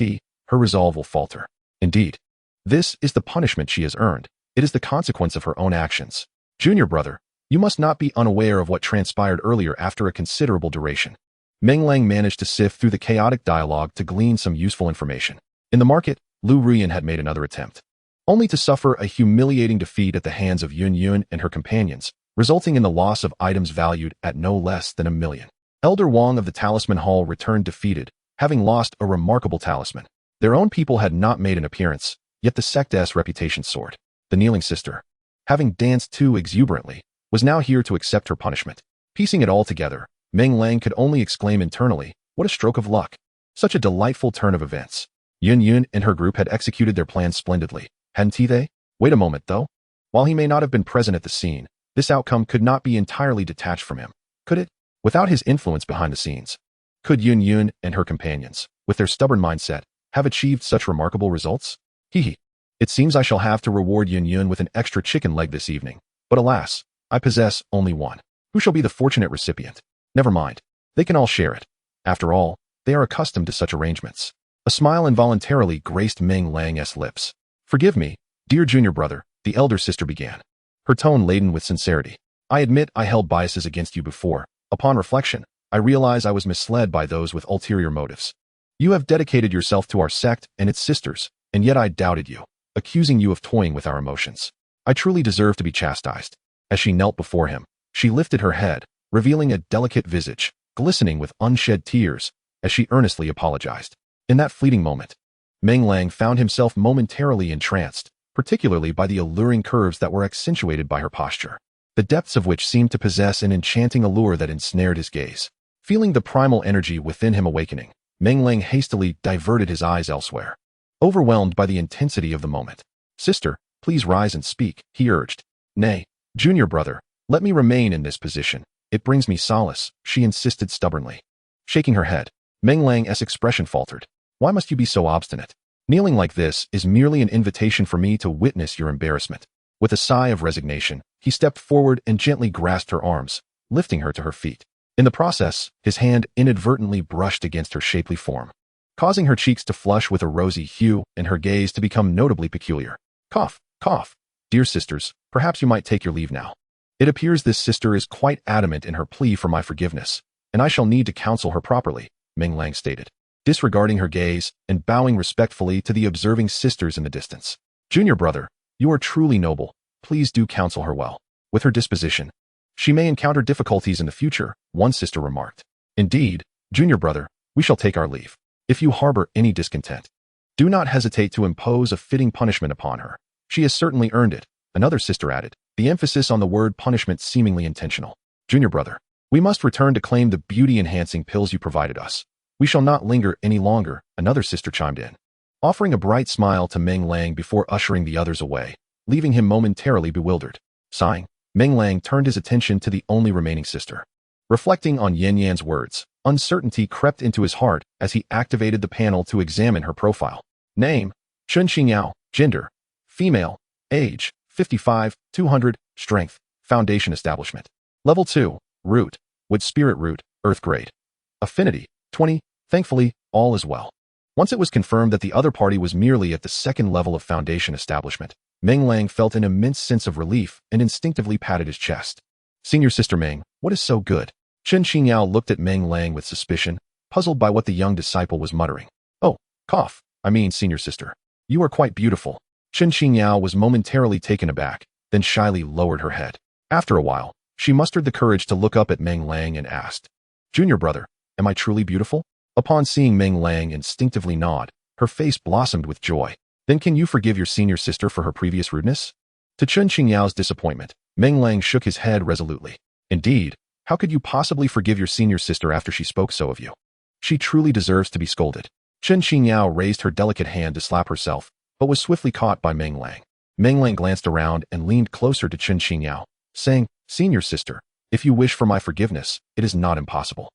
her resolve will falter. Indeed, this is the punishment she has earned. It is the consequence of her own actions. Junior brother, you must not be unaware of what transpired earlier after a considerable duration. Meng Lang managed to sift through the chaotic dialogue to glean some useful information. In the market, Lu Ruyan had made another attempt, only to suffer a humiliating defeat at the hands of Yun Yun and her companions, resulting in the loss of items valued at no less than 1 million. Elder Wang of the Talisman Hall returned defeated, having lost a remarkable talisman. Their own people had not made an appearance, yet the sect's reputation soared. The kneeling sister, having danced too exuberantly, was now here to accept her punishment. Piecing it all together, Meng Lang could only exclaim internally, what a stroke of luck. Such a delightful turn of events. Yun Yun and her group had executed their plan splendidly, hadn't they? Wait a moment, though. While he may not have been present at the scene, this outcome could not be entirely detached from him, could it? Without his influence behind the scenes, could Yun Yun and her companions, with their stubborn mindset, have achieved such remarkable results? Hee. It seems I shall have to reward Yun Yun with an extra chicken leg this evening, but alas, I possess only one. Who shall be the fortunate recipient? Never mind. They can all share it. After all, they are accustomed to such arrangements. A smile involuntarily graced Meng Lang's lips. Forgive me, dear junior brother, the elder sister began, her tone laden with sincerity. I admit I held biases against you before. Upon reflection, I realize I was misled by those with ulterior motives. You have dedicated yourself to our sect and its sisters, and yet I doubted you, accusing you of toying with our emotions. I truly deserve to be chastised. As she knelt before him, she lifted her head, revealing a delicate visage, glistening with unshed tears, as she earnestly apologized. In that fleeting moment, Meng Lang found himself momentarily entranced, particularly by the alluring curves that were accentuated by her posture, the depths of which seemed to possess an enchanting allure that ensnared his gaze. Feeling the primal energy within him awakening, Meng Lang hastily diverted his eyes elsewhere, overwhelmed by the intensity of the moment. Sister, please rise and speak, he urged. Nay, junior brother, let me remain in this position. It brings me solace, she insisted stubbornly. Shaking her head, Meng Lang's expression faltered. Why must you be so obstinate? Kneeling like this is merely an invitation for me to witness your embarrassment. With a sigh of resignation, he stepped forward and gently grasped her arms, lifting her to her feet. In the process, his hand inadvertently brushed against her shapely form, causing her cheeks to flush with a rosy hue and her gaze to become notably peculiar. Cough, cough. Dear sisters, perhaps you might take your leave now. It appears this sister is quite adamant in her plea for my forgiveness, and I shall need to counsel her properly, Meng Lang stated, disregarding her gaze and bowing respectfully to the observing sisters in the distance. Junior brother, you are truly noble. Please do counsel her well. With her disposition, she may encounter difficulties in the future, one sister remarked. Indeed, junior brother, we shall take our leave. If you harbor any discontent, do not hesitate to impose a fitting punishment upon her. She has certainly earned it, another sister added, the emphasis on the word punishment seemingly intentional. Junior brother, we must return to claim the beauty-enhancing pills you provided us. We shall not linger any longer, another sister chimed in, offering a bright smile to Meng Lang before ushering the others away, leaving him momentarily bewildered. Sighing, Meng Lang turned his attention to the only remaining sister. Reflecting on Yan Yan's words, uncertainty crept into his heart as he activated the panel to examine her profile. Name, Chun Xingyao. Gender, female. Age, 55, 200. Strength, foundation establishment. Level 2, root, wood spirit root, earth grade. Affinity, 20. Thankfully, all is well. Once it was confirmed that the other party was merely at the second level of foundation establishment, Meng Lang felt an immense sense of relief and instinctively patted his chest. Senior sister Meng, what is so good? Chen Xingyao looked at Meng Lang with suspicion, puzzled by what the young disciple was muttering. Oh, senior sister. You are quite beautiful. Chen Xingyao was momentarily taken aback, then shyly lowered her head. After a while, she mustered the courage to look up at Meng Lang and asked, Junior brother, am I truly beautiful? Upon seeing Meng Lang instinctively nod, her face blossomed with joy. Then can you forgive your senior sister for her previous rudeness? To Chen Xingyao's disappointment, Meng Lang shook his head resolutely. Indeed, how could you possibly forgive your senior sister after she spoke so of you? She truly deserves to be scolded. Chen Xingyao raised her delicate hand to slap herself, but was swiftly caught by Meng Lang. Meng Lang glanced around and leaned closer to Chen Xingyao, saying, Senior sister, if you wish for my forgiveness, it is not impossible.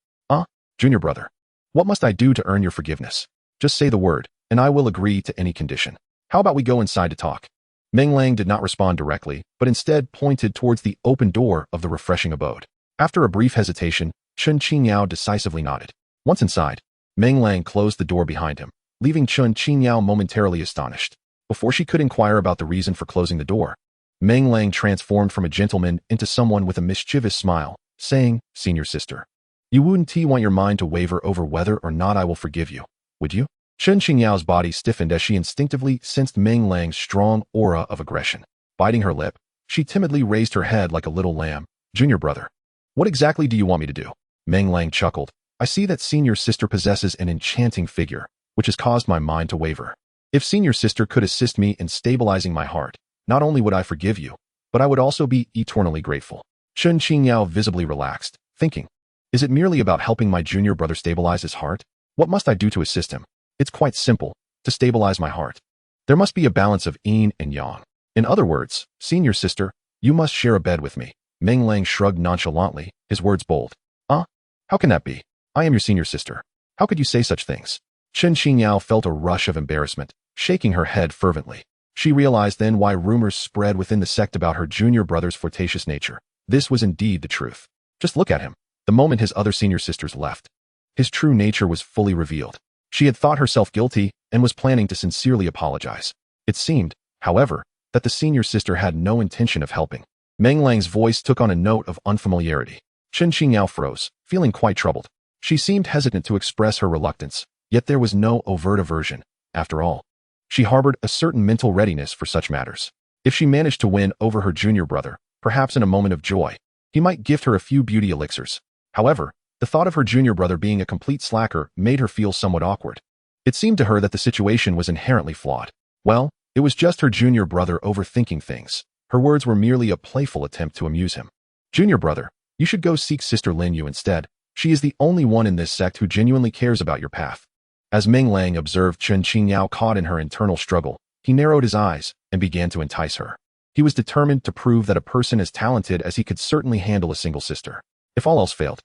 Junior brother, what must I do to earn your forgiveness? Just say the word, and I will agree to any condition. How about we go inside to talk? Meng Lang did not respond directly, but instead pointed towards the open door of the refreshing abode. After a brief hesitation, Chen Xingyao decisively nodded. Once inside, Meng Lang closed the door behind him, leaving Chen Xingyao momentarily astonished. Before she could inquire about the reason for closing the door, Meng Lang transformed from a gentleman into someone with a mischievous smile, saying, Senior sister, you wouldn't want your mind to waver over whether or not I will forgive you, would you? Chen Xingyao's body stiffened as she instinctively sensed Meng Lang's strong aura of aggression. Biting her lip, she timidly raised her head like a little lamb. Junior brother, what exactly do you want me to do? Meng Lang chuckled. I see that senior sister possesses an enchanting figure, which has caused my mind to waver. If senior sister could assist me in stabilizing my heart, not only would I forgive you, but I would also be eternally grateful. Chen Xingyao visibly relaxed, thinking, is it merely about helping my junior brother stabilize his heart? What must I do to assist him? It's quite simple, to stabilize my heart. There must be a balance of yin and yang. In other words, senior sister, you must share a bed with me. Meng Lang shrugged nonchalantly, his words bold. How can that be? I am your senior sister. How could you say such things? Chen Xingyao felt a rush of embarrassment, shaking her head fervently. She realized then why rumors spread within the sect about her junior brother's flirtatious nature. This was indeed the truth. Just look at him. The moment his other senior sisters left, his true nature was fully revealed. She had thought herself guilty and was planning to sincerely apologize. It seemed, however, that the senior sister had no intention of helping. Meng Lang's voice took on a note of unfamiliarity. Chen Xingyao froze, feeling quite troubled. She seemed hesitant to express her reluctance, yet there was no overt aversion. After all, she harbored a certain mental readiness for such matters. If she managed to win over her junior brother, perhaps in a moment of joy, he might gift her a few beauty elixirs. However, the thought of her junior brother being a complete slacker made her feel somewhat awkward. It seemed to her that the situation was inherently flawed. Well, it was just her junior brother overthinking things. Her words were merely a playful attempt to amuse him. Junior brother, you should go seek Sister Lin Yu instead. She is the only one in this sect who genuinely cares about your path. As Meng Lang observed Chen Xingyao caught in her internal struggle, he narrowed his eyes and began to entice her. He was determined to prove that a person as talented as he could certainly handle a single sister. If all else failed,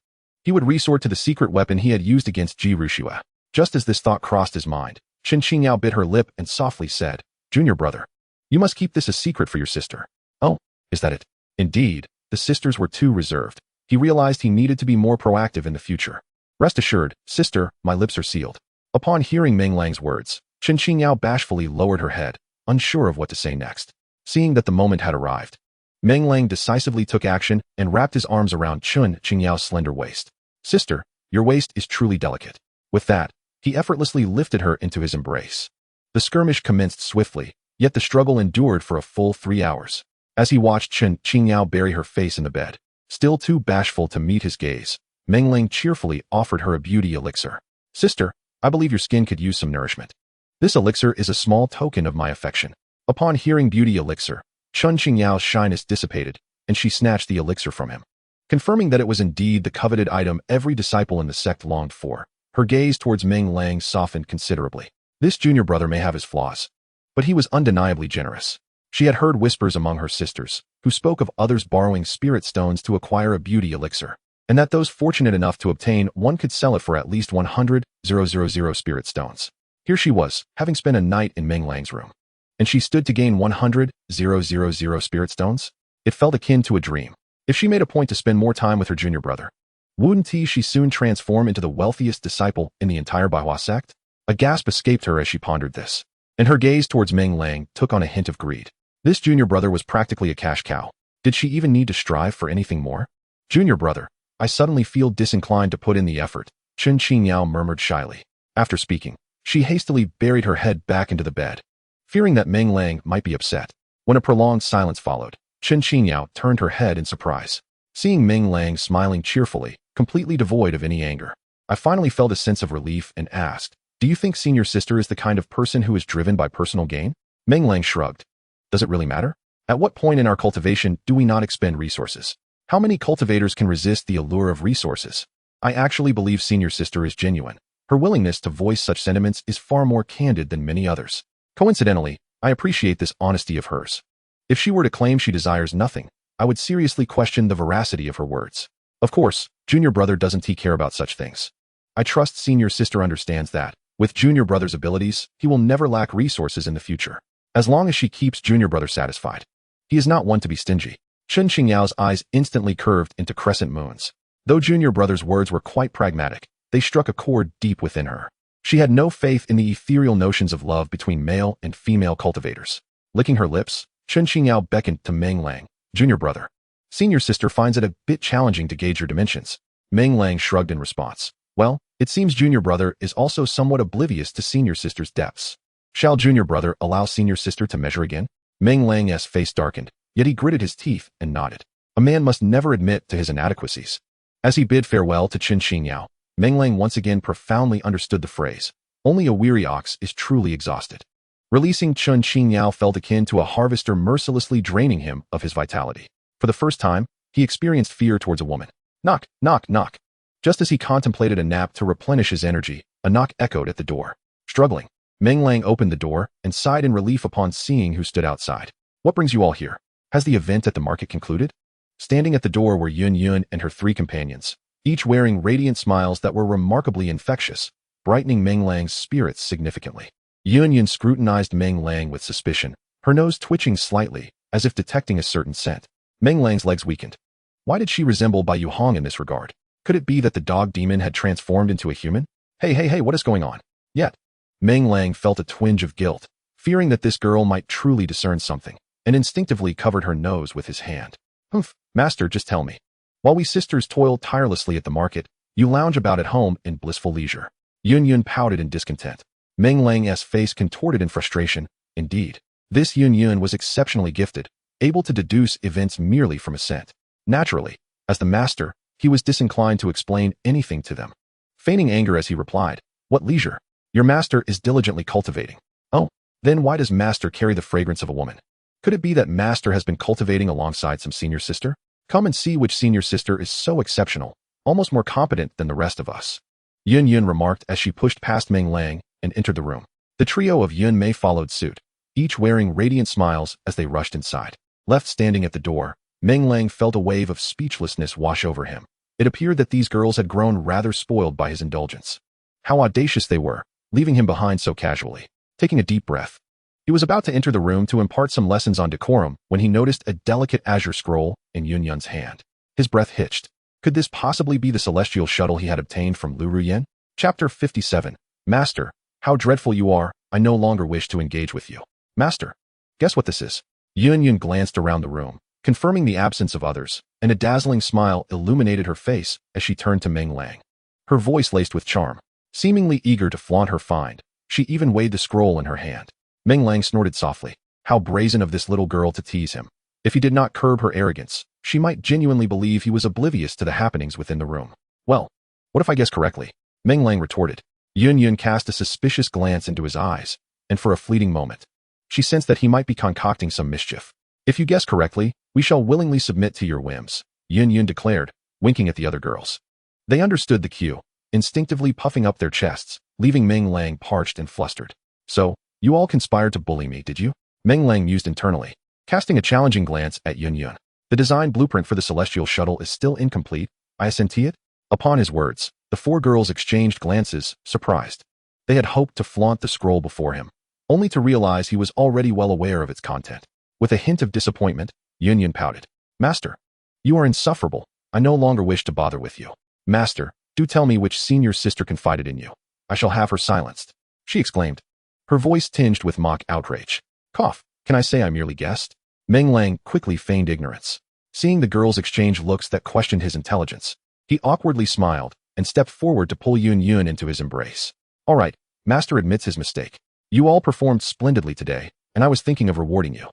he would resort to the secret weapon he had used against Ji Rushua. Just as this thought crossed his mind, Chen Xingyao bit her lip and softly said, Junior brother, you must keep this a secret for your sister. Oh, is that it? Indeed, the sisters were too reserved. He realized he needed to be more proactive in the future. Rest assured, sister, my lips are sealed. Upon hearing Meng Lang's words, Chen Xingyao bashfully lowered her head, unsure of what to say next. Seeing that the moment had arrived, Meng Lang decisively took action and wrapped his arms around Chen Xingyao's slender waist. Sister, your waist is truly delicate. With that, he effortlessly lifted her into his embrace. The skirmish commenced swiftly, yet the struggle endured for a full 3 hours. As he watched Chen Xingyao bury her face in the bed, still too bashful to meet his gaze, Meng Lang cheerfully offered her a beauty elixir. Sister, I believe your skin could use some nourishment. This elixir is a small token of my affection. Upon hearing beauty elixir, Chun Qingyao's shyness dissipated, and she snatched the elixir from him. Confirming that it was indeed the coveted item every disciple in the sect longed for, her gaze towards Meng Lang softened considerably. This junior brother may have his flaws, but he was undeniably generous. She had heard whispers among her sisters, who spoke of others borrowing spirit stones to acquire a beauty elixir, and that those fortunate enough to obtain one could sell it for at least 100,000 spirit stones. Here she was, having spent a night in Meng Lang's room, and she stood to gain 100,000 spirit stones? It felt akin to a dream. If she made a point to spend more time with her junior brother, wouldn't she soon transform into the wealthiest disciple in the entire Baihua sect? A gasp escaped her as she pondered this, and her gaze towards Meng Lang took on a hint of greed. This junior brother was practically a cash cow. Did she even need to strive for anything more? Junior brother, I suddenly feel disinclined to put in the effort, Chun Qingyao murmured shyly. After speaking, she hastily buried her head back into the bed, fearing that Meng Lang might be upset. When a prolonged silence followed, Chun Qingyao turned her head in surprise, seeing Meng Lang smiling cheerfully, completely devoid of any anger. I finally felt a sense of relief and asked, do you think senior sister is the kind of person who is driven by personal gain? Meng Lang shrugged. Does it really matter? At what point in our cultivation do we not expend resources? How many cultivators can resist the allure of resources? I actually believe senior sister is genuine. Her willingness to voice such sentiments is far more candid than many others. Coincidentally, I appreciate this honesty of hers. If she were to claim she desires nothing, I would seriously question the veracity of her words. Of course, junior brother doesn't care about such things. I trust senior sister understands that, with junior brother's abilities, he will never lack resources in the future, as long as she keeps junior brother satisfied. He is not one to be stingy. Chun Qingyao's eyes instantly curved into crescent moons. Though junior brother's words were quite pragmatic, they struck a chord deep within her. She had no faith in the ethereal notions of love between male and female cultivators. Licking her lips, Chun Qingyao beckoned to Meng Lang. Junior brother. Senior sister finds it a bit challenging to gauge your dimensions. Meng Lang shrugged in response. Well, it seems junior brother is also somewhat oblivious to senior sister's depths. Shall junior brother allow senior sister to measure again? Meng Lang's face darkened, yet he gritted his teeth and nodded. A man must never admit to his inadequacies. As he bid farewell to Chun Qingyao, Meng Lang once again profoundly understood the phrase, only a weary ox is truly exhausted. Releasing Chun Qingyao felt akin to a harvester mercilessly draining him of his vitality. For the first time, he experienced fear towards a woman. Knock, knock, knock. Just as he contemplated a nap to replenish his energy, a knock echoed at the door. Struggling, Meng Lang opened the door and sighed in relief upon seeing who stood outside. What brings you all here? Has the event at the market concluded? Standing at the door were Yun Yun and her three companions, each wearing radiant smiles that were remarkably infectious, brightening Meng Lang's spirits significantly. Yun Yun scrutinized Meng Lang with suspicion, her nose twitching slightly, as if detecting a certain scent. Meng Lang's legs weakened. Why did she resemble Bai Yuhong in this regard? Could it be that the dog demon had transformed into a human? Hey, what is going on? Yet, Meng Lang felt a twinge of guilt, fearing that this girl might truly discern something, and instinctively covered her nose with his hand. Humph, master, just tell me. While we sisters toil tirelessly at the market, you lounge about at home in blissful leisure. Yun Yun pouted in discontent. Meng Lang's face contorted in frustration. Indeed, this Yun Yun was exceptionally gifted, able to deduce events merely from a scent. Naturally, as the master, he was disinclined to explain anything to them. Feigning anger as he replied, what leisure? Your master is diligently cultivating. Oh, then why does master carry the fragrance of a woman? Could it be that master has been cultivating alongside some senior sister? Come and see which senior sister is so exceptional, almost more competent than the rest of us. Yun Yun remarked as she pushed past Meng Lang and entered the room. The trio of Yun Mei followed suit, each wearing radiant smiles as they rushed inside. Left standing at the door, Meng Lang felt a wave of speechlessness wash over him. It appeared that these girls had grown rather spoiled by his indulgence. How audacious they were, leaving him behind so casually. Taking a deep breath, he was about to enter the room to impart some lessons on decorum when he noticed a delicate azure scroll in Yun Yun's hand. His breath hitched. Could this possibly be the celestial shuttle he had obtained from Lu Ruyen? Chapter 57. Master, how dreadful you are, I no longer wish to engage with you. Master, guess what this is? Yun Yun glanced around the room, confirming the absence of others, and a dazzling smile illuminated her face as she turned to Meng Lang. Her voice laced with charm. Seemingly eager to flaunt her find, she even weighed the scroll in her hand. Meng Lang snorted softly. How brazen of this little girl to tease him. If he did not curb her arrogance, she might genuinely believe he was oblivious to the happenings within the room. Well, what if I guess correctly? Meng Lang retorted. Yun Yun cast a suspicious glance into his eyes, and for a fleeting moment, she sensed that he might be concocting some mischief. If you guess correctly, we shall willingly submit to your whims, Yun Yun declared, winking at the other girls. They understood the cue, instinctively puffing up their chests, leaving Meng Lang parched and flustered. So, you all conspired to bully me, did you? Meng Lang mused internally, casting a challenging glance at Yun Yun. The design blueprint for the celestial shuttle is still incomplete, I assenti it? Upon his words, the four girls exchanged glances, surprised. They had hoped to flaunt the scroll before him, only to realize he was already well aware of its content. With a hint of disappointment, Yun Yun pouted. Master, you are insufferable. I no longer wish to bother with you. Master, do tell me which senior sister confided in you. I shall have her silenced, she exclaimed, her voice tinged with mock outrage. Cough, can I say I merely guessed? Meng Lang quickly feigned ignorance. Seeing the girls exchange looks that questioned his intelligence, he awkwardly smiled and stepped forward to pull Yun Yun into his embrace. All right, Master admits his mistake. You all performed splendidly today, and I was thinking of rewarding you.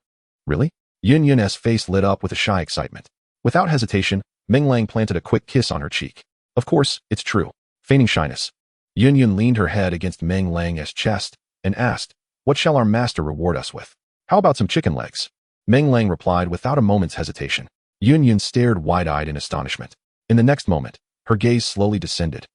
Really? Yun Yun's face lit up with a shy excitement. Without hesitation, Meng Lang planted a quick kiss on her cheek. Of course, it's true. Feigning shyness. Yun Yun leaned her head against Meng Lang's chest and asked, what shall our master reward us with? How about some chicken legs? Meng Lang replied without a moment's hesitation. Yun Yun stared wide-eyed in astonishment. In the next moment, her gaze slowly descended,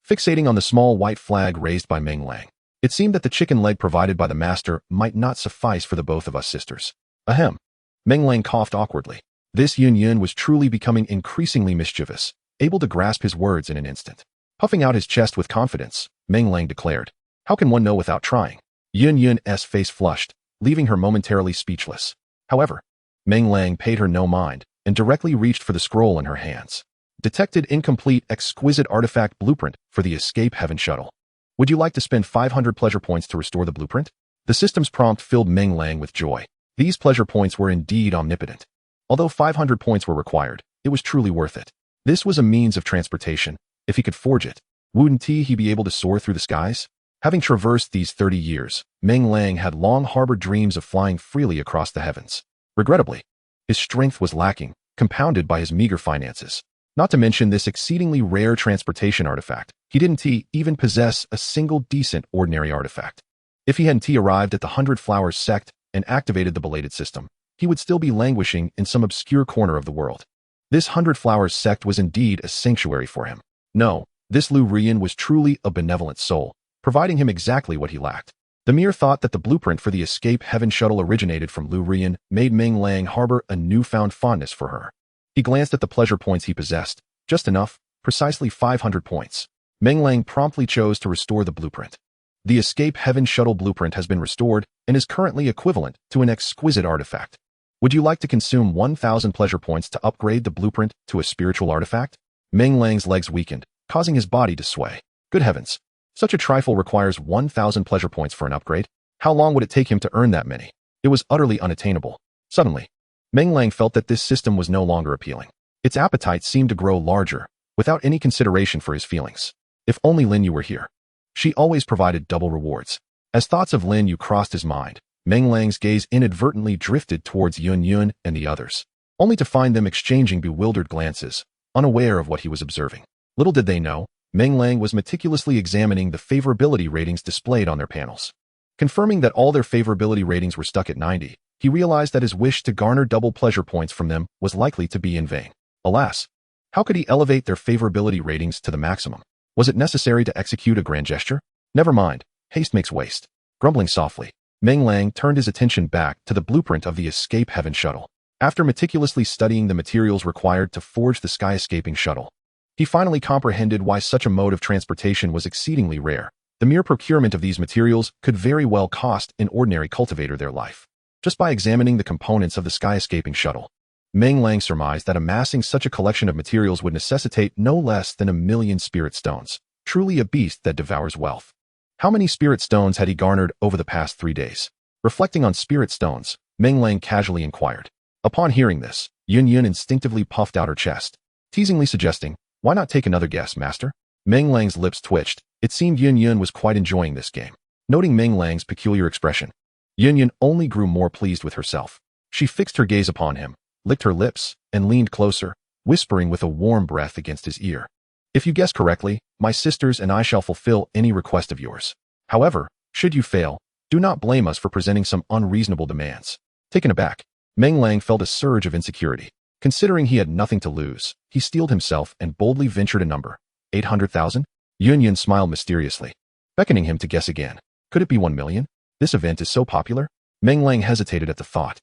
fixating on the small white flag raised by Meng Lang. It seemed that the chicken leg provided by the master might not suffice for the both of us sisters. Ahem. Meng Lang coughed awkwardly. This Yun Yun was truly becoming increasingly mischievous, able to grasp his words in an instant. Puffing out his chest with confidence, Meng Lang declared, how can one know without trying? Yun Yun's face flushed, leaving her momentarily speechless. However, Meng Lang paid her no mind and directly reached for the scroll in her hands. Detected incomplete exquisite artifact blueprint for the Escape Heaven shuttle. Would you like to spend 500 pleasure points to restore the blueprint? The system's prompt filled Meng Lang with joy. These pleasure points were indeed omnipotent. Although 500 points were required, it was truly worth it. This was a means of transportation. If he could forge it, wouldn't he be able to soar through the skies? Having traversed these 30 years, Meng Lang had long harbored dreams of flying freely across the heavens. Regrettably, his strength was lacking, compounded by his meager finances. Not to mention this exceedingly rare transportation artifact, he didn't even possess a single decent ordinary artifact. If he hadn't arrived at the 100 Flowers Sect and activated the belated system, he would still be languishing in some obscure corner of the world. This 100 Flowers Sect was indeed a sanctuary for him. No, this Lu Rian was truly a benevolent soul, providing him exactly what he lacked. The mere thought that the blueprint for the Escape Heaven shuttle originated from Lu Rian made Meng Lang harbor a newfound fondness for her. He glanced at the pleasure points he possessed, just enough, precisely 500 points. Meng Lang promptly chose to restore the blueprint. The Escape Heaven shuttle blueprint has been restored and is currently equivalent to an exquisite artifact. Would you like to consume 1,000 pleasure points to upgrade the blueprint to a spiritual artifact? Meng Lang's legs weakened, causing his body to sway. Good heavens! Such a trifle requires 1,000 pleasure points for an upgrade? How long would it take him to earn that many? It was utterly unattainable. Suddenly, Meng Lang felt that this system was no longer appealing. Its appetite seemed to grow larger, without any consideration for his feelings. If only Lin Yu were here. She always provided double rewards. As thoughts of Lin Yu crossed his mind, Meng Lang's gaze inadvertently drifted towards Yun Yun and the others, only to find them exchanging bewildered glances, unaware of what he was observing. Little did they know, Meng Lang was meticulously examining the favorability ratings displayed on their panels. Confirming that all their favorability ratings were stuck at 90, he realized that his wish to garner double pleasure points from them was likely to be in vain. Alas, how could he elevate their favorability ratings to the maximum? Was it necessary to execute a grand gesture? Never mind, haste makes waste. Grumbling softly, Meng Lang turned his attention back to the blueprint of the Escape Heaven shuttle. After meticulously studying the materials required to forge the sky-escaping shuttle, he finally comprehended why such a mode of transportation was exceedingly rare. The mere procurement of these materials could very well cost an ordinary cultivator their life. Just by examining the components of the sky-escaping shuttle, Meng Lang surmised that amassing such a collection of materials would necessitate no less than 1,000,000 spirit stones, truly a beast that devours wealth. How many spirit stones had he garnered over the past 3 days? Reflecting on spirit stones, Meng Lang casually inquired. Upon hearing this, Yun Yun instinctively puffed out her chest, teasingly suggesting, why not take another guess, master? Meng Lang's lips twitched. It seemed Yun Yun was quite enjoying this game. Noting Meng Lang's peculiar expression, Yun Yun only grew more pleased with herself. She fixed her gaze upon him, licked her lips, and leaned closer, whispering with a warm breath against his ear. If you guess correctly, my sisters and I shall fulfill any request of yours. However, should you fail, do not blame us for presenting some unreasonable demands. Taken aback, Meng Lang felt a surge of insecurity. Considering he had nothing to lose, he steeled himself and boldly ventured a number. 800,000? Yun smiled mysteriously, beckoning him to guess again. Could it be 1 million? This event is so popular? Meng Lang hesitated at the thought,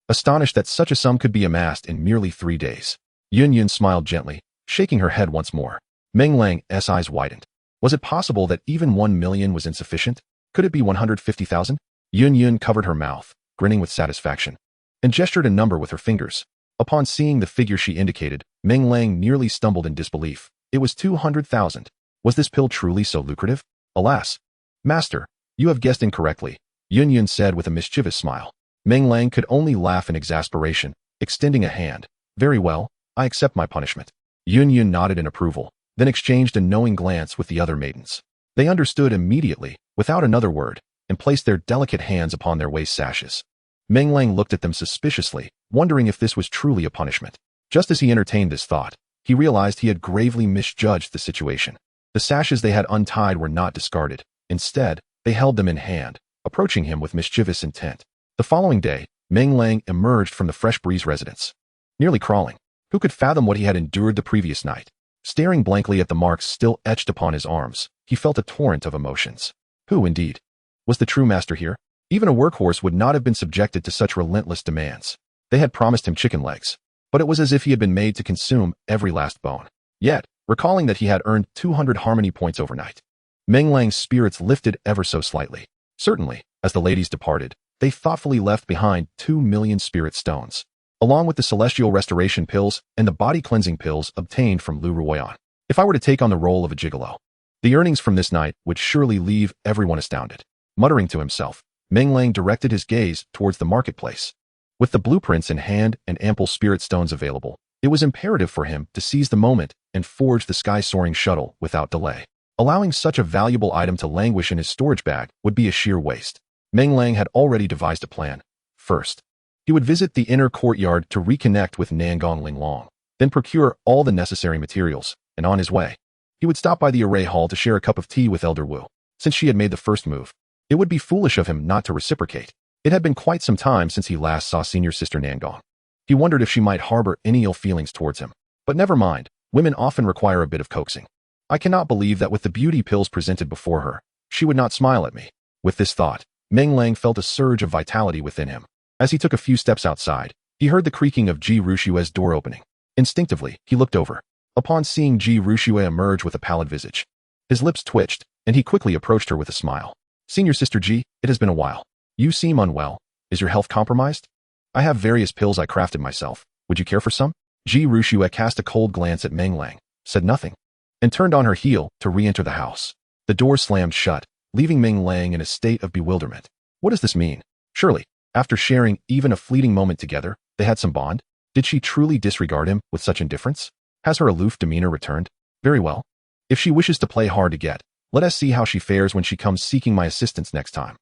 astonished that such a sum could be amassed in merely 3 days. Yun smiled gently, shaking her head once more. Meng Lang's eyes widened. Was it possible that even 1 million was insufficient? Could it be 150,000? Yun covered her mouth, grinning with satisfaction, and gestured a number with her fingers. Upon seeing the figure she indicated, Meng Lang nearly stumbled in disbelief. It was 200,000. Was this pill truly so lucrative? Alas, master, you have guessed incorrectly, Yun said with a mischievous smile. Meng Lang could only laugh in exasperation, extending a hand. Very well, I accept my punishment. Yun nodded in approval, then exchanged a knowing glance with the other maidens. They understood immediately, without another word, and placed their delicate hands upon their waist sashes. Meng Lang looked at them suspiciously, wondering if this was truly a punishment. Just as he entertained this thought, he realized he had gravely misjudged the situation. The sashes they had untied were not discarded. Instead, they held them in hand, approaching him with mischievous intent. The following day, Meng Lang emerged from the Fresh Breeze residence, nearly crawling. Who could fathom what he had endured the previous night? Staring blankly at the marks still etched upon his arms, he felt a torrent of emotions. Who, indeed, was the true master here? Even a workhorse would not have been subjected to such relentless demands. They had promised him chicken legs, but it was as if he had been made to consume every last bone. Yet, recalling that he had earned 200 harmony points overnight, Meng Lang's spirits lifted ever so slightly. Certainly, as the ladies departed, they thoughtfully left behind 2 million spirit stones, along with the celestial restoration pills and the body cleansing pills obtained from Lu Ruoyan. If I were to take on the role of a gigolo, the earnings from this night would surely leave everyone astounded. Muttering to himself, Meng Lang directed his gaze towards the marketplace. With the blueprints in hand and ample spirit stones available, it was imperative for him to seize the moment and forge the sky-soaring shuttle without delay. Allowing such a valuable item to languish in his storage bag would be a sheer waste. Meng Lang had already devised a plan. First, he would visit the inner courtyard to reconnect with Nangong Linglong, then procure all the necessary materials, and on his way, he would stop by the array hall to share a cup of tea with Elder Wu. Since she had made the first move, it would be foolish of him not to reciprocate. It had been quite some time since he last saw senior sister Nangong. He wondered if she might harbor any ill feelings towards him. But never mind, women often require a bit of coaxing. I cannot believe that with the beauty pills presented before her, she would not smile at me. With this thought, Meng Lang felt a surge of vitality within him. As he took a few steps outside, he heard the creaking of Ji Rushue's door opening. Instinctively, he looked over. Upon seeing Ji Rushue emerge with a pallid visage, his lips twitched, and he quickly approached her with a smile. Senior Sister Ji, it has been a while. You seem unwell. Is your health compromised? I have various pills I crafted myself. Would you care for some? Ji Rushue cast a cold glance at Meng Lang, said nothing, and turned on her heel to re-enter the house. The door slammed shut, leaving Meng Lang in a state of bewilderment. What does this mean? Surely, after sharing even a fleeting moment together, they had some bond? Did she truly disregard him with such indifference? Has her aloof demeanor returned? Very well. If she wishes to play hard to get, let us see how she fares when she comes seeking my assistance next time.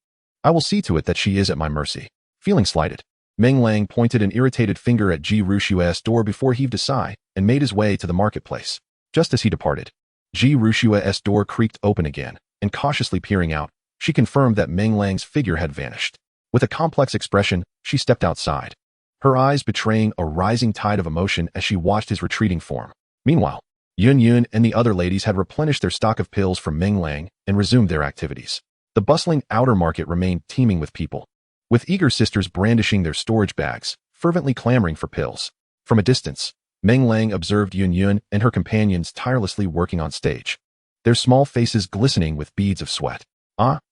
I will see to it that she is at my mercy. Feeling slighted, Meng Lang pointed an irritated finger at Ji Rushue's door before he heaved a sigh and made his way to the marketplace. Just as he departed, Ji Rushue's door creaked open again, and cautiously peering out, she confirmed that Meng Lang's figure had vanished. With a complex expression, she stepped outside, her eyes betraying a rising tide of emotion as she watched his retreating form. Meanwhile, Yun and the other ladies had replenished their stock of pills from Meng Lang and resumed their activities. The bustling outer market remained teeming with people, with eager sisters brandishing their storage bags, fervently clamoring for pills. From a distance, Meng Lang observed Yun and her companions tirelessly working on stage, their small faces glistening with beads of sweat.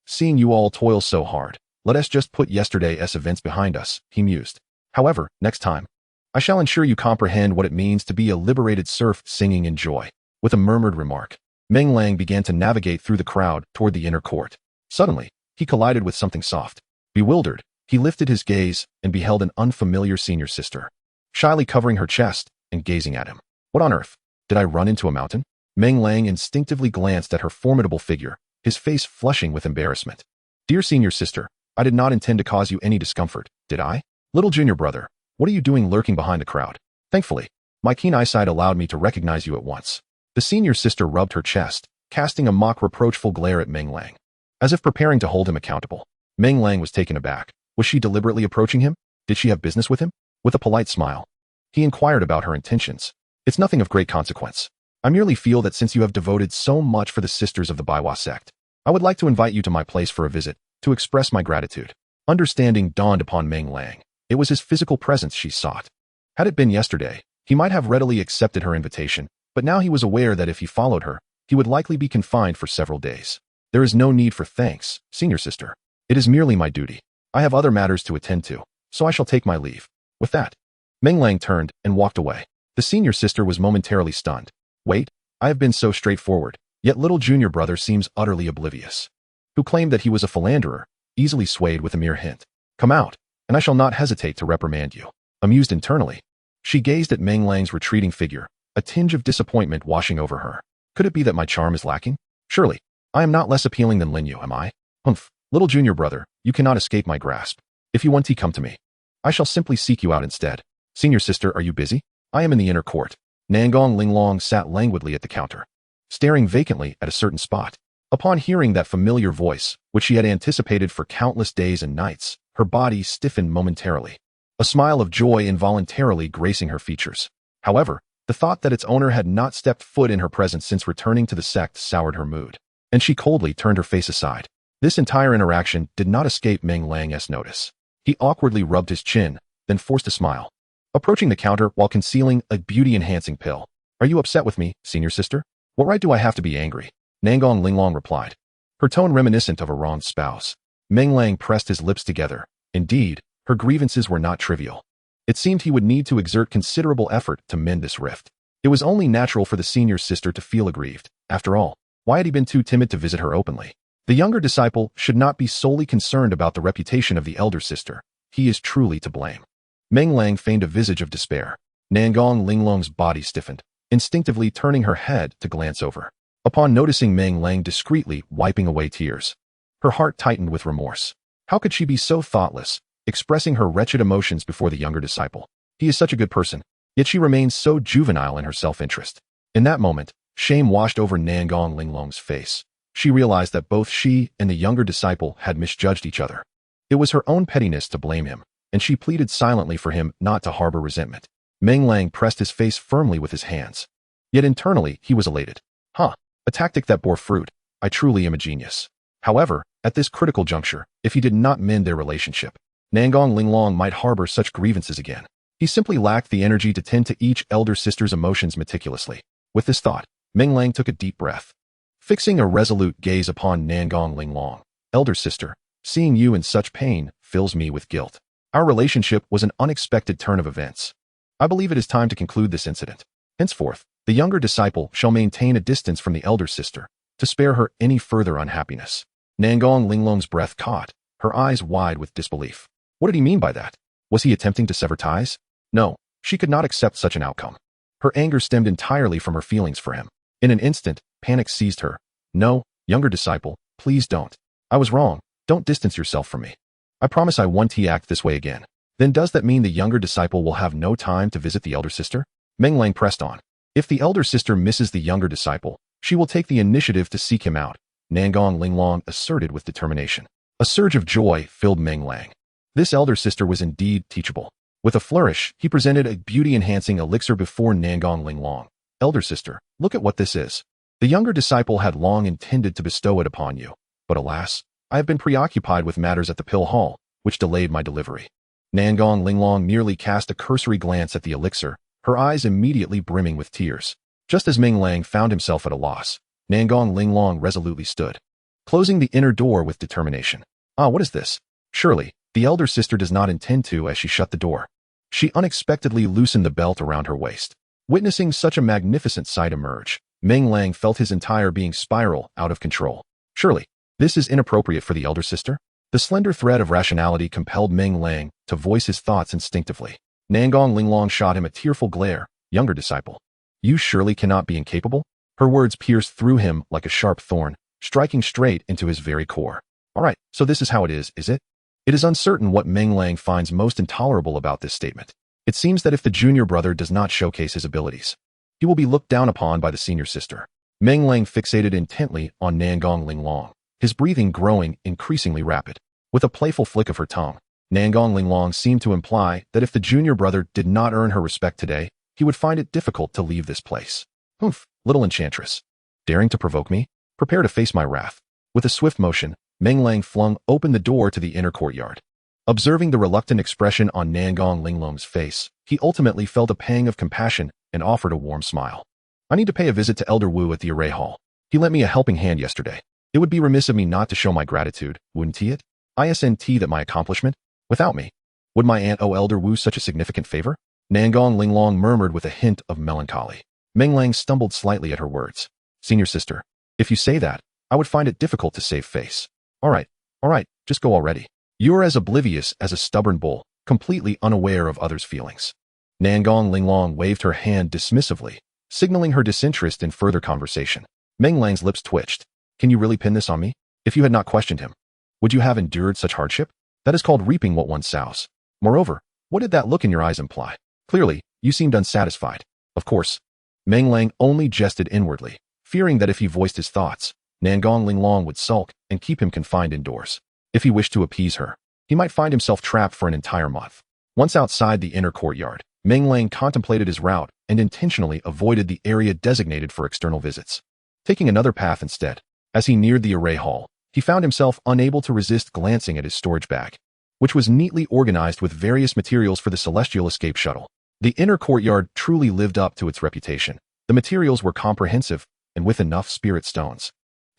Seeing you all toil so hard, let us just put yesterday's events behind us, he mused. However, next time, I shall ensure you comprehend what it means to be a liberated serf singing in joy. With a murmured remark, Meng Lang began to navigate through the crowd toward the inner court. Suddenly, he collided with something soft. Bewildered, he lifted his gaze and beheld an unfamiliar senior sister, shyly covering her chest and gazing at him. What on earth? Did I run into a mountain? Meng Lang instinctively glanced at her formidable figure, his face flushing with embarrassment. Dear senior sister, I did not intend to cause you any discomfort, did I? Little junior brother, what are you doing lurking behind the crowd? Thankfully, my keen eyesight allowed me to recognize you at once. The senior sister rubbed her chest, casting a mock-reproachful glare at Meng Lang. As if preparing to hold him accountable. Meng Lang was taken aback. Was she deliberately approaching him? Did she have business with him? With a polite smile, he inquired about her intentions. It's nothing of great consequence. I merely feel that since you have devoted so much for the sisters of the Baiwa sect, I would like to invite you to my place for a visit, to express my gratitude. Understanding dawned upon Meng Lang. It was his physical presence she sought. Had it been yesterday, he might have readily accepted her invitation, but now he was aware that if he followed her, he would likely be confined for several days. There is no need for thanks, senior sister. It is merely my duty. I have other matters to attend to, so I shall take my leave. With that, Meng Lang turned and walked away. The senior sister was momentarily stunned. Wait, I have been so straightforward, yet little junior brother seems utterly oblivious. Who claimed that he was a philanderer, easily swayed with a mere hint. Come out, and I shall not hesitate to reprimand you. Amused internally, she gazed at Meng Lang's retreating figure, a tinge of disappointment washing over her. Could it be that my charm is lacking? Surely, I am not less appealing than Lin Yu, am I? Humph, little junior brother, you cannot escape my grasp. If you want to come to me, I shall simply seek you out instead. Senior sister, are you busy? I am in the inner court. Nangong Linglong sat languidly at the counter, staring vacantly at a certain spot. Upon hearing that familiar voice, which she had anticipated for countless days and nights, her body stiffened momentarily, a smile of joy involuntarily gracing her features. However, the thought that its owner had not stepped foot in her presence since returning to the sect soured her mood, and she coldly turned her face aside. This entire interaction did not escape Meng Lang's notice. He awkwardly rubbed his chin, then forced a smile, approaching the counter while concealing a beauty-enhancing pill. Are you upset with me, senior sister? What right do I have to be angry? Nangong Linglong replied, her tone reminiscent of a wronged spouse. Meng Lang pressed his lips together. Indeed, her grievances were not trivial. It seemed he would need to exert considerable effort to mend this rift. It was only natural for the senior sister to feel aggrieved. After all, why had he been too timid to visit her openly? The younger disciple should not be solely concerned about the reputation of the elder sister. He is truly to blame. Meng Lang feigned a visage of despair. Nangong Linglong's body stiffened, instinctively turning her head to glance over. Upon noticing Meng Lang discreetly wiping away tears, her heart tightened with remorse. How could she be so thoughtless, expressing her wretched emotions before the younger disciple? He is such a good person, yet she remains so juvenile in her self-interest. In that moment, shame washed over Nangong Linglong's face. She realized that both she and the younger disciple had misjudged each other. It was her own pettiness to blame him, and she pleaded silently for him not to harbor resentment. Meng Lang pressed his face firmly with his hands. Yet internally, he was elated. A tactic that bore fruit. I truly am a genius. However, at this critical juncture, if he did not mend their relationship, Nangong Linglong might harbor such grievances again. He simply lacked the energy to tend to each elder sister's emotions meticulously. With this thought, Meng Lang took a deep breath. Fixing a resolute gaze upon Nangong Linglong, elder sister, seeing you in such pain fills me with guilt. Our relationship was an unexpected turn of events. I believe it is time to conclude this incident. Henceforth, the younger disciple shall maintain a distance from the elder sister, to spare her any further unhappiness. Nangong Linglong's breath caught, her eyes wide with disbelief. What did he mean by that? Was he attempting to sever ties? No, she could not accept such an outcome. Her anger stemmed entirely from her feelings for him. In an instant, panic seized her. No, younger disciple, please don't. I was wrong. Don't distance yourself from me. I promise I won't act this way again. Then does that mean the younger disciple will have no time to visit the elder sister? Meng Lang pressed on. If the elder sister misses the younger disciple, she will take the initiative to seek him out, Nangong Linglong asserted with determination. A surge of joy filled Meng Lang. This elder sister was indeed teachable. With a flourish, he presented a beauty-enhancing elixir before Nangong Linglong. Elder sister, look at what this is. The younger disciple had long intended to bestow it upon you, but alas, I have been preoccupied with matters at the pill hall, which delayed my delivery. Nangong Linglong merely cast a cursory glance at the elixir, her eyes immediately brimming with tears. Just as Meng Lang found himself at a loss, Nangong Linglong resolutely stood, closing the inner door with determination. What is this? Surely, the elder sister does not intend to as she shut the door. She unexpectedly loosened the belt around her waist. Witnessing such a magnificent sight emerge, Meng Lang felt his entire being spiral out of control. Surely, this is inappropriate for the elder sister? The slender thread of rationality compelled Meng Lang to voice his thoughts instinctively. Nangong Linglong shot him a tearful glare. Younger disciple, you surely cannot be incapable? Her words pierced through him like a sharp thorn, striking straight into his very core. All right, so this is how it is it? It is uncertain what Meng Lang finds most intolerable about this statement. It seems that if the junior brother does not showcase his abilities, he will be looked down upon by the senior sister. Meng Lang fixated intently on Nangong Linglong, his breathing growing increasingly rapid. With a playful flick of her tongue, Nangong Linglong seemed to imply that if the junior brother did not earn her respect today, he would find it difficult to leave this place. Humph, little enchantress. Daring to provoke me? Prepare to face my wrath. With a swift motion, Meng Lang flung open the door to the inner courtyard. Observing the reluctant expression on Nangong Linglong's face, he ultimately felt a pang of compassion and offered a warm smile. I need to pay a visit to Elder Wu at the array hall. He lent me a helping hand yesterday. It would be remiss of me not to show my gratitude, wouldn't he it? Isn't that my accomplishment? Without me, would my aunt owe Elder Wu such a significant favor? Nangong Linglong murmured with a hint of melancholy. Meng Lang stumbled slightly at her words. Senior sister, if you say that, I would find it difficult to save face. All right, just go already. You're as oblivious as a stubborn bull, completely unaware of others' feelings. Nangong Linglong waved her hand dismissively, signaling her disinterest in further conversation. Meng Lang's lips twitched. Can you really pin this on me? If you had not questioned him, would you have endured such hardship? That is called reaping what one sows. Moreover, what did that look in your eyes imply? Clearly, you seemed unsatisfied. Of course. Meng Lang only jested inwardly, fearing that if he voiced his thoughts, Nangong Linglong would sulk and keep him confined indoors. If he wished to appease her, he might find himself trapped for an entire month. Once outside the inner courtyard, Meng Lang contemplated his route and intentionally avoided the area designated for external visits, taking another path instead. As he neared the array hall, he found himself unable to resist glancing at his storage bag, which was neatly organized with various materials for the celestial escape shuttle. The inner courtyard truly lived up to its reputation. The materials were comprehensive and with enough spirit stones.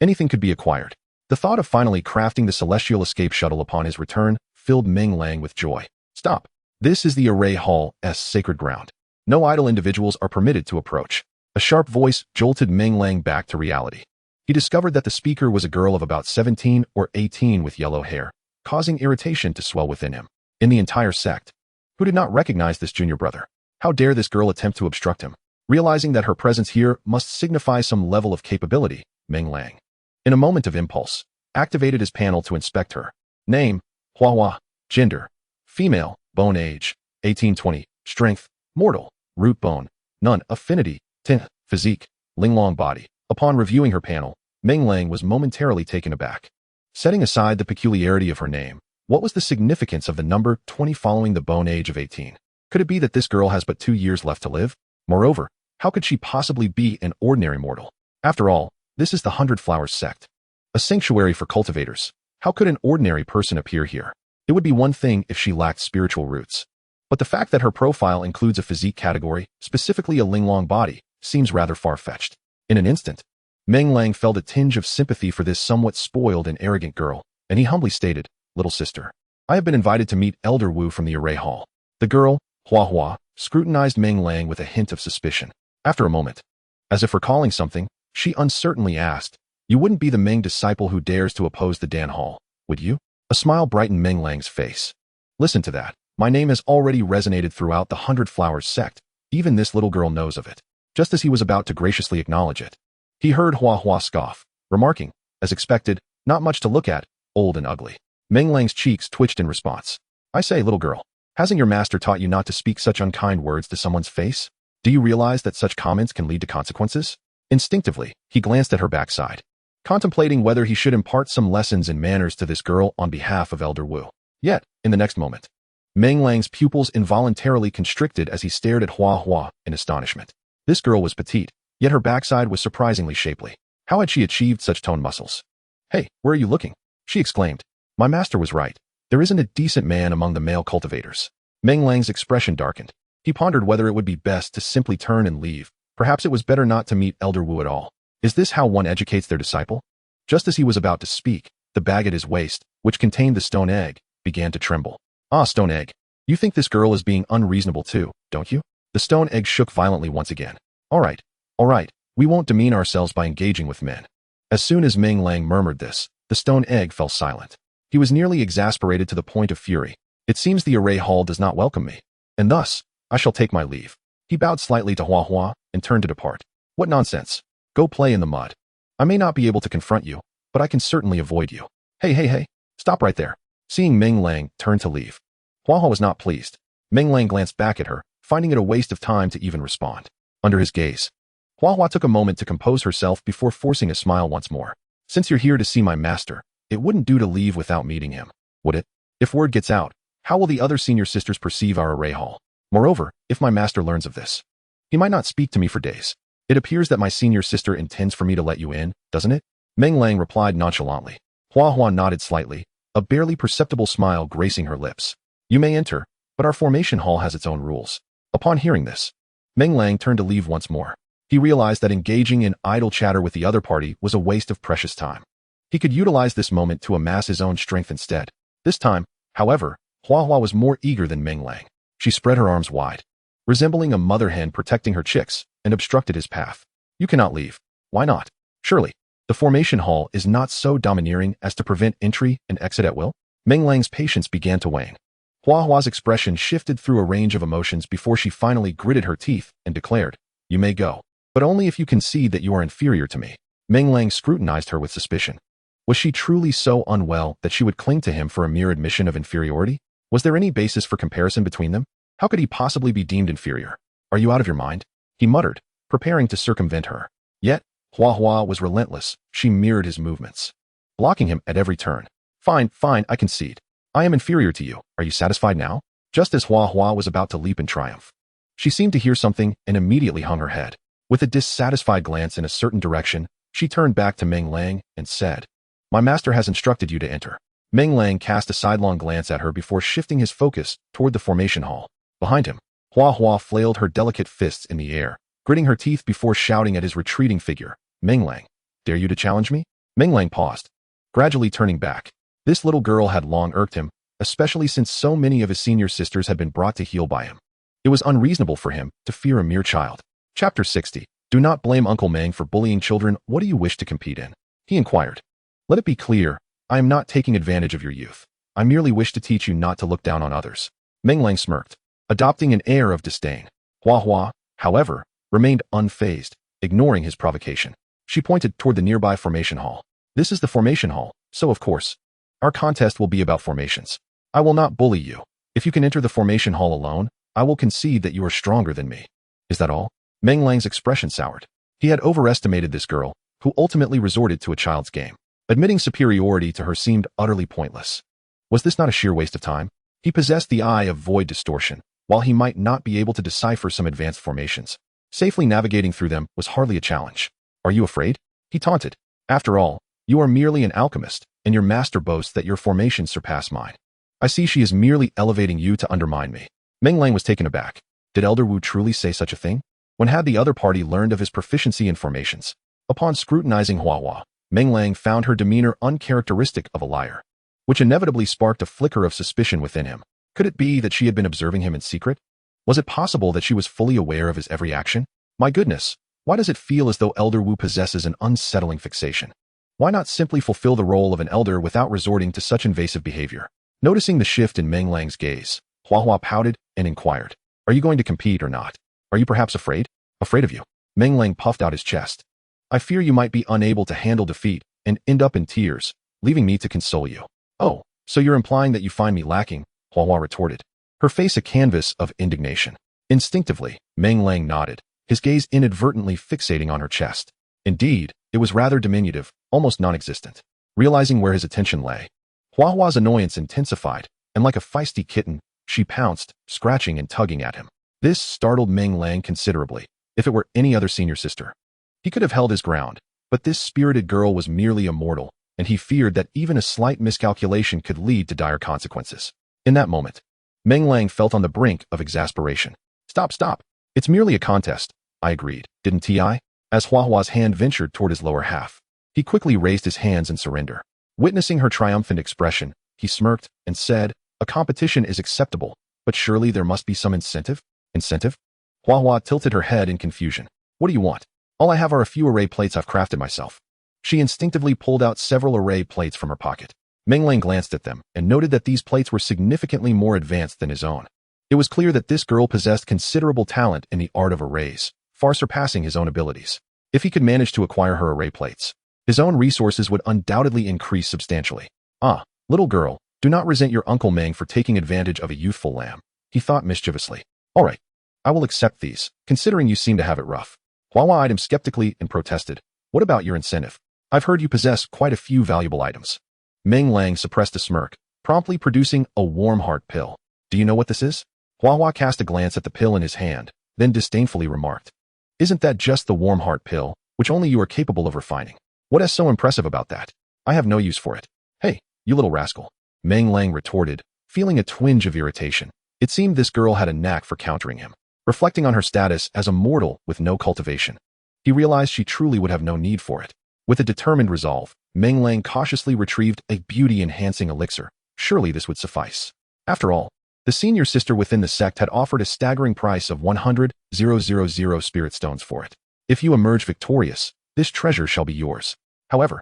Anything could be acquired. The thought of finally crafting the celestial escape shuttle upon his return filled Meng Lang with joy. Stop. This is the array hall's sacred ground. No idle individuals are permitted to approach. A sharp voice jolted Meng Lang back to reality. He discovered that the speaker was a girl of about 17 or 18 with yellow hair, causing irritation to swell within him. In the entire sect, who did not recognize this junior brother? How dare this girl attempt to obstruct him? Realizing that her presence here must signify some level of capability, Meng Lang, in a moment of impulse, activated his panel to inspect her. Name, Hua. Gender, female. Bone age, 18-20. Strength, mortal. Root bone, none. Affinity, 10. Physique, Linglong body. Upon reviewing her panel, Meng Lang was momentarily taken aback. Setting aside the peculiarity of her name, what was the significance of the number 20 following the bone age of 18? Could it be that this girl has but 2 years left to live? Moreover, how could she possibly be an ordinary mortal? After all, this is the 100 Flowers Sect, a sanctuary for cultivators. How could an ordinary person appear here? It would be one thing if she lacked spiritual roots. But the fact that her profile includes a physique category, specifically a Linglong body, seems rather far-fetched. In an instant, Meng Lang felt a tinge of sympathy for this somewhat spoiled and arrogant girl, and he humbly stated, Little sister, I have been invited to meet Elder Wu from the array hall. The girl, Hua, scrutinized Meng Lang with a hint of suspicion. After a moment, as if recalling something, she uncertainly asked, You wouldn't be the Meng disciple who dares to oppose the Dan Hall, would you? A smile brightened Meng Lang's face. Listen to that. My name has already resonated throughout the 100 Flowers Sect. Even this little girl knows of it. Just as he was about to graciously acknowledge it, he heard Hua scoff, remarking, as expected, not much to look at, old and ugly. Meng Lang's cheeks twitched in response. I say, little girl, hasn't your master taught you not to speak such unkind words to someone's face? Do you realize that such comments can lead to consequences? Instinctively, he glanced at her backside, contemplating whether he should impart some lessons in manners to this girl on behalf of Elder Wu. Yet, in the next moment, Meng Lang's pupils involuntarily constricted as he stared at Hua in astonishment. This girl was petite, yet her backside was surprisingly shapely. How had she achieved such toned muscles? Hey, where are you looking? She exclaimed. My master was right. There isn't a decent man among the male cultivators. Meng Lang's expression darkened. He pondered whether it would be best to simply turn and leave. Perhaps it was better not to meet Elder Wu at all. Is this how one educates their disciple? Just as he was about to speak, the bag at his waist, which contained the stone egg, began to tremble. Ah, stone egg. You think this girl is being unreasonable too, don't you? The stone egg shook violently once again. All right. We won't demean ourselves by engaging with men. As soon as Meng Lang murmured this, the stone egg fell silent. He was nearly exasperated to the point of fury. It seems the array hall does not welcome me, and thus, I shall take my leave. He bowed slightly to Hua and turned to depart. What nonsense. Go play in the mud. I may not be able to confront you, but I can certainly avoid you. Hey, stop right there. Seeing Meng Lang turn to leave, Hua was not pleased. Meng Lang glanced back at her, finding it a waste of time to even respond. under his gaze. Hua Hua took a moment to compose herself before forcing a smile once more. Since you're here to see my master, it wouldn't do to leave without meeting him, would it? If word gets out, how will the other senior sisters perceive our array hall? Moreover, if my master learns of this, he might not speak to me for days. It appears that my senior sister intends for me to let you in, doesn't it? Meng Lang replied nonchalantly. Hua Hua nodded slightly, a barely perceptible smile gracing her lips. You may enter, but our formation hall has its own rules. Upon hearing this, Meng Lang turned to leave once more. He realized that engaging in idle chatter with the other party was a waste of precious time. He could utilize this moment to amass his own strength instead. This time, however, Hua Hua was more eager than Meng Lang. She spread her arms wide, resembling a mother hen protecting her chicks, and obstructed his path. You cannot leave. Why not? Surely, the formation hall is not so domineering as to prevent entry and exit at will? Meng Lang's patience began to wane. Hua Hua's expression shifted through a range of emotions before she finally gritted her teeth and declared, You may go, but only if you concede that you are inferior to me. Meng Lang scrutinized her with suspicion. Was she truly so unwell that she would cling to him for a mere admission of inferiority? Was there any basis for comparison between them? How could he possibly be deemed inferior? Are you out of your mind? He muttered, preparing to circumvent her. Yet, Hua Hua was relentless. She mirrored his movements, blocking him at every turn. Fine, I concede. I am inferior to you. Are you satisfied now? Just as Hua Hua was about to leap in triumph, she seemed to hear something and immediately hung her head. With a dissatisfied glance in a certain direction, she turned back to Meng Lang and said, My master has instructed you to enter. Meng Lang cast a sidelong glance at her before shifting his focus toward the formation hall. Behind him, Hua Hua flailed her delicate fists in the air, gritting her teeth before shouting at his retreating figure, Meng Lang, dare you to challenge me? Meng Lang paused, gradually turning back. This little girl had long irked him, especially since so many of his senior sisters had been brought to heel by him. It was unreasonable for him to fear a mere child. Chapter 60. Do not blame Uncle Meng for bullying children. What do you wish to compete in? He inquired. Let it be clear, I am not taking advantage of your youth. I merely wish to teach you not to look down on others. Meng Lang smirked, adopting an air of disdain. Hua Hua, however, remained unfazed, ignoring his provocation. She pointed toward the nearby formation hall. This is the formation hall, so of course, our contest will be about formations. I will not bully you. If you can enter the formation hall alone, I will concede that you are stronger than me. Is that all? Meng Lang's expression soured. He had overestimated this girl, who ultimately resorted to a child's game. Admitting superiority to her seemed utterly pointless. Was this not a sheer waste of time? He possessed the eye of void distortion. While he might not be able to decipher some advanced formations, safely navigating through them was hardly a challenge. Are you afraid? He taunted. After all, you are merely an alchemist, and your master boasts that your formations surpass mine. I see she is merely elevating you to undermine me. Meng Lang was taken aback. Did Elder Wu truly say such a thing? When had the other party learned of his proficiency in formations? Upon scrutinizing Hua Hua, Meng Lang found her demeanor uncharacteristic of a liar, which inevitably sparked a flicker of suspicion within him. Could it be that she had been observing him in secret? Was it possible that she was fully aware of his every action? My goodness, why does it feel as though Elder Wu possesses an unsettling fixation? Why not simply fulfill the role of an elder without resorting to such invasive behavior? Noticing the shift in Meng Lang's gaze, Hua Hua pouted and inquired, Are you going to compete or not? Are you perhaps afraid? Afraid of you? Meng Lang puffed out his chest. I fear you might be unable to handle defeat and end up in tears, leaving me to console you. Oh, so you're implying that you find me lacking, Hua Hua retorted, her face a canvas of indignation. Instinctively, Meng Lang nodded, his gaze inadvertently fixating on her chest. Indeed, it was rather diminutive, almost non-existent. Realizing where his attention lay, Hua Hua's annoyance intensified, and like a feisty kitten, she pounced, scratching and tugging at him. This startled Meng Lang considerably. If it were any other senior sister, he could have held his ground, but this spirited girl was merely a mortal, and he feared that even a slight miscalculation could lead to dire consequences. In that moment, Meng Lang felt on the brink of exasperation. Stop. It's merely a contest, I agreed, didn't I? As Hua Hua's hand ventured toward his lower half, he quickly raised his hands in surrender. Witnessing her triumphant expression, he smirked and said, A competition is acceptable, but surely there must be some incentive? Incentive? Hua Hua tilted her head in confusion. What do you want? All I have are a few array plates I've crafted myself. She instinctively pulled out several array plates from her pocket. Meng Lang glanced at them and noted that these plates were significantly more advanced than his own. It was clear that this girl possessed considerable talent in the art of arrays, far surpassing his own abilities. If he could manage to acquire her array plates, his own resources would undoubtedly increase substantially. Ah, little girl, do not resent your Uncle Meng for taking advantage of a youthful lamb, he thought mischievously. All right, I will accept these, considering you seem to have it rough. Hua eyed him skeptically and protested. What about your incentive? I've heard you possess quite a few valuable items. Meng Lang suppressed a smirk, promptly producing a warm heart pill. Do you know what this is? Hua cast a glance at the pill in his hand, then disdainfully remarked. Isn't that just the warm heart pill, which only you are capable of refining? What is so impressive about that? I have no use for it. Hey, you little rascal. Meng Lang retorted, feeling a twinge of irritation. It seemed this girl had a knack for countering him. Reflecting on her status as a mortal with no cultivation, he realized she truly would have no need for it. With a determined resolve, Meng Lang cautiously retrieved a beauty-enhancing elixir. Surely this would suffice. After all, the senior sister within the sect had offered a staggering price of 100,000 spirit stones for it. If you emerge victorious, this treasure shall be yours. However,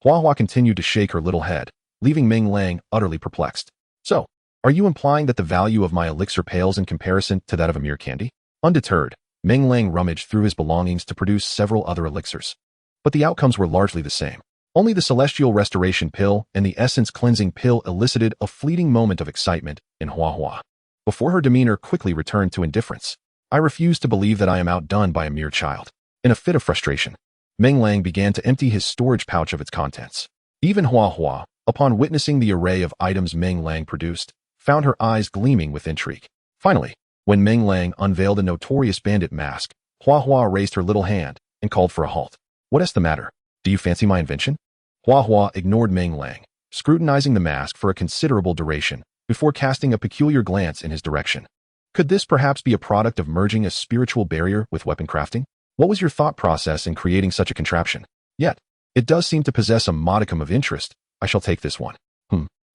Hua continued to shake her little head, leaving Meng Lang utterly perplexed. So, are you implying that the value of my elixir pales in comparison to that of a mere candy? Undeterred, Meng Lang rummaged through his belongings to produce several other elixirs. But the outcomes were largely the same. Only the Celestial Restoration Pill and the Essence Cleansing Pill elicited a fleeting moment of excitement in Hua. Before her demeanor quickly returned to indifference. I refuse to believe that I am outdone by a mere child. In a fit of frustration, Meng Lang began to empty his storage pouch of its contents. Even Hua, upon witnessing the array of items Meng Lang produced, found her eyes gleaming with intrigue. Finally, when Meng Lang unveiled a notorious bandit mask, Hua raised her little hand and called for a halt. What is the matter? Do you fancy my invention? Hua ignored Meng Lang, scrutinizing the mask for a considerable duration before casting a peculiar glance in his direction. Could this perhaps be a product of merging a spiritual barrier with weapon crafting? What was your thought process in creating such a contraption? Yet, it does seem to possess a modicum of interest. I shall take this one.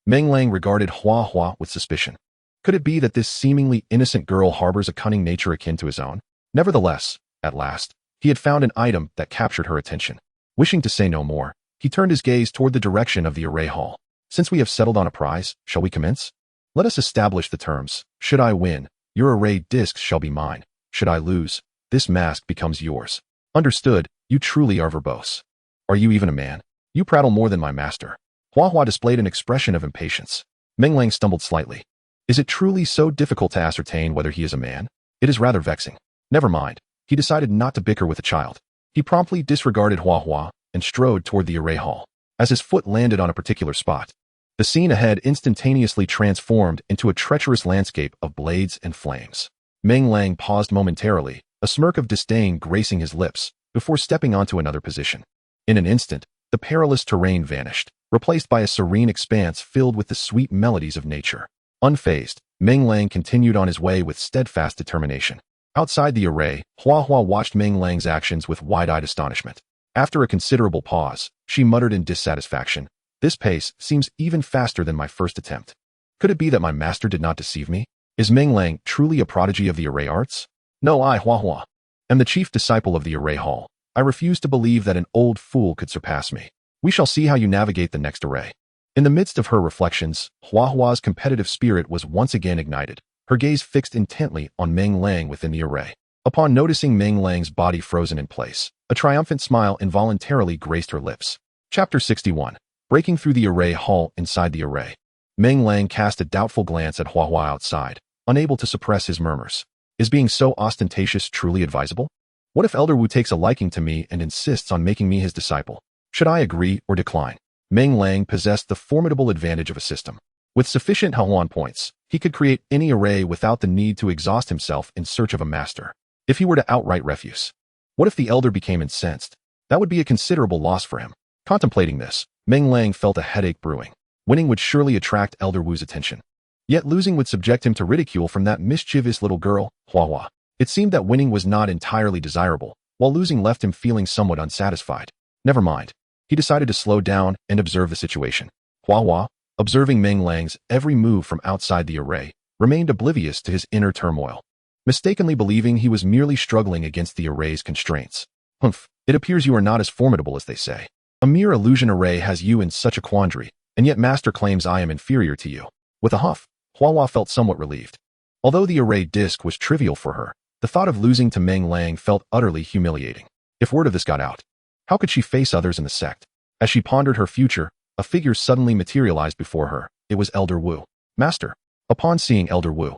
Meng Lang regarded Hua with suspicion. Could it be that this seemingly innocent girl harbors a cunning nature akin to his own? Nevertheless, at last, he had found an item that captured her attention. Wishing to say no more, he turned his gaze toward the direction of the array hall. Since we have settled on a prize, shall we commence? Let us establish the terms. Should I win, your array discs shall be mine. Should I lose, this mask becomes yours. Understood, you truly are verbose. Are you even a man? You prattle more than my master. Hua displayed an expression of impatience. Meng Lang stumbled slightly. Is it truly so difficult to ascertain whether he is a man? It is rather vexing. Never mind. He decided not to bicker with the child. He promptly disregarded Hua and strode toward the array hall. As his foot landed on a particular spot, the scene ahead instantaneously transformed into a treacherous landscape of blades and flames. Meng Lang paused momentarily, a smirk of disdain gracing his lips, before stepping onto another position. In an instant, the perilous terrain vanished, replaced by a serene expanse filled with the sweet melodies of nature. Unfazed, Meng Lang continued on his way with steadfast determination. Outside the array, Hua watched Meng Lang's actions with wide-eyed astonishment. After a considerable pause, she muttered in dissatisfaction, "This pace seems even faster than my first attempt. Could it be that my master did not deceive me? Is Meng Lang truly a prodigy of the array arts? No, I, Hua, am the chief disciple of the array hall. I refuse to believe that an old fool could surpass me. We shall see how you navigate the next array." In the midst of her reflections, Hua's competitive spirit was once again ignited, her gaze fixed intently on Meng Lang within the array. Upon noticing Meng Lang's body frozen in place, a triumphant smile involuntarily graced her lips. Chapter 61. Breaking through the array hall inside the array. Meng Lang cast a doubtful glance at Hua outside, unable to suppress his murmurs. Is being so ostentatious truly advisable? What if Elder Wu takes a liking to me and insists on making me his disciple? Should I agree or decline? Meng Lang possessed the formidable advantage of a system. With sufficient Huan points, he could create any array without the need to exhaust himself in search of a master. If he were to outright refuse, what if the elder became incensed? That would be a considerable loss for him. Contemplating this, Meng Lang felt a headache brewing. Winning would surely attract Elder Wu's attention. Yet losing would subject him to ridicule from that mischievous little girl, Hua. It seemed that winning was not entirely desirable, while losing left him feeling somewhat unsatisfied. Never mind. He decided to slow down and observe the situation. Hua, observing Meng Lang's every move from outside the array, remained oblivious to his inner turmoil, mistakenly believing he was merely struggling against the array's constraints. Humph, it appears you are not as formidable as they say. A mere illusion array has you in such a quandary, and yet Master claims I am inferior to you. With a huff, Hua felt somewhat relieved. Although the array disc was trivial for her, the thought of losing to Meng Lang felt utterly humiliating. If word of this got out, how could she face others in the sect? As she pondered her future, a figure suddenly materialized before her. It was Elder Wu. Master. Upon seeing Elder Wu,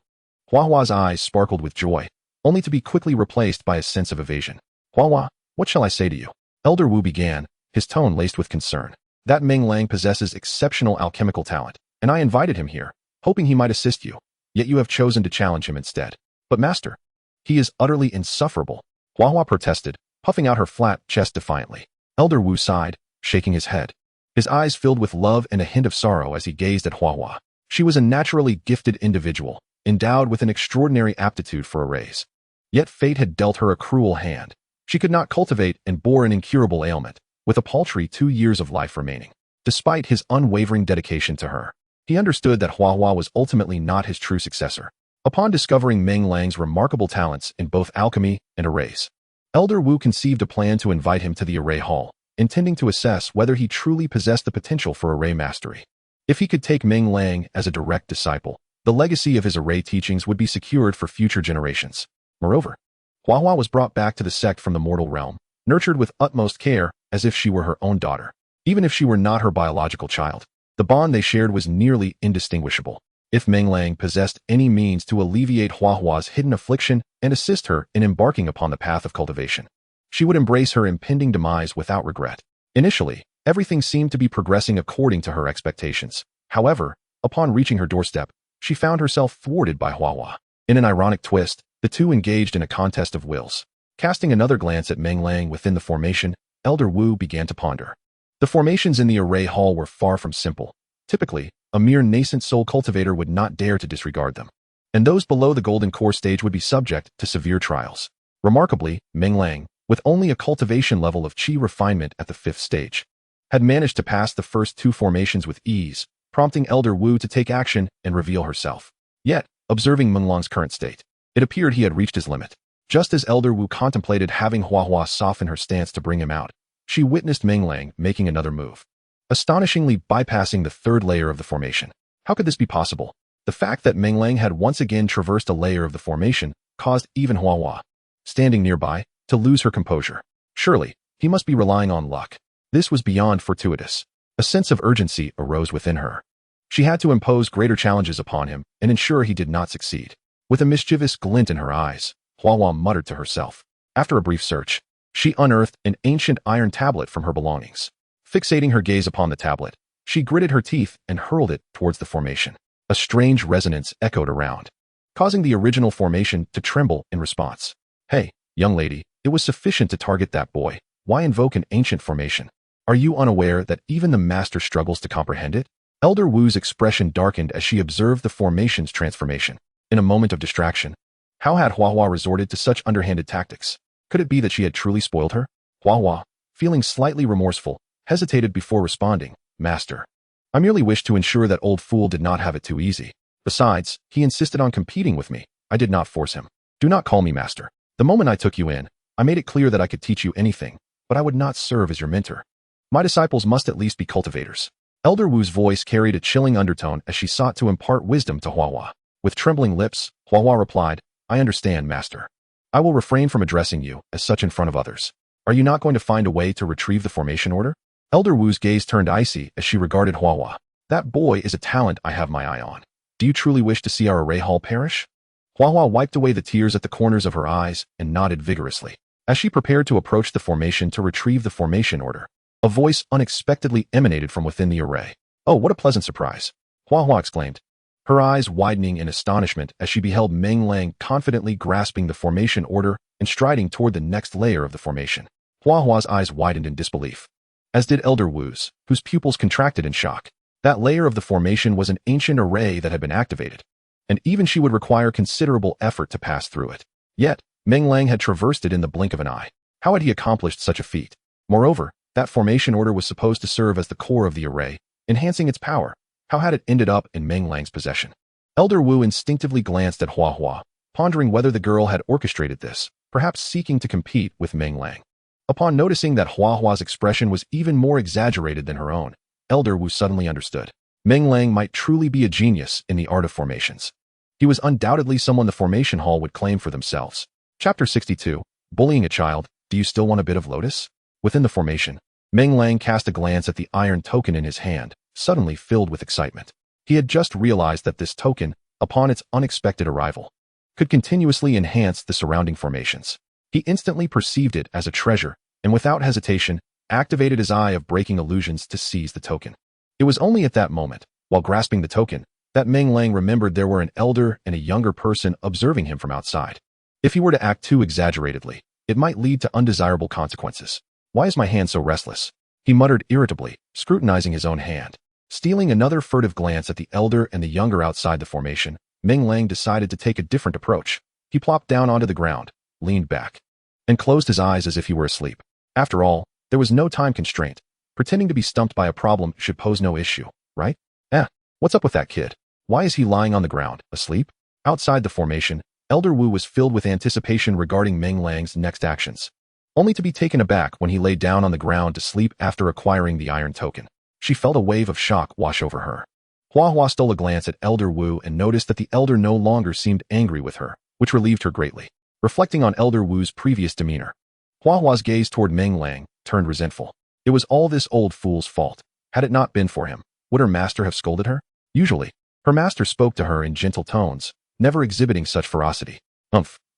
Hua's eyes sparkled with joy. only to be quickly replaced by a sense of evasion. Hua, what shall I say to you? Elder Wu began, his tone laced with concern. That Meng Lang possesses exceptional alchemical talent, and I invited him here, hoping he might assist you. Yet you have chosen to challenge him instead. But master, he is utterly insufferable. Hua protested, puffing out her flat chest defiantly. Elder Wu sighed, shaking his head. His eyes filled with love and a hint of sorrow as he gazed at Hua. She was a naturally gifted individual, endowed with an extraordinary aptitude for arrays. Yet fate had dealt her a cruel hand. She could not cultivate and bore an incurable ailment, with a paltry 2 years of life remaining. Despite his unwavering dedication to her, he understood that Hua was ultimately not his true successor. Upon discovering Meng Lang's remarkable talents in both alchemy and arrays, Elder Wu conceived a plan to invite him to the array hall, intending to assess whether he truly possessed the potential for array mastery. If he could take Meng Lang as a direct disciple, the legacy of his array teachings would be secured for future generations. Moreover, Hua was brought back to the sect from the mortal realm, nurtured with utmost care as if she were her own daughter. Even if she were not her biological child, the bond they shared was nearly indistinguishable. If Meng Lang possessed any means to alleviate Hua's hidden affliction and assist her in embarking upon the path of cultivation, she would embrace her impending demise without regret. Initially, everything seemed to be progressing according to her expectations. However, upon reaching her doorstep, she found herself thwarted by Hua. In an ironic twist, the two engaged in a contest of wills. Casting another glance at Meng Lang within the formation, Elder Wu began to ponder. The formations in the array hall were far from simple. Typically, a mere nascent soul cultivator would not dare to disregard them, and those below the golden core stage would be subject to severe trials. Remarkably, Meng Lang, with only a cultivation level of qi refinement at the 5th stage, had managed to pass the first 2 formations with ease, prompting Elder Wu to take action and reveal herself. Yet, observing Meng Lang's current state, it appeared he had reached his limit. Just as Elder Wu contemplated having Hua soften her stance to bring him out, she witnessed Meng Lang making another move, astonishingly bypassing the 3rd layer of the formation. How could this be possible? The fact that Meng Lang had once again traversed a layer of the formation caused even Hua, standing nearby, to lose her composure. Surely, he must be relying on luck. This was beyond fortuitous. A sense of urgency arose within her. She had to impose greater challenges upon him and ensure he did not succeed. With a mischievous glint in her eyes, Hua muttered to herself. After a brief search, she unearthed an ancient iron tablet from her belongings. Fixating her gaze upon the tablet, she gritted her teeth and hurled it towards the formation. A strange resonance echoed around, causing the original formation to tremble in response. Hey, young lady, it was sufficient to target that boy. Why invoke an ancient formation? Are you unaware that even the master struggles to comprehend it? Elder Wu's expression darkened as she observed the formation's transformation. In a moment of distraction, how had Hua resorted to such underhanded tactics? Could it be that she had truly spoiled her? Hua, feeling slightly remorseful, hesitated before responding. Master, I merely wished to ensure that old fool did not have it too easy. Besides, he insisted on competing with me. I did not force him. Do not call me master. The moment I took you in, I made it clear that I could teach you anything, but I would not serve as your mentor. My disciples must at least be cultivators. Elder Wu's voice carried a chilling undertone as she sought to impart wisdom to Hua. With trembling lips, Hua replied, I understand, master. I will refrain from addressing you as such in front of others. Are you not going to find a way to retrieve the formation order? Elder Wu's gaze turned icy as she regarded Hua. That boy is a talent I have my eye on. Do you truly wish to see our array hall perish? Hua wiped away the tears at the corners of her eyes and nodded vigorously. As she prepared to approach the formation to retrieve the formation order, a voice unexpectedly emanated from within the array. Oh, what a pleasant surprise! Hua exclaimed, her eyes widening in astonishment as she beheld Meng Lang confidently grasping the formation order and striding toward the next layer of the formation. Hua's eyes widened in disbelief, as did Elder Wu's, whose pupils contracted in shock. That layer of the formation was an ancient array that had been activated, and even she would require considerable effort to pass through it. Yet, Meng Lang had traversed it in the blink of an eye. How had he accomplished such a feat? Moreover, that formation order was supposed to serve as the core of the array, enhancing its power. How had it ended up in Meng Lang's possession? Elder Wu instinctively glanced at Hua, pondering whether the girl had orchestrated this, perhaps seeking to compete with Meng Lang. Upon noticing that Hua's expression was even more exaggerated than her own, Elder Wu suddenly understood. Meng Lang might truly be a genius in the art of formations. He was undoubtedly someone the formation hall would claim for themselves. Chapter 62, Bullying a Child, Do You Still Want a Bit of Lotus? Within the formation, Meng Lang cast a glance at the iron token in his hand, suddenly filled with excitement. He had just realized that this token, upon its unexpected arrival, could continuously enhance the surrounding formations. He instantly perceived it as a treasure, and without hesitation, activated his eye of breaking illusions to seize the token. It was only at that moment, while grasping the token, that Meng Lang remembered there were an elder and a younger person observing him from outside. If he were to act too exaggeratedly, it might lead to undesirable consequences. Why is my hand so restless? He muttered irritably, scrutinizing his own hand. Stealing another furtive glance at the elder and the younger outside the formation, Meng Lang decided to take a different approach. He plopped down onto the ground, leaned back, and closed his eyes as if he were asleep. After all, there was no time constraint. Pretending to be stumped by a problem should pose no issue, right? What's up with that kid? Why is he lying on the ground, asleep? Outside the formation, Elder Wu was filled with anticipation regarding Meng Lang's next actions, only to be taken aback when he lay down on the ground to sleep after acquiring the iron token. She felt a wave of shock wash over her. Hua Hua stole a glance at Elder Wu and noticed that the elder no longer seemed angry with her, which relieved her greatly. Reflecting on Elder Wu's previous demeanor, Hua Hua's gaze toward Meng Lang turned resentful. It was all this old fool's fault. Had it not been for him, would her master have scolded her? Usually, her master spoke to her in gentle tones, never exhibiting such ferocity.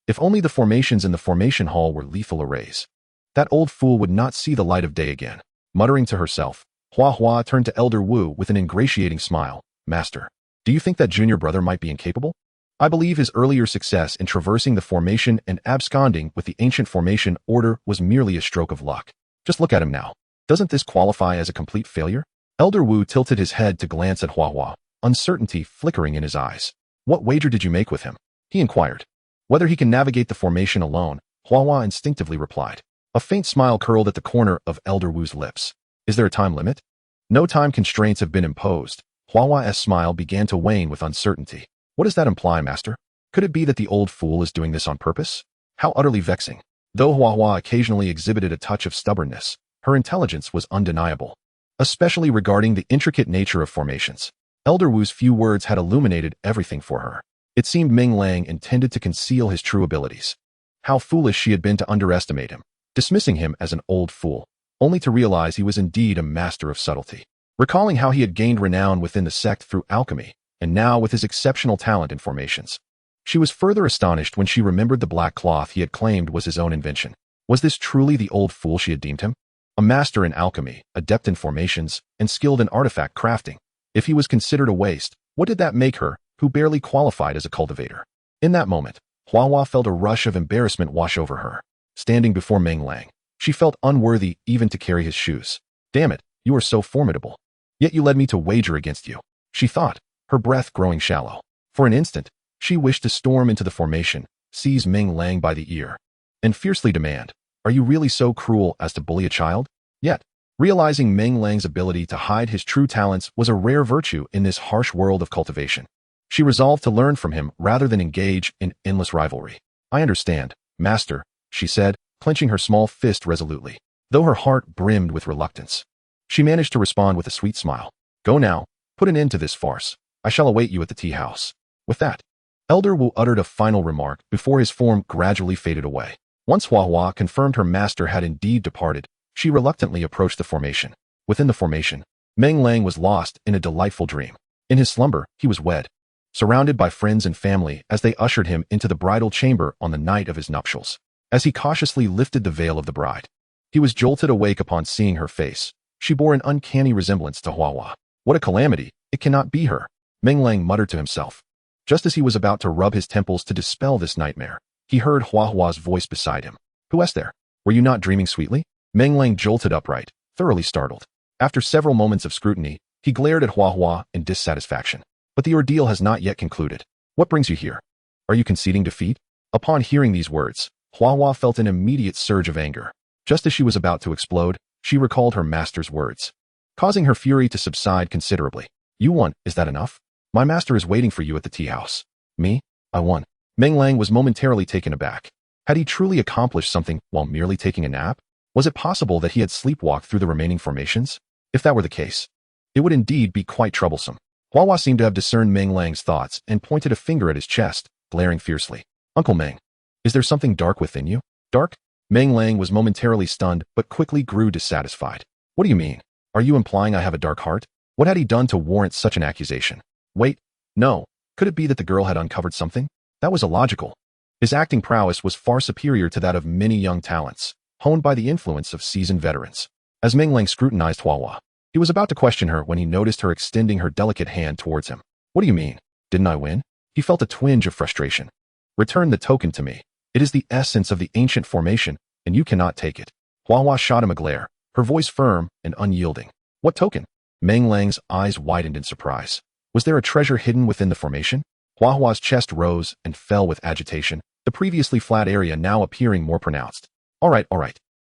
If only the formations in the formation hall were lethal arrays. That old fool would not see the light of day again. Muttering to herself, Hua Hua turned to Elder Wu with an ingratiating smile. Master, do you think that junior brother might be incapable? I believe his earlier success in traversing the formation and absconding with the ancient formation order was merely a stroke of luck. Just look at him now. Doesn't this qualify as a complete failure? Elder Wu tilted his head to glance at Hua Hua, uncertainty flickering in his eyes. What wager did you make with him? He inquired. Whether he can navigate the formation alone, Hua Hua instinctively replied. A faint smile curled at the corner of Elder Wu's lips. Is there a time limit? No time constraints have been imposed. Hua Hua's smile began to wane with uncertainty. What does that imply, master? Could it be that the old fool is doing this on purpose? How utterly vexing. Though Hua Hua occasionally exhibited a touch of stubbornness, her intelligence was undeniable, especially regarding the intricate nature of formations. Elder Wu's few words had illuminated everything for her. It seemed Meng Lang intended to conceal his true abilities. How foolish she had been to underestimate him, dismissing him as an old fool, only to realize he was indeed a master of subtlety. Recalling how he had gained renown within the sect through alchemy, and now with his exceptional talent in formations, she was further astonished when she remembered the black cloth he had claimed was his own invention. Was this truly the old fool she had deemed him? A master in alchemy, adept in formations, and skilled in artifact crafting. If he was considered a waste, what did that make her, who barely qualified as a cultivator? In that moment, Hua Hua felt a rush of embarrassment wash over her. Standing before Meng Lang, she felt unworthy even to carry his shoes. Damn it, you are so formidable. Yet you led me to wager against you, she thought, her breath growing shallow. For an instant, she wished to storm into the formation, seize Meng Lang by the ear, and fiercely demand, "Are you really so cruel as to bully a child?" Yet, realizing Meng Lang's ability to hide his true talents was a rare virtue in this harsh world of cultivation, she resolved to learn from him rather than engage in endless rivalry. "I understand, master," she said, clenching her small fist resolutely, though her heart brimmed with reluctance. She managed to respond with a sweet smile. "Go now, put an end to this farce. I shall await you at the tea house." With that, Elder Wu uttered a final remark before his form gradually faded away. Once Hua Hua confirmed her master had indeed departed, she reluctantly approached the formation. Within the formation, Meng Lang was lost in a delightful dream. In his slumber, he was wed, surrounded by friends and family as they ushered him into the bridal chamber on the night of his nuptials. As he cautiously lifted the veil of the bride, he was jolted awake upon seeing her face. She bore an uncanny resemblance to Hua Hua. What a calamity, it cannot be her, Meng Lang muttered to himself. Just as he was about to rub his temples to dispel this nightmare, he heard Hua Hua's voice beside him. "Who is there? Were you not dreaming sweetly?" Meng Lang jolted upright, thoroughly startled. After several moments of scrutiny, he glared at Hua Hua in dissatisfaction. "But the ordeal has not yet concluded. What brings you here? Are you conceding defeat?" Upon hearing these words, Hua Hua felt an immediate surge of anger. Just as she was about to explode, she recalled her master's words, causing her fury to subside considerably. "You won, is that enough? My master is waiting for you at the tea house." "Me? I won." Meng Lang was momentarily taken aback. Had he truly accomplished something while merely taking a nap? Was it possible that he had sleepwalked through the remaining formations? If that were the case, it would indeed be quite troublesome. Hua Hua seemed to have discerned Meng Lang's thoughts and pointed a finger at his chest, glaring fiercely. "Uncle Meng, is there something dark within you?" "Dark?" Meng Lang was momentarily stunned but quickly grew dissatisfied. "What do you mean? Are you implying I have a dark heart? What had he done to warrant such an accusation?" "Wait, no. Could it be that the girl had uncovered something?" That was illogical. His acting prowess was far superior to that of many young talents, honed by the influence of seasoned veterans. As Meng Lang scrutinized Hua, he was about to question her when he noticed her extending her delicate hand towards him. What do you mean? Didn't I win? He felt a twinge of frustration. Return the token to me. It is the essence of the ancient formation, and you cannot take it. Hua shot him a glare, her voice firm and unyielding. What token? Meng Lang's eyes widened in surprise. Was there a treasure hidden within the formation? Hua's chest rose and fell with agitation, the previously flat area now appearing more pronounced. All right.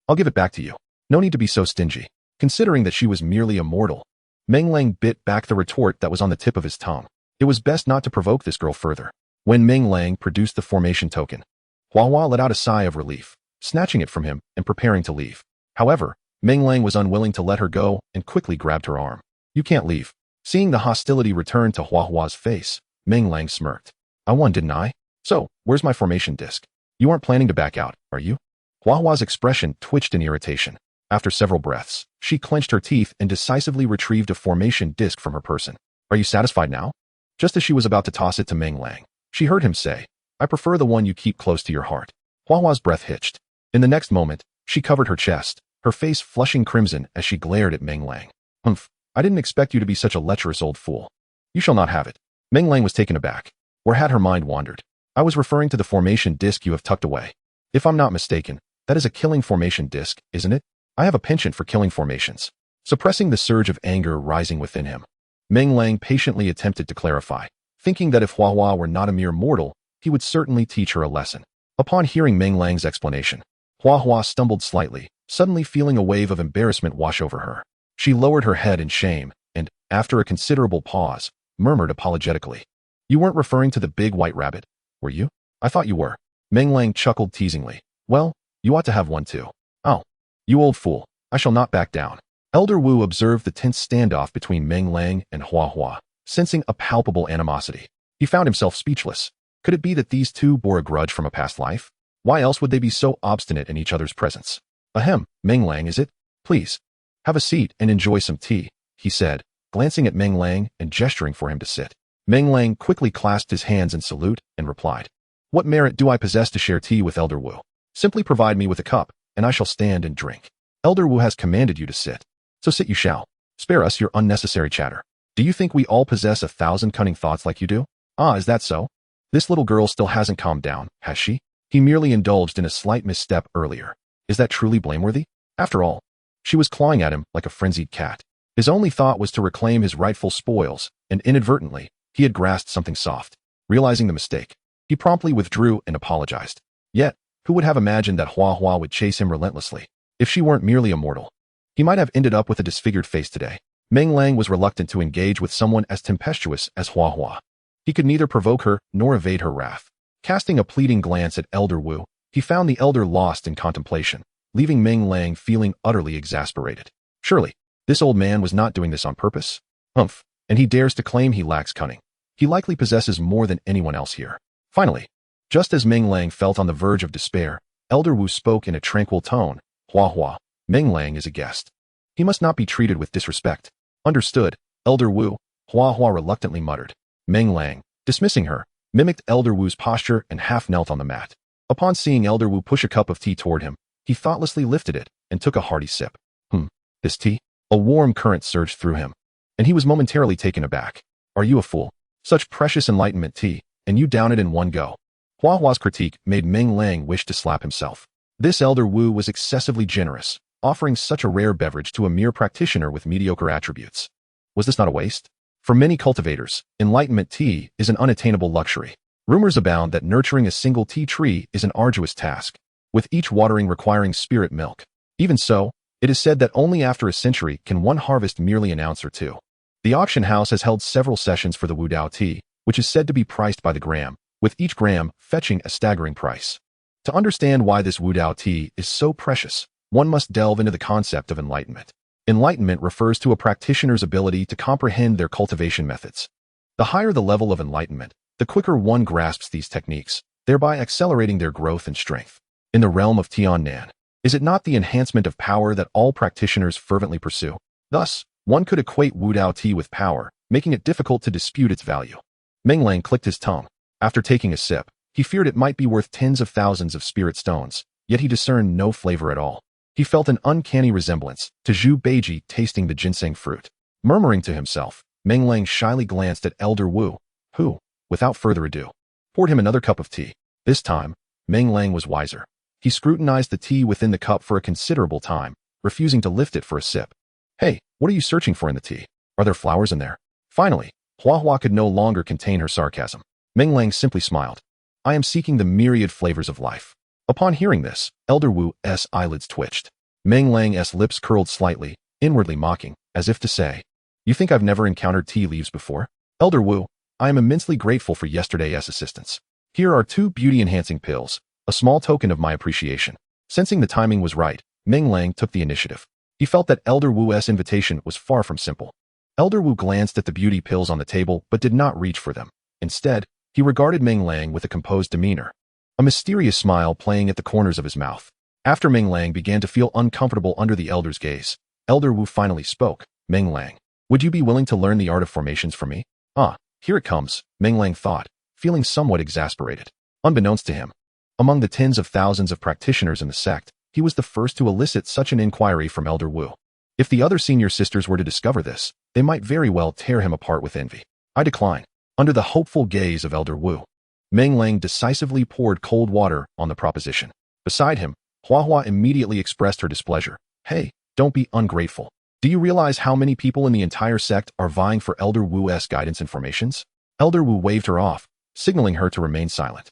I'll give it back to you. No need to be so stingy, considering that she was merely a mortal. Meng Lang bit back the retort that was on the tip of his tongue. It was best not to provoke this girl further. When Meng Lang produced the formation token, Hua let out a sigh of relief, snatching it from him and preparing to leave. However, Meng Lang was unwilling to let her go and quickly grabbed her arm. You can't leave. Seeing the hostility return to Hua's face, Meng Lang smirked. I won, didn't I? So, where's my formation disc? You aren't planning to back out, are you? Hua's expression twitched in irritation. After several breaths, she clenched her teeth and decisively retrieved a formation disc from her person. Are you satisfied now? Just as she was about to toss it to Meng Lang, she heard him say, I prefer the one you keep close to your heart. Hua's breath hitched. In the next moment, she covered her chest, her face flushing crimson as she glared at Meng Lang. Humph, I didn't expect you to be such a lecherous old fool. You shall not have it. Meng Lang was taken aback. Where had her mind wandered? I was referring to the formation disc you have tucked away. If I'm not mistaken, that is a killing formation disc, isn't it? I have a penchant for killing formations. Suppressing the surge of anger rising within him, Meng Lang patiently attempted to clarify, thinking that if Hua were not a mere mortal, he would certainly teach her a lesson. Upon hearing Meng Lang's explanation, Hua stumbled slightly, suddenly feeling a wave of embarrassment wash over her. She lowered her head in shame and, after a considerable pause, murmured apologetically. You weren't referring to the big white rabbit, were you? I thought you were. Meng Lang chuckled teasingly. Well, you ought to have one too. Oh, you old fool, I shall not back down. Elder Wu observed the tense standoff between Meng Lang and Hua, sensing a palpable animosity. He found himself speechless. Could it be that these two bore a grudge from a past life? Why else would they be so obstinate in each other's presence? Ahem, Meng Lang, is it? Please, have a seat and enjoy some tea, he said, glancing at Meng Lang and gesturing for him to sit. Meng Lang quickly clasped his hands in salute and replied, What merit do I possess to share tea with Elder Wu? Simply provide me with a cup, and I shall stand and drink. Elder Wu has commanded you to sit. So sit you shall. Spare us your unnecessary chatter. Do you think we all possess 1,000 cunning thoughts like you do? Ah, is that so? This little girl still hasn't calmed down, has she? He merely indulged in a slight misstep earlier. Is that truly blameworthy? After all, she was clawing at him like a frenzied cat. His only thought was to reclaim his rightful spoils, and inadvertently, he had grasped something soft. Realizing the mistake, he promptly withdrew and apologized. Yet, who would have imagined that Hua would chase him relentlessly? If she weren't merely a mortal, he might have ended up with a disfigured face today. Meng Lang was reluctant to engage with someone as tempestuous as Hua. He could neither provoke her nor evade her wrath. Casting a pleading glance at Elder Wu, he found the elder lost in contemplation, leaving Meng Lang feeling utterly exasperated. Surely, this old man was not doing this on purpose? Humph, and he dares to claim he lacks cunning. He likely possesses more than anyone else here. Finally, just as Meng Lang felt on the verge of despair, Elder Wu spoke in a tranquil tone. Hua, Meng Lang is a guest. He must not be treated with disrespect. Understood, Elder Wu, Hua reluctantly muttered. Meng Lang, dismissing her, mimicked Elder Wu's posture and half knelt on the mat. Upon seeing Elder Wu push a cup of tea toward him, he thoughtlessly lifted it and took a hearty sip. This tea? A warm current surged through him, and he was momentarily taken aback. Are you a fool? Such precious enlightenment tea, and you down it in one go. Hua's critique made Meng Lang wish to slap himself. This Elder Wu was excessively generous, offering such a rare beverage to a mere practitioner with mediocre attributes. Was this not a waste? For many cultivators, enlightenment tea is an unattainable luxury. Rumors abound that nurturing a single tea tree is an arduous task, with each watering requiring spirit milk. Even so, it is said that only after a century can one harvest merely an ounce or two. The auction house has held several sessions for the Wu Dao tea, which is said to be priced by the gram, with each gram fetching a staggering price. To understand why this Wu Dao tea is so precious, one must delve into the concept of enlightenment. Enlightenment refers to a practitioner's ability to comprehend their cultivation methods. The higher the level of enlightenment, the quicker one grasps these techniques, thereby accelerating their growth and strength. In the realm of Tiannan, is it not the enhancement of power that all practitioners fervently pursue? Thus, one could equate Wu Dao tea with power, making it difficult to dispute its value. Meng Lang clicked his tongue. After taking a sip, he feared it might be worth tens of thousands of spirit stones, yet he discerned no flavor at all. He felt an uncanny resemblance to Zhu Beiji tasting the ginseng fruit. Murmuring to himself, Meng Lang shyly glanced at Elder Wu, who, without further ado, poured him another cup of tea. This time, Meng Lang was wiser. He scrutinized the tea within the cup for a considerable time, refusing to lift it for a sip. Hey, what are you searching for in the tea? Are there flowers in there? Finally, Hua Hua could no longer contain her sarcasm. Meng Lang simply smiled. I am seeking the myriad flavors of life. Upon hearing this, Elder Wu's eyelids twitched. Meng Lang's lips curled slightly, inwardly mocking, as if to say, You think I've never encountered tea leaves before? Elder Wu, I am immensely grateful for yesterday's assistance. Here are 2 beauty-enhancing pills, a small token of my appreciation. Sensing the timing was right, Meng Lang took the initiative. He felt that Elder Wu's invitation was far from simple. Elder Wu glanced at the beauty pills on the table but did not reach for them. Instead, he regarded Meng Lang with a composed demeanor, a mysterious smile playing at the corners of his mouth. After Meng Lang began to feel uncomfortable under the elder's gaze, Elder Wu finally spoke. Meng Lang, would you be willing to learn the art of formations from me? Ah, here it comes, Meng Lang thought, feeling somewhat exasperated. Unbeknownst to him, among the tens of thousands of practitioners in the sect, he was the first to elicit such an inquiry from Elder Wu. If the other senior sisters were to discover this, they might very well tear him apart with envy. I decline. Under the hopeful gaze of Elder Wu, Meng Lang decisively poured cold water on the proposition. Beside him, Hua Hua immediately expressed her displeasure. Hey, don't be ungrateful. Do you realize how many people in the entire sect are vying for Elder Wu's guidance and formations? Elder Wu waved her off, signaling her to remain silent.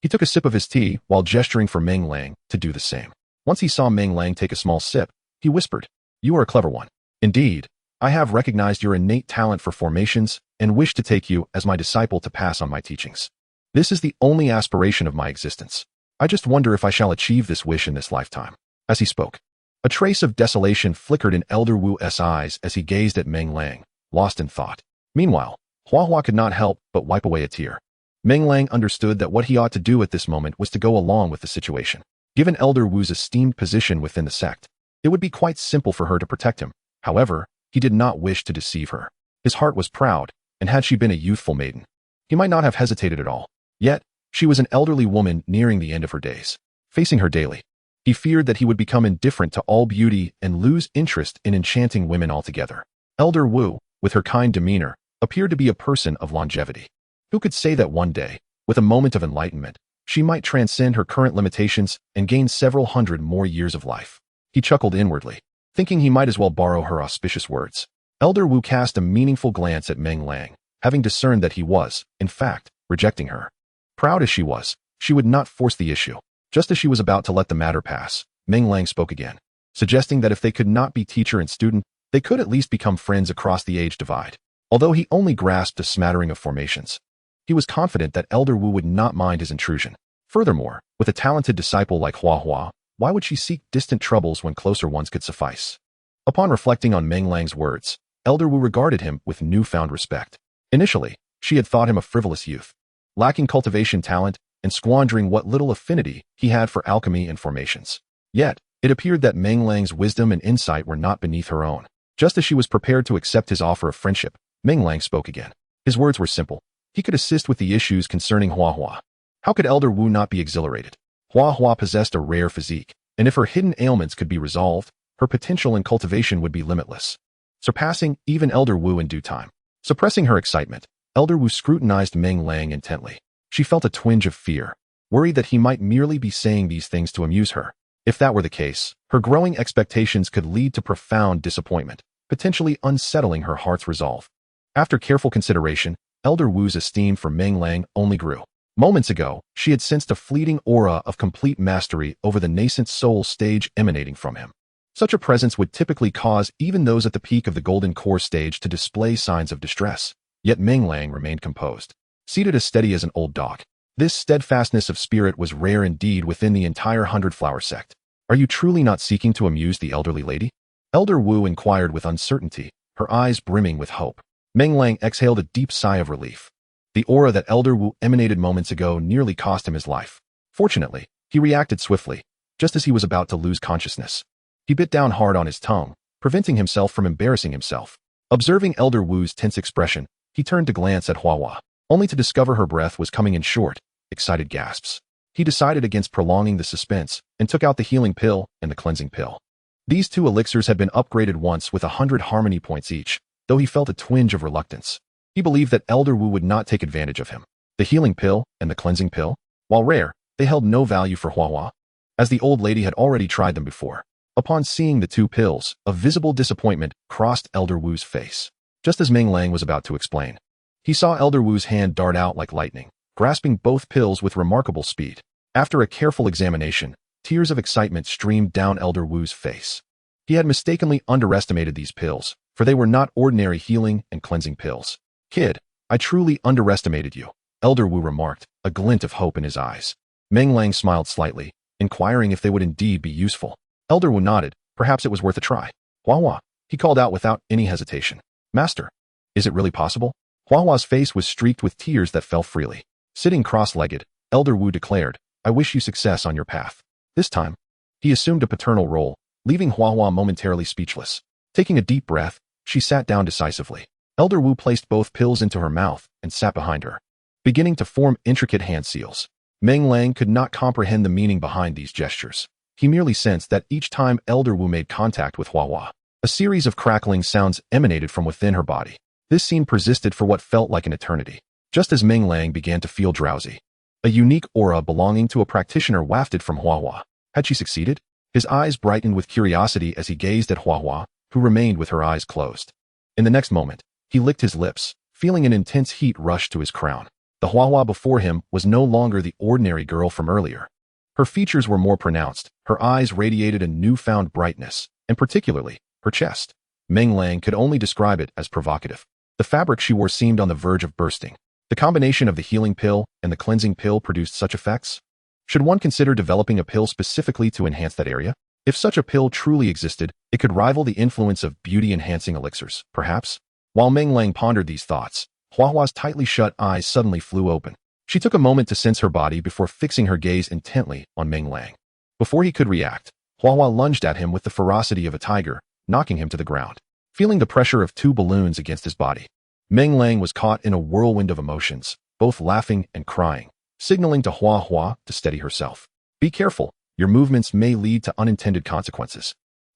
He took a sip of his tea while gesturing for Meng Lang to do the same. Once he saw Meng Lang take a small sip, he whispered, You are a clever one. Indeed, I have recognized your innate talent for formations and wish to take you as my disciple to pass on my teachings. This is the only aspiration of my existence. I just wonder if I shall achieve this wish in this lifetime. As he spoke, a trace of desolation flickered in Elder Wu's eyes as he gazed at Meng Lang, lost in thought. Meanwhile, Hua Hua could not help but wipe away a tear. Meng Lang understood that what he ought to do at this moment was to go along with the situation. Given Elder Wu's esteemed position within the sect, it would be quite simple for her to protect him. However, he did not wish to deceive her. His heart was proud, and had she been a youthful maiden, he might not have hesitated at all. Yet, she was an elderly woman nearing the end of her days. Facing her daily, he feared that he would become indifferent to all beauty and lose interest in enchanting women altogether. Elder Wu, with her kind demeanor, appeared to be a person of longevity. Who could say that one day, with a moment of enlightenment, she might transcend her current limitations and gain several hundred more years of life? He chuckled inwardly, thinking he might as well borrow her auspicious words. Elder Wu cast a meaningful glance at Meng Lang, having discerned that he was, in fact, rejecting her. Proud as she was, she would not force the issue. Just as she was about to let the matter pass, Meng Lang spoke again, suggesting that if they could not be teacher and student, they could at least become friends across the age divide. Although he only grasped a smattering of formations, he was confident that Elder Wu would not mind his intrusion. Furthermore, with a talented disciple like Hua Hua, why would she seek distant troubles when closer ones could suffice? Upon reflecting on Meng Lang's words, Elder Wu regarded him with newfound respect. Initially, she had thought him a frivolous youth, lacking cultivation talent and squandering what little affinity he had for alchemy and formations. Yet, it appeared that Meng Lang's wisdom and insight were not beneath her own. Just as she was prepared to accept his offer of friendship, Meng Lang spoke again. His words were simple. He could assist with the issues concerning Hua Hua. How could Elder Wu not be exhilarated? Hua Hua possessed a rare physique, and if her hidden ailments could be resolved, her potential in cultivation would be limitless, surpassing even Elder Wu in due time. Suppressing her excitement, Elder Wu scrutinized Meng Lang intently. She felt a twinge of fear, worried that he might merely be saying these things to amuse her. If that were the case, her growing expectations could lead to profound disappointment, potentially unsettling her heart's resolve. After careful consideration, Elder Wu's esteem for Meng Lang only grew. Moments ago, she had sensed a fleeting aura of complete mastery over the nascent soul stage emanating from him. Such a presence would typically cause even those at the peak of the golden core stage to display signs of distress. Yet Meng Lang remained composed, seated as steady as an old dog. This steadfastness of spirit was rare indeed within the entire 100 Flower Sect. Are you truly not seeking to amuse the elderly lady? Elder Wu inquired with uncertainty, her eyes brimming with hope. Meng Lang exhaled a deep sigh of relief. The aura that Elder Wu emanated moments ago nearly cost him his life. Fortunately, he reacted swiftly, just as he was about to lose consciousness. He bit down hard on his tongue, preventing himself from embarrassing himself. Observing Elder Wu's tense expression, he turned to glance at Hua Hua. only to discover her breath was coming in short, excited gasps. He decided against prolonging the suspense and took out the healing pill and the cleansing pill. These two elixirs had been upgraded once with 100 harmony points each, though he felt a twinge of reluctance. He believed that Elder Wu would not take advantage of him. The healing pill and the cleansing pill, while rare, they held no value for Hua, as the old lady had already tried them before. Upon seeing the two pills, a visible disappointment crossed Elder Wu's face. Just as Meng Lang was about to explain, he saw Elder Wu's hand dart out like lightning, grasping both pills with remarkable speed. After a careful examination, tears of excitement streamed down Elder Wu's face. He had mistakenly underestimated these pills, for they were not ordinary healing and cleansing pills. Kid, I truly underestimated you, Elder Wu remarked, a glint of hope in his eyes. Meng Lang smiled slightly, inquiring if they would indeed be useful. Elder Wu nodded. Perhaps it was worth a try. Hua, he called out without any hesitation. Master, is it really possible? Hua's face was streaked with tears that fell freely. Sitting cross-legged, Elder Wu declared, I wish you success on your path. This time, he assumed a paternal role, leaving Hua momentarily speechless. Taking a deep breath, she sat down decisively. Elder Wu placed both pills into her mouth and sat behind her, beginning to form intricate hand seals. Meng Lang could not comprehend the meaning behind these gestures. He merely sensed that each time Elder Wu made contact with Hua, a series of crackling sounds emanated from within her body. This scene persisted for what felt like an eternity. Just as Meng Lang began to feel drowsy, a unique aura belonging to a practitioner wafted from Hua. Had she succeeded? His eyes brightened with curiosity as he gazed at Hua, who remained with her eyes closed. In the next moment, he licked his lips, feeling an intense heat rush to his crown. The Hua before him was no longer the ordinary girl from earlier. Her features were more pronounced, her eyes radiated a newfound brightness, and particularly, her chest. Meng Lang could only describe it as provocative. The fabric she wore seemed on the verge of bursting. The combination of the healing pill and the cleansing pill produced such effects? Should one consider developing a pill specifically to enhance that area? If such a pill truly existed, it could rival the influence of beauty-enhancing elixirs, perhaps? While Meng Lang pondered these thoughts, Hua's tightly shut eyes suddenly flew open. She took a moment to sense her body before fixing her gaze intently on Meng Lang. Before he could react, Hua lunged at him with the ferocity of a tiger, knocking him to the ground. Feeling the pressure of two balloons against his body, Meng Lang was caught in a whirlwind of emotions, both laughing and crying, signaling to Hua to steady herself. Be careful, your movements may lead to unintended consequences.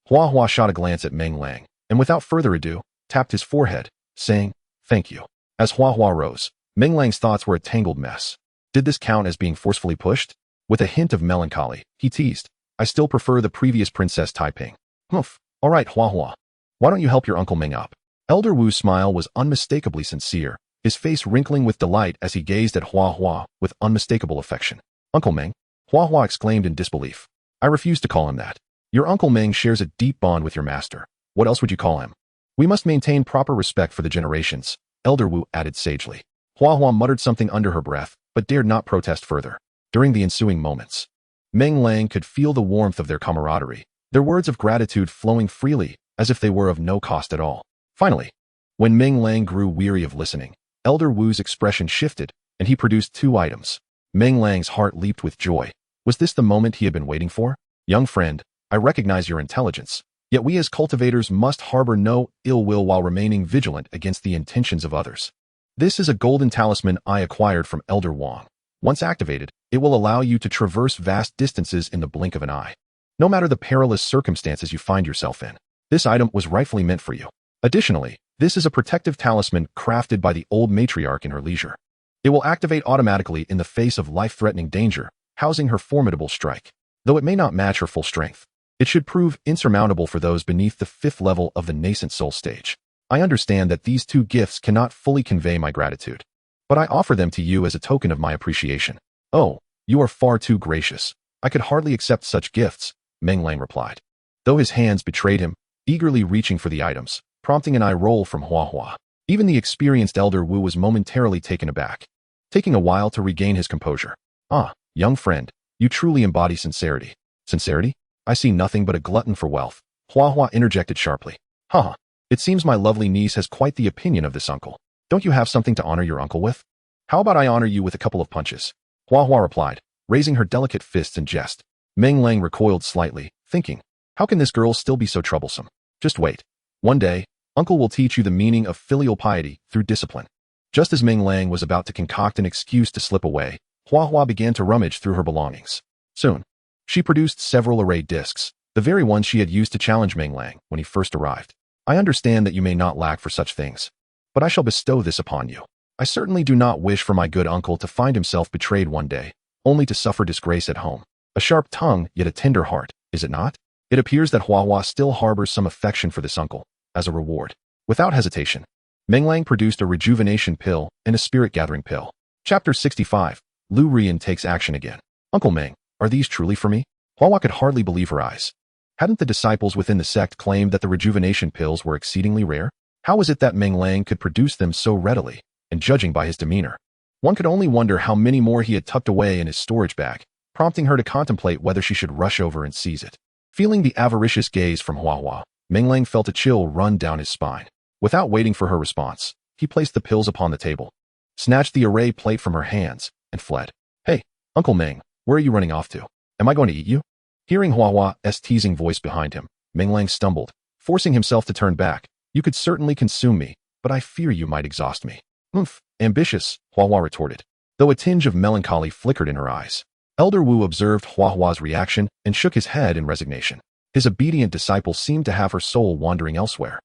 Hua shot a glance at Meng Lang, and without further ado, tapped his forehead, saying, thank you. As Hua rose, Meng Lang's thoughts were a tangled mess. Did this count as being forcefully pushed? With a hint of melancholy, he teased, I still prefer the previous Princess Taiping. Humph, all right Hua. Why don't you help your Uncle Meng up? Elder Wu's smile was unmistakably sincere, his face wrinkling with delight as he gazed at Hua with unmistakable affection. Uncle Meng? Hua exclaimed in disbelief. I refuse to call him that. Your Uncle Meng shares a deep bond with your master. What else would you call him? We must maintain proper respect for the generations, Elder Wu added sagely. Hua muttered something under her breath, but dared not protest further. During the ensuing moments, Meng Lang could feel the warmth of their camaraderie, their words of gratitude flowing freely, as if they were of no cost at all. Finally, when Meng Lang grew weary of listening, Elder Wu's expression shifted, and he produced two items. Meng Lang's heart leaped with joy. Was this the moment he had been waiting for? Young friend, I recognize your intelligence, yet we as cultivators must harbor no ill will while remaining vigilant against the intentions of others. This is a golden talisman I acquired from Elder Wang. Once activated, it will allow you to traverse vast distances in the blink of an eye, no matter the perilous circumstances you find yourself in. This item was rightfully meant for you. Additionally, this is a protective talisman crafted by the old matriarch in her leisure. It will activate automatically in the face of life-threatening danger, housing her formidable strike. Though it may not match her full strength, it should prove insurmountable for those beneath the 5th level of the nascent soul stage. I understand that these two gifts cannot fully convey my gratitude, but I offer them to you as a token of my appreciation. Oh, you are far too gracious. I could hardly accept such gifts, Meng Lang replied, though his hands betrayed him, eagerly reaching for the items, prompting an eye roll from Hua. Even the experienced Elder Wu was momentarily taken aback, taking a while to regain his composure. Ah, young friend, you truly embody sincerity. Sincerity? I see nothing but a glutton for wealth, Hua interjected sharply. Haha, it seems my lovely niece has quite the opinion of this uncle. Don't you have something to honor your uncle with? How about I honor you with a couple of punches? Hua replied, raising her delicate fists in jest. Meng Lang recoiled slightly, thinking, how can this girl still be so troublesome? Just wait. One day, uncle will teach you the meaning of filial piety through discipline. Just as Meng Lang was about to concoct an excuse to slip away, Hua Hua began to rummage through her belongings. Soon, she produced several arrayed discs, the very ones she had used to challenge Meng Lang when he first arrived. I understand that you may not lack for such things, but I shall bestow this upon you. I certainly do not wish for my good uncle to find himself betrayed one day, only to suffer disgrace at home. A sharp tongue, yet a tender heart, is it not? It appears that Hua Hua still harbors some affection for this uncle. As a reward, without hesitation, Meng Lang produced a rejuvenation pill and a spirit-gathering pill. Chapter 65. Lu Rian takes action again. Uncle Meng, are these truly for me? Hua Hua could hardly believe her eyes. Hadn't the disciples within the sect claimed that the rejuvenation pills were exceedingly rare? How was it that Meng Lang could produce them so readily? And judging by his demeanor, one could only wonder how many more he had tucked away in his storage bag, prompting her to contemplate whether she should rush over and seize it. Feeling the avaricious gaze from Hua Hua, Meng Lang felt a chill run down his spine. Without waiting for her response, he placed the pills upon the table, snatched the array plate from her hands, and fled. Hey, Uncle Meng, where are you running off to? Am I going to eat you? Hearing Hua Hua's teasing voice behind him, Meng Lang stumbled, forcing himself to turn back. You could certainly consume me, but I fear you might exhaust me. Ambitious, Hua Hua retorted, though a tinge of melancholy flickered in her eyes. Elder Wu observed Hua Hua's reaction and shook his head in resignation. His obedient disciple seemed to have her soul wandering elsewhere.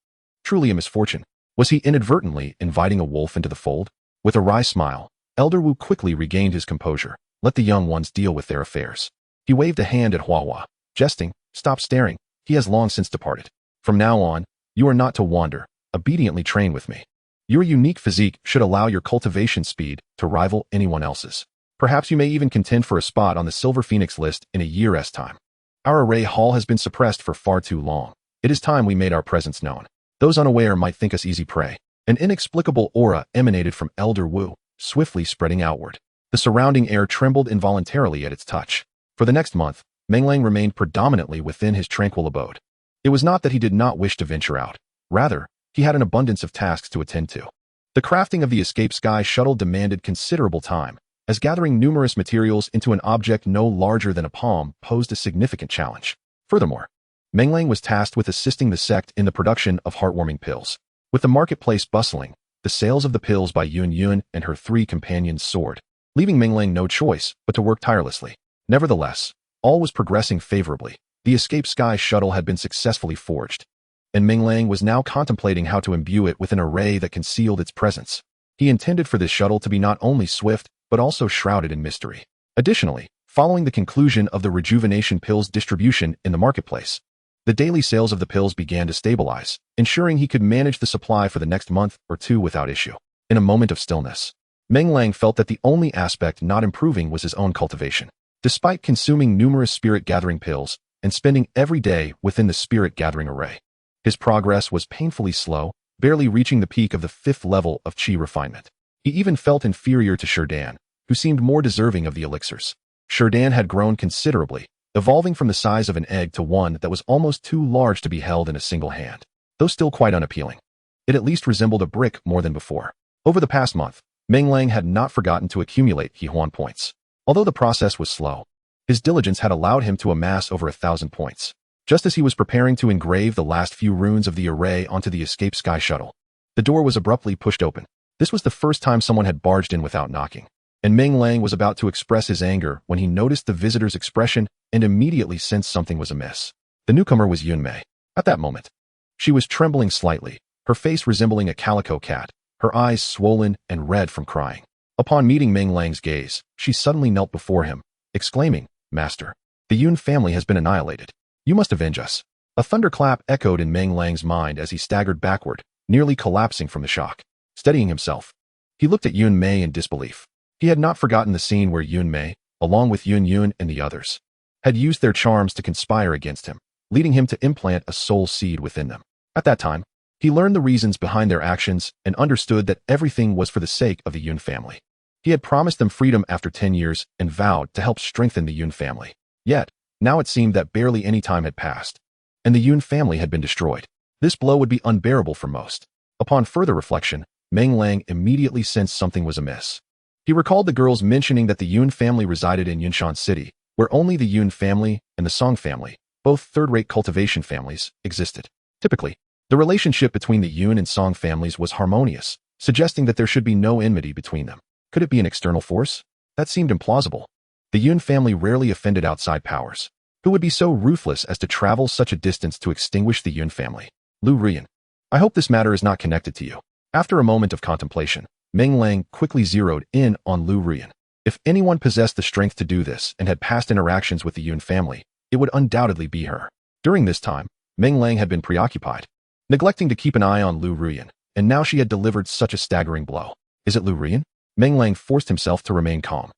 Truly a misfortune. Was he inadvertently inviting a wolf into the fold? With a wry smile, Elder Wu quickly regained his composure. Let the young ones deal with their affairs. He waved a hand at Hua Hua, jesting, stop staring, he has long since departed. From now on, you are not to wander, obediently train with me. Your unique physique should allow your cultivation speed to rival anyone else's. Perhaps you may even contend for a spot on the Silver Phoenix list in a year's time. Our array hall has been suppressed for far too long. It is time we made our presence known. Those unaware might think us easy prey. An inexplicable aura emanated from Elder Wu, swiftly spreading outward. The surrounding air trembled involuntarily at its touch. For the next month, Meng Lang remained predominantly within his tranquil abode. It was not that he did not wish to venture out. Rather, he had an abundance of tasks to attend to. The crafting of the Escape Sky shuttle demanded considerable time, as gathering numerous materials into an object no larger than a palm posed a significant challenge. Furthermore, Meng Lang was tasked with assisting the sect in the production of heartwarming pills. With the marketplace bustling, the sales of the pills by Yun Yun and her 3 companions soared, leaving Meng Lang no choice but to work tirelessly. Nevertheless, all was progressing favorably. The Escape Sky shuttle had been successfully forged, and Meng Lang was now contemplating how to imbue it with an array that concealed its presence. He intended for this shuttle to be not only swift, but also shrouded in mystery. Additionally, following the conclusion of the rejuvenation pills distribution in the marketplace, the daily sales of the pills began to stabilize, ensuring he could manage the supply for the next month or 2 without issue. In a moment of stillness, Meng Lang felt that the only aspect not improving was his own cultivation. Despite consuming numerous spirit-gathering pills and spending every day within the spirit-gathering array, his progress was painfully slow, barely reaching the peak of the 5th level of qi refinement. He even felt inferior to Sherdan, who seemed more deserving of the elixirs. Sherdan had grown considerably, evolving from the size of an egg to one that was almost too large to be held in a single hand. Though still quite unappealing, it at least resembled a brick more than before. Over the past month, Meng Lang had not forgotten to accumulate Huan points. Although the process was slow, his diligence had allowed him to amass over 1,000 points. Just as he was preparing to engrave the last few runes of the array onto the Escape Sky shuttle, the door was abruptly pushed open. This was the first time someone had barged in without knocking, and Meng Lang was about to express his anger when he noticed the visitor's expression and immediately sensed something was amiss. The newcomer was Yun Mei. At that moment, she was trembling slightly, her face resembling a calico cat, her eyes swollen and red from crying. Upon meeting Meng Lang's gaze, she suddenly knelt before him, exclaiming, "Master, the Yun family has been annihilated. You must avenge us." A thunderclap echoed in Meng Lang's mind as he staggered backward, nearly collapsing from the shock. Steadying himself, he looked at Yun Mei in disbelief. He had not forgotten the scene where Yun Mei, along with Yun Yun and the others, had used their charms to conspire against him, leading him to implant a soul seed within them. At that time, he learned the reasons behind their actions and understood that everything was for the sake of the Yun family. He had promised them freedom after 10 years and vowed to help strengthen the Yun family. Yet, now it seemed that barely any time had passed, and the Yun family had been destroyed. This blow would be unbearable for most. Upon further reflection, Meng Lang immediately sensed something was amiss. He recalled the girls mentioning that the Yun family resided in Yunshan City, where only the Yun family and the Song family, both third-rate cultivation families, existed. Typically, the relationship between the Yun and Song families was harmonious, suggesting that there should be no enmity between them. Could it be an external force? That seemed implausible. The Yun family rarely offended outside powers. Who would be so ruthless as to travel such a distance to extinguish the Yun family? Lu Rian. I hope this matter is not connected to you. After a moment of contemplation, Meng Lang quickly zeroed in on Lu Rian. If anyone possessed the strength to do this and had past interactions with the Yun family, it would undoubtedly be her. During this time, Meng Lang had been preoccupied, neglecting to keep an eye on Lu Rian, and now she had delivered such a staggering blow. Is it Lu Rian? Meng Lang forced himself to remain calm,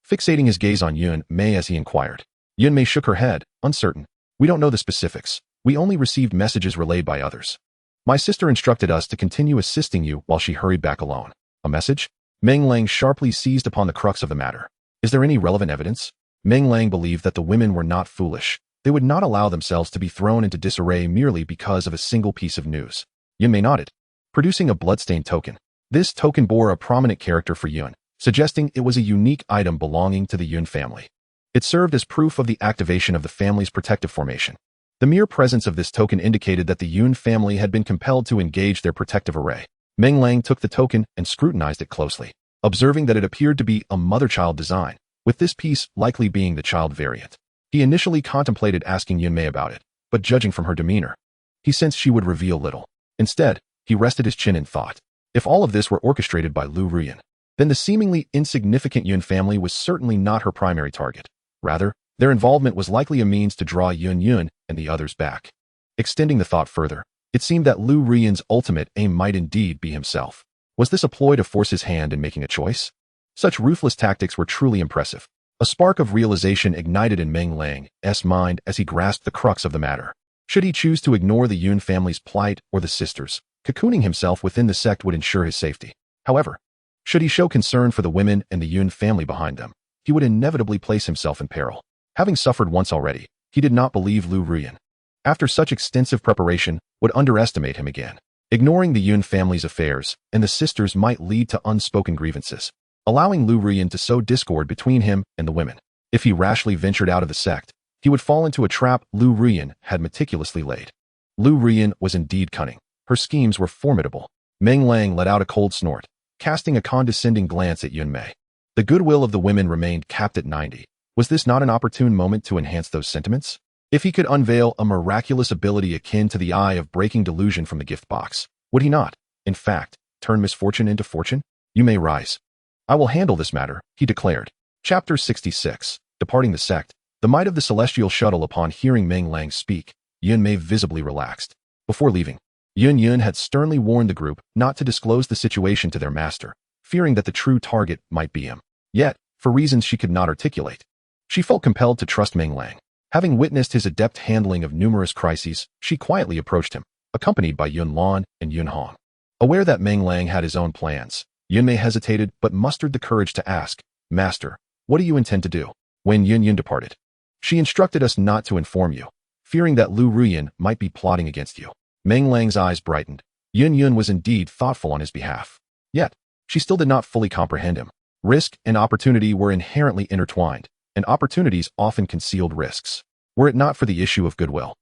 fixating his gaze on Yun Mei as he inquired. Yun Mei shook her head, uncertain. We don't know the specifics. We only received messages relayed by others. My sister instructed us to continue assisting you while she hurried back alone. A message? Meng Lang sharply seized upon the crux of the matter. Is there any relevant evidence? Meng Lang believed that the women were not foolish. They would not allow themselves to be thrown into disarray merely because of a single piece of news. Yun Mei nodded, producing a bloodstained token. This token bore a prominent character for Yun, suggesting it was a unique item belonging to the Yun family. It served as proof of the activation of the family's protective formation. The mere presence of this token indicated that the Yun family had been compelled to engage their protective array. Meng Lang took the token and scrutinized it closely, observing that it appeared to be a mother-child design, with this piece likely being the child variant. He initially contemplated asking Yun Mei about it, but judging from her demeanor, he sensed she would reveal little. Instead, he rested his chin in thought. If all of this were orchestrated by Lu Rian, then the seemingly insignificant Yun family was certainly not her primary target. Rather, their involvement was likely a means to draw Yun and the others back. Extending the thought further, it seemed that Lu Rian's ultimate aim might indeed be himself. Was this a ploy to force his hand in making a choice? Such ruthless tactics were truly impressive. A spark of realization ignited in Meng Lang's mind as he grasped the crux of the matter. Should he choose to ignore the Yun family's plight or the sisters, cocooning himself within the sect would ensure his safety. However, should he show concern for the women and the Yun family behind them, he would inevitably place himself in peril. Having suffered once already, he did not believe Lu Rian, after such extensive preparation, would underestimate him again. Ignoring the Yun family's affairs and the sisters might lead to unspoken grievances, allowing Lu Rian to sow discord between him and the women. If he rashly ventured out of the sect, he would fall into a trap Lu Rian had meticulously laid. Lu Rian was indeed cunning. Her schemes were formidable. Meng Lang let out a cold snort, casting a condescending glance at Yun Mei. The goodwill of the women remained capped at 90. Was this not an opportune moment to enhance those sentiments? If he could unveil a miraculous ability akin to the eye of breaking delusion from the gift box, would he not, in fact, turn misfortune into fortune? You may rise. I will handle this matter, he declared. Chapter 66. Departing the sect. The might of the celestial shuttle. Upon hearing Meng Lang speak, Yun Mei visibly relaxed. Before leaving, Yun had sternly warned the group not to disclose the situation to their master, fearing that the true target might be him. Yet, for reasons she could not articulate, she felt compelled to trust Meng Lang. Having witnessed his adept handling of numerous crises, she quietly approached him, accompanied by Yun Lan and Yun Hong. Aware that Meng Lang had his own plans, Yun Mei hesitated but mustered the courage to ask, Master, what do you intend to do? When Yun departed, she instructed us not to inform you, fearing that Lu Rian might be plotting against you. Meng Lang's eyes brightened. Yun was indeed thoughtful on his behalf. Yet, she still did not fully comprehend him. Risk and opportunity were inherently intertwined, and opportunities often concealed risks. Were it not for the issue of goodwill,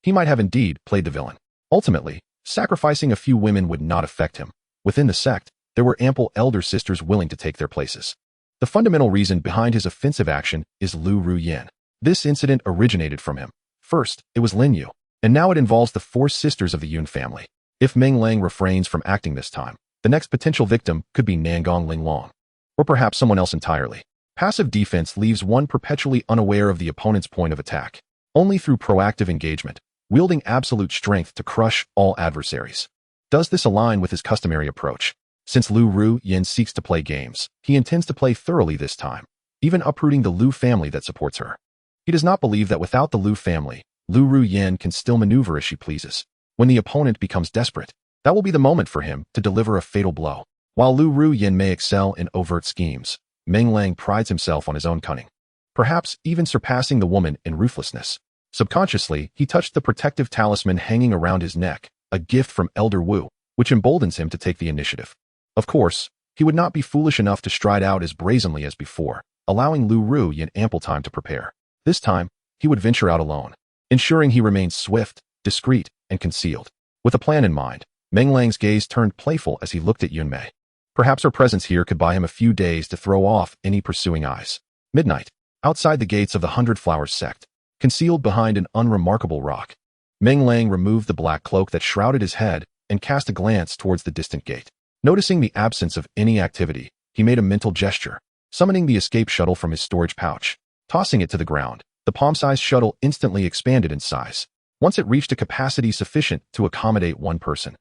he might have indeed played the villain. Ultimately, sacrificing a few women would not affect him. Within the sect, there were ample elder sisters willing to take their places. The fundamental reason behind his offensive action is Lu Rian. This incident originated from him. First, it was Lin Yu, and now it involves the 4 sisters of the Yun family. If Meng Lang refrains from acting this time, the next potential victim could be Nangong Linglong, or perhaps someone else entirely. Passive defense leaves one perpetually unaware of the opponent's point of attack. Only through proactive engagement, wielding absolute strength to crush all adversaries, does this align with his customary approach. Since Lu Rian seeks to play games, he intends to play thoroughly this time, even uprooting the Lu family that supports her. He does not believe that without the Lu family, Lu Rian can still maneuver as she pleases. When the opponent becomes desperate, that will be the moment for him to deliver a fatal blow. While Lu Rian may excel in overt schemes, Meng Lang prides himself on his own cunning, perhaps even surpassing the woman in ruthlessness. Subconsciously, he touched the protective talisman hanging around his neck, a gift from Elder Wu, which emboldens him to take the initiative. Of course, he would not be foolish enough to stride out as brazenly as before, allowing Lu Rian ample time to prepare. This time, he would venture out alone, ensuring he remains swift, discreet, and concealed. With a plan in mind, Meng Lang's gaze turned playful as he looked at Yunmei. Perhaps her presence here could buy him a few days to throw off any pursuing eyes. Midnight. Outside the gates of the 100 Flowers Sect, concealed behind an unremarkable rock, Meng Lang removed the black cloak that shrouded his head and cast a glance towards the distant gate. Noticing the absence of any activity, he made a mental gesture, summoning the escape shuttle from his storage pouch. Tossing it to the ground, the palm-sized shuttle instantly expanded in size. Once it reached a capacity sufficient to accommodate one person,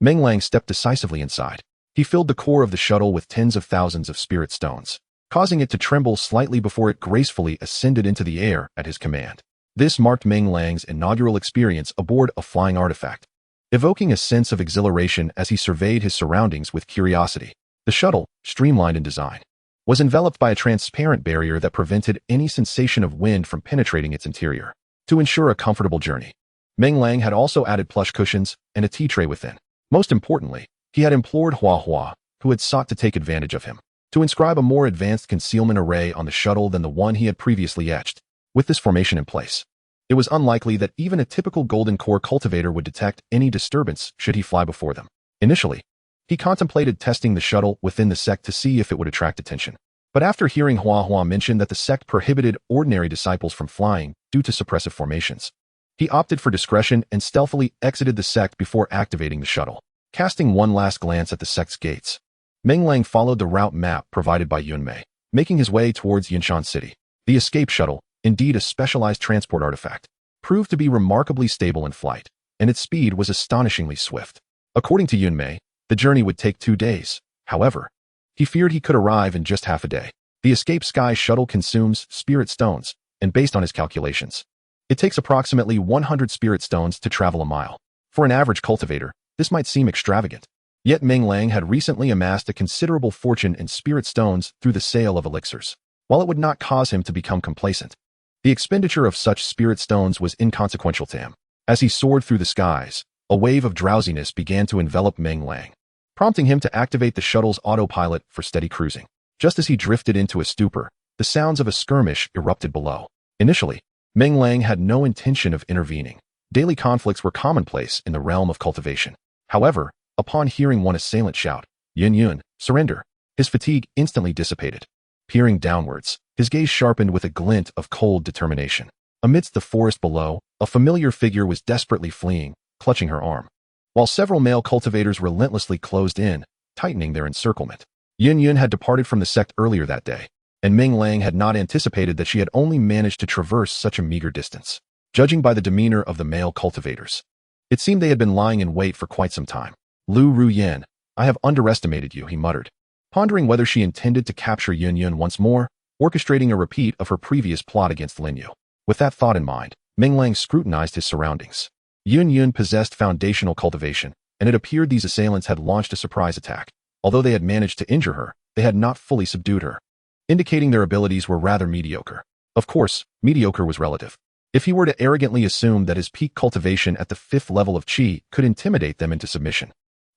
Meng Lang stepped decisively inside. He filled the core of the shuttle with tens of thousands of spirit stones, causing it to tremble slightly before it gracefully ascended into the air at his command. This marked Meng Lang's inaugural experience aboard a flying artifact, evoking a sense of exhilaration as he surveyed his surroundings with curiosity. The shuttle, streamlined in design, was enveloped by a transparent barrier that prevented any sensation of wind from penetrating its interior. To ensure a comfortable journey, Meng Lang had also added plush cushions and a tea tray within. Most importantly, he had implored Hua Hua, who had sought to take advantage of him, to inscribe a more advanced concealment array on the shuttle than the one he had previously etched. With this formation in place, it was unlikely that even a typical golden core cultivator would detect any disturbance should he fly before them. Initially, he contemplated testing the shuttle within the sect to see if it would attract attention. But after hearing Hua Hua mention that the sect prohibited ordinary disciples from flying due to suppressive formations, he opted for discretion and stealthily exited the sect before activating the shuttle. Casting one last glance at the sect's gates, Meng Lang followed the route map provided by Yunmei, making his way towards Yinshan City. The escape shuttle, indeed a specialized transport artifact, proved to be remarkably stable in flight, and its speed was astonishingly swift. According to Yunmei, the journey would take 2 days. However, he feared he could arrive in just half a day. The escape sky shuttle consumes spirit stones, and based on his calculations, it takes approximately 100 spirit stones to travel a mile. For an average cultivator, this might seem extravagant. Yet Meng Lang had recently amassed a considerable fortune in spirit stones through the sale of elixirs. While it would not cause him to become complacent, the expenditure of such spirit stones was inconsequential to him. As he soared through the skies, a wave of drowsiness began to envelop Meng Lang, prompting him to activate the shuttle's autopilot for steady cruising. Just as he drifted into a stupor, the sounds of a skirmish erupted below. Initially, Meng Lang had no intention of intervening. Daily conflicts were commonplace in the realm of cultivation. However, upon hearing one assailant shout, "Yun Yun, surrender," his fatigue instantly dissipated. Peering downwards, his gaze sharpened with a glint of cold determination. Amidst the forest below, a familiar figure was desperately fleeing, clutching her arm, while several male cultivators relentlessly closed in, tightening their encirclement. Yun Yun had departed from the sect earlier that day, and Meng Lang had not anticipated that she had only managed to traverse such a meager distance. Judging by the demeanor of the male cultivators, it seemed they had been lying in wait for quite some time. "Lu Ruyan, I have underestimated you," he muttered, pondering whether she intended to capture Yun Yun once more, orchestrating a repeat of her previous plot against Lin Yu. With that thought in mind, Meng Lang scrutinized his surroundings. Yun Yun possessed foundational cultivation, and it appeared these assailants had launched a surprise attack. Although they had managed to injure her, they had not fully subdued her, indicating their abilities were rather mediocre. Of course, mediocre was relative. If he were to arrogantly assume that his peak cultivation at the 5th level of Qi could intimidate them into submission,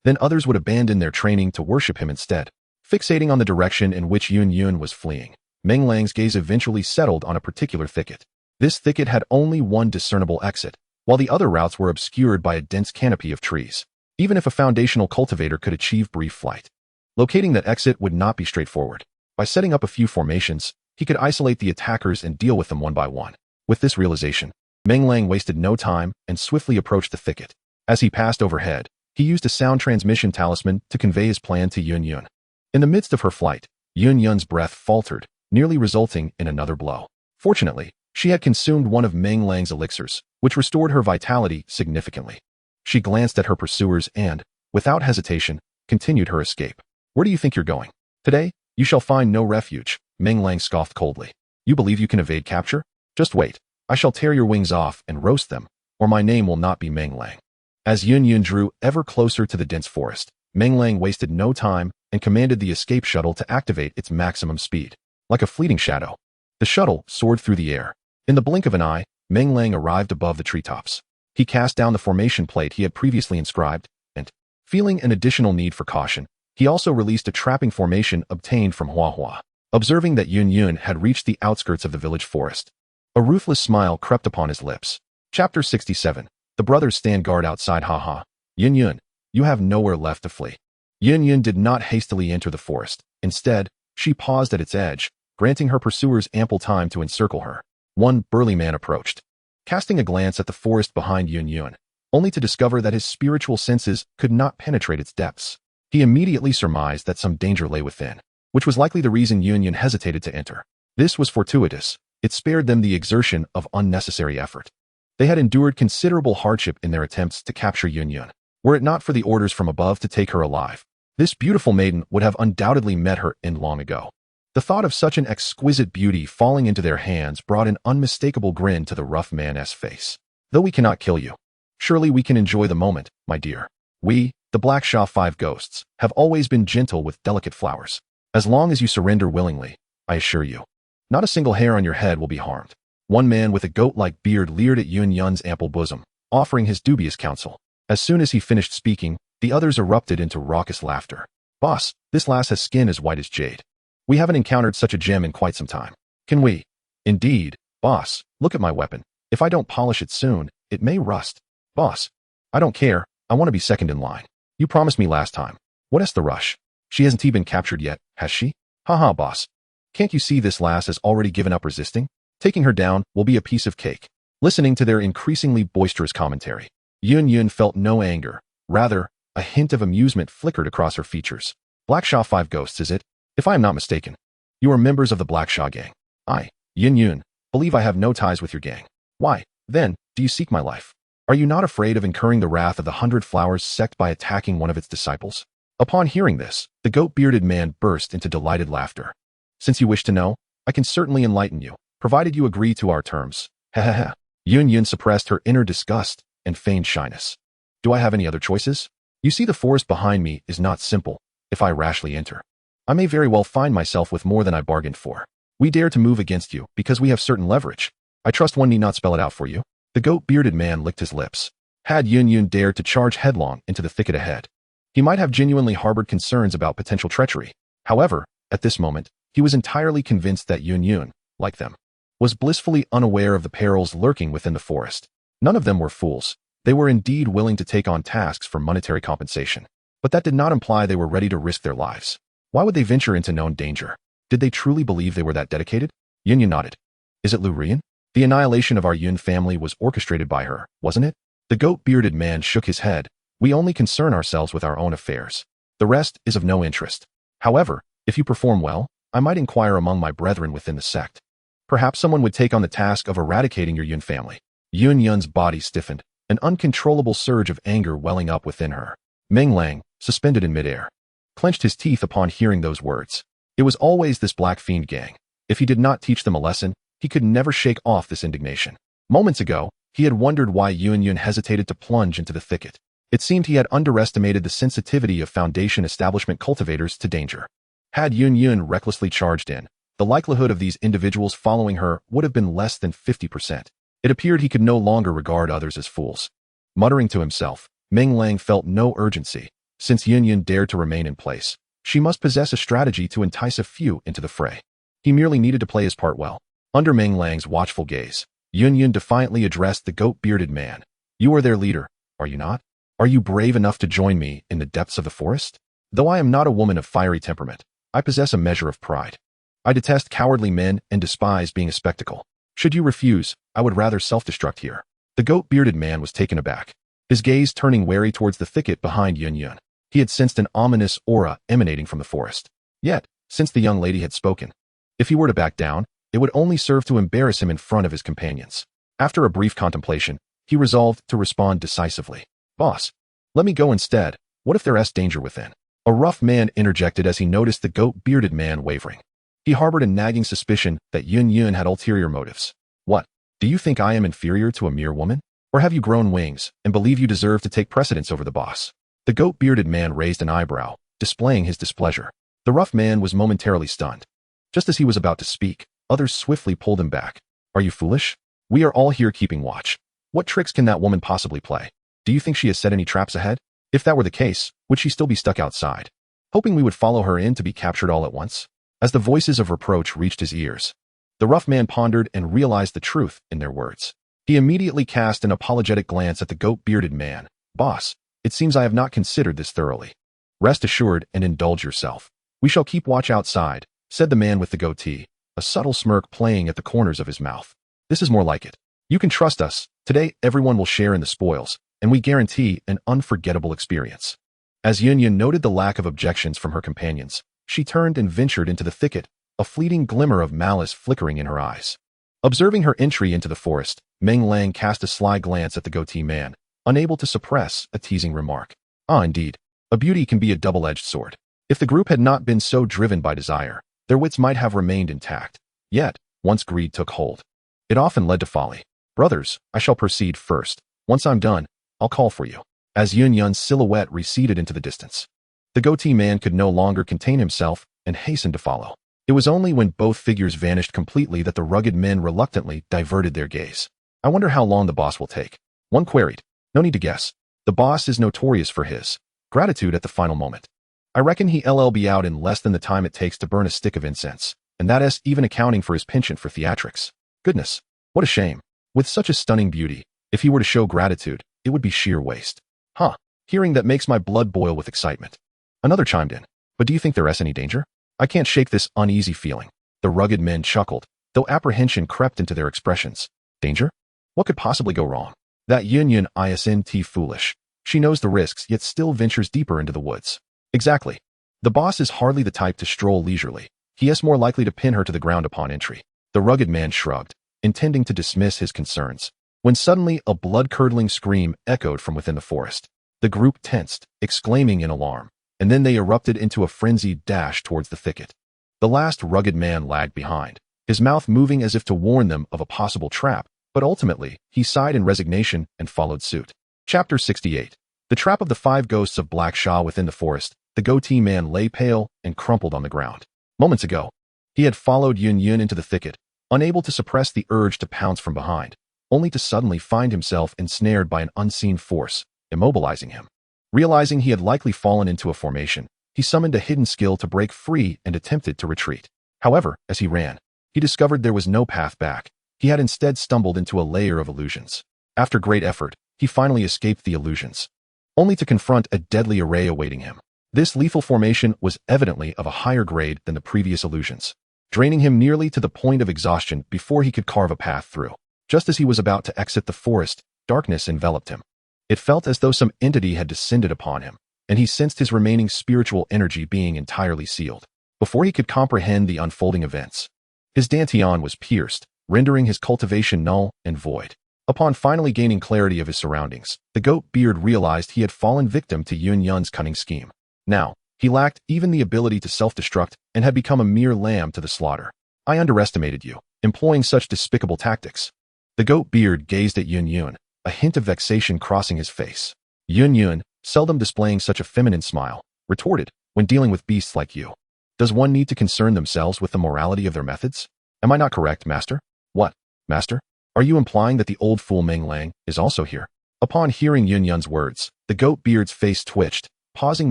then others would abandon their training to worship him instead. Fixating on the direction in which Yun Yun was fleeing, Meng Lang's gaze eventually settled on a particular thicket. This thicket had only one discernible exit, while the other routes were obscured by a dense canopy of trees. Even if a foundational cultivator could achieve brief flight, locating that exit would not be straightforward. By setting up a few formations, he could isolate the attackers and deal with them one by one. With this realization, Meng Lang wasted no time and swiftly approached the thicket. As he passed overhead, he used a sound transmission talisman to convey his plan to Yun Yun. In the midst of her flight, Yun Yun's breath faltered, nearly resulting in another blow. Fortunately, she had consumed one of Meng Lang's elixirs, which restored her vitality significantly. She glanced at her pursuers and, without hesitation, continued her escape. "Where do you think you're going? Today, you shall find no refuge," Meng Lang scoffed coldly. "You believe you can evade capture? Just wait. I shall tear your wings off and roast them, or my name will not be Meng Lang." As Yun Yun drew ever closer to the dense forest, Meng Lang wasted no time and commanded the escape shuttle to activate its maximum speed. Like a fleeting shadow, the shuttle soared through the air. In the blink of an eye, Meng Lang arrived above the treetops. He cast down the formation plate he had previously inscribed, and, feeling an additional need for caution, he also released a trapping formation obtained from Hua Hua. Observing that Yun Yun had reached the outskirts of the village forest, a ruthless smile crept upon his lips. Chapter 67. The brothers stand guard outside. Haha. Yun Yun, You have nowhere left to flee. Yun Yun did not hastily enter the forest. Instead, she paused at its edge, granting her pursuers ample time to encircle her. One burly man approached, casting a glance at the forest behind Yun Yun, only to discover that his spiritual senses could not penetrate its depths. He immediately surmised that some danger lay within, which was likely the reason Yun Yun hesitated to enter. This was fortuitous. It spared them the exertion of unnecessary effort. They had endured considerable hardship in their attempts to capture Yun Yun. Were it not for the orders from above to take her alive, this beautiful maiden would have undoubtedly met her end long ago. The thought of such an exquisite beauty falling into their hands brought an unmistakable grin to the rough man's face. Though we cannot kill you, surely we can enjoy the moment, my dear. We, the Black Sha 5 ghosts, have always been gentle with delicate flowers. As long as you surrender willingly, I assure you, not a single hair on your head will be harmed. One man with a goat-like beard leered at Yun Yun's ample bosom, offering his dubious counsel. As soon as he finished speaking, the others erupted into raucous laughter. Boss, this lass has skin as white as jade. We haven't encountered such a gem in quite some time. Can we? Indeed, boss, look at my weapon. If I don't polish it soon, it may rust. Boss, I don't care. I want to be second in line. You promised me last time. What is the rush? She hasn't even been captured yet, has she? Haha, boss. Can't you see this lass has already given up resisting? Taking her down will be a piece of cake. Listening to their increasingly boisterous commentary, Yun Yun felt no anger. Rather, a hint of amusement flickered across her features. Black Sha 5 ghosts, is it? If I am not mistaken, you are members of the Black Sha gang. I, Yun Yun, believe I have no ties with your gang. Why, then, do you seek my life? Are you not afraid of incurring the wrath of the 100 Flowers Sect by attacking one of its disciples? Upon hearing this, the goat-bearded man burst into delighted laughter. Since you wish to know, I can certainly enlighten you, provided you agree to our terms. Hehehe. Yun Yun suppressed her inner disgust and feigned shyness. Do I have any other choices? You see, the forest behind me is not simple. If I rashly enter, I may very well find myself with more than I bargained for. We dare to move against you because we have certain leverage. I trust one need not spell it out for you. The goat-bearded man licked his lips. Had Yun Yun dared to charge headlong into the thicket ahead, he might have genuinely harbored concerns about potential treachery. However, at this moment, he was entirely convinced that Yun Yun, like them, was blissfully unaware of the perils lurking within the forest. None of them were fools. They were indeed willing to take on tasks for monetary compensation. But that did not imply they were ready to risk their lives. Why would they venture into known danger? Did they truly believe they were that dedicated? Yun Yun nodded. Is it Lu Rian? The annihilation of our Yun family was orchestrated by her, wasn't it? The goat-bearded man shook his head. We only concern ourselves with our own affairs. The rest is of no interest. However, if you perform well, I might inquire among my brethren within the sect. Perhaps someone would take on the task of eradicating your Yun family. Yun Yun's body stiffened, an uncontrollable surge of anger welling up within her. Meng Lang, suspended in midair, clenched his teeth upon hearing those words. It was always this black fiend gang. If he did not teach them a lesson, he could never shake off this indignation. Moments ago, he had wondered why Yun Yun hesitated to plunge into the thicket. It seemed he had underestimated the sensitivity of Foundation establishment cultivators to danger. Had Yun Yun recklessly charged in, the likelihood of these individuals following her would have been less than 50%. It appeared he could no longer regard others as fools. Muttering to himself, Meng Lang felt no urgency. Since Yun Yun dared to remain in place, she must possess a strategy to entice a few into the fray. He merely needed to play his part well. Under Meng Lang's watchful gaze, Yun Yun defiantly addressed the goat-bearded man. You are their leader, are you not? Are you brave enough to join me in the depths of the forest? Though I am not a woman of fiery temperament, I possess a measure of pride. I detest cowardly men and despise being a spectacle. Should you refuse, I would rather self-destruct here. The goat-bearded man was taken aback, his gaze turning wary towards the thicket behind Yun Yun. He had sensed an ominous aura emanating from the forest. Yet, since the young lady had spoken, if he were to back down, it would only serve to embarrass him in front of his companions. After a brief contemplation, he resolved to respond decisively. Boss, let me go instead. What if there is danger within? A rough man interjected as he noticed the goat-bearded man wavering. He harbored a nagging suspicion that Yun Yun had ulterior motives. What? Do you think I am inferior to a mere woman? Or have you grown wings and believe you deserve to take precedence over the boss? The goat-bearded man raised an eyebrow, displaying his displeasure. The rough man was momentarily stunned. Just as he was about to speak, others swiftly pulled him back. Are you foolish? We are all here keeping watch. What tricks can that woman possibly play? Do you think she has set any traps ahead? If that were the case, would she still be stuck outside, hoping we would follow her in to be captured all at once? As the voices of reproach reached his ears, the rough man pondered and realized the truth in their words. He immediately cast an apologetic glance at the goat-bearded man. Boss, It seems I have not considered this thoroughly. Rest assured and indulge yourself. We shall keep watch outside, said the man with the goatee, a subtle smirk playing at the corners of his mouth. This is more like it. You can trust us. Today, everyone will share in the spoils, and we guarantee an unforgettable experience. As Yun noted the lack of objections from her companions, she turned and ventured into the thicket, a fleeting glimmer of malice flickering in her eyes. Observing her entry into the forest, Meng Lang cast a sly glance at the goatee man, unable to suppress a teasing remark. Ah, indeed. A beauty can be a double-edged sword. If the group had not been so driven by desire, their wits might have remained intact. Yet, once greed took hold, it often led to folly. Brothers, I shall proceed first. Once I'm done, I'll call for you. As Yun's silhouette receded into the distance, the goatee man could no longer contain himself and hastened to follow. It was only when both figures vanished completely that the rugged men reluctantly diverted their gaze. I wonder how long the boss will take. One queried. No need to guess. The boss is notorious for his gratitude at the final moment. I reckon he'll be out in less than the time it takes to burn a stick of incense, and that is even accounting for his penchant for theatrics. Goodness, what a shame. With such a stunning beauty, if he were to show gratitude, it would be sheer waste. Huh, hearing that makes my blood boil with excitement. Another chimed in. But do you think there's any danger? I can't shake this uneasy feeling. The rugged men chuckled, though apprehension crept into their expressions. Danger? What could possibly go wrong? That Yun isn't foolish. She knows the risks, yet still ventures deeper into the woods. Exactly. The boss is hardly the type to stroll leisurely. He is more likely to pin her to the ground upon entry. The rugged man shrugged, intending to dismiss his concerns, when suddenly a blood-curdling scream echoed from within the forest. The group tensed, exclaiming in alarm, and then they erupted into a frenzied dash towards the thicket. The last rugged man lagged behind, his mouth moving as if to warn them of a possible trap, but ultimately, he sighed in resignation and followed suit. Chapter 68. The trap of the 5 ghosts of Black Shah within the forest. The goatee man lay pale and crumpled on the ground. Moments ago, he had followed Yun into the thicket, unable to suppress the urge to pounce from behind, only to suddenly find himself ensnared by an unseen force, immobilizing him. Realizing he had likely fallen into a formation, he summoned a hidden skill to break free and attempted to retreat. However, as he ran, he discovered there was no path back. He had instead stumbled into a layer of illusions. After great effort, he finally escaped the illusions, only to confront a deadly array awaiting him. This lethal formation was evidently of a higher grade than the previous illusions, draining him nearly to the point of exhaustion before he could carve a path through. Just as he was about to exit the forest, darkness enveloped him. It felt as though some entity had descended upon him, and he sensed his remaining spiritual energy being entirely sealed. Before he could comprehend the unfolding events, his dantian was pierced, rendering his cultivation null and void. Upon finally gaining clarity of his surroundings, the goat beard realized he had fallen victim to Yun's cunning scheme. Now, he lacked even the ability to self-destruct and had become a mere lamb to the slaughter. I underestimated you, employing such despicable tactics. The goat beard gazed at Yun, a hint of vexation crossing his face. Yun, seldom displaying such a feminine smile, retorted, when dealing with beasts like you, does one need to concern themselves with the morality of their methods? Am I not correct, master? What, master? Are you implying that the old fool Meng Lang is also here? Upon hearing Yun's words, the goat beard's face twitched, pausing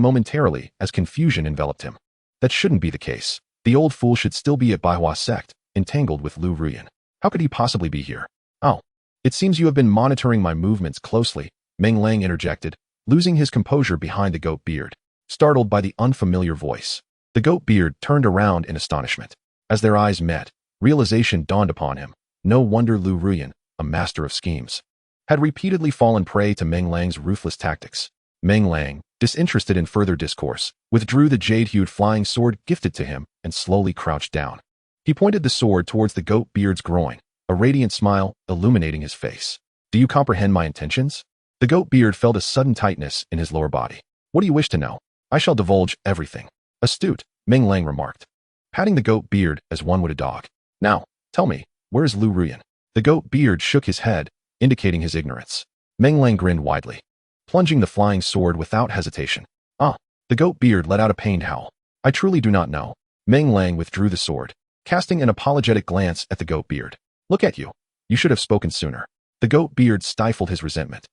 momentarily as confusion enveloped him. That shouldn't be the case. The old fool should still be at Bihua Sect, entangled with Lu Ruyan. How could he possibly be here? Oh, it seems you have been monitoring my movements closely, Meng Lang interjected, losing his composure behind the goat beard. Startled by the unfamiliar voice, the goat beard turned around in astonishment. As their eyes met, realization dawned upon him. No wonder Lu Ruyan, a master of schemes, had repeatedly fallen prey to Meng Lang's ruthless tactics. Meng Lang, disinterested in further discourse, withdrew the jade-hued flying sword gifted to him and slowly crouched down. He pointed the sword towards the goat beard's groin, a radiant smile illuminating his face. Do you comprehend my intentions? The goat beard felt a sudden tightness in his lower body. What do you wish to know? I shall divulge everything. Astute, Meng Lang remarked, patting the goat beard as one would a dog. Now, tell me, where is Lu Ruyan? The goat beard shook his head, indicating his ignorance. Meng Lang grinned widely, plunging the flying sword without hesitation. Ah, the goat beard let out a pained howl. I truly do not know. Meng Lang withdrew the sword, casting an apologetic glance at the goat beard. Look at you. You should have spoken sooner. The goat beard stifled his resentment,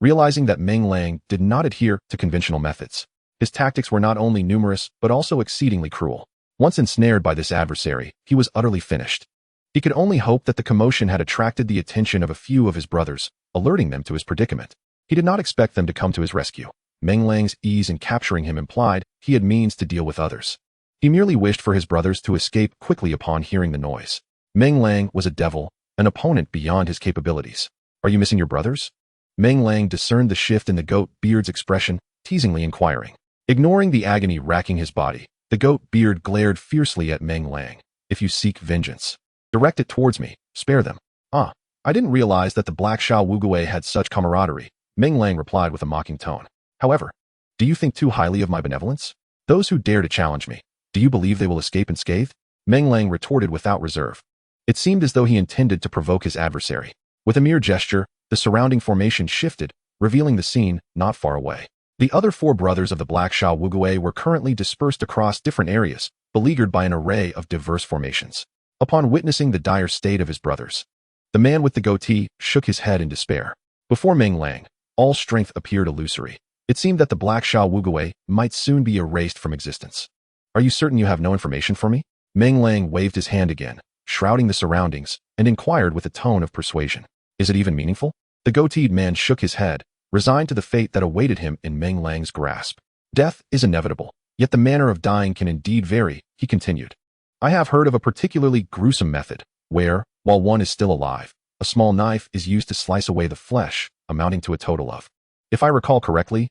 realizing that Meng Lang did not adhere to conventional methods. His tactics were not only numerous, but also exceedingly cruel. Once ensnared by this adversary, he was utterly finished. He could only hope that the commotion had attracted the attention of a few of his brothers, alerting them to his predicament. He did not expect them to come to his rescue. Meng Lang's ease in capturing him implied he had means to deal with others. He merely wished for his brothers to escape quickly upon hearing the noise. Meng Lang was a devil, an opponent beyond his capabilities. Are you missing your brothers? Meng Lang discerned the shift in the goat beard's expression, teasingly inquiring. Ignoring the agony racking his body, the goat beard glared fiercely at Meng Lang. If you seek vengeance, direct it towards me, spare them. I didn't realize that the Black Sha Wugui had such camaraderie, Meng Lang replied with a mocking tone. However, do you think too highly of my benevolence? Those who dare to challenge me, do you believe they will escape unscathed? Meng Lang retorted without reserve. It seemed as though he intended to provoke his adversary. With a mere gesture, the surrounding formation shifted, revealing the scene not far away. The other 4 brothers of the Black Sha Wugui were currently dispersed across different areas, beleaguered by an array of diverse formations. Upon witnessing the dire state of his brothers, the man with the goatee shook his head in despair. Before Meng Lang, all strength appeared illusory. It seemed that the Black Sha Wugui might soon be erased from existence. Are you certain you have no information for me? Meng Lang waved his hand again, shrouding the surroundings, and inquired with a tone of persuasion. Is it even meaningful? The goateed man shook his head, resigned to the fate that awaited him in Meng Lang's grasp. Death is inevitable, yet the manner of dying can indeed vary, he continued. I have heard of a particularly gruesome method, where, while one is still alive, a small knife is used to slice away the flesh, amounting to a total of, if I recall correctly,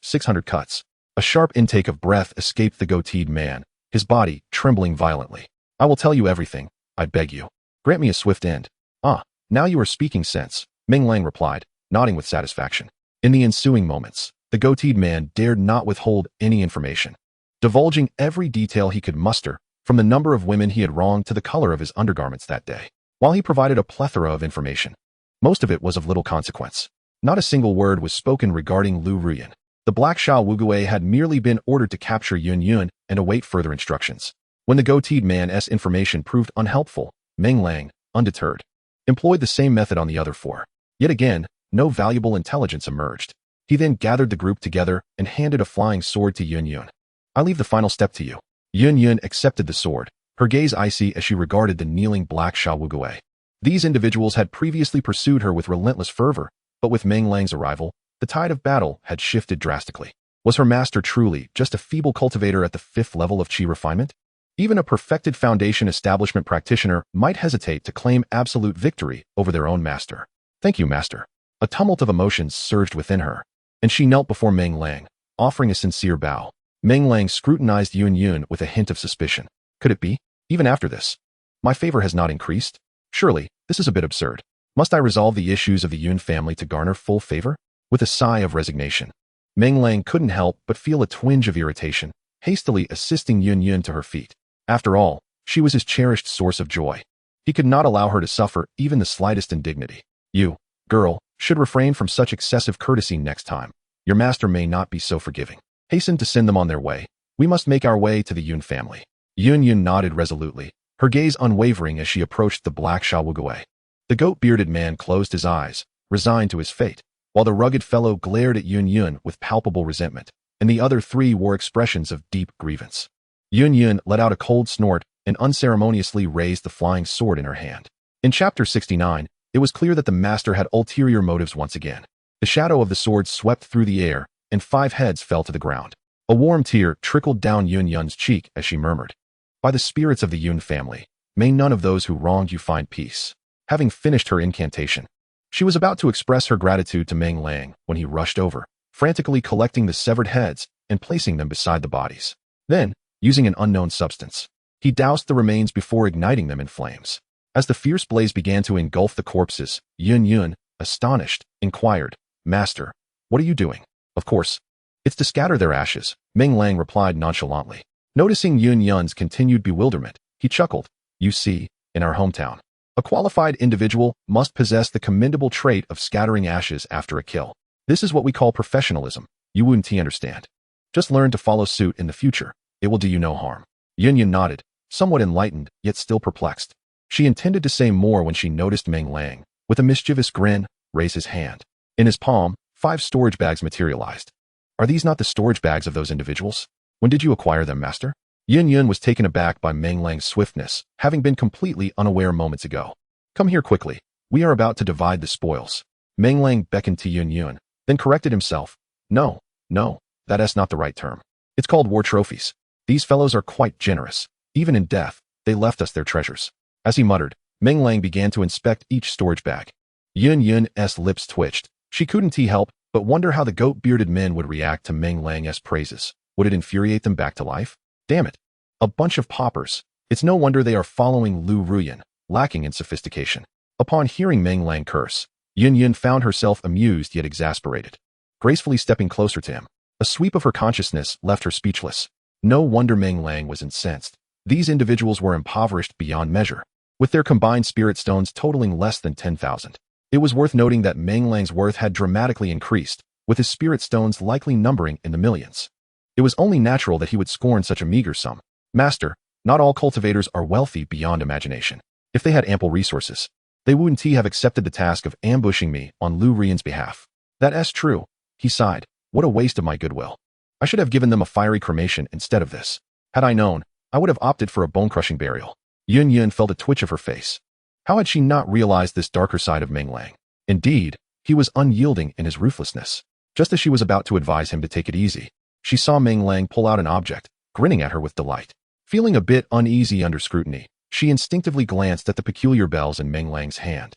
600 cuts. A sharp intake of breath escaped the goateed man, his body trembling violently. I will tell you everything, I beg you. Grant me a swift end. Now you are speaking sense, Meng Lang replied, nodding with satisfaction. In the ensuing moments, the goateed man dared not withhold any information, divulging every detail he could muster, from the number of women he had wronged to the color of his undergarments that day. While he provided a plethora of information, most of it was of little consequence. Not a single word was spoken regarding Lu Ruyan. The Black Sha Wugui had merely been ordered to capture Yun Yun and await further instructions. When the goateed man's information proved unhelpful, Meng Lang, undeterred, employed the same method on the other 4. Yet again, no valuable intelligence emerged. He then gathered the group together and handed a flying sword to Yun Yun. I leave the final step to you. Yun Yun accepted the sword, her gaze icy as she regarded the kneeling Black Sha Wugui. These individuals had previously pursued her with relentless fervor, but with Meng Lang's arrival, the tide of battle had shifted drastically. Was her master truly just a feeble cultivator at the 5th level of Qi refinement? Even a perfected foundation establishment practitioner might hesitate to claim absolute victory over their own master. Thank you, master. A tumult of emotions surged within her, and she knelt before Meng Lang, offering a sincere bow. Meng Lang scrutinized Yun Yun with a hint of suspicion. Could it be? Even after this, my favor has not increased? Surely, this is a bit absurd. Must I resolve the issues of the Yun family to garner full favor? With a sigh of resignation, Meng Lang couldn't help but feel a twinge of irritation, hastily assisting Yun Yun to her feet. After all, she was his cherished source of joy. He could not allow her to suffer even the slightest indignity. You, girl, should refrain from such excessive courtesy next time. Your master may not be so forgiving. Hasten to send them on their way. We must make our way to the Yun family. Yun Yun nodded resolutely, her gaze unwavering as she approached the Black Sha Wugui. The goat-bearded man closed his eyes, resigned to his fate, while the rugged fellow glared at Yun Yun with palpable resentment, and the other 3 wore expressions of deep grievance. Yun Yun let out a cold snort and unceremoniously raised the flying sword in her hand. In Chapter 69, it was clear that the master had ulterior motives once again. The shadow of the sword swept through the air, and 5 heads fell to the ground. A warm tear trickled down Yun Yun's cheek as she murmured, "By the spirits of the Yun family, may none of those who wronged you find peace." Having finished her incantation, she was about to express her gratitude to Meng Lang when he rushed over, frantically collecting the severed heads and placing them beside the bodies. Then, using an unknown substance, he doused the remains before igniting them in flames. As the fierce blaze began to engulf the corpses, Yun Yun, astonished, inquired, "Master, what are you doing?" "Of course, it's to scatter their ashes," Meng Lang replied nonchalantly. Noticing Yun Yun's continued bewilderment, he chuckled. "You see, in our hometown, a qualified individual must possess the commendable trait of scattering ashes after a kill. This is what we call professionalism. You wouldn't understand. Just learn to follow suit in the future. It will do you no harm." Yun Yun nodded, somewhat enlightened, yet still perplexed. She intended to say more when she noticed Meng Lang, with a mischievous grin, raise his hand. In his palm, 5 storage bags materialized. "Are these not the storage bags of those individuals? When did you acquire them, master?" Yun Yun was taken aback by Meng Lang's swiftness, having been completely unaware moments ago. "Come here quickly. We are about to divide the spoils." Meng Lang beckoned to Yun Yun, then corrected himself. No, No, that's not the right term. It's called war trophies. These fellows are quite generous. Even in death, they left us their treasures. As he muttered, Meng Lang began to inspect each storage bag. Yun's lips twitched. She couldn't help but wonder how the goat-bearded men would react to Meng Lang's praises. Would it infuriate them back to life? Damn it. A bunch of paupers. It's no wonder they are following Lu Ruyan, lacking in sophistication. Upon hearing Meng Lang curse, Yun found herself amused yet exasperated. Gracefully stepping closer to him, a sweep of her consciousness left her speechless. No wonder Meng Lang was incensed. These individuals were impoverished beyond measure, with their combined spirit stones totaling less than 10,000. It was worth noting that Meng Lang's worth had dramatically increased, with his spirit stones likely numbering in the millions. It was only natural that he would scorn such a meager sum. Master, not all cultivators are wealthy beyond imagination. If they had ample resources, they wouldn't have accepted the task of ambushing me on Lu Ruyan's behalf. That's true, he sighed. What a waste of my goodwill. I should have given them a fiery cremation instead of this. Had I known, I would have opted for a bone-crushing burial. Yun felt a twitch of her face. How had she not realized this darker side of Meng Lang? Indeed, he was unyielding in his ruthlessness. Just as she was about to advise him to take it easy, she saw Meng Lang pull out an object, grinning at her with delight. Feeling a bit uneasy under scrutiny, she instinctively glanced at the peculiar bells in Meng Lang's hand.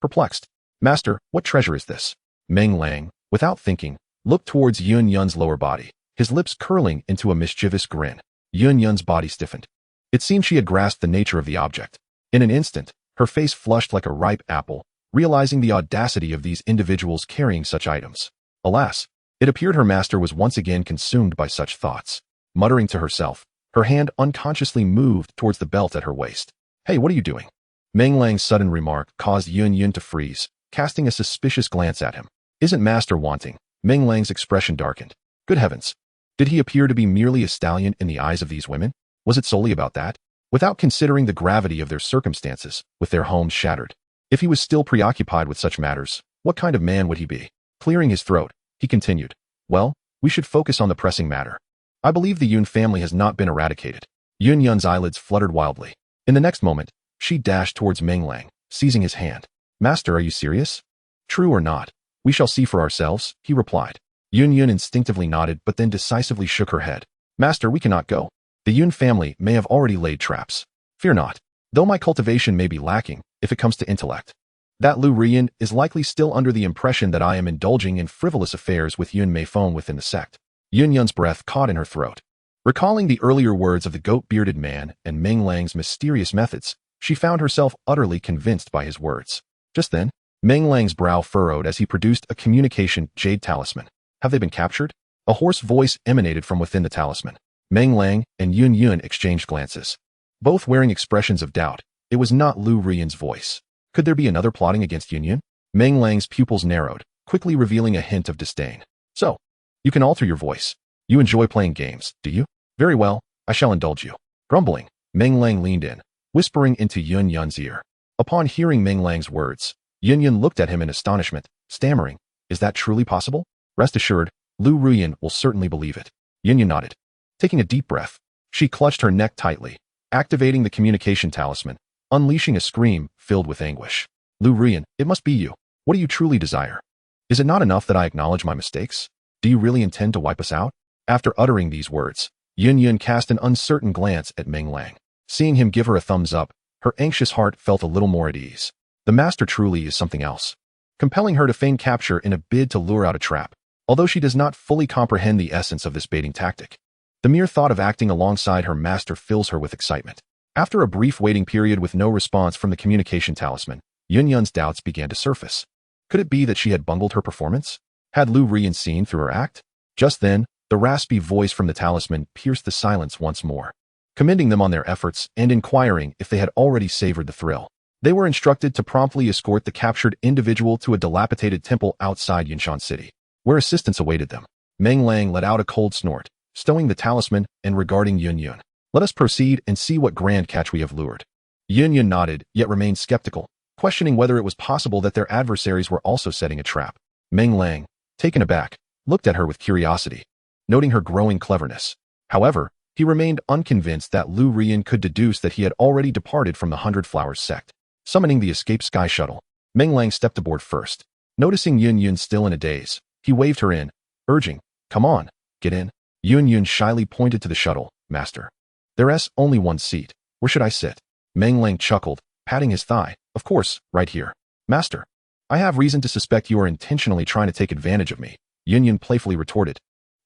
Perplexed, Master, what treasure is this? Meng Lang, without thinking, looked towards Yun's lower body, his lips curling into a mischievous grin. Yun's body stiffened. It seemed she had grasped the nature of the object. In an instant, her face flushed like a ripe apple, realizing the audacity of these individuals carrying such items. Alas, it appeared her master was once again consumed by such thoughts. Muttering to herself, her hand unconsciously moved towards the belt at her waist. Hey, what are you doing? Meng Lang's sudden remark caused Yun to freeze, casting a suspicious glance at him. Isn't master wanting? Meng Lang's expression darkened. Good heavens. Did he appear to be merely a stallion in the eyes of these women? Was it solely about that? Without considering the gravity of their circumstances, with their homes shattered. If he was still preoccupied with such matters, what kind of man would he be? Clearing his throat, he continued. Well, we should focus on the pressing matter. I believe the Yun family has not been eradicated. Yun's eyelids fluttered wildly. In the next moment, she dashed towards Meng Lang, seizing his hand. Master, are you serious? True or not? We shall see for ourselves, he replied. Yun instinctively nodded but then decisively shook her head. Master, we cannot go. The Yun family may have already laid traps. Fear not. Though my cultivation may be lacking, if it comes to intellect, that Lu Ruyan is likely still under the impression that I am indulging in frivolous affairs with Yun Meifeng within the sect. Yun's breath caught in her throat. Recalling the earlier words of the goat-bearded man and Meng Lang's mysterious methods, she found herself utterly convinced by his words. Just then, Meng Lang's brow furrowed as he produced a communication jade talisman. Have they been captured? A hoarse voice emanated from within the talisman. Meng Lang and Yun exchanged glances. Both wearing expressions of doubt. It was not Lu Ruyan's voice. Could there be another plotting against Yun? Meng Lang's pupils narrowed, quickly revealing a hint of disdain. So, you can alter your voice. You enjoy playing games, do you? Very well, I shall indulge you. Grumbling, Meng Lang leaned in, whispering into Yun's ear. Upon hearing Meng Lang's words, Yun looked at him in astonishment, stammering, Is that truly possible? Rest assured, Lu Ruyan will certainly believe it. Yun nodded. Taking a deep breath, she clutched her neck tightly, activating the communication talisman, unleashing a scream filled with anguish. Lu Ruyan, it must be you. What do you truly desire? Is it not enough that I acknowledge my mistakes? Do you really intend to wipe us out? After uttering these words, Yun cast an uncertain glance at Meng Lang. Seeing him give her a thumbs up, her anxious heart felt a little more at ease. The master truly is something else, compelling her to feign capture in a bid to lure out a trap. Although she does not fully comprehend the essence of this baiting tactic, the mere thought of acting alongside her master fills her with excitement. After a brief waiting period with no response from the communication talisman, Yun's doubts began to surface. Could it be that she had bungled her performance? Had Lu Ruyan seen through her act? Just then, the raspy voice from the talisman pierced the silence once more, commending them on their efforts and inquiring if they had already savored the thrill. They were instructed to promptly escort the captured individual to a dilapidated temple outside Yinshan City, where assistance awaited them. Meng Lang let out a cold snort, stowing the talisman and regarding Yun. Let us proceed and see what grand catch we have lured. Yun nodded, yet remained skeptical, questioning whether it was possible that their adversaries were also setting a trap. Meng Lang, taken aback, looked at her with curiosity, noting her growing cleverness. However, he remained unconvinced that Lu Ruyan could deduce that he had already departed from the 100 Flowers Sect. Summoning the escape sky shuttle, Meng Lang stepped aboard first. Noticing Yun still in a daze, he waved her in, urging, Come on, get in. Yun shyly pointed to the shuttle. Master. There's only one seat. Where should I sit? Meng Lang chuckled, patting his thigh. Of course, right here. Master. I have reason to suspect you are intentionally trying to take advantage of me, Yun playfully retorted.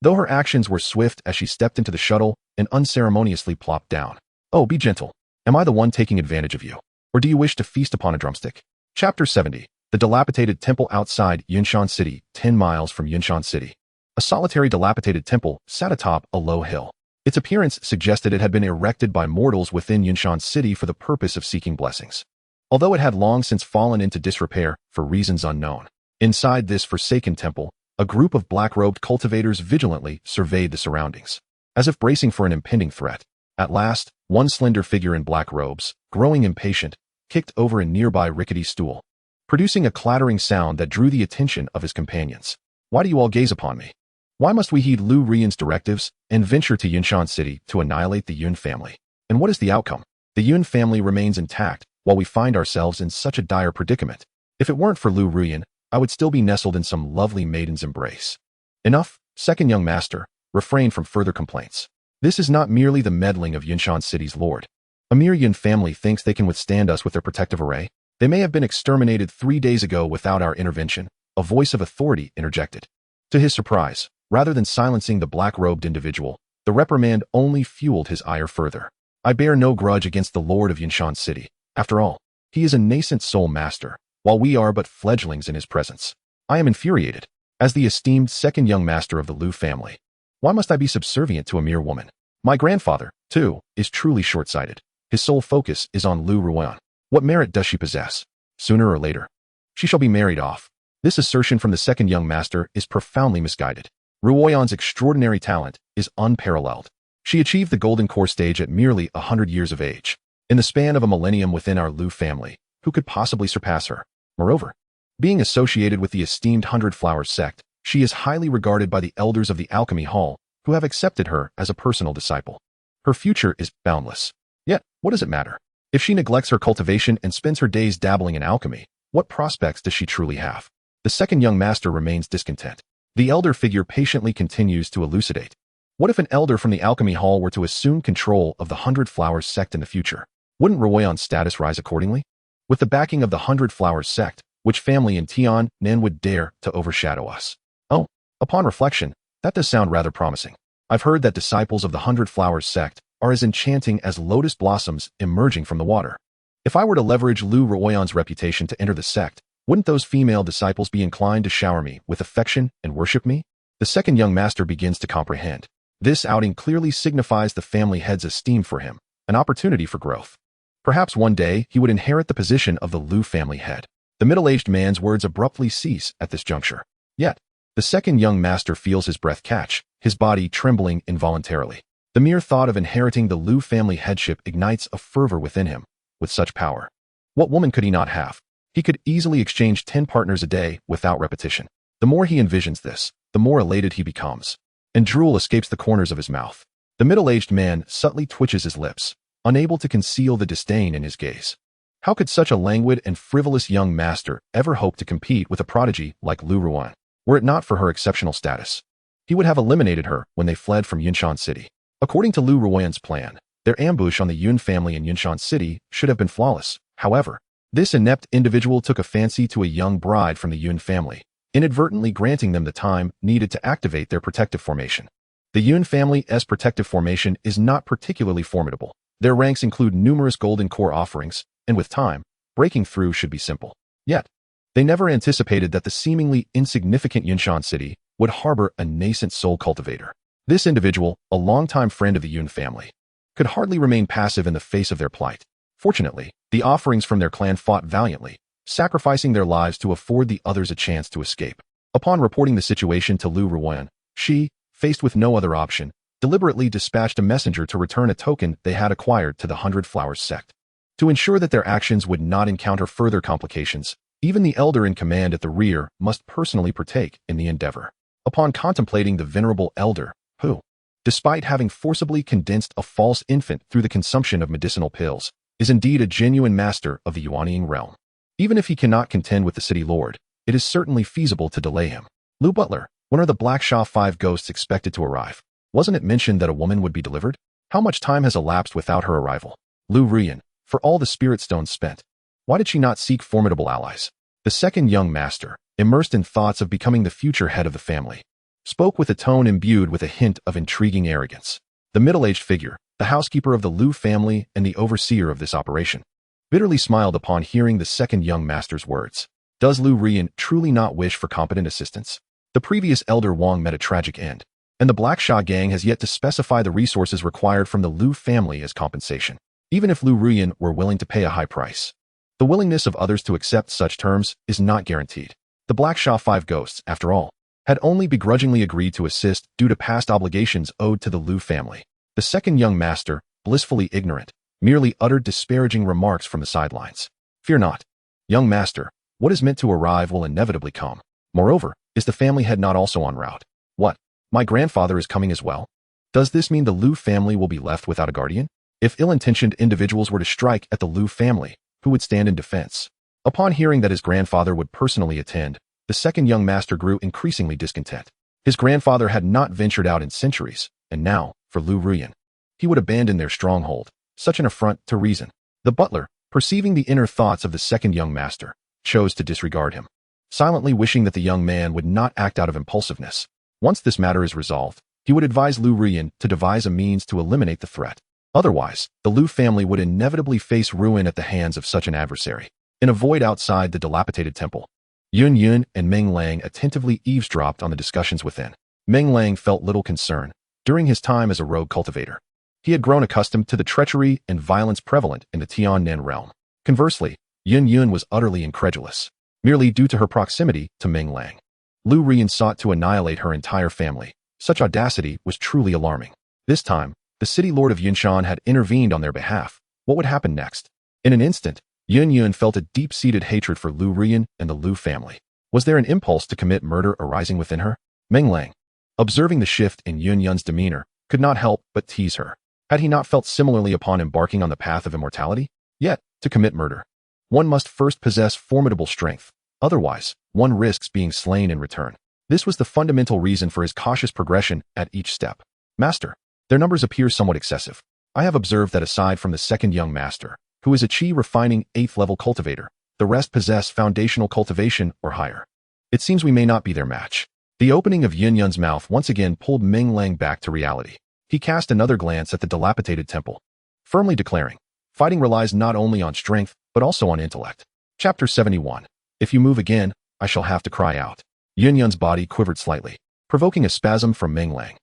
Though her actions were swift as she stepped into the shuttle and unceremoniously plopped down. Oh, be gentle. Am I the one taking advantage of you? Or do you wish to feast upon a drumstick? Chapter 70. The dilapidated temple outside Yunshan City, 10 miles from Yunshan City. A solitary dilapidated temple sat atop a low hill. Its appearance suggested it had been erected by mortals within Yunshan City for the purpose of seeking blessings. Although it had long since fallen into disrepair for reasons unknown. Inside this forsaken temple, a group of black-robed cultivators vigilantly surveyed the surroundings, as if bracing for an impending threat. At last, one slender figure in black robes, growing impatient, kicked over a nearby rickety stool, producing a clattering sound that drew the attention of his companions. Why do you all gaze upon me? Why must we heed Lu Rian's directives and venture to Yunshan City to annihilate the Yun family? And what is the outcome? The Yun family remains intact, while we find ourselves in such a dire predicament. If it weren't for Lu Rian, I would still be nestled in some lovely maiden's embrace. Enough, second young master, refrain from further complaints. This is not merely the meddling of Yunshan City's lord. A mere Yun family thinks they can withstand us with their protective array. They may have been exterminated 3 days ago without our intervention, a voice of authority interjected. To his surprise, rather than silencing the black-robed individual, the reprimand only fueled his ire further. I bear no grudge against the lord of Yunshan City. After all, he is a nascent soul master, while we are but fledglings in his presence. I am infuriated. As the esteemed second young master of the Lu family, why must I be subservient to a mere woman? My grandfather, too, is truly short-sighted. His sole focus is on Lu Ruan. What merit does she possess? Sooner or later, she shall be married off. This assertion from the second young master is profoundly misguided. Ruoyan's extraordinary talent is unparalleled. She achieved the golden core stage at merely 100 years of age. In the span of a millennium within our Lu family, who could possibly surpass her? Moreover, being associated with the esteemed 100 Flowers Sect, she is highly regarded by the elders of the Alchemy Hall, who have accepted her as a personal disciple. Her future is boundless. Yet, what does it matter? If she neglects her cultivation and spends her days dabbling in alchemy, what prospects does she truly have? The second young master remains discontent. The elder figure patiently continues to elucidate. What if an elder from the Alchemy Hall were to assume control of the 100 Flowers Sect in the future? Wouldn't Ruoyan's status rise accordingly? With the backing of the 100 Flowers Sect, which family in Tian Nan would dare to overshadow us? Oh, upon reflection, that does sound rather promising. I've heard that disciples of the 100 Flowers Sect are as enchanting as lotus blossoms emerging from the water. If I were to leverage Lu Ruoyan's reputation to enter the sect, wouldn't those female disciples be inclined to shower me with affection and worship me? The second young master begins to comprehend. This outing clearly signifies the family head's esteem for him, an opportunity for growth. Perhaps one day he would inherit the position of the Lu family head. The middle-aged man's words abruptly cease at this juncture. Yet, the second young master feels his breath catch, his body trembling involuntarily. The mere thought of inheriting the Lu family headship ignites a fervor within him. With such power, what woman could he not have? He could easily exchange 10 partners a day without repetition. The more he envisions this, the more elated he becomes, and drool escapes the corners of his mouth. The middle-aged man subtly twitches his lips, unable to conceal the disdain in his gaze. How could such a languid and frivolous young master ever hope to compete with a prodigy like Lu Ruan? Were it not for her exceptional status, he would have eliminated her when they fled from Yunshan City. According to Lu Ruoyan's plan, their ambush on the Yun family in Yunshan City should have been flawless. However, this inept individual took a fancy to a young bride from the Yun family, inadvertently granting them the time needed to activate their protective formation. The Yun family's protective formation is not particularly formidable. Their ranks include numerous golden core offerings, and with time, breaking through should be simple. Yet, they never anticipated that the seemingly insignificant Yunshan City would harbor a nascent soul cultivator. This individual, a longtime friend of the Yun family, could hardly remain passive in the face of their plight. Fortunately, the offerings from their clan fought valiantly, sacrificing their lives to afford the others a chance to escape. Upon reporting the situation to Lu Ruoyan, she, faced with no other option, deliberately dispatched a messenger to return a token they had acquired to the 100 Flowers Sect. To ensure that their actions would not encounter further complications, even the elder in command at the rear must personally partake in the endeavor. Upon contemplating the venerable elder, who, despite having forcibly condensed a false infant through the consumption of medicinal pills, is indeed a genuine master of the Yuanying realm. Even if he cannot contend with the city lord, it is certainly feasible to delay him. Lu Butler, When are the Black Sha 5 ghosts expected to arrive? Wasn't it mentioned that a woman would be delivered? How much time has elapsed without her arrival? Lu Ruyan, for all the spirit stones spent, why did she not seek formidable allies? The second young master, immersed in thoughts of becoming the future head of the family, spoke with a tone imbued with a hint of intriguing arrogance. The middle-aged figure, the housekeeper of the Lu family and the overseer of this operation, bitterly smiled upon hearing the second young master's words. Does Lu Ruyan truly not wish for competent assistance? The previous elder Wang met a tragic end, and the Black Sha gang has yet to specify the resources required from the Lu family as compensation, even if Lu Ruyan were willing to pay a high price. The willingness of others to accept such terms is not guaranteed. The Black Sha 5 ghosts, after all, had only begrudgingly agreed to assist due to past obligations owed to the Lu family. The second young master, blissfully ignorant, merely uttered disparaging remarks from the sidelines. Fear not. Young master, what is meant to arrive will inevitably come. Moreover, is the family head not also en route? What? My grandfather is coming as well? Does this mean the Lu family will be left without a guardian? If ill-intentioned individuals were to strike at the Lu family, who would stand in defense? Upon hearing that his grandfather would personally attend, the second young master grew increasingly discontent. His grandfather had not ventured out in centuries, and now, for Lu Ruyan, he would abandon their stronghold. Such an affront to reason. The butler, perceiving the inner thoughts of the second young master, chose to disregard him, silently wishing that the young man would not act out of impulsiveness. Once this matter is resolved, he would advise Lu Ruyan to devise a means to eliminate the threat. Otherwise, the Lu family would inevitably face ruin at the hands of such an adversary. In a void outside the dilapidated temple, Yun Yun and Meng Lang attentively eavesdropped on the discussions within. Meng Lang felt little concern. During his time as a rogue cultivator, he had grown accustomed to the treachery and violence prevalent in the Tiannan realm. Conversely, Yun Yun was utterly incredulous, merely due to her proximity to Meng Lang. Lu Ruyan sought to annihilate her entire family. Such audacity was truly alarming. This time, the city lord of Yunshan had intervened on their behalf. What would happen next? In an instant, Yun Yun felt a deep-seated hatred for Lu Ruyan and the Lu family. Was there an impulse to commit murder arising within her? Meng Lang, observing the shift in Yun Yun's demeanor, could not help but tease her. Had he not felt similarly upon embarking on the path of immortality? Yet, to commit murder, one must first possess formidable strength. Otherwise, one risks being slain in return. This was the fundamental reason for his cautious progression at each step. Master, their numbers appear somewhat excessive. I have observed that aside from the second young master, who is a Qi refining 8th level cultivator, the rest possess foundational cultivation or higher. It seems we may not be their match. The opening of Yun Yun's mouth once again pulled Meng Lang back to reality. He cast another glance at the dilapidated temple, firmly declaring, fighting relies not only on strength, but also on intellect. Chapter 71. If you move again, I shall have to cry out. Yun Yun's body quivered slightly, provoking a spasm from Meng Lang.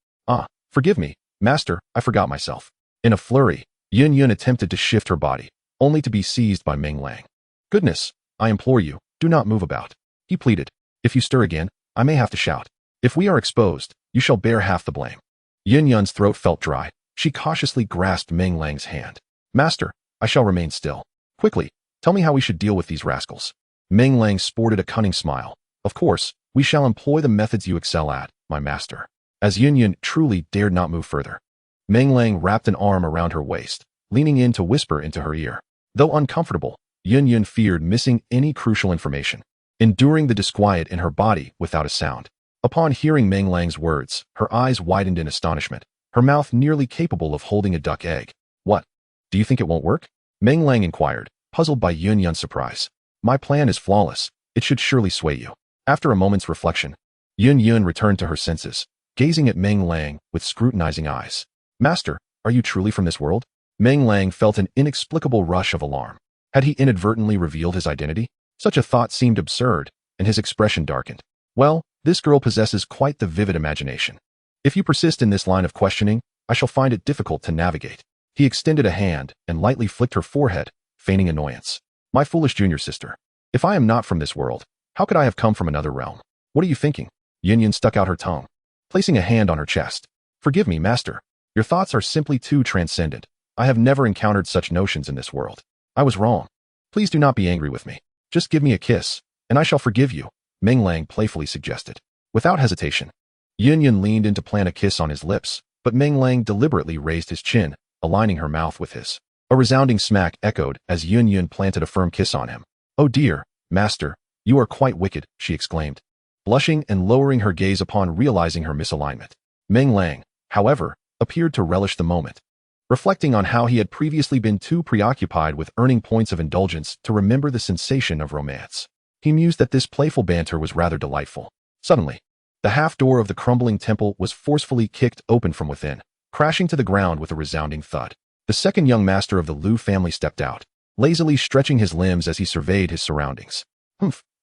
Forgive me, master, I forgot myself. In a flurry, Yun Yun attempted to shift her body, only to be seized by Meng Lang. Goodness, I implore you, do not move about. He pleaded. If you stir again, I may have to shout. If we are exposed, you shall bear half the blame. Yun Yun's throat felt dry. She cautiously grasped Meng Lang's hand. Master, I shall remain still. Quickly, tell me how we should deal with these rascals. Meng Lang sported a cunning smile. Of course, we shall employ the methods you excel at, my master. As Yun Yun truly dared not move further, Meng Lang wrapped an arm around her waist, leaning in to whisper into her ear. Though uncomfortable, Yun Yun feared missing any crucial information, enduring the disquiet in her body without a sound. Upon hearing Meng Lang's words, her eyes widened in astonishment, her mouth nearly capable of holding a duck egg. What? Do you think it won't work? Meng Lang inquired, puzzled by Yun Yun's surprise. My plan is flawless. It should surely sway you. After a moment's reflection, Yun Yun returned to her senses, gazing at Meng Lang with scrutinizing eyes. Master, are you truly from this world? Meng Lang felt an inexplicable rush of alarm. Had he inadvertently revealed his identity? Such a thought seemed absurd, and his expression darkened. Well, this girl possesses quite the vivid imagination. If you persist in this line of questioning, I shall find it difficult to navigate. He extended a hand and lightly flicked her forehead, feigning annoyance. My foolish junior sister. If I am not from this world, how could I have come from another realm? What are you thinking? Yun Yun stuck out her tongue, placing a hand on her chest. Forgive me, master. Your thoughts are simply too transcendent. I have never encountered such notions in this world. I was wrong. Please do not be angry with me. Just give me a kiss, and I shall forgive you, Meng Lang playfully suggested. Without hesitation, Yun Yun leaned in to plant a kiss on his lips, but Meng Lang deliberately raised his chin, aligning her mouth with his. A resounding smack echoed as Yun Yun planted a firm kiss on him. Oh dear, master, you are quite wicked, she exclaimed. blushing and lowering her gaze upon realizing her misalignment. Meng Lang, however, appeared to relish the moment. Reflecting on how he had previously been too preoccupied with earning points of indulgence to remember the sensation of romance, he mused that this playful banter was rather delightful. Suddenly, the half-door of the crumbling temple was forcefully kicked open from within, crashing to the ground with a resounding thud. The second young master of the Liu family stepped out, lazily stretching his limbs as he surveyed his surroundings.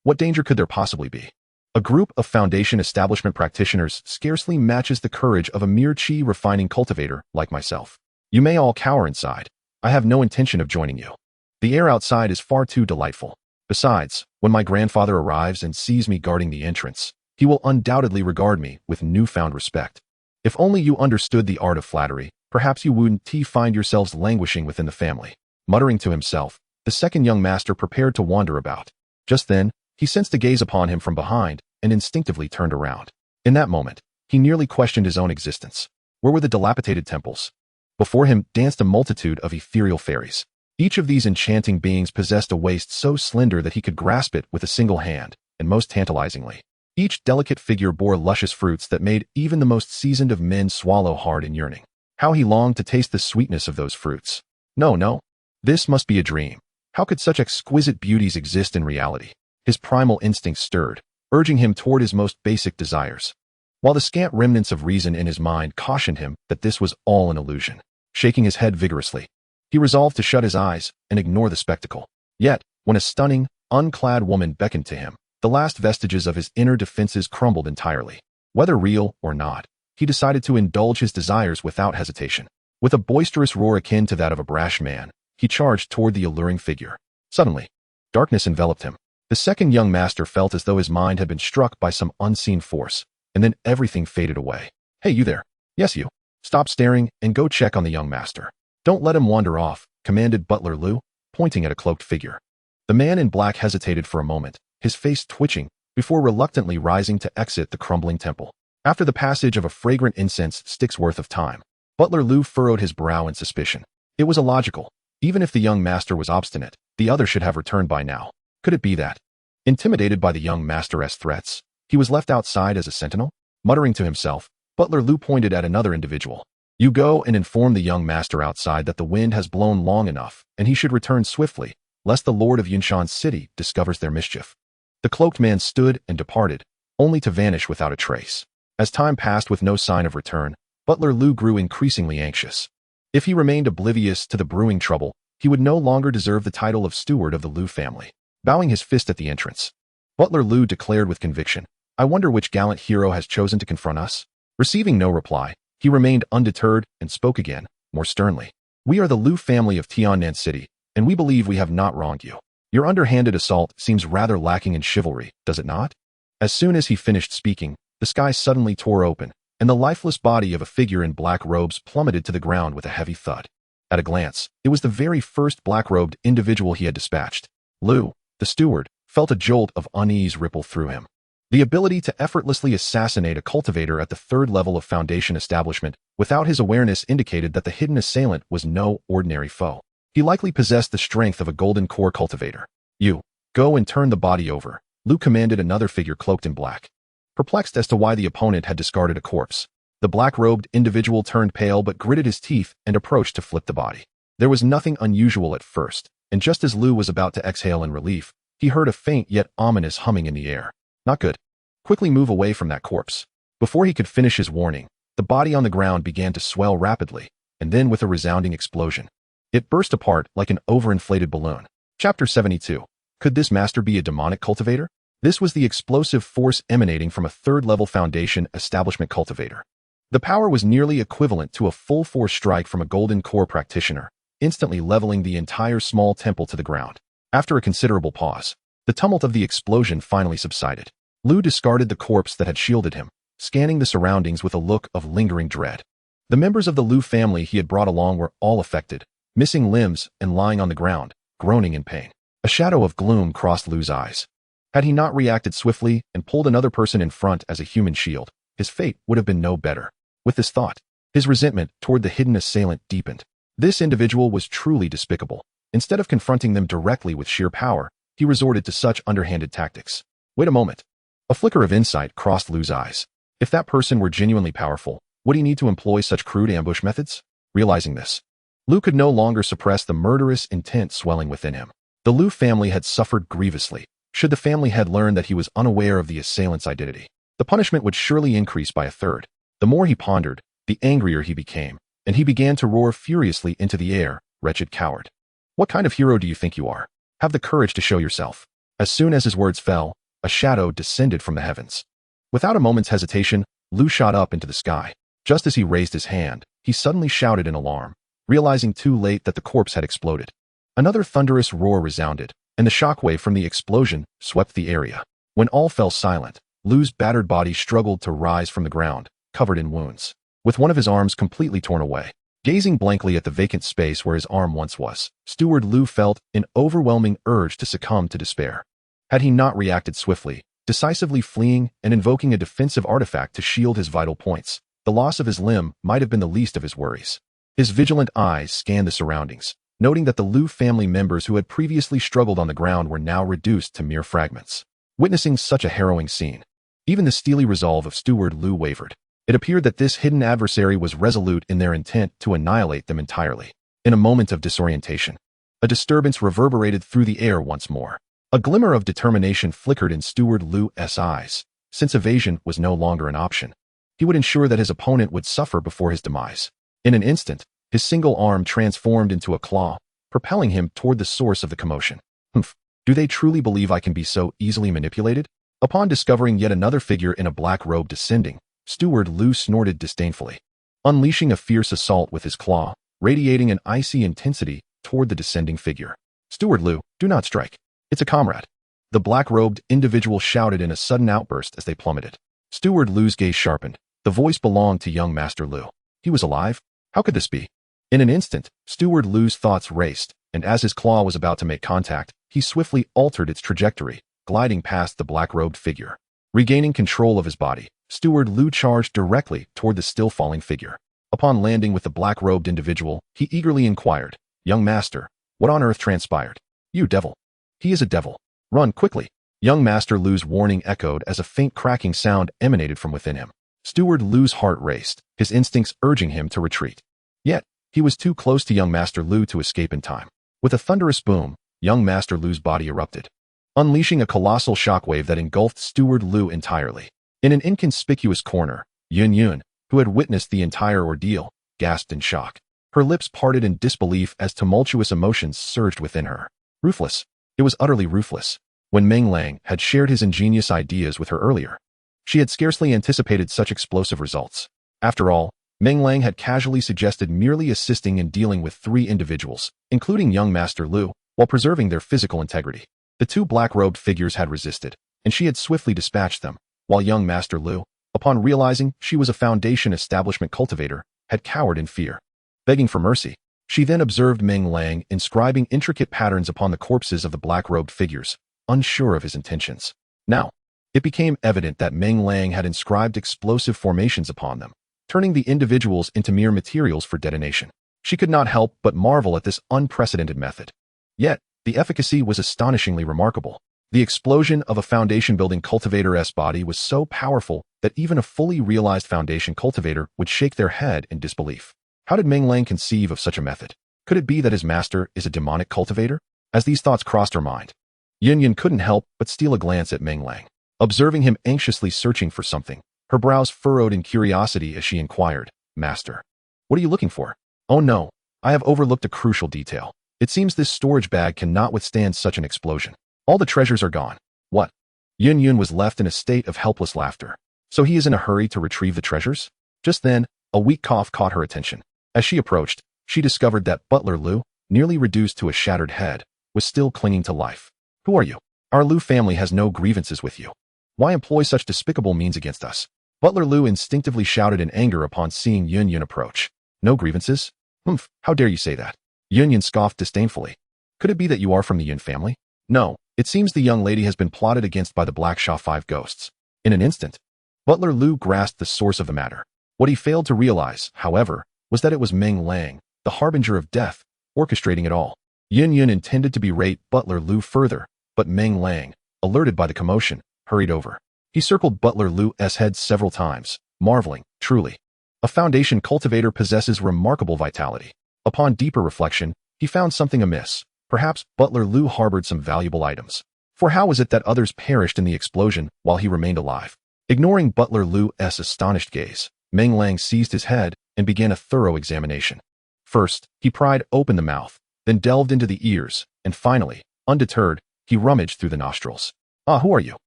What danger could there possibly be? A group of foundation establishment practitioners scarcely matches the courage of a mere qi refining cultivator like myself. You may all cower inside. I have no intention of joining you. The air outside is far too delightful. Besides, when my grandfather arrives and sees me guarding the entrance, he will undoubtedly regard me with newfound respect. If only you understood the art of flattery, perhaps you wouldn't find yourselves languishing within the family. Muttering to himself, the second young master prepared to wander about. Just then, he sensed a gaze upon him from behind and instinctively turned around. In that moment, he nearly questioned his own existence. Where were the dilapidated temples? Before him danced a multitude of ethereal fairies. Each of these enchanting beings possessed a waist so slender that he could grasp it with a single hand, and most tantalizingly, each delicate figure bore luscious fruits that made even the most seasoned of men swallow hard in yearning. How he longed to taste the sweetness of those fruits. No, this must be a dream. How could such exquisite beauties exist in reality? His primal instincts stirred, urging him toward his most basic desires, while the scant remnants of reason in his mind cautioned him that this was all an illusion. Shaking his head vigorously, he resolved to shut his eyes and ignore the spectacle. Yet, when a stunning, unclad woman beckoned to him, the last vestiges of his inner defenses crumbled entirely. Whether real or not, he decided to indulge his desires without hesitation. With a boisterous roar akin to that of a brash man, he charged toward the alluring figure. Suddenly, darkness enveloped him. The second young master felt as though his mind had been struck by some unseen force, and then everything faded away. Hey, you there. Yes, you. Stop staring and go check on the young master. Don't let him wander off, commanded Butler Liu, pointing at a cloaked figure. The man in black hesitated for a moment, his face twitching, before reluctantly rising to exit the crumbling temple. After the passage of a fragrant incense stick's worth of time, Butler Liu furrowed his brow in suspicion. It was illogical. Even if the young master was obstinate, the other should have returned by now. Could it be that, intimidated by the young master's threats, he was left outside as a sentinel? Muttering to himself, Butler Liu pointed at another individual. You go and inform the young master outside that the wind has blown long enough, and he should return swiftly, lest the lord of Yunshan's city discovers their mischief. The cloaked man stood and departed, only to vanish without a trace. As time passed with no sign of return, Butler Liu grew increasingly anxious. If he remained oblivious to the brewing trouble, he would no longer deserve the title of steward of the Liu family. Bowing his fist at the entrance, Butler Liu declared with conviction, I wonder which gallant hero has chosen to confront us? Receiving no reply, he remained undeterred and spoke again, more sternly. We are the Liu family of Tiannan City, and we believe we have not wronged you. Your underhanded assault seems rather lacking in chivalry, does it not? As soon as he finished speaking, the sky suddenly tore open, and the lifeless body of a figure in black robes plummeted to the ground with a heavy thud. At a glance, it was the very first black-robed individual he had dispatched. Liu, the steward, felt a jolt of unease ripple through him. The ability to effortlessly assassinate a cultivator at the third level of foundation establishment without his awareness indicated that the hidden assailant was no ordinary foe. He likely possessed the strength of a golden core cultivator. You, go and turn the body over, Liu commanded another figure cloaked in black. Perplexed as to why the opponent had discarded a corpse, the black-robed individual turned pale but gritted his teeth and approached to flip the body. There was nothing unusual at first, and just as Liu was about to exhale in relief, he heard a faint yet ominous humming in the air. Not good. Quickly move away from that corpse. Before he could finish his warning, the body on the ground began to swell rapidly, and then with a resounding explosion, it burst apart like an overinflated balloon. Chapter 72. Could this master be a demonic cultivator? This was the explosive force emanating from a third-level foundation establishment cultivator. The power was nearly equivalent to a full-force strike from a golden core practitioner, instantly leveling the entire small temple to the ground. After a considerable pause, the tumult of the explosion finally subsided. Liu discarded the corpse that had shielded him, scanning the surroundings with a look of lingering dread. The members of the Liu family he had brought along were all affected, missing limbs and lying on the ground, groaning in pain. A shadow of gloom crossed Liu's eyes. Had he not reacted swiftly and pulled another person in front as a human shield, his fate would have been no better. With this thought, his resentment toward the hidden assailant deepened. This individual was truly despicable. Instead of confronting them directly with sheer power, he resorted to such underhanded tactics. Wait a moment. A flicker of insight crossed Lu's eyes. If that person were genuinely powerful, would he need to employ such crude ambush methods? Realizing this, Lu could no longer suppress the murderous intent swelling within him. The Lu family had suffered grievously. Should the family head learn that he was unaware of the assailant's identity, the punishment would surely increase by a third. The more he pondered, the angrier he became, and he began to roar furiously into the air, "Wretched coward! What kind of hero do you think you are? Have the courage to show yourself." As soon as his words fell, a shadow descended from the heavens. Without a moment's hesitation, Lu shot up into the sky. Just as he raised his hand, he suddenly shouted in alarm, realizing too late that the corpse had exploded. Another thunderous roar resounded, and the shockwave from the explosion swept the area. When all fell silent, Lu's battered body struggled to rise from the ground, covered in wounds. With one of his arms completely torn away, gazing blankly at the vacant space where his arm once was, Steward Lu felt an overwhelming urge to succumb to despair. Had he not reacted swiftly, decisively fleeing and invoking a defensive artifact to shield his vital points, the loss of his limb might have been the least of his worries. His vigilant eyes scanned the surroundings, noting that the Lu family members who had previously struggled on the ground were now reduced to mere fragments. Witnessing such a harrowing scene, even the steely resolve of Steward Lu wavered. It appeared that this hidden adversary was resolute in their intent to annihilate them entirely. In a moment of disorientation, a disturbance reverberated through the air once more. A glimmer of determination flickered in Steward Lu's eyes. Since evasion was no longer an option, he would ensure that his opponent would suffer before his demise. In an instant, his single arm transformed into a claw, propelling him toward the source of the commotion. Humph, do they truly believe I can be so easily manipulated? Upon discovering yet another figure in a black robe descending, Steward Lu snorted disdainfully, unleashing a fierce assault with his claw, radiating an icy intensity toward the descending figure. "Steward Lu, do not strike. It's a comrade." The black-robed individual shouted in a sudden outburst as they plummeted. Steward Lu's gaze sharpened. The voice belonged to young Master Lu. He was alive? How could this be? In an instant, Steward Lu's thoughts raced, and as his claw was about to make contact, he swiftly altered its trajectory, gliding past the black-robed figure. Regaining control of his body, Steward Lu charged directly toward the still-falling figure. Upon landing with the black-robed individual, he eagerly inquired, "Young Master, what on earth transpired?" "You devil. He is a devil. Run quickly." Young Master Lu's warning echoed as a faint cracking sound emanated from within him. Steward Lu's heart raced, his instincts urging him to retreat. Yet, he was too close to young Master Lu to escape in time. With a thunderous boom, young Master Lu's body erupted, unleashing a colossal shockwave that engulfed Steward Lu entirely. In an inconspicuous corner, Yun, who had witnessed the entire ordeal, gasped in shock. Her lips parted in disbelief as tumultuous emotions surged within her. Ruthless. It was utterly ruthless. When Meng Lang had shared his ingenious ideas with her earlier, she had scarcely anticipated such explosive results. After all, Meng Lang had casually suggested merely assisting in dealing with 3 individuals, including young Master Lu, while preserving their physical integrity. The 2 black-robed figures had resisted, and she had swiftly dispatched them, while young Master Lu, upon realizing she was a Foundation establishment cultivator, had cowered in fear. Begging for mercy, she then observed Meng Lang inscribing intricate patterns upon the corpses of the black-robed figures, unsure of his intentions. Now, it became evident that Meng Lang had inscribed explosive formations upon them, turning the individuals into mere materials for detonation. She could not help but marvel at this unprecedented method. Yet, the efficacy was astonishingly remarkable. The explosion of a Foundation-building cultivator's body was so powerful that even a fully realized Foundation cultivator would shake their head in disbelief. How did Meng Lang conceive of such a method? Could it be that his master is a demonic cultivator? As these thoughts crossed her mind, Yun couldn't help but steal a glance at Meng Lang. Observing him anxiously searching for something, her brows furrowed in curiosity as she inquired, "Master, what are you looking for?" "Oh no, I have overlooked a crucial detail. It seems this storage bag cannot withstand such an explosion. All the treasures are gone." "What?" Yun was left in a state of helpless laughter. "So he is in a hurry to retrieve the treasures?" Just then, a weak cough caught her attention. As she approached, she discovered that Butler Lu, nearly reduced to a shattered head, was still clinging to life. "Who are you? Our Lu family has no grievances with you. Why employ such despicable means against us?" Butler Lu instinctively shouted in anger upon seeing Yun approach. "No grievances? Humph, how dare you say that?" Yun scoffed disdainfully. "Could it be that you are from the Yun family?" "No, it seems the young lady has been plotted against by the Black Sha 5 ghosts." In an instant, Butler Lu grasped the source of the matter. What he failed to realize, however, was that it was Meng Lang, the harbinger of death, orchestrating it all. Yun intended to berate Butler Lu further, but Meng Lang, alerted by the commotion, hurried over. He circled Butler Lu's head several times, marveling, truly. A foundation cultivator possesses remarkable vitality. Upon deeper reflection, he found something amiss. Perhaps Butler Lu harbored some valuable items. For how was it that others perished in the explosion while he remained alive? Ignoring Butler Lu's astonished gaze, Meng Lang seized his head and began a thorough examination. First, he pried open the mouth, then delved into the ears, and finally, undeterred, he rummaged through the nostrils. "Ah, who are you?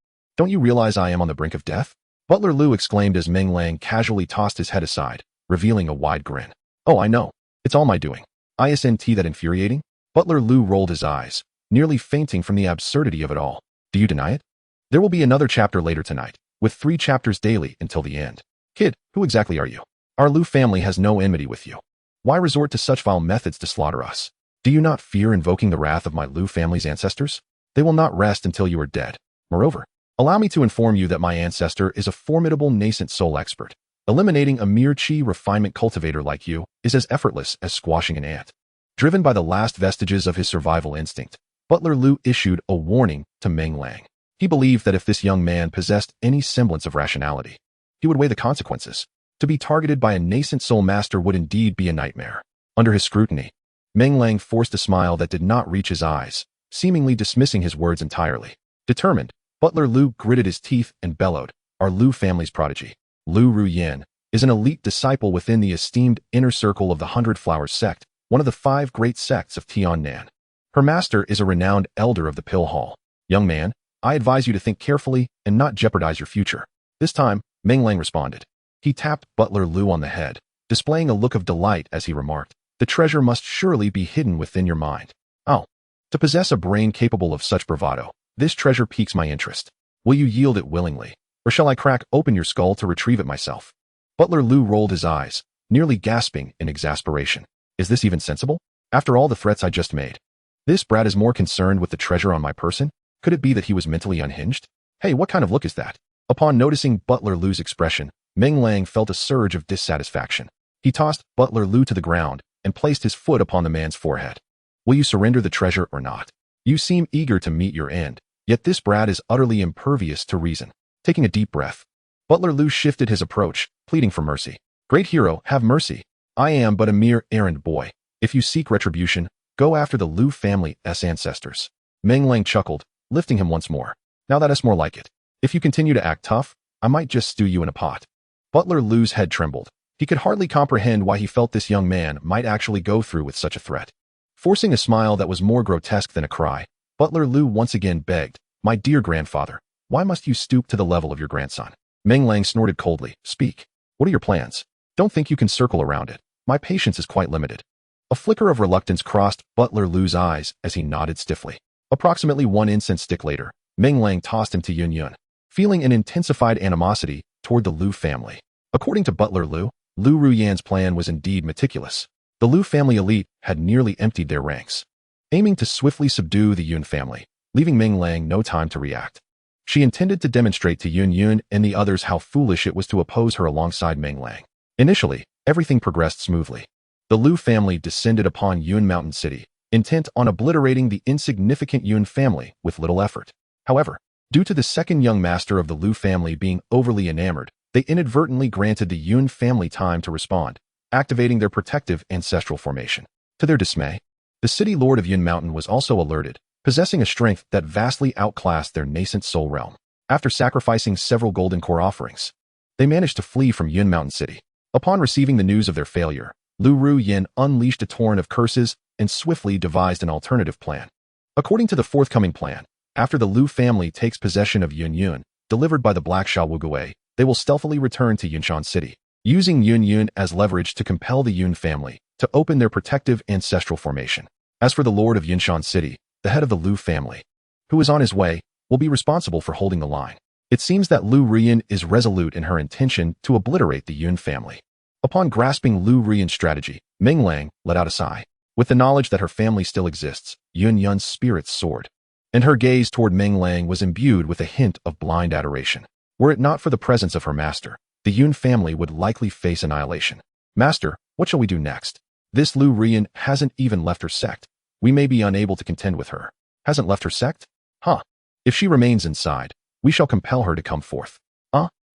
Don't you realize I am on the brink of death?" Butler Lu exclaimed as Meng Lang casually tossed his head aside, revealing a wide grin. "Oh, I know. It's all my doing. Isn't that infuriating?" Butler Lu rolled his eyes, nearly fainting from the absurdity of it all. "Do you deny it? There will be another chapter later tonight, with 3 chapters daily until the end. Kid, who exactly are you? Our Lu family has no enmity with you. Why resort to such vile methods to slaughter us? Do you not fear invoking the wrath of my Lu family's ancestors? They will not rest until you are dead. Moreover, allow me to inform you that my ancestor is a formidable nascent soul expert. Eliminating a mere chi refinement cultivator like you is as effortless as squashing an ant." Driven by the last vestiges of his survival instinct, Butler Lu issued a warning to Meng Lang. He believed that if this young man possessed any semblance of rationality, he would weigh the consequences. To be targeted by a nascent soul master would indeed be a nightmare. Under his scrutiny, Meng Lang forced a smile that did not reach his eyes, seemingly dismissing his words entirely. Determined, Butler Lu gritted his teeth and bellowed, "Our Lu family's prodigy, Lu Ruyan, is an elite disciple within the esteemed inner circle of the 100 Flowers Sect, one of the 5 great sects of Tiannan. Her master is a renowned elder of the Pill Hall. Young man, I advise you to think carefully and not jeopardize your future." This time, Meng Lang responded. He tapped Butler Lu on the head, displaying a look of delight as he remarked, "The treasure must surely be hidden within your mind. Oh, to possess a brain capable of such bravado, this treasure piques my interest. Will you yield it willingly, or shall I crack open your skull to retrieve it myself?" Butler Lu rolled his eyes, nearly gasping in exasperation. Is this even sensible? After all the threats I just made, this brat is more concerned with the treasure on my person? Could it be that he was mentally unhinged? Hey, what kind of look is that? Upon noticing Butler Lu's expression, Meng Lang felt a surge of dissatisfaction. He tossed Butler Lu to the ground and placed his foot upon the man's forehead. "Will you surrender the treasure or not? You seem eager to meet your end, yet this brat is utterly impervious to reason." Taking a deep breath, Butler Lu shifted his approach, pleading for mercy. "Great hero, have mercy. I am but a mere errand boy. If you seek retribution, go after the Lu family's ancestors." Meng Lang chuckled, lifting him once more. "Now that is more like it. If you continue to act tough, I might just stew you in a pot." Butler Lu's head trembled. He could hardly comprehend why he felt this young man might actually go through with such a threat. Forcing a smile that was more grotesque than a cry, Butler Lu once again begged, "My dear grandfather, why must you stoop to the level of your grandson?" Meng Lang snorted coldly. "Speak. What are your plans? Don't think you can circle around it. My patience is quite limited." A flicker of reluctance crossed Butler Lu's eyes as he nodded stiffly. Approximately 1 incense stick later, Meng Lang tossed him to Yun Yun, feeling an intensified animosity toward the Lu family. According to Butler Lu, Lu Ruyan's plan was indeed meticulous. The Lu family elite had nearly emptied their ranks, aiming to swiftly subdue the Yun family, leaving Meng Lang no time to react. She intended to demonstrate to Yun Yun and the others how foolish it was to oppose her alongside Meng Lang. Initially, everything progressed smoothly. The Lu family descended upon Yun Mountain City, intent on obliterating the insignificant Yun family with little effort. However, due to the second young master of the Lu family being overly enamored, they inadvertently granted the Yun family time to respond, activating their protective ancestral formation. To their dismay, the city lord of Yun Mountain was also alerted, possessing a strength that vastly outclassed their nascent soul realm. After sacrificing several golden core offerings, they managed to flee from Yun Mountain City. Upon receiving the news of their failure, Lu Ruyan unleashed a torrent of curses and swiftly devised an alternative plan. According to the forthcoming plan, after the Lu family takes possession of Yun Yun, delivered by the Black Sha Wugui, they will stealthily return to Yunshan City, using Yun Yun as leverage to compel the Yun family to open their protective ancestral formation. As for the lord of Yunshan City, the head of the Lu family, who is on his way, will be responsible for holding the line. It seems that Lu Ruyan is resolute in her intention to obliterate the Yun family. Upon grasping Lu Ruyan's strategy, Meng Lang let out a sigh. With the knowledge that her family still exists, Yun Yun's spirits soared, and her gaze toward Meng Lang was imbued with a hint of blind adoration. Were it not for the presence of her master, the Yun family would likely face annihilation. "Master, what shall we do next? This Lu Ruyan hasn't even left her sect. We may be unable to contend with her." "Hasn't left her sect? Huh. If she remains inside, We shall compel her to come forth.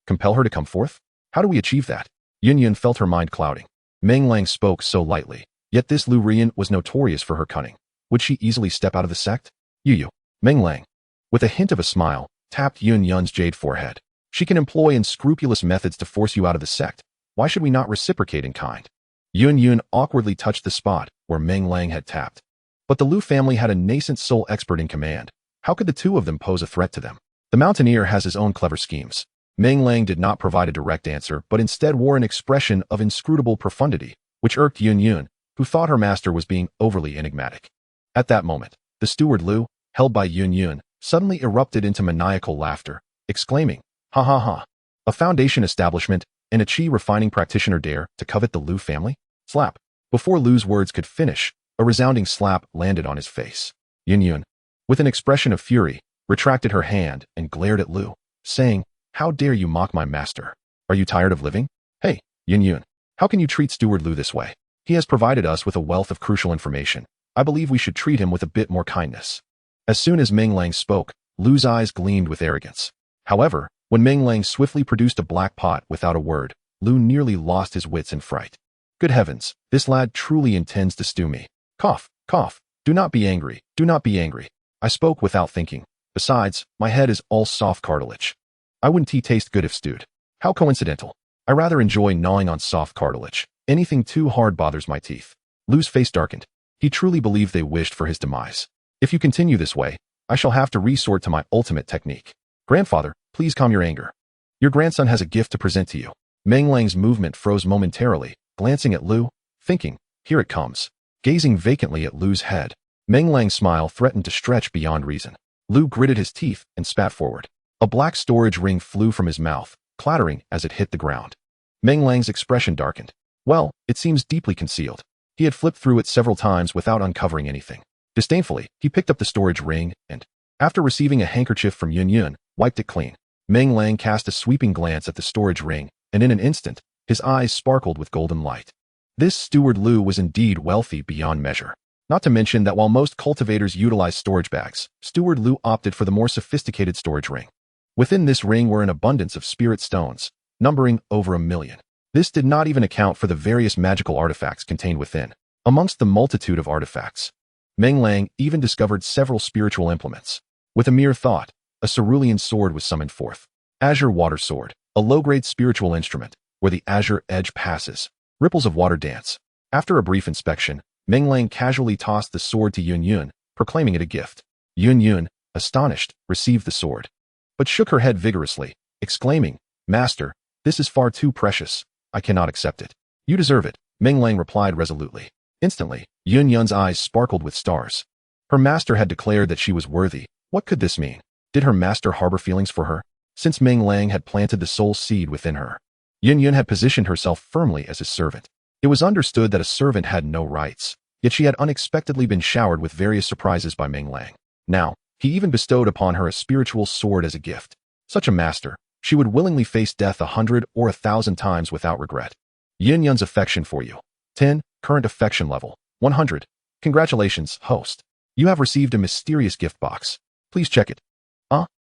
Compel her to come forth? How do we achieve that? Yun Yun felt her mind clouding. Meng Lang spoke so lightly, yet this Lu Rian was notorious for her cunning. Would she easily step out of the sect? You. Meng Lang, with a hint of a smile, tapped Yun Yun's jade forehead. She can employ unscrupulous methods to force you out of the sect. Why should we not reciprocate in kind? Yun Yun awkwardly touched the spot where Meng Lang had tapped. But the Lu family had a nascent soul expert in command. How could the two of them pose a threat to them? The mountaineer has his own clever schemes. Meng Lang did not provide a direct answer, but instead wore an expression of inscrutable profundity, which irked Yun Yun, who thought her master was being overly enigmatic. At that moment, the steward Lu, held by Yun Yun, suddenly erupted into maniacal laughter, exclaiming, "Ha ha ha! A foundation establishment and a chi refining practitioner dare to covet the Lu family?" Slap. Before Lu's words could finish, a resounding slap landed on his face. Yun Yun, with an expression of fury, retracted her hand and glared at Lu, saying, "How dare you mock my master? Are you tired of living? Hey, Yun Yun, how can you treat Steward Lu this way? He has provided us with a wealth of crucial information. I believe we should treat him with a bit more kindness." As soon as Meng Lang spoke, Lu's eyes gleamed with arrogance. However, when Meng Lang swiftly produced a black pot without a word, Lu nearly lost his wits in fright. Good heavens, this lad truly intends to stew me. Cough, cough. Do not be angry, do not be angry. I spoke without thinking. Besides, my head is all soft cartilage. I wouldn't taste good if stewed. How coincidental. I rather enjoy gnawing on soft cartilage. Anything too hard bothers my teeth. Lu's face darkened. He truly believed they wished for his demise. If you continue this way, I shall have to resort to my ultimate technique. Grandfather, please calm your anger. Your grandson has a gift to present to you. Meng Lang's movement froze momentarily, glancing at Lu, thinking, here it comes. Gazing vacantly at Lu's head, Meng Lang's smile threatened to stretch beyond reason. Lu gritted his teeth and spat forward. A black storage ring flew from his mouth, clattering as it hit the ground. Meng Lang's expression darkened. Well, it seems deeply concealed. He had flipped through it several times without uncovering anything. Disdainfully, he picked up the storage ring and, after receiving a handkerchief from Yun Yun, wiped it clean. Meng Lang cast a sweeping glance at the storage ring, and in an instant, his eyes sparkled with golden light. This steward Lu was indeed wealthy beyond measure. Not to mention that while most cultivators utilize storage bags, steward Lu opted for the more sophisticated storage ring. Within this ring were an abundance of spirit stones, numbering over 1 million. This did not even account for the various magical artifacts contained within. Amongst the multitude of artifacts, Meng Lang even discovered several spiritual implements. With a mere thought, a cerulean sword was summoned forth. Azure Water Sword, a low-grade spiritual instrument, where the azure edge passes. Ripples of water dance. After a brief inspection, Meng Lang casually tossed the sword to Yun Yun, proclaiming it a gift. Yun Yun, astonished, received the sword, but shook her head vigorously, exclaiming, "Master, this is far too precious. I cannot accept it." "You deserve it," Meng Lang replied resolutely. Instantly, Yun Yun's eyes sparkled with stars. Her master had declared that she was worthy. What could this mean? Did her master harbor feelings for her? Since Meng Lang had planted the soul seed within her, Yun Yun had positioned herself firmly as his servant. It was understood that a servant had no rights, yet she had unexpectedly been showered with various surprises by Meng Lang. Now, he even bestowed upon her a spiritual sword as a gift. Such a master, she would willingly face death 100 or 1,000 times without regret. Yun Yun's affection for you. 10. Current affection level. 100. Congratulations, host. You have received a mysterious gift box. Please check it.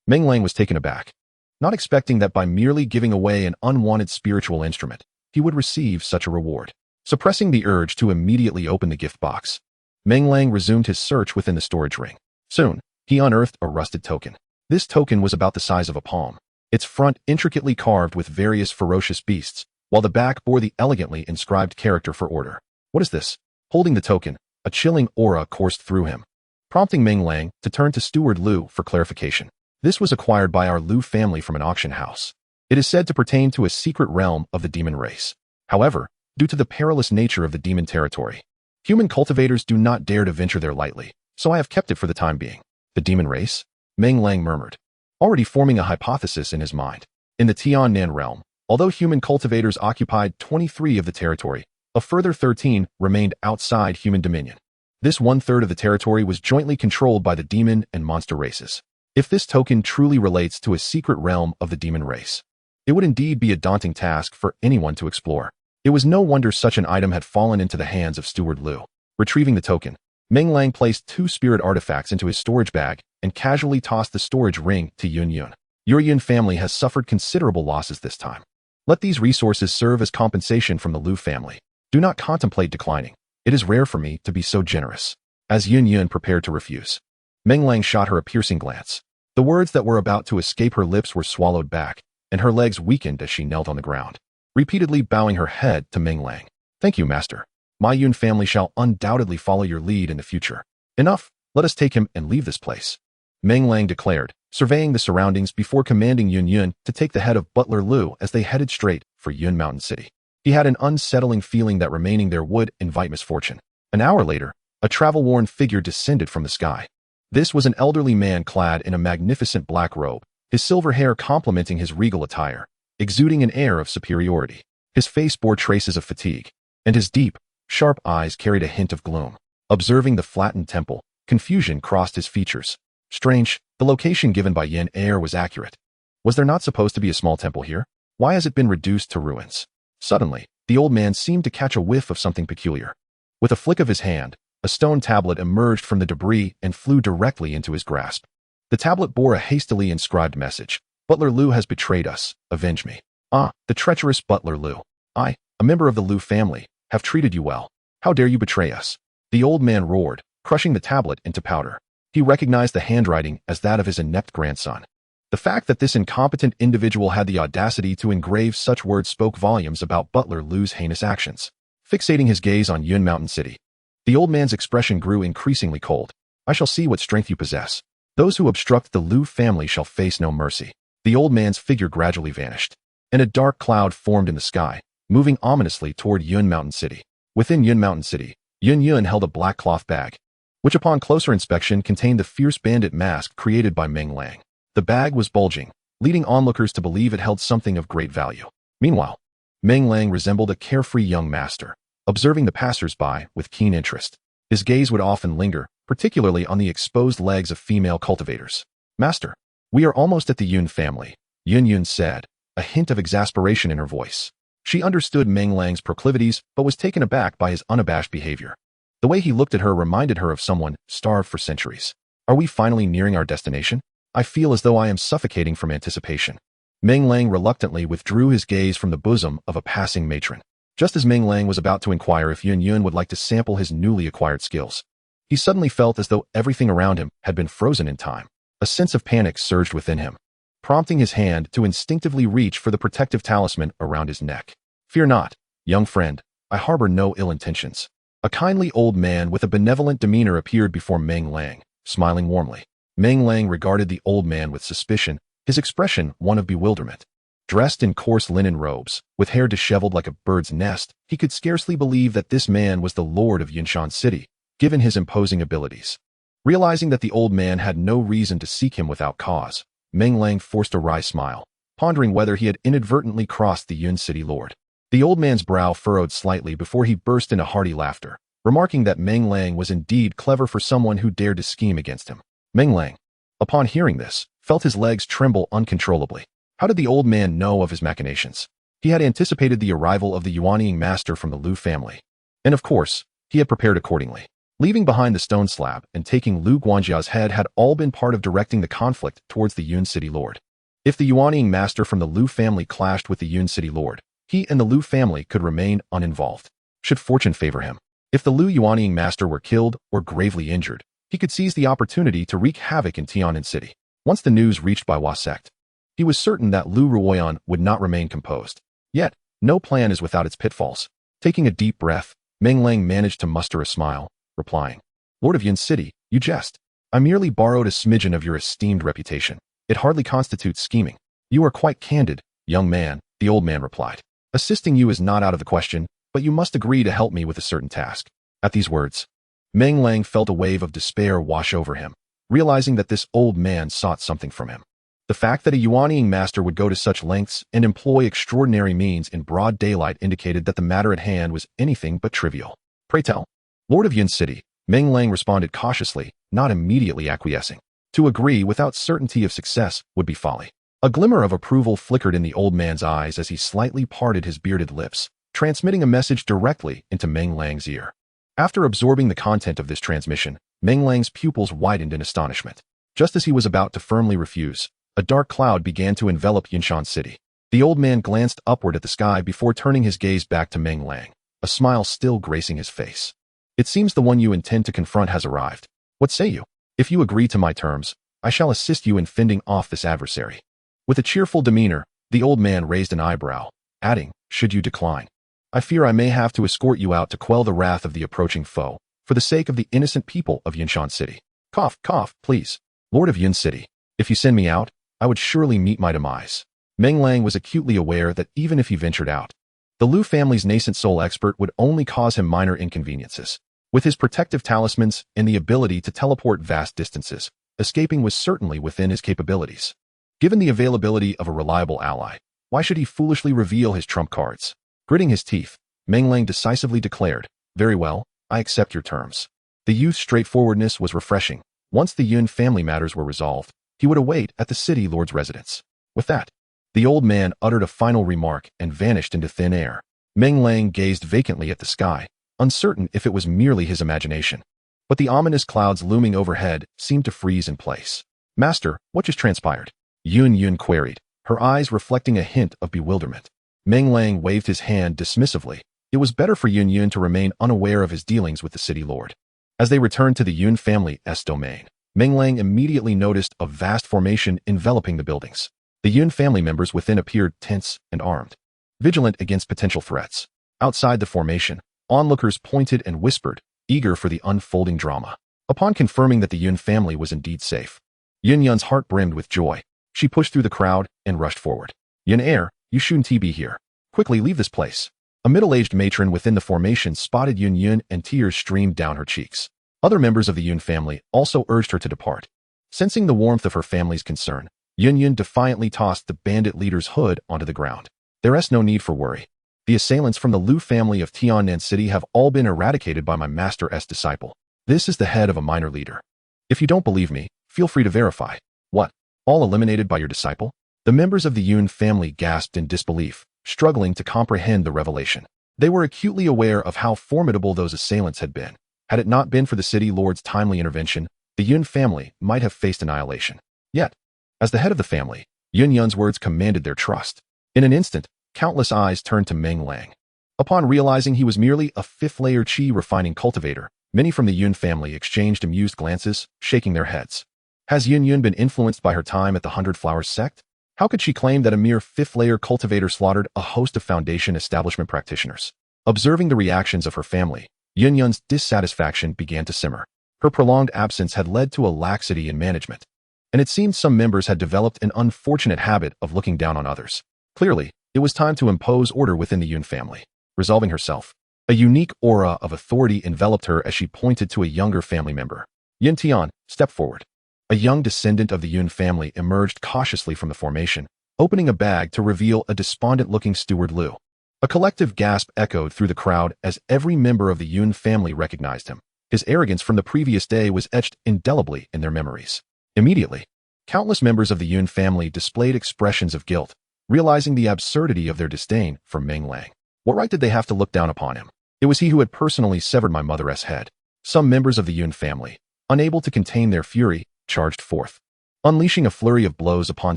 Meng Lang was taken aback, not expecting that by merely giving away an unwanted spiritual instrument, he would receive such a reward. Suppressing the urge to immediately open the gift box, Meng Lang resumed his search within the storage ring. Soon, he unearthed a rusted token. This token was about the size of a palm, its front intricately carved with various ferocious beasts, while the back bore the elegantly inscribed character for order. What is this? Holding the token, a chilling aura coursed through him, prompting Meng Lang to turn to Steward Lu for clarification. This was acquired by our Lu family from an auction house. It is said to pertain to a secret realm of the demon race. However, due to the perilous nature of the demon territory, human cultivators do not dare to venture there lightly, so I have kept it for the time being. The demon race? Meng Lang murmured, already forming a hypothesis in his mind. In the Tiannan realm, although human cultivators occupied 23 of the territory, a further 13 remained outside human dominion. This 1/3 of the territory was jointly controlled by the demon and monster races. If this token truly relates to a secret realm of the demon race, it would indeed be a daunting task for anyone to explore. It was no wonder such an item had fallen into the hands of Steward Lu. Retrieving the token, Meng Lang placed 2 spirit artifacts into his storage bag and casually tossed the storage ring to Yun Yun. Your Yun family has suffered considerable losses this time. Let these resources serve as compensation from the Lu family. Do not contemplate declining. It is rare for me to be so generous. As Yun prepared to refuse, Meng Lang shot her a piercing glance. The words that were about to escape her lips were swallowed back, and her legs weakened as she knelt on the ground, repeatedly bowing her head to Meng Lang. Thank you, master. My Yun family shall undoubtedly follow your lead in the future. Enough, let us take him and leave this place, Meng Lang declared, surveying the surroundings before commanding Yun to take the head of Butler Lu as they headed straight for Yun Mountain City. He had an unsettling feeling that remaining there would invite misfortune. An hour later, a travel-worn figure descended from the sky. This was an elderly man clad in a magnificent black robe, his silver hair complementing his regal attire, exuding an air of superiority. His face bore traces of fatigue, and his deep, sharp eyes carried a hint of gloom. Observing the flattened temple, confusion crossed his features. Strange, the location given by Yin Air was accurate. Was there not supposed to be a small temple here? Why has it been reduced to ruins? Suddenly, the old man seemed to catch a whiff of something peculiar. With a flick of his hand, a stone tablet emerged from the debris and flew directly into his grasp. The tablet bore a hastily inscribed message. Butler Lu has betrayed us. Avenge me. Ah, the treacherous Butler Lu. I, a member of the Lu family, have treated you well. How dare you betray us? The old man roared, crushing the tablet into powder. He recognized the handwriting as that of his inept grandson. The fact that this incompetent individual had the audacity to engrave such words spoke volumes about Butler Lu's heinous actions. Fixating his gaze on Yun Mountain City, the old man's expression grew increasingly cold. I shall see what strength you possess. Those who obstruct the Lu family shall face no mercy. The old man's figure gradually vanished, and a dark cloud formed in the sky, moving ominously toward Yun Mountain City. Within Yun Mountain City, Yun held a black cloth bag, which upon closer inspection contained the fierce bandit mask created by Meng Lang. The bag was bulging, leading onlookers to believe it held something of great value. Meanwhile, Meng Lang resembled a carefree young master, observing the passers-by with keen interest. His gaze would often linger, particularly on the exposed legs of female cultivators. Master, we are almost at the Yun family, Yun said, a hint of exasperation in her voice. She understood Meng Lang's proclivities but was taken aback by his unabashed behavior. The way he looked at her reminded her of someone starved for centuries. Are we finally nearing our destination? I feel as though I am suffocating from anticipation. Meng Lang reluctantly withdrew his gaze from the bosom of a passing matron. Just as Meng Lang was about to inquire if Yun would like to sample his newly acquired skills, he suddenly felt as though everything around him had been frozen in time. A sense of panic surged within him, prompting his hand to instinctively reach for the protective talisman around his neck. Fear not, young friend, I harbor no ill intentions. A kindly old man with a benevolent demeanor appeared before Meng Lang, smiling warmly. Meng Lang regarded the old man with suspicion, his expression one of bewilderment. Dressed in coarse linen robes, with hair disheveled like a bird's nest, he could scarcely believe that this man was the lord of Yinshan City, given his imposing abilities. Realizing that the old man had no reason to seek him without cause, Meng Lang forced a wry smile, pondering whether he had inadvertently crossed the Yun City lord. The old man's brow furrowed slightly before he burst into hearty laughter, remarking that Meng Lang was indeed clever for someone who dared to scheme against him. Meng Lang, upon hearing this, felt his legs tremble uncontrollably. How did the old man know of his machinations? He had anticipated the arrival of the Yuanying master from the Lu family, and of course, he had prepared accordingly. Leaving behind the stone slab and taking Lu Guanjia's head had all been part of directing the conflict towards the Yun City lord. If the Yuanying master from the Lu family clashed with the Yun City lord, he and the Lu family could remain uninvolved. Should fortune favor him, if the Lu Yuanying master were killed or gravely injured, he could seize the opportunity to wreak havoc in Tianan City. Once the news reached Bai Hua sect, he was certain that Lu Ruoyan would not remain composed. Yet, no plan is without its pitfalls. Taking a deep breath, Meng Lang managed to muster a smile, replying, Lord of Yun City, you jest. I merely borrowed a smidgen of your esteemed reputation. It hardly constitutes scheming. You are quite candid, young man, the old man replied. Assisting you is not out of the question, but you must agree to help me with a certain task. At these words, Meng Lang felt a wave of despair wash over him, realizing that this old man sought something from him. The fact that a Yuanying master would go to such lengths and employ extraordinary means in broad daylight indicated that the matter at hand was anything but trivial. Pray tell, Lord of Yun City, Meng Lang responded cautiously, not immediately acquiescing. To agree without certainty of success would be folly. A glimmer of approval flickered in the old man's eyes as he slightly parted his bearded lips, transmitting a message directly into Meng Lang's ear. After absorbing the content of this transmission, Meng Lang's pupils widened in astonishment. Just as he was about to firmly refuse, A dark cloud began to envelop Yinshan City. The old man glanced upward at the sky before turning his gaze back to Meng Lang, a smile still gracing his face. It seems the one you intend to confront has arrived. What say you? If you agree to my terms, I shall assist you in fending off this adversary. With a cheerful demeanor, the old man raised an eyebrow, adding, should you decline, I fear I may have to escort you out to quell the wrath of the approaching foe, for the sake of the innocent people of Yinshan City. Cough, cough, please. Lord of Yin City, if you send me out, I would surely meet my demise. Meng Lang was acutely aware that even if he ventured out, the Liu family's nascent soul expert would only cause him minor inconveniences. With his protective talismans and the ability to teleport vast distances, escaping was certainly within his capabilities. Given the availability of a reliable ally, why should he foolishly reveal his trump cards? Gritting his teeth, Meng Lang decisively declared, very well, I accept your terms. The youth's straightforwardness was refreshing. Once the Yun family matters were resolved, he would await at the city lord's residence. With that, the old man uttered a final remark and vanished into thin air. Meng Lang gazed vacantly at the sky, uncertain if it was merely his imagination. But the ominous clouds looming overhead seemed to freeze in place. Master, what just transpired? Yun queried, her eyes reflecting a hint of bewilderment. Meng Lang waved his hand dismissively. It was better for Yun to remain unaware of his dealings with the city lord. As they returned to the Yun family's domain, Meng Lang immediately noticed a vast formation enveloping the buildings. The Yun family members within appeared tense and armed, vigilant against potential threats. Outside the formation, onlookers pointed and whispered, eager for the unfolding drama. Upon confirming that the Yun family was indeed safe, Yun's heart brimmed with joy. She pushed through the crowd and rushed forward. Yun, you shouldn't be here. Quickly leave this place. A middle-aged matron within the formation spotted Yun and tears streamed down her cheeks. Other members of the Yun family also urged her to depart. Sensing the warmth of her family's concern, Yun defiantly tossed the bandit leader's hood onto the ground. There's no need for worry. The assailants from the Liu family of Tiannan City have all been eradicated by my master's disciple. This is the head of a minor leader. If you don't believe me, feel free to verify. What? All eliminated by your disciple? The members of the Yun family gasped in disbelief, struggling to comprehend the revelation. They were acutely aware of how formidable those assailants had been. Had it not been for the city lord's timely intervention, the Yun family might have faced annihilation. Yet, as the head of the family, Yun's words commanded their trust. In an instant, countless eyes turned to Meng Lang. Upon realizing he was merely a fifth-layer qi refining cultivator, many from the Yun family exchanged amused glances, shaking their heads. Has Yun been influenced by her time at the Blooming Flowers Sect? How could she claim that a mere fifth-layer cultivator slaughtered a host of Foundation establishment practitioners? Observing the reactions of her family, Yun's dissatisfaction began to simmer. Her prolonged absence had led to a laxity in management, and it seemed some members had developed an unfortunate habit of looking down on others. Clearly, it was time to impose order within the Yun family. Resolving herself, a unique aura of authority enveloped her as she pointed to a younger family member. Yin Tian, step forward. A young descendant of the Yun family emerged cautiously from the formation, opening a bag to reveal a despondent-looking Steward Liu. A collective gasp echoed through the crowd as every member of the Yun family recognized him. His arrogance from the previous day was etched indelibly in their memories. Immediately, countless members of the Yun family displayed expressions of guilt, realizing the absurdity of their disdain for Meng Lang. What right did they have to look down upon him? It was he who had personally severed my mother's head. Some members of the Yun family, unable to contain their fury, charged forth, unleashing a flurry of blows upon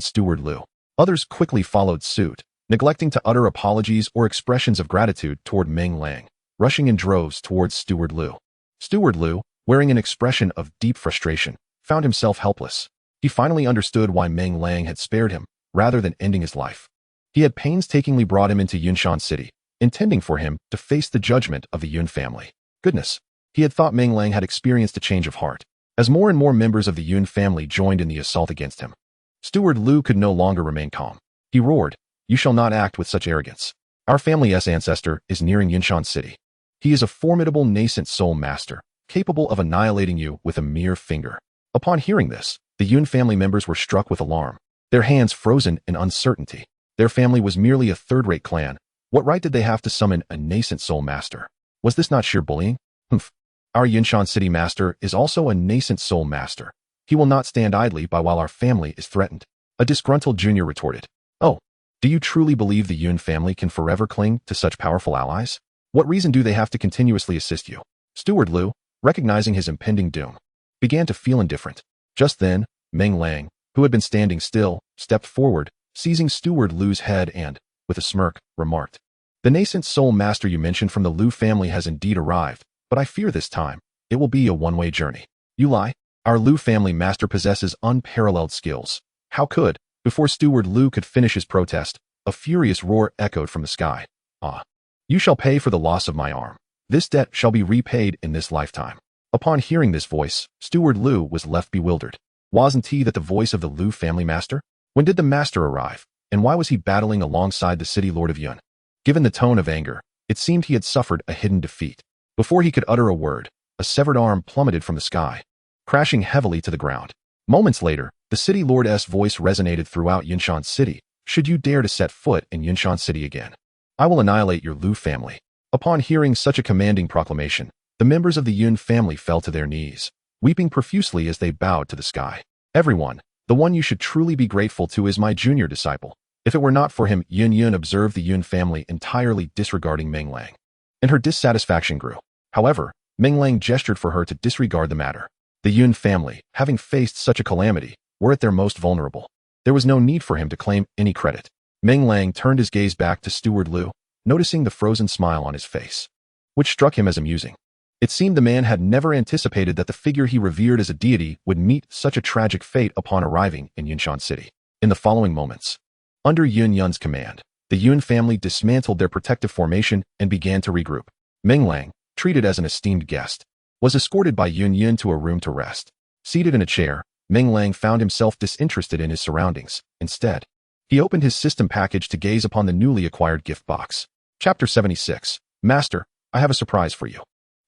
Steward Liu. Others quickly followed suit, neglecting to utter apologies or expressions of gratitude toward Meng Lang, rushing in droves towards Steward Liu. Steward Liu, wearing an expression of deep frustration, found himself helpless. He finally understood why Meng Lang had spared him, rather than ending his life. He had painstakingly brought him into Yinshan City, intending for him to face the judgment of the Yun family. Goodness, he had thought Meng Lang had experienced a change of heart, as more and more members of the Yun family joined in the assault against him. Steward Liu could no longer remain calm. He roared, "You shall not act with such arrogance. Our family's ancestor is nearing Yinshan City. He is a formidable nascent soul master, capable of annihilating you with a mere finger." Upon hearing this, the Yun family members were struck with alarm, their hands frozen in uncertainty. Their family was merely a third-rate clan. What right did they have to summon a nascent soul master? Was this not sheer bullying? Humph. Our Yinshan City master is also a nascent soul master. He will not stand idly by while our family is threatened. A disgruntled junior retorted. Oh, do you truly believe the Yun family can forever cling to such powerful allies? What reason do they have to continuously assist you? Steward Liu, recognizing his impending doom, began to feel indifferent. Just then, Meng Lang, who had been standing still, stepped forward, seizing Steward Lu's head and, with a smirk, remarked, "The nascent soul master you mentioned from the Lu family has indeed arrived, but I fear this time it will be a one-way journey." "You lie. Our Lu family master possesses unparalleled skills." "How could?" Before Steward Lu could finish his protest, a furious roar echoed from the sky. "Ah! You shall pay for the loss of my arm. This debt shall be repaid in this lifetime." Upon hearing this voice, Steward Lu was left bewildered. Wasn't he that the voice of the Lu family master? When did the master arrive, and why was he battling alongside the city lord of Yun? Given the tone of anger, it seemed he had suffered a hidden defeat. Before he could utter a word, a severed arm plummeted from the sky, crashing heavily to the ground. Moments later, the city lord's voice resonated throughout Yunshan City. "Should you dare to set foot in Yunshan City again, I will annihilate your Lu family." Upon hearing such a commanding proclamation, the members of the Yun family fell to their knees, weeping profusely as they bowed to the sky. "Everyone, the one you should truly be grateful to is my junior disciple. If it were not for him," Yun observed the Yun family entirely disregarding Meng Lang. And her dissatisfaction grew. However, Meng Lang gestured for her to disregard the matter. The Yun family, having faced such a calamity, were at their most vulnerable. There was no need for him to claim any credit. Meng Lang turned his gaze back to Steward Lu, noticing the frozen smile on his face, which struck him as amusing. It seemed the man had never anticipated that the figure he revered as a deity would meet such a tragic fate upon arriving in Yunshan City. In the following moments, under Yun's command, the Yun family dismantled their protective formation and began to regroup. Meng Lang, treated as an esteemed guest, was escorted by Yun to a room to rest. Seated in a chair, Meng Lang found himself disinterested in his surroundings. Instead, he opened his system package to gaze upon the newly acquired gift box. Chapter 76. Master, I have a surprise for you.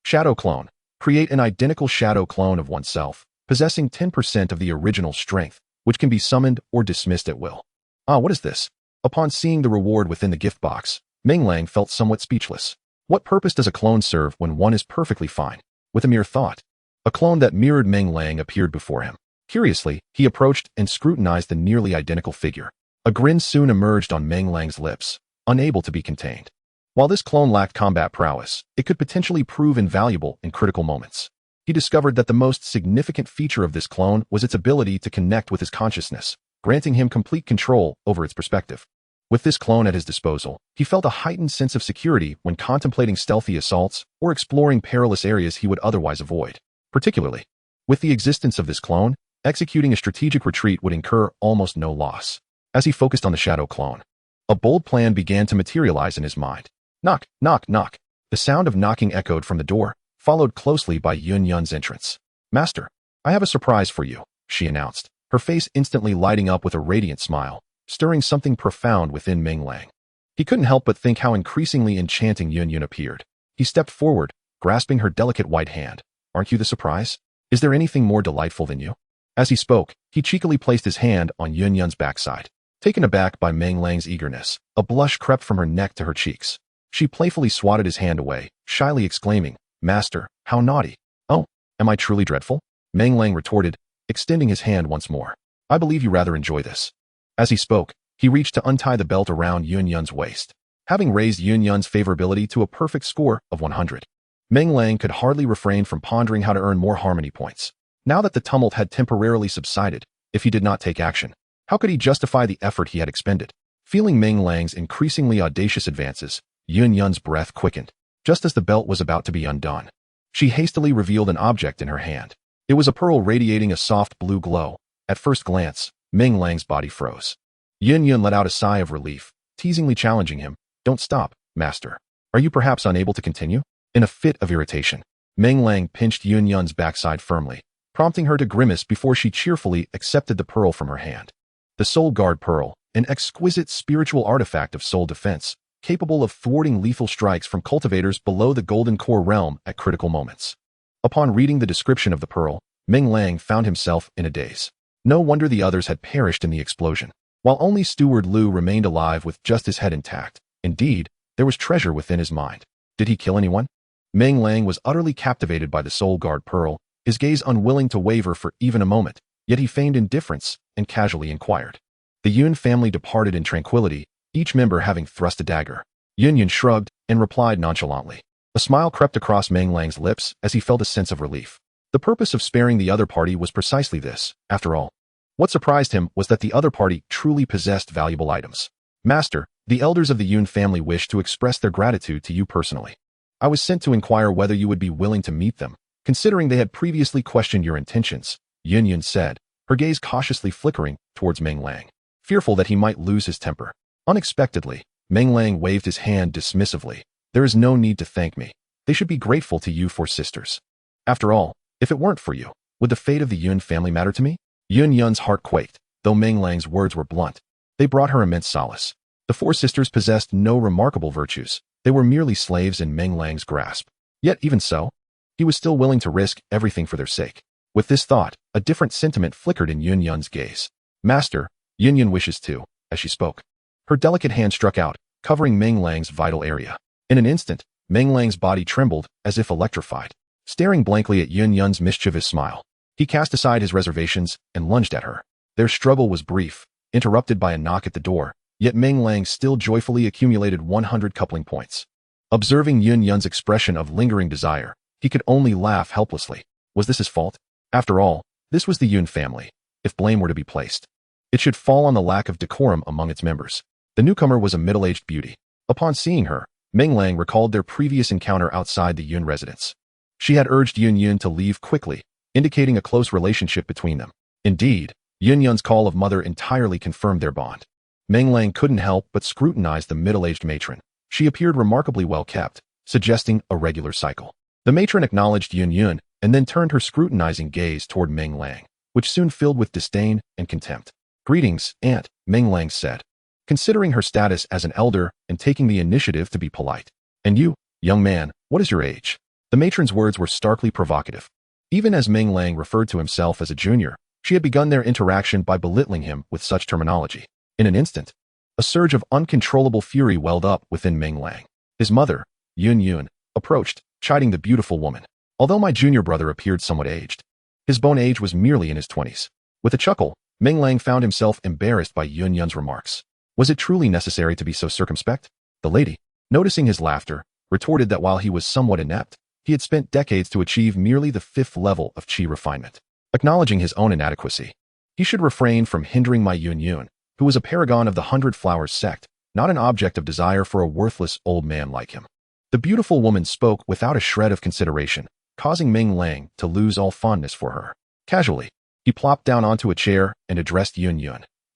Shadow Clone. Create an identical shadow clone of oneself, possessing 10% of the original strength, which can be summoned or dismissed at will. Ah, what is this? Upon seeing the reward within the gift box, Meng Lang felt somewhat speechless. What purpose does a clone serve when one is perfectly fine? With a mere thought, a clone that mirrored Meng Lang appeared before him. Curiously, he approached and scrutinized the nearly identical figure. A grin soon emerged on Meng Lang's lips, unable to be contained. While this clone lacked combat prowess, it could potentially prove invaluable in critical moments. He discovered that the most significant feature of this clone was its ability to connect with his consciousness, granting him complete control over its perspective. With this clone at his disposal, he felt a heightened sense of security when contemplating stealthy assaults or exploring perilous areas he would otherwise avoid. Particularly, with the existence of this clone, executing a strategic retreat would incur almost no loss. As he focused on the shadow clone, a bold plan began to materialize in his mind. Knock, knock, knock. The sound of knocking echoed from the door, followed closely by Yun's entrance. "Master, I have a surprise for you," she announced, her face instantly lighting up with a radiant smile, stirring something profound within Meng Lang. He couldn't help but think how increasingly enchanting Yun appeared. He stepped forward, grasping her delicate white hand. "Aren't you the surprise? Is there anything more delightful than you?" As he spoke, he cheekily placed his hand on Yun's backside. Taken aback by Meng Lang's eagerness, a blush crept from her neck to her cheeks. She playfully swatted his hand away, shyly exclaiming, "Master, how naughty." "Oh, am I truly dreadful?" Meng Lang retorted, extending his hand once more. "I believe you rather enjoy this." As he spoke, he reached to untie the belt around Yun's waist. Having raised Yun's favorability to a perfect score of 100, Meng Lang could hardly refrain from pondering how to earn more harmony points. Now that the tumult had temporarily subsided, if he did not take action, how could he justify the effort he had expended? Feeling Meng Lang's increasingly audacious advances, Yun's breath quickened. Just as the belt was about to be undone, she hastily revealed an object in her hand. It was a pearl radiating a soft blue glow. At first glance, Meng Lang's body froze. Yun let out a sigh of relief, teasingly challenging him. "Don't stop, master. Are you perhaps unable to continue?" In a fit of irritation, Meng Lang pinched Yun's backside firmly, prompting her to grimace before she cheerfully accepted the pearl from her hand. The Soul Guard Pearl, an exquisite spiritual artifact of soul defense, capable of thwarting lethal strikes from cultivators below the Golden Core realm at critical moments. Upon reading the description of the pearl, Meng Lang found himself in a daze. No wonder the others had perished in the explosion, while only Steward Lu remained alive with just his head intact. Indeed, there was treasure within his mind. Did he kill anyone? Meng Lang was utterly captivated by the Soul Guard Pearl, his gaze unwilling to waver for even a moment, yet he feigned indifference and casually inquired. The Yun family departed in tranquility, each member having thrust a dagger. Yun shrugged and replied nonchalantly. A smile crept across Meng Lang's lips as he felt a sense of relief. The purpose of sparing the other party was precisely this, after all. What surprised him was that the other party truly possessed valuable items. Master, the elders of the Yun family wish to express their gratitude to you personally. I was sent to inquire whether you would be willing to meet them, considering they had previously questioned your intentions, Yun said, her gaze cautiously flickering towards Meng Lang, fearful that he might lose his temper. Unexpectedly, Meng Lang waved his hand dismissively. There is no need to thank me. They should be grateful to you for sisters. After all, if it weren't for you, would the fate of the Yun family matter to me? Yun's heart quaked, though Meng Lang's words were blunt. They brought her immense solace. The four sisters possessed no remarkable virtues. They were merely slaves in Meng Lang's grasp. Yet even so, he was still willing to risk everything for their sake. With this thought, a different sentiment flickered in Yun's gaze. Master, Yun wishes to, as she spoke. Her delicate hand struck out, covering Meng Lang's vital area. In an instant, Meng Lang's body trembled, as if electrified. Staring blankly at Yun's mischievous smile, he cast aside his reservations and lunged at her. Their struggle was brief, interrupted by a knock at the door, yet Meng Lang still joyfully accumulated 100 coupling points. Observing Yun's expression of lingering desire, he could only laugh helplessly. Was this his fault? After all, this was the Yun family. If blame were to be placed, it should fall on the lack of decorum among its members. The newcomer was a middle-aged beauty. Upon seeing her, Meng Lang recalled their previous encounter outside the Yun residence. She had urged Yun to leave quickly, indicating a close relationship between them. Indeed, Yun's call of mother entirely confirmed their bond. Meng Lang couldn't help but scrutinize the middle-aged matron. She appeared remarkably well-kept, suggesting a regular cycle. The matron acknowledged Yun and then turned her scrutinizing gaze toward Meng Lang, which soon filled with disdain and contempt. Greetings, Aunt, Meng Lang said, considering her status as an elder and taking the initiative to be polite. And you, young man, what is your age? The matron's words were starkly provocative. Even as Meng Lang referred to himself as a junior, she had begun their interaction by belittling him with such terminology. In an instant, a surge of uncontrollable fury welled up within Meng Lang. His mother, Yun, approached, chiding the beautiful woman. Although my junior brother appeared somewhat aged, his bone age was merely in his 20s. With a chuckle, Meng Lang found himself embarrassed by Yun's remarks. Was it truly necessary to be so circumspect? The lady, noticing his laughter, retorted that while he was somewhat inept, he had spent decades to achieve merely the 5th level of qi refinement. Acknowledging his own inadequacy, he should refrain from hindering my Yun, who was a paragon of the 100 Flowers Sect, not an object of desire for a worthless old man like him. The beautiful woman spoke without a shred of consideration, causing Meng Lang to lose all fondness for her. Casually, he plopped down onto a chair and addressed Yun.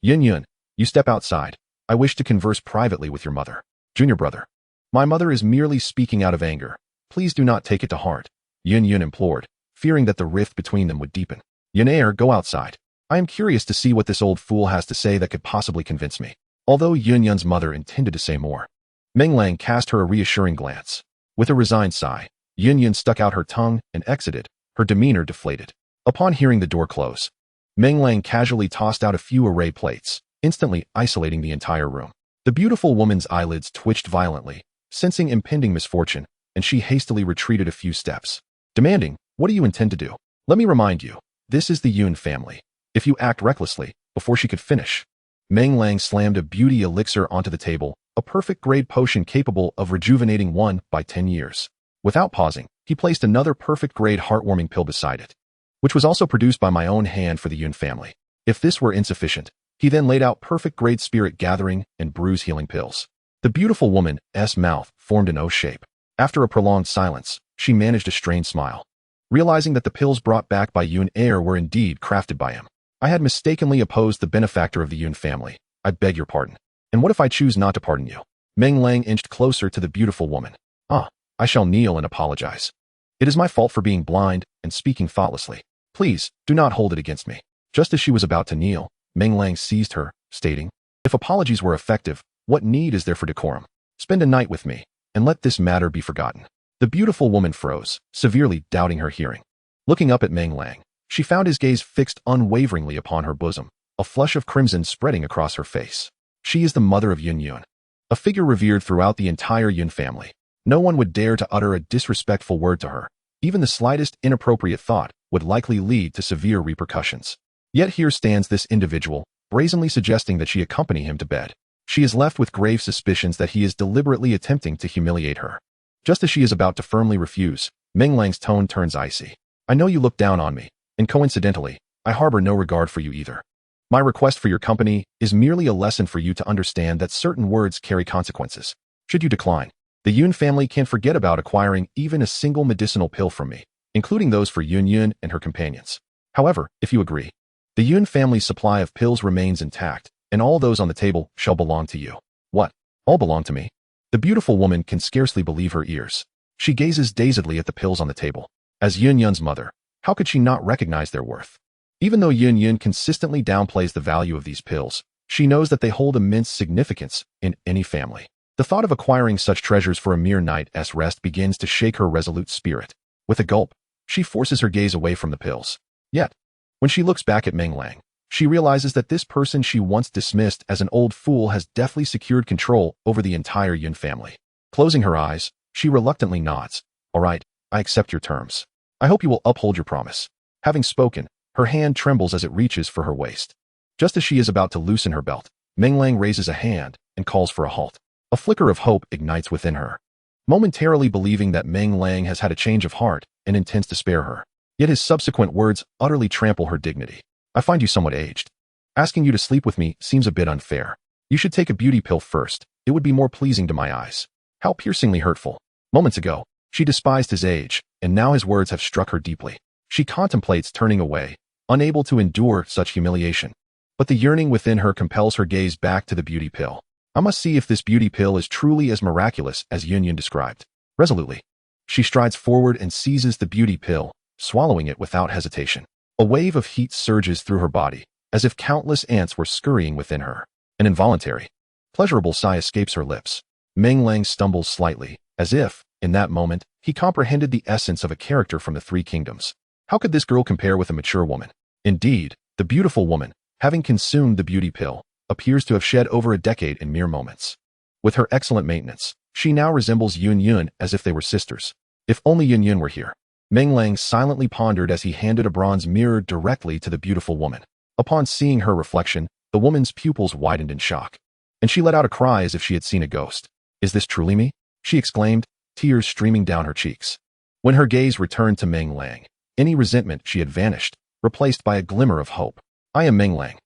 Yun, you step outside. I wish to converse privately with your mother. Junior brother. My mother is merely speaking out of anger. Please do not take it to heart, Yun implored, fearing that the rift between them would deepen. Yunair, go outside. I am curious to see what this old fool has to say that could possibly convince me. Although Yun's mother intended to say more, Meng Lang cast her a reassuring glance. With a resigned sigh, Yun stuck out her tongue and exited, her demeanor deflated. Upon hearing the door close, Meng Lang casually tossed out a few array plates, instantly isolating the entire room. The beautiful woman's eyelids twitched violently, sensing impending misfortune, and she hastily retreated a few steps, demanding, what do you intend to do? Let me remind you, this is the Yun family. If you act recklessly, before she could finish, Meng Lang slammed a beauty elixir onto the table, a perfect-grade potion capable of rejuvenating one by 10 years. Without pausing, he placed another perfect-grade heartwarming pill beside it, which was also produced by my own hand for the Yun family. If this were insufficient, he then laid out perfect-grade spirit-gathering and bruise-healing pills. The beautiful woman's mouth formed an O shape. After a prolonged silence, she managed a strained smile. Realizing that the pills brought back by Yun were indeed crafted by him. I had mistakenly opposed the benefactor of the Yun family. I beg your pardon. And what if I choose not to pardon you? Meng Lang inched closer to the beautiful woman. I shall kneel and apologize. It is my fault for being blind and speaking thoughtlessly. Please, do not hold it against me. Just as she was about to kneel, Meng Lang seized her, stating, if apologies were effective, what need is there for decorum? Spend a night with me, and let this matter be forgotten. The beautiful woman froze, severely doubting her hearing. Looking up at Meng Lang, she found his gaze fixed unwaveringly upon her bosom, a flush of crimson spreading across her face. She is the mother of Yun, a figure revered throughout the entire Yun family. No one would dare to utter a disrespectful word to her. Even the slightest inappropriate thought would likely lead to severe repercussions. Yet here stands this individual, brazenly suggesting that she accompany him to bed. She is left with grave suspicions that he is deliberately attempting to humiliate her. Just as she is about to firmly refuse, Meng Lang's tone turns icy. I know you look down on me, and coincidentally, I harbor no regard for you either. My request for your company is merely a lesson for you to understand that certain words carry consequences. Should you decline, the Yun family can't forget about acquiring even a single medicinal pill from me, including those for Yun Yun and her companions. However, if you agree, the Yun family's supply of pills remains intact, and all those on the table shall belong to you. What? All belong to me? The beautiful woman can scarcely believe her ears. She gazes dazedly at the pills on the table. As Yun Yun's mother, how could she not recognize their worth? Even though Yun Yun consistently downplays the value of these pills, she knows that they hold immense significance in any family. The thought of acquiring such treasures for a mere night's rest begins to shake her resolute spirit. With a gulp, she forces her gaze away from the pills. Yet, when she looks back at Meng Lang, she realizes that this person she once dismissed as an old fool has deftly secured control over the entire Yun family. Closing her eyes, she reluctantly nods. All right, I accept your terms. I hope you will uphold your promise. Having spoken, her hand trembles as it reaches for her waist. Just as she is about to loosen her belt, Meng Lang raises a hand and calls for a halt. A flicker of hope ignites within her. Momentarily believing that Meng Lang has had a change of heart and intends to spare her. Yet his subsequent words utterly trample her dignity. I find you somewhat aged. Asking you to sleep with me seems a bit unfair. You should take a beauty pill first. It would be more pleasing to my eyes. How piercingly hurtful. Moments ago, she despised his age, and now his words have struck her deeply. She contemplates turning away, unable to endure such humiliation. But the yearning within her compels her gaze back to the beauty pill. I must see if this beauty pill is truly as miraculous as Yun Yun described. Resolutely, she strides forward and seizes the beauty pill, swallowing it without hesitation. A wave of heat surges through her body, as if countless ants were scurrying within her. An involuntary, pleasurable sigh escapes her lips. Meng Lang stumbles slightly, as if, in that moment, he comprehended the essence of a character from the Three Kingdoms. How could this girl compare with a mature woman? Indeed, the beautiful woman, having consumed the beauty pill, appears to have shed over a decade in mere moments. With her excellent maintenance, she now resembles Yun Yun as if they were sisters. If only Yun Yun were here. Meng Lang silently pondered as he handed a bronze mirror directly to the beautiful woman. Upon seeing her reflection, the woman's pupils widened in shock, and she let out a cry as if she had seen a ghost. Is this truly me? She exclaimed, tears streaming down her cheeks. When her gaze returned to Meng Lang, any resentment she had vanished, replaced by a glimmer of hope. I am Meng Lang,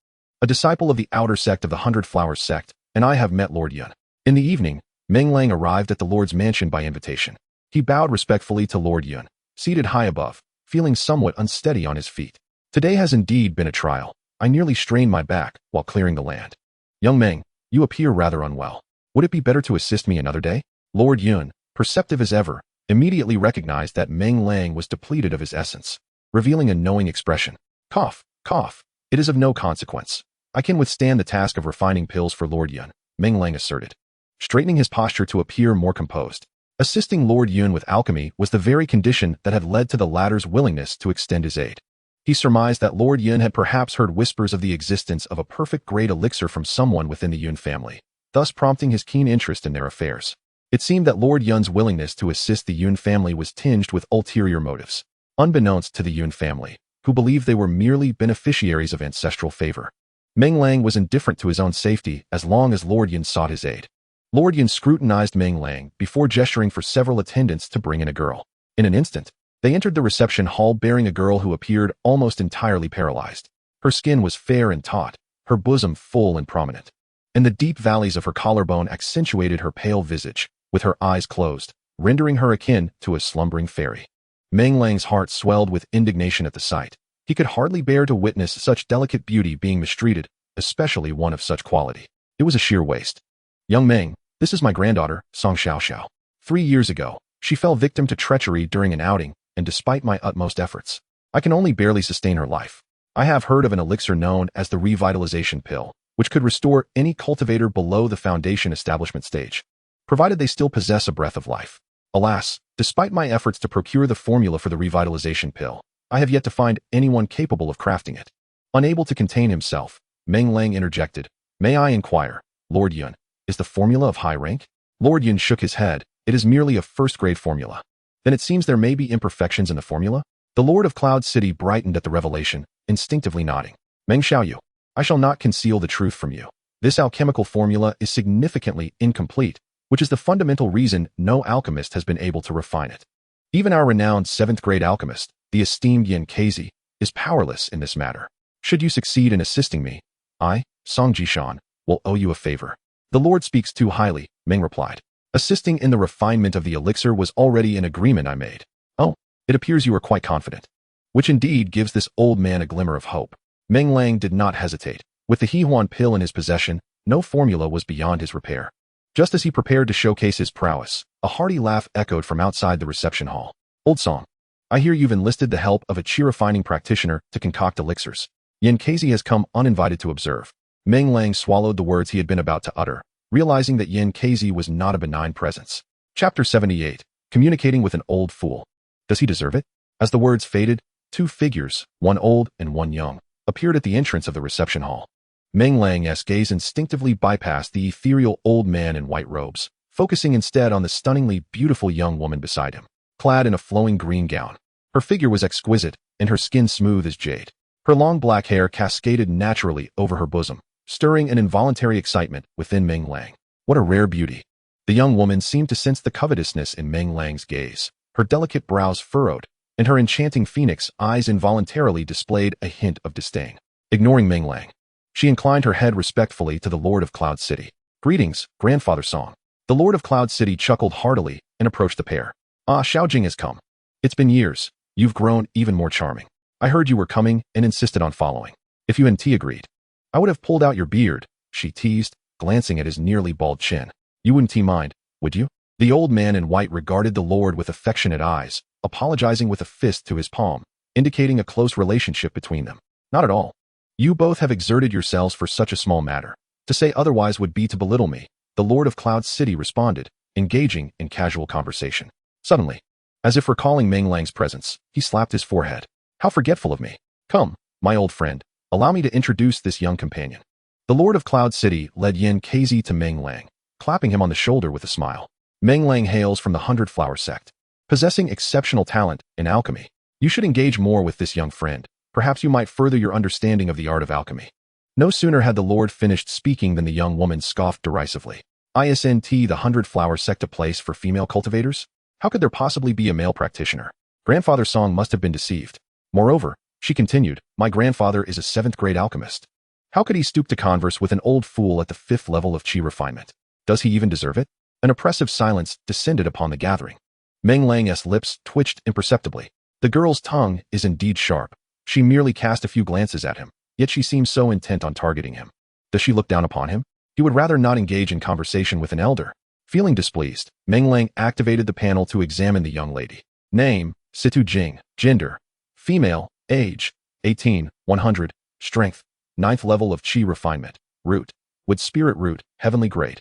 a disciple of the outer sect of the 100 Flowers Sect, and I have met Lord Yun. In the evening, Meng Lang arrived at the Lord's mansion by invitation. He bowed respectfully to Lord Yun, seated high above, feeling somewhat unsteady on his feet. Today has indeed been a trial. I nearly strained my back while clearing the land. Young Meng, you appear rather unwell. Would it be better to assist me another day? Lord Yun, perceptive as ever, immediately recognized that Meng Lang was depleted of his essence, revealing a knowing expression. Cough, cough. It is of no consequence. I can withstand the task of refining pills for Lord Yun, Meng Lang asserted, straightening his posture to appear more composed. Assisting Lord Yun with alchemy was the very condition that had led to the latter's willingness to extend his aid. He surmised that Lord Yun had perhaps heard whispers of the existence of a perfect grade elixir from someone within the Yun family, thus prompting his keen interest in their affairs. It seemed that Lord Yun's willingness to assist the Yun family was tinged with ulterior motives, unbeknownst to the Yun family, who believed they were merely beneficiaries of ancestral favor. Meng Lang was indifferent to his own safety as long as Lord Yun sought his aid. Lord Yun scrutinized Meng Lang before gesturing for several attendants to bring in a girl. In an instant, they entered the reception hall bearing a girl who appeared almost entirely paralyzed. Her skin was fair and taut, her bosom full and prominent, and the deep valleys of her collarbone accentuated her pale visage, with her eyes closed, rendering her akin to a slumbering fairy. Meng Lang's heart swelled with indignation at the sight. He could hardly bear to witness such delicate beauty being mistreated, especially one of such quality. It was a sheer waste. Young Meng, this is my granddaughter, Song Xiaoxiao. 3 years ago, she fell victim to treachery during an outing, and despite my utmost efforts, I can only barely sustain her life. I have heard of an elixir known as the revitalization pill, which could restore any cultivator below the foundation establishment stage, provided they still possess a breath of life. Alas, despite my efforts to procure the formula for the revitalization pill, I have yet to find anyone capable of crafting it. Unable to contain himself, Meng Lang interjected, May I inquire, Lord Yun, is the formula of high rank? Lord Yun shook his head. It is merely a first-grade formula. Then it seems there may be imperfections in the formula? The Lord of Cloud City brightened at the revelation, instinctively nodding. Meng Xiaoyu, I shall not conceal the truth from you. This alchemical formula is significantly incomplete, which is the fundamental reason no alchemist has been able to refine it. Even our renowned 7th-grade alchemist, the esteemed Yin Kezi, is powerless in this matter. Should you succeed in assisting me, I, Song Jishan, will owe you a favor. The Lord speaks too highly, Meng replied. Assisting in the refinement of the elixir was already an agreement I made. Oh, it appears you are quite confident. Which indeed gives this old man a glimmer of hope. Meng Lang did not hesitate. With the Hehuan pill in his possession, no formula was beyond his repair. Just as he prepared to showcase his prowess, a hearty laugh echoed from outside the reception hall. Old Song, I hear you've enlisted the help of a chi refining practitioner to concoct elixirs. Yin Kezi has come uninvited to observe. Meng Lang swallowed the words he had been about to utter, realizing that Yin Kezi was not a benign presence. Chapter 78. Communicating with an old fool. Does he deserve it? As the words faded, two figures, one old and one young, appeared at the entrance of the reception hall. Meng Lang's gaze instinctively bypassed the ethereal old man in white robes, focusing instead on the stunningly beautiful young woman beside him, clad in a flowing green gown. Her figure was exquisite, and her skin smooth as jade. Her long black hair cascaded naturally over her bosom, stirring an involuntary excitement within Meng Lang. What a rare beauty. The young woman seemed to sense the covetousness in Meng Lang's gaze. Her delicate brows furrowed, and her enchanting phoenix eyes involuntarily displayed a hint of disdain. Ignoring Meng Lang, she inclined her head respectfully to the Lord of Cloud City. Greetings, Grandfather Song. The Lord of Cloud City chuckled heartily and approached the pair. Ah, Xiaojing has come. It's been years. You've grown even more charming. I heard you were coming and insisted on following. If you and T agreed, I would have pulled out your beard, she teased, glancing at his nearly bald chin. You wouldn't mind, would you? The old man in white regarded the Lord with affectionate eyes, apologizing with a fist to his palm, indicating a close relationship between them. Not at all. You both have exerted yourselves for such a small matter. To say otherwise would be to belittle me, the Lord of Cloud City responded, engaging in casual conversation. Suddenly, as if recalling Meng Lang's presence, he slapped his forehead. How forgetful of me. Come, my old friend, allow me to introduce this young companion. The Lord of Cloud City led Yin Kezi to Meng Lang, clapping him on the shoulder with a smile. Meng Lang hails from the 100 Flower Sect, possessing exceptional talent in alchemy. You should engage more with this young friend. Perhaps you might further your understanding of the art of alchemy. No sooner had the Lord finished speaking than the young woman scoffed derisively. Isn't the 100 Flower Sect a place for female cultivators? How could there possibly be a male practitioner? Grandfather Song must have been deceived. Moreover, she continued, my grandfather is a 7th grade alchemist. How could he stoop to converse with an old fool at the 5th level of chi refinement? Does he even deserve it? An oppressive silence descended upon the gathering. Meng Lang's lips twitched imperceptibly. The girl's tongue is indeed sharp. She merely cast a few glances at him, yet she seemed so intent on targeting him. Does she look down upon him? He would rather not engage in conversation with an elder. Feeling displeased, Meng Lang activated the panel to examine the young lady. Name, Situ Jing. Gender, female. Age, 18, 100. Strength, 9th level of chi refinement. Root, wood spirit root, heavenly grade.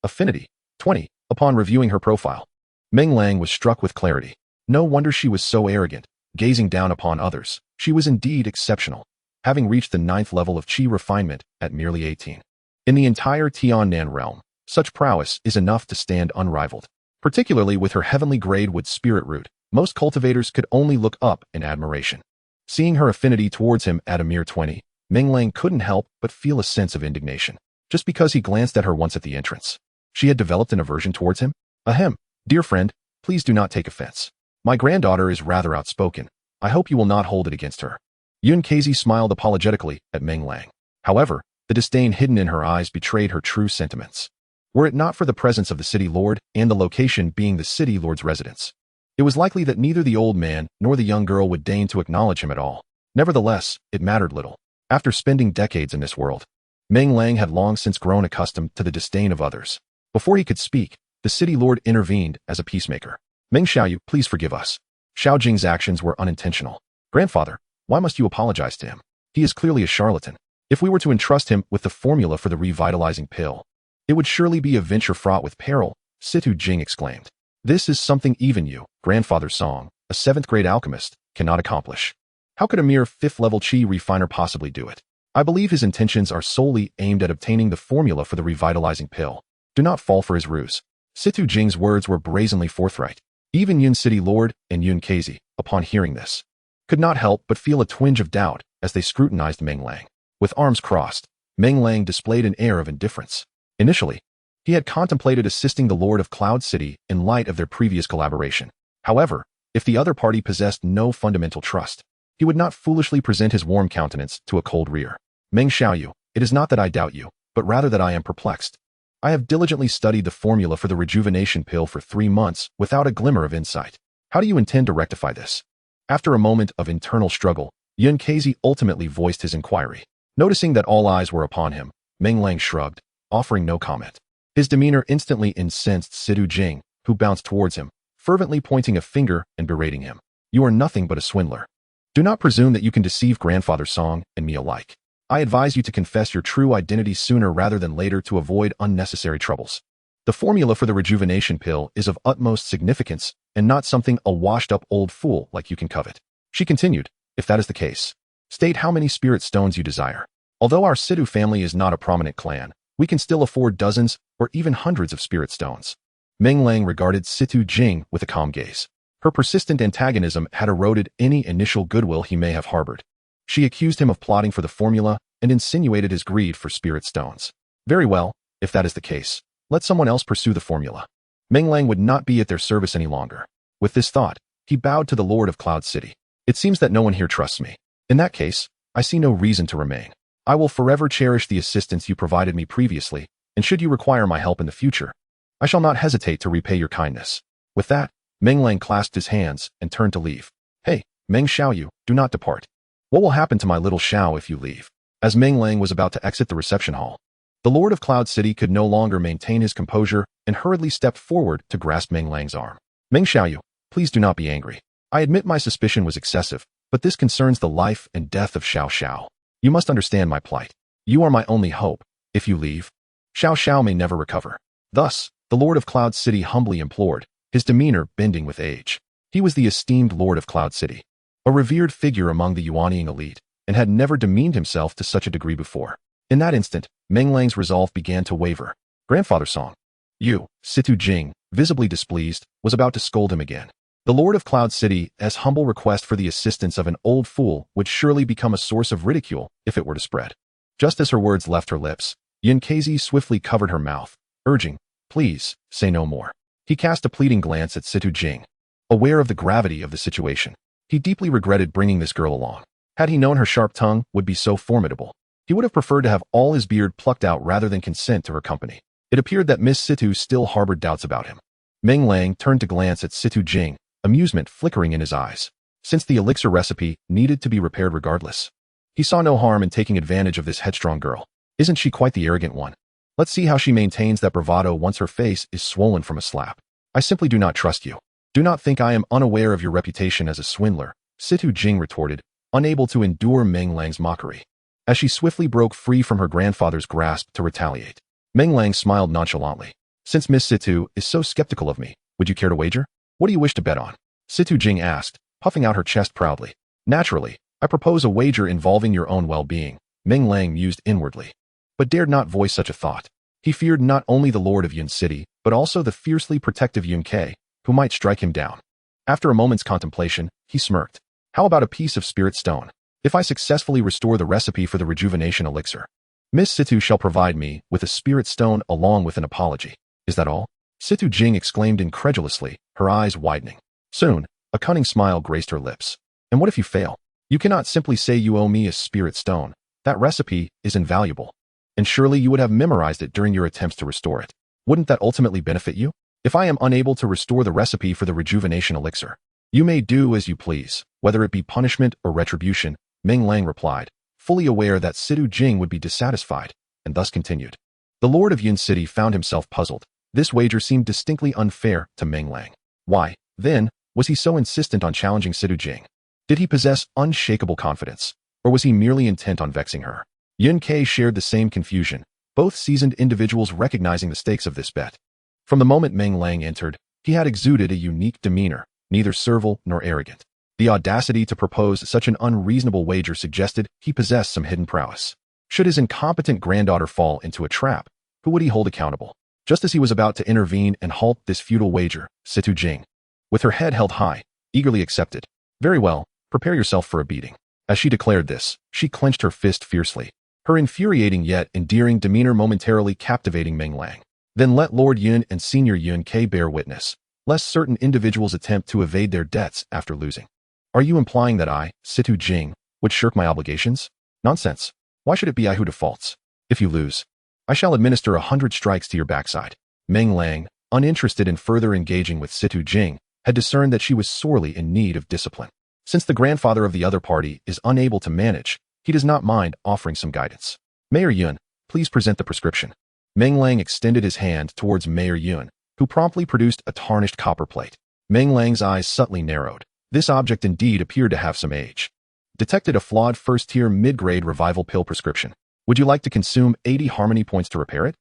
Affinity, 20. Upon reviewing her profile, Meng Lang was struck with clarity. No wonder she was so arrogant, gazing down upon others. She was indeed exceptional, having reached the 9th level of chi refinement at merely 18. In the entire Tiannan realm, such prowess is enough to stand unrivaled. Particularly with her heavenly grade wood spirit root, most cultivators could only look up in admiration. Seeing her affinity towards him at a mere 20, Meng Lang couldn't help but feel a sense of indignation, just because he glanced at her once at the entrance. She had developed an aversion towards him? Ahem, dear friend, please do not take offense. My granddaughter is rather outspoken. I hope you will not hold it against her. Yun Kezi smiled apologetically at Meng Lang. However, the disdain hidden in her eyes betrayed her true sentiments. Were it not for the presence of the city lord and the location being the city lord's residence, it was likely that neither the old man nor the young girl would deign to acknowledge him at all. Nevertheless, it mattered little. After spending decades in this world, Meng Lang had long since grown accustomed to the disdain of others. Before he could speak, the city lord intervened as a peacemaker. Meng Xiaoyu, please forgive us. Xiao Jing's actions were unintentional. Grandfather, why must you apologize to him? He is clearly a charlatan. If we were to entrust him with the formula for the revitalizing pill, it would surely be a venture fraught with peril, Situ Jing exclaimed. This is something even you, Grandfather Song, a 7th grade alchemist, cannot accomplish. How could a mere 5th level chi refiner possibly do it? I believe his intentions are solely aimed at obtaining the formula for the revitalizing pill. Do not fall for his ruse. Situ Jing's words were brazenly forthright. Even Yun City Lord and Yun Kezi, upon hearing this, could not help but feel a twinge of doubt as they scrutinized Meng Lang. With arms crossed, Meng Lang displayed an air of indifference. Initially, he had contemplated assisting the Lord of Cloud City in light of their previous collaboration. However, if the other party possessed no fundamental trust, he would not foolishly present his warm countenance to a cold rear. Meng Xiaoyu, It is not that I doubt you, but rather that I am perplexed. I have diligently studied the formula for the rejuvenation pill for 3 months without a glimmer of insight. How do you intend to rectify this? After a moment of internal struggle, Yun Kezi ultimately voiced his inquiry. Noticing that all eyes were upon him, Meng Lang shrugged, offering no comment. His demeanor instantly incensed Situ Jing, who bounced towards him, fervently pointing a finger and berating him. You are nothing but a swindler. Do not presume that you can deceive Grandfather Song and me alike. I advise you to confess your true identity sooner rather than later to avoid unnecessary troubles. The formula for the rejuvenation pill is of utmost significance and not something a washed-up old fool like you can covet. She continued, if that is the case, state how many spirit stones you desire. Although our Situ family is not a prominent clan, we can still afford dozens or even hundreds of spirit stones. Meng Lang regarded Situ Jing with a calm gaze. Her persistent antagonism had eroded any initial goodwill he may have harbored. She accused him of plotting for the formula and insinuated his greed for spirit stones. Very well, if that is the case, let someone else pursue the formula. Meng Lang would not be at their service any longer. With this thought, he bowed to the Lord of Cloud City. It seems that no one here trusts me. In that case, I see no reason to remain. I will forever cherish the assistance you provided me previously, and should you require my help in the future, I shall not hesitate to repay your kindness. With that, Meng Lang clasped his hands and turned to leave. Hey, Meng Xiaoyu, do not depart. What will happen to my little Xiao if you leave? As Meng Lang was about to exit the reception hall, the Lord of Cloud City could no longer maintain his composure and hurriedly stepped forward to grasp Meng Lang's arm. Meng Xiaoyu, please do not be angry. I admit my suspicion was excessive, but this concerns the life and death of Xiao Xiao. You must understand my plight. You are my only hope. If you leave, Xiao Xiao may never recover. Thus, the Lord of Cloud City humbly implored, his demeanor bending with age. He was the esteemed Lord of Cloud City, a revered figure among the Yuanying elite, and had never demeaned himself to such a degree before. In that instant, Meng Lang's resolve began to waver. Grandfather Song. You, Situ Jing, visibly displeased, was about to scold him again. The Lord of Cloud City's humble request for the assistance of an old fool would surely become a source of ridicule if it were to spread. Just as her words left her lips, Yun Kezi swiftly covered her mouth, urging, please, say no more. He cast a pleading glance at Situ Jing. Aware of the gravity of the situation, he deeply regretted bringing this girl along. Had he known her sharp tongue would be so formidable, he would have preferred to have all his beard plucked out rather than consent to her company. It appeared that Miss Situ still harbored doubts about him. Meng Lang turned to glance at Situ Jing, amusement flickering in his eyes. Since the elixir recipe needed to be repaired regardless, he saw no harm in taking advantage of this headstrong girl. Isn't she quite the arrogant one? Let's see how she maintains that bravado once her face is swollen from a slap. I simply do not trust you. Do not think I am unaware of your reputation as a swindler, Situ Jing retorted, unable to endure Meng Lang's mockery. As she swiftly broke free from her grandfather's grasp to retaliate, Meng Lang smiled nonchalantly. Since Miss Situ is so skeptical of me, would you care to wager? What do you wish to bet on? Situ Jing asked, puffing out her chest proudly. Naturally, I propose a wager involving your own well-being, Meng Lang mused inwardly, but dared not voice such a thought. He feared not only the Lord of Yun City, but also the fiercely protective Yun Ke, who might strike him down. After a moment's contemplation, he smirked. How about a piece of spirit stone? If I successfully restore the recipe for the rejuvenation elixir, Miss Situ shall provide me with a spirit stone along with an apology. Is that all? Situ Jing exclaimed incredulously, her eyes widening. Soon, a cunning smile graced her lips. And what if you fail? You cannot simply say you owe me a spirit stone. That recipe is invaluable. And surely you would have memorized it during your attempts to restore it. Wouldn't that ultimately benefit you? If I am unable to restore the recipe for the rejuvenation elixir, you may do as you please, whether it be punishment or retribution, Meng Lang replied, fully aware that Situ Jing would be dissatisfied, and thus continued. The Lord of Yun City found himself puzzled. This wager seemed distinctly unfair to Meng Lang. Why, then, was he so insistent on challenging Situ Jing? Did he possess unshakable confidence, or was he merely intent on vexing her? Yun Ke shared the same confusion, both seasoned individuals recognizing the stakes of this bet. From the moment Meng Lang entered, he had exuded a unique demeanor, neither servile nor arrogant. The audacity to propose such an unreasonable wager suggested he possessed some hidden prowess. Should his incompetent granddaughter fall into a trap, who would he hold accountable? Just as he was about to intervene and halt this futile wager, Situ Jing, with her head held high, eagerly accepted. Very well, prepare yourself for a beating. As she declared this, she clenched her fist fiercely, her infuriating yet endearing demeanor momentarily captivating Meng Lang. Then let Lord Yun and Senior Yun Ke bear witness, lest certain individuals attempt to evade their debts after losing. Are you implying that I, Situ Jing, would shirk my obligations? Nonsense. Why should it be I who defaults? If you lose, I shall administer 100 strikes to your backside. Meng Lang, uninterested in further engaging with Situ Jing, had discerned that she was sorely in need of discipline. Since the grandfather of the other party is unable to manage, he does not mind offering some guidance. Mayor Yun, please present the prescription. Meng Lang extended his hand towards Mayor Yun, who promptly produced a tarnished copper plate. Meng Lang's eyes subtly narrowed. This object indeed appeared to have some age. Detected a flawed first-tier mid-grade revival pill prescription. Would you like to consume 80 harmony points to repair it?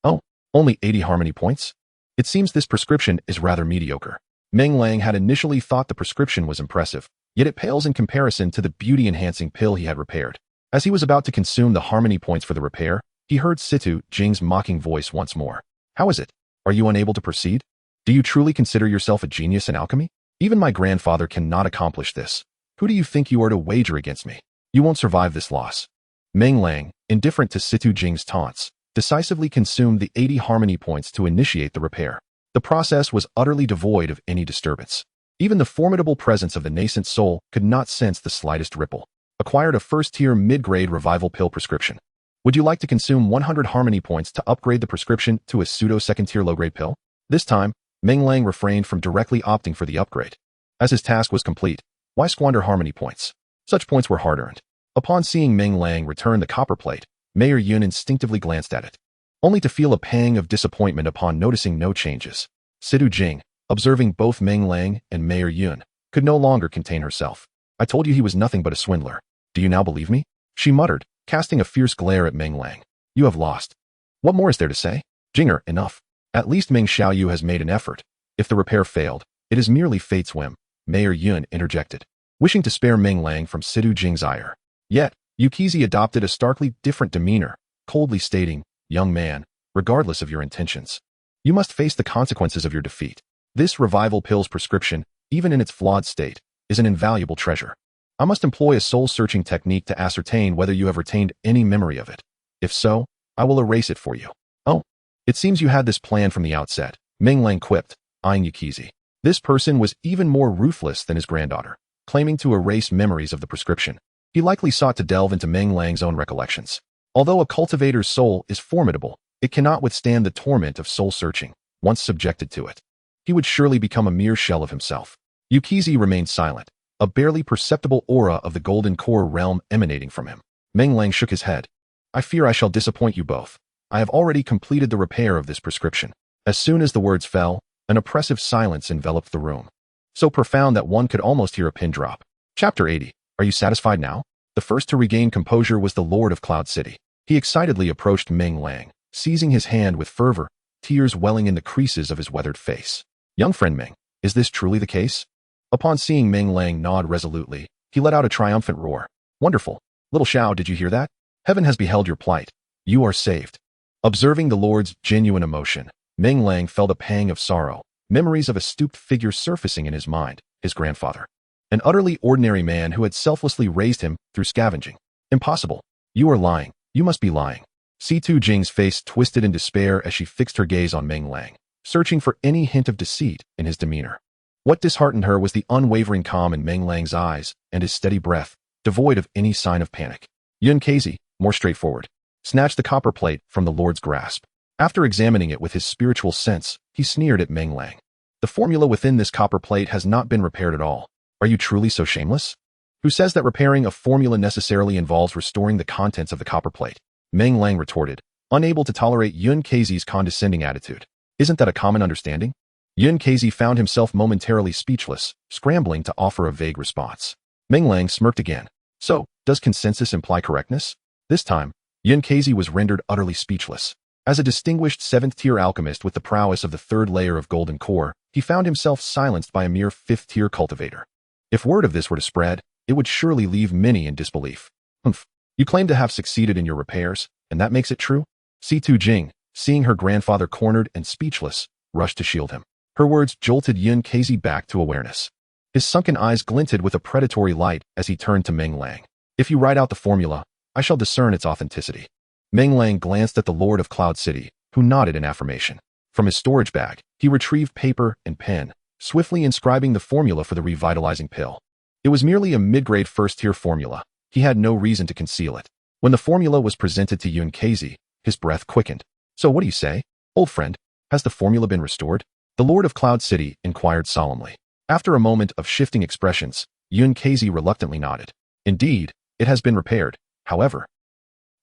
Oh, only 80 harmony points? It seems this prescription is rather mediocre. Meng Lang had initially thought the prescription was impressive, yet it pales in comparison to the beauty-enhancing pill he had repaired. As he was about to consume the harmony points for the repair, he heard Situ Jing's mocking voice once more. How is it? Are you unable to proceed? Do you truly consider yourself a genius in alchemy? Even my grandfather cannot accomplish this. Who do you think you are to wager against me? You won't survive this loss. Meng Lang, indifferent to Situ Jing's taunts, decisively consumed the 80 harmony points to initiate the repair. The process was utterly devoid of any disturbance. Even the formidable presence of the nascent soul could not sense the slightest ripple. Acquired a first-tier mid-grade revival pill prescription. Would you like to consume 100 harmony points to upgrade the prescription to a pseudo-second-tier low-grade pill? This time, Meng Lang refrained from directly opting for the upgrade. As his task was complete, why squander harmony points? Such points were hard-earned. Upon seeing Meng Lang return the copper plate, Mayor Yun instinctively glanced at it, only to feel a pang of disappointment upon noticing no changes. Situ Jing, observing both Meng Lang and Mayor Yun, could no longer contain herself. I told you he was nothing but a swindler. Do you now believe me? She muttered, casting a fierce glare at Meng Lang. You have lost. What more is there to say? Jinger, enough. At least Meng Xiaoyu has made an effort. If the repair failed, it is merely fate's whim. Mayor Yun interjected, wishing to spare Meng Lang from Situ Jing's ire. Yet, Yukizi adopted a starkly different demeanor, coldly stating, young man, regardless of your intentions, you must face the consequences of your defeat. This revival pill's prescription, even in its flawed state, is an invaluable treasure. I must employ a soul-searching technique to ascertain whether you have retained any memory of it. If so, I will erase it for you. Oh, it seems you had this plan from the outset, Meng Lang quipped, eyeing Yukizi. This person was even more ruthless than his granddaughter, claiming to erase memories of the prescription. He likely sought to delve into Meng Lang's own recollections. Although a cultivator's soul is formidable, it cannot withstand the torment of soul-searching. Once subjected to it, he would surely become a mere shell of himself. Yukizi remained silent, a barely perceptible aura of the golden core realm emanating from him. Meng Lang shook his head. I fear I shall disappoint you both. I have already completed the repair of this prescription. As soon as the words fell, an oppressive silence enveloped the room, so profound that one could almost hear a pin drop. Chapter 80. Are you satisfied now? The first to regain composure was the Lord of Cloud City. He excitedly approached Meng Lang, seizing his hand with fervor, tears welling in the creases of his weathered face. Young friend Meng, is this truly the case? Upon seeing Meng Lang nod resolutely, he let out a triumphant roar. Wonderful. Little Xiao, did you hear that? Heaven has beheld your plight. You are saved. Observing the Lord's genuine emotion, Meng Lang felt a pang of sorrow, memories of a stooped figure surfacing in his mind, his grandfather. An utterly ordinary man who had selflessly raised him through scavenging. Impossible. You are lying. You must be lying. Situ Jing's face twisted in despair as she fixed her gaze on Meng Lang, searching for any hint of deceit in his demeanor. What disheartened her was the unwavering calm in Meng Lang's eyes and his steady breath, devoid of any sign of panic. Yun Kazi, more straightforward, snatched the copper plate from the Lord's grasp. After examining it with his spiritual sense, he sneered at Meng Lang. The formula within this copper plate has not been repaired at all. Are you truly so shameless? Who says that repairing a formula necessarily involves restoring the contents of the copper plate? Meng Lang retorted, unable to tolerate Yun Kazi's condescending attitude. Isn't that a common understanding? Yun Kazi found himself momentarily speechless, scrambling to offer a vague response. Meng Lang smirked again. So, does consensus imply correctness? This time, Yun Kazi was rendered utterly speechless. As a distinguished seventh-tier alchemist with the prowess of the third layer of golden core, he found himself silenced by a mere fifth-tier cultivator. If word of this were to spread, it would surely leave many in disbelief. Humph. You claim to have succeeded in your repairs, and that makes it true? Situ Jing, seeing her grandfather cornered and speechless, rushed to shield him. Her words jolted Yun Kazi back to awareness. His sunken eyes glinted with a predatory light as he turned to Meng Lang. If you write out the formula, I shall discern its authenticity. Meng Lang glanced at the Lord of Cloud City, who nodded in affirmation. From his storage bag, he retrieved paper and pen, swiftly inscribing the formula for the revitalizing pill. It was merely a mid-grade first-tier formula. He had no reason to conceal it. When the formula was presented to Yun Kazi, his breath quickened. So what do you say, old friend? Has the formula been restored? The Lord of Cloud City inquired solemnly. After a moment of shifting expressions, Yun Kazi reluctantly nodded. Indeed, it has been repaired. However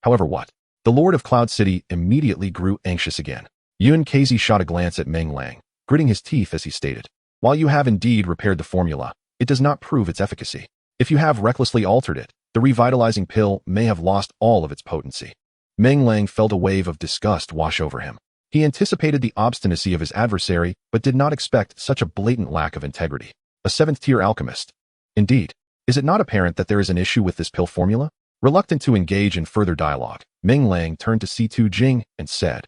what? The Lord of Cloud City immediately grew anxious again. Yun Kazi shot a glance at Meng Lang, gritting his teeth as he stated. While you have indeed repaired the formula, it does not prove its efficacy. If you have recklessly altered it, the revitalizing pill may have lost all of its potency. Meng Lang felt a wave of disgust wash over him. He anticipated the obstinacy of his adversary, but did not expect such a blatant lack of integrity. A seventh-tier alchemist. Indeed, is it not apparent that there is an issue with this pill formula? Reluctant to engage in further dialogue, Meng Lang turned to C2 Jing and said,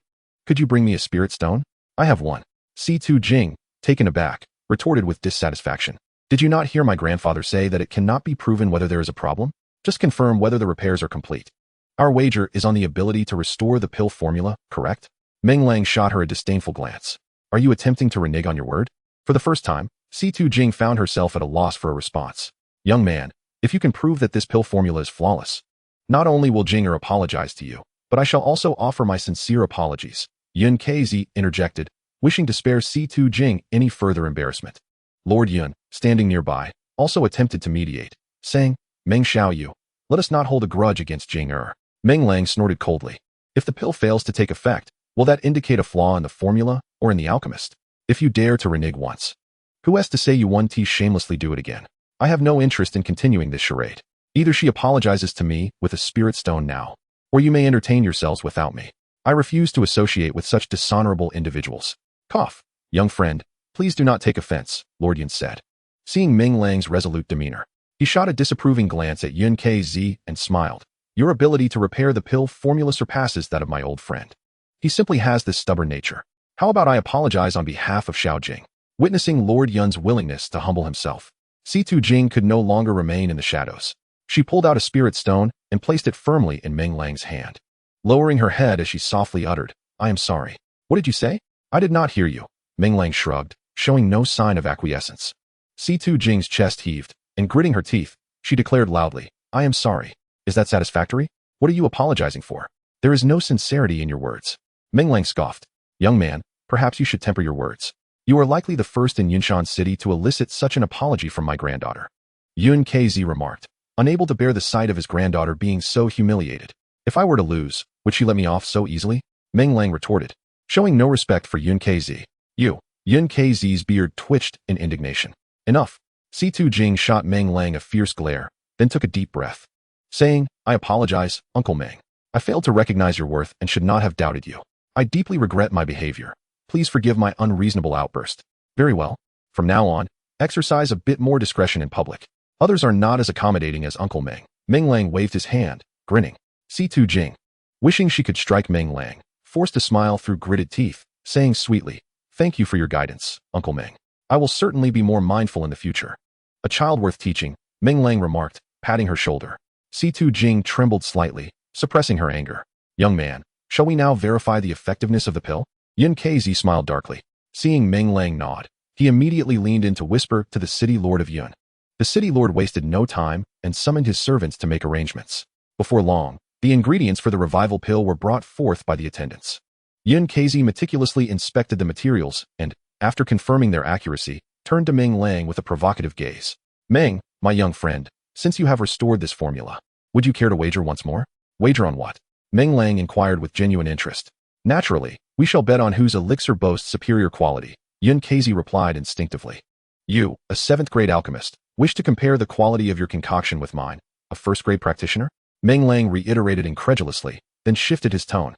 Could you bring me a spirit stone? I have one. C2 Jing, taken aback, retorted with dissatisfaction. Did you not hear my grandfather say that it cannot be proven whether there is a problem? Just confirm whether the repairs are complete. Our wager is on the ability to restore the pill formula, correct? Meng Lang shot her a disdainful glance. Are you attempting to renege on your word? For the first time, C2 Jing found herself at a loss for a response. Young man, if you can prove that this pill formula is flawless, not only will Jinger apologize to you, but I shall also offer my sincere apologies. Yun Kazi interjected, wishing to spare C2 Jing any further embarrassment. Lord Yun, standing nearby, also attempted to mediate, saying, Meng Xiaoyu, let us not hold a grudge against Jinger. Meng Lang snorted coldly. If the pill fails to take effect, will that indicate a flaw in the formula or in the alchemist? If you dare to renege once, who has to say you won't shamelessly do it again? I have no interest in continuing this charade. Either she apologizes to me with a spirit stone now, or you may entertain yourselves without me. I refuse to associate with such dishonorable individuals. Cough. Young friend, please do not take offense, Lord Yun said. Seeing Meng Lang's resolute demeanor, he shot a disapproving glance at Yun Kazi and smiled. Your ability to repair the pill formula surpasses that of my old friend. He simply has this stubborn nature. How about I apologize on behalf of Xiao Jing? Witnessing Lord Yun's willingness to humble himself, C2 Jing could no longer remain in the shadows. She pulled out a spirit stone and placed it firmly in Meng Lang's hand. Lowering her head as she softly uttered, I am sorry. What did you say? I did not hear you. Meng Lang shrugged, showing no sign of acquiescence. C2 Jing's chest heaved, and gritting her teeth, she declared loudly, I am sorry. Is that satisfactory? What are you apologizing for? There is no sincerity in your words. Meng Lang scoffed. Young man, perhaps you should temper your words. You are likely the first in Yunshan City to elicit such an apology from my granddaughter. Yun Kazi remarked, unable to bear the sight of his granddaughter being so humiliated. If I were to lose, would she let me off so easily? Meng Lang retorted, showing no respect for Yun Kazi. Yun Kazi's beard twitched in indignation. Enough. C2 Jing shot Meng Lang a fierce glare, then took a deep breath, saying, I apologize, Uncle Meng. I failed to recognize your worth and should not have doubted you. I deeply regret my behavior. Please forgive my unreasonable outburst. Very well. From now on, exercise a bit more discretion in public. Others are not as accommodating as Uncle Meng. Meng Lang waved his hand, grinning. C2 Jing, wishing she could strike Meng Lang, forced a smile through gritted teeth, saying sweetly, Thank you for your guidance, Uncle Meng. I will certainly be more mindful in the future. A child worth teaching, Meng Lang remarked, patting her shoulder. C2 Jing trembled slightly, suppressing her anger. Young man, shall we now verify the effectiveness of the pill? Yun Kazi smiled darkly. Seeing Meng Lang nod, he immediately leaned in to whisper to the city lord of Yun. The city lord wasted no time and summoned his servants to make arrangements. Before long, the ingredients for the revival pill were brought forth by the attendants. Yun Kazi meticulously inspected the materials and, after confirming their accuracy, turned to Meng Lang with a provocative gaze. Meng, my young friend, since you have restored this formula, would you care to wager once more? Wager on what? Meng Lang inquired with genuine interest. Naturally, we shall bet on whose elixir boasts superior quality, Yun Kazi replied instinctively. You, a 7th-grade alchemist, wish to compare the quality of your concoction with mine, a 1st-grade practitioner? Meng Lang reiterated incredulously, then shifted his tone.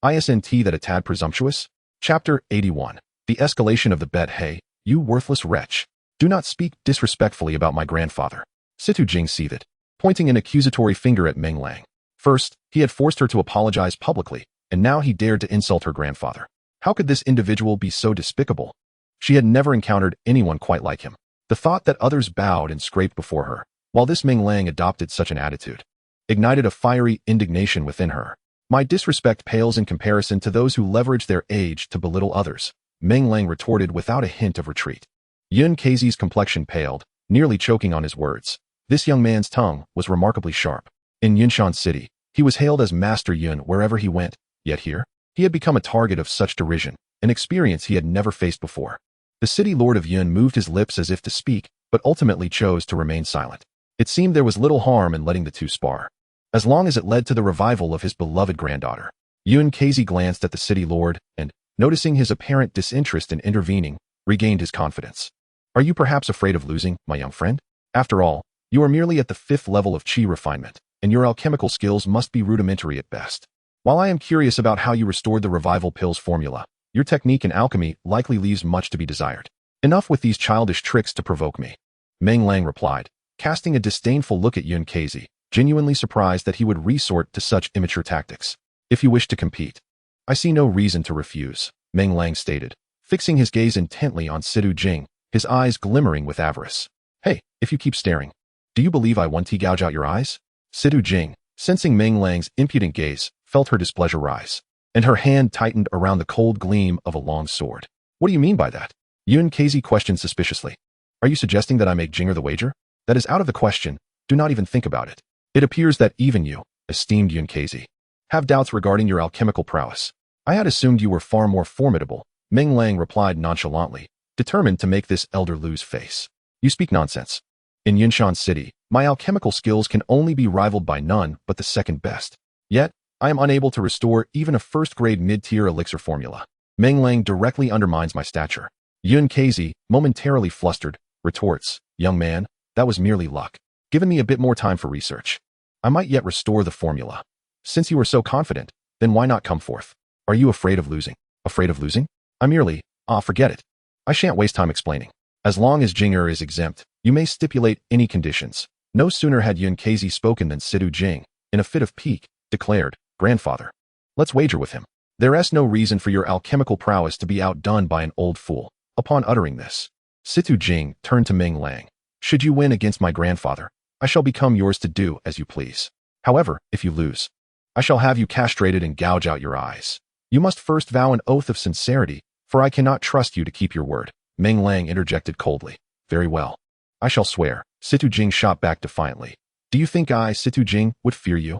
Isn't that a tad presumptuous? Chapter 81. The escalation of the bet. Hey, you worthless wretch. Do not speak disrespectfully about my grandfather. C2 Jing seethed, pointing an accusatory finger at Meng Lang. First, he had forced her to apologize publicly, and now he dared to insult her grandfather. How could this individual be so despicable? She had never encountered anyone quite like him. The thought that others bowed and scraped before her, while this Meng Lang adopted such an attitude, ignited a fiery indignation within her. My disrespect pales in comparison to those who leverage their age to belittle others, Meng Lang retorted without a hint of retreat. Yun Kazi's complexion paled, nearly choking on his words. This young man's tongue was remarkably sharp. In Yunshan City, He was hailed as Master Yun wherever he went, yet here, he had become a target of such derision, an experience he had never faced before. The city lord of Yun moved his lips as if to speak, but ultimately chose to remain silent. It seemed there was little harm in letting the two spar, as long as it led to the revival of his beloved granddaughter. Yun Kazi glanced at the city lord and, noticing his apparent disinterest in intervening, regained his confidence. Are you perhaps afraid of losing, my young friend? After all, you are merely at the 5th level of qi refinement, and your alchemical skills must be rudimentary at best. While I am curious about how you restored the revival pills formula, your technique in alchemy likely leaves much to be desired. Enough with these childish tricks to provoke me. Meng Lang replied, casting a disdainful look at Yun Kazi, genuinely surprised that he would resort to such immature tactics. If you wish to compete, I see no reason to refuse, Meng Lang stated, fixing his gaze intently on Sidu Jing, his eyes glimmering with avarice. Hey, if you keep staring, do you believe I want to gouge out your eyes? Sidu Jing, sensing Meng Lang's impudent gaze, felt her displeasure rise, and her hand tightened around the cold gleam of a long sword. What do you mean by that? Yun Kazi questioned suspiciously. Are you suggesting that I make Jinger the wager? That is out of the question, do not even think about it. It appears that even you, esteemed Yun Kazi, have doubts regarding your alchemical prowess. I had assumed you were far more formidable, Meng Lang replied nonchalantly, determined to make this elder lose face. You speak nonsense. In Yunshan City, my alchemical skills can only be rivaled by none but the second best. Yet, I am unable to restore even a first-grade mid-tier elixir formula. Meng Lang directly undermines my stature. Yun Kazi, momentarily flustered, retorts, young man, that was merely luck. Given me a bit more time for research, I might yet restore the formula. Since you are so confident, then why not come forth? Are you afraid of losing? Afraid of losing? I merely, forget it. I shan't waste time explaining. As long as Jinger is exempt, you may stipulate any conditions. No sooner had Yun Kazi spoken than Sidu Jing, in a fit of pique, declared, Grandfather, let's wager with him. There is no reason for your alchemical prowess to be outdone by an old fool. Upon uttering this, Situ Jing turned to Meng Lang. Should you win against my grandfather, I shall become yours to do as you please. However, if you lose, I shall have you castrated and gouge out your eyes. You must first vow an oath of sincerity, for I cannot trust you to keep your word. Meng Lang interjected coldly. Very well. I shall swear. Situ Jing shot back defiantly. Do you think I, Situ Jing, would fear you?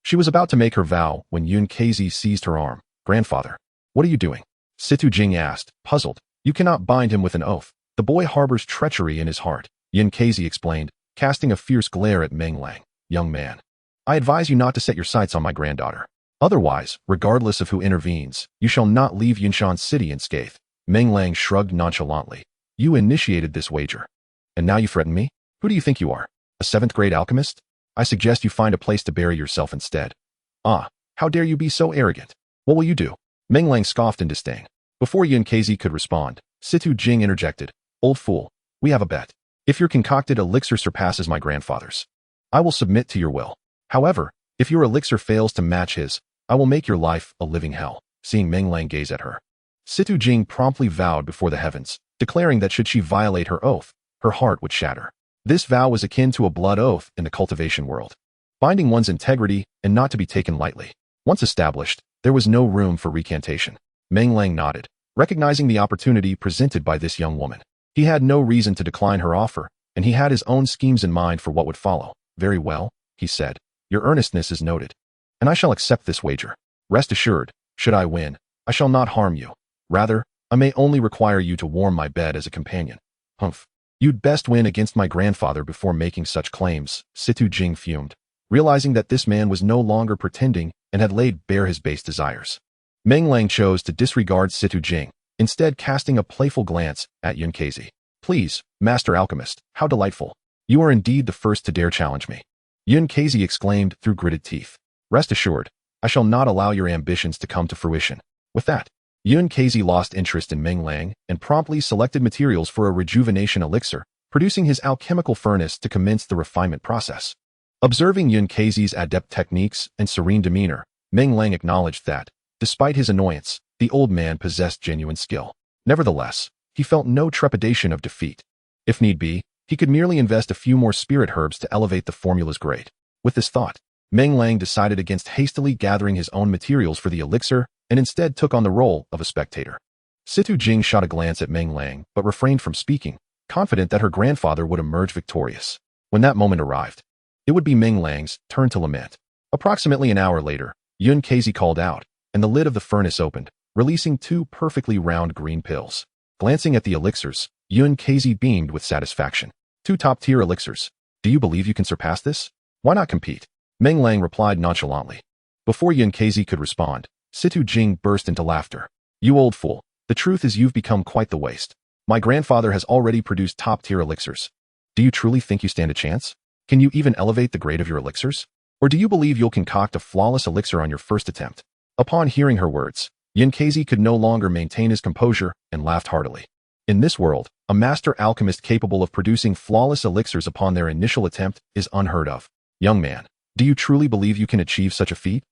She was about to make her vow when Yun Kazi seized her arm. Grandfather, what are you doing? Situ Jing asked, puzzled. You cannot bind him with an oath. The boy harbors treachery in his heart. Yun Kazi explained, casting a fierce glare at Meng Lang. Young man, I advise you not to set your sights on my granddaughter. Otherwise, regardless of who intervenes, you shall not leave Yunshan City unscathed. Meng Lang shrugged nonchalantly. You initiated this wager. And now you threaten me? Who do you think you are? A 7th-grade alchemist? I suggest you find a place to bury yourself instead. How dare you be so arrogant? What will you do? Meng Lang scoffed in disdain. Before Yun Kazi could respond, Situ Jing interjected. Old fool, we have a bet. If your concocted elixir surpasses my grandfather's, I will submit to your will. However, if your elixir fails to match his, I will make your life a living hell. Seeing Meng Lang gaze at her, Situ Jing promptly vowed before the heavens, declaring that should she violate her oath, her heart would shatter. This vow was akin to a blood oath in the cultivation world, binding one's integrity and not to be taken lightly. Once established, there was no room for recantation. Meng Lang nodded, recognizing the opportunity presented by this young woman. He had no reason to decline her offer, and he had his own schemes in mind for what would follow. Very well, he said. Your earnestness is noted, and I shall accept this wager. Rest assured, should I win, I shall not harm you. Rather, I may only require you to warm my bed as a companion. Humph. You'd best win against my grandfather before making such claims, Situ Jing fumed, realizing that this man was no longer pretending and had laid bare his base desires. Meng Lang chose to disregard Situ Jing, instead casting a playful glance at Yun Kazi. Please, Master Alchemist, how delightful. You are indeed the first to dare challenge me. Yun Kazi exclaimed through gritted teeth. Rest assured, I shall not allow your ambitions to come to fruition. With that, Yun Kazi lost interest in Meng Lang and promptly selected materials for a rejuvenation elixir, producing his alchemical furnace to commence the refinement process. Observing Yun Kazi's adept techniques and serene demeanor, Meng Lang acknowledged that, despite his annoyance, the old man possessed genuine skill. Nevertheless, he felt no trepidation of defeat. If need be, he could merely invest a few more spirit herbs to elevate the formula's grade. With this thought, Meng Lang decided against hastily gathering his own materials for the elixir and instead took on the role of a spectator. Situ Jing shot a glance at Meng Lang but refrained from speaking, confident that her grandfather would emerge victorious. When that moment arrived, it would be Meng Lang's turn to lament. Approximately an hour later, Yun Kazi called out, and the lid of the furnace opened, releasing two perfectly round green pills. Glancing at the elixirs, Yun Kazi beamed with satisfaction. Two top-tier elixirs. Do you believe you can surpass this? Why not compete? Meng Lang replied nonchalantly. Before Yun Kazi could respond, Situ Jing burst into laughter. You old fool, the truth is you've become quite the waste. My grandfather has already produced top-tier elixirs. Do you truly think you stand a chance? Can you even elevate the grade of your elixirs? Or do you believe you'll concoct a flawless elixir on your first attempt? Upon hearing her words, Yun Kazi could no longer maintain his composure and laughed heartily. In this world, a master alchemist capable of producing flawless elixirs upon their initial attempt is unheard of. Young man, do you truly believe you can achieve such a feat?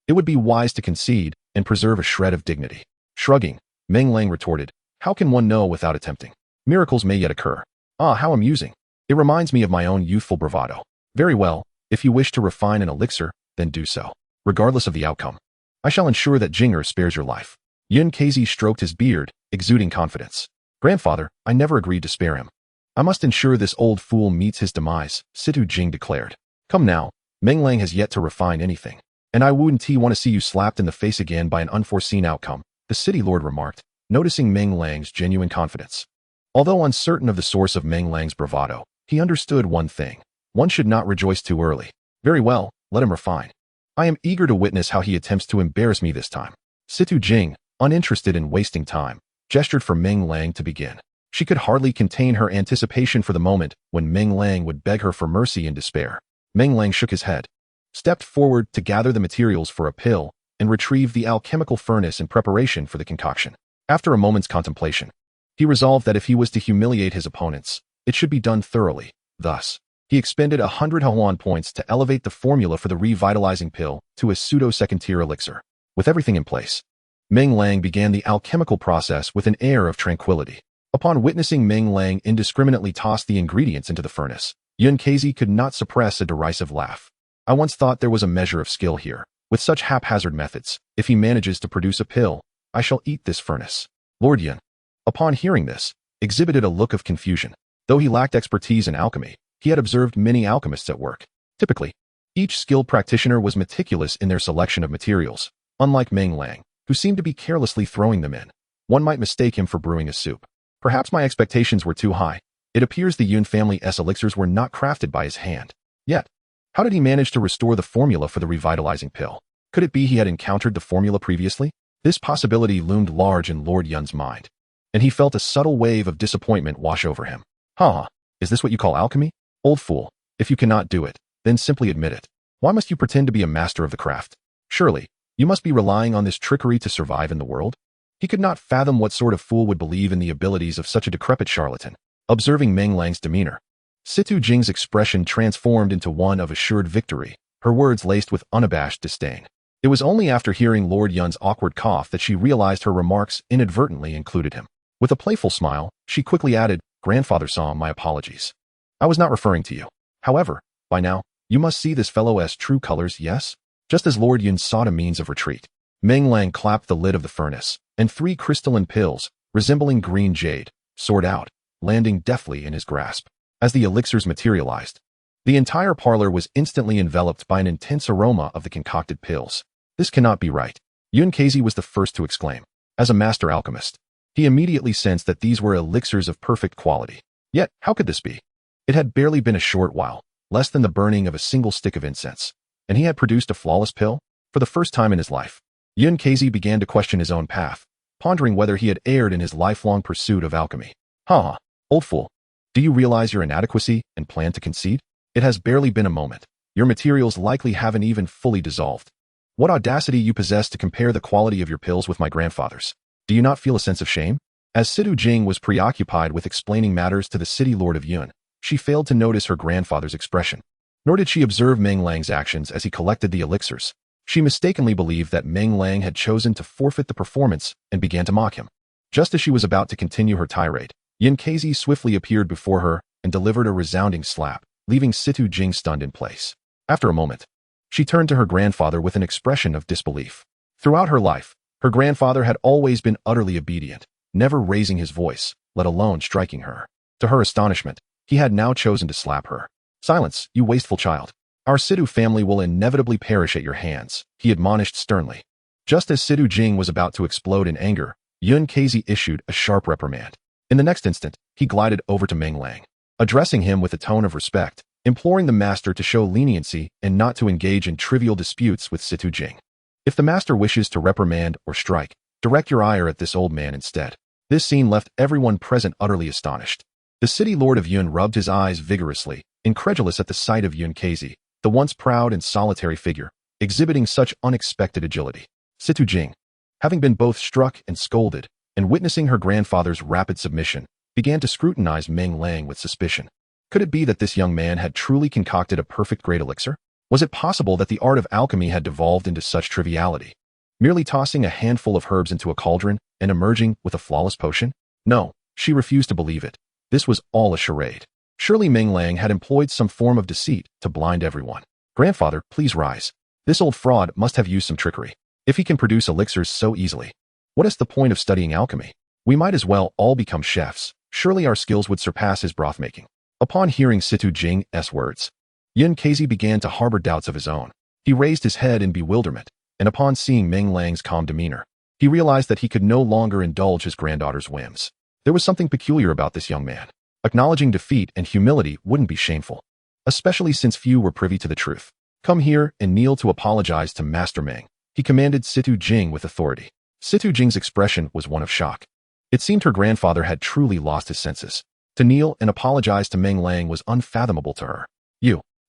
It would be wise to concede and preserve a shred of dignity. Shrugging, Meng Lang retorted, how can one know without attempting? Miracles may yet occur. Ah, how amusing. It reminds me of my own youthful bravado. Very well, if you wish to refine an elixir, then do so. Regardless of the outcome, I shall ensure that Jinger spares your life. Yun Kazi stroked his beard, exuding confidence. Grandfather, I never agreed to spare him. I must ensure this old fool meets his demise, Situ Jing declared. Come now, Meng Lang has yet to refine anything. And I wouldn't want to see you slapped in the face again by an unforeseen outcome, the city lord remarked, noticing Meng Lang's genuine confidence. Although uncertain of the source of Meng Lang's bravado, he understood one thing. One should not rejoice too early. Very well, let him refine. I am eager to witness how he attempts to embarrass me this time. Situ Jing, uninterested in wasting time, gestured for Meng Lang to begin. She could hardly contain her anticipation for the moment when Meng Lang would beg her for mercy in despair. Meng Lang shook his head, stepped forward to gather the materials for a pill, and retrieve the alchemical furnace in preparation for the concoction. After a moment's contemplation, he resolved that if he was to humiliate his opponents, it should be done thoroughly. Thus, he expended 100 Huan points to elevate the formula for the revitalizing pill to a pseudo-second-tier elixir. With everything in place, Meng Lang began the alchemical process with an air of tranquility. Upon witnessing Meng Lang indiscriminately toss the ingredients into the furnace, Yun Kazi could not suppress a derisive laugh. I once thought there was a measure of skill here. With such haphazard methods, if he manages to produce a pill, I shall eat this furnace. Lord Yun, upon hearing this, exhibited a look of confusion. Though he lacked expertise in alchemy, he had observed many alchemists at work. Typically, each skilled practitioner was meticulous in their selection of materials, unlike Meng Lang, who seemed to be carelessly throwing them in. One might mistake him for brewing a soup. Perhaps my expectations were too high. It appears the Yun family's elixirs were not crafted by his hand. Yet, how did he manage to restore the formula for the revitalizing pill? Could it be he had encountered the formula previously? This possibility loomed large in Lord Yun's mind, and he felt a subtle wave of disappointment wash over him. Huh, is this what you call alchemy? Old fool, if you cannot do it, then simply admit it. Why must you pretend to be a master of the craft? Surely, you must be relying on this trickery to survive in the world? He could not fathom what sort of fool would believe in the abilities of such a decrepit charlatan. Observing Meng Lang's demeanor, Situ Jing's expression transformed into one of assured victory, her words laced with unabashed disdain. It was only after hearing Lord Yun's awkward cough that she realized her remarks inadvertently included him. With a playful smile, she quickly added, Grandfather Song, my apologies. I was not referring to you. However, by now, you must see this fellow as true colors, yes? Just as Lord Yun sought a means of retreat, Meng Lang clapped the lid of the furnace, and 3 crystalline pills, resembling green jade, soared out, landing deftly in his grasp. As the elixirs materialized, the entire parlor was instantly enveloped by an intense aroma of the concocted pills. This cannot be right. Yun Kazi was the first to exclaim. As a master alchemist, he immediately sensed that these were elixirs of perfect quality. Yet, how could this be? It had barely been a short while, less than the burning of a single stick of incense, and he had produced a flawless pill? For the first time in his life, Yun Kazi began to question his own path, pondering whether he had erred in his lifelong pursuit of alchemy. Ha! Old fool. Do you realize your inadequacy and plan to concede? It has barely been a moment. Your materials likely haven't even fully dissolved. What audacity you possess to compare the quality of your pills with my grandfather's. Do you not feel a sense of shame? As Situ Jing was preoccupied with explaining matters to the city lord of Yun, she failed to notice her grandfather's expression. Nor did she observe Meng Lang's actions as he collected the elixirs. She mistakenly believed that Meng Lang had chosen to forfeit the performance and began to mock him. Just as she was about to continue her tirade, Yun Kazi swiftly appeared before her and delivered a resounding slap, leaving Situ Jing stunned in place. After a moment, she turned to her grandfather with an expression of disbelief. Throughout her life, her grandfather had always been utterly obedient, never raising his voice, let alone striking her. To her astonishment, he had now chosen to slap her. Silence, you wasteful child. Our Situ family will inevitably perish at your hands, he admonished sternly. Just as Situ Jing was about to explode in anger, Yun Kezi issued a sharp reprimand. In the next instant, he glided over to Meng Lang, addressing him with a tone of respect, imploring the master to show leniency and not to engage in trivial disputes with Situ Jing. If the master wishes to reprimand or strike, direct your ire at this old man instead. This scene left everyone present utterly astonished. The city lord of Yun rubbed his eyes vigorously, incredulous at the sight of Yun Kezi, the once proud and solitary figure, exhibiting such unexpected agility. Situ Jing, having been both struck and scolded, and witnessing her grandfather's rapid submission, began to scrutinize Meng Lang with suspicion. Could it be that this young man had truly concocted a perfect great elixir? Was it possible that the art of alchemy had devolved into such triviality? Merely tossing a handful of herbs into a cauldron and emerging with a flawless potion? No, she refused to believe it. This was all a charade. Surely Meng Lang had employed some form of deceit to blind everyone. Grandfather, please rise. This old fraud must have used some trickery. If he can produce elixirs so easily, what is the point of studying alchemy? We might as well all become chefs. Surely our skills would surpass his broth making. Upon hearing Situ Jing's words, Yun Kezi began to harbor doubts of his own. He raised his head in bewilderment, and upon seeing Meng Lang's calm demeanor, he realized that he could no longer indulge his granddaughter's whims. There was something peculiar about this young man. Acknowledging defeat and humility wouldn't be shameful, especially since few were privy to the truth. Come here and kneel to apologize to Master Meng, he commanded Situ Jing with authority. Situ Jing's expression was one of shock. It seemed her grandfather had truly lost his senses. To kneel and apologize to Meng Lang was unfathomable to her.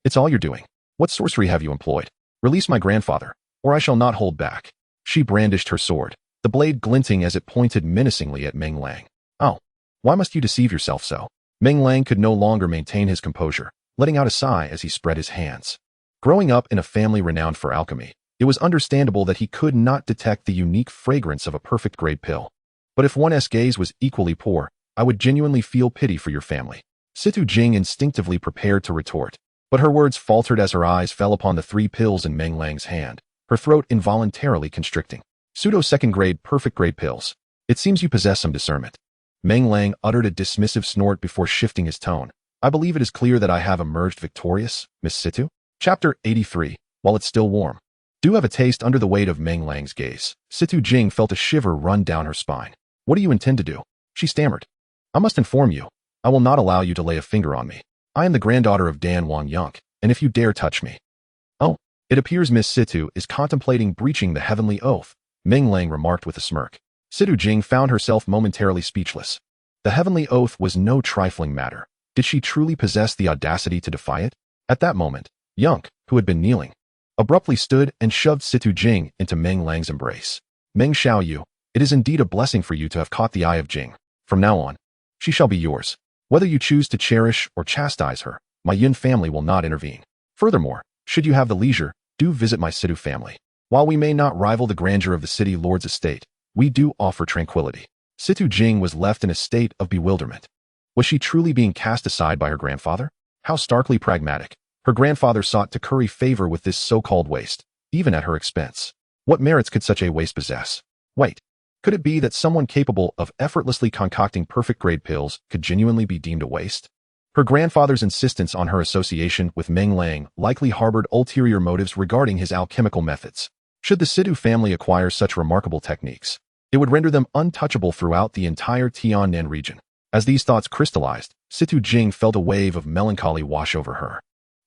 It's all you're doing. What sorcery have you employed? Release my grandfather, or I shall not hold back. She brandished her sword, the blade glinting as it pointed menacingly at Meng Lang. Oh, why must you deceive yourself so? Meng Lang could no longer maintain his composure, letting out a sigh as he spread his hands. Growing up in a family renowned for alchemy, it was understandable that he could not detect the unique fragrance of a perfect grade pill. But if one's gaze was equally poor, I would genuinely feel pity for your family. Situ Jing instinctively prepared to retort, but her words faltered as her eyes fell upon the 3 pills in Meng Lang's hand, her throat involuntarily constricting. Pseudo-second-grade perfect-grade pills. It seems you possess some discernment. Meng Lang uttered a dismissive snort before shifting his tone. I believe it is clear that I have emerged victorious, Miss Situ. Chapter 83. While it's still warm. Do have a taste under the weight of Meng Lang's gaze. Situ Jing felt a shiver run down her spine. What do you intend to do? She stammered. I must inform you. I will not allow you to lay a finger on me. I am the granddaughter of Dan Wang Yunk, and if you dare touch me. Oh, it appears Miss Situ is contemplating breaching the heavenly oath, Meng Lang remarked with a smirk. Situ Jing found herself momentarily speechless. The heavenly oath was no trifling matter. Did she truly possess the audacity to defy it? At that moment, Yunk, who had been kneeling, abruptly stood and shoved Situ Jing into Meng Lang's embrace. Meng Xiaoyu, it is indeed a blessing for you to have caught the eye of Jing. From now on, she shall be yours. Whether you choose to cherish or chastise her, my Yun family will not intervene. Furthermore, should you have the leisure, do visit my Situ family. While we may not rival the grandeur of the city lord's estate, we do offer tranquility. Situ Jing was left in a state of bewilderment. Was she truly being cast aside by her grandfather? How starkly pragmatic. Her grandfather sought to curry favor with this so-called waste, even at her expense. What merits could such a waste possess? Wait. Could it be that someone capable of effortlessly concocting perfect-grade pills could genuinely be deemed a waste? Her grandfather's insistence on her association with Meng Lang likely harbored ulterior motives regarding his alchemical methods. Should the Situ family acquire such remarkable techniques, it would render them untouchable throughout the entire Tiannan region. As these thoughts crystallized, Situ Jing felt a wave of melancholy wash over her.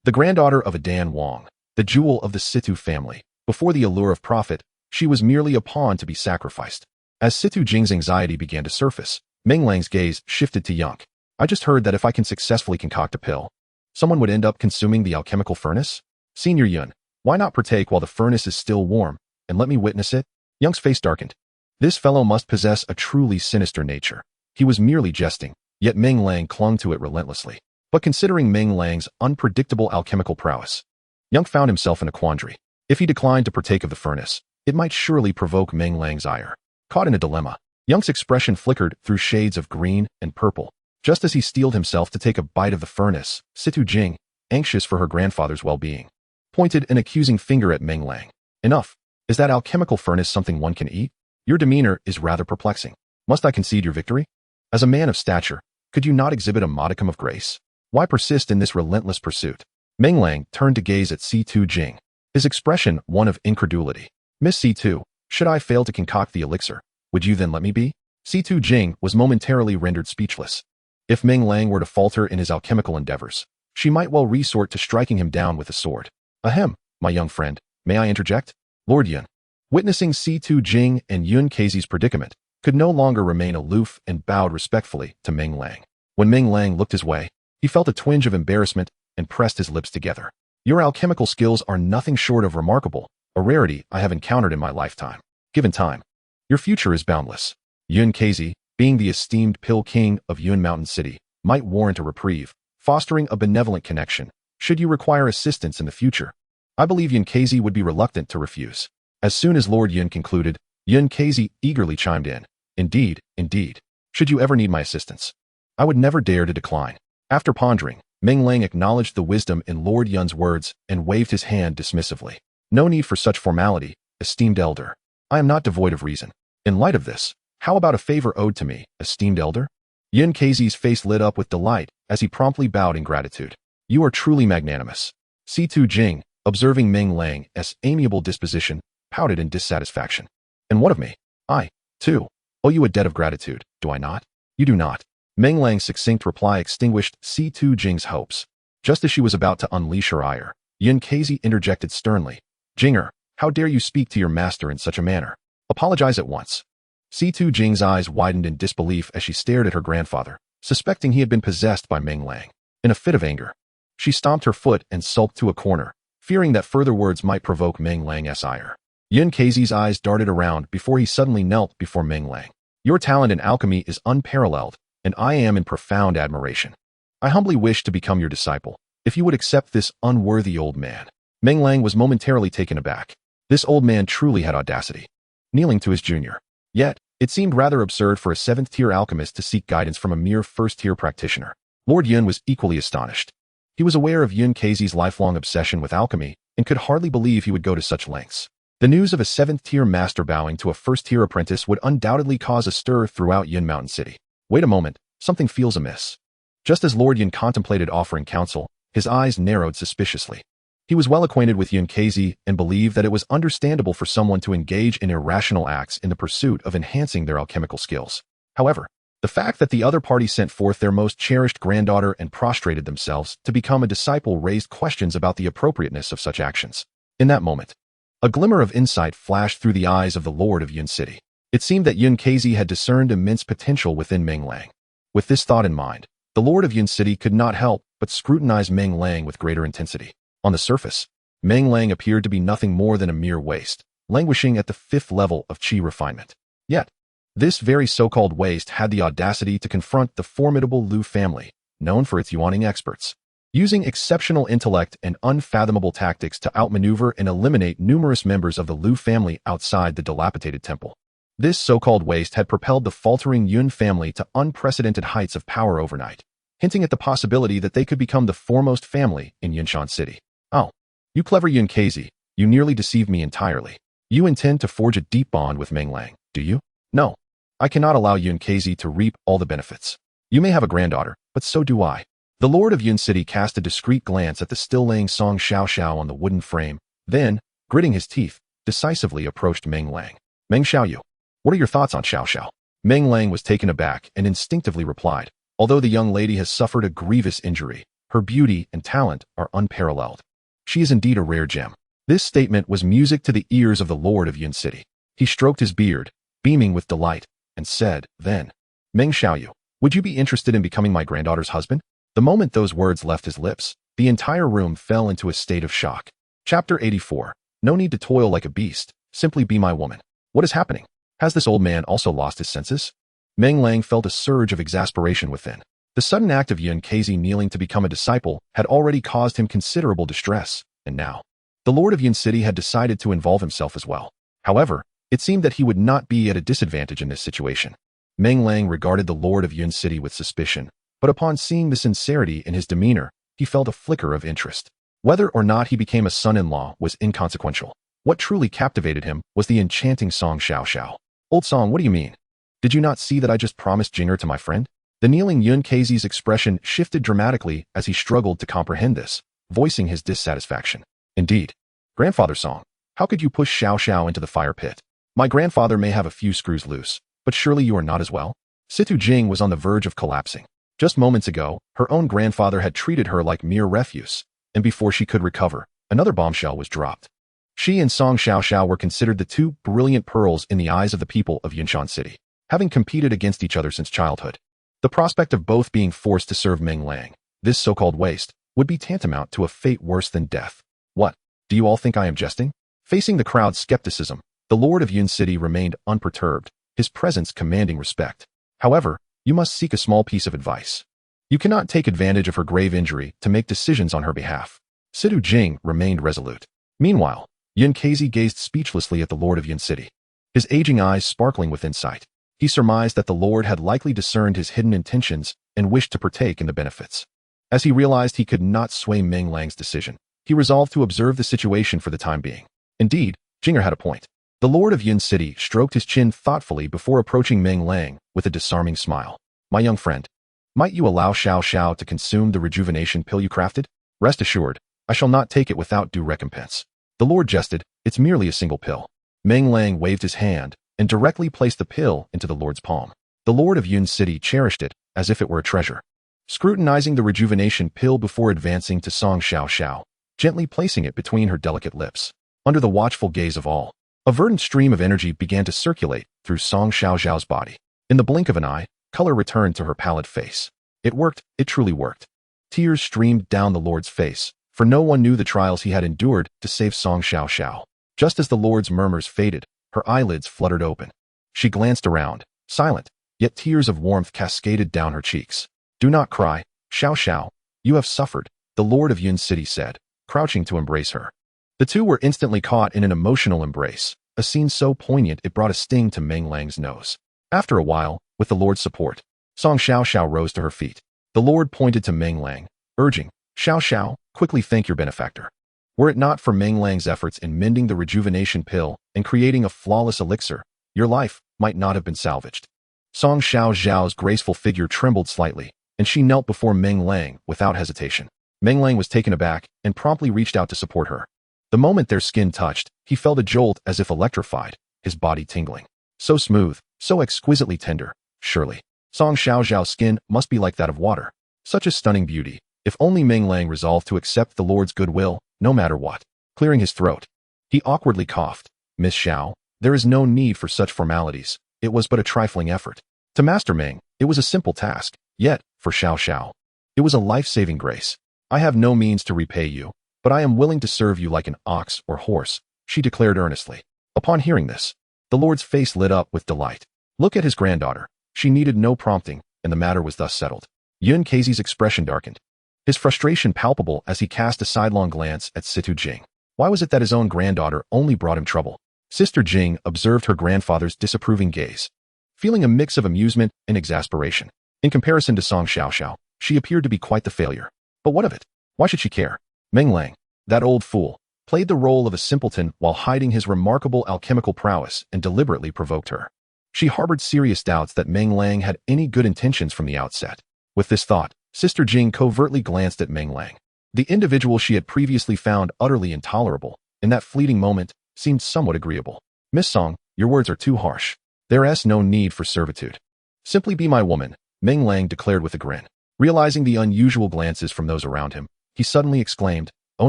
The granddaughter of a Dan Wang, the jewel of the Situ family, before the allure of profit, she was merely a pawn to be sacrificed. As Situ Jing's anxiety began to surface, Meng Lang's gaze shifted to Yunk. I just heard that if I can successfully concoct a pill, someone would end up consuming the alchemical furnace? Senior Yun, why not partake while the furnace is still warm, and let me witness it? Yunk's face darkened. This fellow must possess a truly sinister nature. He was merely jesting, yet Meng Lang clung to it relentlessly. But considering Meng Lang's unpredictable alchemical prowess, Yunk found himself in a quandary. If he declined to partake of the furnace, it might surely provoke Meng Lang's ire. Caught in a dilemma, Yunk's expression flickered through shades of green and purple. Just as he steeled himself to take a bite of the furnace, Situ Jing, anxious for her grandfather's well-being, pointed an accusing finger at Meng Lang. Enough. Is that alchemical furnace something one can eat? Your demeanor is rather perplexing. Must I concede your victory? As a man of stature, could you not exhibit a modicum of grace? Why persist in this relentless pursuit? Meng Lang turned to gaze at C2 Jing, his expression one of incredulity. Miss C2, should I fail to concoct the elixir, would you then let me be? C2 Jing was momentarily rendered speechless. If Meng Lang were to falter in his alchemical endeavors, she might well resort to striking him down with a sword. Ahem, my young friend, may I interject? Lord Yun, witnessing C2 Jing and Yun Keizi's predicament, could no longer remain aloof and bowed respectfully to Meng Lang. When Meng Lang looked his way, he felt a twinge of embarrassment and pressed his lips together. Your alchemical skills are nothing short of remarkable, a rarity I have encountered in my lifetime. Given time, your future is boundless. Yun Keizi, being the esteemed Pill King of Yun Mountain City, might warrant a reprieve, fostering a benevolent connection, should you require assistance in the future. I believe Yun Keizi would be reluctant to refuse. As soon as Lord Yun concluded, Yun Keizi eagerly chimed in. Indeed, indeed. Should you ever need my assistance, I would never dare to decline. After pondering, Meng Lang acknowledged the wisdom in Lord Yun's words and waved his hand dismissively. No need for such formality, esteemed elder. I am not devoid of reason. In light of this, how about a favor owed to me, esteemed elder? Yun Keizi's face lit up with delight as he promptly bowed in gratitude. You are truly magnanimous. C2 Jing, observing Meng Lang's amiable disposition, pouted in dissatisfaction. And what of me? I, too, owe you a debt of gratitude, do I not? You do not. Meng Lang's succinct reply extinguished C2 Jing's hopes. Just as she was about to unleash her ire, Yun Keizi interjected sternly. Jinger, how dare you speak to your master in such a manner? Apologize at once. C2 Jing's eyes widened in disbelief as she stared at her grandfather, suspecting he had been possessed by Meng Lang. In a fit of anger, she stomped her foot and sulked to a corner, fearing that further words might provoke Meng Lang's ire. Yun Keizi's eyes darted around before he suddenly knelt before Meng Lang. Your talent in alchemy is unparalleled, and I am in profound admiration. I humbly wish to become your disciple, if you would accept this unworthy old man. Meng Lang was momentarily taken aback. This old man truly had audacity. Kneeling to his junior. Yet, it seemed rather absurd for a 7th-tier alchemist to seek guidance from a mere 1st-tier practitioner. Lord Yun was equally astonished. He was aware of Yun Keizi's lifelong obsession with alchemy and could hardly believe he would go to such lengths. The news of a 7th-tier master bowing to a 1st-tier apprentice would undoubtedly cause a stir throughout Yun Mountain City. Wait a moment, something feels amiss. Just as Lord Yun contemplated offering counsel, his eyes narrowed suspiciously. He was well acquainted with Yun Keizi and believed that it was understandable for someone to engage in irrational acts in the pursuit of enhancing their alchemical skills. However, the fact that the other party sent forth their most cherished granddaughter and prostrated themselves to become a disciple raised questions about the appropriateness of such actions. In that moment, a glimmer of insight flashed through the eyes of the Lord of Yun City. It seemed that Yun Keizi had discerned immense potential within Meng Lang. With this thought in mind, the Lord of Yun City could not help but scrutinize Meng Lang with greater intensity. On the surface, Meng Lang appeared to be nothing more than a mere waste, languishing at the 5th level of qi refinement. Yet, this very so-called waste had the audacity to confront the formidable Lu family, known for its yuaning experts. Using exceptional intellect and unfathomable tactics to outmaneuver and eliminate numerous members of the Lu family outside the dilapidated temple. This so-called waste had propelled the faltering Yun family to unprecedented heights of power overnight, hinting at the possibility that they could become the foremost family in Yunshan City. Oh, you clever Yun Keizi, you nearly deceived me entirely. You intend to forge a deep bond with Meng Lang, do you? No, I cannot allow Yun Keizi to reap all the benefits. You may have a granddaughter, but so do I. The Lord of Yun City cast a discreet glance at the still-laying Song Xiao on the wooden frame, then, gritting his teeth, decisively approached Meng Lang. Meng Xiaoyu, what are your thoughts on Xiao? Meng Lang was taken aback and instinctively replied, although the young lady has suffered a grievous injury, her beauty and talent are unparalleled. She is indeed a rare gem. This statement was music to the ears of the Lord of Yun City. He stroked his beard, beaming with delight, and said, then, Meng Xiaoyu, would you be interested in becoming my granddaughter's husband? The moment those words left his lips, the entire room fell into a state of shock. Chapter 84. No need to toil like a beast, simply be my woman. What is happening? Has this old man also lost his senses? Meng Lang felt a surge of exasperation within. The sudden act of Yun Keizi kneeling to become a disciple had already caused him considerable distress, and now, the Lord of Yun City had decided to involve himself as well. However, it seemed that he would not be at a disadvantage in this situation. Meng Lang regarded the Lord of Yun City with suspicion, but upon seeing the sincerity in his demeanor, he felt a flicker of interest. Whether or not he became a son-in-law was inconsequential. What truly captivated him was the enchanting Song Xiao. Old Song, what do you mean? Did you not see that I just promised Jinger to my friend? The kneeling Yun Keizi's expression shifted dramatically as he struggled to comprehend this, voicing his dissatisfaction. Indeed. Grandfather Song, how could you push Xiao Xiao into the fire pit? My grandfather may have a few screws loose, but surely you are not as well? Situ Jing was on the verge of collapsing. Just moments ago, her own grandfather had treated her like mere refuse, and before she could recover, another bombshell was dropped. She and Song Xiao Xiao were considered the two brilliant pearls in the eyes of the people of Yinshan City, having competed against each other since childhood. The prospect of both being forced to serve Meng Lang, this so-called waste, would be tantamount to a fate worse than death. What? Do you all think I am jesting? Facing the crowd's skepticism, the Lord of Yun City remained unperturbed, his presence commanding respect. However, you must seek a small piece of advice. You cannot take advantage of her grave injury to make decisions on her behalf. Situ Jing remained resolute. Meanwhile, Yun Kezi gazed speechlessly at the Lord of Yun City, his aging eyes sparkling with insight. He surmised that the Lord had likely discerned his hidden intentions and wished to partake in the benefits. As he realized he could not sway Meng Lang's decision, he resolved to observe the situation for the time being. Indeed, Jinger had a point. The Lord of Yun City stroked his chin thoughtfully before approaching Meng Lang with a disarming smile. My young friend, might you allow Xiao Xiao to consume the rejuvenation pill you crafted? Rest assured, I shall not take it without due recompense. The Lord jested, it's merely a single pill. Meng Lang waved his hand and directly placed the pill into the Lord's palm. The Lord of Yun City cherished it as if it were a treasure. Scrutinizing the rejuvenation pill before advancing to Song Xiao Xiao, gently placing it between her delicate lips. Under the watchful gaze of all, a verdant stream of energy began to circulate through Song Xiao Xiao's body. In the blink of an eye, color returned to her pallid face. It worked, it truly worked. Tears streamed down the Lord's face, for no one knew the trials he had endured to save Song Xiao Xiao. Just as the Lord's murmurs faded, her eyelids fluttered open. She glanced around, silent, yet tears of warmth cascaded down her cheeks. Do not cry, Xiao Xiao, you have suffered, the Lord of Yun City said, crouching to embrace her. The two were instantly caught in an emotional embrace, a scene so poignant it brought a sting to Meng Lang's nose. After a while, with the Lord's support, Song Xiao Xiao rose to her feet. The Lord pointed to Meng Lang, urging, Xiao Xiao, quickly thank your benefactor. Were it not for Meng Lang's efforts in mending the rejuvenation pill and creating a flawless elixir, your life might not have been salvaged. Song Xiao Xiao's graceful figure trembled slightly, and she knelt before Meng Lang without hesitation. Meng Lang was taken aback and promptly reached out to support her. The moment their skin touched, he felt a jolt as if electrified, his body tingling. So smooth, so exquisitely tender, surely. Song Xiao Xiao's skin must be like that of water. Such a stunning beauty, if only Meng Lang resolved to accept the Lord's goodwill, no matter what. Clearing his throat, he awkwardly coughed. Miss Xiao, there is no need for such formalities, it was but a trifling effort. To Master Meng, it was a simple task, yet, for Xiao Xiao, it was a life-saving grace. I have no means to repay you, but I am willing to serve you like an ox or horse, she declared earnestly. Upon hearing this, the Lord's face lit up with delight. Look at his granddaughter. She needed no prompting, and the matter was thus settled. Yun Keizi's expression darkened, his frustration palpable as he cast a sidelong glance at Situ Jing. Why was it that his own granddaughter only brought him trouble? Sister Jing observed her grandfather's disapproving gaze, feeling a mix of amusement and exasperation. In comparison to Song Xiao Xiao, she appeared to be quite the failure. But what of it? Why should she care? Meng Lang, that old fool, played the role of a simpleton while hiding his remarkable alchemical prowess and deliberately provoked her. She harbored serious doubts that Meng Lang had any good intentions from the outset. With this thought, Sister Jing covertly glanced at Meng Lang. The individual she had previously found utterly intolerable, in that fleeting moment, seemed somewhat agreeable. Miss Song, your words are too harsh. There is no need for servitude. Simply be my woman, Meng Lang declared with a grin. Realizing the unusual glances from those around him, he suddenly exclaimed, oh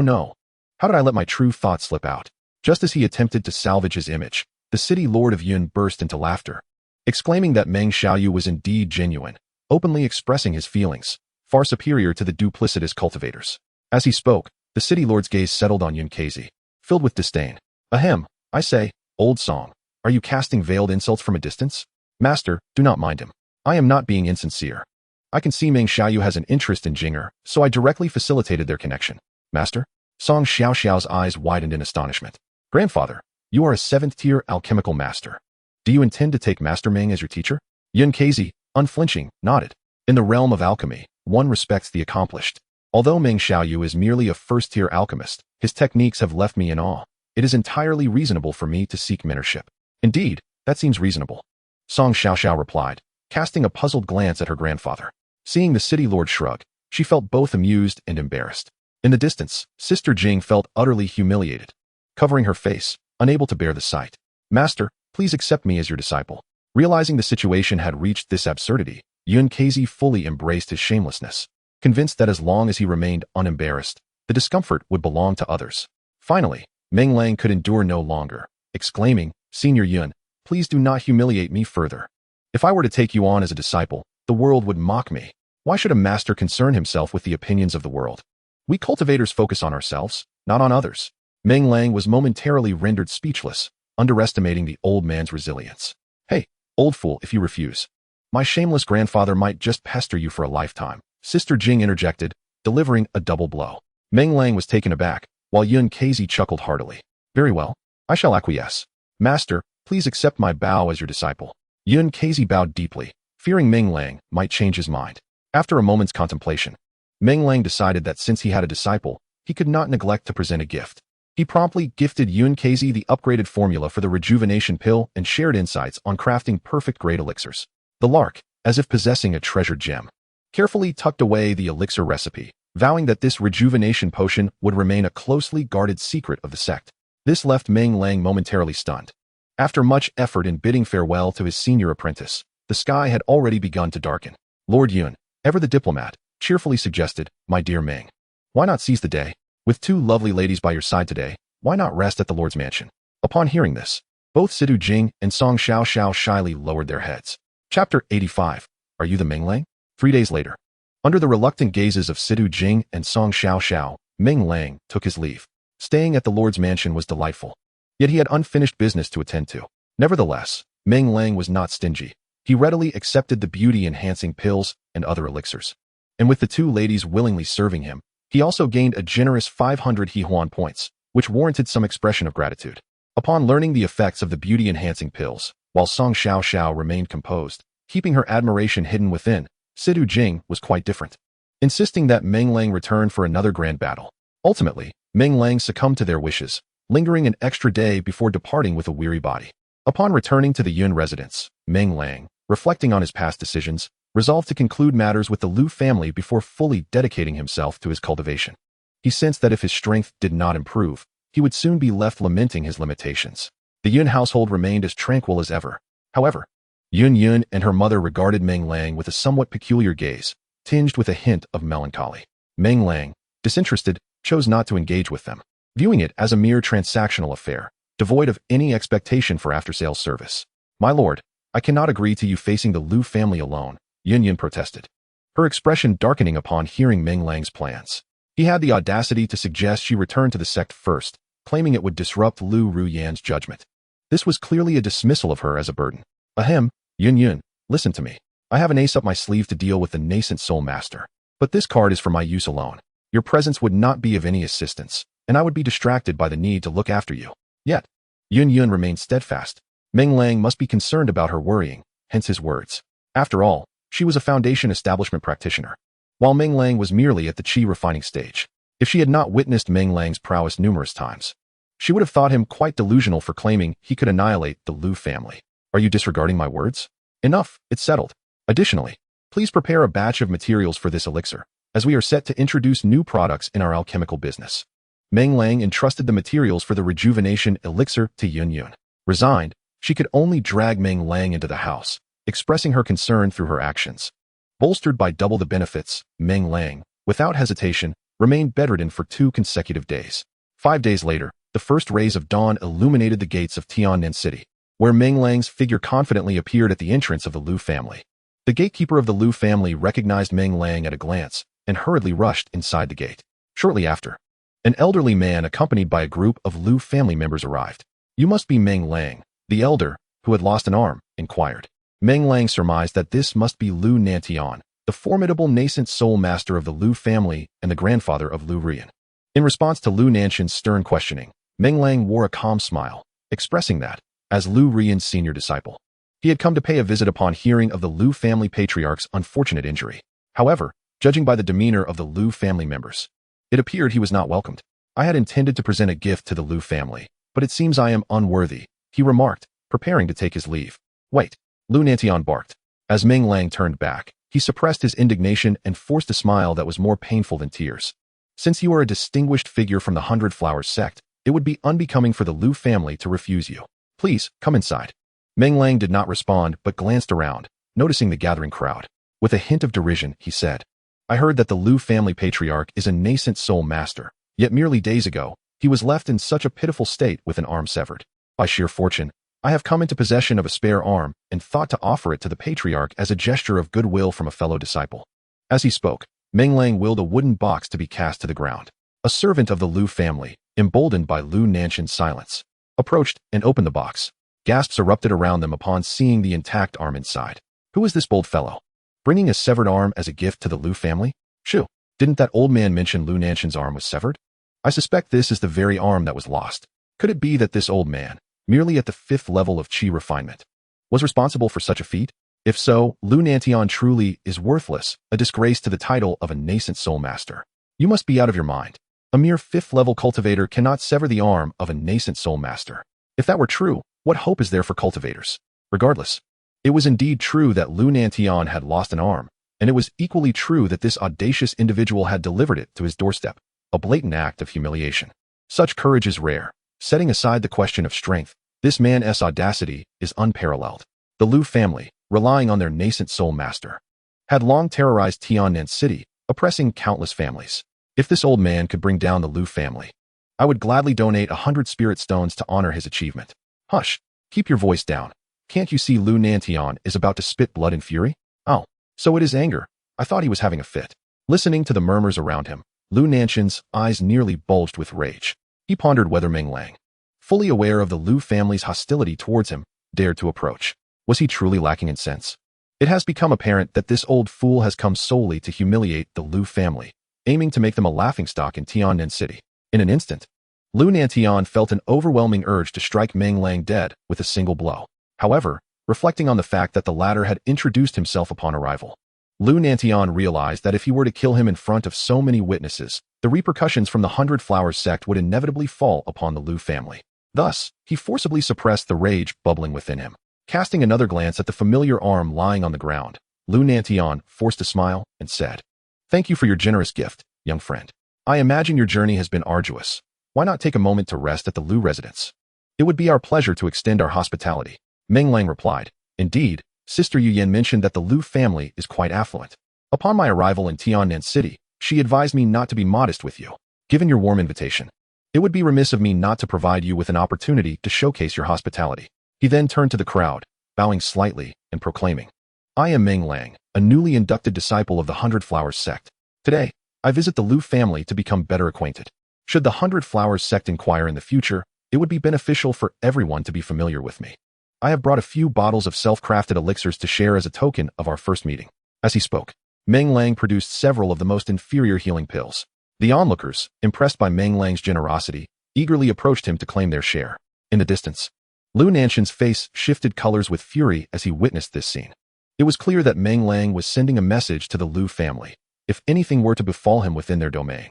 no. How did I let my true thoughts slip out? Just as he attempted to salvage his image, the city lord of Yun burst into laughter, exclaiming that Meng Xiaoyu was indeed genuine, openly expressing his feelings, far superior to the duplicitous cultivators. As he spoke, the city lord's gaze settled on Yun Kezi, filled with disdain. Ahem, I say, old Song, are you casting veiled insults from a distance? Master, do not mind him. I am not being insincere. I can see Meng Xiaoyu has an interest in Jinger, so I directly facilitated their connection. Master? Song Xiao Xiao's eyes widened in astonishment. Grandfather, you are a 7th-tier alchemical master. Do you intend to take Master Meng as your teacher? Yun Kezi, unflinching, nodded. In the realm of alchemy, one respects the accomplished. Although Meng Xiaoyu is merely a 1st-tier alchemist, his techniques have left me in awe. It is entirely reasonable for me to seek mentorship. Indeed, that seems reasonable. Song Xiao Xiao replied, casting a puzzled glance at her grandfather. Seeing the city lord shrug, she felt both amused and embarrassed. In the distance, Sister Jing felt utterly humiliated, covering her face, unable to bear the sight. Master, please accept me as your disciple. Realizing the situation had reached this absurdity, Yun Kezi fully embraced his shamelessness, convinced that as long as he remained unembarrassed, the discomfort would belong to others. Finally, Meng Lang could endure no longer, exclaiming, Senior Yun, please do not humiliate me further. If I were to take you on as a disciple, the world would mock me. Why should a master concern himself with the opinions of the world? We cultivators focus on ourselves, not on others. Meng Lang was momentarily rendered speechless, underestimating the old man's resilience. Hey, old fool, if you refuse, my shameless grandfather might just pester you for a lifetime, Sister Jing interjected, delivering a double blow. Meng Lang was taken aback, while Yun Kezi chuckled heartily. Very well, I shall acquiesce. Master, please accept my bow as your disciple. Yun Kezi bowed deeply, fearing Meng Lang might change his mind. After a moment's contemplation, Meng Lang decided that since he had a disciple, he could not neglect to present a gift. He promptly gifted Yun Kezi the upgraded formula for the rejuvenation pill and shared insights on crafting perfect-grade elixirs. The lark, as if possessing a treasured gem, carefully tucked away the elixir recipe, vowing that this rejuvenation potion would remain a closely guarded secret of the sect. This left Meng Lang momentarily stunned. After much effort in bidding farewell to his senior apprentice, the sky had already begun to darken. Lord Yun, ever the diplomat, cheerfully suggested, My dear Meng, why not seize the day? With two lovely ladies by your side today, why not rest at the Lord's mansion? Upon hearing this, both Sidu Jing and Song Xiao shyly lowered their heads. Chapter 85. Are you the Meng Lang? 3 days later. Under the reluctant gazes of Sidu Jing and Song Xiao, Meng Lang took his leave. Staying at the Lord's mansion was delightful, yet he had unfinished business to attend to. Nevertheless, Meng Lang was not stingy. He readily accepted the beauty-enhancing pills and other elixirs. And with the two ladies willingly serving him, he also gained a generous 500 Huan points, which warranted some expression of gratitude. Upon learning the effects of the beauty-enhancing pills, while Song Xiao remained composed, keeping her admiration hidden within, Sidu Jing was quite different, insisting that Meng Lang return for another grand battle. Ultimately, Meng Lang succumbed to their wishes, lingering an extra day before departing with a weary body. Upon returning to the Yun residence, Meng Lang, reflecting on his past decisions, resolved to conclude matters with the Lu family before fully dedicating himself to his cultivation. He sensed that if his strength did not improve, he would soon be left lamenting his limitations. The Yun household remained as tranquil as ever. However, Yun and her mother regarded Meng Lang with a somewhat peculiar gaze, tinged with a hint of melancholy. Meng Lang, disinterested, chose not to engage with them, viewing it as a mere transactional affair, devoid of any expectation for after-sales service. My lord, I cannot agree to you facing the Lu family alone, Yun protested, her expression darkening upon hearing Meng Lang's plans. He had the audacity to suggest she return to the sect first, claiming it would disrupt Lu Ruyan's judgment. This was clearly a dismissal of her as a burden. Ahem, Yun, listen to me. I have an ace up my sleeve to deal with the nascent soul master. But this card is for my use alone. Your presence would not be of any assistance, and I would be distracted by the need to look after you. Yet, Yun remained steadfast. Meng Lang must be concerned about her worrying, hence his words. After all, she was a foundation establishment practitioner, while Meng Lang was merely at the qi refining stage. If she had not witnessed Meng Lang's prowess numerous times, she would have thought him quite delusional for claiming he could annihilate the Lu family. Are you disregarding my words? Enough, it's settled. Additionally, please prepare a batch of materials for this elixir, as we are set to introduce new products in our alchemical business. Meng Lang entrusted the materials for the rejuvenation elixir to Yun. Resigned, she could only drag Meng Lang into the house, expressing her concern through her actions. Bolstered by double the benefits, Meng Lang, without hesitation, remained bedridden for 2 consecutive days. 5 days later, the first rays of dawn illuminated the gates of Tiannan City, where Meng Lang's figure confidently appeared at the entrance of the Lu family. The gatekeeper of the Lu family recognized Meng Lang at a glance and hurriedly rushed inside the gate. Shortly after, an elderly man accompanied by a group of Lu family members arrived. You must be Meng Lang, the elder, who had lost an arm, inquired. Meng Lang surmised that this must be Lu Nantian, the formidable nascent soul master of the Lu family and the grandfather of Lu Ruyan. In response to Lu Nantian's stern questioning, Meng Lang wore a calm smile, expressing that, as Lu Ruyan's senior disciple, he had come to pay a visit upon hearing of the Lu family patriarch's unfortunate injury. However, judging by the demeanor of the Lu family members, it appeared he was not welcomed. I had intended to present a gift to the Lu family, but it seems I am unworthy, he remarked, preparing to take his leave. Wait, Lu Nantian barked. As Meng Lang turned back, he suppressed his indignation and forced a smile that was more painful than tears. Since you are a distinguished figure from the Hundred Flowers Sect, it would be unbecoming for the Lu family to refuse you. Please, come inside. Meng Lang did not respond but glanced around, noticing the gathering crowd. With a hint of derision, he said, I heard that the Lu family patriarch is a nascent soul master, yet merely days ago, he was left in such a pitiful state with an arm severed. By sheer fortune, I have come into possession of a spare arm and thought to offer it to the patriarch as a gesture of goodwill from a fellow disciple. As he spoke, Meng Lang willed a wooden box to be cast to the ground. A servant of the Lu family, emboldened by Lu Nanshan's silence, approached and opened the box. Gasps erupted around them upon seeing the intact arm inside. Who is this bold fellow? Bringing a severed arm as a gift to the Lu family? Shoo, didn't that old man mention Lu Nanshan's arm was severed? I suspect this is the very arm that was lost. Could it be that this old man, merely at the 5th level of Qi refinement, was responsible for such a feat? If so, Lu Nantian truly is worthless, a disgrace to the title of a nascent soul master. You must be out of your mind. A mere 5th level cultivator cannot sever the arm of a nascent soul master. If that were true, what hope is there for cultivators? Regardless, it was indeed true that Lu Nantian had lost an arm, and it was equally true that this audacious individual had delivered it to his doorstep, a blatant act of humiliation. Such courage is rare. Setting aside the question of strength, this man's audacity is unparalleled. The Lu family, relying on their nascent soul master, had long terrorized Tiannan City, oppressing countless families. If this old man could bring down the Lu family, I would gladly donate 100 spirit stones to honor his achievement. Hush, keep your voice down. Can't you see Lu Nantian is about to spit blood in fury? Oh, so it is anger. I thought he was having a fit. Listening to the murmurs around him, Lu Nanshan's eyes nearly bulged with rage. He pondered whether Meng Lang, fully aware of the Lu family's hostility towards him, dared to approach. Was he truly lacking in sense? It has become apparent that this old fool has come solely to humiliate the Lu family, aiming to make them a laughingstock in Tiannan City. In an instant, Lu Nantian felt an overwhelming urge to strike Meng Lang dead with a single blow. However, reflecting on the fact that the latter had introduced himself upon arrival, Lu Nantian realized that if he were to kill him in front of so many witnesses, the repercussions from the Hundred Flowers Sect would inevitably fall upon the Lu family. Thus, he forcibly suppressed the rage bubbling within him. Casting another glance at the familiar arm lying on the ground, Lu Nantian forced a smile and said, Thank you for your generous gift, young friend. I imagine your journey has been arduous. Why not take a moment to rest at the Lu residence? It would be our pleasure to extend our hospitality. Meng Lang replied, Indeed, Sister Yu Yan mentioned that the Lu family is quite affluent. Upon my arrival in Tiannan City, she advised me not to be modest with you. Given your warm invitation, it would be remiss of me not to provide you with an opportunity to showcase your hospitality. He then turned to the crowd, bowing slightly and proclaiming, I am Meng Lang, a newly inducted disciple of the Hundred Flowers Sect. Today, I visit the Lu family to become better acquainted. Should the Hundred Flowers Sect inquire in the future, it would be beneficial for everyone to be familiar with me. I have brought a few bottles of self-crafted elixirs to share as a token of our first meeting. As he spoke, Meng Lang produced several of the most inferior healing pills. The onlookers, impressed by Meng Lang's generosity, eagerly approached him to claim their share. In the distance, Lu Nanshan's face shifted colors with fury as he witnessed this scene. It was clear that Meng Lang was sending a message to the Lu family, if anything were to befall him within their domain.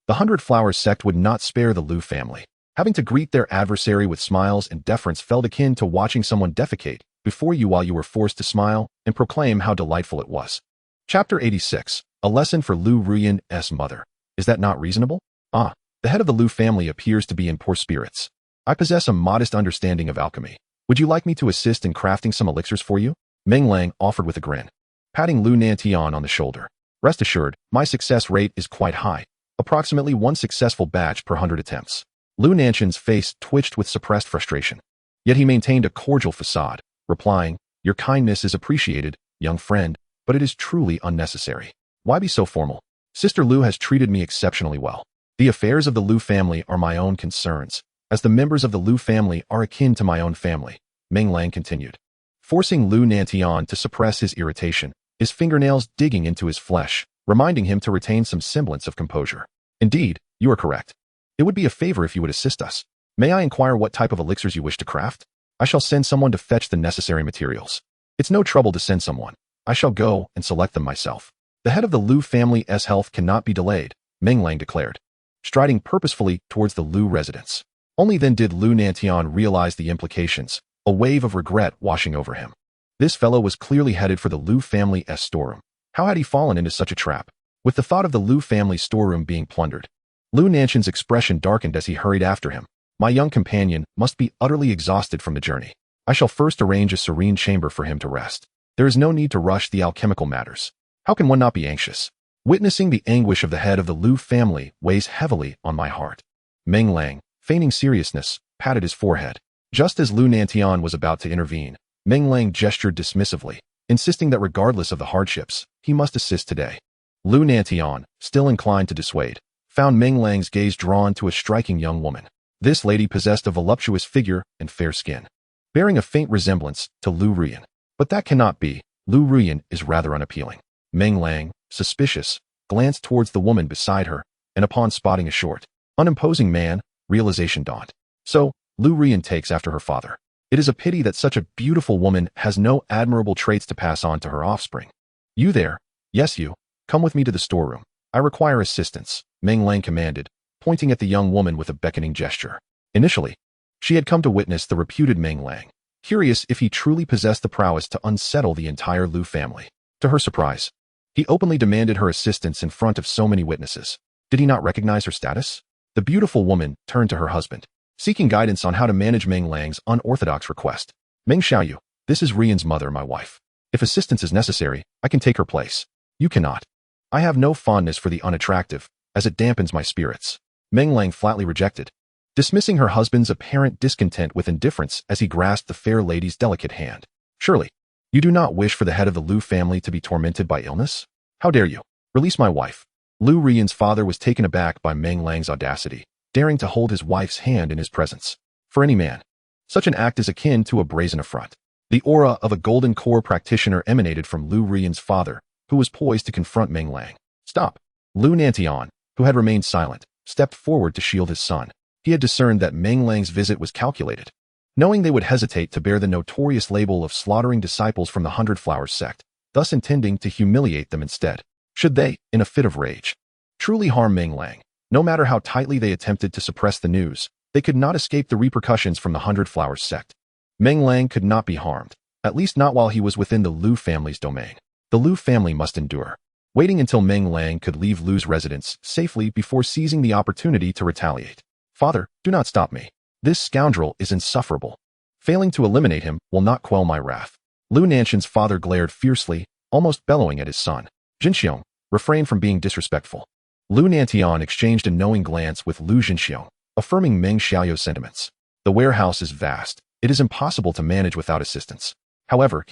The Hundred Flowers Sect would not spare the Lu family. Having to greet their adversary with smiles and deference felt akin to watching someone defecate before you while you were forced to smile and proclaim how delightful it was. Chapter 86, A Lesson for Lu Ruyan's Mother. Is that not reasonable? Ah, the head of the Lu family appears to be in poor spirits. I possess a modest understanding of alchemy. Would you like me to assist in crafting some elixirs for you? Meng Lang offered with a grin, patting Lu Nantian on the shoulder. Rest assured, my success rate is quite high, approximately 1 successful batch per 100 attempts. Lu Nanshan's face twitched with suppressed frustration. Yet he maintained a cordial facade, replying, Your kindness is appreciated, young friend, but it is truly unnecessary. Why be so formal? Sister Lu has treated me exceptionally well. The affairs of the Lu family are my own concerns, as the members of the Lu family are akin to my own family, Meng Lang continued, forcing Lu Nantian to suppress his irritation, his fingernails digging into his flesh, reminding him to retain some semblance of composure. Indeed, you are correct. It would be a favor if you would assist us. May I inquire what type of elixirs you wish to craft? I shall send someone to fetch the necessary materials. It's no trouble to send someone. I shall go and select them myself. The head of the Lu family's health cannot be delayed, Meng Lang declared, striding purposefully towards the Lu residence. Only then did Lu Nantian realize the implications, a wave of regret washing over him. This fellow was clearly headed for the Lu family's storeroom. How had he fallen into such a trap? With the thought of the Lu family storeroom being plundered, Lu Nanshan's expression darkened as he hurried after him. My young companion must be utterly exhausted from the journey. I shall first arrange a serene chamber for him to rest. There is no need to rush the alchemical matters. How can one not be anxious? Witnessing the anguish of the head of the Lu family weighs heavily on my heart. Meng Lang, feigning seriousness, patted his forehead. Just as Lu Nantian was about to intervene, Meng Lang gestured dismissively, insisting that regardless of the hardships, he must assist today. Lu Nantian, still inclined to dissuade, found Meng Lang's gaze drawn to a striking young woman. This lady possessed a voluptuous figure and fair skin, bearing a faint resemblance to Lu Ruyan. But that cannot be. Lu Ruyan is rather unappealing. Meng Lang, suspicious, glanced towards the woman beside her, and upon spotting a short, unimposing man, realization dawned. So, Lu Ruyan takes after her father. It is a pity that such a beautiful woman has no admirable traits to pass on to her offspring. You there? Yes, you. Come with me to the storeroom. I require assistance, Meng Lang commanded, pointing at the young woman with a beckoning gesture. Initially, she had come to witness the reputed Meng Lang, curious if he truly possessed the prowess to unsettle the entire Lu family. To her surprise, he openly demanded her assistance in front of so many witnesses. Did he not recognize her status? The beautiful woman turned to her husband, seeking guidance on how to manage Meng Lang's unorthodox request. Meng Xiaoyu, this is Rian's mother, my wife. If assistance is necessary, I can take her place. You cannot. I have no fondness for the unattractive, as it dampens my spirits. Meng Lang flatly rejected, dismissing her husband's apparent discontent with indifference as he grasped the fair lady's delicate hand. Surely, you do not wish for the head of the Lu family to be tormented by illness? How dare you? Release my wife. Lu Rian's father was taken aback by Meng Lang's audacity, daring to hold his wife's hand in his presence. For any man, such an act is akin to a brazen affront. The aura of a golden core practitioner emanated from Lu Rian's father, who was poised to confront Meng Lang. Stop. Lu Nantian, who had remained silent, stepped forward to shield his son. He had discerned that Meng Lang's visit was calculated. Knowing they would hesitate to bear the notorious label of slaughtering disciples from the 100 Flowers Sect, thus intending to humiliate them instead, should they, in a fit of rage, truly harm Meng Lang, no matter how tightly they attempted to suppress the news, they could not escape the repercussions from the 100 Flowers Sect. Meng Lang could not be harmed, at least not while he was within the Lu family's domain. The Lu family must endure, waiting until Meng Lang could leave Lu's residence safely before seizing the opportunity to retaliate. Father, do not stop me. This scoundrel is insufferable. Failing to eliminate him will not quell my wrath. Lu Nanshan's father glared fiercely, almost bellowing at his son. Jinxiong, refrain from being disrespectful. Lu Nantian exchanged a knowing glance with Lu Jinxiong, affirming Meng Xiaoyu's sentiments. The warehouse is vast. It is impossible to manage without assistance. However,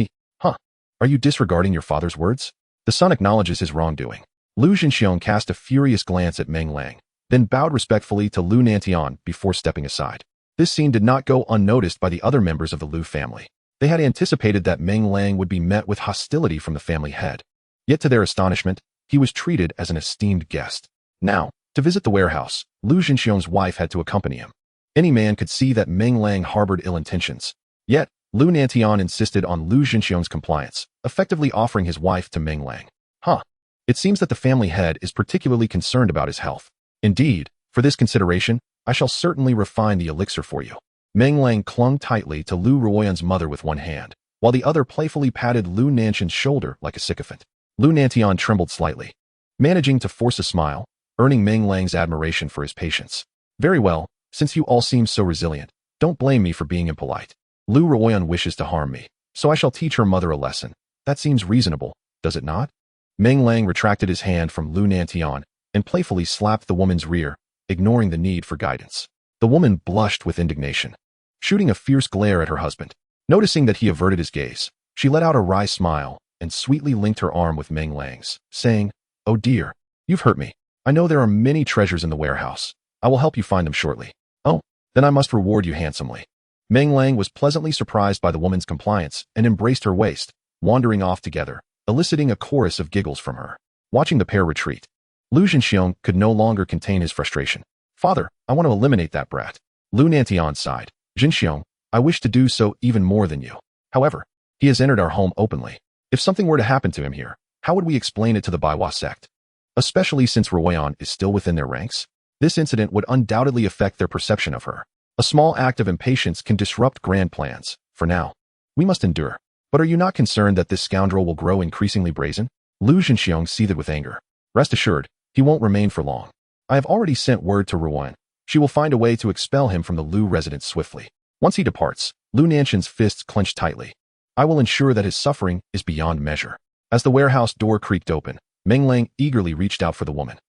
are you disregarding your father's words? The son acknowledges his wrongdoing. Lu Jinxiong cast a furious glance at Meng Lang, then bowed respectfully to Lu Nantian before stepping aside. This scene did not go unnoticed by the other members of the Lu family. They had anticipated that Meng Lang would be met with hostility from the family head. Yet to their astonishment, he was treated as an esteemed guest. Now, to visit the warehouse, Lu Jinxiong's wife had to accompany him. Any man could see that Meng Lang harbored ill intentions. Yet, Lu Nantian insisted on Lu Jinxiong's compliance, effectively offering his wife to Meng Lang. It seems that the family head is particularly concerned about his health. Indeed, for this consideration, I shall certainly refine the elixir for you. Meng Lang clung tightly to Lu Ruoyan's mother with one hand, while the other playfully patted Lu Nanshan's shoulder like a sycophant. Lu Nantian trembled slightly, managing to force a smile, earning Meng Lang's admiration for his patience. Very well, since you all seem so resilient, don't blame me for being impolite. Lu Ruoyan wishes to harm me, so I shall teach her mother a lesson. That seems reasonable, does it not? Meng Lang retracted his hand from Lu Nantian and playfully slapped the woman's rear, ignoring the need for guidance. The woman blushed with indignation, shooting a fierce glare at her husband. Noticing that he averted his gaze, she let out a wry smile and sweetly linked her arm with Meng Lang's, saying, "Oh dear, you've hurt me. I know there are many treasures in the warehouse. I will help you find them shortly. Oh, then I must reward you handsomely." Meng Lang was pleasantly surprised by the woman's compliance and embraced her waist, wandering off together, eliciting a chorus of giggles from her. Watching the pair retreat, Lu Jinxiong could no longer contain his frustration. "Father, I want to eliminate that brat." Lu Nantian sighed. "Jinxiong, I wish to do so even more than you. However, he has entered our home openly. If something were to happen to him here, how would we explain it to the Baiwa sect? Especially since Ruoyan is still within their ranks? This incident would undoubtedly affect their perception of her. A small act of impatience can disrupt grand plans. For now, we must endure. But are you not concerned that this scoundrel will grow increasingly brazen?" Lu Jinxiong seethed with anger. "Rest assured, he won't remain for long. I have already sent word to Ruan. She will find a way to expel him from the Lu residence swiftly. Once he departs, Lu Nanshan's fists clenched tightly. I will ensure that his suffering is beyond measure. As the warehouse door creaked open, Meng Lang eagerly reached out for the woman.